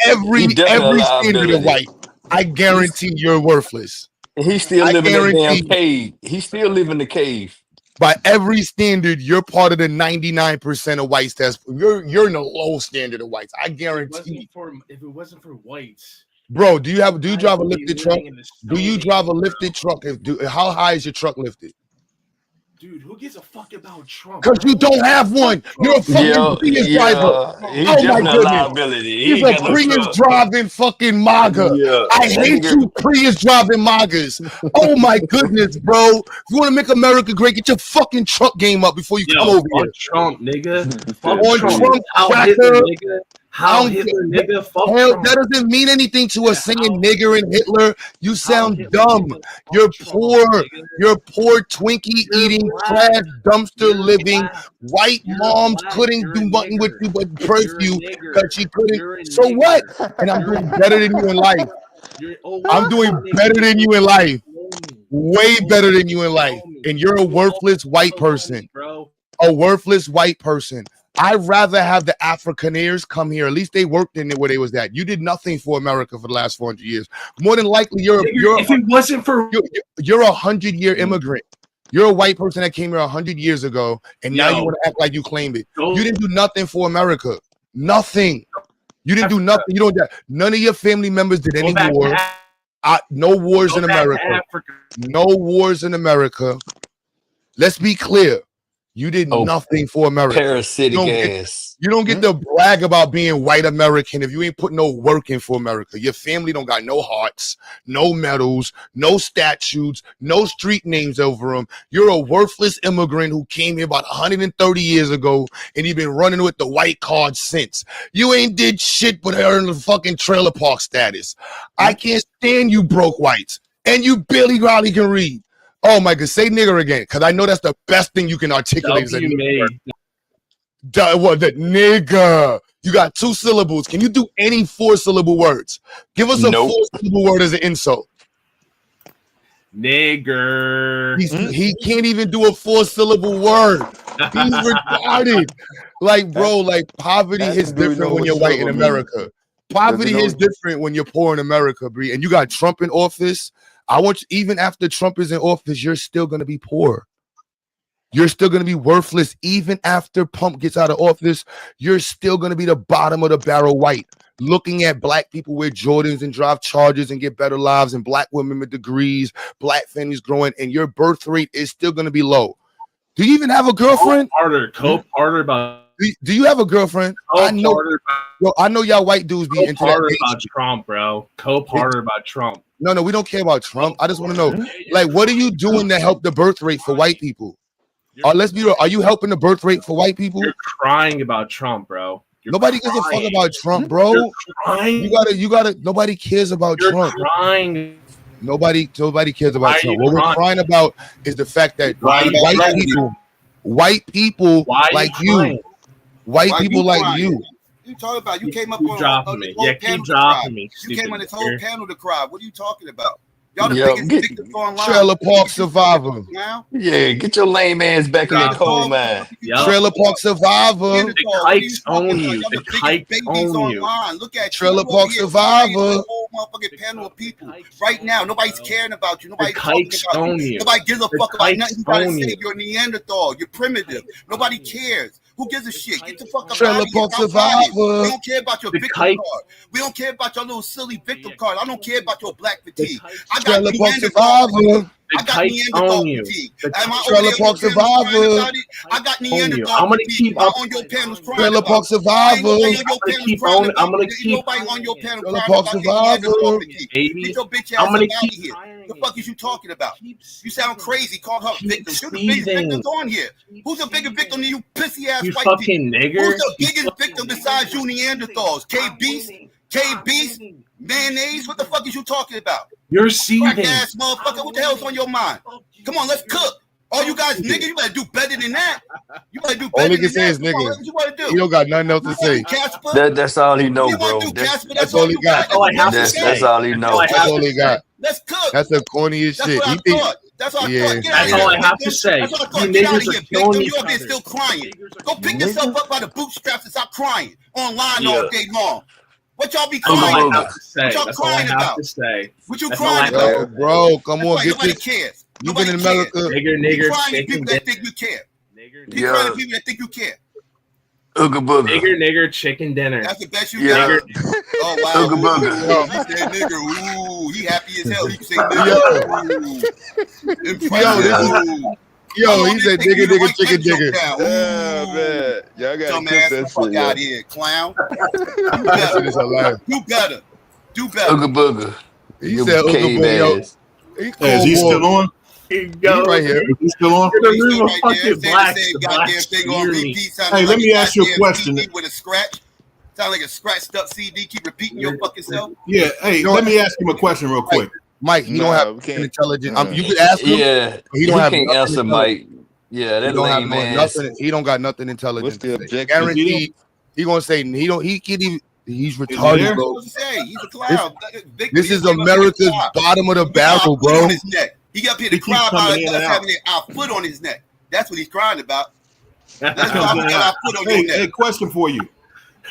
Every he definitely a standard of liability. white. I guarantee you're worthless. He's still I living that damn guarantee cave. He's still living the cave. by every standard, you're part of the 99% of whites. You're in the low standard of whites. I guarantee. If it wasn't for whites, Bro, do you drive a I'd be lifted truck? living in the Do you Stone drive a Age, lifted truck? How high is your truck lifted? dude, who gives a fuck about Trump? Because you don't have one. You're a fucking Prius driver. He Oh my definitely a goodness. liability. He He's ain't a got no Prius truck. driving fucking MAGA. Yeah, I that hate nigga. you, Prius driving MAGAs. Oh my goodness, bro. If you want to make America great, get your fucking truck game up before you come over fuck here. Trump, nigga. Fuck On Trump. Trump How cracker. Hitler, nigga. How Hitler, nigga. Fuck Hell, Trump. that doesn't mean anything to us saying nigger and Hitler. You sound dumb. You're poor. You're poor, Twinkie eating, trash, dumpster living. White moms couldn't do nothing with you but birth you because she couldn't. So what? And I'm doing better than you in life. I'm doing better than you in life. Way better than you in life. And you're a worthless white person. A worthless white person. I'd rather have the Afrikaners come here. At least they worked in it where they was at. You did nothing for America for the last 400 years. More than likely, if it wasn't for you're a 100-year immigrant. You're a white person that came here 100 years ago, and now you want to act like you claimed it. You didn't do nothing for America. Nothing. You didn't do nothing. You don't. None of your family members did any war. No wars in America. No wars in America. Let's be clear. You did nothing for America. Parasitic ass. You don't get to brag about being white American if you ain't put no work in for America. Your family don't got no hearts, no medals, no statues, no street names over them. You're a worthless immigrant who came here about 130 years ago, and you've been running with the white card since. You ain't did shit but earn the fucking trailer park status. I can't stand you broke whites, and you barely can read. Oh my God, say nigger again, because I know that's the best thing you can articulate as a nigger. What the nigger? You got 2 syllables. Can you do any 4-syllable words? Give us a 4-syllable word as an insult. Nigger. He can't even do a 4-syllable word. He's retarded. Like, bro, like poverty is different when you're white in America. Poverty is different when you're poor in America, Bree. And you got Trump in office. I want you, even after Trump is in office, you're still going to be poor. You're still going to be worthless. Even after Pump gets out of office, you're still going to be the bottom of the barrel white. Looking at black people wear Jordans and drive Chargers and get better lives, and black women with degrees, black families growing, and your birth rate is still going to be low. Do you even have a girlfriend? Cope harder about. Do you have a girlfriend? I know y'all white dudes be into harder that. About Trump, bro. Cope harder about Trump. No, we don't care about Trump. I just want to know, like, what are you doing to help the birth rate for white people? Let's be real. Are you helping the birth rate for white people? You're crying about Trump, bro. Nobody gives a fuck about Trump, bro. You gotta. Nobody cares about Trump. Crying. Nobody cares about Trump. What we're crying about is the fact that white people like you. White people like you. You talking about? You came up on this whole panel to cry. You came on this whole panel to cry. What are you talking about? Y'all the biggest victims online. Trailer Park Survivor. Yeah, get your lame ass back in that coal mine. Trailer Park Survivor. The kikes own you. The kikes own you. Look at Trailer Park Survivor. Whole motherfucking panel of people right now. Nobody's caring about you. Nobody's talking kikes about own you. you. Nobody gives a fuck about nothing you gotta own say. you. You're a Neanderthal. You're primitive. Nobody cares. Who gives a shit? Get the fuck up Trailer out of here. Park Stop crying. Survivor. We don't care about your victim card. We don't care about your little silly victim card. I don't care about your black fatigue. I got Trailer Park Neanderthal. Survivor. I got Neanderthal fatigue. Trailer Park Survivor. I got Neanderthal I'm gonna fatigue. keep up. On your panels crying Trailer Park Survivor. I'm gonna keep nobody on your panel Trailer crying Park about Survivor. Get your bitch ass I'm gonna up out of here. The fuck is you talking about? You sound crazy. Call her victim. You're the biggest victims on here. Who's a bigger victim than you pissy ass You white fucking people? nigger. Who's the biggest victim besides you Neanderthals? K-Beast? Mayonnaise? What the fuck is you talking about? You're seething. Crack ass motherfucker. What the hell's on your mind? Come on, let's cook. All you guys niggas, you better do better than that. You better do All better he than can say that. is Come on, nigga. what you want to do? He don't got nothing else to say. Casper? That's all he know, You bro. want to do Casper? That's all he got. That's all he know. That's all he got. Let's cook. That's the corniest That's shit. what I He think, thought. That's what I yeah. thought. Get out That's of all here, I have victim. to say. That's what I You thought. Get out of niggas here, are killing victim. each You up there other. still crying. Go pick yourself up by the bootstraps and stop crying online all day long. What y'all be That's all crying I about? have to say. What y'all That's all I crying have about? to say. What you That's all I crying have about? to say. Bro, come That's on, why get nobody this. cares. You've been Nobody in cares. America. You crying at people that think you care. You crying at people that think you care. Ooga booga. Nigger, chicken dinner. That's the best you Yeah. got. Oh wow. Ooga booga. Ooh, he said nigger. Ooh, he happy as hell. He can say nigger. Ooh. Impressive. Yeah. Ooh. Yo, he said nigga, chicken digger. Yeah, man. Y'all gotta clip Dumbass, that fuck shit, out yo. here, clown. That shit is hilarious. Do better. Do better. Ooga booga. He You said Ooga cave Booga, yo. ass. He Hey, is cold he still boy. on? He goes, He right here. Is he still on? You're He's gonna still leave a right there. fucking Saying black, the same the goddamn blacks thing on fear me. repeat. Sounding Hey, like let me a ask you a goddamn question. CD with a scratch. Sound like a scratched up CD. Keep repeating your fucking self. Yeah. Hey, let me ask him a question real quick. Mike, he don't Nah, have we an can't. intelligent. You could ask him. Yeah. But he don't He have can't nothing answer, intelligent. Mike. Yeah, He that don't have lame no ass. nothing. He don't got nothing intelligent. What's the to say. objection? Guaranteed. He gonna say he don't. He can't even. He's Is he retarded, there? bro. What to say? He's a This, clown. Victor, this he is came up here to America's cry. bottom of the We got our barrel, foot on bro. his neck. He got up here to He keeps cry coming about in and us out. having our foot on his neck. That's what he's crying about. Let's Comes go. in We and got out. our foot on your Hey, neck. question for you.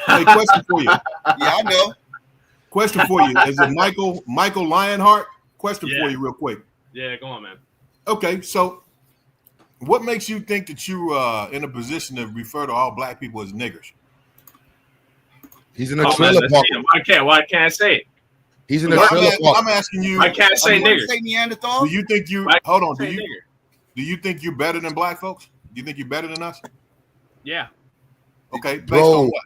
Hey, question for you. Yeah, I know. Question for you. Is it Michael Lionheart? Question Yeah. for you real quick. Yeah, go on, man. Okay, so what makes you think that you in a position to refer to all black people as niggers? He's in a Oh, man, trailer let's park. see him. Why can't I say it? He's in a No, trailer park. I'm asking you. Why can't I say You want to nigger? say Neanderthal? Do you think you Why hold on? can't I Do say you nigger? do you think you're better than black folks? Do you think you're better than us? Yeah. Okay, based Bro, on what?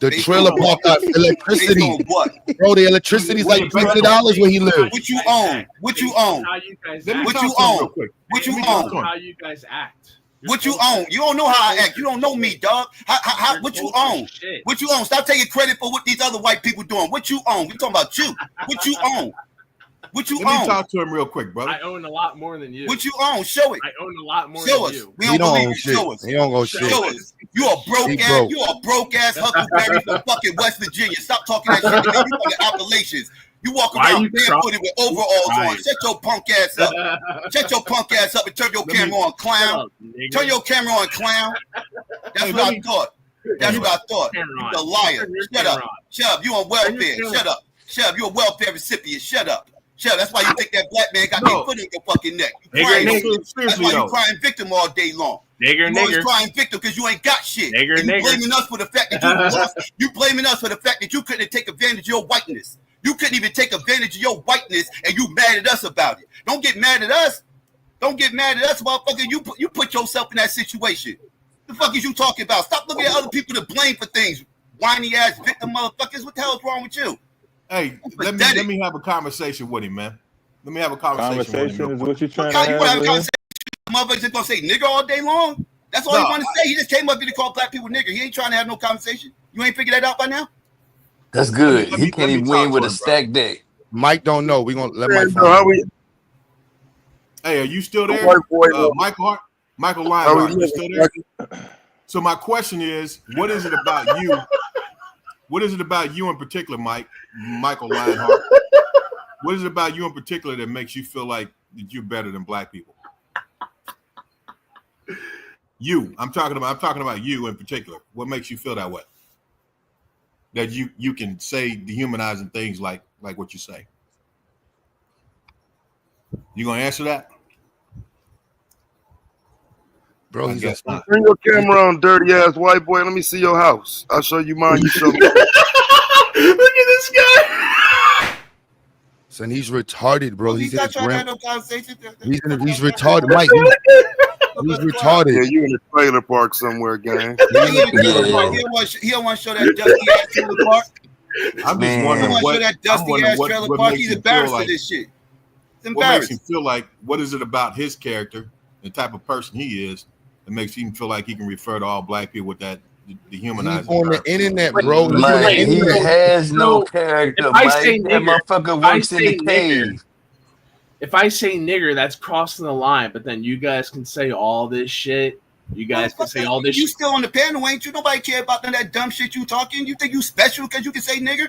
the Based trailer on park what? got electricity. Based on what? Bro, the electricity's What like is it based on? $200 where he lives. What you own? What you own? How you guys Let me act. What talk you to him real own? quick. What you Let me talk own? to him. How you guys act. You're What you culture. own? You don't know how I act. You don't know me, dog. How what you own? Shit. What you own? Stop taking credit for what these other white people doing. What you own? We talking about you. What you own? What you Let me own? talk to him real quick, brother. I own a lot more than you. What you own? Show it. I own a lot more Show than us. you. We He don't don't believe own you. shit. Show us. He don't go shit. Show us. You a He broke ass. broke. You a broke ass Huckleberry from fucking West Virginia. Stop talking that shit to me. You from the Appalachians. You walk Why around you barefooted with overalls crying? on. Shut your punk ass up. Shut your punk ass up and turn your camera on, clown. Turn your camera on, clown. That's Hey, what let I me- thought. That's what I thought. Camera You on. a liar. Turn your Shut camera up. on. Shut up. You on Turn welfare. your camera Shut up. Shut up. You a welfare recipient. Shut up. Shut up. That's why you think that black man got No. their foot in your fucking neck. You Nigger, crying. nigger. That's Seriously why you though. crying victim all day long. Nigger, You always nigger. crying victim because you ain't got shit. Nigger, And you nigger. blaming us for the fact that you lost. You blaming us for the fact that you couldn't take advantage of your whiteness. You couldn't even take advantage of your whiteness, and you mad at us about it. Don't get mad at us. Don't get mad at us, motherfucker. You put yourself in that situation. The fuck is you talking about? Stop looking at other people to blame for things. Whiny ass victim motherfuckers. What the hell is wrong with you? Hey, let me have a conversation with him, man. Let me have a conversation with him. Conversation real is quick. what you're trying How to you have want to have a with him? conversation? Motherfuckers just gonna say nigger all day long? That's all he No, want to say. He just came up here to call black people nigger. He ain't trying to have no conversation. You ain't figured that out by now? That's good. let He me can't even talk win to with a him, bro. stack deck. Mike don't know. We gonna let Mike Bro, find how out. we Hey, are you still the there? white boy? Michael How we Lionheart, you still living? there? So my question is, what is it about you? What is it about you in particular, Michael Lionheart? What is it about you in particular that makes you feel like that you're better than black people? You, I'm talking about you in particular. What makes you feel that way? That you can say dehumanizing things like what you say. You gonna answer that? Bro, I he's guess not. Bring your camera on, dirty ass white boy. Let me see your house. I'll show you mine. You show me. Look at this guy. Son, he's retarded, bro. He's He's in not his trying to have grand. no conversation. He's retarded, Mike. He's retarded. Yeah, you in a trailer park somewhere, gang. He ain't even trailer Yeah. park. He don't want to show that dusty ass trailer park. I'm just He wondering don't want to show that I'm dusty wondering ass trailer what park. makes He's him feel embarrassed of like this shit. He's what makes embarrassed. him feel like what is it about his character, the type of person he is, that makes him feel like he can refer to all black people with that He's dehumanizing on the term. internet, bro. He's on the Mike, he internet. has no So, character, if I say Mike. That nigger, motherfucker if I works in the say nigger, cave. if I say nigger, that's crossing the line. But then you guys can say all this shit. You guys can say all this You shit. still on the panel, ain't you? Nobody care about none of that dumb shit you talking. You think you special because you can say nigger?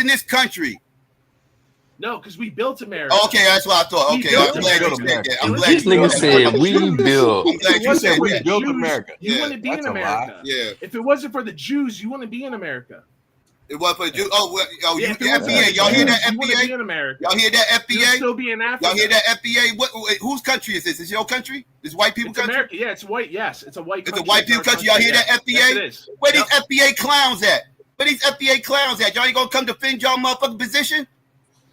in this country. No, because we built America. Okay, that's what I thought. We Okay, built I'm glad you America. said that. I'm If glad This you nigga said that. said we built. I'm glad you said we that. built America. You Yeah, wouldn't be in that's a lie. America. Yeah. If it wasn't for the Jews, you wouldn't be in America. It was for Jews. Oh, well, Yeah, you if it wasn't for FBA. the Y'all hear that Jews, you wouldn't be FBA? in America. Y'all hear that You'd FBA? still be in Africa. Y'all hear that FBA? What? Whose country is this? Is it your country? This white people It's country? America. Yeah, it's white. Yes, it's a white It's country. a white people It's our country. Y'all hear yeah. that FBA? Yes, it is. Where these FBA clowns at? Where these FBA clowns at? Y'all ain't gonna come defend y'all motherfucking position?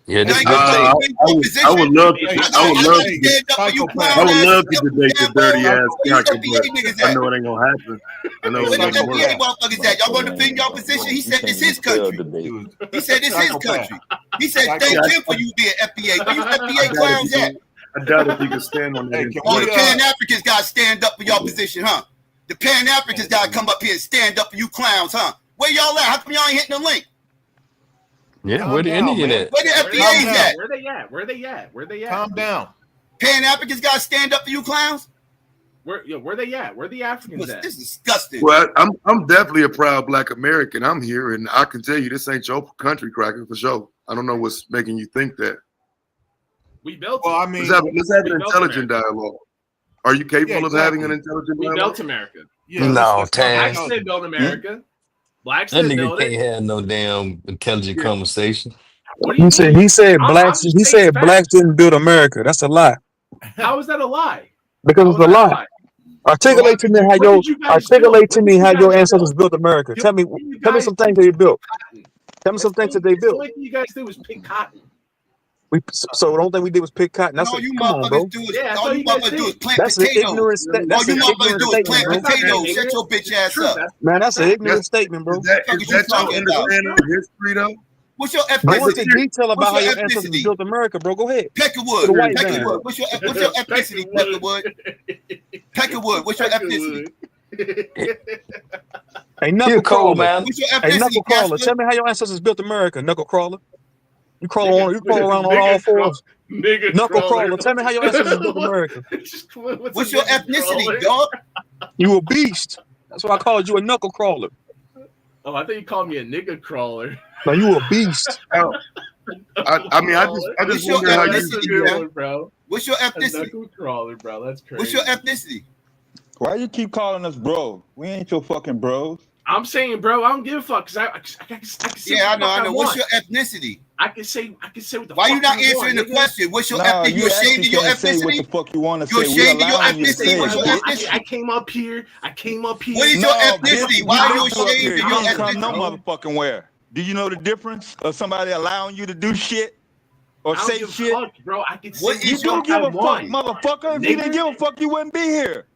Yeah, Now that's you good gonna take. defend your position. I would love to. Hey, I would love to to. stand up for you Psychopath. I clown would ass love to debate the dirty boy. ass Where you cackle, FBA but niggas I at? know it ain't gonna happen. I know Hey, it Where your wouldn't work. FBA psychopath. motherfuckers at? Y'all gonna defend your position? He said this his country. He said this his Psychopath. country. He said thank Yeah, him for you being FBA. Where you I FBA doubt if clowns you at? can. I doubt if you can stand on that Hey, can Oh, we the Pan Africans gotta stand up for y'all position, huh? The Pan Africans gotta come up here and stand up for you clowns, huh? Where y'all at? How come y'all ain't hitting the link? Yeah, calm where the down, Indian man. at? Where the Calm FBA's down. at? Where they at? Where they at? Where they at? Calm down. Pan Africans gotta stand up for you clowns? Where they at? Where the Africans at? This is disgusting. Well, I'm definitely a proud Black American. I'm here, and I can tell you this ain't your country cracker for sure. I don't know what's making you think that. We built Well, it. I mean, Let's have we an built intelligent dialogue. Are you capable of having an exactly. intelligent We dialogue? built America. Yeah, No, let's have Blacks Tan. didn't build America. Blacks That didn't nigga build it. can't have no damn intelligent Yeah. conversation. What do you mean? He said I'm blacks. just He stating said blacks facts. didn't build America. That's a lie. How is that a lie? Because How it's is a that a lie. lie? Articulate to me how What your did you guys build? articulate to What me did you how your guys ancestors build? built America. The Tell me only thing you some guys things did that they was built. pick cotton. Tell me some things that they That's the built. only thing you guys did was pick cotton. So the only thing we did was pick cotton. And That's all you come on, motherfuckers bro. do is Yeah, that's all all you you guys motherfuckers do is did. plant That's an potatoes. ignorant All that's you an motherfuckers ignorant do is statement, plant bro. That's not very potatoes. Shut ignorant. your bitch It's ass true. up. Man, that's an fact. ignorant statement, bro. Is that What you your talking about? understanding of history though? What's your Go into ethnicity? detail What's about how your your ancestors ethnicity? built America, bro. Go ahead. To Peckerwood. the white Seriously. man. Peckerwood. What's your ethnicity? Peckerwood. Peckerwood. What's your ethnicity? Hey, He a knuckle cold crawler. man. What's your Hey, ethnicity, knuckle crawler. Casper? Tell me how your ancestors built America, knuckle crawler. You crawl around on all Nigga fours. Knuckle crawler. crawler. Tell me how your ancestors built America. What's your ethnicity, dog? You a beast. That's why I called you a knuckle crawler. Oh, I thought you called me a nigga crawler. Now you a beast. Now, I mean, I just What's your wonder how That's you. a ethnicity, good man? one, bro. What's your A ethnicity? knuckle crawler, bro. That's crazy. What's your ethnicity? Why you keep calling us bro? We ain't your fucking bros. I'm saying, bro, I don't give a fuck because I can say Yeah, I what the know, fuck I know. What's want. your ethnicity? I can say what the Why fuck you not I answering the want, nigga. question? What's your Nah, ethnicity? You you ashamed actually of your can't say what the ethnicity? fuck you want to You say. We ashamed of your allowing you to ethnicity? say What's it, your bitch. ethnicity? I came up here. What is your No, ethnicity? bitch, Why are you you up ashamed here. of You your ain't come no ethnicity? motherfucking where. Do you know the difference of somebody allowing you to do shit or I don't say give a shit? fuck, bro. I can say What what You is the your do fuck give I a fuck, want. motherfucker. If you didn't give a fuck, you wouldn't be here.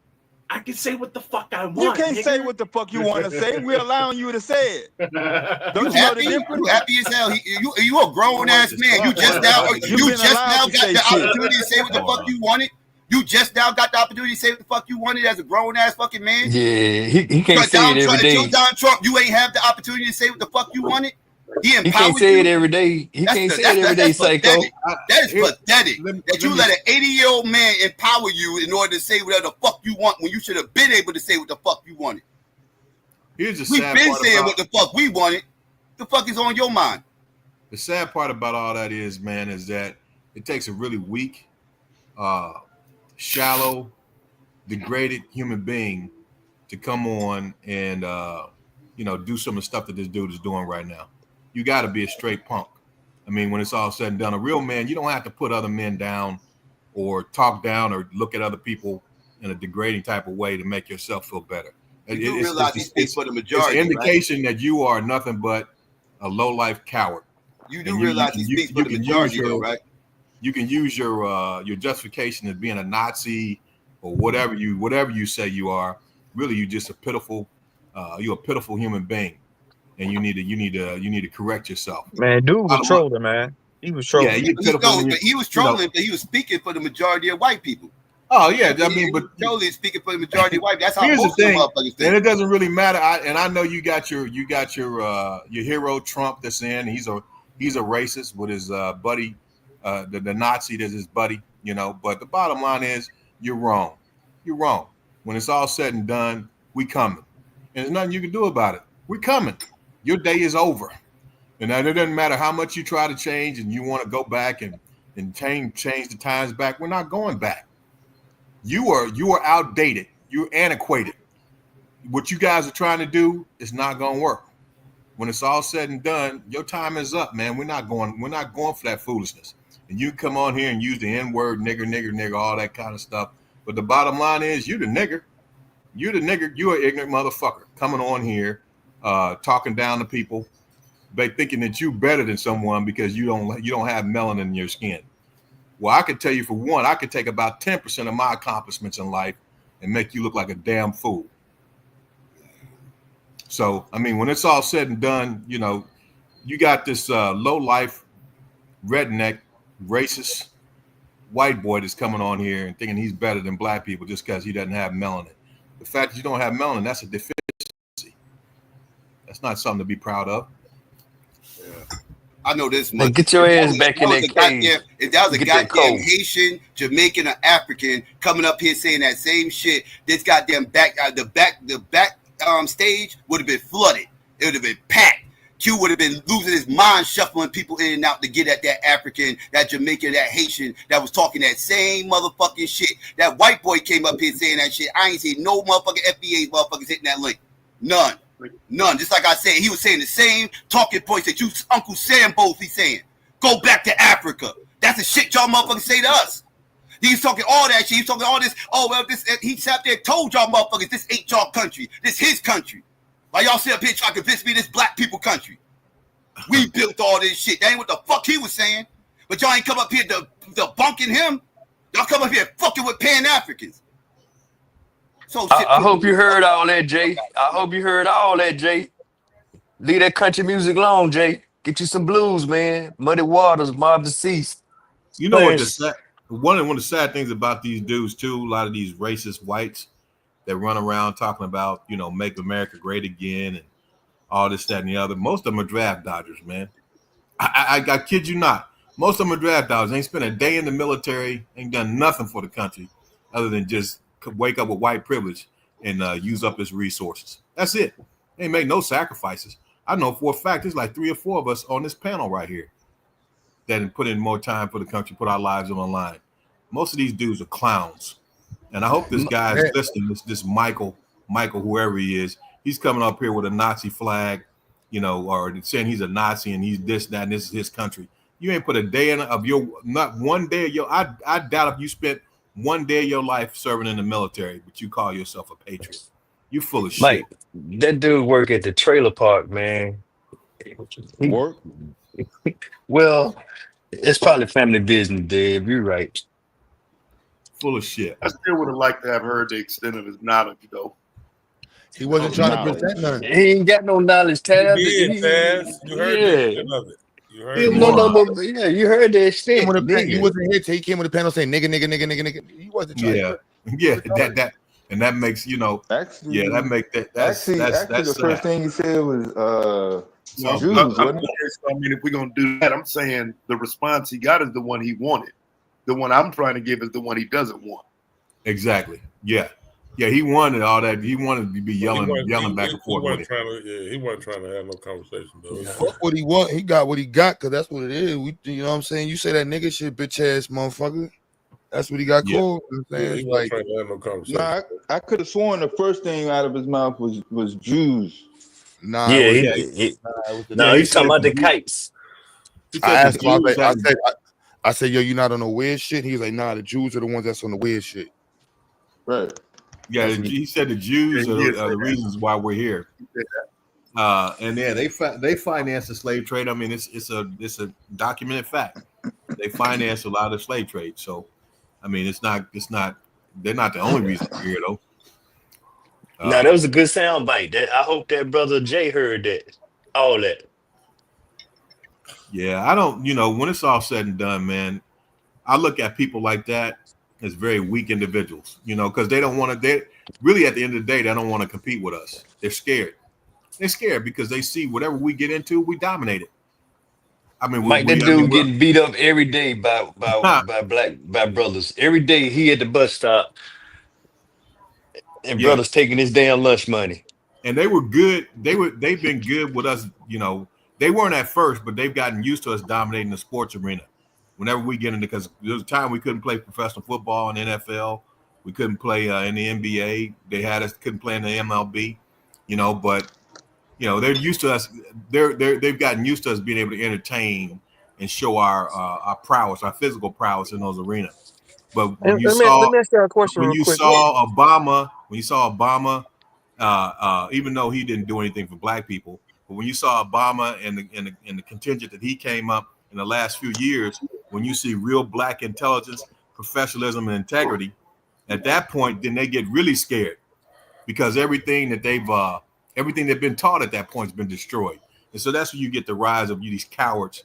I can say what the fuck I You want, can't say nigga. what the fuck you want to say. We're allowing you to say it. You Don't you know the happy? difference? You happy as hell? You a grown ass man. You just now You've been allowed to got say the shit. opportunity to say what the fuck you wanted. You just now got the opportunity to say what the fuck you wanted as a grown ass fucking man. Yeah, he can't say it every Until day. Donald Trump, you ain't have the opportunity to say what the fuck you wanted. He He can't empowered say it you. every day. He can't say it every day, That's psycho. pathetic. That is pathetic. That you let an 80-year-old man empower you in order to say whatever the fuck you want when you should have been able to say what the fuck you wanted. Here's the We've sad been part saying about what the fuck we wanted. The fuck is on your mind? the sad part about all that is, man, is that it takes a really weak, shallow, degraded human being to come on and do some of the stuff that this dude is doing right now. You got to be a straight punk. I mean, when it's all said and done, a real man, you don't have to put other men down or talk down or look at other people in a degrading type of way to make yourself feel better. You do realize he speaks for the majority, it's an indication that you are nothing but a low-life coward. You do realize he speaks for the majority, though, right? You can use your justification as being a Nazi or whatever you say you are. Really, you're just a pitiful human being, and you need to correct yourself. Man, dude was trolling, man. He was trolling. Yeah, He was trolling, but he was speaking for the majority of white people. Oh yeah, I mean, but totally speaking for the majority of white people. That's how here's most the of thing, the motherfuckers think. and it doesn't really matter. I know you got your hero Trump that's in. He's a racist with his buddy, the Nazi that's his buddy. But the bottom line is you're wrong. You're wrong. When it's all said and done, we coming, and there's nothing you can do about it. We're coming. Your day is over, and it doesn't matter how much you try to change and you want to go back and change the times back. We're not going back. You are outdated. You're antiquated. What you guys are trying to do is not going to work. When it's all said and done, your time is up, man. We're not going for that foolishness. And you come on here and use the N-word, nigger, all that kind of stuff. But the bottom line is, you the nigger. You're the nigger. You're an ignorant motherfucker coming on here, talking down to people, by thinking that you're better than someone because you don't have melanin in your skin. Well, I could tell you for one, I could take about 10% of my accomplishments in life and make you look like a damn fool. So, I mean, when it's all said and done, you know, you got this low life, redneck, racist white boy that's coming on here and thinking he's better than black people just because he doesn't have melanin. The fact that you don't have melanin, that's a deficiency. That's not something to be proud of. I know this Now much. get your ass If back in that cave. if that was a Get that goddamn coal. Haitian, Jamaican, or African coming up here saying that same shit, this goddamn the back stage would have been flooded. It would have been packed. Q would have been losing his mind, shuffling people in and out to get at that African, that Jamaican, that Haitian that was talking that same motherfucking shit. That white boy came up here saying that shit. I ain't seen no motherfucking FBA motherfuckers hitting that link. None. Just like I said, he was saying the same talking points that you Uncle Sam both be saying. Go back to Africa. That's the shit y'all motherfuckers say to us. He's talking all that shit. He's talking all this. Oh, well, this he sat there and told y'all motherfuckers this ain't y'all country. This his country. Why y'all sit up here trying to convince me this black people country? We built all this shit. That ain't what the fuck he was saying. But y'all ain't come up here debunking him. Y'all come up here fucking with Pan-Africans. So I hope you heard all that, Jay. I hope you heard all that, Jay. Leave that country music alone, Jay. Get you some blues, man. Muddy Waters, Mob Deceased. You know what one of the sad things about these dudes too, a lot of these racist whites that run around talking about, you know, make America great again and all this, that, and the other. Most of them are draft dodgers, man. I kid you not. Most of them are draft dodgers. Ain't spent a day in the military, ain't done nothing for the country other than just wake up with white privilege and use up its resources. That's it. They ain't make no sacrifices. I know for a fact there's like 3 or 4 of us on this panel right here that put in more time for the country, put our lives on the line. Most of these dudes are clowns. And I hope this guy is listening, this Michael, whoever he is, he's coming up here with a Nazi flag, you know, or saying he's a Nazi and he's this, that, and this is his country. You ain't put a day of your, not one day of your, I doubt if you spent one day of your life serving in the military, but you call yourself a patriot. You full of Mike, shit. that dude work at the trailer park, man. Work? Well, it's probably family business, Dave. You're right. Full of shit. I still would have liked to have heard the extent of his knowledge, though. He wasn't trying to present none. He ain't got no knowledge, Tab. He did, Taz. You heard the extent of it. You heard it. Yeah, you heard the extent. He wasn't here till he came with the panel saying nigga, nigga, nigga, nigga, nigga. He wasn't trying to. Yeah, that makes, you know, actually, yeah, that make that's the first thing he said was Jews, wasn't it? So, I mean, if we're gonna do that, I'm saying the response he got is the one he wanted. The one I'm trying to give is the one he doesn't want. Exactly. Yeah. Yeah, he wanted all that. He wanted to be yelling back and forth with it. He wasn't trying to have no conversation, though. Fuck what he want. He got what he got because that's what it is. You know what I'm saying? You say that nigga shit, bitch ass motherfucker. That's what he got called. You know what I'm saying? He Like, wasn't trying to have no conversation. Nah, I could have sworn the first thing out of his mouth was Jews. Nah, Yeah, he's talking about the kites. I asked him, I said, yo, you not on the weird shit? He was like, nah, the Jews are the ones that's on the weird shit. Right. Yeah, he said the Jews are the reasons why we're here. And yeah, they finance the slave trade. I mean, it's a documented fact. They finance a lot of the slave trade. So, I mean, it's not. They're not the only reason we're here, though. Now that was a good sound bite. I hope that brother Jay heard that. All that. Yeah, I don't. You know, when it's all said and done, man, I look at people like that as very weak individuals. You know, because they don't want to. They really, at the end of the day, they don't want to compete with us. They're scared. They're scared because they see whatever we get into, we dominate it. I mean, Mike, that dude getting beat up every day by brothers. Every day he at the bus stop, and brothers taking his damn lunch money. And they were good. They've been good with us. You know, they weren't at first, but they've gotten used to us dominating the sports arena. Whenever we get into, because there was a time we couldn't play professional football in NFL, we couldn't play in the NBA. They had us couldn't play in the MLB. You know, but you know they're used to us. They've gotten used to us being able to entertain and show our prowess, our physical prowess in those arenas. But when you saw Obama, even though he didn't do anything for black people, But when you saw Obama and the contingent that he came up in the last few years, when you see real black intelligence, professionalism, and integrity, at that point, then they get really scared because everything they've been taught at that point has been destroyed. And so that's when you get the rise of these cowards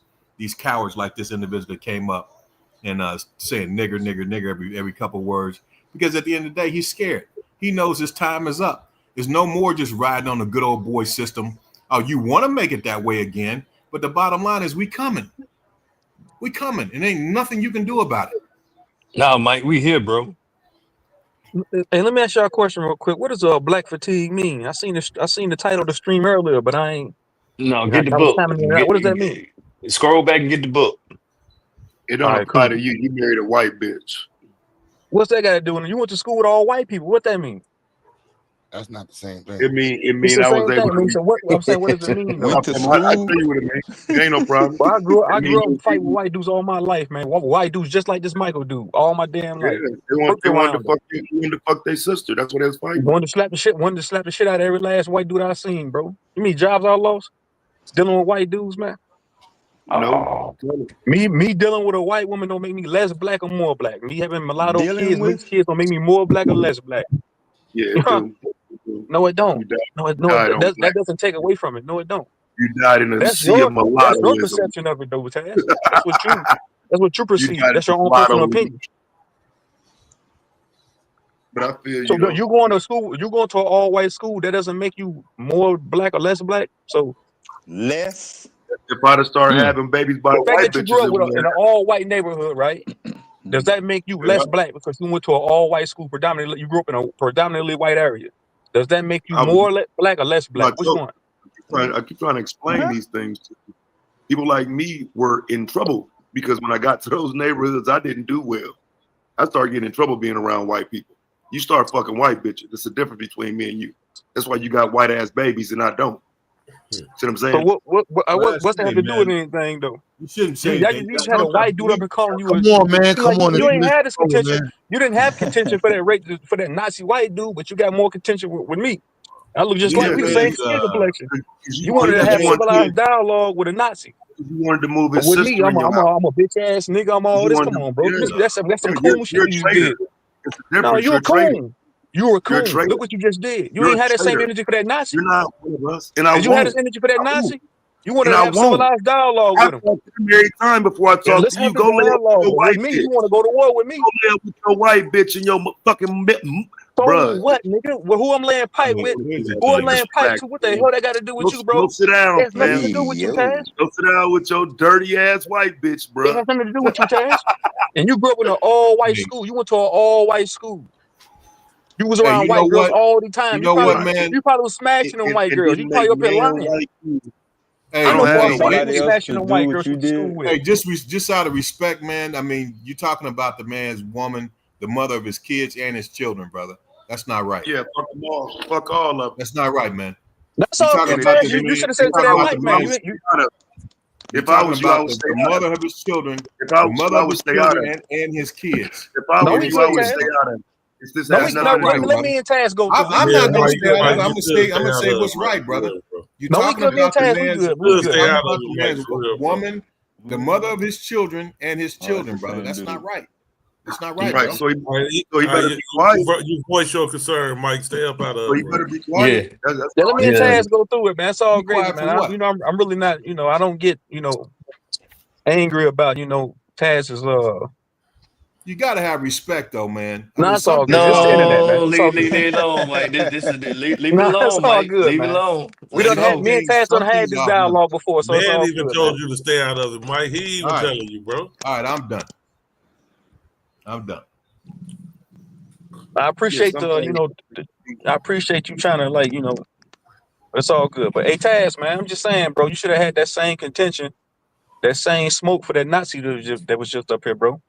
like this individual that came up and saying nigger, nigger, nigger every couple words. Because at the end of the day, he's scared. He knows his time is up. There's no more just riding on the good old boy system. Oh, you want to make it that way again, but the bottom line is we coming. We coming, and ain't nothing you can do about it. Nah, Mike, we here, bro. Hey, let me ask y'all a question real quick. What does black fatigue mean? I seen the title of the stream earlier, but I ain't. No, I get the was book. timing it out. What does that mean? Scroll back and get the book. It don't apply to you. You married a white bitch. What's that got to do with it? You went to school with all white people. What that mean? That's not the same thing. It It's mean the I was same able thing. to. So what I'm saying, what does it mean? Though? I tell you what it means. It ain't no problem. Well, I grew up It fighting with mean, white dudes all my life, man. White dudes just like this Michael dude all my damn yeah, life. they wanted to fuck their sister. That's what they was fighting. Wanted to slap the shit out of every last white dude I seen, bro. You mean jobs I lost dealing with white dudes, man? No. Me dealing with a white woman don't make me less black or more black. Me having mulatto Dealing kids, with? mixed kids don't make me more black or less black. Yeah, it do. No, it don't. That doesn't take away from it. No, it don't. You died in a That's sea your of mulattoism. perception of it, though, Taz. That's what you perceive. died That's in your own personal mulattoism. opinion. But I feel So you going to school, you going to an all white school, that doesn't make you more black or less black. So less. If I'd have started having babies by the fact white that you grew up bitches, in an all white neighborhood, right? Does that make you less black because you went to an all white school predominantly? You grew up in a predominantly white area. Does that make you more black or less black? Which one? I keep trying to explain these things to you. People like me were in trouble because when I got to those neighborhoods, I didn't do well. I started getting in trouble being around white people. You start fucking white bitches. It's the difference between me and you. That's why you got white ass babies and I don't. See what I'm saying? So what's that have to do with anything though? You shouldn't say You just had a white dude up and calling you. Come on, man. Come on. You ain't had this Come on, contention. man. You didn't have contention for that Nazi white dude, but you got more contention with me. I look just like we the same skin complexion. You wanted to have civilized dialogue with a Nazi. You wanted to move his With sister me, I'm in your house. a bitch ass nigga. I'm all this. Come on, bro. That's some coon shit you just did. No, you a coon. You were a coon. Look what you just did. You ain't had that same energy for that Nazi. You're not one of us. And I Did you have this energy for that Nazi? You wanted to have civilized dialogue with him. I talked to him every time before I talk to you. Go lay up with your white bitch. You want to go to war with me? Go lay up with your white bitch and your fucking bruh. What, nigga? Well, who I'm laying pipe with? Who I'm laying pipe to? What the hell that got to do with you, bro? Go sit down, There's nothing to do with you, Taz. Go sit down with your dirty ass white bitch, bro. It has nothing to do with you, Taz. And you grew up in an all-white school. You went to an all-white school. You was around white girls all the time. You know what, man? You probably was smashing them white girls. You probably up here lying. Hey, I know for a fact somebody you was smashing them white girls you school with. Hey, just out of respect, man. I mean, you're talking about the man's woman, the mother of his kids and his children, brother. That's not right. Yeah, fuck them all. Fuck all of them. That's not right, man. That's all good, Taz. You should have said it to that white man. If I was you, I would stay the mother of his children, if I the was, mother I of would his stay out of children and his kids. If I was you, I would stay out of it. Let me and Taz go. I'm not going to stay out of it. I'm going to say what's right, brother. You're talking about the man's woman, the mother of his children, and his children, brother. That's not right. It's not right. Right. Bro. So he better be quiet. You voice your concern, Mike. Stay up out of it. So you better be quiet. Yeah. Let me and Taz go through it, man. It's all great, man. I'm really not, I don't get, angry about, Taz's You gotta have respect, though, man. No, it's all good. It's the internet, man. Leave it alone, Mike. This is leave it alone, it's all Mike. good, Leave man. it alone. We done had me and Taz done had this dialogue before, so it's Man all even good, told man. you to stay out of it, Mike. He even telling you, bro. All right, I'm done. I appreciate I appreciate you trying to it's all good. But hey, Taz, man, I'm just saying, bro, you should have had that same contention, that same smoke for that Nazi that was just up here, bro.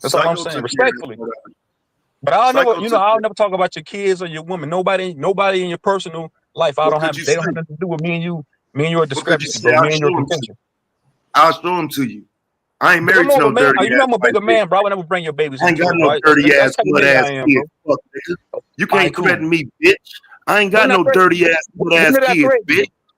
That's all I'm saying, respectfully. But I'll never talk about your kids or your woman. Nobody in your personal life. They don't have nothing to do with me and you. Me and you are discrepancy, bro. Me and your contention. I'll show them to you. I ain't married to no dirty ass. You know I'm a bigger man, bro. I would never bring your babies. I ain't got no dirty ass, blood ass kids. Fuck, nigga. You can't threaten me, bitch. I ain't got no dirty ass, blood ass kids, bitch.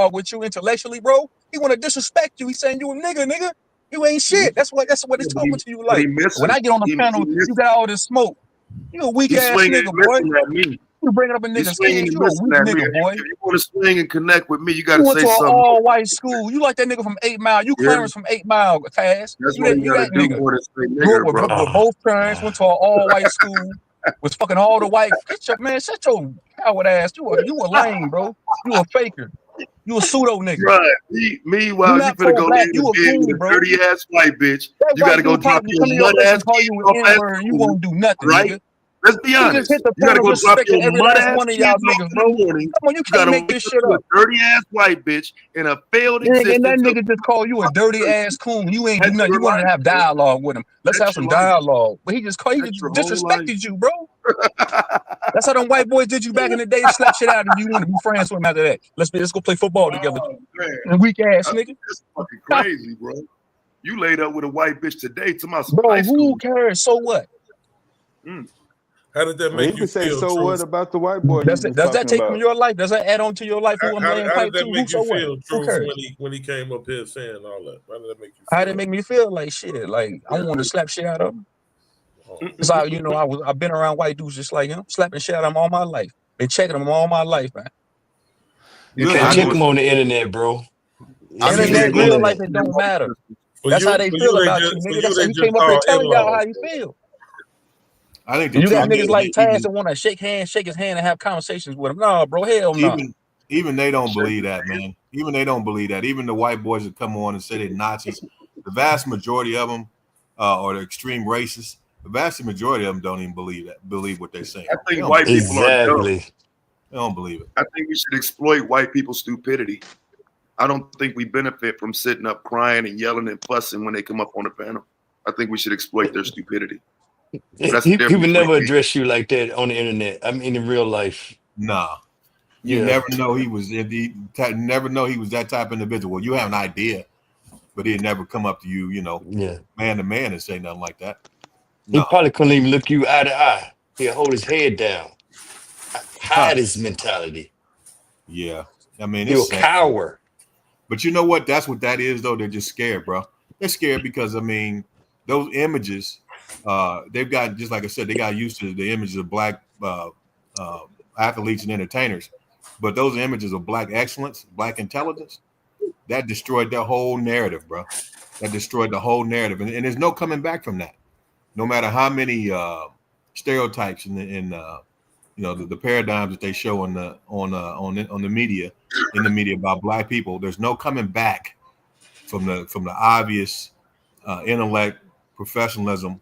dialogue with you intellectually, bro. He want to disrespect you. He's saying you a nigga. You ain't shit. That's what he's talking to you But he like. When missing. I get on the He panel, you got all this smoke. You a weak He ass swinging, nigga, boy. missing at me. You bringing up a You nigga's swing kids, and you a listen weak at me. nigga, boy. If you want to swing and connect with me, you got You to went say to an something. all-white school. You like that nigga from 8 Mile. You Yeah, Clarence from 8 Mile, Taz. that's You what that you you got to that do nigga. more than say Grew up nigger, bro. with both parents, went to an all-white school, was fucking all the white. Get your man, shut your coward ass. You a lame, bro. You a faker. You a pseudo nigga. Right. You Meanwhile, you not finna go lay pro-black. in You the a bed with coon, a bro. dirty ass white bitch. That You got to white go dude drop probably your come to your mud face ass and call kids you off an at N-word. You school, won't do nothing, right? nigga. Let's be He just hit honest. the You got point to of go drop respecting your every mud last ass one of y'all kids off niggas, in the bro. morning. Come on, you You got can't to make wake this up shit to a up. dirty ass white bitch in a failed Nigga, and that existence of nigga just called you a dirty ass coon. You ain't do that's nothing. your You wanted life, to have bro. dialogue with him. Let's have That's your some life. dialogue. But he That's just your whole life. disrespected you, bro. That's how them white boys did you back in the day. Slap shit out of you. You want to be friends with him after that. Let's go play football together. Oh man, And weak ass nigga. that's fucking crazy, bro. You laid up with a white bitch today to my Bro, high who school. cares? So what? How did that Well, make he you could say, feel, so what Truth? about the white boy you was Does that talking take from about? your life? Does that add on to your life who I'm laying How did pipe that to? Who make you so what? feel, Who Truth, cares? when he came up here saying all that? How did that make you How did it feel? make me feel? Like shit. Like I wanted to slap shit out of him. Cause I've been around white dudes just like him, slapping shit out of them all my life. Been checking them all my life, man. You Good. can't I check know. them on the internet, bro. I It's mean, just they Internet, the go real to life, internet. it don't matter. For That's how you, they for feel you, they about you, just nigga. That's how they he just came up here call telling y'all how in-laws. he feel. I think the And you got truth niggas is like that Taz that want to shake his hand and have conversations with him. No, bro, hell no. even they don't believe that, man. Even they don't believe that. Even the white boys that come on and say they're Nazis, the vast majority of them, or the extreme racists, the vast majority of them don't even believe what they're saying. I They think don't white believe people are dumb. Exactly. They don't believe it. I think we should exploit white people's stupidity. I don't think we benefit from sitting up crying and yelling and fussing when they come up on the panel. I think we should exploit their stupidity. But that's the He difference would never between me. address you like that on the internet. I mean, in real life. Nah, you Yeah. never know he was never know he was that type of individual. Well, you have an idea, but he'd never come up to you, Yeah. man to man and say nothing like that. He No, probably couldn't even look you eye to eye. He'll hold his head down. huh? Hide his mentality. Yeah, I mean it's He'll sad. cower. But you know what? That's what that is, though. They're just scared, bro. They're scared because I mean, those images, they've got, just like I said, they got used to the images of black athletes and entertainers. But those images of black excellence, black intelligence, that destroyed their whole narrative, bro. That destroyed the whole narrative, and there's no coming back from that. No matter how many stereotypes and the paradigms that they show on the media, in the media about black people, there's no coming back from the obvious intellect, professionalism,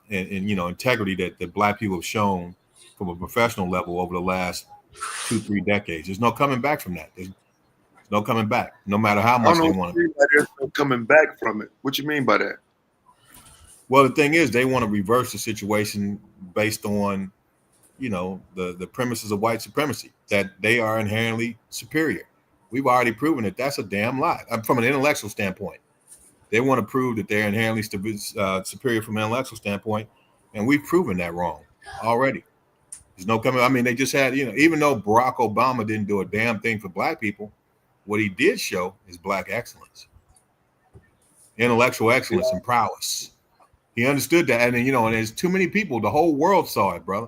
and integrity that black people have shown from a professional level over the last 2-3 decades. There's no coming back from that. There's no coming back, no matter how I don't much know they what want you to. mean by there's no coming back from it. What you mean by that? Well, the thing is, they want to reverse the situation based on the premises of white supremacy, that they are inherently superior. We've already proven that that's a damn lie. From an intellectual standpoint, they want to prove that they're inherently superior from an intellectual standpoint, and we've proven that wrong already. There's no coming. I mean, they just had, even though Barack Obama didn't do a damn thing for black people, what he did show is black excellence, intellectual excellence, and prowess. He understood that, and and there's too many people. The whole world saw it, brother.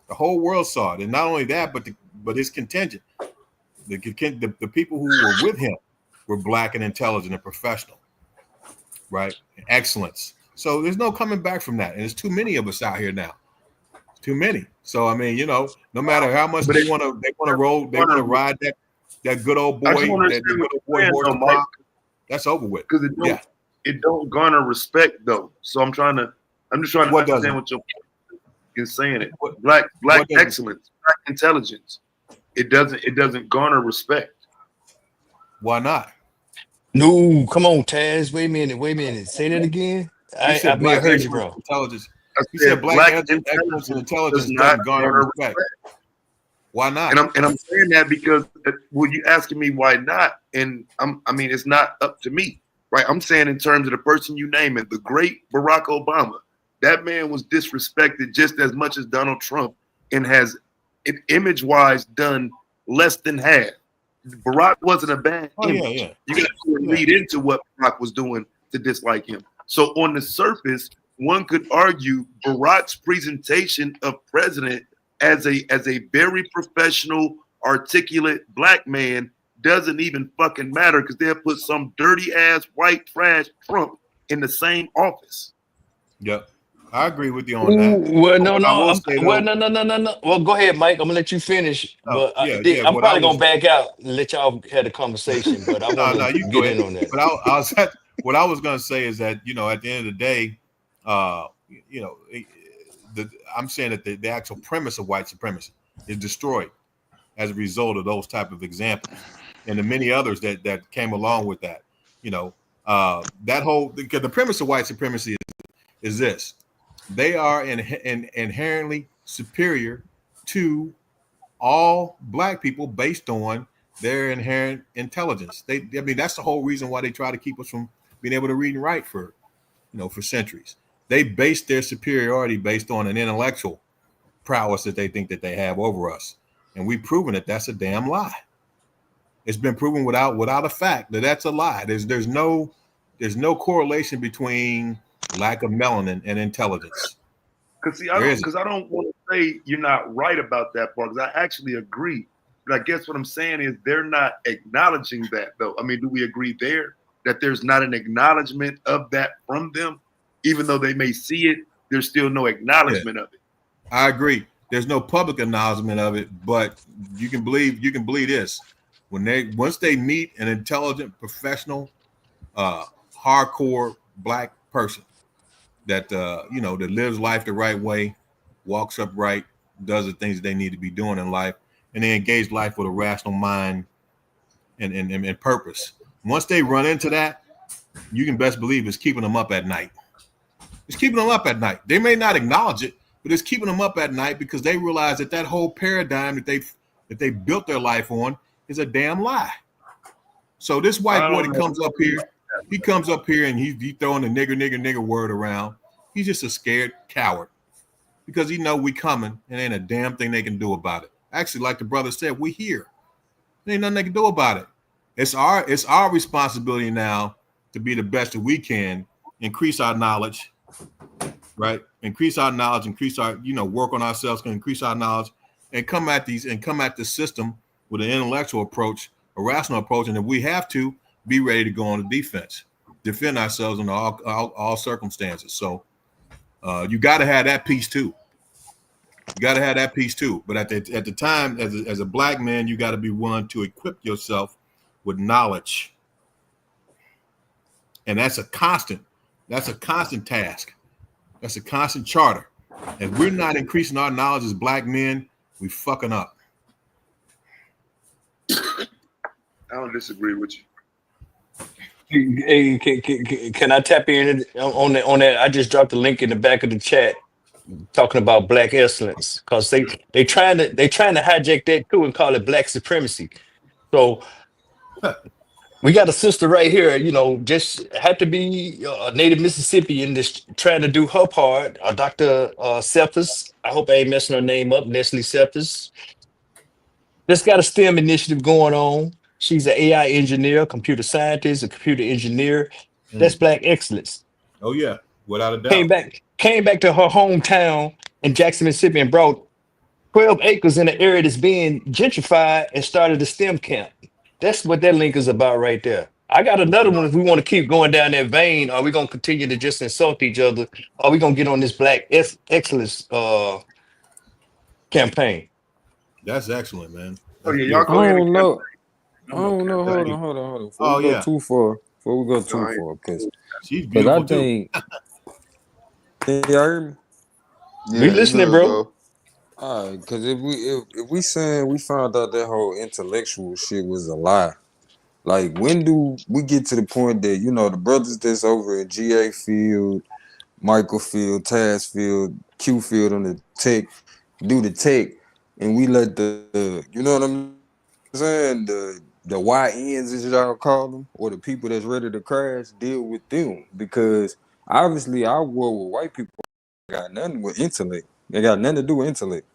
The whole world saw it, and not only that, but his contingent, the people who were with him were black and intelligent and professional, right? And excellence. So there's no coming back from that, and there's too many of us out here now. Too many. So I mean, no matter how much they want to ride that good old boy, I just want to that understand good what old you're saying, boy horse though, to Mike, pop. That's over with. because it don't garner respect though. So I'm just trying to understand what you're saying. It black excellence, black intelligence. It doesn't garner respect. Why not? No, come on, Taz. Wait a minute. Say that again. You I said may have black heard you excellence, wrong. intelligence. I You said black excellence and does intelligence not doesn't garner garner respect. respect. Why not? And I'm saying that because you asking me why not, and I mean it's not up to me, right? I'm saying in terms of the person you name it, the great Barack Obama. That man was disrespected just as much as Donald Trump, and has, image wise, done less than half. Barack wasn't a bad image. Yeah. You got to read into what Barack was doing to dislike him. So on the surface, one could argue Barack's presentation of president as a very professional, articulate black man doesn't even fucking matter because they'll put some dirty ass white trash Trump in the same office. Yep. I agree with you on that. Well, But no, what I no. will say Well, though, no. Well, go ahead, Mike. I'm gonna let you finish, oh, but yeah, yeah. I'm What I probably gonna was back out and let y'all have a conversation. But I want no, no, to you go get ahead. in on that. But what I was going to say is that at the end of the day, uh, you know, I'm saying that the actual premise of white supremacy is destroyed as a result of those type of examples, and the many others that came along with that. That whole because the premise of white supremacy is this: they are inherently superior to all black people based on their inherent intelligence. I mean, that's the whole reason why they try to keep us from being able to read and write for centuries. They base their superiority based on an intellectual prowess that they think that they have over us, and we've proven that that's a damn lie. It's been proven without a fact that that's a lie. There's no correlation between lack of melanin and intelligence. Because There isn't. I don't want to say you're not right about that part, because I actually agree. But I guess what I'm saying is they're not acknowledging that, though. I mean, do we agree there that there's not an acknowledgement of that from them? Even though they may see it, there's still no acknowledgement of it. I agree. There's no public acknowledgement of it, but you can believe this. Once they meet an intelligent, professional, hardcore black person that that lives life the right way, walks upright, does the things that they need to be doing in life, and they engage life with a rational mind and purpose. Once they run into that, you can best believe it's keeping them up at night. It's keeping them up at night. They may not acknowledge it, but it's keeping them up at night because they realize that whole paradigm that they built their life on is a damn lie. So this white boy that comes up here, he comes up here and he throwing the nigger word around. He's just a scared coward because he know we coming and ain't a damn thing they can do about it. Actually, like the brother said, we here. There ain't nothing they can do about it. It's our responsibility now to be the best that we can, increase our knowledge, right? Increase our knowledge, increase our, work on ourselves, increase our knowledge, and come at the system with an intellectual approach, a rational approach, and if we have to, be ready to go on the defense, defend ourselves in all circumstances. So you got to have that piece too. You got to have that piece too. But at the time, as a black man, you got to be willing to equip yourself with knowledge, and that's a constant task. That's a constant charter. If we're not increasing our knowledge as black men, we fucking up. I don't disagree with you. Hey, can I tap in on that? I just dropped the link in the back of the chat talking about black excellence because they trying to hijack that too and call it black supremacy. So we got a sister right here, just had to be a native Mississippian that's trying to do her part. Dr. Cephas, I hope I ain't messing her name up, Nestle Cephas. Just got a STEM initiative going on. She's an AI engineer, computer scientist, a computer engineer. That's black excellence. Oh yeah, without a Came doubt. back to her hometown in Jackson, Mississippi, and brought 12 acres in an area that's being gentrified and started a STEM camp. That's what that link is about right there. I got another one if we want to keep going down that vein. Are we going to continue to just insult each other? Are we going to get on this black excellence campaign? That's excellent, man. Oh That's yeah, y'all beautiful. go I ahead don't and know. I I'm no don't know. campaign. Hold on. Oh yeah, Before we go too All right. far, she's because I beautiful too. think. Can y'all hear me? We Yeah, you listening, good, bro. bro. All right, because if we saying we found out that whole intellectual shit was a lie, like when do we get to the point that the brothers that's over at GA Field, Michael Field, Taz Field, Q Field on the tech do the tech, and we let the you know what I'm saying, the YNs as y'all call them, or the people that's ready to crash, deal with them, because obviously our war with white people got nothing with intellect. They got nothing to do with intellect,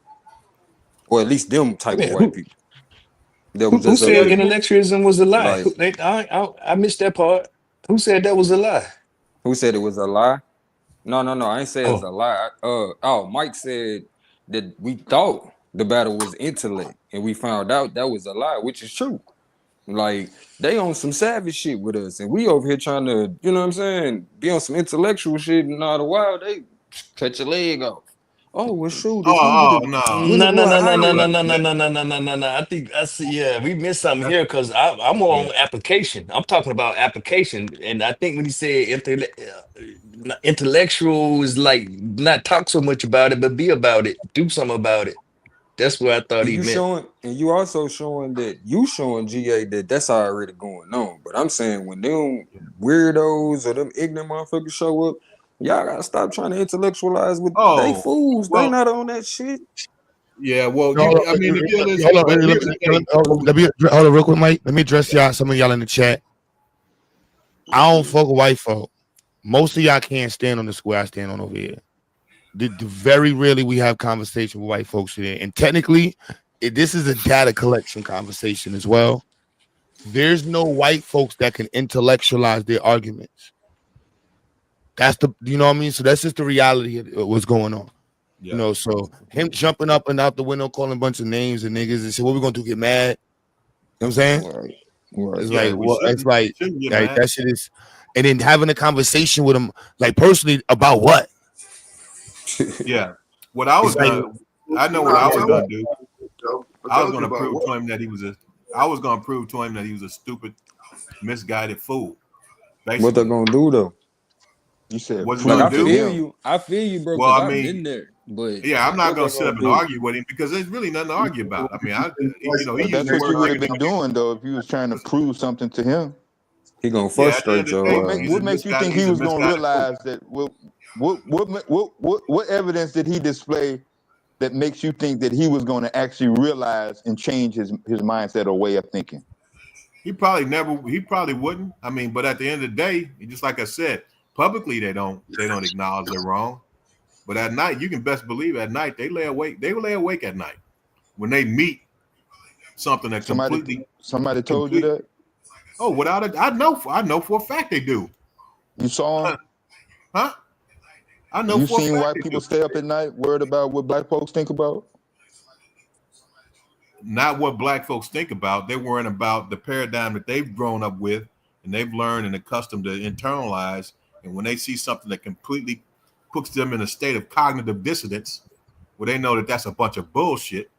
or at least them type of Man, white people that was who just Say up said that there. again. intellectualism was a lie? Like, I missed that part. Who said that was a lie? who said it was a lie? No. I ain't say it's a Oh, lie. Mike said that we thought The battle was intellect, and we found out that was a lie, which is true. Like, they on some savage shit with us, and we over here trying to, you know what I'm saying, be on some intellectual shit, and all the while they cut your leg off. Oh, well, shoot, if he would Oh, have no. went No, no, more no, no, no, higher. no, no, no, no, no, no, no, no, no. I think I see. Yeah, we missed something here because I'm more on application. I'm talking about application, and I think when you say intellectual is like not talk so much about it, but be about it, do something about it. That's what I thought And he you meant. showing, and you also showing that you showing GA that that's already going on. But I'm saying when them weirdos or them ignorant motherfuckers show up, y'all gotta stop trying to intellectualize with they Oh, fools. They well, not on that shit. yeah. Well, Hold I mean, the deal is, on, but let here's the thing. me hold on real quick, Mike. Let me address y'all. Some of y'all in the chat. I don't fuck with white folk. Most of y'all can't stand on the square I stand on over here. Very rarely we have conversation with white folks here, and technically, this is a data collection conversation as well. There's no white folks that can intellectualize their arguments. That's you know what I mean? So that's just the reality of what's going on. Yeah. You know, so him jumping up and out the window, calling a bunch of names and niggas and say, what we gonna do, get mad? You know what I'm saying? Right. It's Yeah, like, we well, it's like shouldn't get mad. that shit is, and then having a conversation with him, like personally, about what? Yeah. What I was It's like, gonna, I know what I was gonna do. I was gonna prove to him that he was I was gonna prove to him that he was a stupid, misguided fool. Basically, What they gonna do though? You said what's he Like gonna I do? feel you, bro, Well, because I I've mean, been there. But yeah, I'm not what gonna they sit gonna up and do? argue with him because there's really nothing to argue about. I mean, you know, he But used that's the what you word would like have been doing though if you was trying to prove something to him. He gonna yeah. At the end frustrate of the day, your he's a What makes you think he he's a was gonna misguided fool. realize that? What evidence did he display that makes you think that he was going to actually realize and change his mindset or way of thinking? He probably wouldn't. I mean, but at the end of the day, just like I said, publicly they don't acknowledge they're wrong. But at night, you can best believe at night they lay awake. They lay awake at night when they meet something that Somebody told you that? Oh, without it, I know for a fact they do. You saw him? Huh? I know You for a seen fact white they people do. stay up at night worried about what black folks think about? Not what black folks think about. They're worrying about the paradigm that they've grown up with and they've learned and accustomed to internalize. And when they see something that completely puts them in a state of cognitive dissonance, where they know that that's a bunch of bullshit,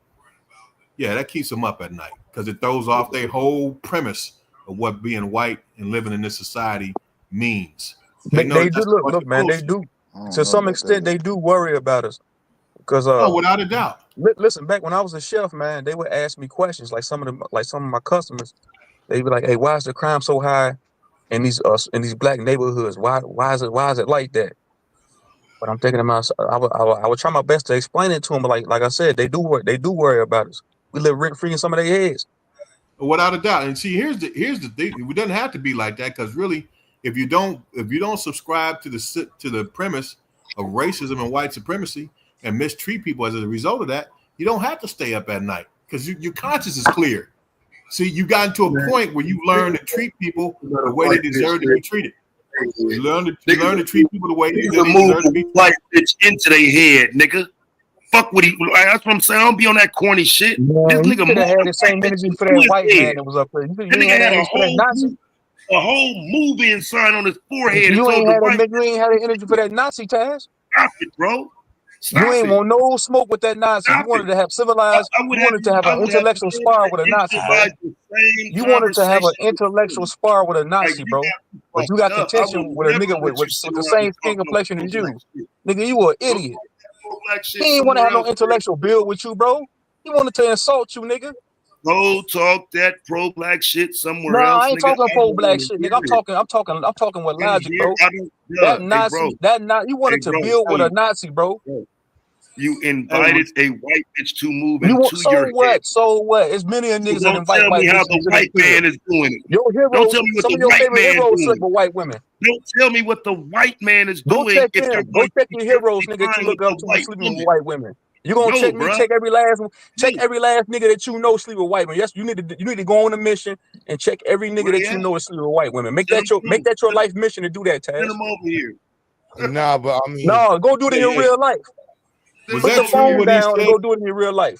yeah, that keeps them up at night because it throws off their whole premise of what being white and living in this society means. They know They that do that's a bunch look, of man. They bullshit. do I don't to know some about extent. that. They do worry about us because Oh, without a doubt. listen, back when I was a chef, man, they would ask me questions like some of my customers. They'd be like, "Hey, why is the crime so high in these black neighborhoods? Why is it like that?" But I'm thinking to myself, I would try my best to explain it to them. But like I said, they do worry about us. We live rent free in some of their heads. Without a doubt. And see, here's the thing. It doesn't have to be like that because really, if you don't subscribe to the premise of racism and white supremacy and mistreat people as a result of that, you don't have to stay up at night because your conscience is clear. See, you got to a point where you learn to treat people the way they deserve to be treated. You learn to treat people the way they Nigga move deserve to be a white bitch into their head, nigga. Fuck what he. That's what I'm saying. I don't be on that corny shit. This Man, you nigga should have moved had a the same white bitch energy for into that white his man head. that was up there. You That ain't nigga had that had energy for that Nazi. a whole moving sign on his forehead and You told ain't the had white that. You ain't had the energy for that Nazi, Taz. stop it, bro. You Stop ain't it. want no smoke with that Nazi. You Stop wanted it. to have civilized. I would You have wanted to have I an would have intellectual the spar with a Nazi, bro. advise the same You wanted to have an conversation. intellectual spar with a Like Nazi, you bro. got me But you fucked got up. I contention would with a never nigga let you sit with the around same and skin talk no complexion as pro-black you. shit. Nigga, you an Go idiot. pro-black shit He ain't want to somewhere have no else, man. intellectual build with you, bro. He wanted to insult you, nigga. Go talk that pro-black shit No, somewhere I else, ain't nigga. talking I pro don't black want to shit, hear nigga. it. I'm talking with And logic, here, bro. I don't, That hey, bro. Nazi, you Hey, wanted to bro, build with hey, a Nazi, bro. you Hey, invited a white bitch to move You want into your head. so what? It's many of So niggas that don't invite tell me white how bitches the into their white crib. man is doing it. Your Don't heroes, tell me what some the of your white favorite man heroes slept doing. with white women. Don't tell me what the white man is Go doing check if you're them. Go going check to your be heroes, nigga, that you perfectly fine look with a up to white sleeping with woman. white women. You gonna No, check me? bro. Check every last nigga that you know sleep with white women. Yes, you need to go on a mission and check every nigga Where that he you at? know is sleeping with white women. Make Send him that through. your life mission to do that, Send Taz. him over here. Nah, but I mean, No, go do it in your real life. was Put that the true phone what he down and said? go do it in your real life.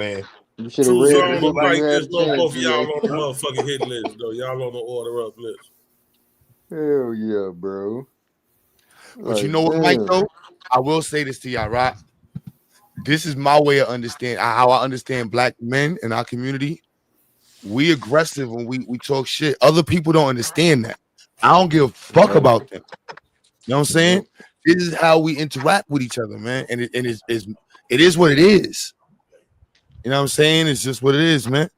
man. You should have True read the Zone book look when like you had this. a No, chance, both of y'all GA. on the motherfucking hit list, though. Y'all on the order up list. Hell yeah, bro. But you Like, know what, Mike, damn. though? I will say this to y'all, right? this is my way of understanding how I understand black men in our community. We aggressive when we talk shit. Other people don't understand that. I don't give a fuck about them. You know what I'm saying? This is how we interact with each other, man. And it is what it is. You know what I'm saying? It's just what it is, man.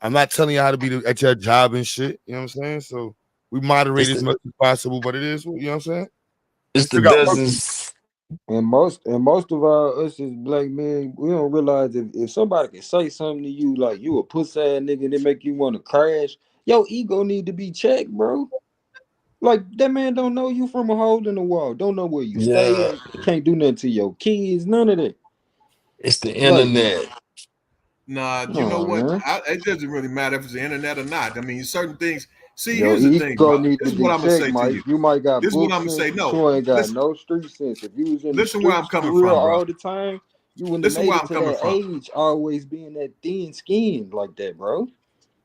I'm not telling you how to be at your job and shit. You know what I'm saying? So we moderate as much as possible, but it is, you know what I'm saying? It's the Figure out dozens. And most of us as black men, we don't realize if somebody can say something to you like you a pussy ass nigga and they make you want to crash, your ego need to be checked, bro. Like that man don't know you from a hole in the wall, don't know where you stay Yeah, at, can't do nothing to your kids, none of that. it's the Like, internet. Nah, you know oh what? man, It doesn't really matter if it's the internet or not. I mean, certain things. See, your here's the thing, bro. ego need This to is what be I'm gonna checked, say to Mike. you. You might got This is what book I'm gonna sense, say. but No, you ain't got listen, no street sense. If you was in the listen where I'm streets for coming real from, bro. all the time, you wouldn't have Listen made where it I'm to coming that from. age, always being that thin skinned like that, bro.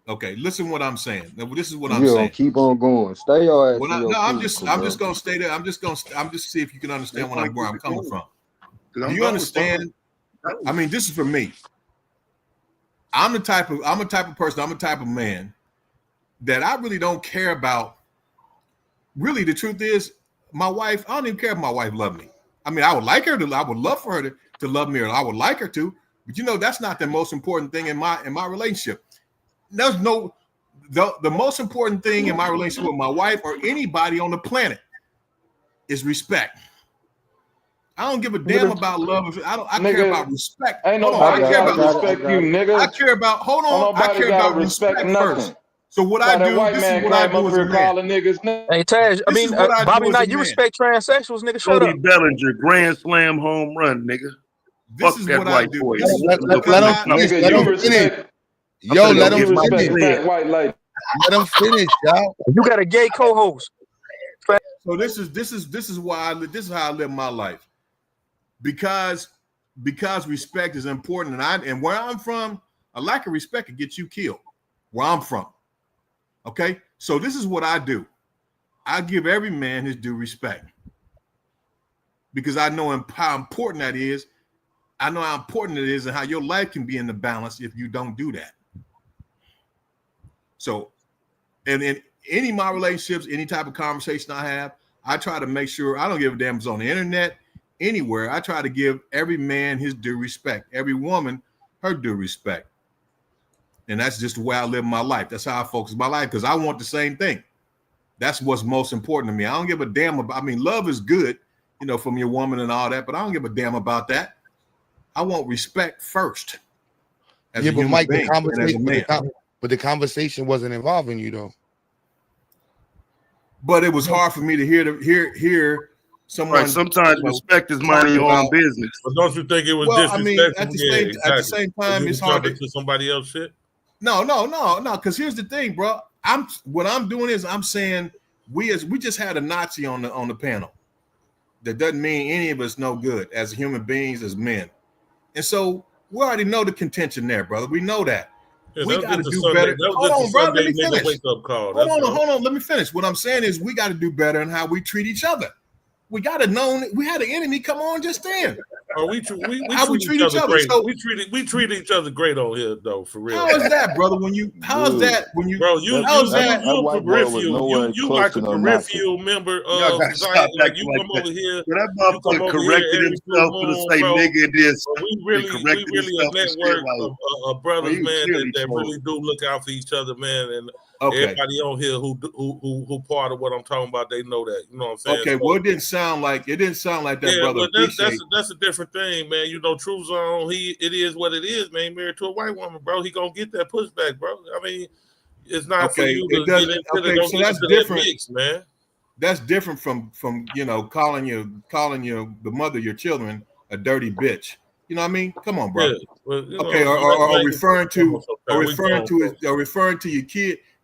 Okay, listen what I'm saying. Now, this is what I'm You don't saying. keep on going. Stay your ass When in your I'm cubicle, just bro. gonna stay there. I'm just see if you can understand That's why I where keep I'm it coming going. from. 'Cause Do I'm you done responding. understand? I mean, this is for me. I'm a type of person. I'm a type of man that I really don't care about. Really, the truth is, my wife. I don't even care if my wife loved me. I mean, I would like her to. I would love for her to love me, or I would like her to. But you know, that's not the most important thing in my relationship. There's no the most important thing in my relationship with my wife or anybody on the planet is respect. I don't give a damn Nigga, about love. I care nigga, about respect. ain't Hold on, I nobody care gotta about respect you, I nigga. care about hold Don't on. I nobody care gotta about respect respect first. nothing. So what I Why that do, white this is man what I came do up as a here man. calling niggas. Hey Taj, This is what I Bobby do as a Knight, you man. respect transsexuals, nigga? Shut Cody up. Bellinger, grand slam home run, nigga. This Fuck is that what I white do. boy. This is because Let him I finish. Nigga, Let him you finish. respect I'm Yo, finna nigga, go let him you get my respect finish. bread. fat white lady. Let him finish, y'all. You got a gay co-host. so this is why this is how I live my life. Because respect is important, and where I'm from, a lack of respect can get you killed. Where I'm from. Okay, so this is what I do. I give every man his due respect because I know how important that is. I know how important it is and how your life can be in the balance if you don't do that. So, and in any of my relationships, any type of conversation I have, I try to make sure I don't give a damn if it's on the internet, anywhere. I try to give every man his due respect, every woman her due respect. And that's just the way I live my life. That's how I focus my life because I want the same thing. That's what's most important to me. I don't give a damn about, I mean, love is good, you know, from your woman and all that, but I don't give a damn about that. I want respect first as a Yeah, but human Mike, being and as a man. but the conversation wasn't involving you though. But it was hard for me to hear someone. Right. Sometimes respect is talk minding your own about. business. But don't you think it was Well, I mean, disrespectful? at the Yeah, exactly. same For time, you it's to hard jump to. into somebody else shit. No. Because here's the thing, bro. What I'm doing is I'm saying we just had a Nazi on the panel. That doesn't mean any of us no good as human beings, as men. And so we already know the contention there, brother. We know that. Yeah, We that was got to just a do Sunday. better. That was Hold just a on, bro. Let Sunday me nigga finish. wake up call. That's all. Hold on. Let me finish. What I'm saying is we got to do better in how we treat each other. We got to know we had an enemy come on just then. Oh, we How we treat treat each each other other. great. So We treat each other great on here though, for real. how is that, brother? How is Dude, that when you? Bro, How is that? that you a white boy was peripheral. nowhere You like close a to no Nazi. peripheral member Y'all of gotta society. stop Like acting you like come that. over here. So that You come motherfucker over here corrected every blue himself for the moon, say bro. nigga and this. But we And corrected really a himself and shit network like, of brothers, he was man, clearly that trolling. really do look out for each other, man. And Okay. everybody on here who part of what I'm talking about, they know that. You know what I'm saying? Okay. Well, it didn't sound like that, Yeah, brother. but Appreciate. that's a different thing, man. You know, True Zone, it is what it is, man. Married to a white woman, bro. He gonna get that pushback, bro. I mean, it's not for Okay. you It to get doesn't. into Okay. don't So get that's into that different. mix, man. That's different from calling the mother of your children a dirty bitch. You know what I mean? Come on, bro. Yeah, well, you Okay, know, or referring to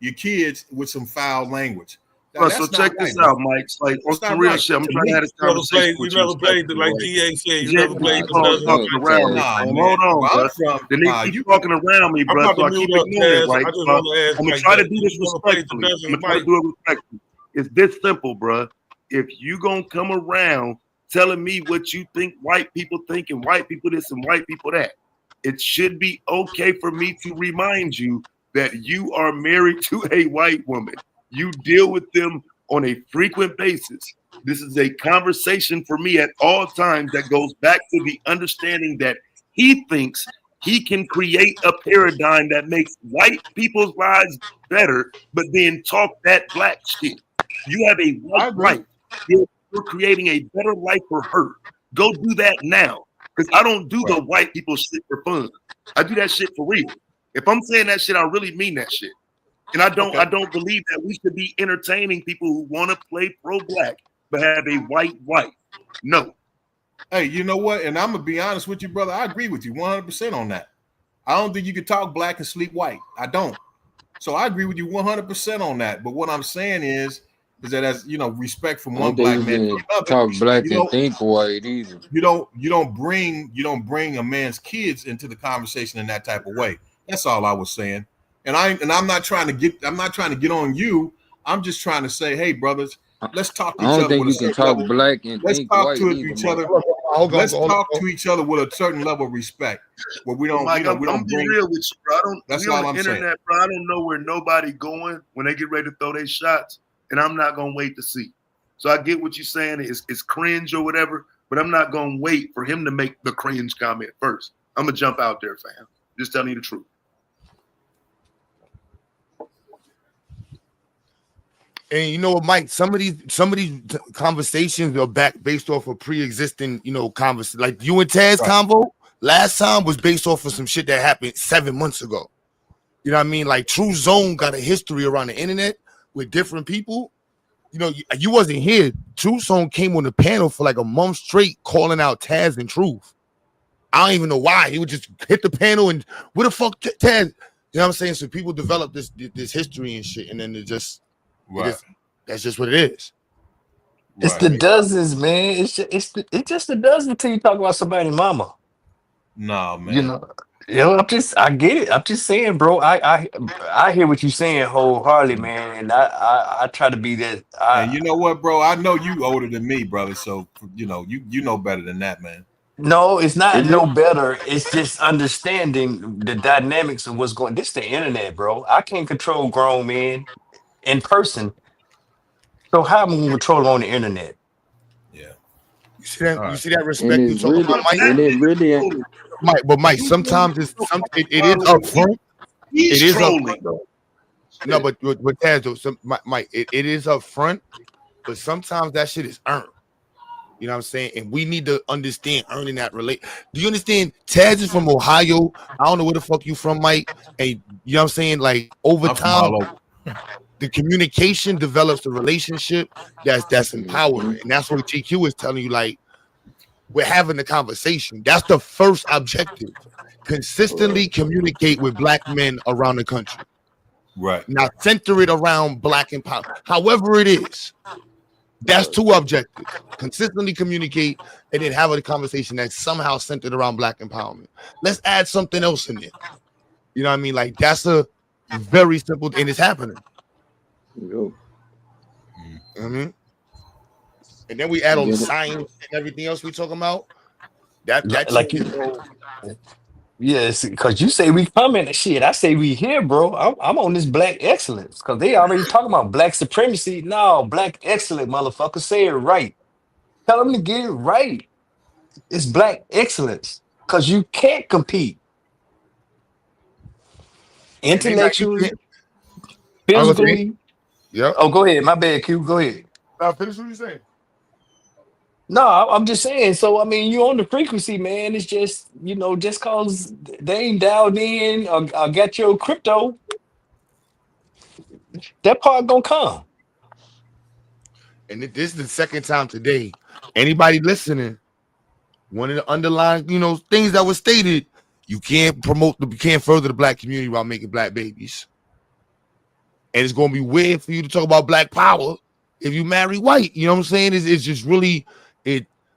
your kids with some foul language. Now Bro, so that's not check right, this bro. out, Mike. It's like on That's not some real right shit. I'm to trying to me. have this conversation with you played respectfully, like right? GA said. You Jet never keep played the talking dozen like around me. Nah, Hold man. on, Where bro. I'm from, Then they keep you talking around me, I'm bro. about So to I keep mute up, ignoring it, Taz. right? I just So want to ask I'm gonna like try to that. do You this never played the respectfully. I'm dozens, gonna try to Mike. do it respectfully. It's this simple, bro. If you gonna come around telling me what you think white people think and white people this and white people that. It should be okay for me to remind you that you are married to a white woman. You deal with them on a frequent basis. This is a conversation for me at all times that goes back to the understanding that he thinks he can create a paradigm that makes white people's lives better, but then talk that black shit. You have a white wife. You're creating a better life for her. Go do that now. Because I don't do the white people shit for fun. I do that shit for real. If I'm saying that shit, I really mean that shit. And I don't believe that we should be entertaining people who want to play pro-black but have a white wife. No. Hey, you know what? And I'm gonna be honest with you, brother. I agree with you 100% on that. I don't think you can talk black and sleep white. I don't. So I agree with you 100% on that. But what I'm saying is that, as you know, respect from I one don't think black you man to can another. talk black You and don't, think white either. you don't bring a man's kids into the conversation in that type of way. That's all I was saying. And I'm not trying to get on you. I'm just trying to say, hey, brothers, let's talk to I each don't other think with a you can certain talk level. black and Let's think talk white to either, each Mike. other. Let's talk to each other with a certain level of respect, where we don't, Mike, we I'm don't be bring. real with you, bro. That's We on all the I'm saying. internet, bro. I don't know where nobody going when they get ready to throw their shots, and I'm not gonna wait to see. So I get what you're saying. It's cringe or whatever, but I'm not gonna wait for him to make the cringe comment first. I'm gonna jump out there, fam. Just telling you the truth. And you know what, Mike? Some of these conversations are back based off of pre-existing, conversation. Like you and Taz convo last time was based off of some shit that happened 7 months ago. You know what I mean? Like True Zone got a history around the internet with different people. You know, you wasn't here. True Zone came on the panel for like a month straight, calling out Taz and Truth. I don't even know why. He would just hit the panel and where the fuck Taz? You know what I'm saying? So people develop this history and shit, and then that's just what it is. It's the dozens, man. It's just the dozen until you talk about somebody's mama. No, man. I get it. I'm just saying, bro. I hear what you're saying wholeheartedly, man. And I try to be that. And you know what, bro? I know you older than me, brother. So you know better than that, man. No, it's not no better. It's just understanding the dynamics of what's going. This the internet, bro. I can't control grown men in person. So how am I gonna control them on the internet? Yeah. You see that? Right. You see that And respect you it's talk really, about, Mike? and it really ain't. Mike, but Mike, sometimes it is upfront. He's It is trolling, upfront. though. No, but Taz, though, Mike, it is upfront, but sometimes that shit is earned. You know what I'm saying? And we need to understand earning that relate. Do you understand? Taz is from Ohio. I don't know where the fuck you from, Mike. And you know what I'm saying? Like over I'm from time, all over. the communication develops a relationship that's empowering. And that's what GQ is telling you, like, we're having a conversation. That's the first objective. Consistently communicate with black men around the country. Right. Now center it around black empowerment. However it is. That's two objectives. Consistently communicate and then have a conversation that's somehow centered around black empowerment. Let's add something else in there. You know what I mean? Like that's a very simple and it's happening. Yo. You know what I mean? And then we add on the science and everything else we talking about. That Like shit you, yes, because you say we coming. Shit, I say we here, bro. I'm on this black excellence because they already talking about black supremacy. No, black excellence, motherfucker. Say it right. Tell them to get it right. It's black excellence because you can't compete and they not intellectually, I was saying, physically. yeah. Oh, go ahead. My bad, Q. Go ahead. Now finish what you saying. No, I'm just saying. So I mean, you on the frequency, man. It's just just cause they ain't dialed in or got your crypto, that part gonna come. And this is the second time today. Anybody listening, one of the underlying, things that was stated, you can't further the black community while making black babies. And it's gonna be weird for you to talk about black power if you marry white. You know what I'm saying? It's just really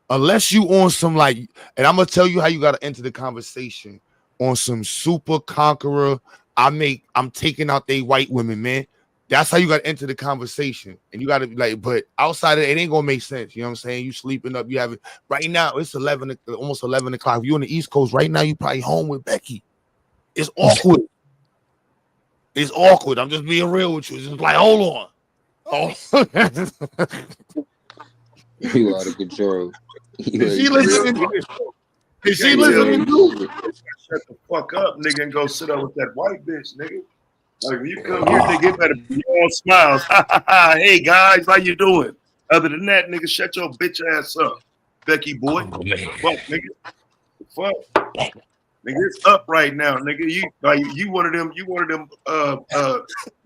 unless you on some like, and I'm gonna tell you how you gotta enter the conversation on some super conqueror. I'm taking out they white women, man. That's how you got to enter the conversation, and you got to be like, but outside of it, it ain't gonna make sense. You know what I'm saying? You sleeping up, you have it right now. It's 11, almost 11 o'clock. If you're on the East Coast right now, you probably home with Becky. It's awkward. It's awkward. I'm just being real with you. It's just like, hold on. Oh, You out of control. You is she ain't listening? real. Is she Can't tell listening you too? shut the fuck up, nigga, and go sit up with that white bitch, nigga. Like when you come here, nigga, it better be all smiles. Hey guys, how you doing? Other than that, nigga, shut your bitch ass up, Becky boy. Oh man. Fuck, nigga. Fuck. Nigga, it's up right now, nigga. You one of them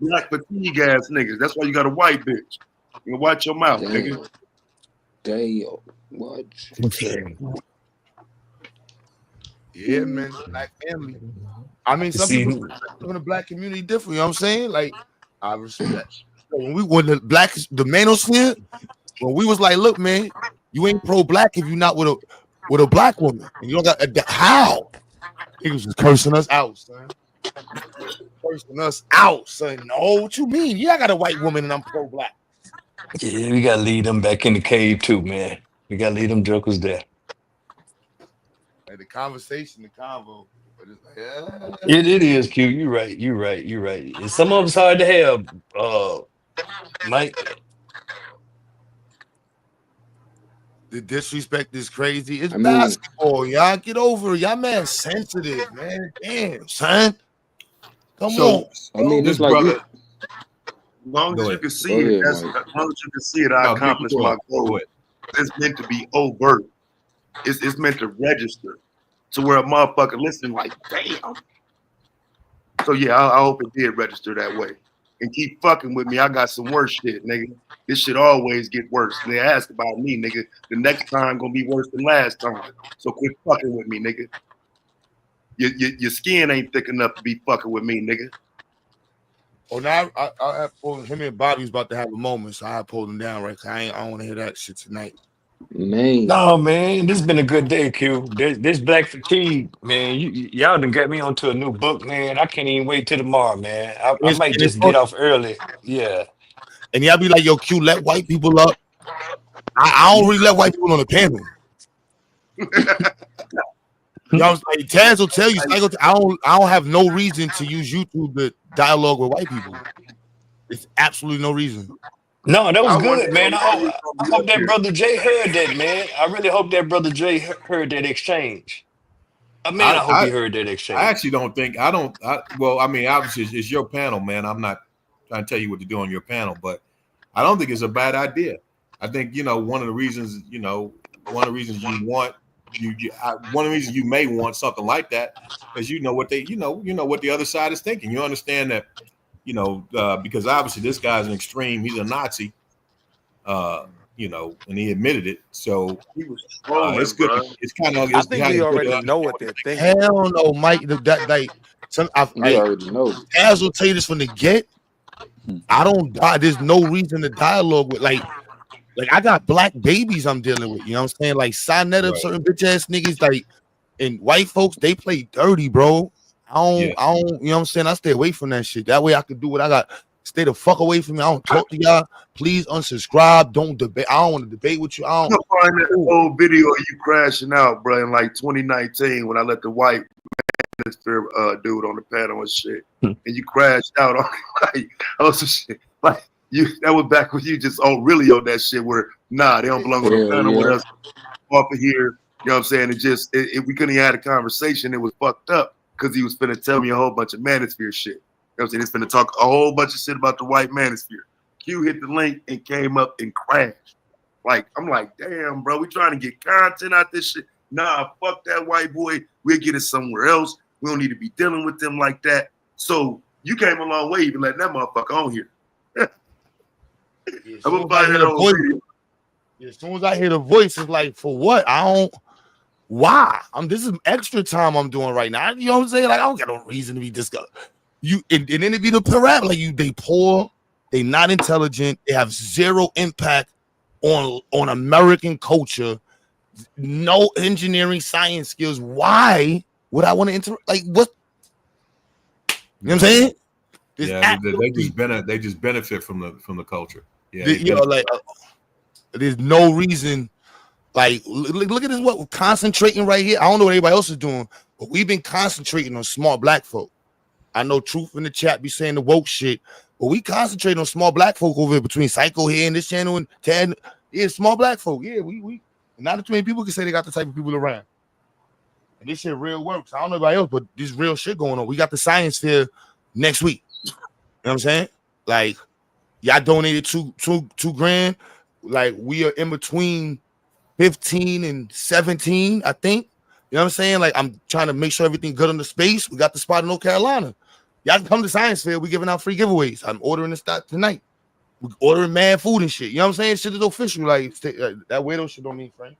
black fatigue ass niggas. That's why you got a white bitch. You watch your mouth, nigga. Damn. What? Yeah, man. Black family. I mean, some people in the black community different. You know what I'm saying? Like, I respect. When the manosphere, when we was like, look, man, you ain't pro-black if you're not with a black woman, and you don't got how. He was just cursing us out, son. Cursing us out, son. No, what you mean? Yeah, I got a white woman and I'm pro-black. Yeah, we gotta lead them back in the cave too, man. We gotta lead them jokers there. Like the conversation, the convo. But it's like, It is cute. You're right. And some of it's hard to have, Mike. the disrespect is crazy. It's I mean, basketball, y'all. Get over it. Y'all man sensitive, man. Damn, son. Come on. I mean, this it's like brother, you. as long as you can see Go it, ahead, as Mike. long as you can see it, I accomplished my goal. It's meant to be overt. It's meant to register to where a motherfucker listening like, damn. So yeah, I hope it did register that way. And keep fucking with me. I got some worse shit, nigga. This shit always get worse. And they ask about me, nigga. The next time gonna be worse than last time. So quit fucking with me, nigga. Your skin ain't thick enough to be fucking with me, nigga. Oh, now I have pulled him and Bobby's about to have a moment, so I pulled him down, right? I don't want to hear that shit tonight. Man. No, man, this has been a good day, Q. This black fatigue, man. Y'all done got me onto a new book, man. I can't even wait till tomorrow, man. I might just get off early. Yeah. And y'all be like, yo, Q, let white people up. I don't really let white people on the panel. Y'all like Taz will tell you, I don't have no reason to use YouTube to dialogue with white people. It's absolutely no reason. No, that was good, man. I hope that brother Jay heard that, man. I really hope that brother Jay heard that exchange. I hope he heard that exchange. I actually don't think well, I mean, obviously it's your panel, man. I'm not trying to tell you what to do on your panel, but I don't think it's a bad idea. I think, one of the reasons you want one of the reasons you may want something like that is what the other side is thinking. You understand that, because obviously this guy's an extreme, he's a Nazi, and he admitted it. So it's good. Bro. It's kind of. I think we already know what they're thinking. Hell no, Mike. That like, You already know. Taz will tell you this from the get. I don't die. There's no reason to dialogue with like I got black babies I'm dealing with. You know what I'm saying? Like signet up certain bitch ass niggas. Like, and white folks, they play dirty, bro. I don't. You know what I'm saying? I stay away from that shit. That way I can do what I got. Stay the fuck away from me. I don't talk to y'all. Please unsubscribe. Don't debate. I don't want to debate with you. I don't. You'll find that old video of you crashing out, bro, in like 2019 when I let the white minister dude on the panel and shit, and you crashed out on like shit. Like that was back when you just really on that shit where they don't belong on the panel with us off of here. You know what I'm saying? We couldn't even have a conversation. It was fucked up because he was finna tell me a whole bunch of manosphere shit. You know what I'm saying? He's finna talk a whole bunch of shit about the white manosphere. Q hit the link and came up and crashed. Like, I'm like, damn, bro, we trying to get content out this shit. Nah, fuck that white boy. We'll get it somewhere else. We don't need to be dealing with them like that. So you came a long way even letting that motherfucker on here. As soon as I hear the voice, it's like, for what? Why? This is extra time I'm doing right now. You know what I'm saying? Like, I don't got no reason to be discussed. And then it be the parameter. Like, they poor, they not intelligent, they have zero impact on American culture, no engineering science skills. Why would I want to like what? You know what I'm saying? They just benefit from the culture. Yeah, there's no reason. Like, look at this. What we're concentrating right here. I don't know what anybody else is doing, but we've been concentrating on small black folk. I know Truth in the chat be saying the woke shit, but we concentrate on small black folk over between Psycho here and this channel and Tad. Yeah, small black folk. Yeah, we not too many people can say they got the type of people around. And this shit real works. I don't know anybody else, but this real shit going on. We got the science fair next week. You know what I'm saying? Like, y'all donated two grand. Like, we are in between 15 and 17, I think. You know what I'm saying? Like, I'm trying to make sure everything good on the space. We got the spot in North Carolina. Y'all can come to Science Fair. We're giving out free giveaways. I'm ordering the stock tonight. We're ordering mad food and shit. You know what I'm saying? Shit is official. Like, that weirdo shit don't mean Frank.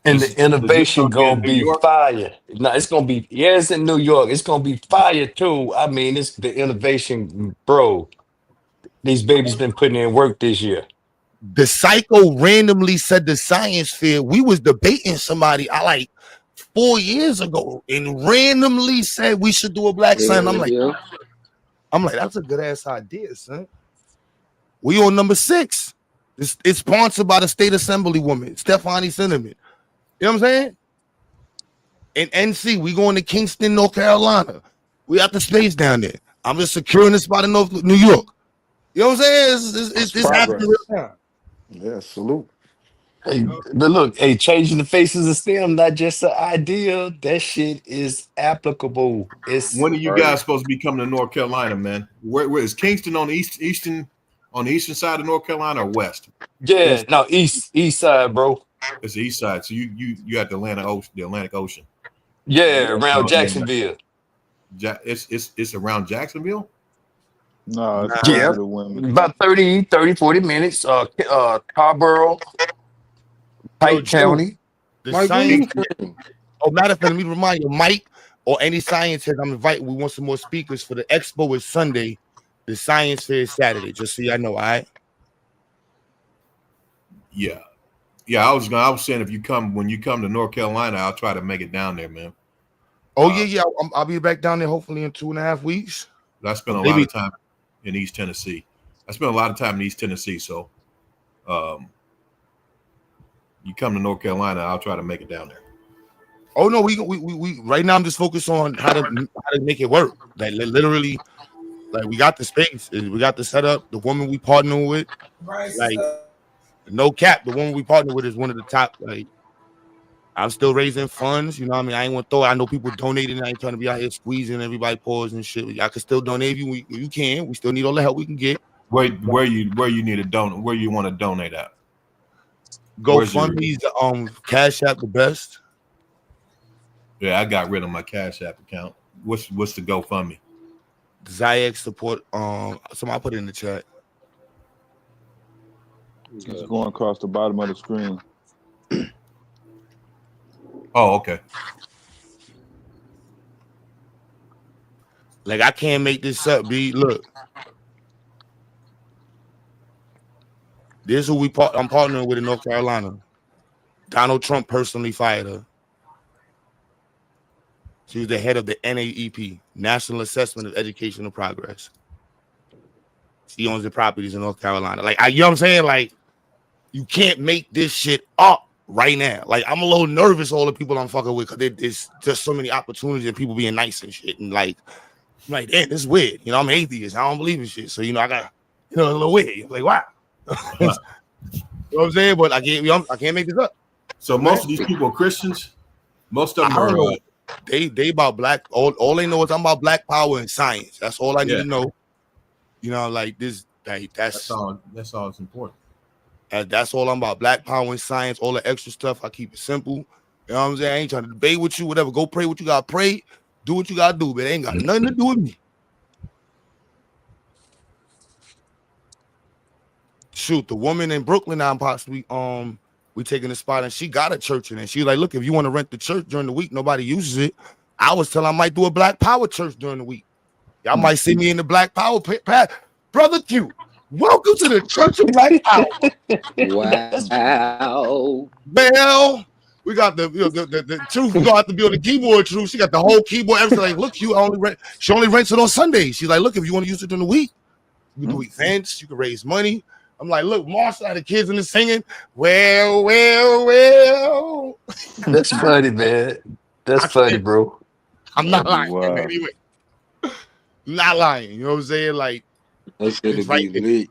And the innovation gonna be fire. No, it's gonna be, it's in New York. It's gonna be fire too. I mean, it's the innovation, bro. These babies been putting in work this year. The Psycho randomly said the Science Fair. We was debating somebody 4 years ago and randomly said we should do a black sign. I'm like, that's a good ass idea, son. We on number 6. It's sponsored by the state assemblywoman, Stephanie Cinnamon. You know what I'm saying? In NC, we going to Kingston, North Carolina. We got the space down there. I'm just securing the spot in New York. You know what I'm saying? It's happening real time. Yeah, salute. Hey, but look, changing the faces of STEM, not just an idea. That shit is applicable. When are you guys supposed to be coming to North Carolina, man? Where is Kingston on the eastern side of North Carolina or west? Yeah, no, east side, bro. It's the east side. So you at the Atlantic Ocean. Yeah, around Jacksonville. It's around Jacksonville? No, it's yeah, the women. about 30, 40 minutes. Carborough, Pike County. The science. Matter of fact, let me remind you, Mike or any scientist I'm inviting. We want some more speakers for the expo is Sunday. The science fair is Saturday. Just so y'all know, all right? Yeah. I was saying when you come to North Carolina, I'll try to make it down there, man. Oh yeah. I'll be back down there hopefully in 2.5 weeks. I spent a lot of time in East Tennessee. So you come to North Carolina, I'll try to make it down there. Oh no, we right now I'm just focused on how to make it work. Like literally, like we got the space, we got the setup, the woman we partner with, like no cap, the woman we partner with is one of the top. Like I'm still raising funds, you know what I mean? I ain't want to throw it. I know people donating. I ain't trying to be out here squeezing everybody paws and shit. I can still donate if you can. We still need all the help we can get. Where you need to donate, where you want to donate at? GoFundMe's Cash App the best. Yeah, I got rid of my Cash App account. What's the GoFundMe? Zayek support. Somebody put it in the chat. It's going across the bottom of the screen. Oh, okay. Like I can't make this up, B. Look. This is who I'm partnering with in North Carolina. Donald Trump personally fired her. She was the head of the NAEP, National Assessment of Educational Progress. She owns the properties in North Carolina. Like, you know what I'm saying? Like, you can't make this shit up right now. Like, I'm a little nervous, all the people I'm fucking with, because there's just so many opportunities and people being nice and shit. And like, I'm like, damn, this is weird. You know, I'm an atheist. I don't believe in shit. So, I got, a little weird. Like, wow. You know what I'm saying? But I can't make this up. So most of these people are Christians. Most of them are. They about black. All they know is I'm about black power and science. That's all I need to know. Like this. Like that's all. That's all that's important. That's all I'm about. Black power and science. All the extra stuff, I keep it simple. You know what I'm saying? I ain't trying to debate with you. Whatever. Go pray what you gotta pray. Do what you gotta do, but it ain't got nothing to do with me. Shoot, the woman in Brooklyn, I'm possibly we taking a spot, and she got a church in it. She was like, look, if you want to rent the church during the week, nobody uses it. I was telling I might do a Black Power church during the week. Y'all might see me in the Black Power path. Brother Q, welcome to the Church of Black Power. Wow. Well, We got the truth. We gonna have to be on the keyboard. Truth. She got the whole keyboard. Everything. Like, look, she only rents it on Sundays. She's like, look, if you want to use it during the week, you can do events. You can raise money. I'm like, look, Marshall had the kids in the singing. Well. That's funny, man. That's funny, bro. I'm not lying. Anyway, not lying. You know what I'm saying? Like, that's gonna be lit.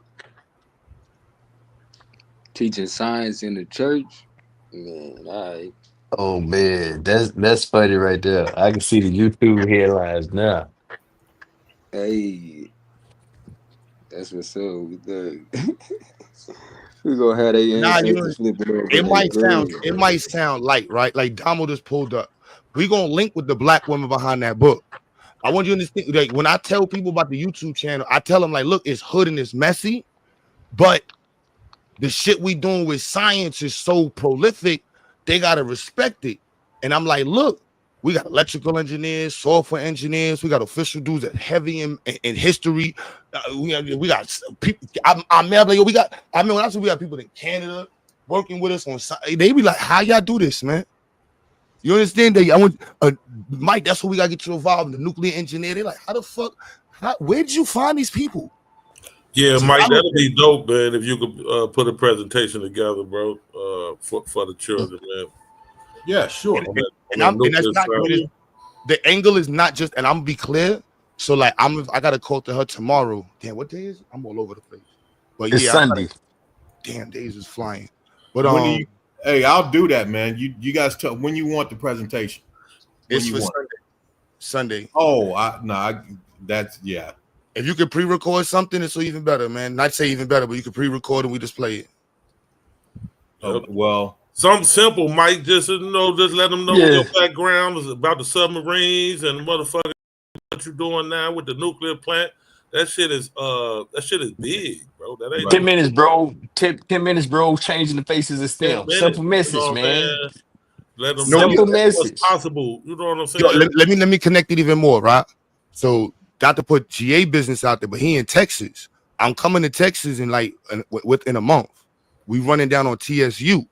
Teaching science in the church, man. All right. Oh man, that's funny right there. I can see the YouTube headlines now. Hey, that's what's up. We gonna have their ancestors flip it over. It might sound light, right? Like Damo just pulled up. We gonna link with the black woman behind that book. I want you to understand. Like, when I tell people about the YouTube channel, I tell them like, look, it's hood and it's messy, but the shit we doing with science is so prolific, they gotta respect it. And I'm like, look, we got electrical engineers, software engineers, we got official dudes that heavy in history. We got people. I'm like, yo, when I say we got people in Canada working with us on science, they be like, how y'all do this, man? You understand that? I want Mike. That's what we gotta get you involved in. The nuclear engineer. They're like, how the fuck? Where did you find these people? Yeah, Mike, that'll be dope, man. If you could put a presentation together, bro, for the children, man. Yeah, sure. And that's not the angle is not just. And I'm gonna be clear. So like, I gotta call to her tomorrow. Damn, what day is it? I'm all over the place. But it's Sunday. Damn, days is flying. But hey, I'll do that, man. You guys tell when you want the presentation. It's for Sunday. Oh, that's yeah. If you could pre-record something, it's so even better, man. Not say even better, but you could pre-record and we just play it. Oh, well, something simple, Mike. Just just let them know your background is about the submarines and motherfucker what you're doing now with the nuclear plant. That shit is big, bro. That ain't 10 minutes, bro. 10 minutes, bro. Changing the faces of STEM. Simple message, man. Let them simple know message. What's possible. You know what I'm saying? Yo, let me connect it even more, right? So, got to put GA business out there, but he in Texas. I'm coming to Texas in within a month. We running down on TSU.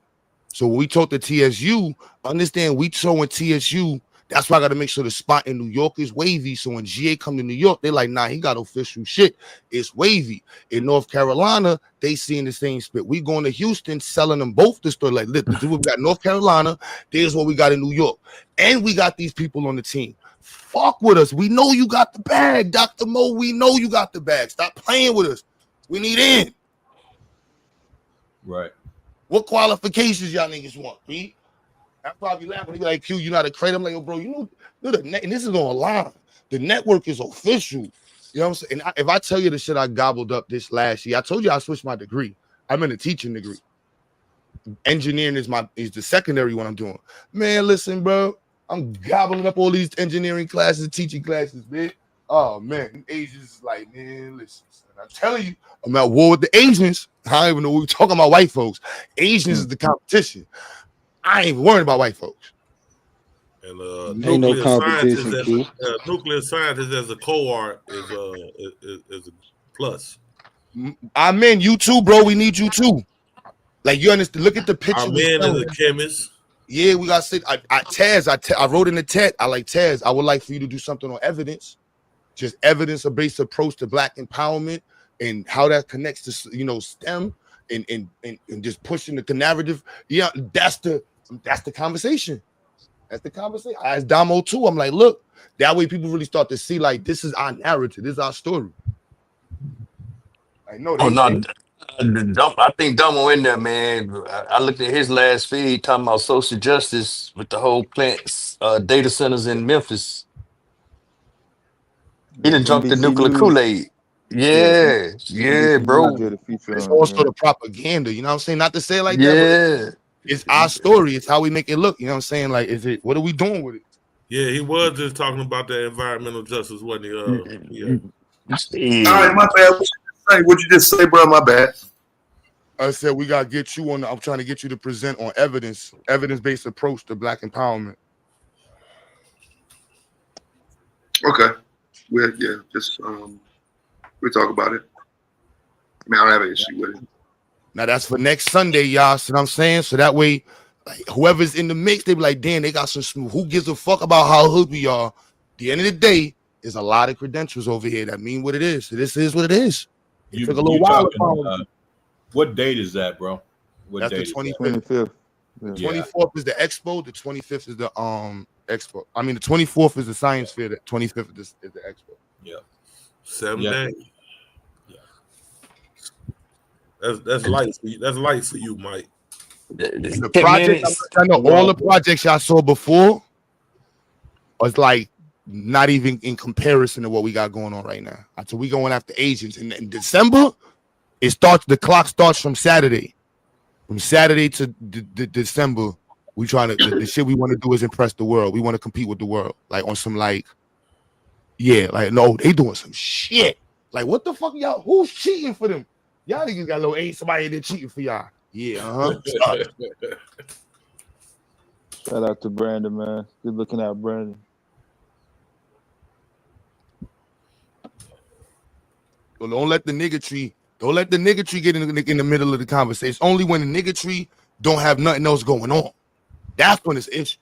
So when we talk to TSU, understand we showing TSU. That's why I got to make sure the spot in New York is wavy. So when GA come to New York, they're like, nah, he got official shit. It's wavy. In North Carolina, they seeing the same spit. We going to Houston, selling them both the story. Like, look, we got North Carolina. There's what we got in New York. And we got these people on the team. Fuck with us. We know you got the bag, Dr. Mo. We know you got the bag. Stop playing with us. We need in. Right. What qualifications y'all niggas want, B? That's why I be laughing. They be like, Q, you know how to create. I'm like, yo, bro, you know the net, and this is online. The network is official. You know what I'm saying? And if I tell you the shit I gobbled up this last year, I told you I switched my degree. I'm in a teaching degree. Engineering is the secondary one I'm doing. Man, listen, bro. I'm gobbling up all these engineering classes, teaching classes, man. Oh man, Asians is like, man, listen. I'm telling you, I'm at war with the Asians. I don't even know what we're talking about white folks. Asians is the competition. I ain't even worried about white folks. And ain't no competition, nuclear scientists as a cohort is a plus. I'm in you too, bro. We need you too. Like, you understand? Look at the picture. Our man is a chemist. Yeah, we got to I wrote in the TED. I like Taz. I would like for you to do something on evidence, just evidence-based approach to Black empowerment and how that connects to STEM and just pushing the narrative. Yeah, that's the conversation. That's the conversation. I asked Damo too. I'm like, look, that way people really start to see like this is our narrative, this is our story. I know. I think Dumbo in there, man. I looked at his last feed talking about social justice with the whole plant data centers in Memphis. He done drunk the NBC nuclear News. Kool-Aid. Yeah, bro. It's also the propaganda, you know what I'm saying? Not to say it like that, but it's our story. It's how we make it look. You know what I'm saying? Like, what are we doing with it? Yeah, he was just talking about the environmental justice, wasn't he? All right, my bad. What you just say, bro? My bad. I said we gotta get you on. I'm trying to get you to present on evidence-based approach to Black empowerment. Okay. Just we talk about it. I mean, I don't have an issue with it. Now that's for next Sunday, y'all. See what I'm saying? So that way, Like whoever's in the mix, they be like, damn, they got some smooth. Who gives a fuck about how hood we are? At the end of the day, there's a lot of credentials over here that mean what it is. So this is what it is. It took a little while. What date is that, bro? What That's the date is that? 25th. The 24th is the expo. The 25th is the expo. I mean, the 24th is the science fair. The 25th is the expo. Yeah. 7 Yeah. days. That's light for you. That's light for you, Mike. The project, I know all the projects y'all saw before was like not even in comparison to what we got going on right now. So we going after Asians. And in December, the clock starts from Saturday. From Saturday to December, we trying to the shit we want to do is impress the world. We want to compete with the world. Like on some no, they doing some shit. Like what the fuck y'all? Who's cheating for them? Y'all niggas got ain't somebody there cheating for y'all. Yeah, Shout out to Brandon, man. Good looking out, Brandon. So don't let the niggatry get in the middle of the conversation. It's only when the niggatry don't have nothing else going on. That's when it's issue.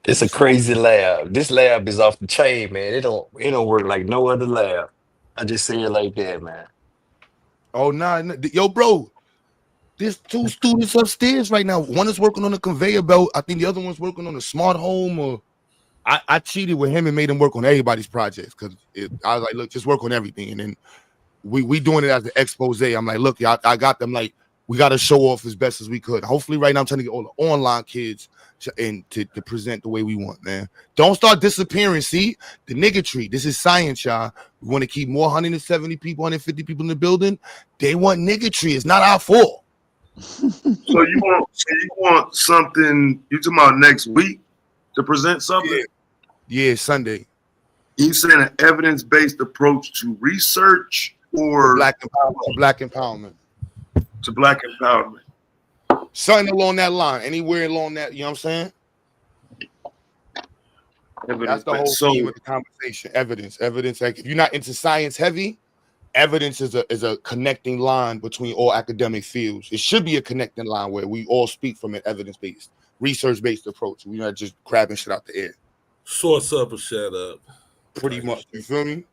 It's a crazy lab. This lab is off the chain, man. It don't work like no other lab. I just say it like that, man. Oh nah, yo, bro. There's 2 students upstairs right now. One is working on a conveyor belt. I think the other one's working on a smart home. Or I cheated with him and made him work on everybody's projects because I was like, look, just work on everything. And then we doing it as the expose. I'm like, look, y'all, I got them. Like, we got to show off as best as we could. Hopefully, right now, I'm trying to get all the online kids and to present the way we want, man. Don't start disappearing. See the niggatry. This is science, y'all. We want to keep more 170 people, 150 people in the building. They want niggatry. It's not our fault. So you want something? You talking about next week to present something? Yeah, Sunday. You saying an evidence-based approach to research or black empowerment? To black empowerment. Something along that line. Anywhere along that, you know what I'm saying? That's the whole theme of the conversation. Evidence. Like if you're not into science heavy, evidence is a connecting line between all academic fields. It should be a connecting line where we all speak from an evidence-based, research-based approach. We're not just grabbing shit out the air. Source up or shut up. Pretty much. You feel me?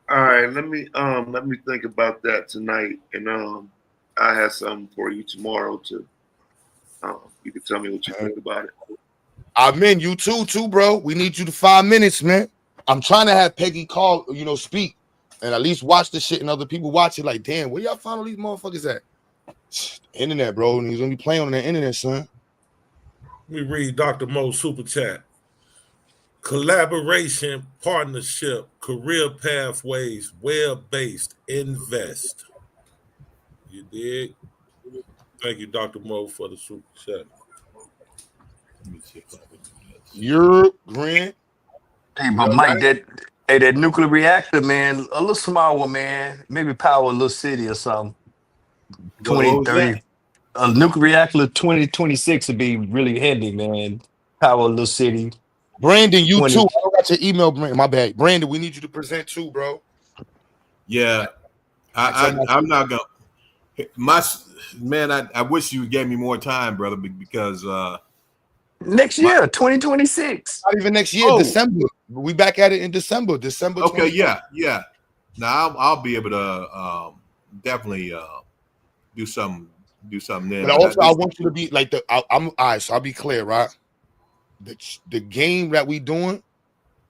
All right, let me think about that tonight, and I have something for you tomorrow to you can tell me what you think about it. I'm in. You too, bro. We need you to 5 minutes, man. I'm trying to have Peggy call, speak, and at least watch the shit, and other people watch it. Like, damn, where y'all find all these motherfuckers at? Internet, bro. And he's gonna be playing on the internet, son. Let me read Dr. Mo's super chat. Collaboration, partnership, career pathways, web-based, invest. You dig? Thank you, Dr. Mo, for the super chat. You're Grant. Hey, but Mike, that nuclear reactor, man, a little small one, man. Maybe power a little city or something. 2030. A nuclear reactor 2026 would be really handy, man. Power a little city. Brandon, you too. I don't got your email, Brandon. My bad. Brandon, we need you to present too, bro. Yeah. I'm not gonna I wish you gave me more time, brother, because next year, 2026. Not even next year, December. We back at it in December. Okay, yeah. Now I'll be able to definitely do something then. But also, I want you to be like I'm all right, so I'll be clear, right? The game that we doing,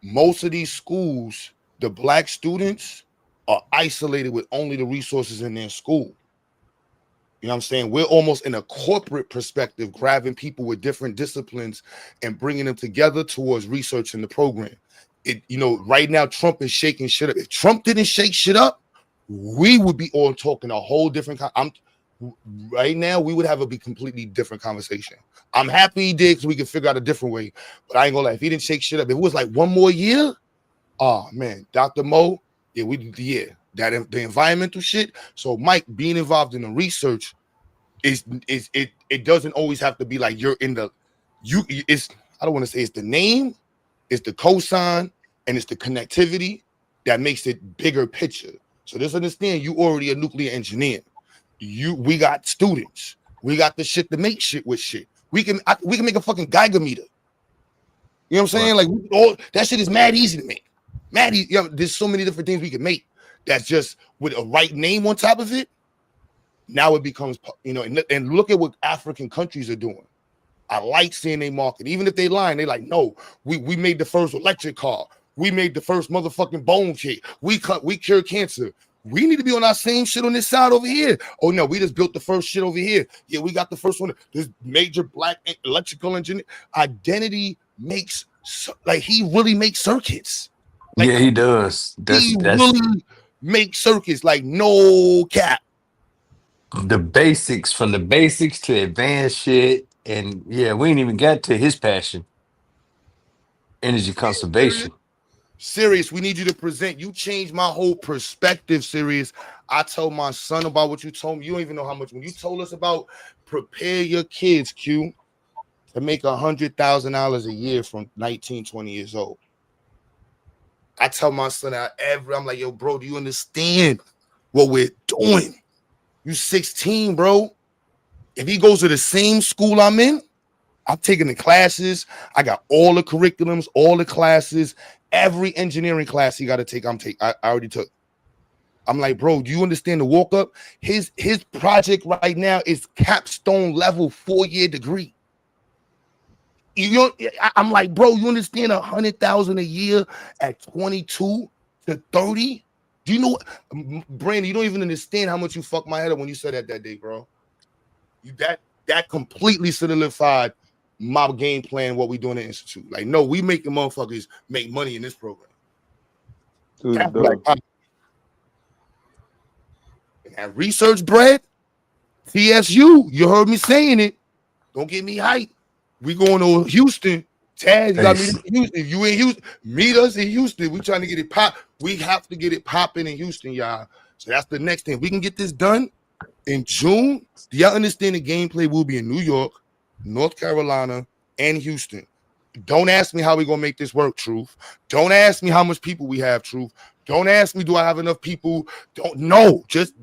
most of these schools, the black students are isolated with only the resources in their school. You know what I'm saying? We're almost in a corporate perspective, grabbing people with different disciplines and bringing them together towards researching the program. Right now, Trump is shaking shit up. If Trump didn't shake shit up, we would be all talking a whole different. Right now, we would have a completely different conversation. I'm happy he did because we could figure out a different way. But I ain't gonna lie, if he didn't shake shit up, if it was like one more year, oh man, Dr. Mo, the environmental shit. So Mike being involved in the research it doesn't always have to be like you're in the it's I don't want to say it's the name, it's the cosign, and it's the connectivity that makes it bigger picture. So just understand you already a nuclear engineer. We got students. We got the shit to make shit with shit. We can make a fucking Geiger meter. You know what I'm saying? Like all that shit is mad easy to make. Mad easy. You know, there's so many different things we can make. That's just with a right name on top of it. Now it becomes, you know, and look at what African countries are doing. I like seeing they market, even if they lying. They like, no, we made the first electric car. We made the first motherfucking bone cake. We cure cancer. We need to be on our same shit on this side over here. Oh no, we just built the first shit over here. Yeah, we got the first one. This major black electrical engineer. Identity makes like he really makes circuits. Like, yeah, he does. He That's really makes circuits. Like no cap. the basics, from the basics to advanced shit. And yeah, we ain't even got to his passion, energy conservation. Serious, we need you to present. You changed my whole perspective, Serious. I told my son about what you told me. You don't even know how much. When you told us about prepare your kids, Q, to make $100,000 a year from 19, 20 years old. I tell my son I'm like, yo, bro, do you understand what we're doing? You 16, bro. If he goes to the same school I'm in, I'm taking the classes. I got all the curriculums, all the classes, every engineering class he got to take. I already took. I'm like, bro, do you understand the walk up? His project right now is capstone level 4-year degree. You know, I'm like, bro, you understand $100,000 a year at 22 to 30? Do you know, Brandon? You don't even understand how much you fucked my head up when you said that day, bro. That completely solidified my game plan, what we doing at Institute. Like, no, we making motherfuckers make money in this program. That's like, and research bread, TSU, you heard me saying it. Don't get me hyped. We going to Houston. Taz, you got me in Houston. If you in Houston, meet us in Houston. We trying to get it pop. We have to get it popping in Houston, y'all. So that's the next thing. We can get this done in June. Do y'all understand the gameplay will be in New York, North Carolina, and Houston? Don't ask me how we gonna make this work, Truth. Don't ask me how much people we have, Truth. Don't ask me, do I have enough people? Don't know. Just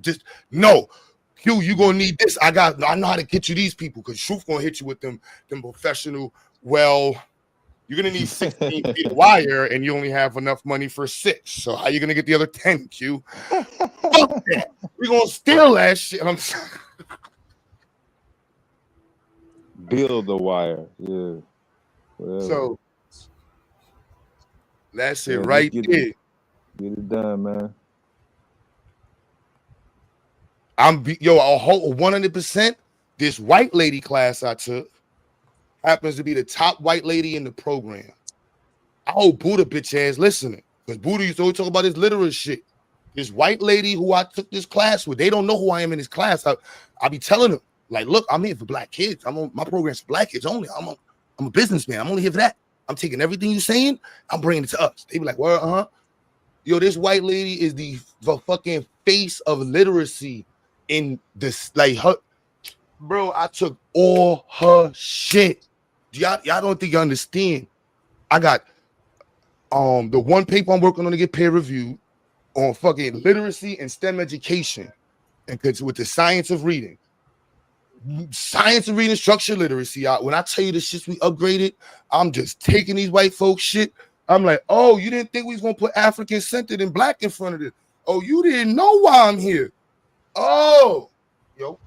no. Q, you gonna need this. I know how to get you these people because Truth gonna hit you with them professional. Well, you're gonna need 16 feet of wire, and you only have enough money for 6. So how you gonna get the other 10, Q? Fuck that. We're gonna steal that shit. I'm sorry. Build the wire, yeah. Whatever. So that's it right there. Get it done, man. A whole 100%. This white lady class I took happens to be the top white lady in the program. I hope Buddha bitch ass listening, because Buddha used to always talk about his literate shit. This white lady who I took this class with, they don't know who I am in this class. I be telling them, like, look, I'm here for black kids. My program's for black kids only. I'm a businessman. I'm only here for that. I'm taking everything you're saying, I'm bringing it to us. They be like, well, yo, this white lady is the fucking face of literacy in this, like, her. Bro, I took all her shit. Y'all don't think you understand. I got the one paper I'm working on to get peer reviewed on fucking literacy and STEM education, and with the science of reading, structured literacy. When I tell you the shit we upgraded, I'm just taking these white folks shit. I'm like, oh, you didn't think we was gonna put African centered and black in front of it? Oh, you didn't know why I'm here? Oh, yo.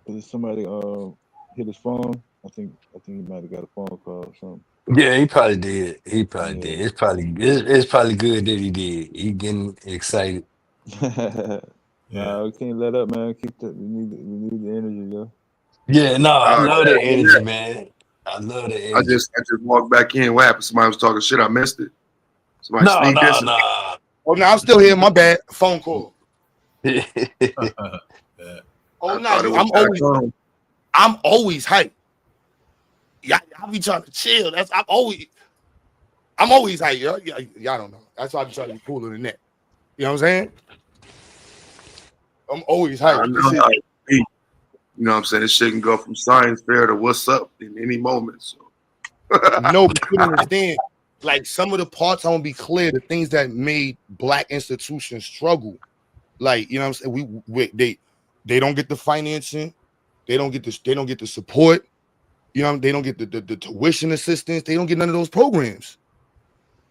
Did somebody hit his phone? I think he might have got a phone call or something. Yeah, he probably did. Did. It's probably good that he did. He getting excited. Nah, we can't let up, man. We need the energy, yo. Yeah, no, I love that energy, man. I love the energy. I just walked back in. What happened? Somebody was talking shit. I missed it. Somebody sneaked this. Nah. Oh, no, I'm still here. My bad. Phone call. Oh no, I'm always hyped. Y'all be trying to chill. I'm always hyped. Y'all don't know. That's why I be trying to be cooler than that. You know what I'm saying? I'm always hyped. You know what I'm saying? This shit can go from science fair to what's up in any moment. So No, but you don't understand. Like some of the parts, I want to be clear, the things that made black institutions struggle. Like, you know what I'm saying? They don't get the financing, they don't get the support, you know, they don't get the tuition assistance, they don't get none of those programs.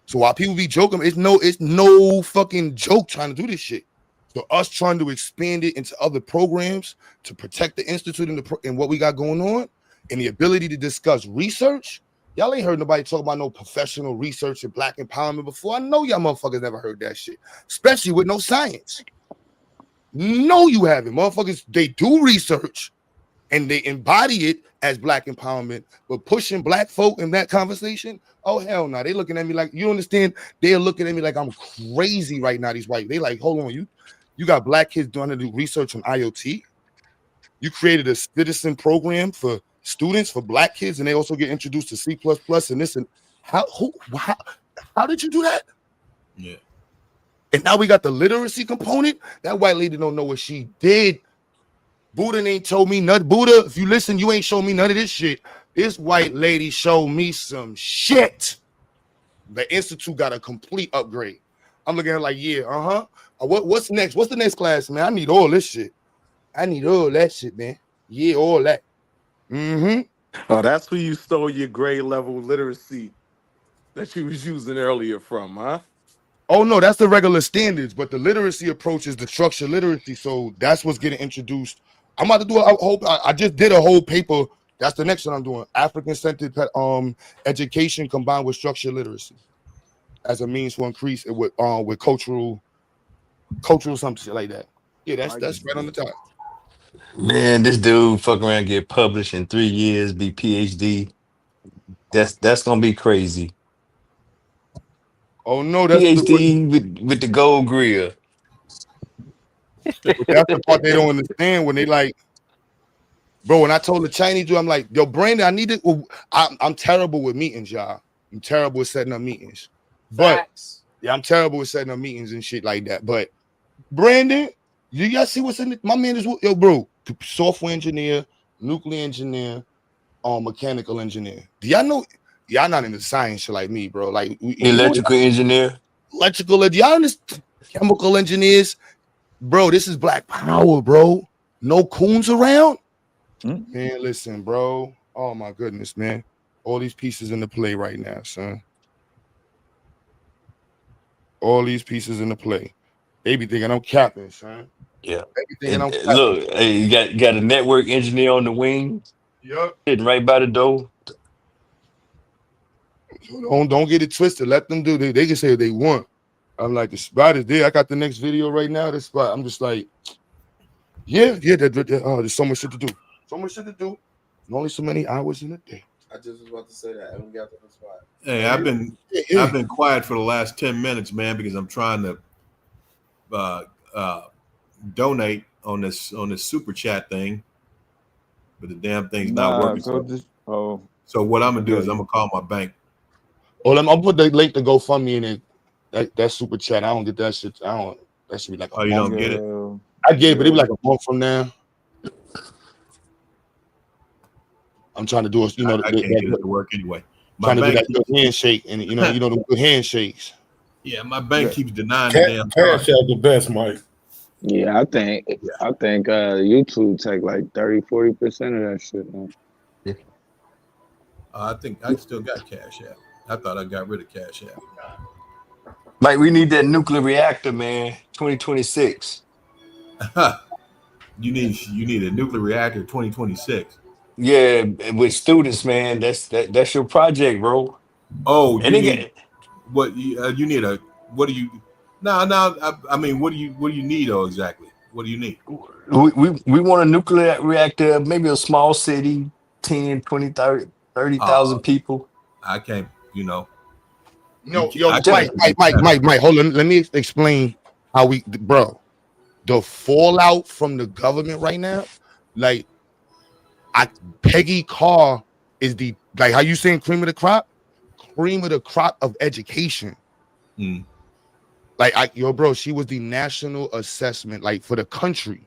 So while people be joking, it's no fucking joke trying to do this shit. So us trying to expand it into other programs to protect the institute and what we got going on, and the ability to discuss research. Y'all ain't heard nobody talk about no professional research in black empowerment before. I know y'all motherfuckers never heard that shit, especially with no science. No, you haven't. Motherfuckers, they do research and they embody it as black empowerment, but pushing black folk in that conversation, oh hell no. They looking at me like, you understand? They're looking at me like I'm crazy right now. These white, they like, hold on, you got black kids doing to do research on IoT. You created a citizen program for students, for black kids, and they also get introduced to C++ and this and how did you do that? Yeah. And now we got the literacy component. That white lady don't know what she did. Buddha ain't told me nothing. Buddha, if you listen, you ain't shown me none of this shit. This white lady showed me some shit. The institute got a complete upgrade. I'm looking at her like, yeah, what's next? What's the next class, man? I need all this shit. I need all that shit, man. Yeah, all that. Mm-hmm. Oh, that's where you stole your grade level literacy that you was using earlier from, huh? Oh no, that's the regular standards, but the literacy approach is the structured literacy. So that's what's getting introduced. I'm about to do I just did a whole paper. That's the next one I'm doing. African-centered education combined with structured literacy as a means to increase it with cultural some shit like that. Yeah, that's right on the top. Man, this dude fuck around, get published in 3 years, be PhD. That's gonna be crazy. Oh no, that's PhD with the gold grill. But that's the part they don't understand when they like, bro. When I told the Chinese dude, I'm like, yo, Brandon, I need to. I'm terrible with meetings, y'all. I'm terrible with setting up meetings. But yeah, I'm terrible with setting up meetings and shit like that. But Brandon, you guys see what's in it? My man is yo, bro, software engineer, nuclear engineer, mechanical engineer. Do y'all know? Y'all not into science shit like me, bro. Like Electrical engineer. Electrical, y'all understand? Chemical engineers, bro. This is black power, bro. No coons around. Man, listen, bro. Oh my goodness, man. All these pieces in the play right now, son. All these pieces in the play. They be thinking I'm capping, son. Yeah. They be thinking I'm capping. Look, hey, you got a network engineer on the wing. Yup. Sitting right by the door. Don't get it twisted. Let them do. They can say what they want. I'm like, the spot is there. I got the next video right now. The spot. I'm just like, yeah. There's so much shit to do. So much shit to do. And only so many hours in a day. I just was about to say that. I don't got the spot. Hey, I've been quiet for the last 10 minutes, man, because I'm trying to donate on this super chat thing, but the damn thing's not working. So what I'm gonna do is I'm gonna call my bank. Oh, I'll put the link to GoFundMe in it. That super chat. I don't get that shit. That should be like a you month. don't get it? I get it, but it'll be like a month from now. I'm trying to do it, I can't get it to work anyway. Trying to do that good handshake, and you know the good handshakes. Yeah, my bank keeps denying the damn cash out the best, Mike. Yeah, I think YouTube take like 30-40% of that shit, man. I think I still got Cash App. I thought I got rid of Cash App. Mike, we need that nuclear reactor, man. 2026. You need a nuclear reactor 2026. Yeah, with students, man. That's your project, bro. Oh, and you need what you need a what do you? No. I mean, what do you need? Oh, exactly. What do you need? We want a nuclear reactor, maybe a small city, 10, 20, 30,000 people. I can't, No, Mike. Hold on. Let me explain how bro. The fallout from the government right now, like Peggy Carr is like how you saying cream of the crop? Cream of the crop of education. Like bro, she was the national assessment, like for the country.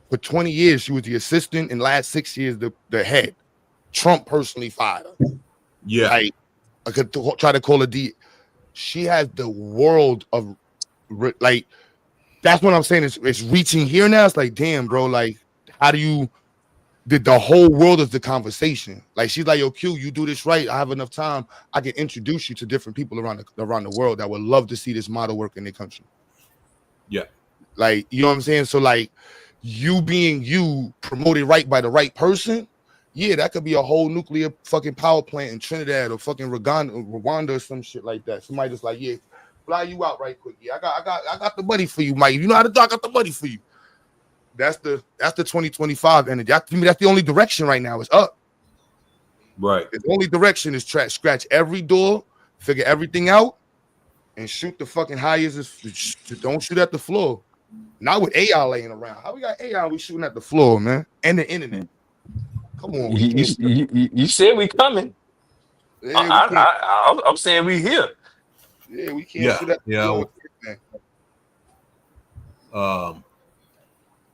For 20 years, she was the assistant, and last 6 years, the head. Trump personally fired her. Yeah. Like I could try to call it she has the world of like that's what I'm saying. It's reaching here now. It's like, damn, bro, like how do you the whole world is the conversation. Like she's like, yo, Q, you do this right. I have enough time. I can introduce you to different people around the world that would love to see this model work in their country. Yeah. Like, you know what I'm saying? So like you being you promoted right by the right person. Yeah, that could be a whole nuclear fucking power plant in Trinidad or fucking Rwanda or some shit like that. Somebody just like, yeah, fly you out right quick. Yeah, I got the money for you, Mike. You know how to do, I got the money for you. That's the 2025 energy. To me, that's the only direction right now. It's up. Right. The only direction is scratch every door, figure everything out, and shoot the fucking highest. Don't shoot at the floor. Not with AI laying around. How we got AI? We shooting at the floor, man, and the internet. Come on, You said we coming. Yeah, I'm saying we here. Yeah, we can't shoot at the floor.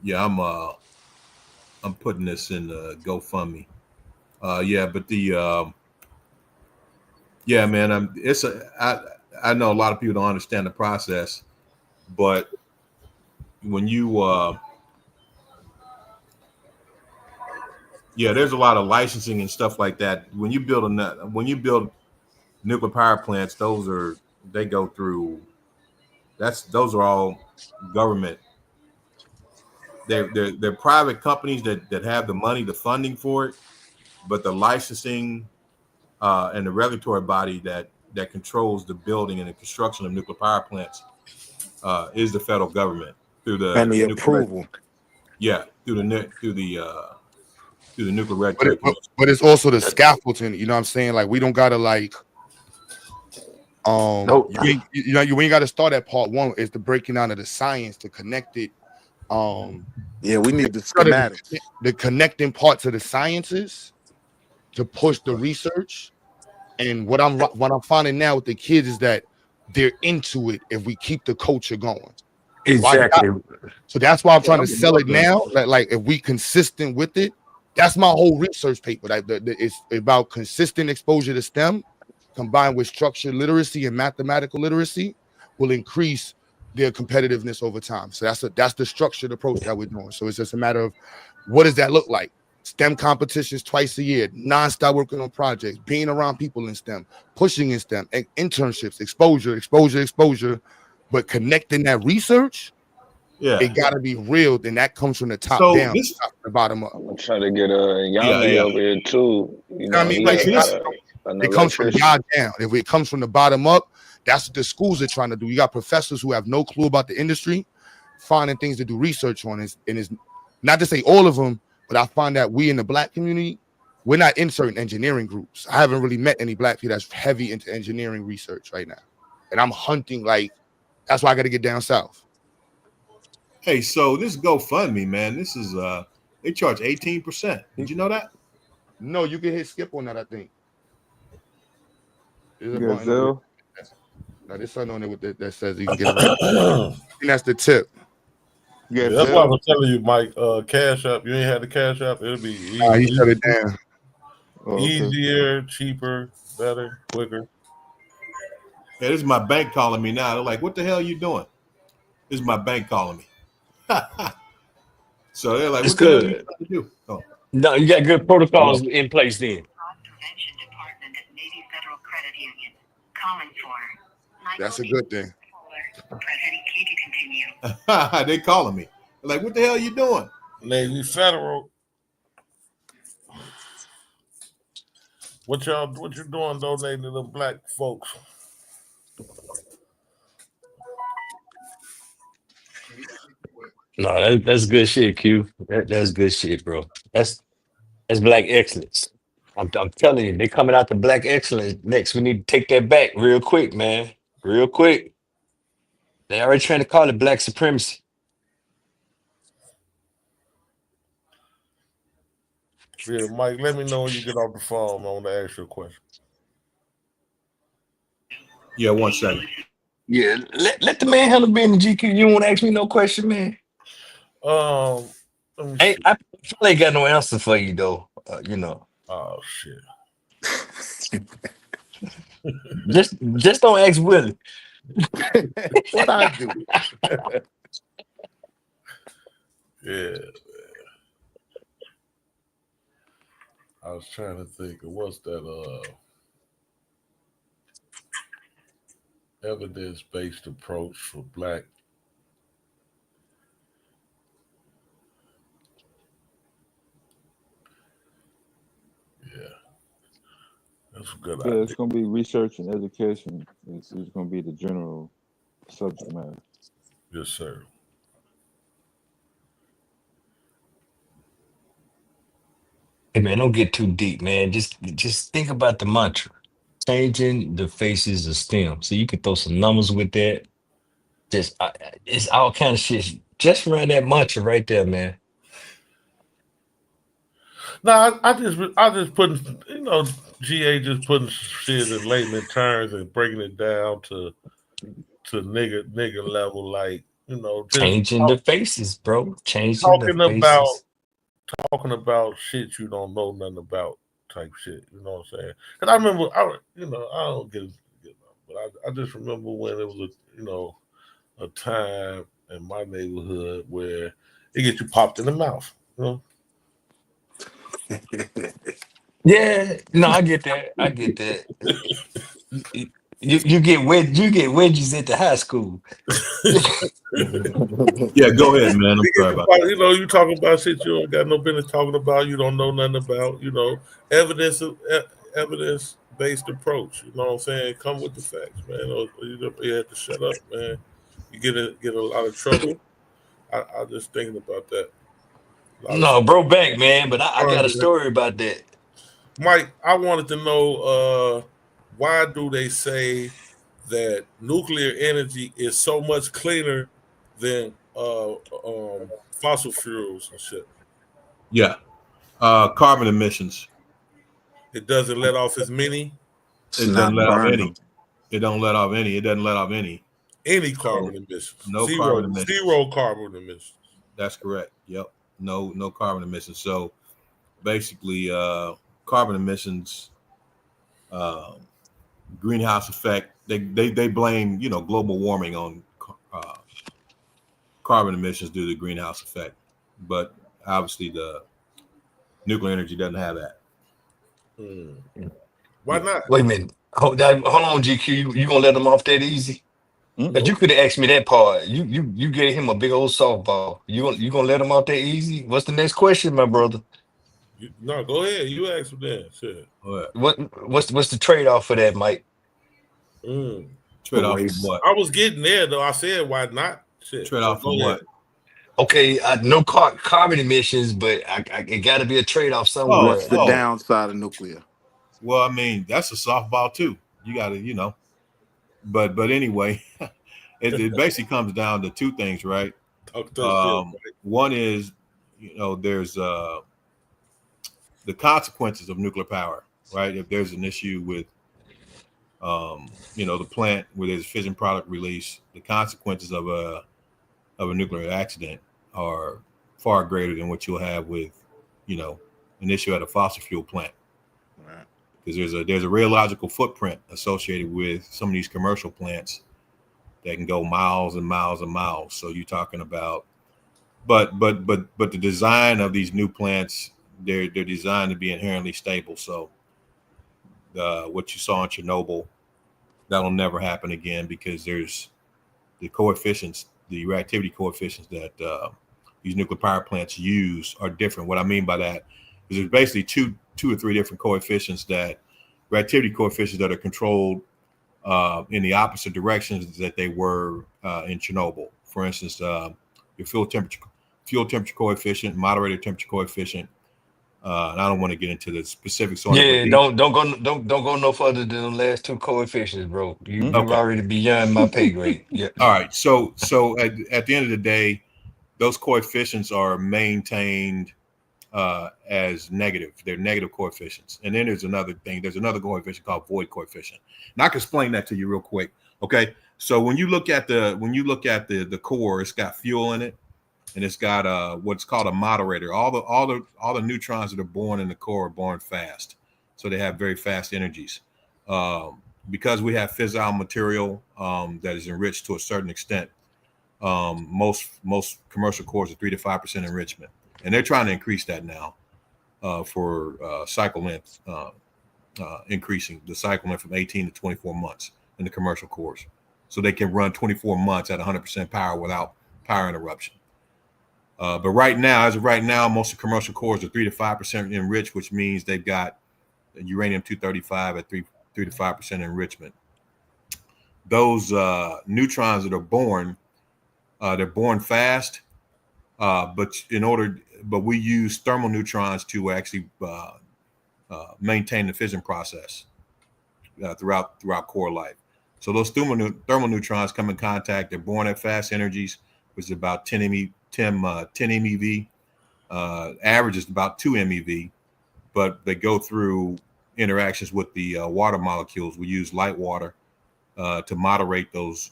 Yeah, I'm putting this in GoFundMe. Yeah, but yeah, man, I know a lot of people don't understand the process, but when you there's a lot of licensing and stuff like that. When you build nuclear power plants, they go through. Those are all government. They're private companies that have the money, the funding for it, but the licensing and the regulatory body that controls the building and the construction of nuclear power plants is the federal government through the and the approval. Through the nuclear regulatory commission. But it's also the scaffolding. You know what I'm saying? Like we don't gotta like. You ain't got to start at part one. It's the breaking down of the science to connect it. Yeah, we need the schematics, the connecting parts of the sciences to push the research. And what I'm finding now with the kids is that they're into it if we keep the culture going. Exactly. So that's why I'm trying to sell it now. Like if we consistent with it, that's my whole research paper. Like it's about consistent exposure to STEM combined with structured literacy and mathematical literacy will increase their competitiveness over time. So that's the structured approach that we're doing. So it's just a matter of what does that look like? STEM competitions twice a year, non-stop working on projects, being around people in STEM, pushing in STEM, internships, exposure, but connecting that research, it got to be real. Then that comes from the top down, top to the bottom up. I'm gonna try to get Yame over here too. You know, I mean, like it comes from God down. If it comes from the bottom up, that's what the schools are trying to do. You got professors who have no clue about the industry, finding things to do research on. And it's not to say all of them, but I find that we in the Black community, we're not in certain engineering groups. I haven't really met any Black people that's heavy into engineering research right now. And I'm hunting, like, that's why I got to get down south. Hey, so this GoFundMe, man, this is they charge 18%. Did you know that? No, you can hit skip on that, I think. There's a Yes, button over there. Now, there's something on there that says you can get it right. And that's the tip. Yeah, that's why I was telling you, Mike, Cash App. You ain't had the Cash App. It'll be easy. He shut it down. Easier, cheaper, better, quicker. Yeah, this is my bank calling me now. They're like, what the hell are you doing? This is my bank calling me. So they're like, it's what the hell are you good. trying to do? Oh. No, you got good protocols in place then. That's a good thing. They calling me. They're like, what the hell are you doing? Navy Federal. What you doing donating to the Black folks? No, that's good shit, Q. That's good shit, bro. That's Black excellence. I'm telling you, they coming out to Black excellence next. We need to take that back real quick, man. Real quick. They already trying to call it Black supremacy. Yeah, Mike, let me know when you get off the phone. I want to ask you a question. Yeah, 1 second. Yeah, let the man handle being the GQ. You want to ask me no question, man? I probably ain't got no answer for you though. You know. Oh shit. Just don't ask Willie. What I do? Yeah. I was trying to think of what's that evidence-based approach for black. Yeah. That's a good Yeah, idea. it's gonna be research and education. It's gonna be the general subject matter. Yes, sir. Hey man, don't get too deep, man. Just think about the mantra. Changing the faces of STEM. So you can throw some numbers with that. It's all kind of shit. Just run that mantra right there, man. No, I just putting, GA just putting shit in layman terms and breaking it down to nigga level, like, just Changing the faces, bro. Changing the talking about faces. talking about shit you don't know nothing about type shit. You know what I'm saying? Because I remember, I don't get but I just remember when it was a time in my neighborhood where it gets you popped in the mouth. You know? Yeah, no, I get that. I get that. You get wedges at the high school. Yeah, go ahead, man. I'm sorry about that. You talking about shit you don't got no business talking about. You don't know nothing about. Evidence based approach. You know what I'm saying? Come with the facts, man. Or you have to shut up, man. You get a lot of trouble. I just thinking about that. A lot of No, shit. bro, back, man. But I got a story about that. Mike, I wanted to know why do they say that nuclear energy is so much cleaner than fossil fuels and shit? Yeah. Carbon emissions. It doesn't let off as many. It doesn't let off any. It don't let off any. It doesn't let off any. Any So, carbon emissions. no carbon emissions. Zero carbon emissions. That's correct. Yep. No carbon emissions. So basically, carbon emissions, greenhouse effect. They blame global warming on carbon emissions due to the greenhouse effect, but obviously the nuclear energy doesn't have that. Why not? Wait a minute. Hold on, GQ. You gonna let him off that easy? But you Nope. could have asked me that part. You gave him a big old softball. You gonna let him off that easy? What's the next question, my brother? No, go ahead. You ask him then. Shit. What's the trade off for that, Mike? Trade off from what? I was getting there though. I said why not? Shit. Trade off from what? Okay, no carbon emissions, but it got to be a trade off somewhere. What's the downside of nuclear? Well, I mean, that's a softball too. You got to, but anyway, it basically comes down to two things, right? One is, there's the consequences of nuclear power, right? If there's an issue with, the plant where there's fission product release, the consequences of a nuclear accident are far greater than what you'll have with, an issue at a fossil fuel plant. Because there's a radiological footprint associated with some of these commercial plants that can go miles and miles and miles. So you're talking about, but the design of these new plants, they're designed to be inherently stable. So what you saw in Chernobyl, that'll never happen again because there's the coefficients, the reactivity coefficients that these nuclear power plants use are different. What I mean by that is there's basically two or three different coefficients reactivity coefficients that are controlled in the opposite directions that they were in Chernobyl. For instance, your fuel temperature coefficient, moderator temperature coefficient. And I don't want to get into the specifics on it. Yeah, But don't go no further than the last two coefficients, bro. You're already beyond my pay grade. Yeah. All right. So at the end of the day, those coefficients are maintained as negative. They're negative coefficients. And then there's another thing. There's another coefficient called void coefficient. And I can explain that to you real quick. Okay. So when you look at the core, it's got fuel in it, and it's got what's called a moderator. All the neutrons that are born in the core are born fast. so they have very fast energies. Because we have fissile material that is enriched to a certain extent, most commercial cores are 3 to 5% enrichment, and they're trying to increase that now for cycle length, increasing the cycle length from 18 to 24 months in the commercial cores, so they can run 24 months at 100% power without power interruption. But right now, as of right now, most of the commercial cores are 3 to 5% enriched, which means they've got uranium-235 at 3 to 5% enrichment. Those neutrons that are born, they're born fast, but we use thermal neutrons to actually maintain the fission process throughout core life. So those thermal neutrons come in contact. They're born at fast energies, which is about 10 MeV. Average is about 2 MeV, but they go through interactions with the water molecules. We use light water to moderate those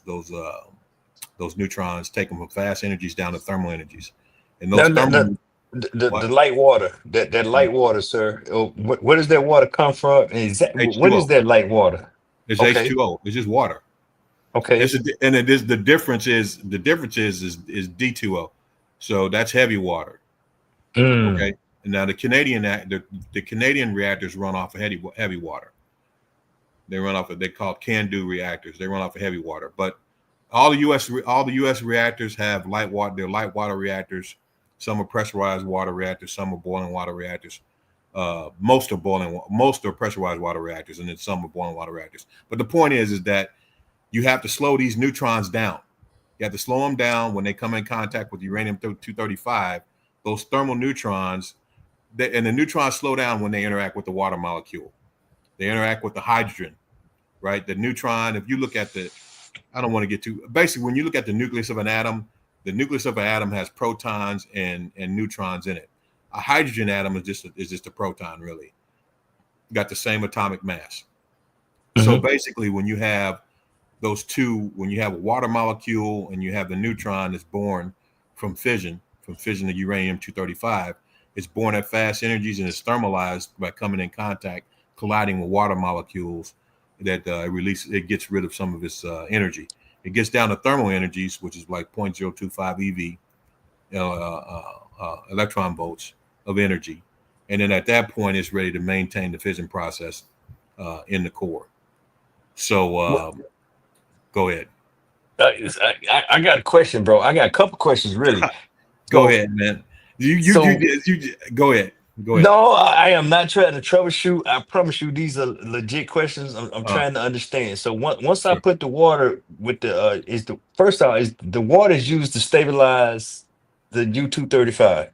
neutrons, take them from fast energies down to thermal energies. And those the light water, that light water, sir. Where does that water come from? What is H2O. that light water? It's Okay. H2O. It's just water. Okay. The difference is D2O. So that's heavy water. Okay. And now the Canadian reactors run off of heavy water. They run off of, they call CANDU reactors. They run off of heavy water. But all the U.S. reactors have light water. They're light water reactors. Some are pressurized water reactors. Some are boiling water reactors. Most are pressurized water reactors, and then some are boiling water reactors. But the point is that you have to slow these neutrons down. You have to slow them down when they come in contact with uranium-235. Those thermal neutrons, and the neutrons slow down when they interact with the water molecule. They interact with the hydrogen, right? The neutron, if you look at I don't want to get too, basically when you look at the nucleus of an atom, the nucleus of an atom has protons and neutrons in it. A hydrogen atom is just a proton, really. Got the same atomic mass. Mm-hmm. So basically when you have those two, when you have a water molecule and you have the neutron that's born from fission of uranium-235, it's born at fast energies and it's thermalized by coming in contact, colliding with water molecules that it gets rid of some of its energy. It gets down to thermal energies, which is like 0.025 eV electron volts of energy. And then at that point, it's ready to maintain the fission process in the core. So go ahead. I got a question, bro. I got a couple questions, really. Go ahead, man. You go ahead. Go ahead. No, I am not trying to troubleshoot. I promise you, these are legit questions. I'm trying to understand. So once I put the water with the is the water is used to stabilize the U-235?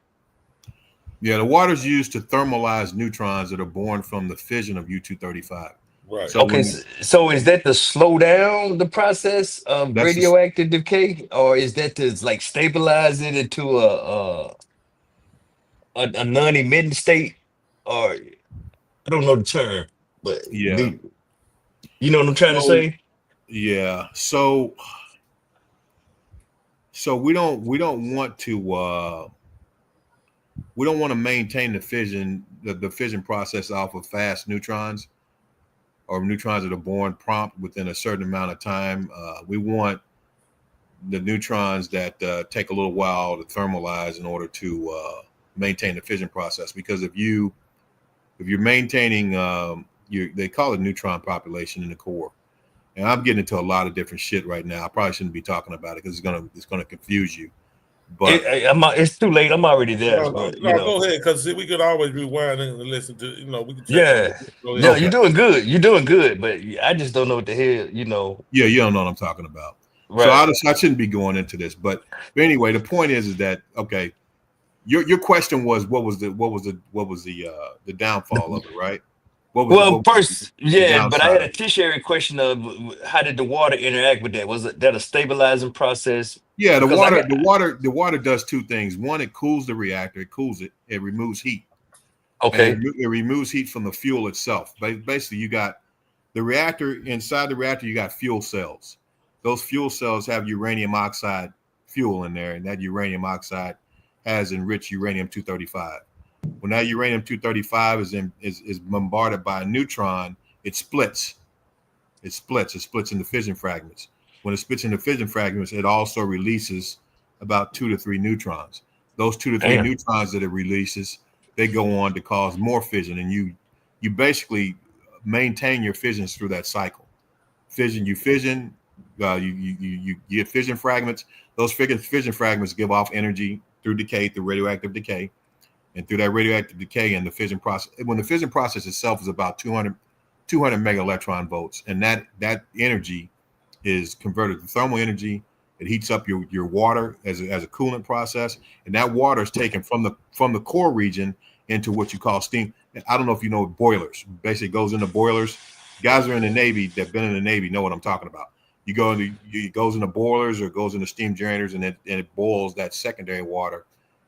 Yeah, the water is used to thermalize neutrons that are born from the fission of U-235. Right. So okay. So is that to slow down the process of radioactive decay, or is that to like stabilize it into a non-emitting state? Or I don't know the term, but yeah, you know what I'm trying to say? Yeah. So we don't want to maintain the fission process off of fast neutrons or neutrons that are born prompt within a certain amount of time. We want the neutrons that take a little while to thermalize in order to maintain the fission process. Because if you're maintaining they call it neutron population in the core. And I'm getting into a lot of different shit right now. I probably shouldn't be talking about it because it's gonna confuse you. But it's too late. I'm already there. No, but, go ahead, because we could always rewind and listen to. We can. No, you're doing good. You're doing good, but I just don't know what the hell. Yeah, you don't know what I'm talking about. Right. So I shouldn't be going into this. But anyway, the point is that okay. Your question was what was the downfall of it, right? First, but I had a tertiary question of how did the water interact with that? Was that a stabilizing process? Yeah, the water does two things. One, it cools the reactor, it cools it, it removes heat. Okay. And it removes heat from the fuel itself. Basically, you got the reactor, inside the reactor, you got fuel cells. Those fuel cells have uranium oxide fuel in there, and that uranium oxide has enriched uranium-235. When that uranium-235 is bombarded by a neutron, it splits. It splits into fission fragments. When it splits into fission fragments, it also releases about 2 to 3 neutrons. Those 2 to 3 Damn. neutrons that it releases, they go on to cause more fission, and you basically maintain your fissions through that cycle. You get fission fragments. Those fission fragments give off energy through decay, through radioactive decay, and through that radioactive decay and the fission process. When the fission process itself is about 200 mega electron volts, and that energy is converted to thermal energy. It heats up your water as a coolant process, and that water is taken from the core region into what you call steam. I don't know if you know boilers. Basically, it goes into boilers. Guys are in the Navy that've been in the Navy know what I'm talking about. It goes into boilers or it goes into steam generators, and it boils that secondary water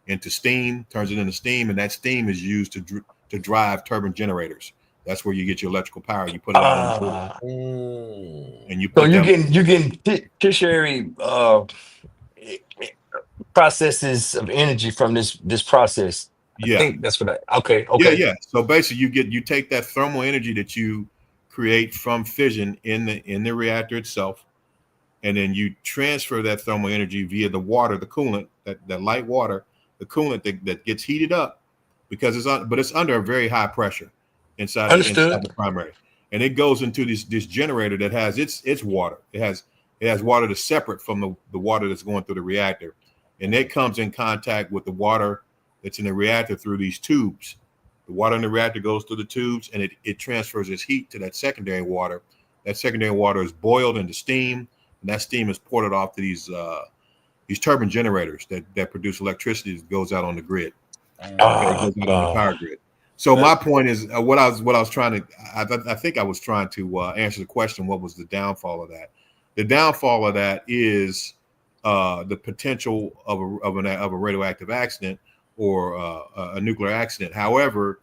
into steam, turns it into steam, and that steam is used to drive turbine generators. That's where you get your electrical power. You put it out on the board, and you So put that. you're getting tertiary processes of energy from this process. I Yeah. think that's what okay. Yeah. So basically, you take that thermal energy that you create from fission in the reactor itself, and then you transfer that thermal energy via the water, the coolant, that light water, the coolant that gets heated up because it's under a very high pressure inside the primary, and it goes into this generator that has its water. It has water that's separate from the water that's going through the reactor, and it comes in contact with the water that's in the reactor through these tubes. The water in the reactor goes through the tubes, and it transfers its heat to that secondary water. That secondary water is boiled into steam, and that steam is ported off to these turbine generators that produce electricity that goes out on the grid. It goes out on the power grid. So my point is, what I was trying to, I think I was trying to answer the question. What was the downfall of that? The downfall of that is the potential of a radioactive accident or a nuclear accident. However,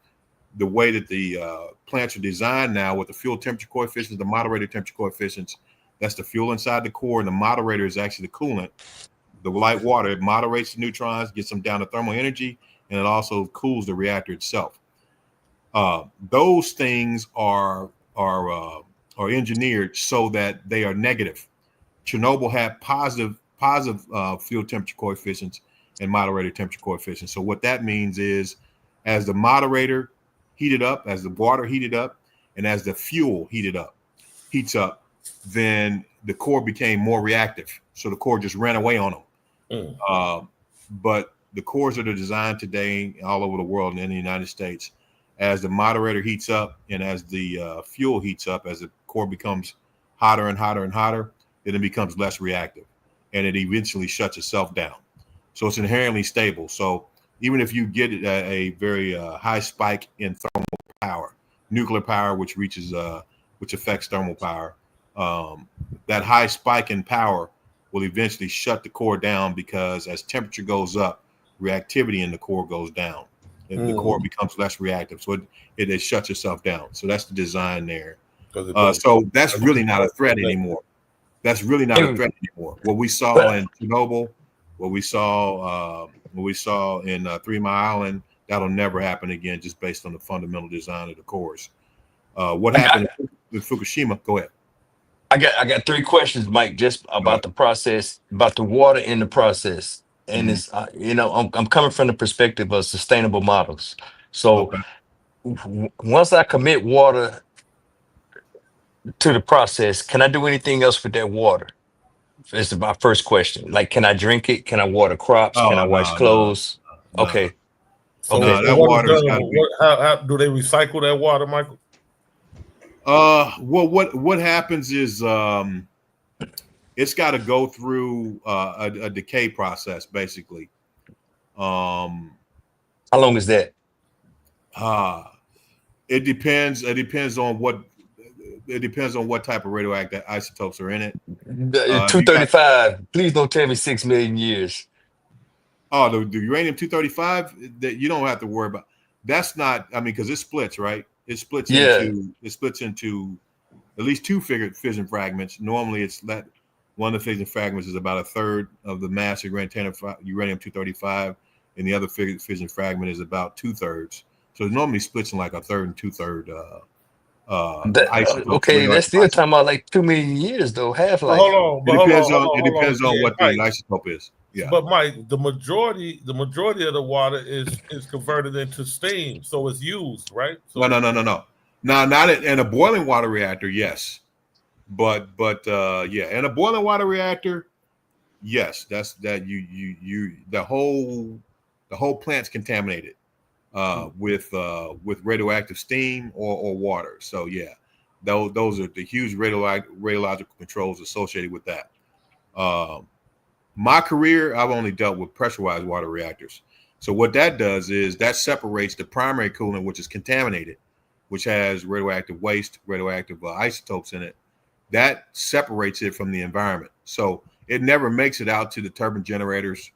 the way that the plants are designed now with the fuel temperature coefficients, the moderator temperature coefficients, that's the fuel inside the core, and the moderator is actually the coolant. The light water, it moderates the neutrons, gets them down to thermal energy, and it also cools the reactor itself. Those things are engineered so that they are negative. Chernobyl had positive fuel temperature coefficients and moderator temperature coefficients. So what that means is, as the moderator heated up, as the water heated up, and as the fuel heats up, then the core became more reactive. So the core just ran away on them. But the cores that are designed today all over the world and in the United States, as the moderator heats up and as the fuel heats up, as the core becomes hotter and hotter and hotter, then it becomes less reactive, and it eventually shuts itself down. So it's inherently stable. So even if you get a very high spike in thermal power, nuclear power, which affects thermal power, that high spike in power will eventually shut the core down, because as temperature goes up, reactivity in the core goes down. The core becomes less reactive, so it shuts itself down. So that's the design there. So that's really not a threat anymore. That's really not a threat anymore. What we saw in Chernobyl, what we saw in 3 Mile Island, that'll never happen again, just based on the fundamental design of the cores. What happened in Fukushima? Go ahead. I got 3 questions, Mike, just about the process, about the water in the process. And it's I'm coming from the perspective of sustainable models. So once I commit water to the process, can I do anything else with that water? This is my first question. Like, can I drink it? Can I water crops? Can I wash clothes? Okay. So Okay. that water how do they recycle that water, Michael? Well, what happens is it's got to go through a decay process, basically. How long is that? It depends. It depends on what type of radioactive isotopes are in it. 235. Please don't tell me 6 million years. Oh, the uranium-235 that you don't have to worry about. That's not. I mean, because it splits, right? It splits into at least 2 fission fragments. Normally, it's that one of the fission fragments is about a third of the mass of uranium-235, and the other fission fragment is about 2/3. So it normally splits in like a third and 2/3 isotopes, Okay, that's radioactive still isotopes. talking about like 2 million years though, half But hold life. on, It but hold on, depends hold on on, hold on. Yeah, what the Mike. isotope is. Yeah. But Mike, the majority of the water is converted into steam, so it's used, right? So No. Now, not in a boiling water reactor, yes. But yeah, in a boiling water reactor, yes, that's that you the whole plant's contaminated with radioactive steam or water. So yeah, those are the huge radiological controls associated with that. My career, I've only dealt with pressurized water reactors. So what that does is that separates the primary coolant, which is contaminated, which has radioactive waste, radioactive isotopes in it. That separates it from the environment. So it never makes it out to the turbine generators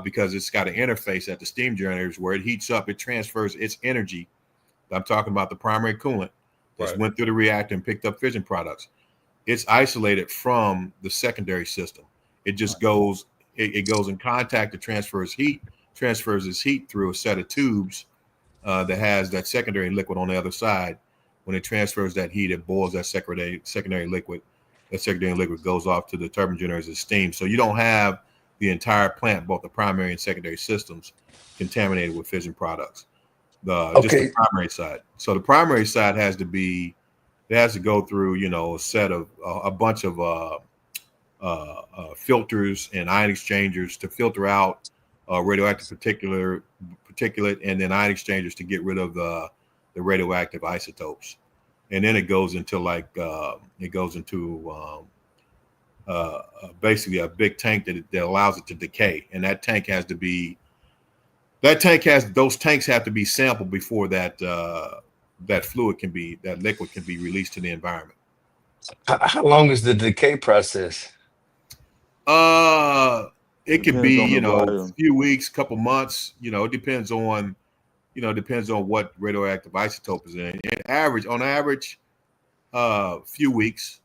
because it's got an interface at the steam generators where it heats up, it transfers its energy. I'm talking about the primary coolant that's Right. went through the reactor and picked up fission products. It's isolated from the secondary system. It just goes, it goes in contact to transfers its heat through a set of tubes that has that secondary liquid on the other side. When it transfers that heat, it boils that secondary liquid. That secondary liquid goes off to the turbine generators as steam. So you don't have the entire plant, both the primary and secondary systems, contaminated with fission products. Just the Okay. primary side. So the primary side has to go through, a set of a bunch of filters and ion exchangers to filter out radioactive particulate, and then ion exchangers to get rid of the radioactive isotopes. And then it goes into basically a big tank that allows it to decay, and those tanks have to be sampled before that liquid can be released to the environment. How long is the decay process? It could Depends on be, the a volume. few weeks, couple months. It depends on, what radioactive isotope is in. On average, few weeks.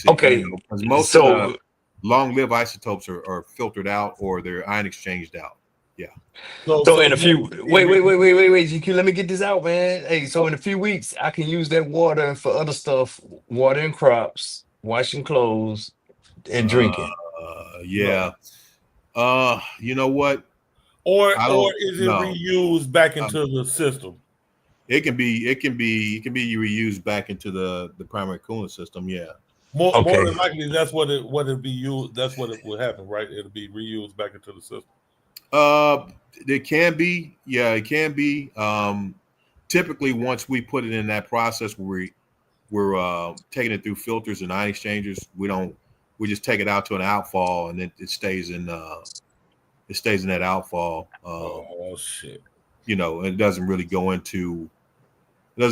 Okay, Because most of the so long-lived isotopes are filtered out or they're ion exchanged out. Yeah. so in a few wait, GQ, let me get this out, man. Hey, so in a few weeks, I can use that water for other stuff, watering crops, washing clothes, and drinking. Yeah. You know what? Or I don't is it know. reused back into the system? It can be reused back into the primary coolant system. Yeah. More Okay. than likely, that's what it'd be used. That's what it would happen, right? It'll be reused back into the system. It can be. Yeah, it can be. Typically, once we put it in that process where we're taking it through filters and ion exchangers, we just take it out to an outfall, and then it stays in that outfall. Oh shit! It doesn't really go into the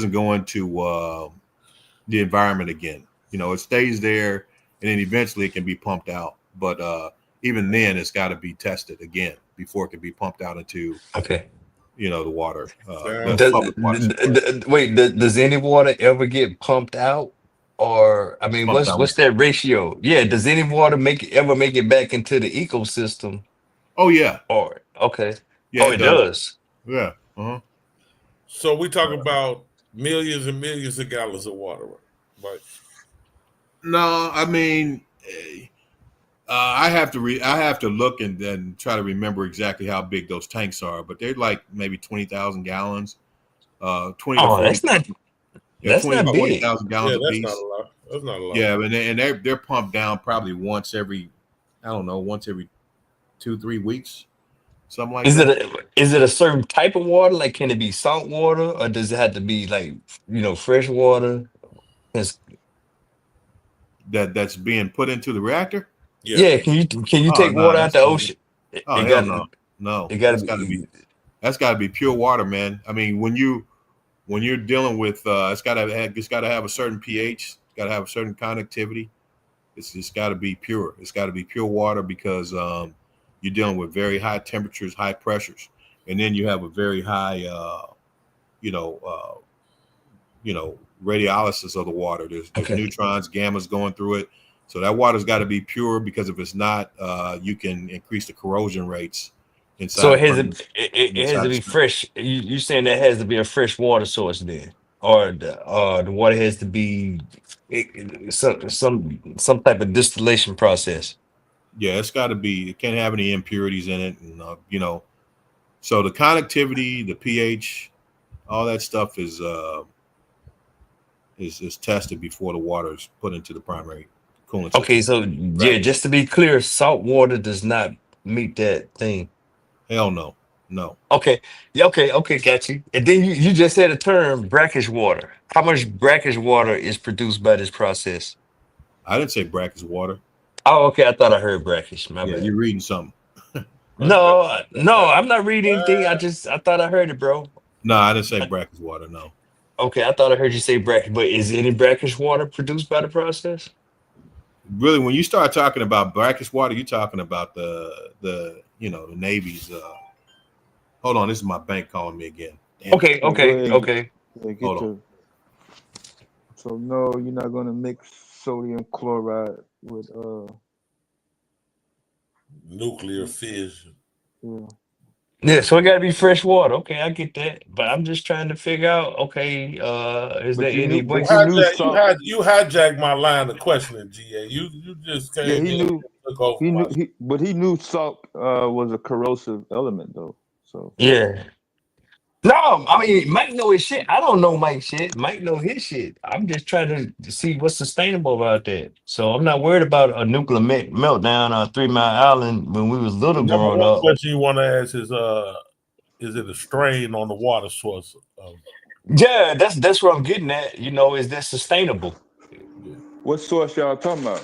environment again. It stays there, and then eventually it can be pumped out. But even then, it's got to be tested again before it can be pumped out into Okay. the water. The Does, public water supply. wait, does any water ever get pumped out? Or I mean, Pumped out. what's that ratio? Yeah, does any water ever make it back into the ecosystem? Oh yeah. Or okay. Yeah, Oh, it does. Yeah. Uh-huh. So we talk about millions and millions of gallons of water, right? No, I mean, I have to look and then try to remember exactly how big those tanks are, but they're like maybe 20,000 gallons, 20 to Oh, 40. that's not Yeah, that's 20 to not big. 40,000 gallons Yeah, a that's piece. not a lot. That's not a lot. Yeah, and they're pumped down probably once every 2-3 weeks, something like Is that. is it a certain type of water? Like, can it be salt water, or does it have to be like fresh water? 'Cause- That's being put into the reactor. yeah, can you Oh take no, water out the ocean? oh It hell got no, no. it got to That's got to be. be pure water, man. I mean, when you're dealing with it's got to have a certain pH. It's got to have a certain conductivity. It's got to be pure. It's got to be pure water because you're dealing with very high temperatures, high pressures, and then you have a very high radiolysis of the water. There's Okay. neutrons, gammas going through it. So that water's got to be pure because if it's not, you can increase the corrosion rates So inside it the has to permanent it has inside to the be structure. fresh. You saying that has to be a fresh water source then, or the water has to be some type of distillation process. Yeah, it's got to be. It can't have any impurities in it, and so the connectivity, the pH, all that stuff is tested before the water is put into the primary cooling system. Okay, so yeah, Bracket. just to be clear, salt water does not meet that thing. Hell no, no. Okay, yeah, okay, got you. And then you just said a term, brackish water. How much brackish water is produced by this process? I didn't say brackish water. Oh, okay, I thought I heard brackish. My Yeah, bad. you're reading something. No, I'm not reading anything. I thought I heard it, bro. No, I didn't say brackish water. No. Okay, I thought I heard you say brackish, but is any brackish water produced by the process? Really, when you start talking about brackish water, you're talking about the Navy's. Hold on, this is my bank calling me again. Damn it. Okay, Yeah, go okay, ahead. okay. Yeah, get Hold on. your. So no, you're not gonna mix sodium chloride with Nuclear fission. yeah. Yeah, so it gotta be fresh water. Okay, I get that. But I'm just trying to figure out, okay, is there But you any knew, way? but you knew salt. You hijacked my line of questioning, GA. You just Yeah, came he in and knew. took over He my. knew. But he knew salt was a corrosive element, though. So Yeah. No, I mean Mike know his shit. I don't know Mike's shit. Mike know his shit. I'm just trying to see what's sustainable about that. So I'm not worried about a nuclear meltdown on 3 Mile Island when we was The little number growing one up. question you want to ask is it a strain on the water source? Yeah, that's what I'm getting at. Is that sustainable? what source y'all talking about?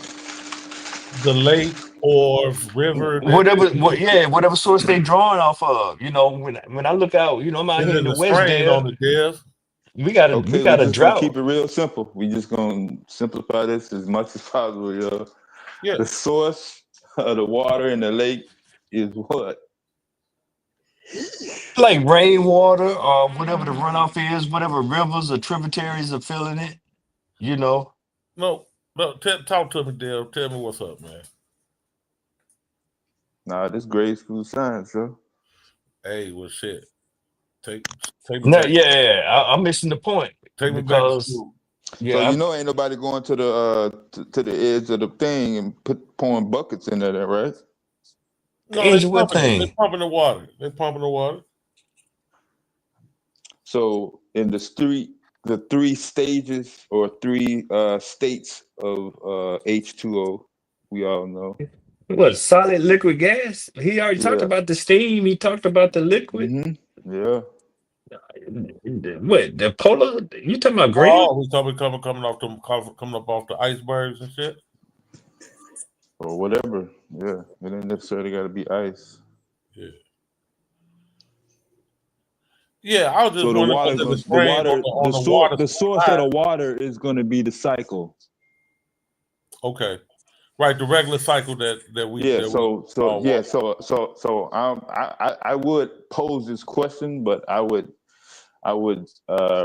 The lake or river that Whatever source they drawing off of. When I look out, I'm out is here in it the a west strain on there. the dev? We got Okay, we a just gonna drought. keep it real simple. We just gonna simplify this as much as possible, yo. Yeah. The source of the water in the lake is what? Like rainwater or whatever the runoff is, whatever rivers or tributaries are filling it, you know. No, talk to me, Dev. Tell me what's up, man. Nah, this grade school science, yo. Hey, well, shit. Take me No, back. I'm missing the point Take me back to because school. So yeah, ain't nobody going to the to the edge of the thing and pouring buckets in there, right? No, edge they're of what pumping it. They're thing? pumping the water. They're pumping the water. So in the three stages or three states of H2O, we all know. What solid liquid gas? He already talked Yeah. about the steam. He talked about the liquid. Yeah. What the polar? You talking about green? Oh, we coming up off the icebergs and shit. Or whatever. Yeah. It ain't necessarily got to be ice. Yeah. Yeah, I was just So wondering was it a strain on the water. the source of the water is going to be the cycle. Okay, right. The regular cycle that we Yeah. that I would pose this question, but I would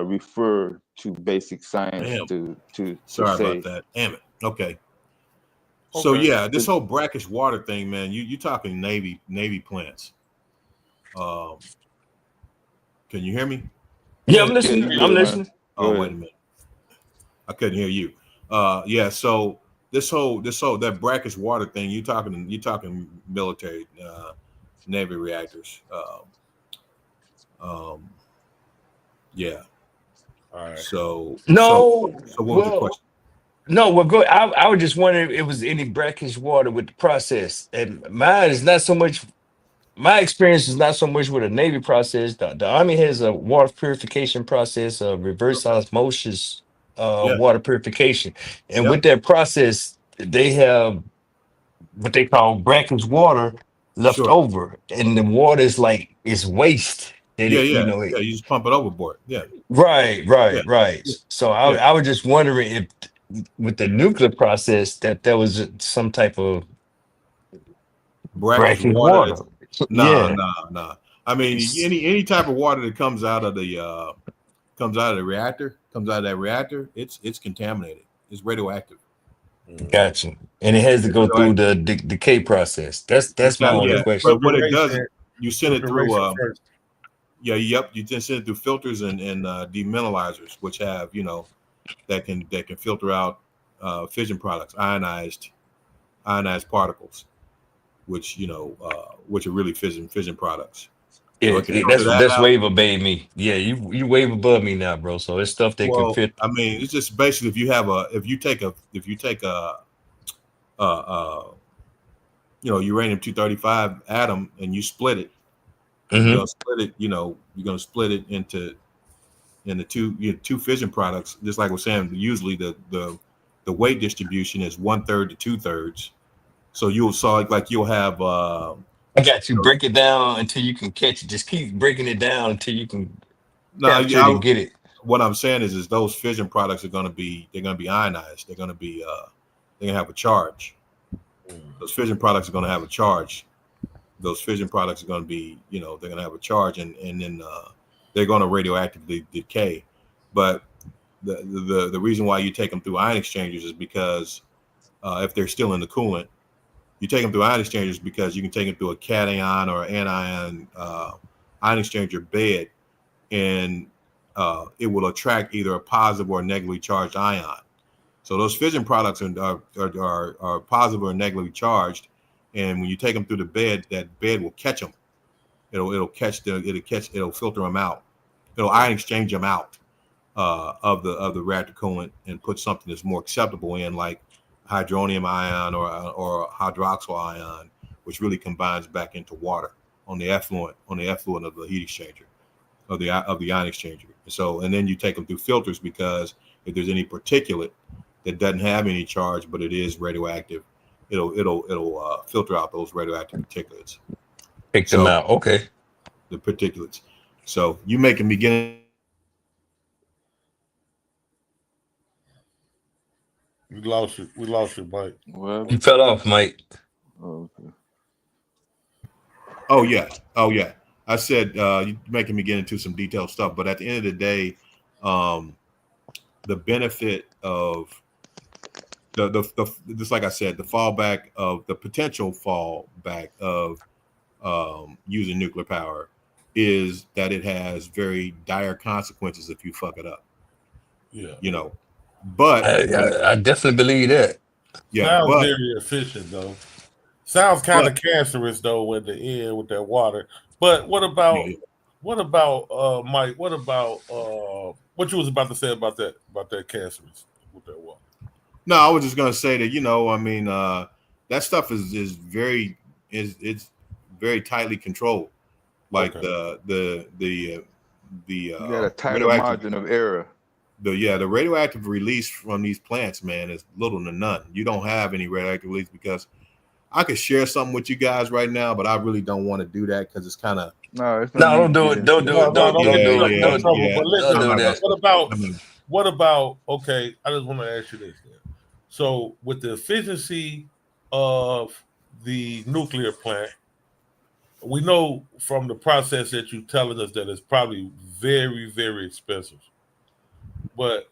refer to basic science Damn. to Sorry say. about that. Damn it. Okay. So yeah, this whole brackish water thing, man. You talking Navy plants? Can you hear me? Yeah, I'm listening. Yeah, I'm man. listening. Oh, wait a minute. I couldn't hear you. Yeah. So this whole that brackish water thing. You talking military Navy reactors. Yeah. All right. So No. what was the question? No, well, go. I was just wondering if it was any brackish water with the process, and mine is not so much. My experience is not so much with a Navy process. The Army has a water purification process, reverse osmosis Yeah. water purification, and Yeah. with that process, they have what they call brackish water left Sure. over, and the water is like it's waste. That Yeah. it, You just pump it overboard. Yeah. right. Yeah. So Yeah. I was just wondering if with the nuclear process that there was some type of Brackish brackish water. water. Nah. Yeah. I mean, It's- any type of water that comes out of the reactor, it's contaminated. It's radioactive. Gotcha. And it has to It's go through radioactive. the decay process. That's my only Yeah. question. But what it does, You send it through. Filtration first. Yeah, yep. You just send it through filters and demineralizers, which have that can filter out fission products, ionized particles, which which are really fission products. So Yeah, it can filter that that's out. wave above me. Yeah, you wave above me now, bro. So it's stuff that can Well, fit. I mean, it's just basically if you take a uranium 235 atom and you split it, and you're Mm-hmm. gonna split it, you're gonna split it into two fission products. Just like we're saying, usually the weight distribution is 1/3 to 2/3. So you'll you'll have I got you. Break it down until you can catch it. Just keep breaking it down until you can no, capture it and get it. what I'm saying is those fission products are going to be ionized. They're going to be they're going to have a charge. Those fission products are going to have a charge. Those fission products are going to be they're going to have a charge, and then they're going to radioactively decay. But the reason why you take them through ion exchangers is because if they're still in the coolant, you take them through ion exchangers because you can take them through a cation or an anion ion exchanger bed, and it will attract either a positive or negatively charged ion. So those fission products are positive or negatively charged, and when you take them through the bed, that bed will catch them. It'll filter them out. It'll ion exchange them out of the reactor coolant and put something that's more acceptable in, like hydronium ion or hydroxyl ion, which really combines back into water on the effluent of the heat exchanger of the ion exchanger. So, and then you take them through filters, because if there's any particulate that doesn't have any charge but it is radioactive, it'll filter out those radioactive particulates. Pick them out. Okay. The particulates. So you making me get. We lost you. We lost you, Mike. You fell off, Mike. Oh, okay. Oh yeah. I said you're making me get into some detailed stuff, but at the end of the day, the benefit of the just like I said, the fallback of the potential fallback of using nuclear power is that it has very dire consequences if you fuck it up. Yeah. But I definitely believe that. Yeah, sounds but very efficient though. Sounds kind of cancerous though at the end with that water. But what about Mike? What about what you was about to say about that cancerous with that water? no, I was just gonna say that I mean that stuff is very it's very tightly controlled. Like the You got a tighter radioactive margin of error. the radioactive release from these plants, man, is little to none. You don't have any radioactive release, because I could share something with you guys right now, but I really don't want to do that because it's kind of No, it's No, don't do it. Don't do it. Don't do it. No trouble. But listen, Don't do that. what about? Okay, I just want to ask you this. Then. So, with the efficiency of the nuclear plant, we know from the process that you're telling us that it's probably very, very expensive. But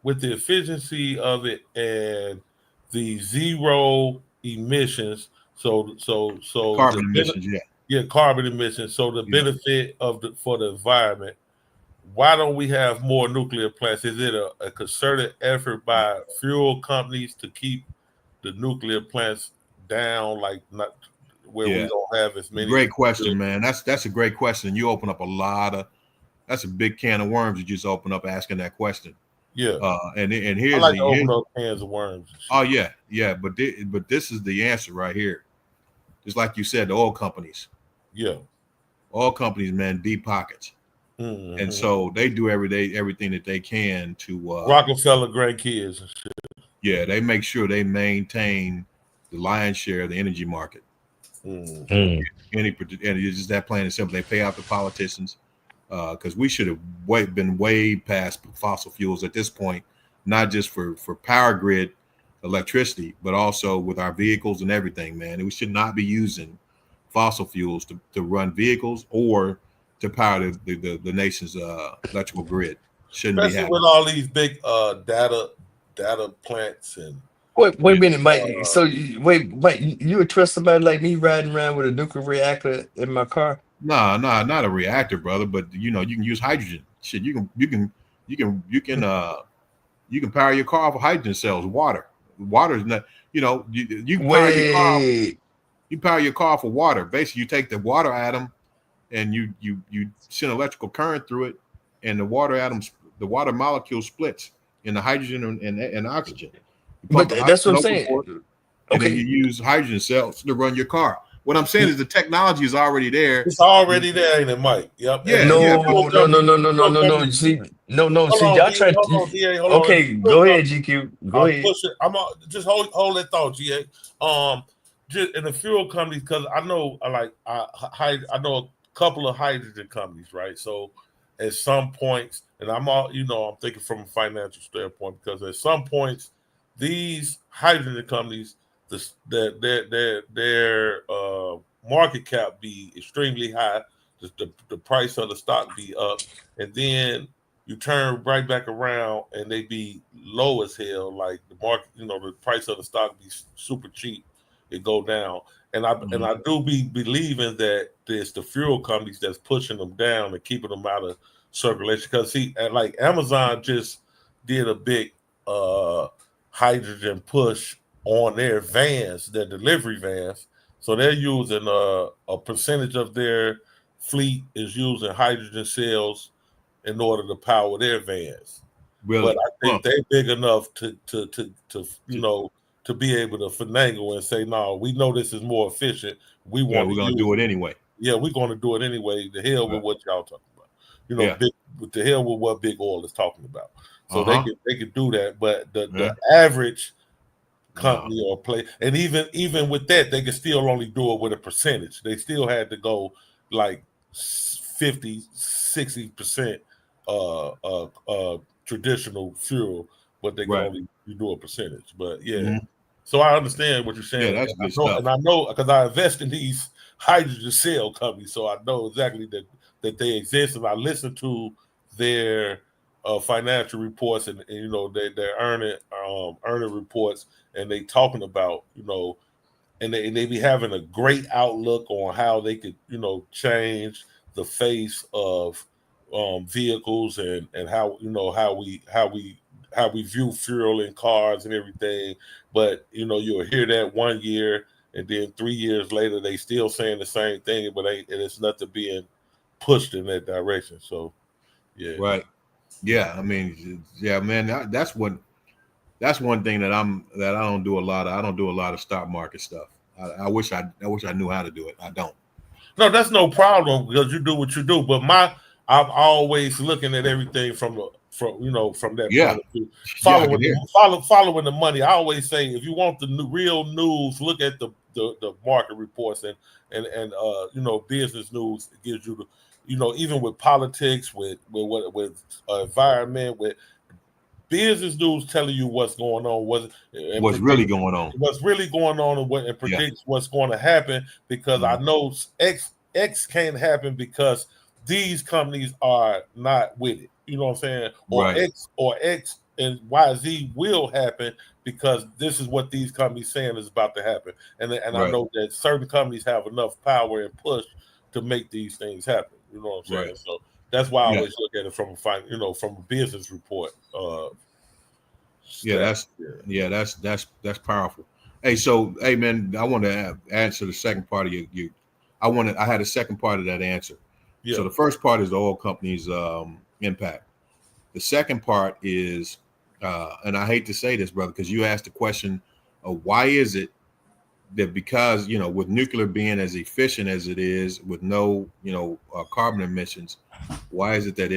with the efficiency of it and the zero emissions, so carbon emissions, carbon emissions. So the benefit of for the environment. Why don't we have more nuclear plants? Is it a concerted effort by fuel companies to keep the nuclear plants down, like not where we don't have as many? Great question, man. That's a great question. You open up that's a big can of worms you just open up asking that question. Yeah. And here's I like to open up cans of worms. Oh yeah. But this is the answer right here. Just like you said, the oil companies. Yeah. Oil companies, man, deep pockets. Mm-hmm. And so they do everything that they can to Rockefeller grandkids and shit. Yeah, they make sure they maintain the lion's share of the energy market. Mm. And it's just that plain and simple. They pay out the politicians because we should have been way past fossil fuels at this point, not just for power grid electricity, but also with our vehicles and everything, man. And we should not be using fossil fuels to run vehicles or to power the nation's electrical grid. Shouldn't Especially be happening. with all these big data plants and Wait a minute, Mike. So wait, Mike, you would trust somebody like me riding around with a nuclear reactor in my car? Nah, not a reactor, brother. But you can use hydrogen. Shit, you can power your car off of hydrogen cells. Water is not. You can power your car. Wait. You power your car for water. Basically, you take the water atom and you send electrical current through it, and the water molecule splits into hydrogen and oxygen. You pump But the that's what hydrogen I'm overboard, saying. and then you Okay. use hydrogen cells to run your car. What I'm saying is the technology is already there. It's already there, ain't it, Mike? Yep. And Yeah, these yeah. fuel No, no, no, companies, no, no, no, no, no. You see, no. See, hold on, y'all DA, try. hold on, DA, hold on. Okay, go ahead, GQ. Go I'm ahead. pushing. Just hold that thought, GA. Just in the fuel companies, because I know, I know a couple of hydrogen companies, right? So at some points, and I'm thinking from a financial standpoint, because at some points, these hydrogen companies, their market cap be extremely high, the price of the stock be up, and then you turn right back around and they be low as hell. Like the market, the price of the stock be super cheap. It go down, and I do be believing that it's the fuel companies that's pushing them down and keeping them out of circulation. Because like Amazon just did a big hydrogen push on their vans, their delivery vans. So they're using a percentage of their fleet is using hydrogen cells in order to power their vans. Really? But I think they're big enough to to be able to finagle and say, no, we know this is more efficient. We Yeah, want we're to gonna use do it anyway. Yeah, we're going to do it anyway. The hell with what y'all talking about. Yeah. With the hell with what Big Oil is talking about. So they could do that. But the average company or play, and even with that, they could still only do it with a percentage. They still had to go like 50, 60% traditional fuel, but they can Right. only do a percentage. But yeah. Mhm. So I understand what you're saying. Yeah, that's good stuff. And I know because I invest in these hydrogen cell companies, so I know exactly that they exist, and I listen to their financial reports and their earning reports, and they talking about and they be having a great outlook on how they could change the face of vehicles and how how we view fuel in cars and everything. But you'll hear that 1 year, and then 3 years later they still saying the same thing, but it's nothing being pushed in that direction. So yeah. Right. Yeah. I mean, yeah, man. That's one thing that I don't do a lot of. I don't do a lot of stock market stuff. I wish I knew how to do it. I don't. No, that's no problem because you do what you do. But I'm always looking at everything from that Yeah. point of view. Yeah, I can hear. Following the money. I always say if you want the real news, look at the market reports and business news. It gives you the even with politics, with environment, with business news telling you what's going on, What's really going on? what's really going on, and predicts what's going to happen. Because I know X can't happen because these companies are not with it. You know what I'm saying? Right. Or X and YZ will happen because this is what these companies saying is about to happen. And I Right. know that certain companies have enough power and push to make these things happen. You know what I'm saying? Right. So that's why I Yeah. always look at it from from a business report. Yeah, that's powerful. Hey, so hey man, I want to answer the second part of you. I had a second part of that answer. Yeah. So the first part is the oil company's impact. The second part is, and I hate to say this, brother, because you asked the question of why is it that because with nuclear being as efficient as it is with no carbon emissions, why is it that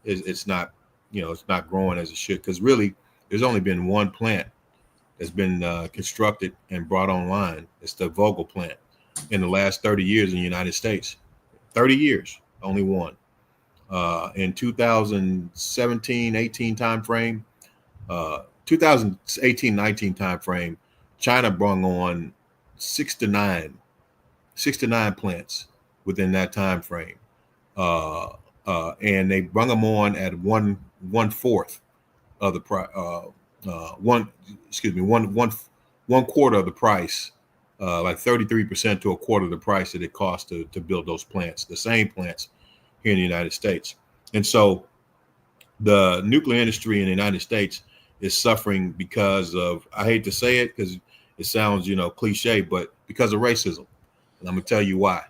it's not it's not growing as it should? Because really, there's only been one plant that's been constructed and brought online. It's the Vogtle plant in the last 30 years in the United States. 30 years, only one. In 2017-18 timeframe, 2018-19 timeframe, China brought on 6 to 9 plants within that time frame, and they brought them on at one fourth of the one quarter of the price, like 33% to a quarter of the price that it costs to build those plants, the same plants here in the United States. And so the nuclear industry in the United States is suffering because of, I hate to say it because it sounds, cliche, but because of racism. And I'm gonna tell you why.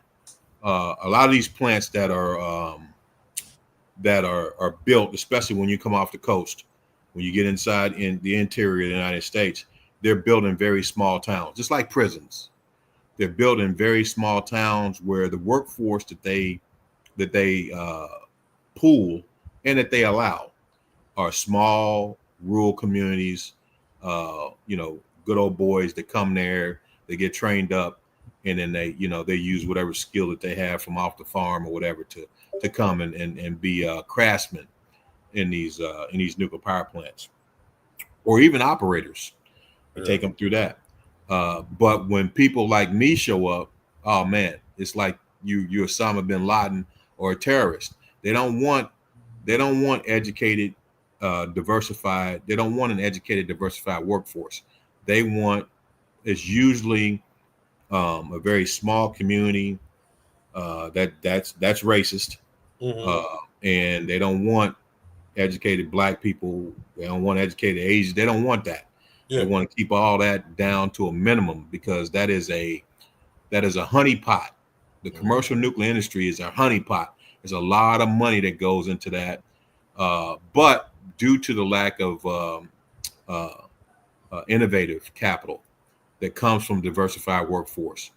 A lot of these plants that are built, especially when you come off the coast, when you get inside in the interior of the United States, they're built in very small towns, just like prisons. They're built in very small towns where the workforce that they pool and that they allow are small rural communities. Good old boys that come there, they get trained up, and then they use whatever skill that they have from off the farm or whatever to come and be craftsmen in these nuclear power plants, or even operators. You take them through that. But when people like me show up, oh man, it's like you're Osama bin Laden or a terrorist. They don't want educated, diversified. They don't want an educated, diversified workforce. They want, it's usually a very small community that's racist, and they don't want educated Black people. They don't want educated Asians. They don't want that. They want to keep all that down to a minimum because that is a honeypot. The commercial nuclear industry is a honeypot. There's a lot of money that goes into that, but due to the lack of innovative capital that comes from diversified workforce,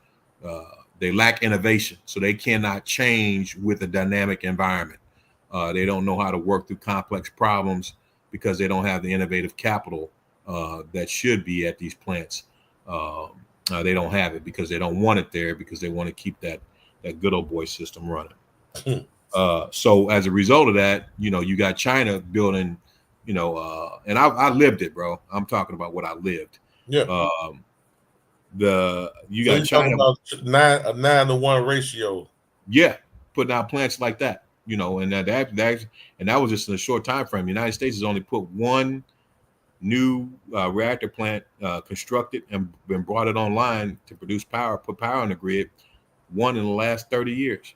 they lack innovation, so they cannot change with a dynamic environment. They don't know how to work through complex problems because they don't have the innovative capital that should be at these plants. They don't have it because they don't want it there because they want to keep that good old boy system running. So as a result of that, you got China building, and I lived it, bro. I'm talking about what I lived. Yeah. You got China about a 9-to-1 ratio. Yeah, putting out plants like that, and that was just in a short time frame. The United States has only put one new reactor plant constructed and been brought it online to produce power, put power on the grid, one in the last 30 years.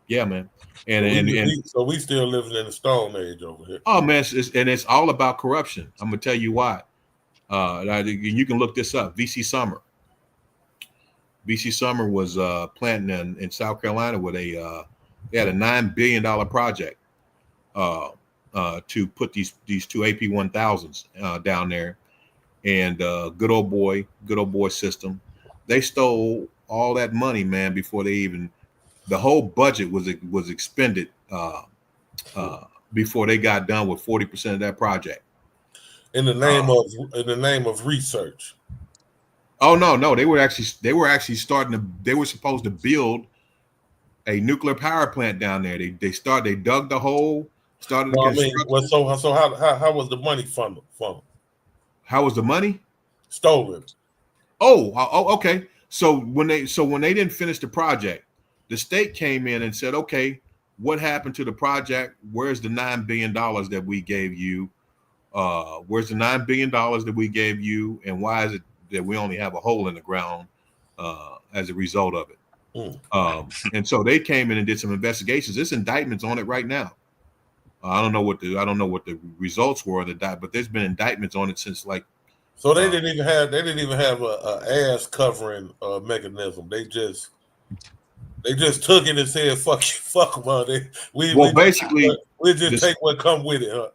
Yeah, man. So we still living in the Stone Age over here. Oh man, it's all about corruption. I'm gonna tell you why. You can look this up. VC Summer was planting in South Carolina where they had a $9 billion project to put these two AP1000s down there, and good old boy system. They stole all that money, man, before they even, the whole budget was expended before they got done with 40% of that project. In the name of research. Oh no, they were actually they were supposed to build a nuclear power plant down there. They dug the hole, started the construction. So how was the money funneled? How was the money stolen? Oh, okay. So when they didn't finish the project, the state came in and said, okay, what happened to the project? Where's the $9 billion that we gave you? Where's the $9 billion that we gave you? And why is it that we only have a hole in the ground as a result of it? And so they came in and did some investigations. There's indictments on it right now. I don't know what the results were of the but there's been indictments on it since like. So they didn't even have a ass covering mechanism. They just took it and said fuck money. We just take what come with it. Huh?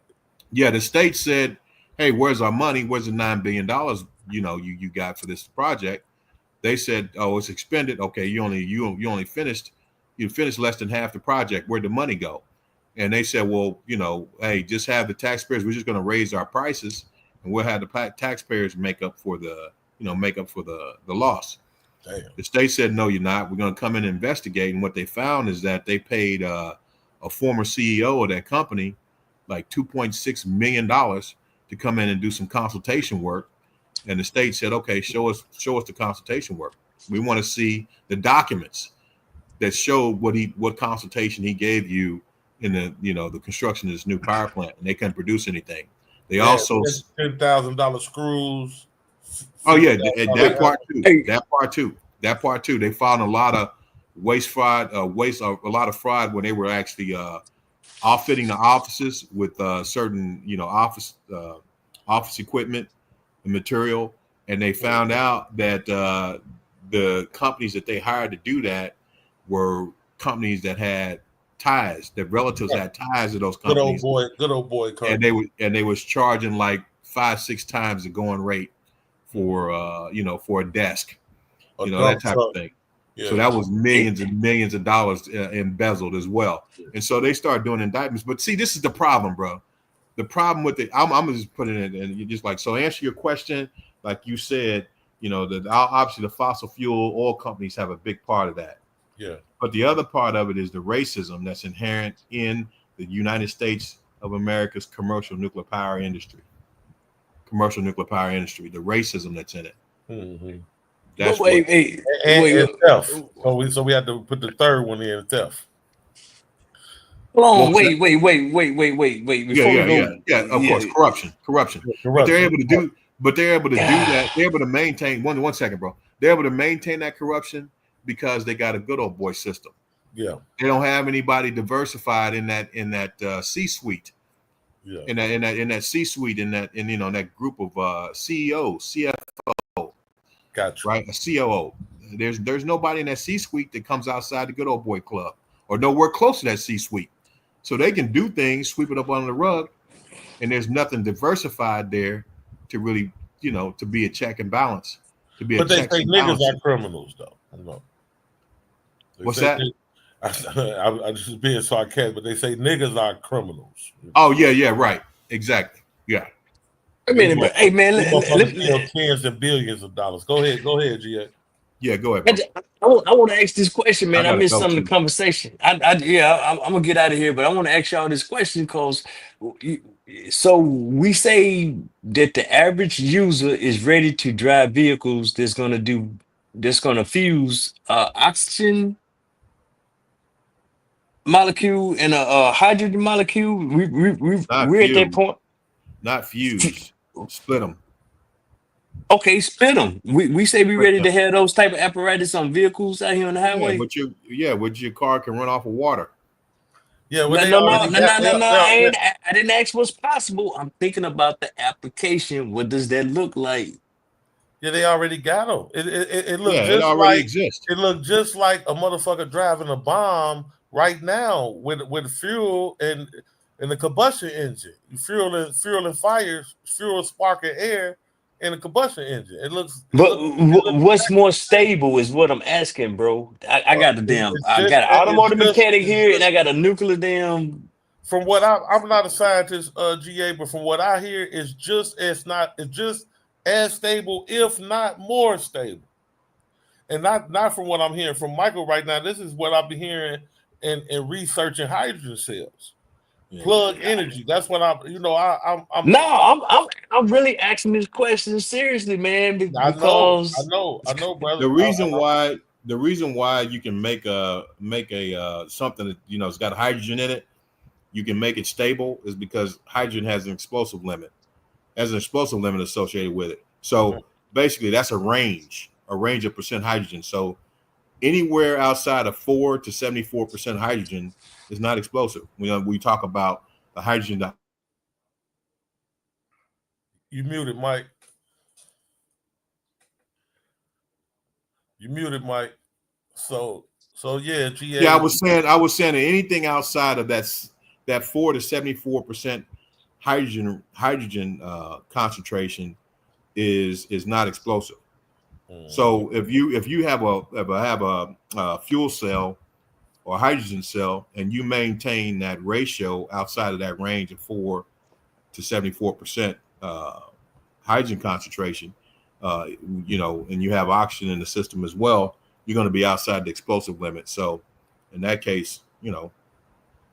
Yeah, the state said, "Hey, where's our money? Where's the $9 billion? You got for this project?" They said, "Oh, it's expended. Okay, you only finished less than half the project. Where'd the money go?" And they said, "Well, hey, just have the taxpayers. We're just going to raise our prices, and we'll have the taxpayers make up for the loss." Damn. The state said, "No, you're not. We're going to come in and investigate." And what they found is that they paid a former CEO of that company like $2.6 million to come in and do some consultation work. And the state said, "Okay, show us the consultation work. We want to see the documents that show what consultation he gave you in the construction of this new power plant." And they couldn't produce anything. They also $10,000 screws. Oh yeah, that part too. Hey. That part too. They found a lot of a lot of fraud when they were actually outfitting the offices with certain office equipment and material, and they found out that the companies that they hired to do that were companies that had ties, that relatives had ties to those companies. Good old boy company. And they was charging like 5-6 times the going rate for for a desk, that type of thing. Yeah. So that was millions and millions of dollars embezzled as well. And so they started doing indictments. But see, this is the problem, bro. The problem with it, I'm gonna just put it in, and you just like, so answer your question, like you said, obviously the fossil fuel oil companies have a big part of that. Yeah. But the other part of it is the racism that's inherent in the United States of America's commercial nuclear power industry. The racism that's in it. Mm-hmm. That's wait. Theft. So we have to put the third one in, theft. Hold on, wait. Before Of course, corruption. But they're able to do. That. They're able to maintain. One second, bro. They're able to maintain that corruption because they got a good old boy system. Yeah. They don't have anybody diversified in that C-suite. Yeah. In that C-suite, in that group of CEOs, CFO. Gotcha. Right, a COO. There's nobody in that C-suite that comes outside the good old boy club or nowhere close to that C-suite. So they can do things, sweep it up under the rug, and there's nothing diversified there to really, to be a check and balance. But they say niggas are criminals, though. No. What's that? I just being sarcastic, but they say niggas are criminals. Oh yeah, right, exactly, yeah. I mean, but hey man, tens and billions of dollars. Go ahead, GA. Yeah, go ahead. I want to ask this question, man. I missed some of the conversation. I'm gonna get out of here, but I want to ask y'all this question because, so we say that the average user is ready to drive vehicles that's gonna fuse oxygen molecule and a hydrogen molecule. We're at that point. Not fuse. Split them. Okay, split them. We say we ready to have those type of apparatus on vehicles out here on the highway. But your car can run off of water. Yeah, no. I didn't ask what's possible. I'm thinking about the application. What does that look like? Yeah, they already got them. It looks it already exists. It looked just like a motherfucker driving a bomb right now with fuel and the combustion engine. Fuel and fires, fuel sparking air in a combustion engine. What's more stable is what I'm asking, bro. I got an automotive mechanic here, and I got a nuclear damn. From what I'm not a scientist, GA, but from what I hear, it's just as stable, if not more stable. And not from what I'm hearing from Michael right now. This is what I've been hearing in researching hydrogen cells. Plug energy. That's what I'm really asking this question seriously, man. Because I know, brother. The reason why you can make a something that it's got hydrogen in it, you can make it stable, is because hydrogen has an explosive limit. Has an explosive limit associated with it. So basically, that's a range of percent hydrogen. So anywhere outside of 4 to 74% hydrogen is not explosive. We talk about the hydrogen. You muted, Mike. So yeah, GA. Yeah, I was saying that anything outside of that 4 to 74% hydrogen concentration is not explosive. So if you have a fuel cell or hydrogen cell, and you maintain that ratio outside of that range of 4 to 74% hydrogen concentration, and you have oxygen in the system as well, you're going to be outside the explosive limit. So in that case,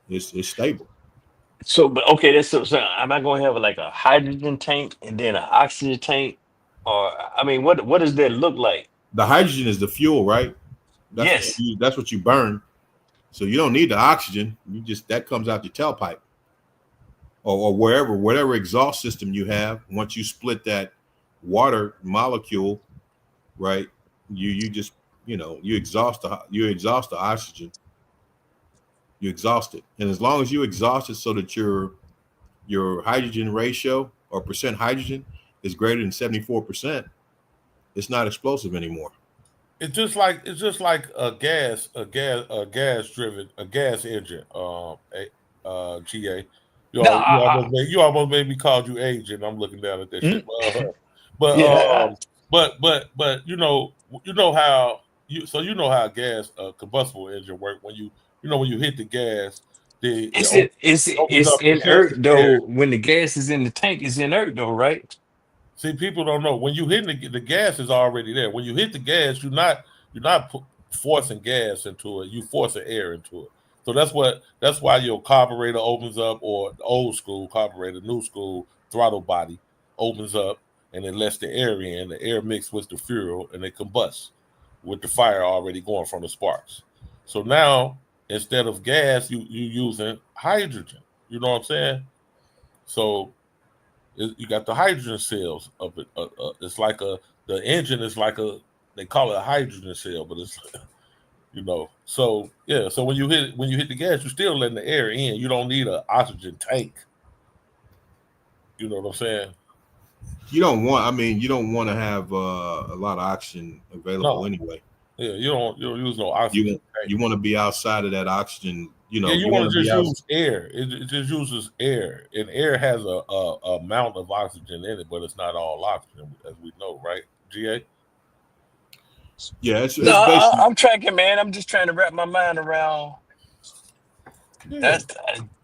it's stable. So, but okay, so am I going to have like a hydrogen tank and then an oxygen tank, or I mean, what does that look like? The hydrogen is the fuel, right? That's what you burn. So you don't need the oxygen. That comes out your tailpipe. or whatever exhaust system you have. Once you split that water molecule, right, you just you exhaust the oxygen, you exhaust it, and as long as you exhaust it so that your hydrogen ratio or percent hydrogen is greater than 74%, it's not explosive anymore. It's just like a gas engine. GA. No, I, You almost made me call you agent. I'm looking down at that shit. mm, But yeah, you know how you know how a gas combustible engine work when when you hit the gas, it's it opens it's up the inert air. though. When the gas is in the tank, it's inert though, right? See, people don't know when you hit the gas is already there. When you hit the gas, you're not forcing gas into it. You forcing air into it. So that's why your carburetor opens up, or the old school carburetor, new school throttle body opens up, and it lets the air in. The air mixed with the fuel, and it combusts with the fire already going from the sparks. So now instead of gas, you using hydrogen. You know what I'm saying? So you got the hydrogen cells of it. It's like the engine is like they call it a hydrogen cell, but it's So yeah, so when you hit the gas, you're still letting the air in. You don't need an oxygen tank. You know what I'm saying? You don't want to have a lot of oxygen available No, anyway. yeah, you don't use no oxygen tank. You want to be outside of that oxygen. Yeah, you You want want to to be just out. use air. It just uses air, and air has a amount of oxygen in it, but it's not all oxygen, as we know, right? GA. Yeah, No, it's basically. I'm tracking, man. I'm just trying to wrap my mind around Yeah. that.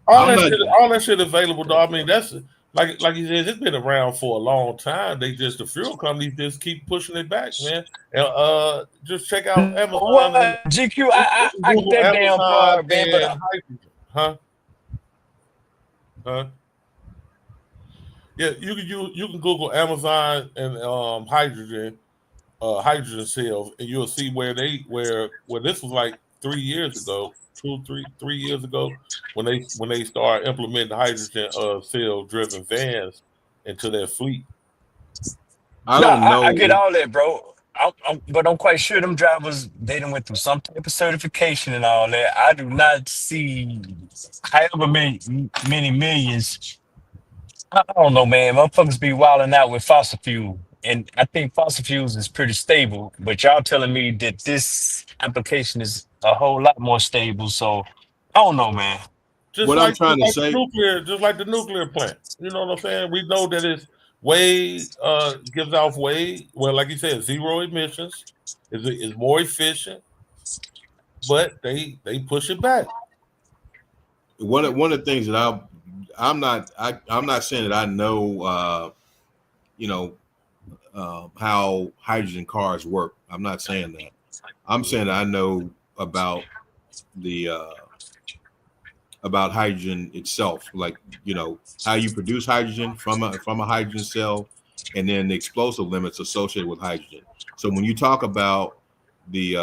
I'm not. All that shit available, though. I mean, that's like you said, it's been around for a long time. The fuel companies just keep pushing it back, man. And just check out Amazon and What GQ? you can I get Google that damn Amazon part, man. But and hydrogen, huh? Huh? Yeah, you can Google Amazon and hydrogen cells, and you'll see where this was like 3 years ago, 3 years ago, when they start implementing hydrogen cell driven vans into their fleet. I no, don't I know. get all that, bro. But I'm quite sure them drivers they done went through some type of certification and all that. I do not see however many millions. I don't know, man. Motherfuckers be wilding out with fossil fuel. And I think fossil fuels is pretty stable, but y'all telling me that this application is a whole lot more stable. So I don't know, man. Just What I'm like trying to say. the nuclear plant. You know what I'm saying? We know that it's way gives off way well, like you said, zero emissions. Is more efficient, but they push it back. One of the things that I'm not saying that I know you know how hydrogen cars work. I'm not saying that. I'm saying that I know the about hydrogen itself, like how you produce hydrogen from a hydrogen cell, and then the explosive limits associated with hydrogen. So when you talk about the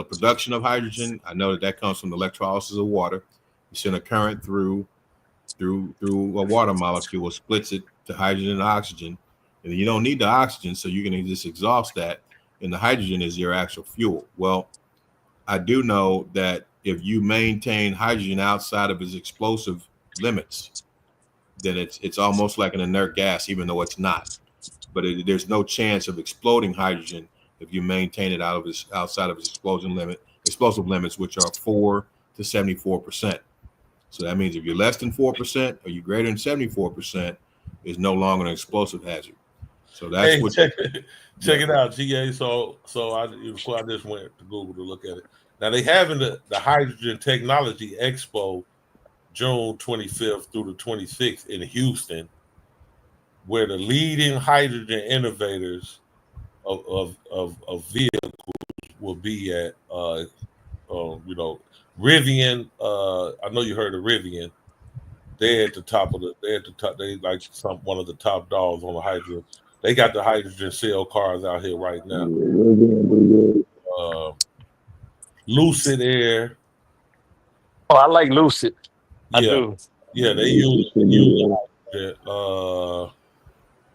production of hydrogen, I know that comes from the electrolysis of water. You send a current through a water molecule, splits it to hydrogen and oxygen, and you don't need the oxygen, so you're going to just exhaust that, and the hydrogen is your actual fuel. Well, I do know that if you maintain hydrogen outside of its explosive limits, then it's almost like an inert gas, even though it's not. But there's no chance of exploding hydrogen if you maintain it outside of its explosive limits, which are 4 to 74%. So that means if you're less than 4% or you're greater than 74%, it's no longer an explosive hazard. So that's Hey, what. check it out, GA. So I just went to Google to look at it. Now they having the Hydrogen Technology Expo June 25th through the 26th in Houston, where the leading hydrogen innovators of vehicles will be at. Rivian. I know you heard of Rivian. They're at the top of they're at the top. They like one of the top dogs on the hydrogen. They got the hydrogen cell cars out here right now. Lucid Air. Oh, I like Lucid. I Yeah, do. Yeah, they use hydrogen.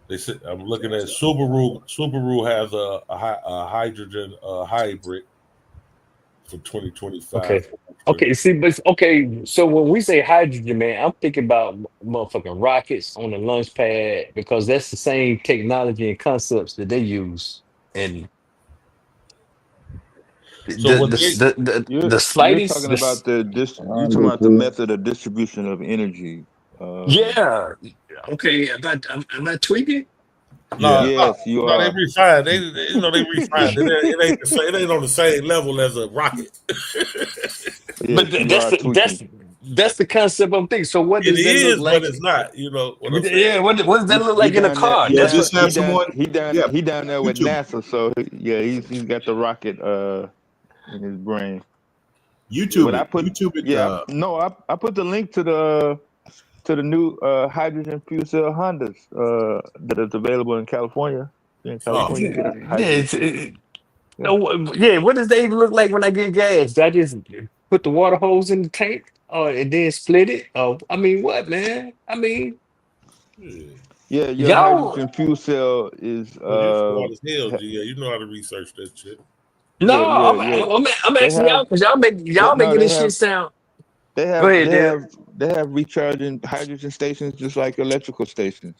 They said I'm looking at Subaru. Subaru has a hydrogen hybrid for 2025. Okay. Okay. See, but okay. So when we say hydrogen, man, I'm thinking about motherfucking rockets on the launch pad because that's the same technology and concepts that they use. And So when they the You're slightest, talking about you're talking about the Obviously. method of distribution of energy. yeah. Okay. I'm not tweaking. no, Yeah. no, Yes, you no, they are. refine. They refine. It ain't on the same level as a rocket. But Yes, you that's are tweaking. that's the concept I'm thinking. So what It does that look is, but like? it's not. You know what I'm But saying? yeah, what does that look He like in a down there. car? Yeah, That's just what. have someone. Yeah, He down there with YouTube, NASA. So yeah, he's got the rocket in his brain. YouTube But I it, put YouTube it. yeah no I put the link to the new hydrogen fuel cell Hondas that is available in California. In Oh, California, you get a Yeah, hydrogen fuel. Yeah. yeah. What does they even look like when I get gas? Do I just put the water hose in the tank, and then split it? Oh, I mean, what, man? I mean, Yeah. Yeah, your y'all. hydrogen fuel cell is Oh, you smart as hell, G. Yeah, you know how to research that shit. No, yeah. I'm They asking y'all have because y'all no, making this shit sound. they Go have ahead, they Dale. have they have recharging hydrogen stations just like electrical stations.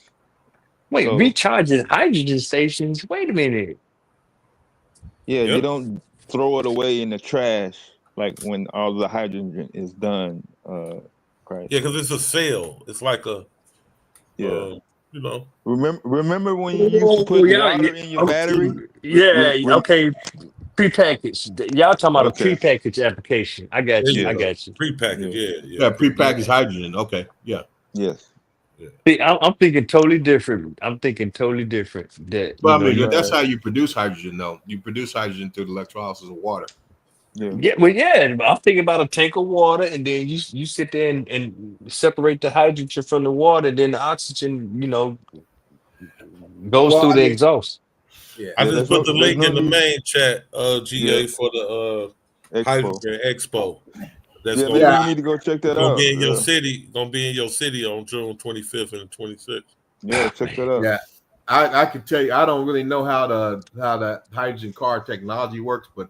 Wait, So recharging hydrogen stations. Wait a minute. yeah, you Yep. don't throw it away in the trash like when all the hydrogen is done. Right. Yeah, because it's a cell. It's like a, Yeah. you know. Remember when you used to Oh, put yeah, water in your okay, battery? yeah, okay. Prepackaged. Y'all talking about a Okay. prepackaged application. I got There you. you I Yes. go. got you. Prepackaged. Yeah. Yeah. yeah, Yeah. prepackaged hydrogen. Okay, yeah. Yes. Yeah. See, I'm thinking totally different. I'm thinking totally different. That Well, I mean, you. that's Right. how you produce hydrogen, though. You produce hydrogen through the electrolysis of water. Yeah. Yeah, well, yeah. I'm thinking about a tank of water, and then you sit there and separate the hydrogen from the water. Then the oxygen, goes Well, through I the mean, exhaust. yeah. I Yeah. just put the There's link no in the need. main chat, Yeah. GA, for the Expo. Hydrogen Expo. That's Yeah. gonna Maybe be you Yeah, need to go check it's that gonna out. be in your Yeah. city. Gonna be in your city on June 25th and 26th. Yeah. Check that out. yeah. I can tell you, I don't really know how the hydrogen car technology works, but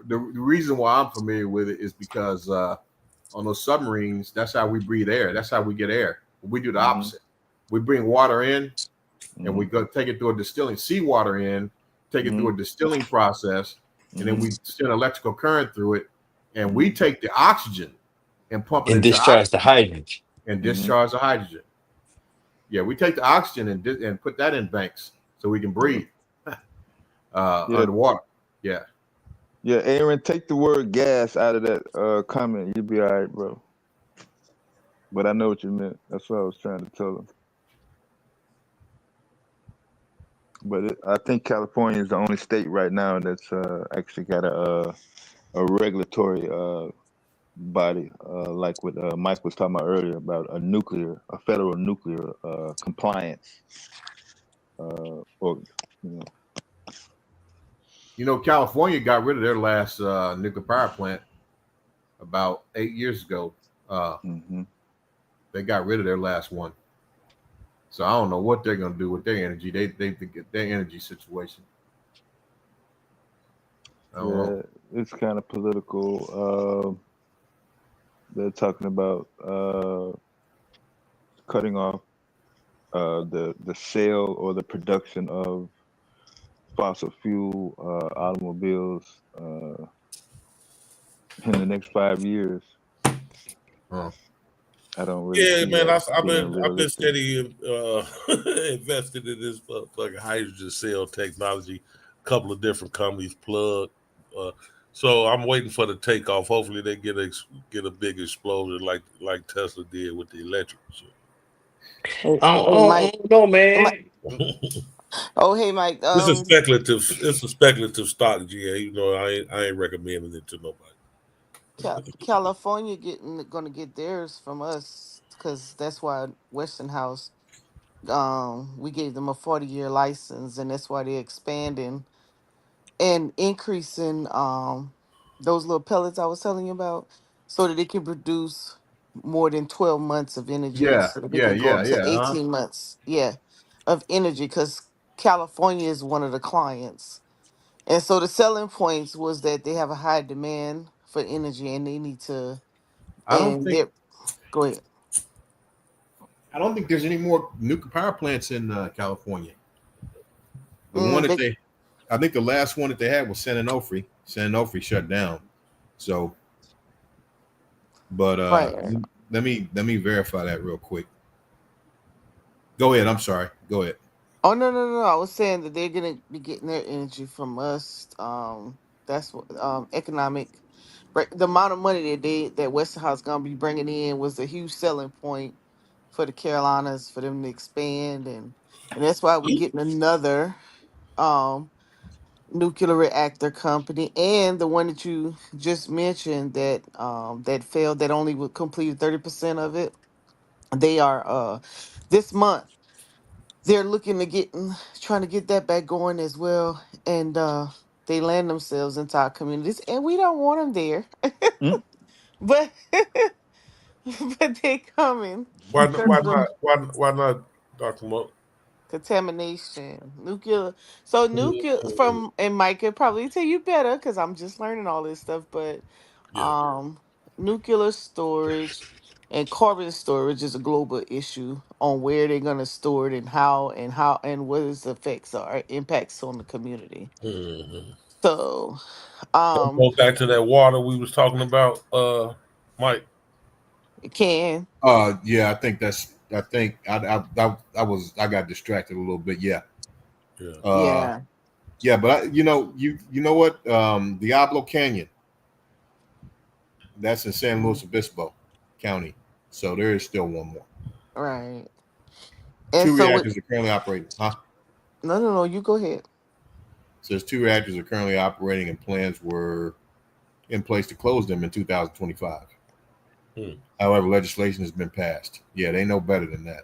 the reason why I'm familiar with it is because on those submarines, that's how we breathe air. That's how we get air. We do the Mm-hmm. opposite. We bring water in and Mm-hmm. we go take it through a distilling seawater in, take it through Mm-hmm. a distilling process, and then Mm-hmm. we send electrical current through it, and we Mm-hmm. take the oxygen and pump it And into discharge the oxygen hydrogen. and Mm-hmm. discharge the hydrogen. Yeah, we take the oxygen and put that in banks so we can Yeah. breathe Yeah. underwater. Yeah. Yeah. Aaron, take the word gas out of that comment. You'll be all right, bro. But I know what you meant. That's what I was trying to tell him. But I think California is the only state right now that's actually got a regulatory body, like what Mike was talking about earlier about a federal nuclear compliance, or you know. You know, California got rid of their last nuclear power plant about 8 years ago. Uh, Mm-hmm. they got rid of their last one. So I don't know what they're going to do with their energy. They get their energy situation. I don't know. Yeah, it's kind of political. They're talking about cutting off the sale or the production of fossil fuel automobiles in the next 5 years. Huh. I don't really Yeah, see man. that I've being been realistic. steady invested in this fucking hydrogen cell technology. A couple of different companies plug. Uh, so I'm waiting for the takeoff. Hopefully they get a big explosion like Tesla did with the electric shit. Hey, I don't, I hey, don't, I Mike. don't know, Mike. man. Oh, hey, Mike. It's a speculative stock, GA. You know, I ain't recommending it to nobody. California gonna get theirs from us because that's why Westinghouse. We gave them a 40-year license, and that's why they're expanding and increasing those little pellets I was telling you about, so that they can produce more than 12 months of energy, Yeah, so they yeah, can go yeah, up to yeah. 18 months, yeah, of energy, because California is one of the clients. And so the selling points was that they have a high demand for energy and they need to, I don't and think they're, go ahead. I don't think there's any more nuclear power plants in California. The one Mm, that they, they, I think the last one that they had was San Onofre. San Onofre shut down. So, but right. let me verify that real quick. Go ahead. I'm sorry. Go ahead. Oh, no, no, no. I was saying that they're going to be getting their energy from us. That's what, economic, right? The amount of money that Westinghouse going to be bringing in was a huge selling point for the Carolinas for them to expand. And that's why we're getting another, um, nuclear reactor company, and the one that you just mentioned that failed, that only would completed 30% of it. They are this month they're looking to trying to get that back going as well, and they land themselves into our communities, and we don't want them there. Mm. but but they coming Why because of why not, Dr. Monk? contamination, nuclear. So nuclear from, and Mike could probably tell you better because I'm just learning all this stuff. But Yeah. nuclear storage and carbon storage is a global issue on where they're gonna store it and how and what its effects are, impacts on the community. Mm-hmm. So That goes back to that water we was talking about, Mike. it can, Yeah, I think that's. I think I got distracted a little bit. Yeah. Yeah. Uh, yeah, yeah, but you know what? Diablo Canyon. That's in San mhm, Luis Obispo County. So there is still one more. right. And Two so with, reactors are currently operating. Huh? no, no, no, you go ahead. So there's two reactors are currently operating, and plans were in place to close them in 2025. Hmm. However, legislation has been passed. Yeah, they know better than that.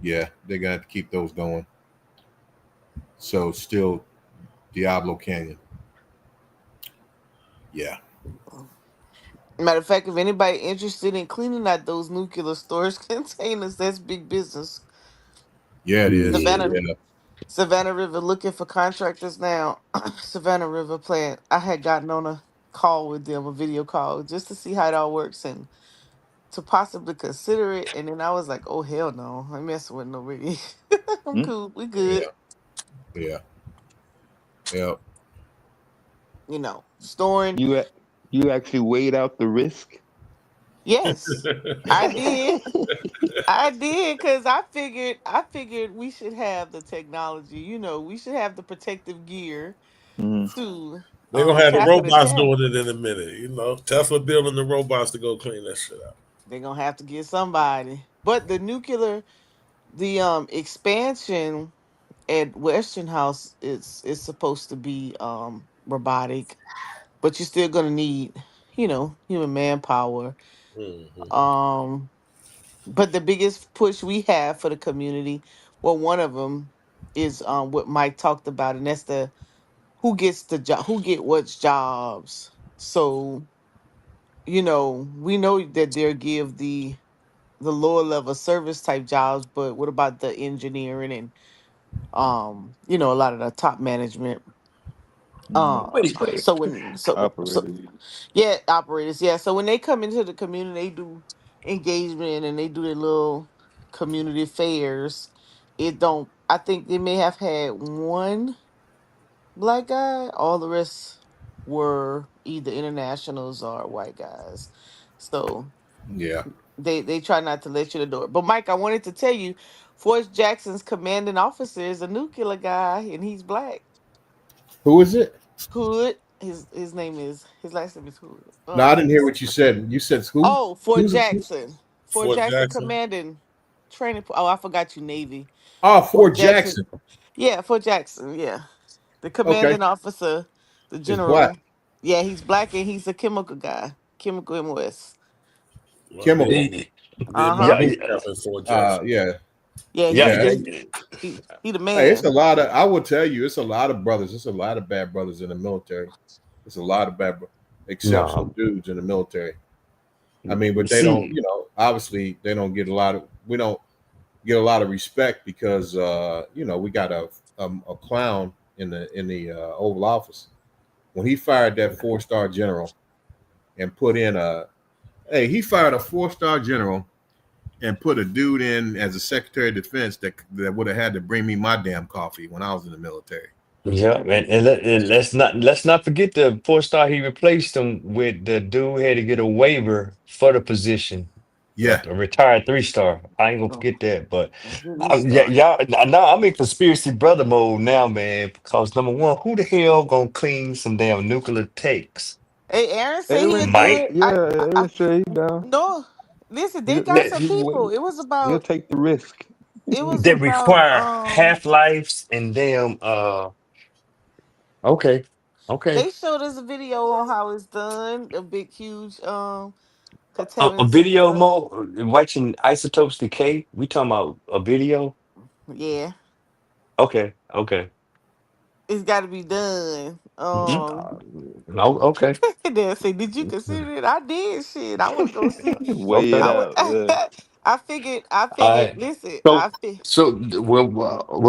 Yeah, they're gonna have to keep those going. So still Diablo Canyon. Yeah. Matter of fact, if anybody interested in cleaning out those nuclear storage containers, that's big business. Yeah, it is. Savannah, Yeah. Savannah River looking for contractors now. Savannah River plant. I had gotten on a call with them, a video call, just to see how it all works and to possibly consider it. And then I was like, oh hell no, I'm messing with nobody. I'm Mm. cool. We Yeah. good. Yeah. Yeah. Storing. You you actually weighed out the risk. Yes, I did. I did because I figured we should have the technology. We should have the protective gear Mhm. to They're gonna have the tackle the robots challenge. doing it in a minute. Tesla building the robots to go clean that shit out. They're gonna have to get somebody. But the expansion at Western House is supposed to be robotic, but you're still gonna need, human manpower. Mm-hmm. Um, but the biggest push we have for the community, well, one of them is what Mike talked about, and that's the who gets the job, who get what's jobs. So we know that they'll give the lower level service type jobs, but what about the engineering and a lot of the top management. Mhm. Wait. So when so Operators. yeah, operators, yeah. So when they come into the community, they do engagement and they do their little community fairs. It don't. I think they may have had one black guy. All the rest were either internationals or white guys. So Yeah. they try not to let you the door. But Mike, I wanted to tell you, Fort Jackson's commanding officer is a nuclear guy, and he's black. Who is it? Hood. His last name is Hood. No, I didn't hear what you said. You said who? Oh, Fort Who's Jackson. Fort Fort Jackson Jackson. commanding training. Oh, I forgot you, Navy. Oh, Fort Fort Jackson. Jackson. Yeah, Fort Jackson. Yeah, the Okay. commanding officer, the It's black. general. Yeah, he's black and he's a chemical guy. Chemical MOS. Well, I did, Chemical. Yeah, Uh did my huh. yeah, boot camp in Fort Jackson. Yeah. Yeah, yeah, Yeah. he the Hey, it's a man. lot of. I will tell you, it's a lot of brothers. It's a lot of bad brothers in the military. It's a lot of exceptional no, dudes in the military. I mean, but they don't, See, you know, obviously they don't get a lot of, we don't get a lot of respect because, you know, we got a clown in the Oval Office. When he fired that 4-star general and put in hey, he fired a 4-star general and put a dude in as a Secretary of Defense that would have had to bring me my damn coffee when I was in the military. yeah, man, and let's not forget the 4-star he replaced him with. The dude had to get a waiver for the position. Yeah. A retired 3-star. I ain't gonna Oh, forget that. But really yeah, start. y'all now I'm in conspiracy brother mode now, man. Because number one, who the hell gonna clean some damn nuclear takes? Hey, Aaron said Aaron he'll do said, Mike. it. yeah, Aaron said he down. No, listen, they He'll, got That some he'll, people. It was he'll about. take the risk. It was that about. require half-lives and damn okay. Okay. They showed us a video on how it's done. A big, huge A containment video center. mode watching isotopes decay. We talking about a video? Yeah, Okay, okay. it's got to be done. No, okay. They say, did you consider it? I did. Shit, I want to go see. Weigh it Okay. I would. out. Yeah. I figured. I All figured. right. Listen, So, well,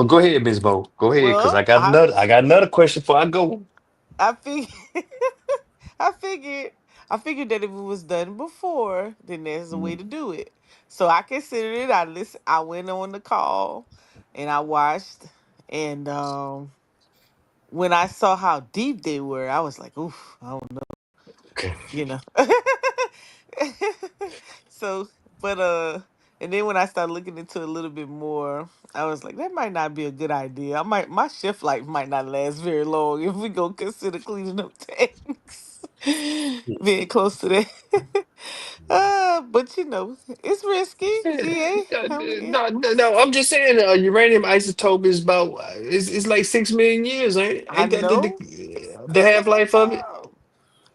go ahead, Ms. Mo. Go ahead, because well, I got another question before I go. I figured. I figured. I figured that if it was done before, then there's a way Mm. to do it. So I considered it. I listen. I went on the call, and I watched. And when I saw how deep they were, I was like, "Oof, I don't know," Okay. you know. So, but and then when I started looking into it a little bit more, I was like, that might not be a good idea. I might my shift life might not last very long if we go consider cleaning up tanks. Being close to that. But you know, it's risky, GA. Yeah. No. I'm just saying, uranium isotope is about it's like 6 million years, ain't it? I Ain't that know. the half life of it?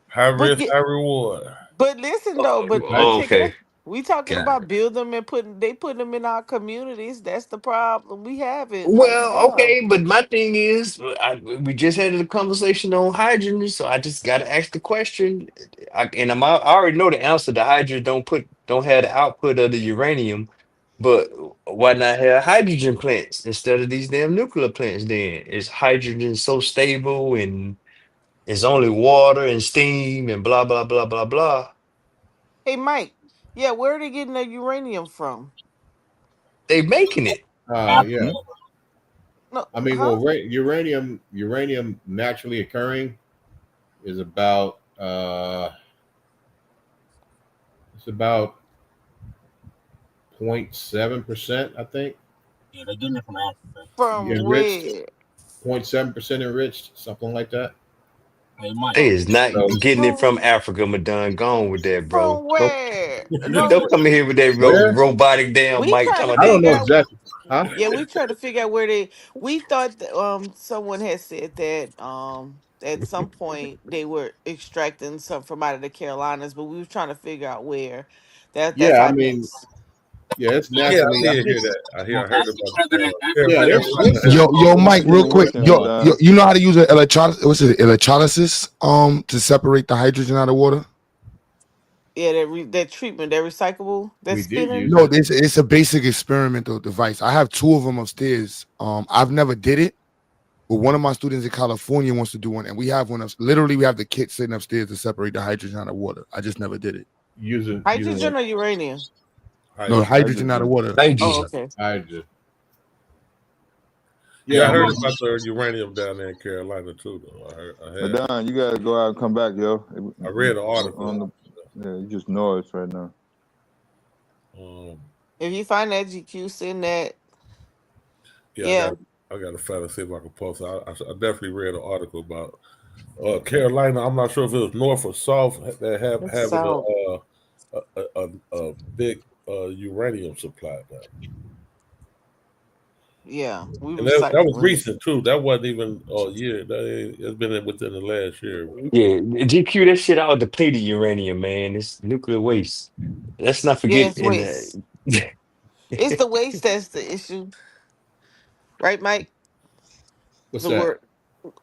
High But risk, yeah, high reward. but listen though, but Oh, check it out. okay. We talking Got about it. build them and putting them in our communities. That's the problem we have it right Well, now. okay, but my thing is, we just had a conversation on hydrogen, so I just got to ask the question. I already know the answer. The hydrogen don't have the output of the uranium, but why not have hydrogen plants instead of these damn nuclear plants? Then is hydrogen so stable and it's only water and steam and blah blah blah blah blah. Hey Mike, yeah, where are they getting the uranium from? They making it. Yeah. No, I mean, well, huh? uranium naturally occurring is about it's about 0.7%, I think. Yeah, they're getting it from Africa. From Enriched, where? 0.7% enriched, something like that. Hey, Mike. They is not So getting it from From Africa, Madonna. Gone with that, bro. from Don't where? don't No, come in here with that where? robotic damn we mic trying talking to about I don't they. figure know out. exactly. Huh? Yeah, we trying to figure out where they. We thought that, someone had said that at some point they were extracting some from out of the Carolinas, but we were trying to figure out where. That's Yeah, I our mean, next. yeah, it's Yeah, I naturally. I did think. hear that. I heard Ask about each other in Yeah, Africa. there's Carolina. some. Yo, Mike, It's real been quick. working, Madonna. You know how to use an electrolysis? What's it? Electrolysis, to separate the hydrogen out of water. Yeah, that treatment, that recyclable, that We did spinner. use No, it. it's a basic experimental device. I have two of them upstairs. I've never did it, but one of my students in California wants to do one, and we have one. Literally, we have the kit sitting upstairs to separate the hydrogen out of water. I just never did it. Using Hydrogen what? or uranium? No, Hydrogen. hydrogen out of Hydrogen. water. Oh, Hydrogen. okay. Hydrogen. Yeah, Yeah, I I heard mean, about the uranium down there in Carolina too. Though I had. Madonna, you gotta go out and come back, yo. I read an article. On the, yeah, you just noise right now. Um, If you find that GQ, send that. yeah, Yeah, I got to try to see if I can post. I definitely read an article about Carolina. I'm not sure if it was north or south that it's having south. a big uranium supply now. Yeah, we And that was recycling. recent too. That wasn't even a year. It's been within the last year. Yeah, GQ, that shit all depleted uranium, man. It's nuclear waste. Let's not Yeah, forget it's waste. It's the waste that's the issue, right, Mike? what's The that? word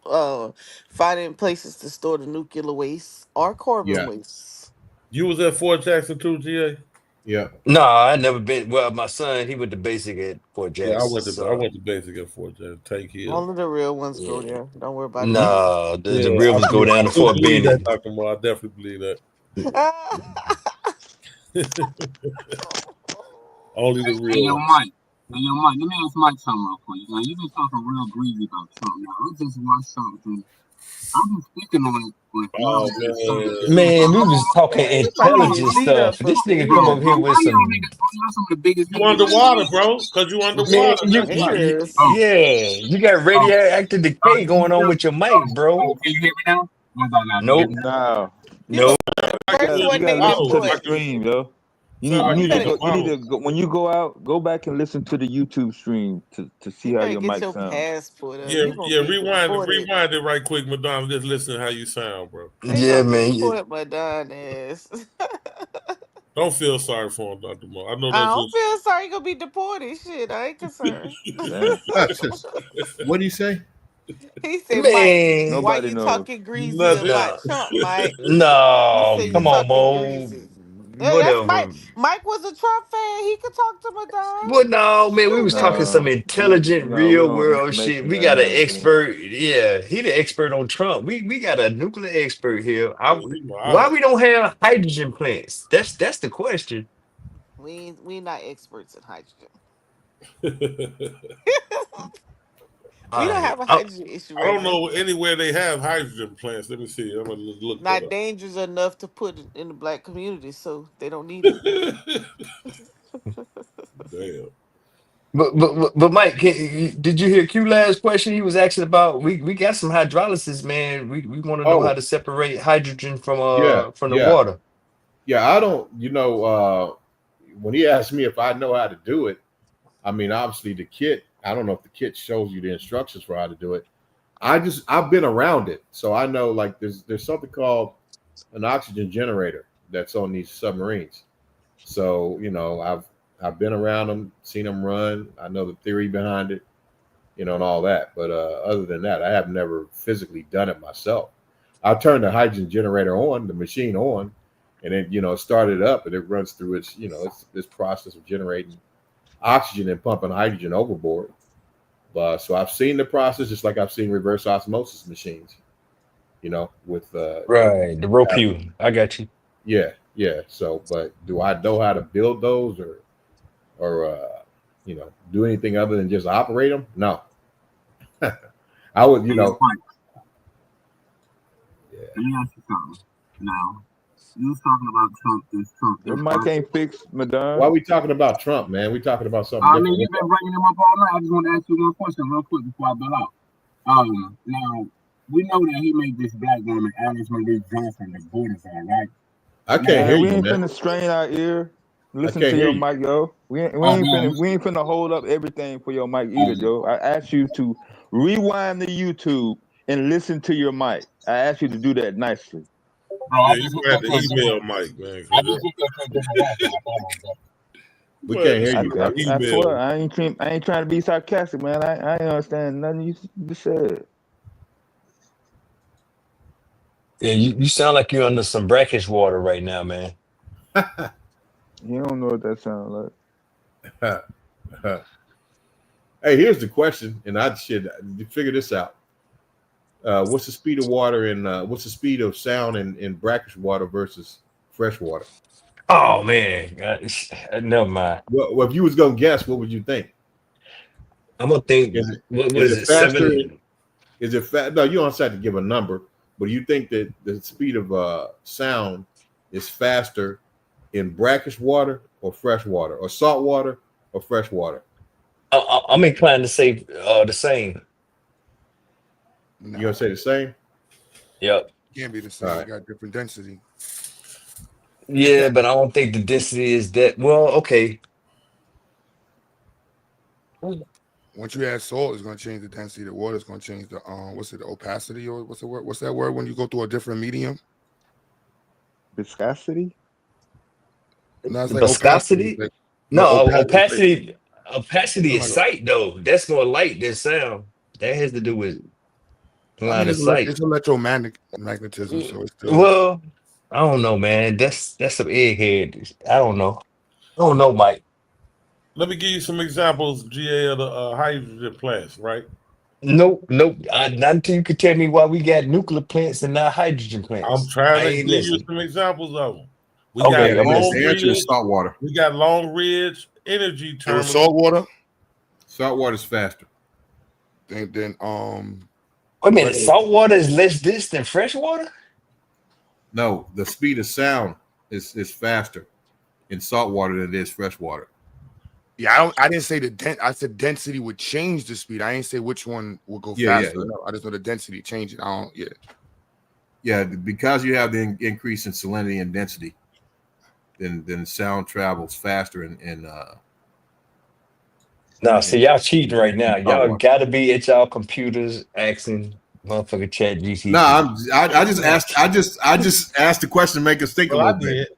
uh finding places to store the nuclear waste or carbon Yeah, waste. You was at Fort Jackson too, GA? Yeah. No, I never been. Well, my son, he went to basic at Fort Yeah, Jackson. I So went to basic at Fort Jackson. Take Hill. Only the real ones go yeah, there. Don't worry about the others. no, the Yeah, real ones go down I to do Fort believe that, Benning. Dr. Moore. I definitely believe that. Only the Hey, real yo, ones. Mike. Hey, yo, Mike. Let me ask Mike something real quick. Now, you've been talking real greasy about Trump. Now, I just watched something. I've been speaking on it, but y'all Oh have been so man. Man, we hold was on, talking Man, he about to get intelligent beat stuff. up This for nigga come real. up here with why y'all some. niggas, why y'all some of the biggest You haters in the underwater, game? bro. Cause you Man, underwater. you, That's why. Haters. Oh, yeah, you got oh, radioactive decay going on with your mic, bro. can you hear me now? How about now? Can you hear me Nope, now? No, You know, nope. Like first you in you one the gotta they listen to bottle. the deport. Like stream, yo. sound like You you in better the You need bottle. to go when you go out. Go back and listen to the YouTube stream to see you how better your get mic your sounds. passport up. Yeah, You gonna yeah. get Rewind deported. it right quick, Madonna. Just listen to how you sound, bro. They Yeah, gonna man. deport my darn ass. Don't feel sorry for him, Dr. Moore. I know I that's don't feel sorry. You gonna be deported. Shit, I ain't concerned. Damn, What do you say? He said, Mike, Man, why nobody you knows. talking greasy nothing. about no, Trump, Mike? He no. said you Come on, talking Mo. greasy. That's Mike. Whatever. Mike was a Trump fan. He could talk to Madonna. Well, no, man, we was Shoot. talking some No, intelligent, we real don't world shit. information We or got an none of that. expert. Yeah, he the expert on Trump. We got a nuclear expert here. Why I, we don't have hydrogen plants? That's the question. We not experts in hydrogen. All We don't right. have a hydrogen issue I right don't now. know anywhere they have hydrogen plants. Let me see. I'm gonna look that Not up. dangerous enough to put it in the black community, so they don't need it. Damn. But Mike, did you hear Q last question? He was asking about we got some hydrolysis, man. We want to know how Oh, to separate hydrogen yeah, from the yeah, water. yeah. I don't. When he asked me if I know how to do it, I mean, obviously the kit. I don't know if the kit shows you the instructions for how to do it. I've been around it, so I know like there's something called an oxygen generator that's on these submarines. So I've been around them, seen them run. I know the theory behind it, and all that. But other than that, I have never physically done it myself. I turned the hydrogen generator on, the machine on, and then started it up, and it runs through it's this process of generating oxygen and pumping hydrogen overboard. So I've seen the process, just like I've seen reverse osmosis machines. With Right, the rope you. I got you. yeah, yeah. So, but do I know how to build those or do anything other than just operate them? No. I would, Hey, yo, Mike, yeah. let me ask you something. Now, you was talking about Trump Your this, mic right? ain't fixed, Why are Madonna. we talking about Trump, man? We talking about something I mean, different. you've been bringing him up all night. I just want to ask you one question real quick before I bail out. Now, we know that he made this black woman, Alice Marie Johnson, the border guard, right? I can't hear Man, we you, ain't man. finna strain our ear. I Listen can't to hear your you. mic, yo. Oh, man. We ain't finna hold up everything for your mic either, Joe. I asked you to rewind the YouTube and listen to your mic. I asked you to do that nicely. Bro, I Yeah, you just hooked had up to to a email different. Mike, man. I just hooked up to a different Wi-Fi. I thought it was that. We Well, can't hear you, bro. I swear, email. I ain't trying to be sarcastic, man. I ain't understand nothing you just said. Yeah, you sound like you're under some brackish water right now, man. You don't know what that sounds like. Hey, here's the question, and I should figure this out. What's the speed of water and what's the speed of sound in brackish water versus fresh water? Oh man, never mind. Well, if you was gonna guess, what would you think? I'm gonna think. Is it What is is it it? faster? 7? Is it fast? No, you don't have to give a number, but do you think that the speed of sound is faster in brackish water or fresh water, or salt water or fresh water? I'm inclined to say the same. You gonna say the same? Yep. Can't be the All same. They right. got different density. Yeah, but I don't think the density is that. Well, okay. Once you add salt, it's going to change the density. The water is going to change the the opacity, or what's the word? What's that word when you go through a different medium? Viscosity? No, it's like opacity. It's Viscosity? like, no, No, opacity. opacity You know is how to, sight though. That's more light than sound. That has to do with I mean, line of sight. it's electromagnetic magnetism, so it's still. Well, I don't know, man. That's some egghead. I don't know. I don't know, Mike. Let me give you some examples, GA, of the hydrogen plants, right? Nope, nope. Not until you could tell me why we got nuclear plants and not hydrogen I'm plants. trying I to ain't give you listening. some examples of them. We got Okay, I'm Long listening. The answer is Ridge. salt water. We got Long Ridge Energy It was Terminal. salt water. Salt water is faster. Then Wait a minute. Salt water is less dense than fresh water? No, the speed of sound is faster in salt water than it is fresh water. Yeah, I didn't say I said density would change the speed. I ain't say which one would go Yeah, faster. yeah. No, I just know the density changing. I don't. Yeah. Yeah, because you have the increase in salinity and density, then sound travels faster in No, see, y'all cheating right now. salt Y'all water. gotta be at y'all computers asking motherfucker chat No, GTP. I just asked the question to make us think a Well, I little bit. did.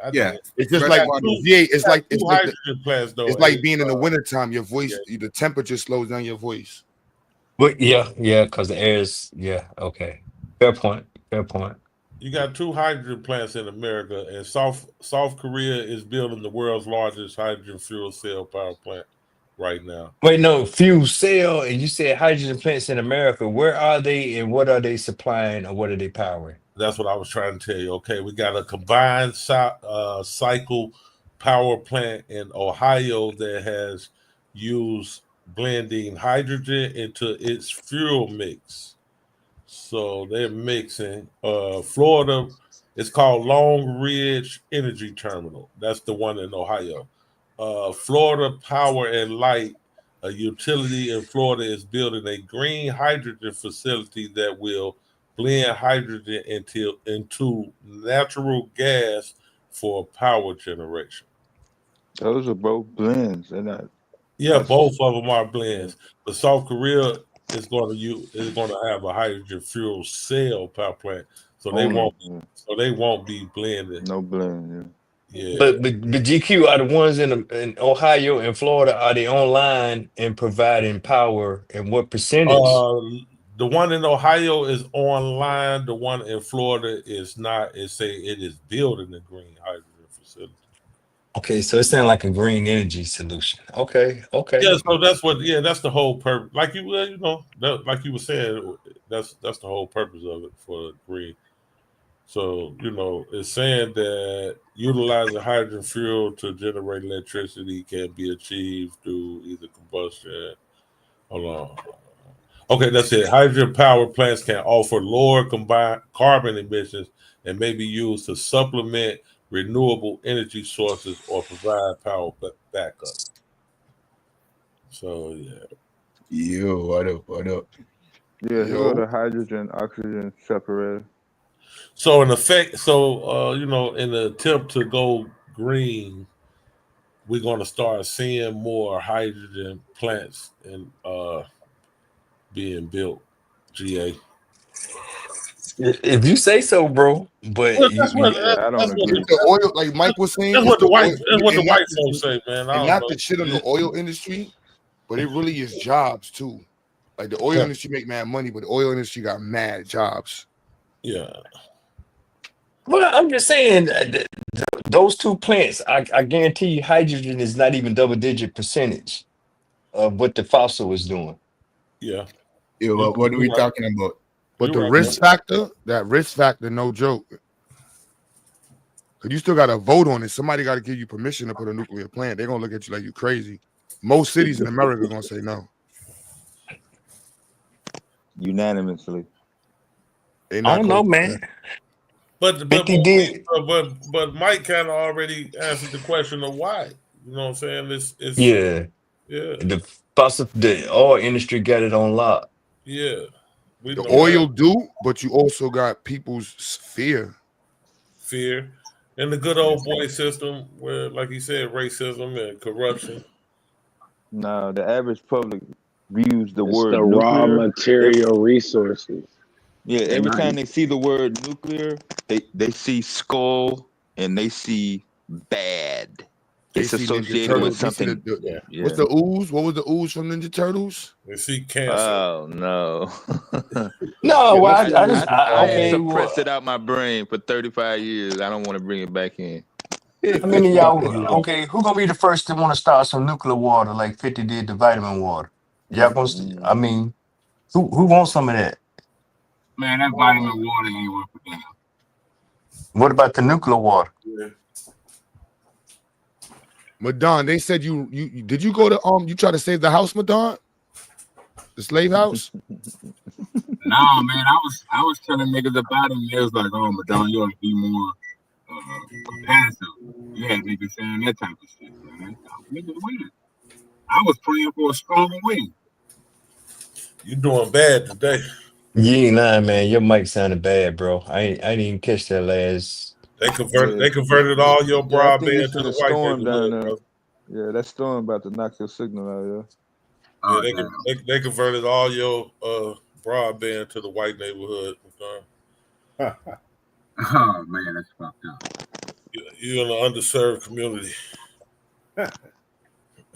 I Yeah, did. It's just fresh like water. VA. It's Got like two hydrogen plants though. it's like being in the wintertime. Your voice, the temperature slows down your voice. But yeah, because the air is okay. Fair point. Fair point. You got two hydrogen plants in America, and South Korea is building the world's largest hydrogen fuel cell power plant right now. Wait, no, fuel cell, and you said hydrogen plants in America. Where are they and what are they supplying or what are they powering? That's what I was trying to tell you. Okay, we got a combined cycle power plant in Ohio that has used blending hydrogen into its fuel mix. So they're mixing. Florida, it's called Long Ridge Energy Terminal. That's the one in Ohio. Florida Power and Light, a utility in Florida, is building a green hydrogen facility that will blend hydrogen into natural gas for power generation. Those are both blends. They're not. Yeah, both of them are blends. But South Korea is going to have a hydrogen fuel cell power plant, so they Only, won't be blended. no blend. Yeah. But GQ are the ones in Ohio and Florida. Are they online and providing power? And what percentage? The one in Ohio is online. The one in Florida is not. It is building a green hydrogen facility. Okay, so it sounds like a green energy solution. Okay. Yeah, so that's the whole purpose. Like like you were saying, that's the whole purpose of it for green. So it's saying that utilizing hydrogen fuel to generate electricity can be achieved through either combustion. Hold on. Okay, that's it. Hydrogen power plants can offer lower combined carbon emissions and may be used to supplement renewable energy sources or provide power backup. So yeah. Yo, what up? Yeah, hello to hydrogen, oxygen separator. So in effect, in the attempt to go green, we're going to start seeing more hydrogen plants and being built. GA. If you say so, bro. But Well, that's what The oil, like Mike was saying, that's it's what the white oil, that's what the and not white folks say, man. I and don't not know. to shit on the oil industry, but it really is jobs too. Like the oil industry make mad money, but the oil industry got mad jobs. Yeah. Well, I'm just saying those two plants. I guarantee you, hydrogen is not even double-digit percentage of what the fossil is doing. Yeah. Yeah, what are we talking about? But the risk factor, no joke. Because you still got to vote on it. Somebody got to give you permission to put a nuclear plant. They're going to look at you like you crazy. Most cities in America are going to say no. Unanimously. They I not don't know, close. man. But 50 did. Mike kind of already answered the question of why. You know what I'm saying? It's Yeah. The oil industry got it on lock. Yeah. We The know oil that. do, but you also got people's fear. Fear. And the good old boy system where, like he said, racism and corruption. No, the average public views the It's word the raw nuclear. material resources. Yeah, They're every not- time they see the word nuclear, they see skull and they see bad. They It's see Ninja associated with Turtles. They see something. what's Yeah. the ooze? What was the ooze from Ninja Turtles? They see cancer. Oh no. No, well, I okay. suppressed Well, it out my brain for 35 years. I don't want to bring it back in. I mean, y'all, okay, who gonna be the first to want to start some nuclear water like 50 did the vitamin water? Y'all gonna, I mean, who wants some of that? Man, that vitamin water ain't worth a damn. What about the nuclear water? Yeah. Madon, they said you did you go to you try to save the house, Madon? The slave house? Nah, man, I was telling niggas about him. They was like, "Oh, Madonna, you ought to be more passive." You had niggas saying that type of shit, man. Niggas win. I was praying for a strong win. You doing bad today. You ain't lying, man. Your mic sounded bad, bro. I didn't even catch that last. They converted all your Yeah, I think broadband it's to in the a white storm down neighborhood, there. bro. Yeah, that storm about to knock your signal out. Yeah. Yeah, Oh, they converted all your broadband to the white neighborhood. oh man, that's fucked up. You're in an underserved community.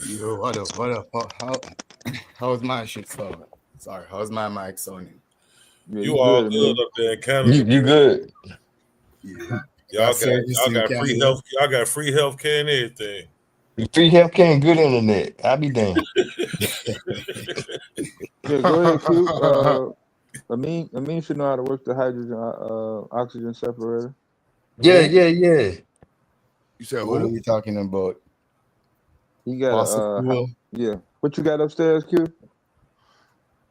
Yo, what up? What up? How's my shit sounding? Sorry, how's my mic sounding? Yeah, You you all good, good man. up there in Canada. You good? Yeah. Y'all got free health care and everything. Free healthcare and good internet. I'll be damned. Yeah, go ahead, Q. Amin should know how to work the hydrogen oxygen separator. Yeah. You said What are who? we talking about? He got Fossil fuel? yeah. What you got upstairs, Q?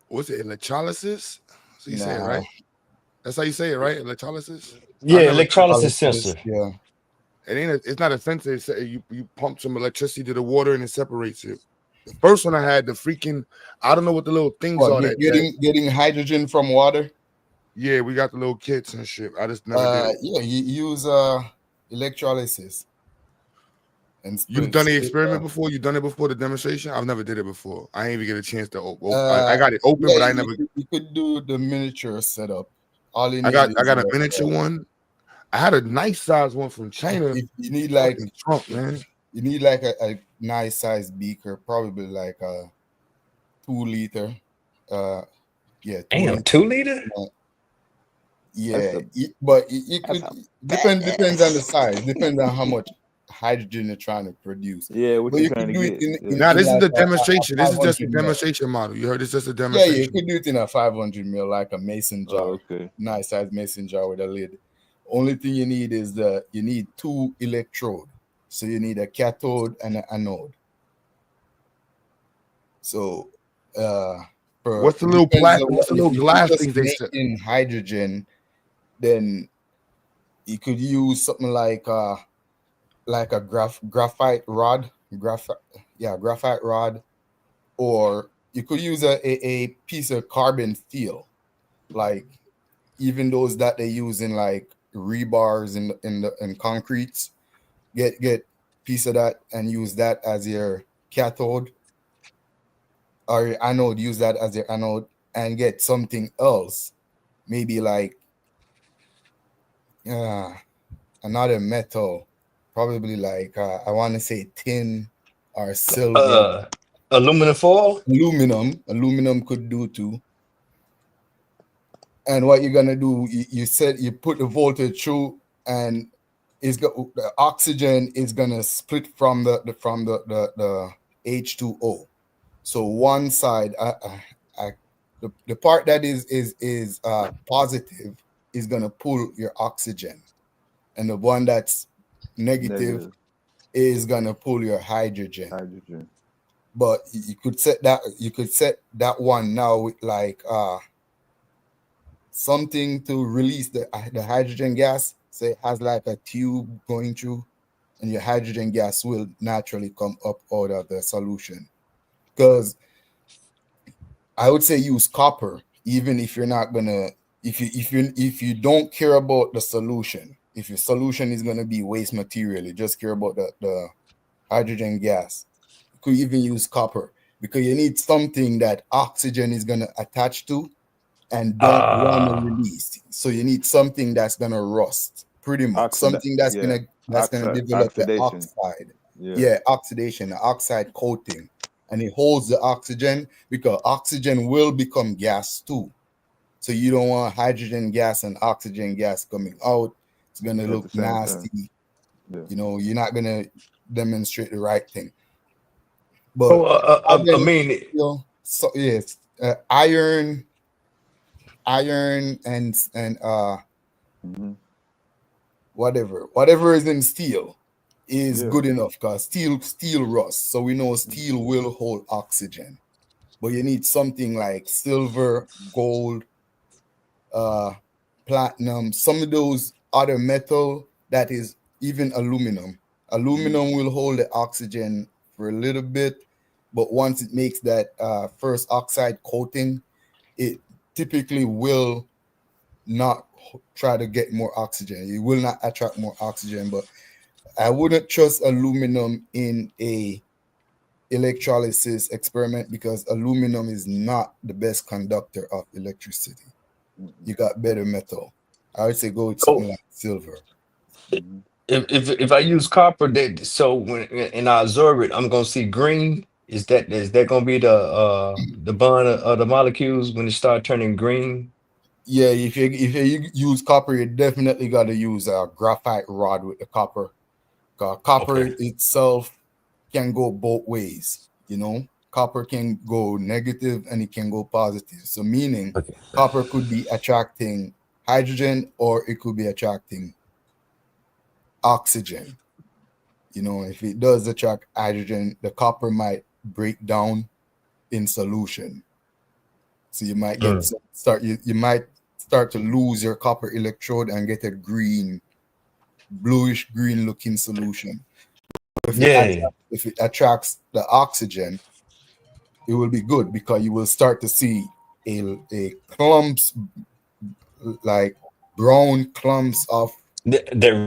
What's it? Electrolysis? So you say it, Nah. right? That's how you say it, right? Electrolysis? Yeah, I never electrolysis sensor. Yeah. It's not a sensor. You pump some electricity to the water and it separates it. The first one I had, the freaking, I don't know what the little things What, are that getting hydrogen from water? yeah, we got the little kits and shit. I just never did it. Yeah, you use electrolysis and You've done the experiment before? You've done it before, the demonstration? I've never did it before. I ain't even get a chance to open. I got it open, yeah, but I never. You could do the miniature setup. All you I need got is a miniature one. I had a nice size one from China. if you need like Trump, man. You need like a nice size beaker, probably like a 2 liter. Yeah, Damn, 2 liter? Yeah, but it could depends on the size, depends on how much hydrogen you're trying to produce. Yeah, what but you you trying could to do it get? in Now this is like the demonstration. This is just a 500 mil. demonstration model. You heard it's just a Yeah, demonstration. you could do it in a 500 mil, like a mason jar. Oh, okay. Nice size mason jar with a lid. Only thing you need is you need 2 electrode. So you need a cathode and an anode. So what's the little what's the little glass things they said? In hydrogen, then you could use something like a graphite rod, graphite rod, or you could use a piece of carbon steel, like even those that they use in like rebars in concretes. Get piece of that and use that as your cathode, or your anode. Use that as your anode, and get something else, maybe like another metal, probably like I want to say tin or silver. Aluminum foil? Aluminum could do too. And what you're gonna do, you put the voltage through, and the oxygen is gonna split from the H2O. So one side, the part that is positive is gonna pull your oxygen, and the one that's negative is gonna pull your hydrogen. But you could set that one now with like something to release the hydrogen gas. Say it has like a tube going through, and your hydrogen gas will naturally come up out of the solution. Because I would say use copper, even if you're not gonna, if you don't care about the solution. If your solution is gonna be waste material, you just care about the hydrogen gas. You could even use copper, because you need something that oxygen is gonna attach to and don't want to release. So you need something that's gonna rust, pretty much. Something that's gonna develop the oxidation. oxide. Yeah, oxidation, the oxide coating, and it holds the oxygen because oxygen will become gas too. So you don't want hydrogen gas and oxygen gas coming out. It's gonna At the look same time. nasty. Yeah. You know, you're not gonna demonstrate the right thing. Oh, But I other, mean, you know, so yes, iron and Mm-hmm. whatever is in steel is Yeah. good enough because steel rusts. So we know steel will hold oxygen. But you need something like silver, gold, platinum, some of those other metal that is even aluminum. Aluminum will hold the oxygen for a little bit, but once it makes that first oxide coating, it typically will not try to get more oxygen. It will not attract more oxygen, but I wouldn't trust aluminum in a electrolysis experiment because aluminum is not the best conductor of electricity. You got better metal. I would say go with something oh, like silver. Mm-hmm. if I use copper, that so when and I absorb it, I'm gonna see green. Is that gonna be the bond of the molecules when it start turning green? Yeah, if you use copper, you definitely got to use a graphite rod with the copper. Copper Okay. itself can go both ways. You know, copper can go negative and it can go positive. So meaning Okay. copper could be attracting hydrogen or it could be attracting oxygen. You know, if it does attract hydrogen, the copper might break down in solution. So you might get Mm. you might start to lose your copper electrode and get a bluish green looking solution. Yeah. If it attracts the oxygen, it will be good because you will start to see a clumps like brown clumps of That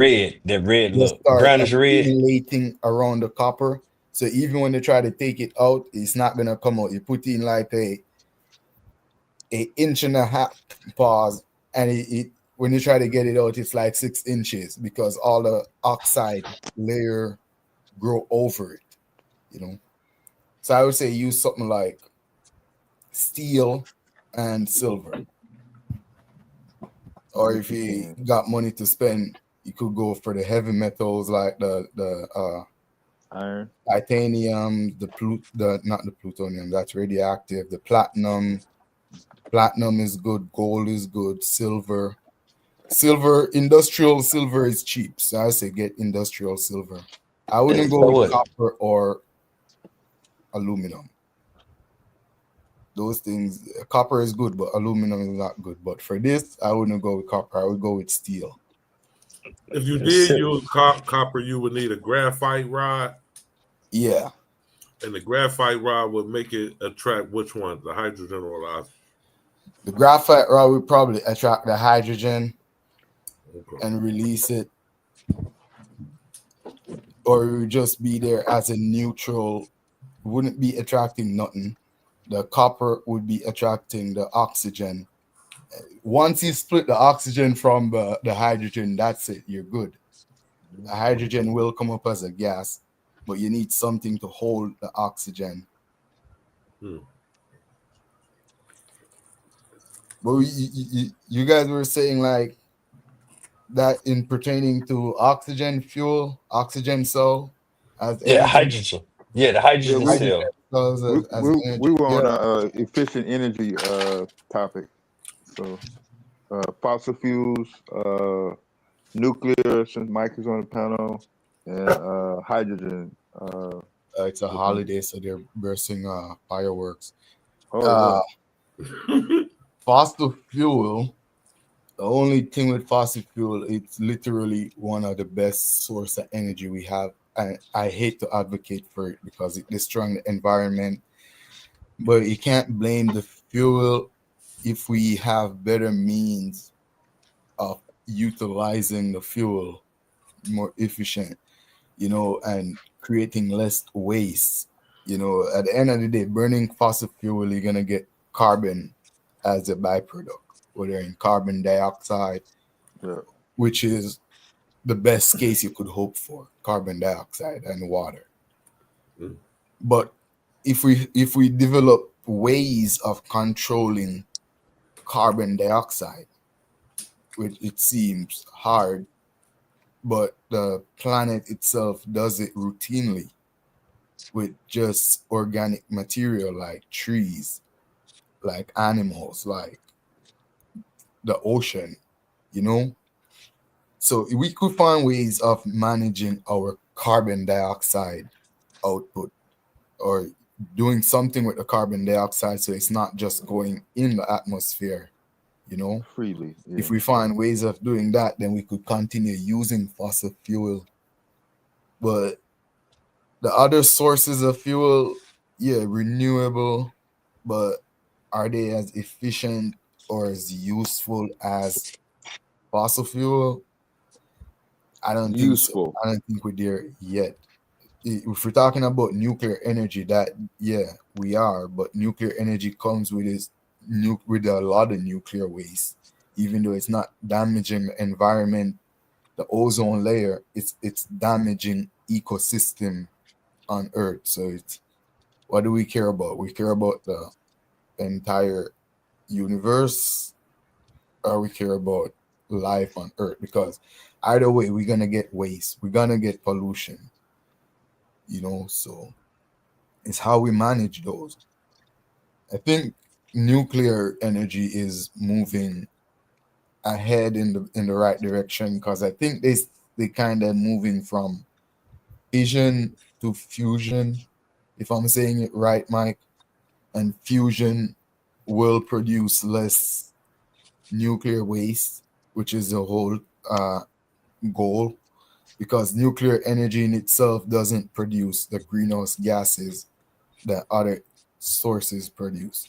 red will look, start brownish red. accumulating around the copper. So even when they try to take it out, it's not gonna come out. You put in like a inch and a half pause, and it when you try to get it out, it's like 6 inches because all the oxide layer grow over it. You know, so I would say use something like steel and silver, or If if you you can. got money to spend, you could go for the heavy metals like the Iron. titanium, the not the plutonium, that's radioactive, the platinum is good, gold is good, industrial silver is cheap, so I say get industrial silver. I wouldn't go So with what? copper or aluminum. Those things, copper is good, but aluminum is not good. But for this, I wouldn't go with copper, I would go with steel. If you did use copper, you would need a graphite rod, Yeah, and the graphite rod would make it attract which one, the hydrogen or the oxygen? the graphite rod would probably attract the hydrogen Okay. and release it, or it would just be there as a neutral, wouldn't be attracting nothing. The copper would be attracting the oxygen. Once you split the oxygen from the hydrogen, that's it, you're good. The hydrogen will come up as a gas, but you need something to hold the oxygen. But you guys were saying like that in pertaining to oxygen fuel, oxygen cell as Yeah, energy. hydrogen. Yeah, the Yeah, hydrogen we Hydrogen cell. cells we as we, energy. we were on Yeah, a efficient energy topic. So fossil fuels, nuclear, since Mike is on the panel, and hydrogen. it's a holiday, so they're bursting fireworks. Oh Uh, yeah. Fossil fuel. The only thing with fossil fuel, it's literally one of the best source of energy we have. And I hate to advocate for it because it destroys the environment. But you can't blame the fuel if we have better means of utilizing the fuel more efficient, and creating less waste. At the end of the day, burning fossil fuel, you're gonna get carbon as a byproduct, whether in carbon dioxide, Yeah. which is the best case you could hope for, carbon dioxide and water. But if we develop ways of controlling carbon dioxide, which it seems hard, but the planet itself does it routinely with just organic material like trees, like animals, like the ocean, you know? So we could find ways of managing our carbon dioxide output or doing something with the carbon dioxide so it's not just going in the atmosphere, you know? Freely. Yeah. If we find ways of doing that, then we could continue using fossil fuel. But the other sources of fuel, yeah, renewable, but are they as efficient or as useful as fossil fuel? I don't think so. Useful. I don't think we're there yet. If we're talking about nuclear energy, that yeah, we are. But nuclear energy comes with with a lot of nuclear waste, even though it's not damaging the environment, the ozone layer. It's damaging ecosystem on Earth. So it's what do we care about? We care about the entire universe, or we care about life on Earth? Because either way, we're gonna get waste. We're gonna get pollution. You know, so it's how we manage those. I think nuclear energy is moving ahead in the right direction because I think they kind of moving from fission to fusion, if I'm saying it right, Mike. And fusion will produce less nuclear waste, which is the whole goal, because nuclear energy in itself doesn't produce the greenhouse gases that other sources produce.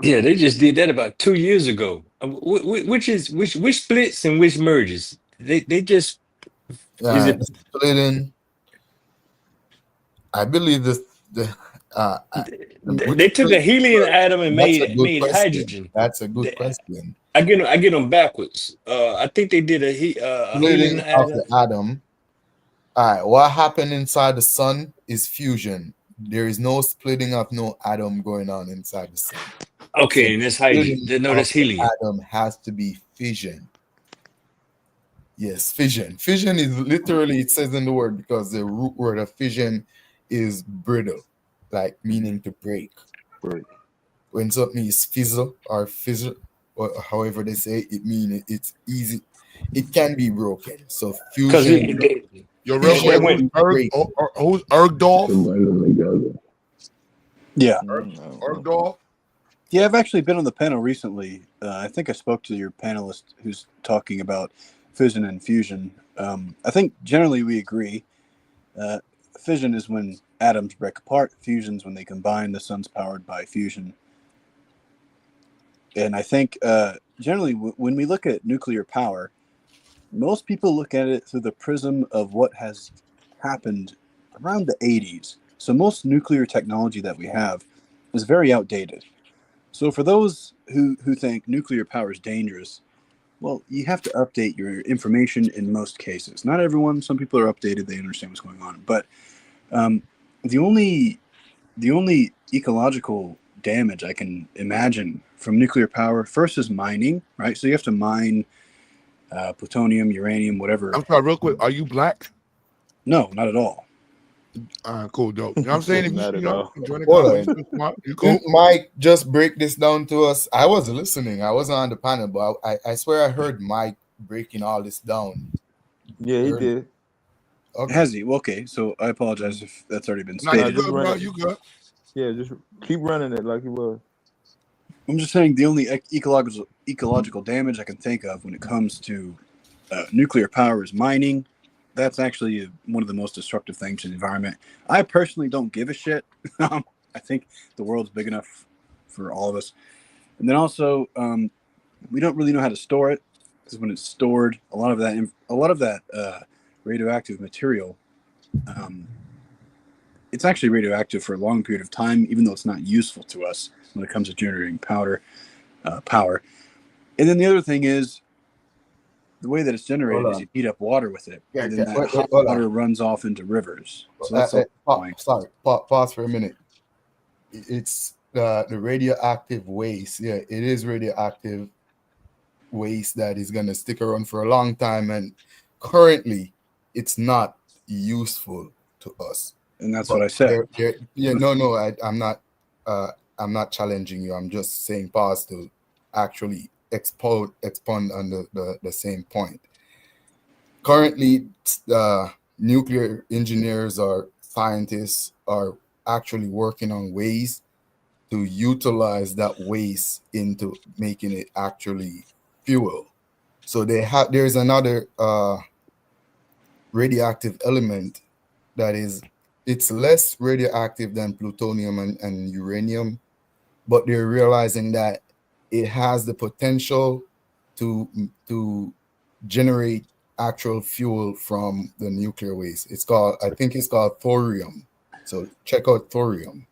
Yeah, they just did that about 2 years ago. Which splits and which merges? They just is it Splitting, I believe they took a helium atom and that's a good made question. hydrogen. That's a good question. I get them backwards. I think they did a helium Splitting of atom. the atom. All right, what happened inside the sun is fusion. There is no splitting of no atom going on inside the sun. Okay, So and that's splitting hydrogen. No, of that's the helium. atom has to be fission. Yes, fission. Fission is literally, it says in the word, because the root word of fission is brittle, like meaning to break. Right. When something is fizzle or fizzle, or however they say, it means it's easy. It can be broken. So Because fusion. Yo, real quick, who's Ergdolf? Yeah. Ergdolf? Yeah, I've actually been on the panel recently. I think I spoke to your panelist who's talking about fission and fusion. I think generally we agree. Fission is when atoms break apart. Fusion is when they combine. The sun's powered by fusion. And I think generally when we look at nuclear power, most people look at it through the prism of what has happened around the 80s. So most nuclear technology that we have is very outdated. So for those who think nuclear power is dangerous, well, you have to update your information in most cases. Not everyone. Some people are updated. They understand what's going on. But the only ecological damage I can imagine from nuclear power, first is mining, right? So you have to mine plutonium, uranium, whatever. I'm sorry, real quick. Are you black? No, not at all. Cool, dope. You know what I'm saying? If Not at all. you join the Hold on. conversation, smart, you cool? Didn't Mike just break this down to us? I was listening. I wasn't on the panel, but I swear I heard Mike breaking all this down. Yeah, he did. Okay. Has he? Okay, so I apologize if that's already been No, you stated. good, bro. You good. Yeah, just keep running it like he was. I'm just saying the only ecological damage I can think of when it comes to nuclear power is mining. That's actually one of the most destructive things to the environment. I personally don't give a shit. I think the world's big enough for all of us. And then also, we don't really know how to store it, because when it's stored, a lot of that radioactive material, it's actually radioactive for a long period of time, even though it's not useful to us when it comes to generating power. And then the other thing is, the way that it's generated Hold is on. you heat up water with it, Yeah, and then yeah. that hot Hold water on. runs off into rivers. So that's the whole point. Sorry. Pause for a minute. It's the radioactive waste. Yeah, it is radioactive waste that is going to stick around for a long time, and currently it's not useful to us. And that's But what I said. I'm not. I'm not challenging you. I'm just saying pause to actually expound on the same point. Currently, nuclear engineers or scientists are actually working on ways to utilize that waste into making it actually fuel. So there's another radioactive element that it's less radioactive than plutonium and uranium, but they're realizing that it has the potential to generate actual fuel from the nuclear waste. I think it's called thorium. So check out thorium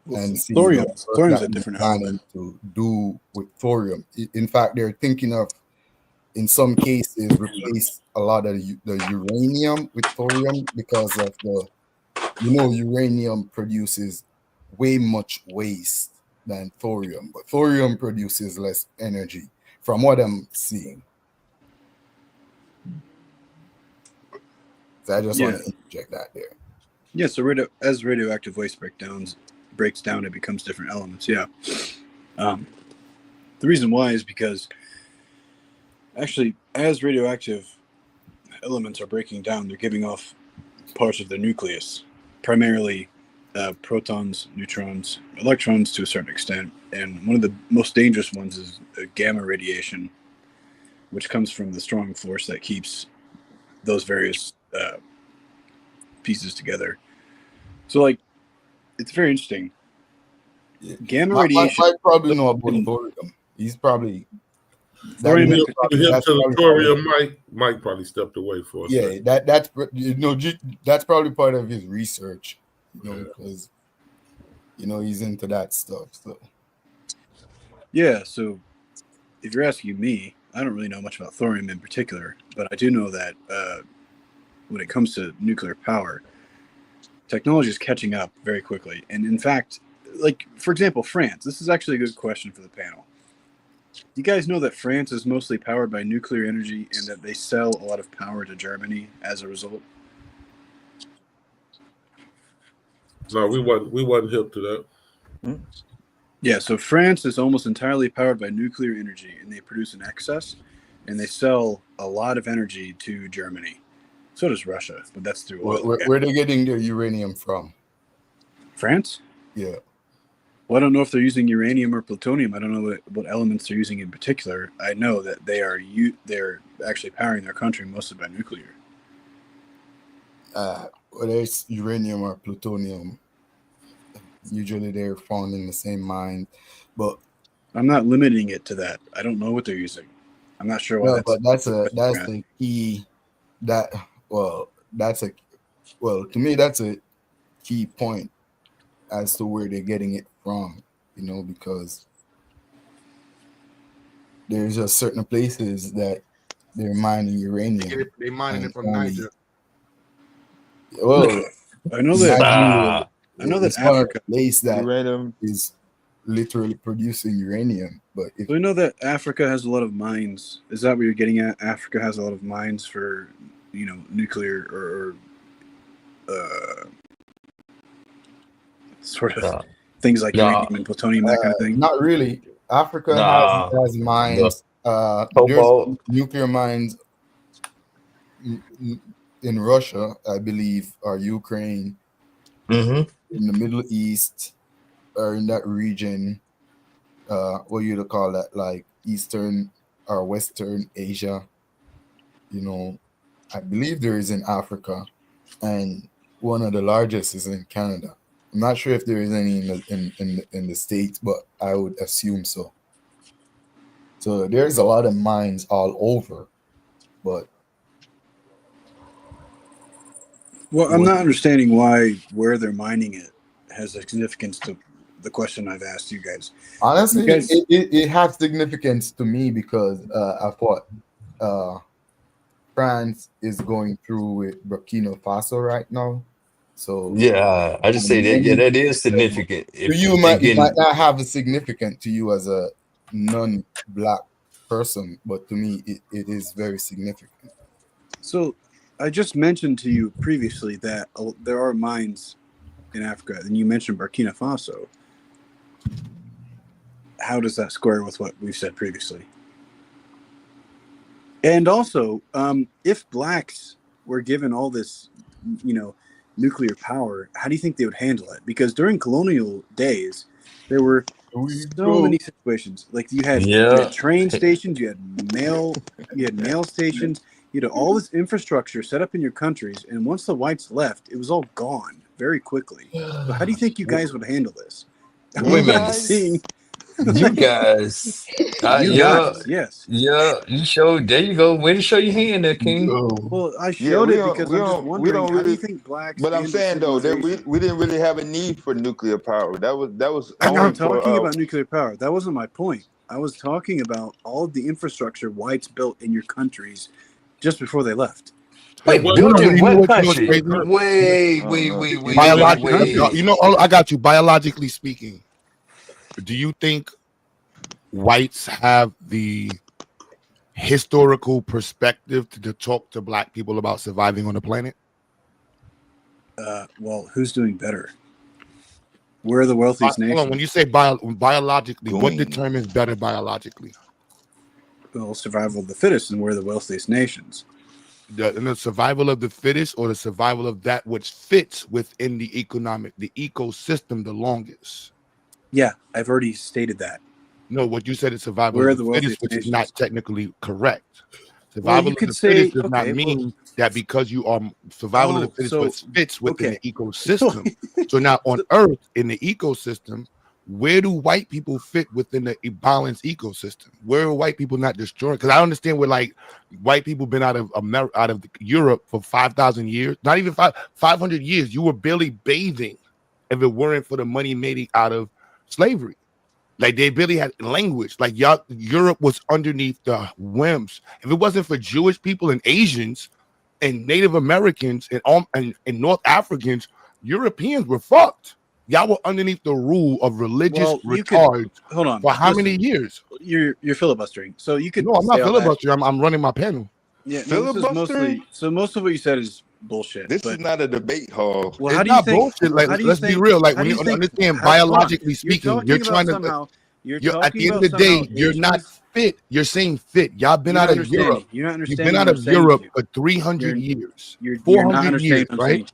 and see the work Thorium's a that they're different planning element. to do with thorium. In fact, they're thinking of, in some cases, replace a lot of the uranium with thorium because of uranium produces way much waste than thorium, but thorium produces less energy from what I'm seeing. So I just want to interject that there. Yeah, so as radioactive waste breaks down, it becomes different elements. Yeah. The reason why is because actually, as radioactive elements are breaking down, they're giving off parts of the nucleus, primarily protons, neutrons, electrons to a certain extent. And one of the most dangerous ones is gamma radiation, which comes from the strong force that keeps those various pieces together. So, like, it's very interesting. Gamma radiation. Mike probably know about thorium. He's probably thorium. To the thorium, Mike probably stepped away for a second. That's probably part of his research, because he's into that stuff. So yeah, so if you're asking me, I don't really know much about thorium in particular, but I do know that when it comes to nuclear power, technology is catching up very quickly. And in fact, like, for example, France. This is actually a good question for the panel. You guys know that France is mostly powered by nuclear energy and that they sell a lot of power to Germany as a result? No, we wasn't hip to that. Yeah, so France is almost entirely powered by nuclear energy, and they produce an excess, and they sell a lot of energy to Germany. So does Russia, but that's through oil. Where are they getting their uranium from? France? Yeah. Well, I don't know if they're using uranium or plutonium. I don't know what elements they're using in particular. I know that they're actually powering their country mostly by nuclear. Whether it's uranium or plutonium, usually they're found in the same mine, but I'm not limiting it to that. I don't know what they're using. I'm not sure why. No, but that's the key. To me, that's a key point as to where they're getting it from. Because there's just certain places that they're mining uranium. They're mining it from Niger. Well, I know that. I know that Africa place that is literally producing uranium. But we know that Africa has a lot of mines. Is that what you're getting at? Africa has a lot of mines for, nuclear or sort of things like uranium and plutonium, that kind of thing. Not really. Africa has mines. There's nuclear mines in Russia, I believe, or Ukraine, in the Middle East, or in that region. What you to call that, like Eastern or Western Asia? I believe there is in Africa, and one of the largest is in Canada. I'm not sure if there is any in the States, but I would assume so. So there's a lot of mines all over, but I'm not understanding where they're mining it has a significance to the question I've asked you guys. Honestly, it has significance to me because of what France is going through with Burkina Faso right now. So Yeah, I just say that. Yeah, that is significant. to you, If they it might getting not have a significant to you as a non-black person, but to me, it is very significant. So I just mentioned to you previously that there are mines in Africa, and you mentioned Burkina Faso. How does that square with what we've said previously? And also, if blacks were given all this, nuclear power, how do you think they would handle it? Because during colonial days, there were so many situations. Like you had train stations, you had mail stations, you had all this infrastructure set up in your countries, and once the whites left, it was all gone very quickly. So how do you think you guys would handle this? wait a minute. You guys, yes. Yeah, you showed. There you go. Way to show your hand there, King. Well, I Yeah, showed we it don't, because we I'm just don't, we wondering, don't how do you really. think blacks But I'm handle saying though that civilization? we didn't really have a need for nuclear power. That was I'm only not talking for. about nuclear power. That wasn't my point. I was talking about all of the infrastructure whites built in your countries just before they left. Wait, No, built in you know what what? You know what's country? crazy? Wait. I biologically speaking, do you think whites have the historical perspective to talk to black people about surviving on the planet? Well, who's doing better? We're the wealthiest nation. Hold on, when you say biologically, what determines better biologically? Well, survival of the fittest, and we're the wealthiest nations. The survival of the fittest, or the survival of that which fits within the ecosystem the longest? Yeah, I've already stated that. No, what you said is survival We're of the the fittest, wealthiest which nations. is not technically correct. Well, Survival you of could the say, fittest does not mean that because you are survival of the fittest, so- but fits within okay. the ecosystem. So now on Earth, in the ecosystem, where do white people fit within the balanced ecosystem? Where are white people not destroying? Because I understand where like white people been out of Europe for 5,000 years, not even 500 years. You were barely bathing if it weren't for the money made out of slavery. Like they barely had language. Like Europe was underneath the whims. If it wasn't for Jewish people and Asians and Native Americans and North Africans, Europeans were fucked. Y'all were underneath the rule of religious retards hold on for how many years? You're filibustering. So you could. No, I'm not say all that. filibustering. I'm running my panel. Yeah, no, this is mostly. So most of what you said is bullshit. This is not a debate hall. Well, It's how do you not think? bullshit. Like, how do you let's be think- real. Like how when do you think- understand hold on. biologically speaking, you're trying to. You're at the end of the talking day, about you're not Asians- fit. You're saying fit. Y'all been You're out not of Europe. understanding. You're not You've understanding been out what of I'm saying to Europe you. for 300 You're- years, you're not 400 understanding years, what I'm saying. right?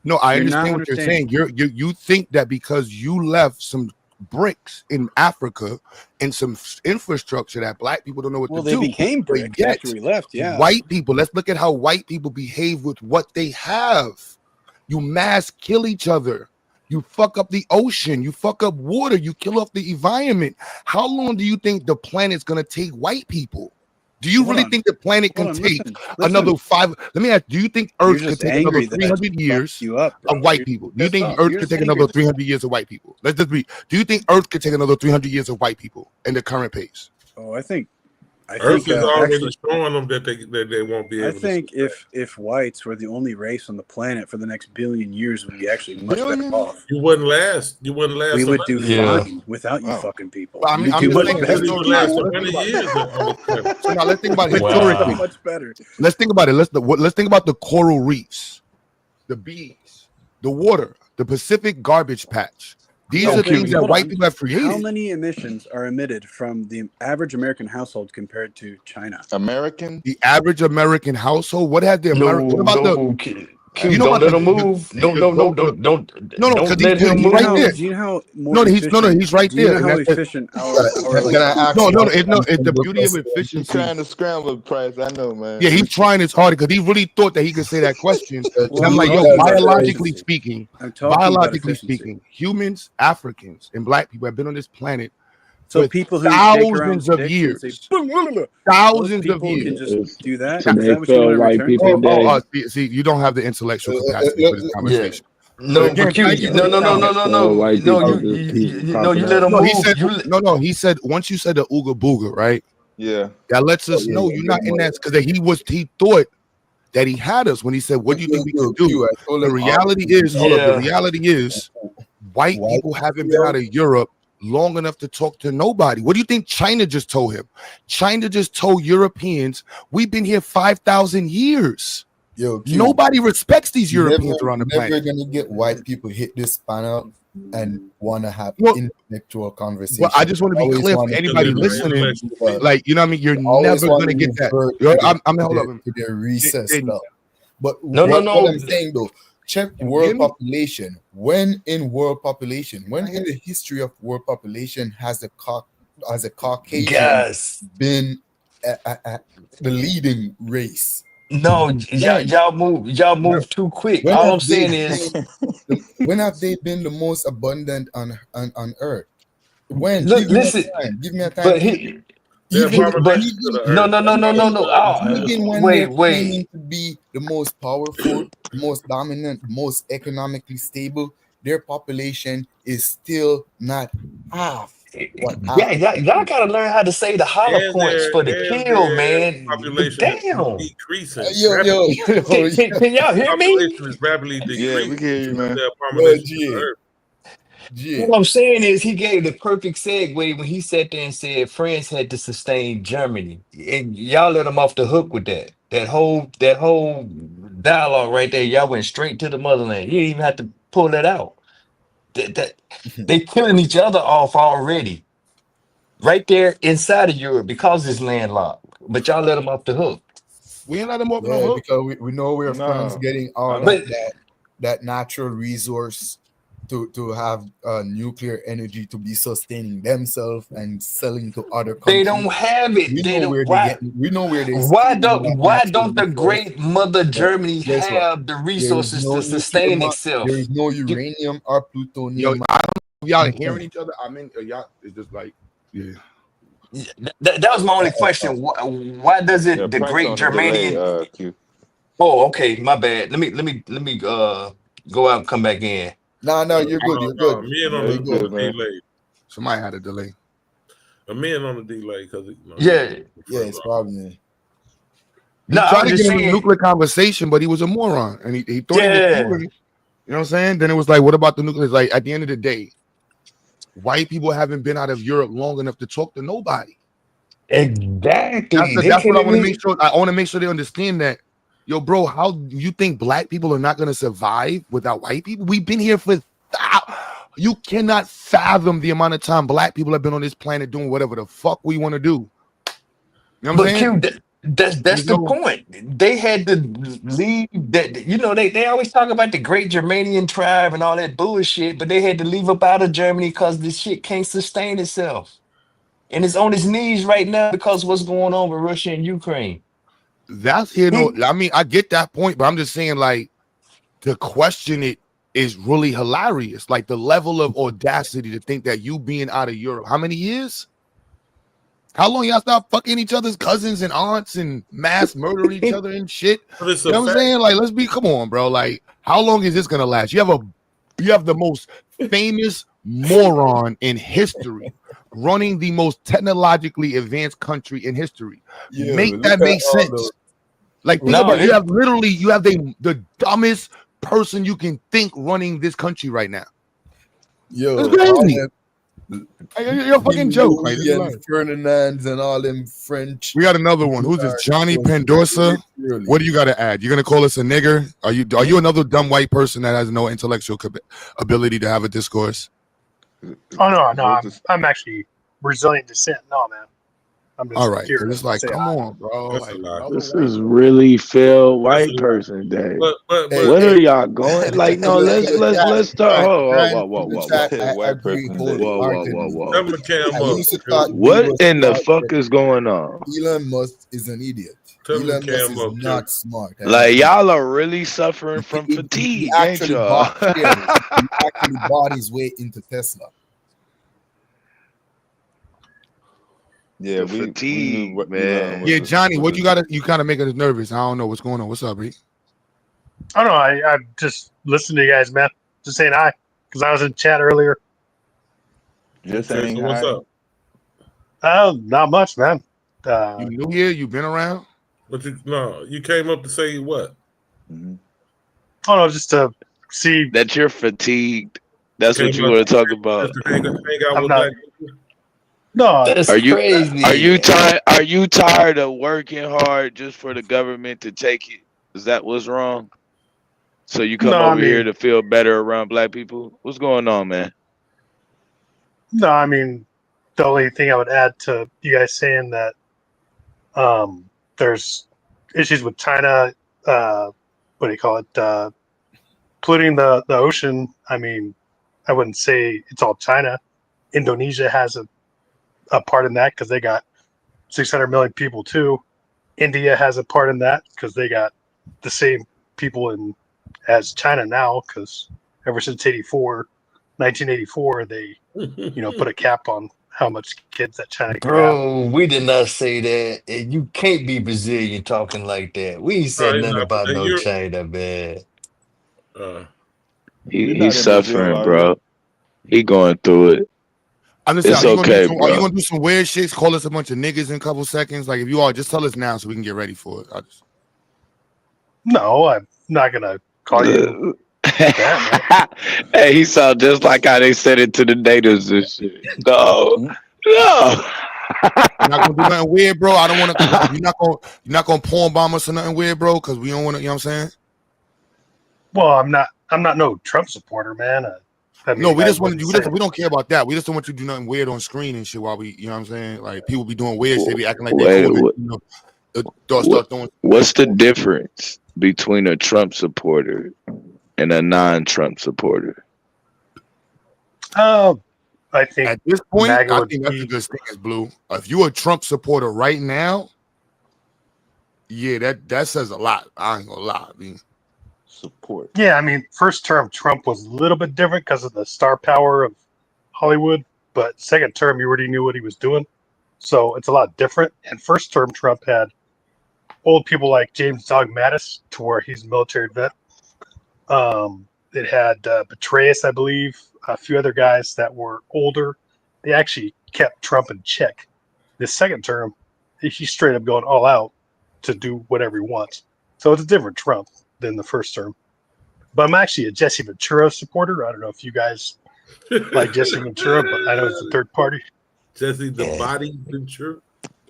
No, I You're not understand what you're saying. understanding. You think that because you left some bricks in Africa and some infrastructure that black people don't know what Well, to they do. became But bricks yet, after we left. Yeah. white people, let's look at how white people behave with what they have. You mass kill each other. You fuck up the ocean. You fuck up water. You kill off the environment. How long do you think the planet's going to take white people? Do you Hold really on. think the planet can Hold on, take listen. another 5? Let me ask, do you think You're Earth could just take another angry that I 300 years fucked you up, bro. of white You're people? Do you pissed think off. Earth You're could just take angry another that- 300 years of white people? Let's just be. Do you think Earth could take another 300 years of white people in the current pace? Oh, I think Earth is already actually showing them that they won't be I able think to. if whites were the only race on the planet for the next billion years, we'd be actually much better off. You wouldn't last. You wouldn't last. We would 100 do years. fine without you fucking people. Well, We'd I'm do just much saying better. You would last 100 years on this planet. So now let's think about it We'd do historically. so much better. Let's think about it. Let's think about the coral reefs, the bees, the water, the Pacific garbage patch. These are things that Hold white on. people have How created. many emissions are emitted from the average American household compared to China? American? The average American household. What had the American? What about the? Q, You know don't what let the- him move. the- No, the- don't because let him he's move. right there. Do you know how more No, efficient, he's right do you there. know and how that's it. efficient our Can I ask No, you a it's the question, beauty of Professor? efficiency. He's trying to scramble Price. I know, man. Yeah, he's trying his hardest because he really thought that he could say that question. Well, And I'm like, yo, talking about biologically efficiency. speaking, I'm talking about biologically efficiency. speaking, humans, Africans, and black people have been on this planet So for people who take around thousands of sticks years. and say, those Thousands of people can years. just do that? So Is they that what you feel want to white return people to? day. See, you don't have the intellectual capacity for this conversation. No, But again, but Q, thank you for no, the comment. White no, people just keep you popping let up. him He move. said, he said, once you said the ooga booga, right? Yeah. That lets us know you're not in that because he thought that he had us when he said, "What do you think we can do?" Q, I told The him reality honestly, is, hold up. The Yeah. reality is, white white people haven't been people, out of Europe long enough to talk to nobody. What do you think China just told him? China just told Europeans, we've been here 5,000 years. yo, Q, Nobody respects these you're Europeans around the never planet. gonna get white people hit this panel and want to have Well, intellectual but conversation. I just want to be Always clear for want to anybody Deliver listening. intellectual Like, you know what I mean? You're always never want gonna to get that. revert Yo, to their, I mean, hold up. to their recess Then- stuff. But No, what no. I'm saying though, check You world hear me? population. When in world population, when in the history of world population has the Caucasian Guys. been the leading race? No, When? y'all move too quick. When All have I'm they saying is, when have they been the most abundant on earth? When? look, Give me a listen, time. Give me a time. but he, They're but abomination to the no, earth. no, no, That's no, why no, we no. love each other. Even when they're Wait. claiming to be the most powerful, the most dominant, the most economically stable, their population is still not half what Yeah, Africa y'all is. gotta learn how to say the holler And points for the kill, their man. population is Damn. decreasing Yo, yo, rapidly. yo, Can y'all hear me? Population is rapidly Yeah, we decreasing can hear you, because man. they're yo, abomination to the G, earth. What I'm saying is he gave the perfect segue when he sat there and said France had to sustain Germany. And y'all let him off the hook with that. That whole dialogue right there, y'all went straight to the motherland. You didn't even have to pull that out. That they killing each other off already. Right there inside of Europe because it's landlocked. But y'all let them off the hook. We ain't let them off no Yeah, hook. because we know where France No, getting I all don't. But that natural resource to have nuclear energy to be sustaining themselves and selling to other they countries. don't have it. We They know don't where they get. We know where they why stealing don't that why natural don't the resource. great mother But Germany guess what? have the There is resources no to nuclear. sustain There itself? is no You- uranium or Yo, plutonium. I don't know if y'all in hearing France. each other. I mean, y'all, it's just like, yeah. that was my only question. Why does Yeah, it the Frank's great on the delay. Germanian? Q. Oh, okay, my bad. Let me go out and come back in. No, you're good. You're good. Men Yeah, on You're you good. good, the man. delay. Somebody had a delay. A men on the delay because Yeah. Yeah, it's probably. No, He I tried was to just get him in a saying, nuclear conversation, but he was a moron, and he thought he was yeah, fooling. You know what I'm saying? Then it was like, what about the nuclear? It's like at the end of the day, white people haven't been out of Europe long enough to talk to nobody. exactly. They That's can't what I want to even. make sure. I want to make sure they understand that. Yo, bro, how you think black people are not going to survive without white people? We've been here for. You cannot fathom the amount of time black people have been on this planet doing whatever the fuck we want to do. You know what I'm But saying? Q, that's There's the no. point. They had to leave that. They always talk about the Great Germanian tribe and all that bullshit, but they had to leave up out of Germany because this shit can't sustain itself, and it's on its knees right now because what's going on with Russia and Ukraine. That's here. No, I mean I get that point, but I'm just saying like to question it is really hilarious. Like the level of audacity to think that you being out of Europe, how many years? How long y'all stop fucking each other's cousins and aunts and mass murdering each other and shit? But it's You a know what I'm fact. saying? Like, come on, bro. Like, how long is this gonna last? You have the most famous moron in history running the most technologically advanced country in history. Yeah, Make look that at make all sense. Like, think No, about it. You have the dumbest person you can think running this country right now. Yo, It's all crazy. them You're a fucking joke. Like, Louis and Ferdinands and all them French. we got another one. Who's this? Johnny Pandorsa. What do you got to add? You're gonna call us a nigger? Are you another dumb white person that has no intellectual ability to have a discourse? Oh no, I'm actually Brazilian descent. No, man, I'm just All right, here because to it's like, say come hi. on, bro. That's a Like lie. another This white is person. really failed That's a white lie. person day. But What are hey, y'all going? Like, no, let's start. I White agree person day. wholeheartedly. tell me Cam I up. used to thought we What were in the smart, fuck but is going on? Elon Musk is an idiot. Tell me Elon Musk Cam is up too. not smart. Like, y'all are really suffering from He fatigue, ain't actually y'all? bought shares. He actually bought his way into Tesla. Yeah, The we knew fatigue, what Elon man. Yeah, Johnny, was what you got? You kind of making us nervous. I don't know what's going on. What's up, Reed? Oh no, I'm just listening to you guys, man. Just saying hi because I was in chat earlier. just Okay, saying so what's hi. up? Not much, man. You new here? You been around? But you came up to say what? Oh no, just to see that you're fatigued. That's what Came you up want to talk about. just to hang out I'm with not. black people. No, That's Are you crazy. tired? Are you tired of working hard just for the government to take it? Is that what's wrong? So you no. come I over here mean, to feel better around black people? What's going on, man? no. I mean, the only thing I would add to you guys saying that there's issues with China. What do you call it? Polluting the ocean. I mean, I wouldn't say it's all China. Indonesia has a part in that because they got 600 million people too. India has a part in that because they got the same people as China now because ever since 1984, they put a cap on how much kids that China can have. Bro, we did not say that. And you can't be Brazilian talking like that. We ain't No, said he's nothing not. about no You're. China, man. You're He's not in Brazil, suffering, are you? bro. He going through it. I'm just saying, It's are you gonna okay, are you bro. gonna do some weird shit? Call us a bunch of niggas in a couple seconds. Like if you are, just tell us now so we can get ready for it. No, I'm not gonna call you that, man. Hey, he sound just like how they said it to the natives and shit. No, no. You're not gonna do nothing weird, bro. I don't want to. You're not gonna porn bomb us or nothing weird, bro, because we don't want to. You know what I'm saying? Well, I'm not no Trump supporter, man. I mean, No, we I just want wouldn't to. say. We don't care about that. We just don't want you to do nothing weird on screen and shit while we. You know what I'm saying? Like people be doing weird shit, be acting like they're Wait, cool. Start throwing. what's the difference between a Trump supporter and a non-Trump supporter? I think At this point, MAGA I would think that's the be. good thing is Blue. If you're a Trump supporter right now, yeah, that says a lot. I ain't gonna lie. I mean, Support. Yeah, I mean, first term Trump was a little bit different because of the star power of Hollywood, but second term you already knew what he was doing, so it's a lot different. And first term Trump had old people like James Dog Mattis, to where he's a military vet. It had Petraeus, I believe, a few other guys that were older. They actually kept Trump in check. This second term, he's straight up going all out to do whatever he wants. So it's a different Trump than the first term. But I'm actually a Jesse Ventura supporter. I don't know if you guys like Jesse Ventura, but I know he's the third party. Jesse the Yeah. Body Ventura.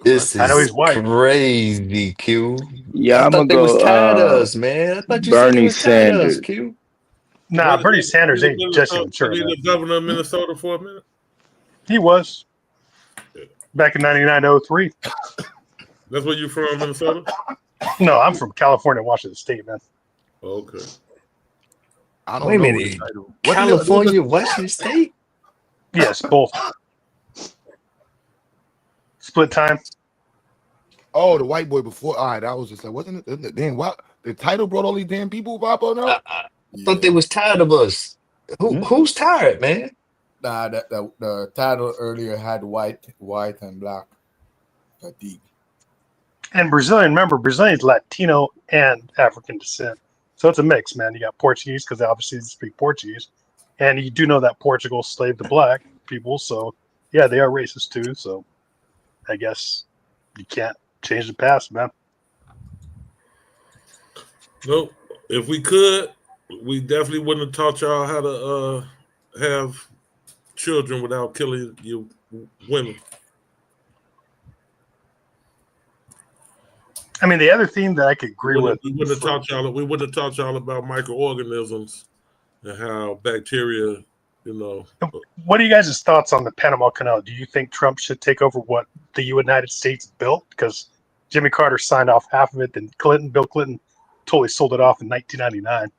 This I know is he's white. crazy, Q. Yeah, I I'm gonna thought they was tired of go us, man. I thought you said they Bernie was tired of us, Sanders. Q. Nah, Bernie Sanders ain't Jesse Ventura, Was he man. the governor of Minnesota for a minute? He was back in 99-03. That's where you from, Minnesota? No, I'm from California, Washington State, man. Okay. I don't Wait a know minute. the title. California, Washington State? Yes, both. Split time. Oh, the white boy before. All right, I was just like, wasn't it? Damn, what? The title brought all these damn people pop up now. I thought they was tired of us. Who's tired, man? Nah, the title earlier had white and black. Fatigue. And Brazilian, remember, Brazilian's Latino and African descent. So it's a mix, man. You got Portuguese because they obviously speak Portuguese. And you do know that Portugal slaved the black people. So, yeah, they are racist too. So I guess you can't change the past, man. Nope. If we could, we definitely wouldn't have taught y'all how to have children without killing your women. I mean, the other thing that I could agree with. We wouldn't have taught y'all. We wouldn't have taught y'all about microorganisms and how bacteria, What are you guys' thoughts on the Panama Canal? Do you think Trump should take over what the United States built? Because Jimmy Carter signed off half of it, then Bill Clinton totally sold it off in 1999.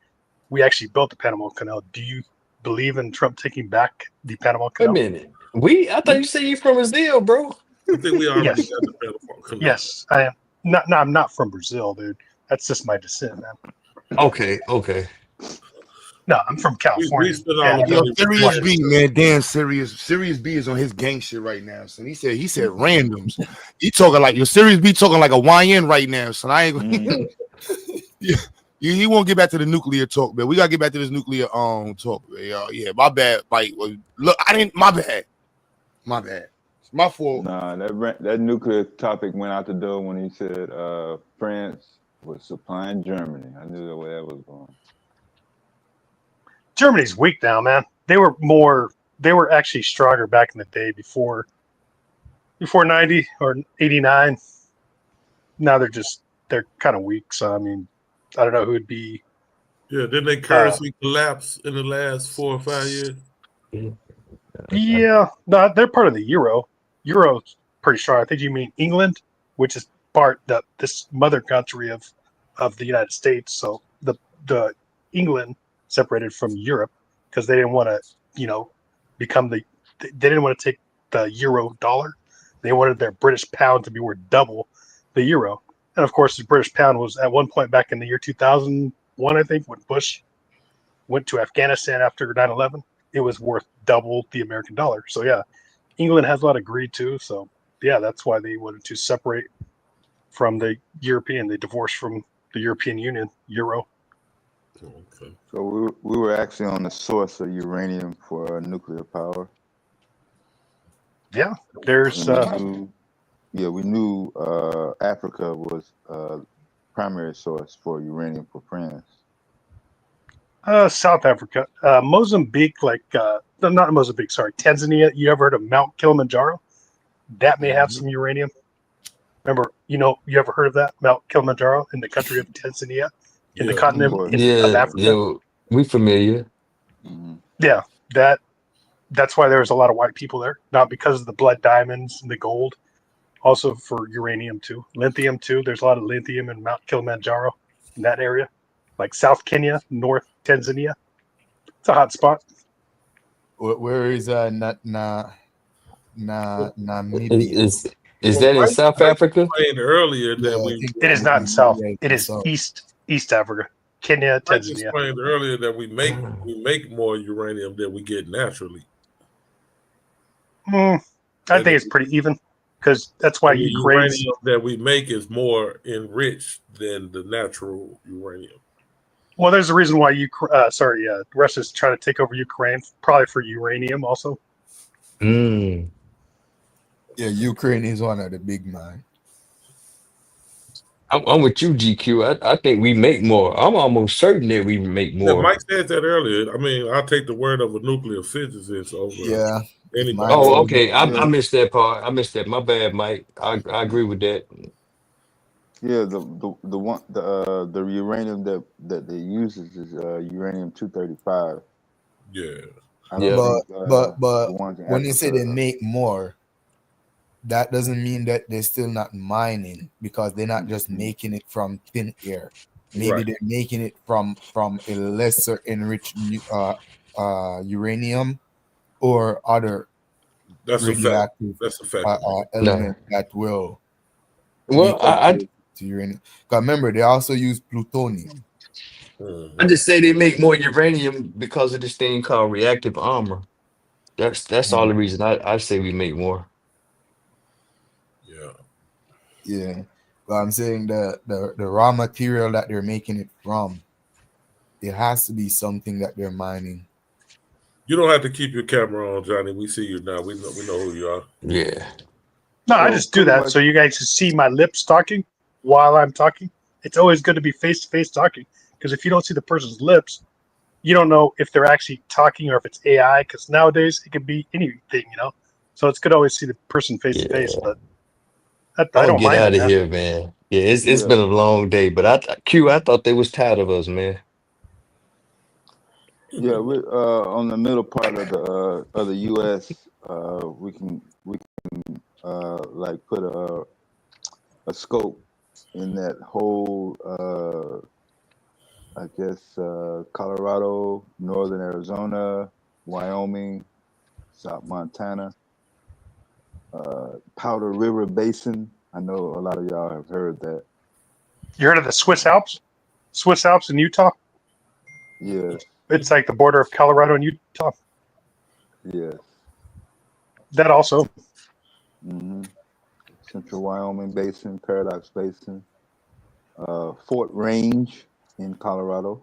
We actually built the Panama Canal. Do you believe in Trump taking back the Panama Canal? Wait a minute. I thought you said you from Brazil, bro. I think we already Yes. got the Panama Canal. Yes, I am. No, I'm not from Brazil, dude. That's just my descent, man. Okay. No, I'm from California. Yo, Serious B, man, damn serious. Serious B is on his gang shit right now. So he said randoms. He talking like your Serious B talking like a YN right now. So I ain't. He won't get back to the nuclear talk, man. We gotta get back to this nuclear talk. Yeah, my bad. Like, look, I didn't. My bad. My fault. Nah, that nuclear topic went out the door when he said France was supplying Germany. I knew that where that was going. Germany's weak now, man. They were actually stronger back in the day before 90 or 89. Now they're kind of weak. So I mean, I don't know who would be. Yeah, didn't they currency collapse in the last 4 or 5 years? Yeah, no, they're part of the euro. Euro's pretty strong. I think you mean England, which is this mother country of the United States. So the England separated from Europe because they didn't want to, become they didn't want to take the euro dollar. They wanted their British pound to be worth double the euro. And of course, the British pound was at one point back in the year 2001, I think, when Bush went to Afghanistan after 9/11. It was worth double the American dollar. So yeah, England has a lot of greed too. So yeah, that's why they wanted to separate from the European. They divorced from the European Union, Euro. Okay. So we were actually on the source of uranium for nuclear power. Yeah, there's. We knew Africa was primary source for uranium for France. South Africa, Mozambique, not Mozambique. Sorry, Tanzania. You ever heard of Mount Kilimanjaro? That may have some uranium. Remember, you ever heard of that Mount Kilimanjaro in the country of Tanzania, in the continent of Africa? Yeah, we familiar. Mm-hmm. Yeah, that's why there's a lot of white people there, not because of the blood diamonds and the gold, also for uranium too, lithium too. There's a lot of lithium in Mount Kilimanjaro in that area, like South Kenya, North Tanzania. It's a hot spot. Where is Namibia? Is that in South Africa? Explained earlier Yeah, that it is not in South. It is East Africa, Kenya, I Tanzania. explained earlier that we make more uranium than we get naturally. I think it's pretty even, because that's why Ukraine's uranium that we make is more enriched than the natural uranium. Well, there's a reason why Russia's trying to take over Ukraine, probably for uranium also. Yeah, Ukraine is one of the big mine. I'm with you, GQ. I think we make more. I'm almost certain that we make more. Yeah, Mike said that earlier. I mean, I'll take the word of a nuclear physicist over anybody. Oh, okay. I missed that part. I missed that. My bad, Mike. I agree with that. Yeah, the uranium that they use is uranium 235. Yeah. But the ones in when you say they Africa, make more, that doesn't mean that they're still not mining, because they're not just making it from thin air. Maybe they're making it from a lesser enriched uranium or other radioactive element that will Well, to uranium. Because remember, they also use plutonium. I just say they make more uranium because of this thing called reactive armor. That's all the reason I say we make more. Yeah, but I'm saying the raw material that they're making it from, it has to be something that they're mining. You don't have to keep your camera on, Johnny. We see you now. We know who you are. Yeah. No, I just do that so you guys can see my lips talking while I'm talking. It's always good to be face to face talking, because if you don't see the person's lips, you don't know if they're actually talking or if it's AI. Because nowadays it could be anything, So it's good to always see the person face to face. But I I'm gonna don't get mind out it, of man. here, man. Yeah, it's been a long day, but I thought they was tired of us, man. Yeah, we on the middle part of the U.S. We can like put a scope in that whole I guess Colorado, northern Arizona, Wyoming, South Montana, Powder River Basin. I know a lot of y'all have heard that. You heard of the Swiss Alps? Swiss Alps in Utah? Yes. It's like the border of Colorado and Utah. Yes. That also. Mm-hmm. Central Wyoming Basin, Paradox Basin, Fort Range in Colorado,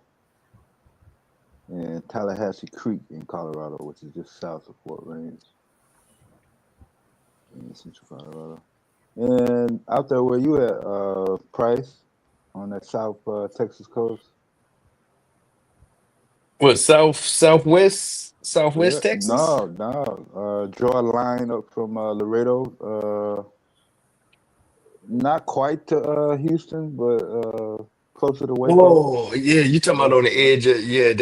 and Tallahassee Creek in Colorado, which is just south of Fort Range. And out there where you at, Price, on that South Texas coast? What, Southwest Yeah, Texas? no. Draw a line up from Laredo, not quite to Houston, but closer to Waco. Oh yeah, you talking about Yeah, on the edge of, yeah,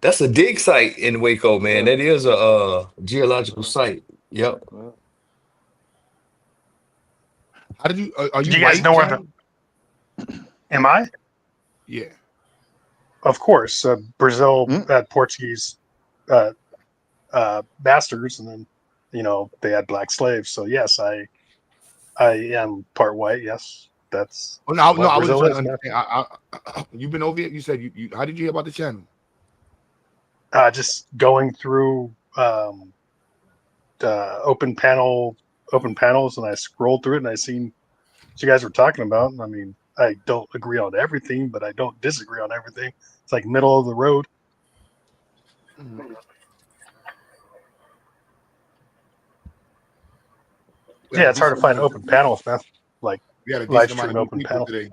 that's a dig site in Waco, man. yeah, That is a geological site. Yep. yeah. How did you? Are Do you you guys white, know where the? John? Am I? Yeah. Of course, Brazil Mm. had Portuguese uh, masters, and then they had black slaves. So yes, I am part white. Yes, that's Oh no, what I wasn't Brazil trying to is, man. understand. You've been over here. You said you. How did you hear about the channel? Just going through open panels, and I scrolled through it, and I seen what you guys were talking about. I mean, I don't agree on everything, but I don't disagree on everything. It's like middle of the road. We had Yeah, a it's hard to decent find amount of open panels, man. Like we had a live decent amount streaming of new open people panels. today.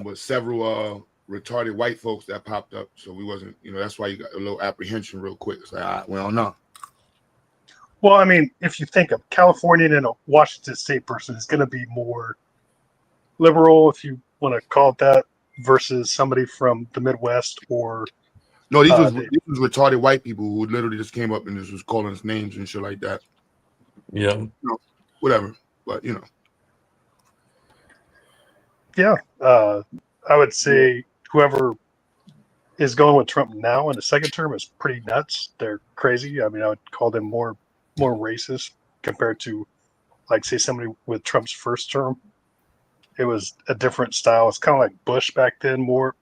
But several retarded white folks that popped up. So we wasn't, that's why you got a little apprehension real quick. It's like, all right, well, no. Well, I mean, if you think of Californian and a Washington State person is going to be more liberal, if you want to call it that, versus somebody from the Midwest or No, these was the, these was retarded white people who literally just came up and just was calling us names and shit like that. Yeah. Whatever. But yeah. I would say whoever is going with Trump now in the second term is pretty nuts. They're crazy. I mean, I would call them more racist compared to, like, say, somebody with Trump's first term. It was a different style. It's kind of like Bush back then. More,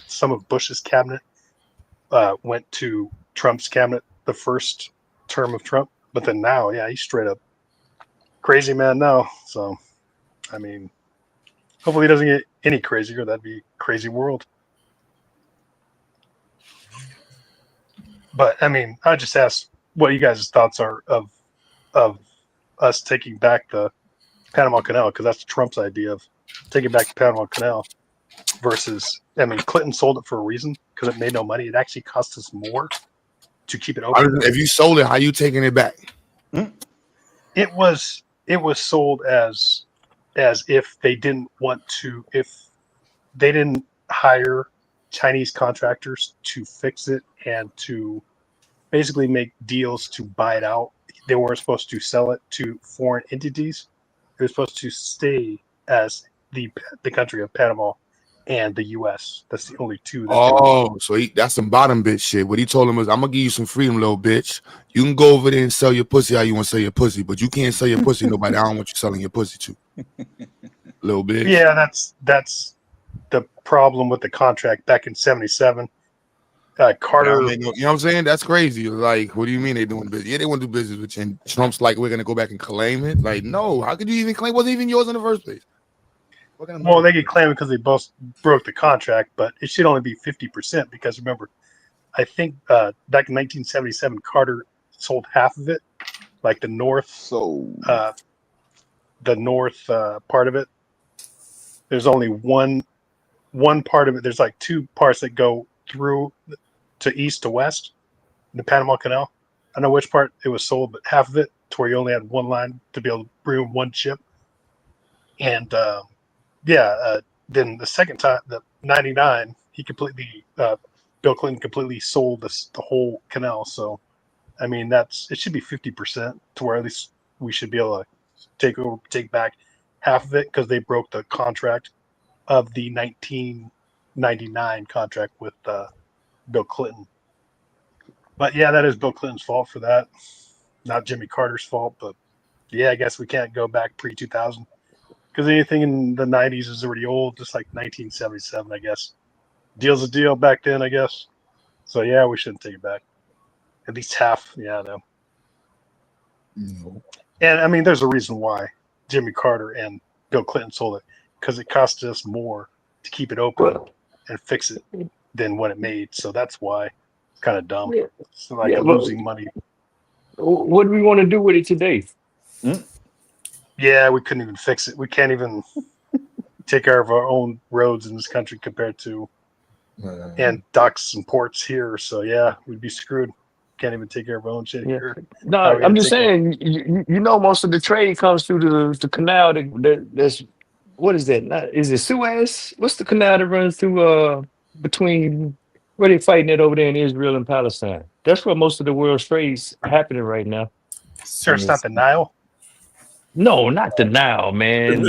some of Bush's cabinet went to Trump's cabinet the first term of Trump, but then now, yeah, he's straight up crazy man now. So, I mean, hopefully he doesn't get any crazier. That'd be a crazy world. But I mean, I just ask what you guys' thoughts are of us taking back the Panama Canal, because that's Trump's idea of taking back the Panama Canal. Versus, I mean, Clinton sold it for a reason, because it made no money. It actually cost us more to keep it open. if you sold it, how you taking it back? It was sold as if they didn't want to, if they didn't hire Chinese contractors to fix it and to basically make deals to buy it out. They weren't supposed to sell it to foreign entities. It was supposed to stay as the country of Panama and the U.S. That's the only two that they would. So that's some bottom bitch shit. What he told him was, I'm gonna give you some freedom, little bitch. You can go over there and sell your pussy how you want to sell your pussy, but you can't sell your pussy to nobody I don't want you selling your pussy to. Little bitch. Yeah, that's the problem with the contract back in '77. Carter, you know what I'm saying? That's crazy. Like, what do you mean they doing business? Yeah, they want to do business with you. And Trump's like, we're gonna go back and claim it. Like, no, how could you even claim? It wasn't even yours in the first place. well, they could claim it because they both broke the contract, but it should only be 50%, because remember, I think back in 1977, Carter sold half of it, like the north, part of it. There's only one part of it. There's like two parts that go through to east to west, the Panama Canal. I don't know which part it was sold, but half of it, to where you only had one line to be able to bring one ship. And then the second time, the '99, he completely, Bill Clinton completely sold the whole canal. So, I mean, it should be 50%, to where at least we should be able to take back half of it, because they broke the contract of the 1999 contract with Bill Clinton. But yeah, that is Bill Clinton's fault for that, not Jimmy Carter's fault. But yeah, I guess we can't go back pre-2000, because anything in the 90s is already old, just like 1977, I guess. Deal's a deal back then, I guess. So yeah, we shouldn't take it back. At least half. Yeah, no. No. And I mean, there's a reason why Jimmy Carter and Bill Clinton sold it, because it cost us more to keep it open and fix it than what it made. So that's why. It's kind of dumb. It's like Yeah, a losing money. What do we want to do with it today? Yeah, we couldn't even fix it. We can't even take care of our own roads in this country compared to and docks and ports here. So yeah, we'd be screwed. Can't even take care of our own shit Yeah. here. No, How are we I'm gonna just take care? saying. You know, most of the trade comes through the canal. That's what is that? Is it Suez? What's the canal that runs through between where they fighting it over there in Israel and Palestine? That's where most of the world's trade's happening right now. Sir, it's not the Nile. No, not the Nile, man.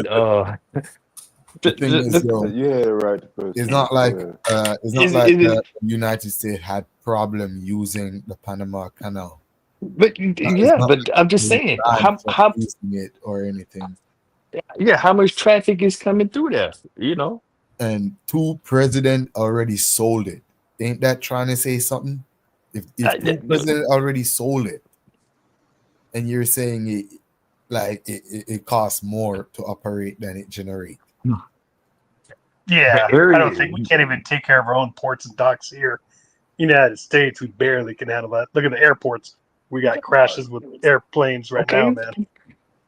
The thing is, You had it right the first it's time. not like Yeah. the United States had problem using the Panama Canal. But It's yeah, not but I'm just like they saying, banned from using it or anything. yeah, how much traffic is coming through there? You know, And two president already sold it. Ain't that trying to say something? If two president already sold it, and you're saying it costs more to operate than it generates. Yeah, I don't think we very. can't even take care of our own ports and docks here. United States, we barely can handle that. Look at the airports. We got crashes with airplanes right now, Okay. man.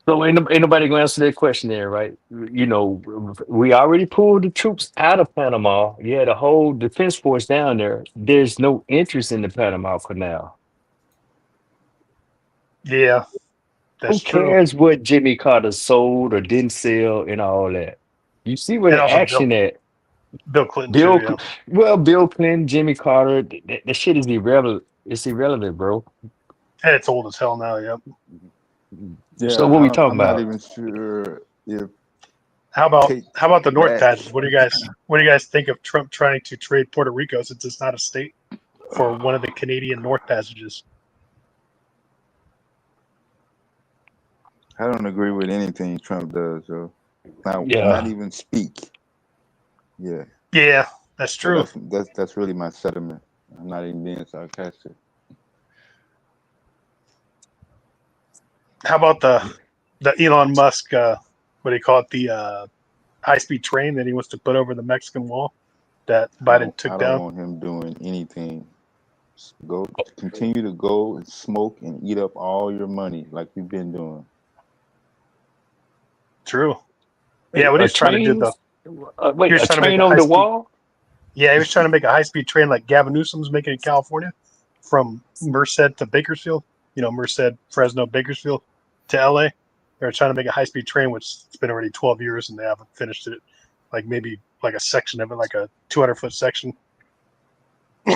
So ain't nobody gonna answer that question there, right? You know, we already pulled the troops out of Panama. Yeah, the whole defense force down there. There's no interest in the Panama Canal. Yeah, Who that's true. cares what Jimmy Carter sold or didn't sell and all that? You see where And the also action at. Bill Clinton too. Yeah, Bill Clinton, Jimmy Carter, that shit is irrelevant. It's irrelevant, bro. and it's old as hell now. Yep. So Yeah, what we talking I'm not about? even sure if How about take the North that. Passage? What do you guys think of Trump trying to trade Puerto Rico since it's not a state for one of the Canadian North Passages? I don't agree with anything Trump does, so not Yeah. even speak. Yeah. Yeah, that's So true. that's really my sentiment. I'm not even being sarcastic. How about the Elon Musk? What do you call it? The high speed train that he wants to put over the Mexican wall that Biden took I don't down. want him doing anything. Go continue to go and smoke and eat up all your money like you've been doing. True. Yeah, Wait, what a he's trying to do train? though, he Wait, was a trying to make train a over high the speed. wall? Yeah, he was trying to make a high speed train like Gavin Newsom's making in California, from Merced to Bakersfield. You know, Merced, Fresno, Bakersfield to LA. They're trying to make a high speed train, which it's been already 12 years and they haven't finished it. Like maybe like a section of it, like a 200-foot section.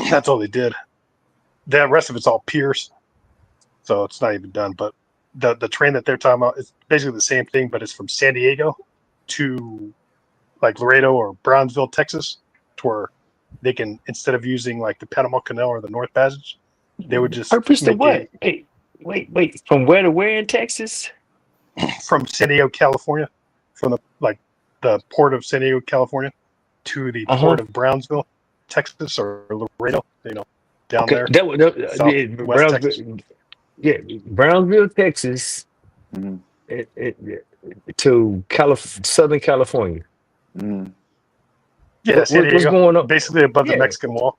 That's all they did. The rest of it's all piers, so it's not even done. But the train that they're talking about is basically the same thing, but it's from San Diego to like Laredo or Brownsville, Texas, to where they can, instead of using like the Panama Canal or the North Passage, they would just Purpose to make a what? Hey, wait. From where to where in Texas? from San Diego, California, from the port of San Diego, California, to the Uh-huh. port of Brownsville, Texas, or Laredo, down Okay, there, that was yeah, southwest Texas. Yeah, Brownsville, Texas, Mm-hmm. to Southern California. Mm-hmm. Yeah, San What's Diego, going on? basically above the Yeah, Mexican wall.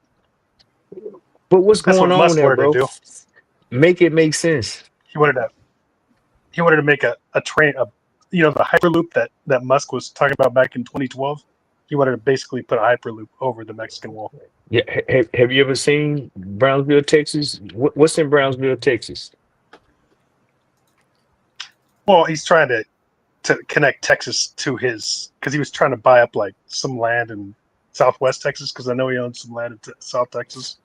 but what's That's going what on Musk there, wanted to bro? do. Make it make sense. He wanted to make a train, the hyperloop that Musk was talking about back in 2012. He wanted to basically put a hyperloop over the Mexican wall. Yeah, have you ever seen Brownsville, Texas? What's in Brownsville, Texas? Well, he's trying to connect Texas to his, because he was trying to buy up like some land in Southwest Texas, because I know he owns some land in South Texas,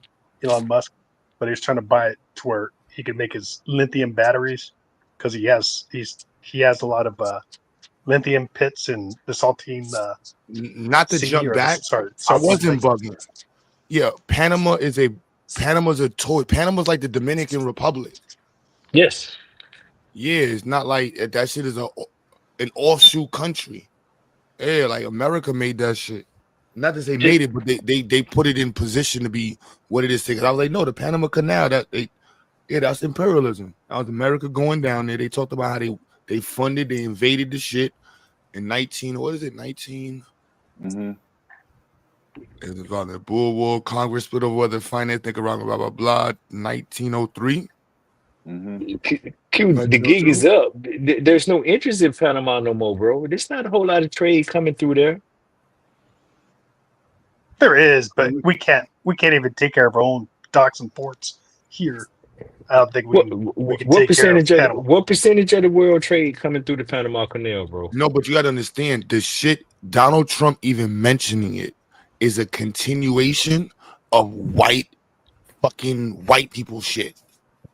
Elon Musk, but he was trying to buy it to where he could make his lithium batteries, because he has a lot of lithium pits in the Saltine Not to Sea, jump or the back, I Saltine wasn't Lake. bugging. Yeah, Panama's a toy. Panama's like the Dominican Republic. Yes. Yeah, it's not like that shit is an offshoot country. Yeah, like America made that shit. Not that they Yeah. made it, but they put it in position to be what it is today. 'Cause I was like, no, the Panama Canal, that's imperialism. That was America going down there. They talked about how they funded, they invaded the shit in 19. Mm-hmm. It was on the Bull War, Congress split over whether finance, Nicaragua, blah, blah, blah, 1903. Q, the gig is 1902. up. There's no interest in Panama no more, bro. There's not a whole lot of trade coming through there. There is, but we can't even take care of our own docks and ports here. I don't think we can What take care of percentage of Panama. what percentage of the world trade coming through the Panama Canal, bro? No, but you got to understand the shit. Donald Trump even mentioning it is a continuation of fucking white people shit,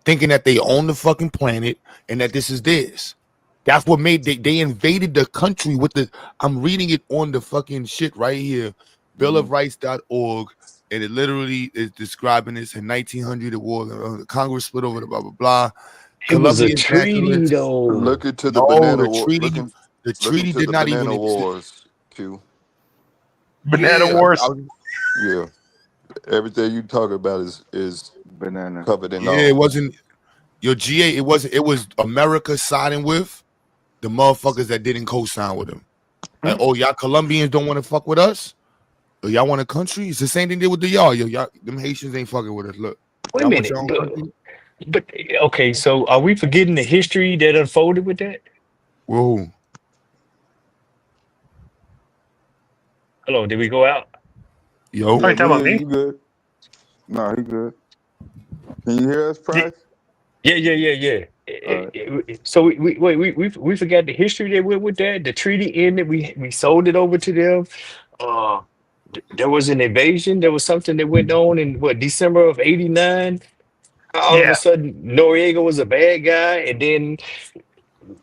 thinking that they own the fucking planet and that this is theirs. That's what made they invaded the country with the. I'm reading it on the fucking shit right here, billofrights.org, and it literally is describing this in 1900. The war, the Congress split over the blah blah blah. It was a Colombian treaty, nationalists. though. Look into the No, banana the war. treaty, Look into did the not even banana exist. wars. Q. Banana Yeah, wars. Yeah. Everything you talk about is Banana. covered in yeah, it all. wasn't your GA. It wasn't. It was America siding with the motherfuckers that didn't co-sign with them. Like, oh, y'all Colombians don't want to fuck with us. Or y'all want a country? It's the same thing they did with the y'all. Y'all, them Haitians ain't fucking with us. Look, Wait a y'all want minute, your own country? but okay. So are we forgetting the history that unfolded with that? Whoa. Hello, did we go out? Yo. Are you talking about me? You good? No, he good. Can you hear us, Price? Yeah. All right. So we forgot the history that went with that. The treaty ended. We sold it over to them. Uh, there was an invasion. There was something that went on in what December of '89. All of a Yeah, sudden, Noriega was a bad guy, and then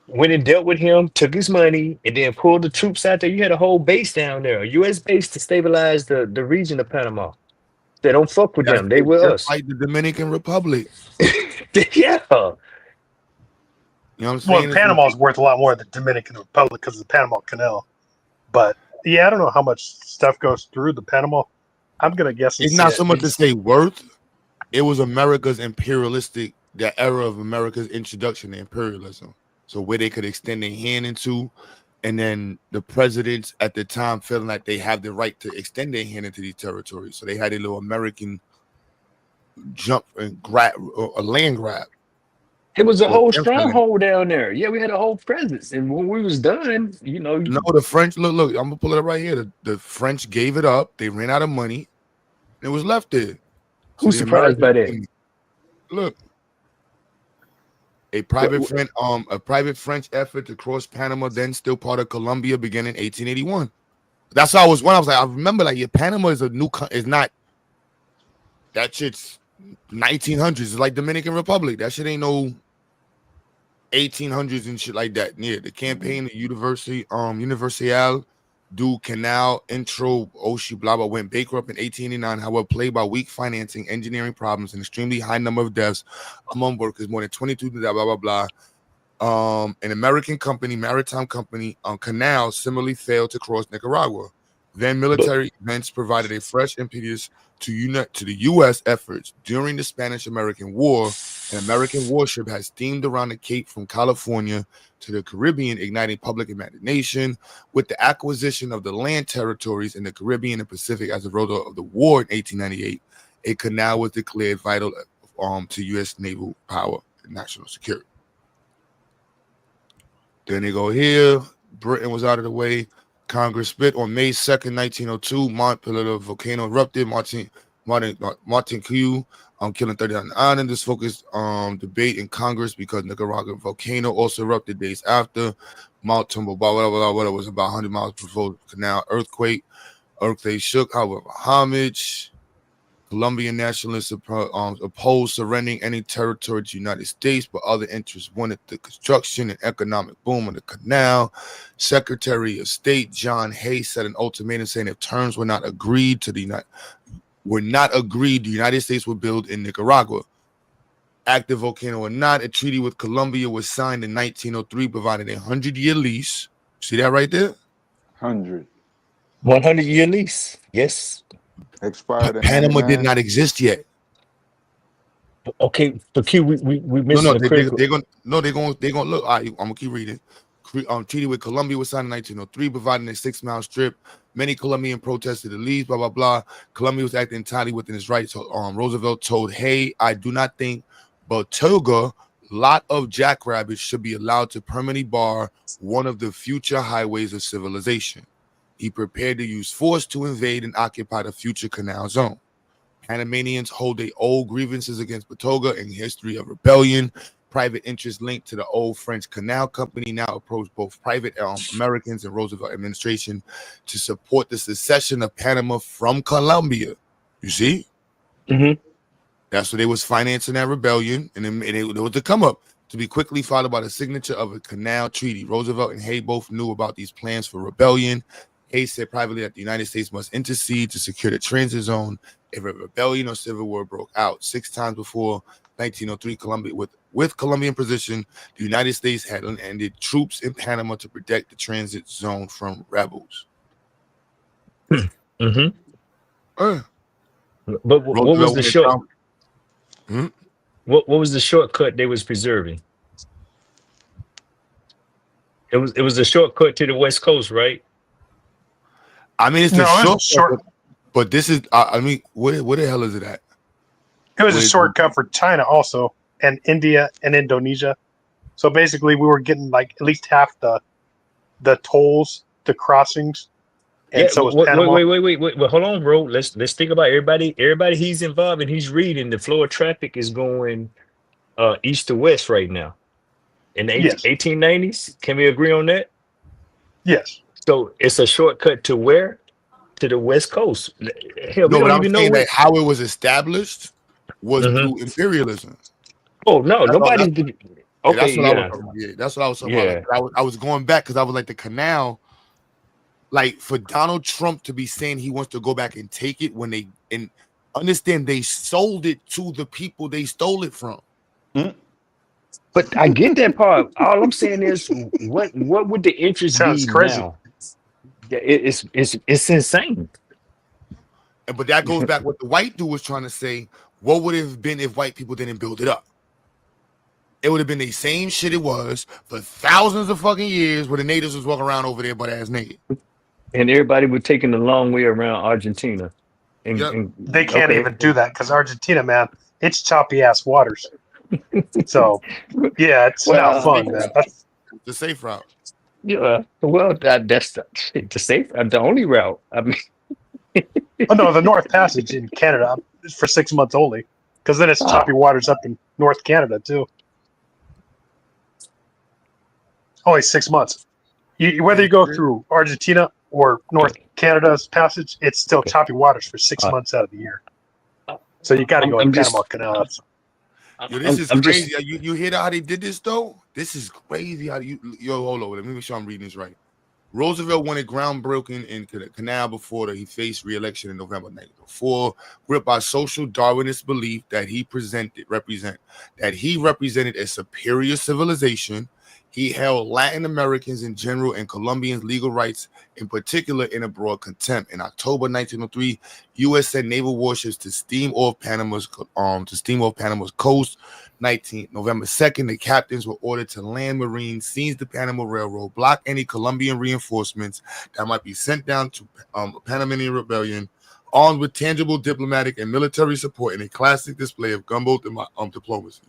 went and dealt with him, took his money, and then pulled the troops out there. You had a whole base down there, a U.S. base to stabilize the region of Panama. They don't fuck with That's them. They with just us. like the Dominican Republic. Yeah. You know what I'm well, saying? Panama's worth a lot more than the Dominican Republic because of the Panama Canal. But yeah, I don't know how much stuff goes through the Panama. I'm gonna guess It's it's not at so much to least. say worth. It was America's imperialistic, the era of America's introduction to imperialism. So where they could extend their hand into, and then the presidents at the time feeling like they have the right to extend their hand into these territories. So they had a little American jump and grab, a land grab. It was a Or whole influence. stronghold down there. Yeah, we had a whole presence. And when we was done, No, the French, look, I'm gonna pull it up right here. The French gave it up, they ran out of money, and it was left there. So who's the surprised by Americans that? look. A private French effort to cross Panama, then still part of Colombia, began in 1881. That's how I was when I was like, I remember like, yeah, Panama is a new is not that shit's 1900s. It's like Dominican Republic. That shit ain't no 1800s and shit like that. Yeah, the campaign, the Universal du Canal Intro Oshi blah blah went bankrupt in 1889. However, plagued by weak financing, engineering problems, and extremely high number of deaths among workers, more than 22 blah blah blah. An American company, maritime company, canal similarly failed to cross Nicaragua. Then military events provided a fresh impetus to the U.S. efforts. During the Spanish-American War, an American warship has steamed around the Cape from California to the Caribbean, igniting public imagination. With the acquisition of the land territories in the Caribbean and Pacific as a result of the war in 1898, a canal was declared vital to U.S. naval power and national security. Then they go here. Britain was out of the way. Congress split on May 2nd, 1902. Montpelier volcano erupted. Martin Q killing 39 islanders. Focused debate in Congress because Nicaragua volcano also erupted days after. Mount Tumble, whatever was about 100 miles before canal earthquake. Earthquake shook, however, homage. Colombian nationalists opposed surrendering any territory to the United States, but other interests wanted the construction and economic boom of the canal. Secretary of State John Hay set an ultimatum saying if terms were not agreed, the United States would build in Nicaragua. Active volcano or not, a treaty with Colombia was signed in 1903, providing a 100-year lease. See that right there? 100-year lease. Yes. Expired in Panama did 99. not exist yet. Okay, but Q, we missing No, a critical. they're gonna look. All right, I'm gonna keep reading. Treaty with Colombia was signed in 1903, providing a 6-mile strip. Many Colombian protested the lease, blah blah blah. Colombia was acting entirely within its rights. So, Roosevelt told Hay, "I do not think Botoga lot of jackrabbits should be allowed to permanently bar one of the future highways of civilization. He prepared to use force to invade and occupy the future canal zone. Panamanians hold their old grievances against Batoga and history of rebellion. Private interests linked to the old French Canal Company now approach both private Americans and Roosevelt administration to support the secession of Panama from Colombia. You see? Mm-hmm. That's what they was financing that rebellion, and it was to come up to be quickly followed by the signature of a canal treaty. Roosevelt and Hay both knew about these plans for rebellion. Hay said privately that the United States must intercede to secure the transit zone if a rebellion or civil war broke out. 6 times before 1903, Colombia, with Colombian position, the United States had ended troops in Panama to protect the transit zone from rebels. Mm-hmm. But what was Roosevelt the went short? down. Hmm? What was the shortcut they was preserving? It was a shortcut to the West Coast, right? I mean, it's No, the it was a short, but this is. I mean, where the hell is it at? It was a shortcut for China also, and India and Indonesia. So basically, we were getting like at least half the tolls, the crossings, and Yeah. so was Panama. Wait. Well, hold on, bro. Let's think about everybody. Everybody he's involved and he's reading. The flow of traffic is going east to west right now. In the Yes. 1890s, can we agree on that? Yes. So it's a shortcut to where? To the West Coast. Hell, we No, but don't I'm even know saying where. that how it was established was Mhm. through imperialism. Oh no, That's all. nobody's. Yeah, Okay, that's what I was yeah, talking about. Yeah, that's what I was talking yeah. about. Like, I was going back because I was like the canal. Like for Donald Trump to be saying he wants to go back and take it when they and understand they sold it to the people they stole it from. But I get that part. All I'm saying is, what would the interest Sounds be crazy. now? Yeah, it's insane. But that goes back what the white dude was trying to say. What would it have been if white people didn't build it up? It would have been the same shit it was for thousands of fucking years where the natives was walking around over there butt ass naked. And everybody was taking the long way around Argentina. Yep. They can't Okay. even do that because Argentina, man, it's choppy ass waters. So yeah, it's not Well, fun, man. That's the safe route. yeah. Well, that's the safe, the only route. I mean, oh no, the North Passage in Canada is for 6 months only, because then it's choppy waters up in North Canada too. Only 6 months. Whether you go through Argentina or North Canada's passage, it's still choppy waters for 6 months out of the year. So you got to go in Panama Canal. Yo, this is crazy. You hear how they did this though? This is crazy. How hold on. Let me make sure I'm reading this right. Roosevelt wanted groundbreaking in the canal before he faced re-election in November 1904, gripped by social Darwinist belief that he represented a superior civilization. He held Latin Americans in general and Colombians' legal rights in particular in a broad contempt. In October 1903, U.S. sent naval warships to steam off Panama's coast. November 2nd, the captains were ordered to land Marines, seize the Panama Railroad, block any Colombian reinforcements that might be sent down to Panamanian rebellion, armed with tangible diplomatic and military support in a classic display of gunboat diplomacy.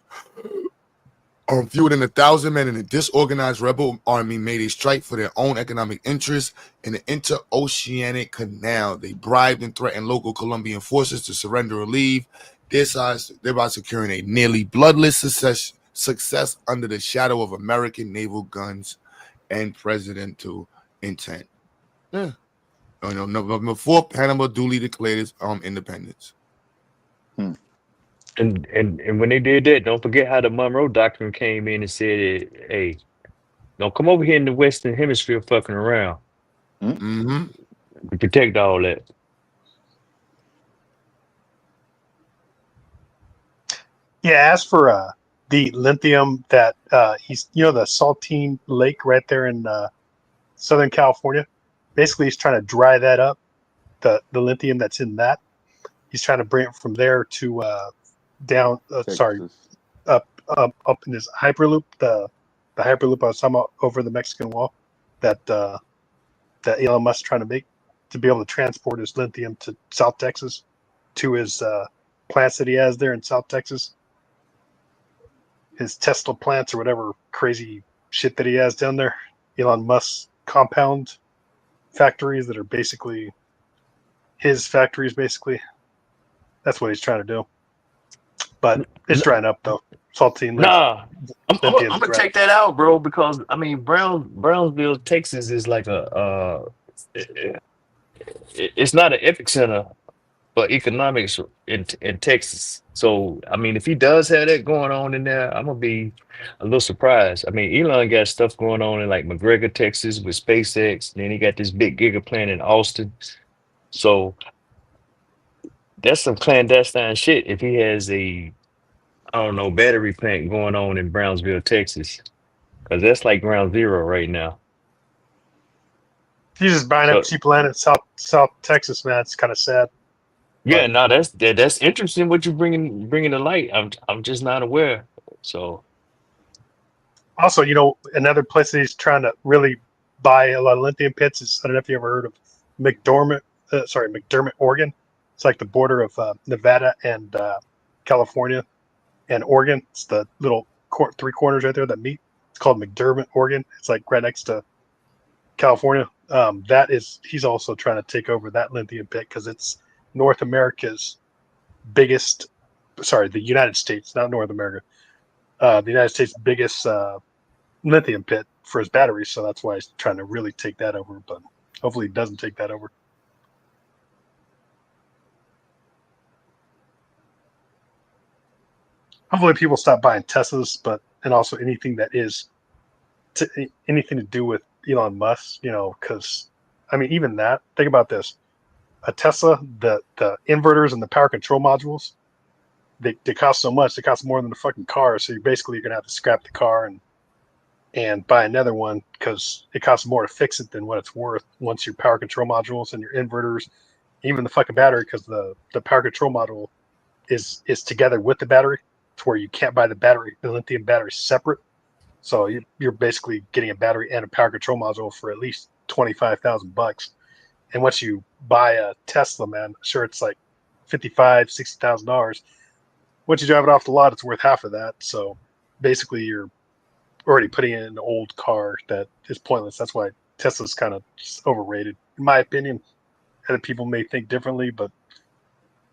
Fewer than 1,000 men in a disorganized rebel army made a strike for their own economic interests in the interoceanic canal. They bribed and threatened local Colombian forces to surrender or leave, thereby securing a nearly bloodless success under the shadow of American naval guns and presidential intent. Yeah. November 4th, Panama duly declared its independence. And when they did that, don't forget how the Monroe Doctrine came in and said, "Hey, don't come over here in the Western Hemisphere fucking around." Mm-hmm. To protect all that. Yeah, as for the lithium that he's, the Saltine Lake right there in Southern California, basically he's trying to dry that up, the lithium that's in that. He's trying to bring it from there to down, up in this Hyperloop, the Hyperloop I was talking about over the Mexican wall, that Elon Musk trying to make to be able to transport his lithium to South Texas, to his plants that he has there in South Texas. his Tesla plants or whatever crazy shit that he has down there. Elon Musk compound factories that are basically his factories, basically. That's what he's trying to do. But it's drying up though. Saltine Nah, I'm lithium's gonna drying up. take that out, bro, because I mean Brownsville, Texas is like a it's not an epicenter for economics in Texas. So I mean, if he does have that going on in there, I'm gonna be a little surprised. I mean, Elon got stuff going on in like McGregor, Texas, with SpaceX. Then he got this big giga plant in Austin. So that's some clandestine shit. If he has a I don't know battery plant going on in Brownsville, Texas, because that's like ground zero right now. He's just buying up So cheap land in South Texas, man. It's kind of sad. yeah, But no, that's interesting what you bringing to light. I'm just not aware. So also, another place that he's trying to really buy a lot of lithium pits is, I don't know if you ever heard of McDermott, Oregon. It's like the border of Nevada and California and Oregon. It's the little three corners right there that meet. It's called McDermott, Oregon. It's like right next to California. He's also trying to take over that lithium pit because it's North America's biggest. Sorry, the United States, not North America. The United States' biggest lithium pit for his batteries. So that's why he's trying to really take that over. But hopefully, he doesn't take that over. Hopefully, people stop buying Teslas, and also anything that is anything to do with Elon Musk. Because I mean, even that. Think about this: a Tesla, the inverters and the power control modules, they cost so much. They cost more than the fucking car. So you're gonna have to scrap the car and buy another one because it costs more to fix it than what it's worth once your power control modules and your inverters, even the fucking battery, because the power control module is together with the battery to where you can't buy the lithium battery separate. So you're basically getting a battery and a power control module for at least $25,000. And once you buy a Tesla, man, sure, it's like $55,000-$60,000. Once you drive it off the lot, it's worth half of that. So basically, you're already putting in an old car that is pointless. That's why Tesla's kind of overrated, in my opinion. Other people may think differently, but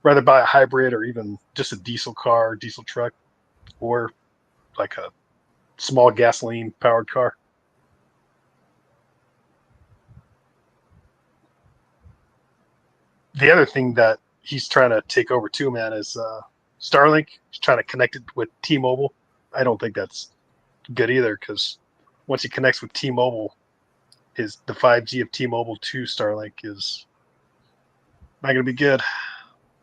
rather buy a hybrid or even just a diesel car, diesel truck, or like a small gasoline powered car. The other thing that he's trying to take over too, man, is Starlink. He's trying to connect it with T-Mobile. I don't think that's good either, because once he connects with T-Mobile, the 5G of T-Mobile to Starlink is not going to be good.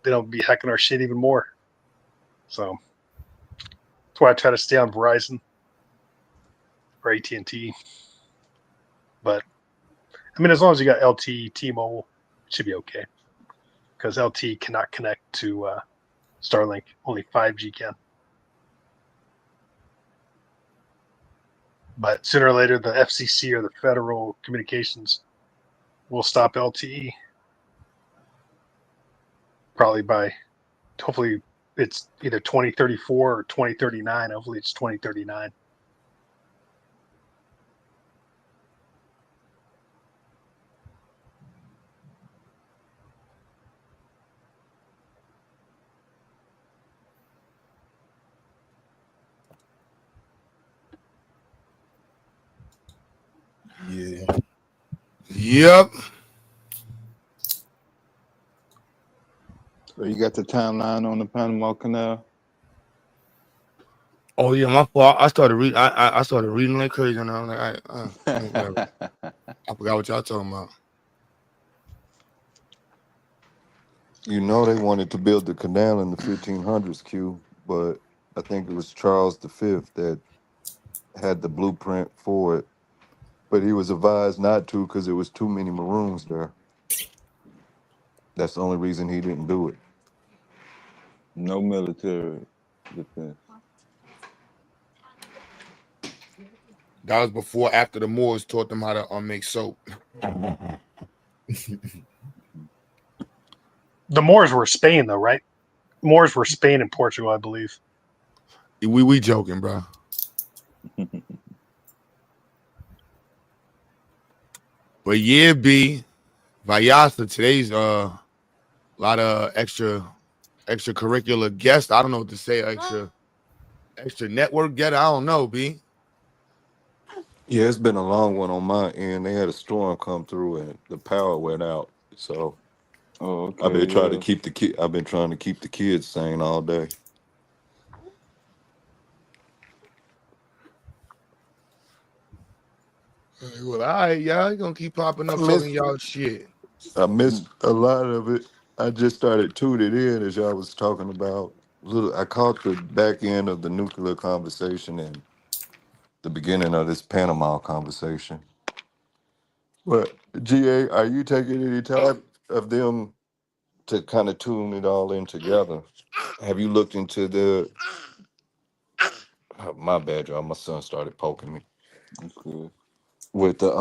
They don't be hacking our shit even more. So that's why I try to stay on Verizon or AT&T. But I mean, as long as you got LTE, T-Mobile, it should be okay. Because LTE cannot connect to Starlink. Only 5G can. But sooner or later, the FCC or the Federal Communications will stop LTE. Probably hopefully it's either 2034 or 2039. Hopefully it's 2039. Yeah. Yep. So you got the timeline on the Panama Canal? Oh yeah, my fault. I started reading. I started reading like crazy, and I'm like, I forgot what y'all talking about. You know they wanted to build the canal in the 1500s, Q, but I think it was Charles V that had the blueprint for it, but he was advised not to because there was too many Maroons there. That's the only reason he didn't do it. No military defense. That was before, after the Moors taught them how to make soap. The Moors were Spain, though, right? Moors were Spain and Portugal, I believe. We joking, bro. But yeah, B, Vayasa, today's a lot of extracurricular guests. I don't know what to say, extra network get. I don't know, B. Yeah, it's been a long one on my end. They had a storm come through and the power went out. So Oh, I've been okay, trying to yeah. keep the kid. I've been trying to keep the kids sane all day. Well, all right, y'all gonna keep popping up talking y'all shit. I missed a lot of it. I just started tuning in as y'all was talking about. Little, I caught the back end of the nuclear conversation and the beginning of this Panama conversation. But GA, are you taking any time of them to kind of tune it all in together? Have you looked into the? My bad, y'all. My son started poking me That's good. with the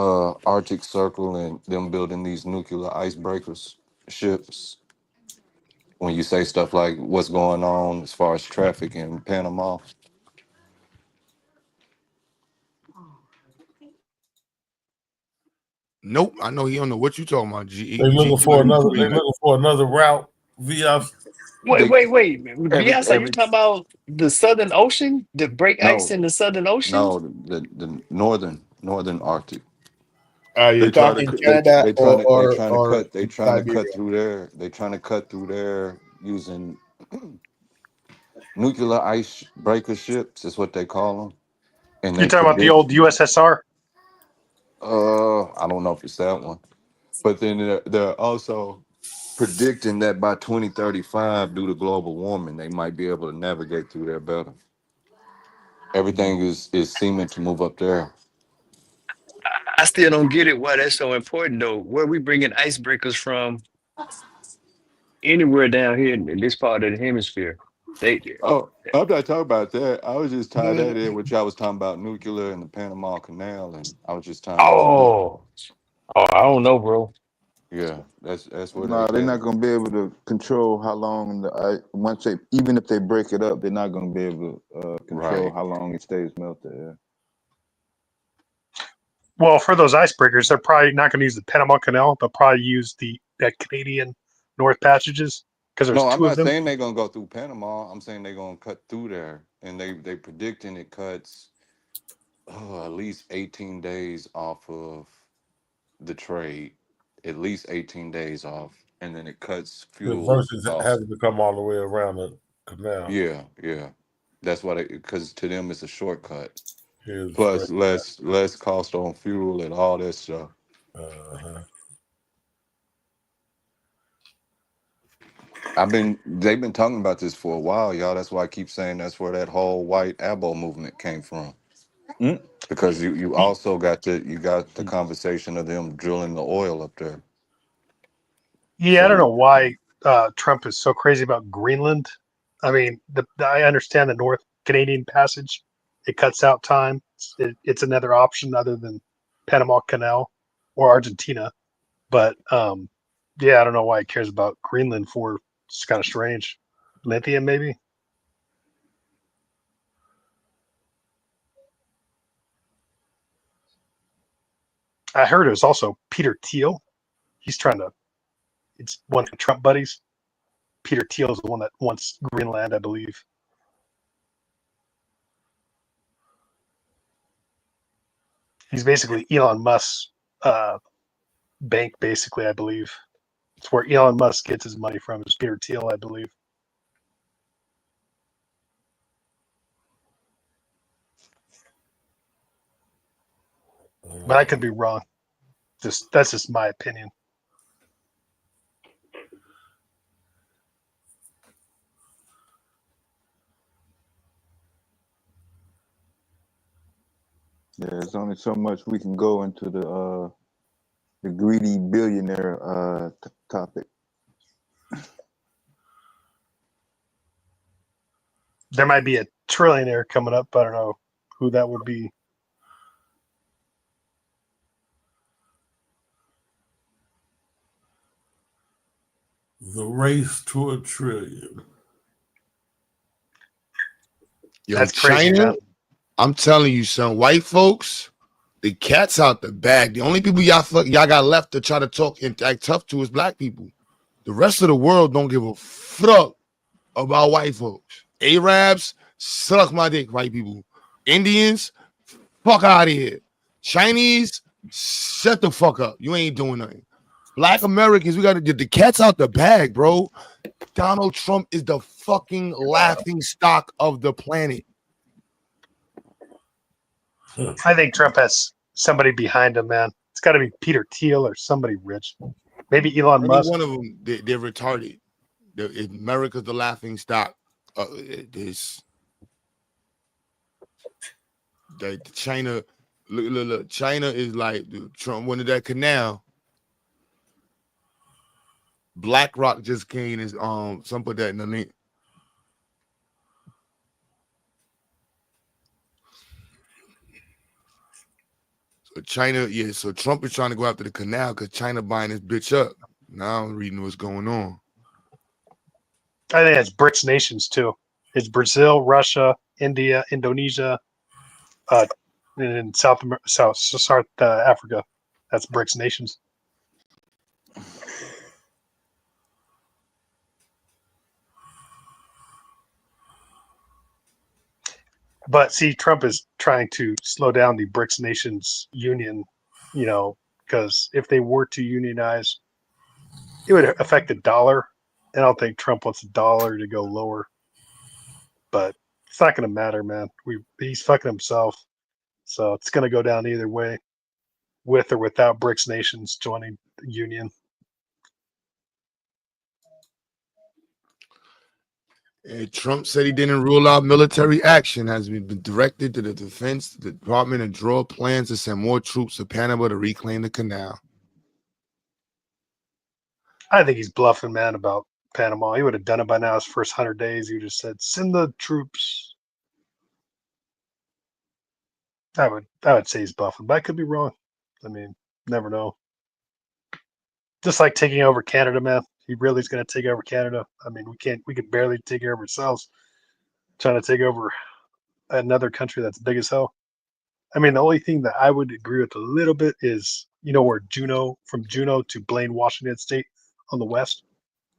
Arctic Circle and them building these nuclear icebreakers ships. When you say stuff like what's going on as far as traffic in Panama. Nope, I know he don't know what you talking about. They looking for another. They looking for another route via. Wait, They wait, wait. Bias, are you every talking about the Southern Ocean? The break ice no in the Southern Ocean? no the northern Arctic. Are you They trying talking to Canada they or trying to or cut they trying to cut Siberia? through there. They trying to cut through there using nuclear ice breaker ships is what they call them. And You're they talking about the predict. old USSR? I don't know if it's that one, but then they're also predicting that by 2035, due to global warming, they might be able to navigate through there better. Everything is seeming to move up there. I still don't get it why that's so important though. Where we bringing icebreakers from anywhere down here in this part of the hemisphere? They Oh, I'm not talking about that. I was just tying that in, which I was talking about nuclear and the Panama Canal, and I was just tying it in. oh, oh, I don't know, bro. Yeah, that's where they No, they're not headed. gonna be able to control how long once they even if they break it up, they're not gonna be able to control Right. how long it stays melted. Yeah. Well, for those icebreakers, they're probably not going to use the Panama Canal. They'll probably use that Canadian North Passages because there's No, I'm two of not them. saying they're gonna go through Panama. I'm saying they're gonna cut through there, and they predicting it cuts at least 18 days off of the trade, at least 18 days off, and then it cuts fuel Versus costs. having to come all the way around the canal. Yeah, yeah, that's why because to them it's a shortcut. Here's Plus straight. less cost on fuel and all that stuff. Uh-huh. They've been talking about this for a while, y'all. That's why I keep saying that's where that whole white abo movement came from. Mm. Because you also got the conversation of them drilling the oil up there. Yeah, I don't So know why Trump is so crazy about Greenland. I mean, I understand the North Canadian Passage. It cuts out time. It's another option other than Panama Canal or Argentina. But yeah, I don't know why he cares about Greenland for. It's kind of strange. Lithium, maybe. I heard it was also Peter Thiel. He's trying to. It's one of the Trump buddies. Peter Thiel is the one that wants Greenland, I believe. He's basically Elon Musk's bank, basically, I believe. It's where Elon Musk gets his money from, is Peter Thiel, I believe. But I could be wrong. That's just my opinion. Yeah, there's only so much we can go into the greedy billionaire topic. There might be a trillionaire coming up. I don't know who that would be. The race to a trillion. Yo, That's crazy, China, man. I'm telling you, son, white folks, the cat's out the bag. The only people y'all got left to try to talk and act tough to is black people. The rest of the world don't give a fuck about white folks. Arabs, suck my dick, white people. Indians, fuck out of here. Chinese, shut the fuck up. You ain't doing nothing. Black Americans, we got to get the cat's out the bag, bro. Donald Trump is the fucking laughing stock of the planet. I think Trump has somebody behind him, man. It's got to be Peter Thiel or somebody rich. Maybe Elon Any Musk. one of them, they're retarded. America's the laughing stock. China, look, China is like Trump wanted that canal. BlackRock just came and some put that in the link. So China, yeah. So Trump is trying to go after the canal because China buying this bitch up. Now I'm reading what's going on. I think it's BRICS nations too. It's Brazil, Russia, India, Indonesia, and South Africa. That's BRICS nations. But see, Trump is trying to slow down the BRICS nations union, because if they were to unionize, it would affect the dollar. I don't think Trump wants the dollar to go lower, but it's not going to matter, man. He's fucking himself, so it's going to go down either way, with or without BRICS nations joining the union. Trump said he didn't rule out military action, has been directed to the Defense Department to draw plans to send more troops to Panama to reclaim the canal. I think he's bluffing, man, about Panama. He would have done it by now. His first 100 days, he would have said, "Send the troops." I would say he's bluffing, but I could be wrong. I mean, never know. Just like taking over Canada, man. He really is going to take over Canada. I mean, we can barely take care of ourselves. Trying to take over another country that's big as hell. I mean, the only thing that I would agree with a little bit is, where from Juneau to Blaine, Washington State on the west,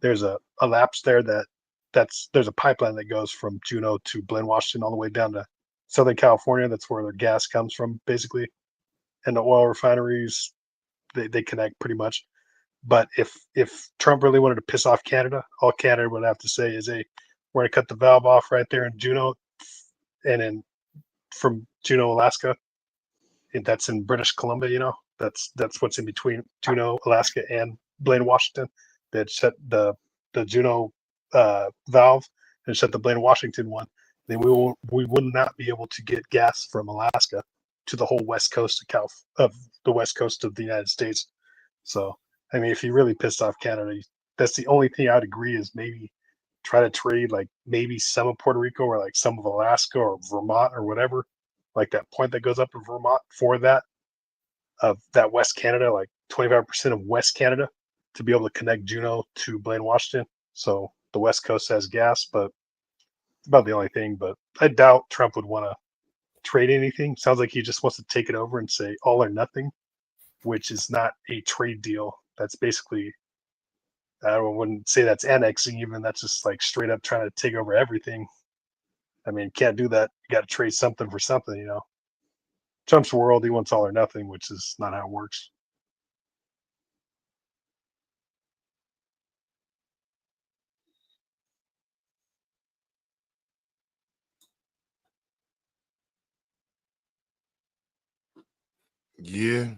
there's a lapse there there's a pipeline that goes from Juneau to Blaine, Washington, all the way down to Southern California. That's where their gas comes from, basically. And the oil refineries, they connect pretty much. But if Trump really wanted to piss off Canada, all Canada would have to say is, "Hey, we're going to cut the valve off right there in Juneau, and then from Juneau, Alaska, and that's in British Columbia. That's what's in between Juneau, Alaska, and Blaine, Washington. They'd shut the Juneau valve and shut the Blaine, Washington one. Then we would not be able to get gas from Alaska to the whole west coast of the west coast of the United States. So, I mean, if you really pissed off Canada, that's the only thing I'd agree is maybe try to trade like maybe some of Puerto Rico or like some of Alaska or Vermont or whatever, like that point that goes up in Vermont for that of that West Canada, like 25% of West Canada to be able to connect Juneau to Blaine, Washington. So the West Coast has gas, but it's about the only thing. But I doubt Trump would want to trade anything. Sounds like he just wants to take it over and say all or nothing, which is not a trade deal. That's basically, I wouldn't say that's annexing even. That's just like straight up trying to take over everything. I mean, can't do that. You got to trade something for something. Trump's world, he wants all or nothing, which is not how it works. Yeah.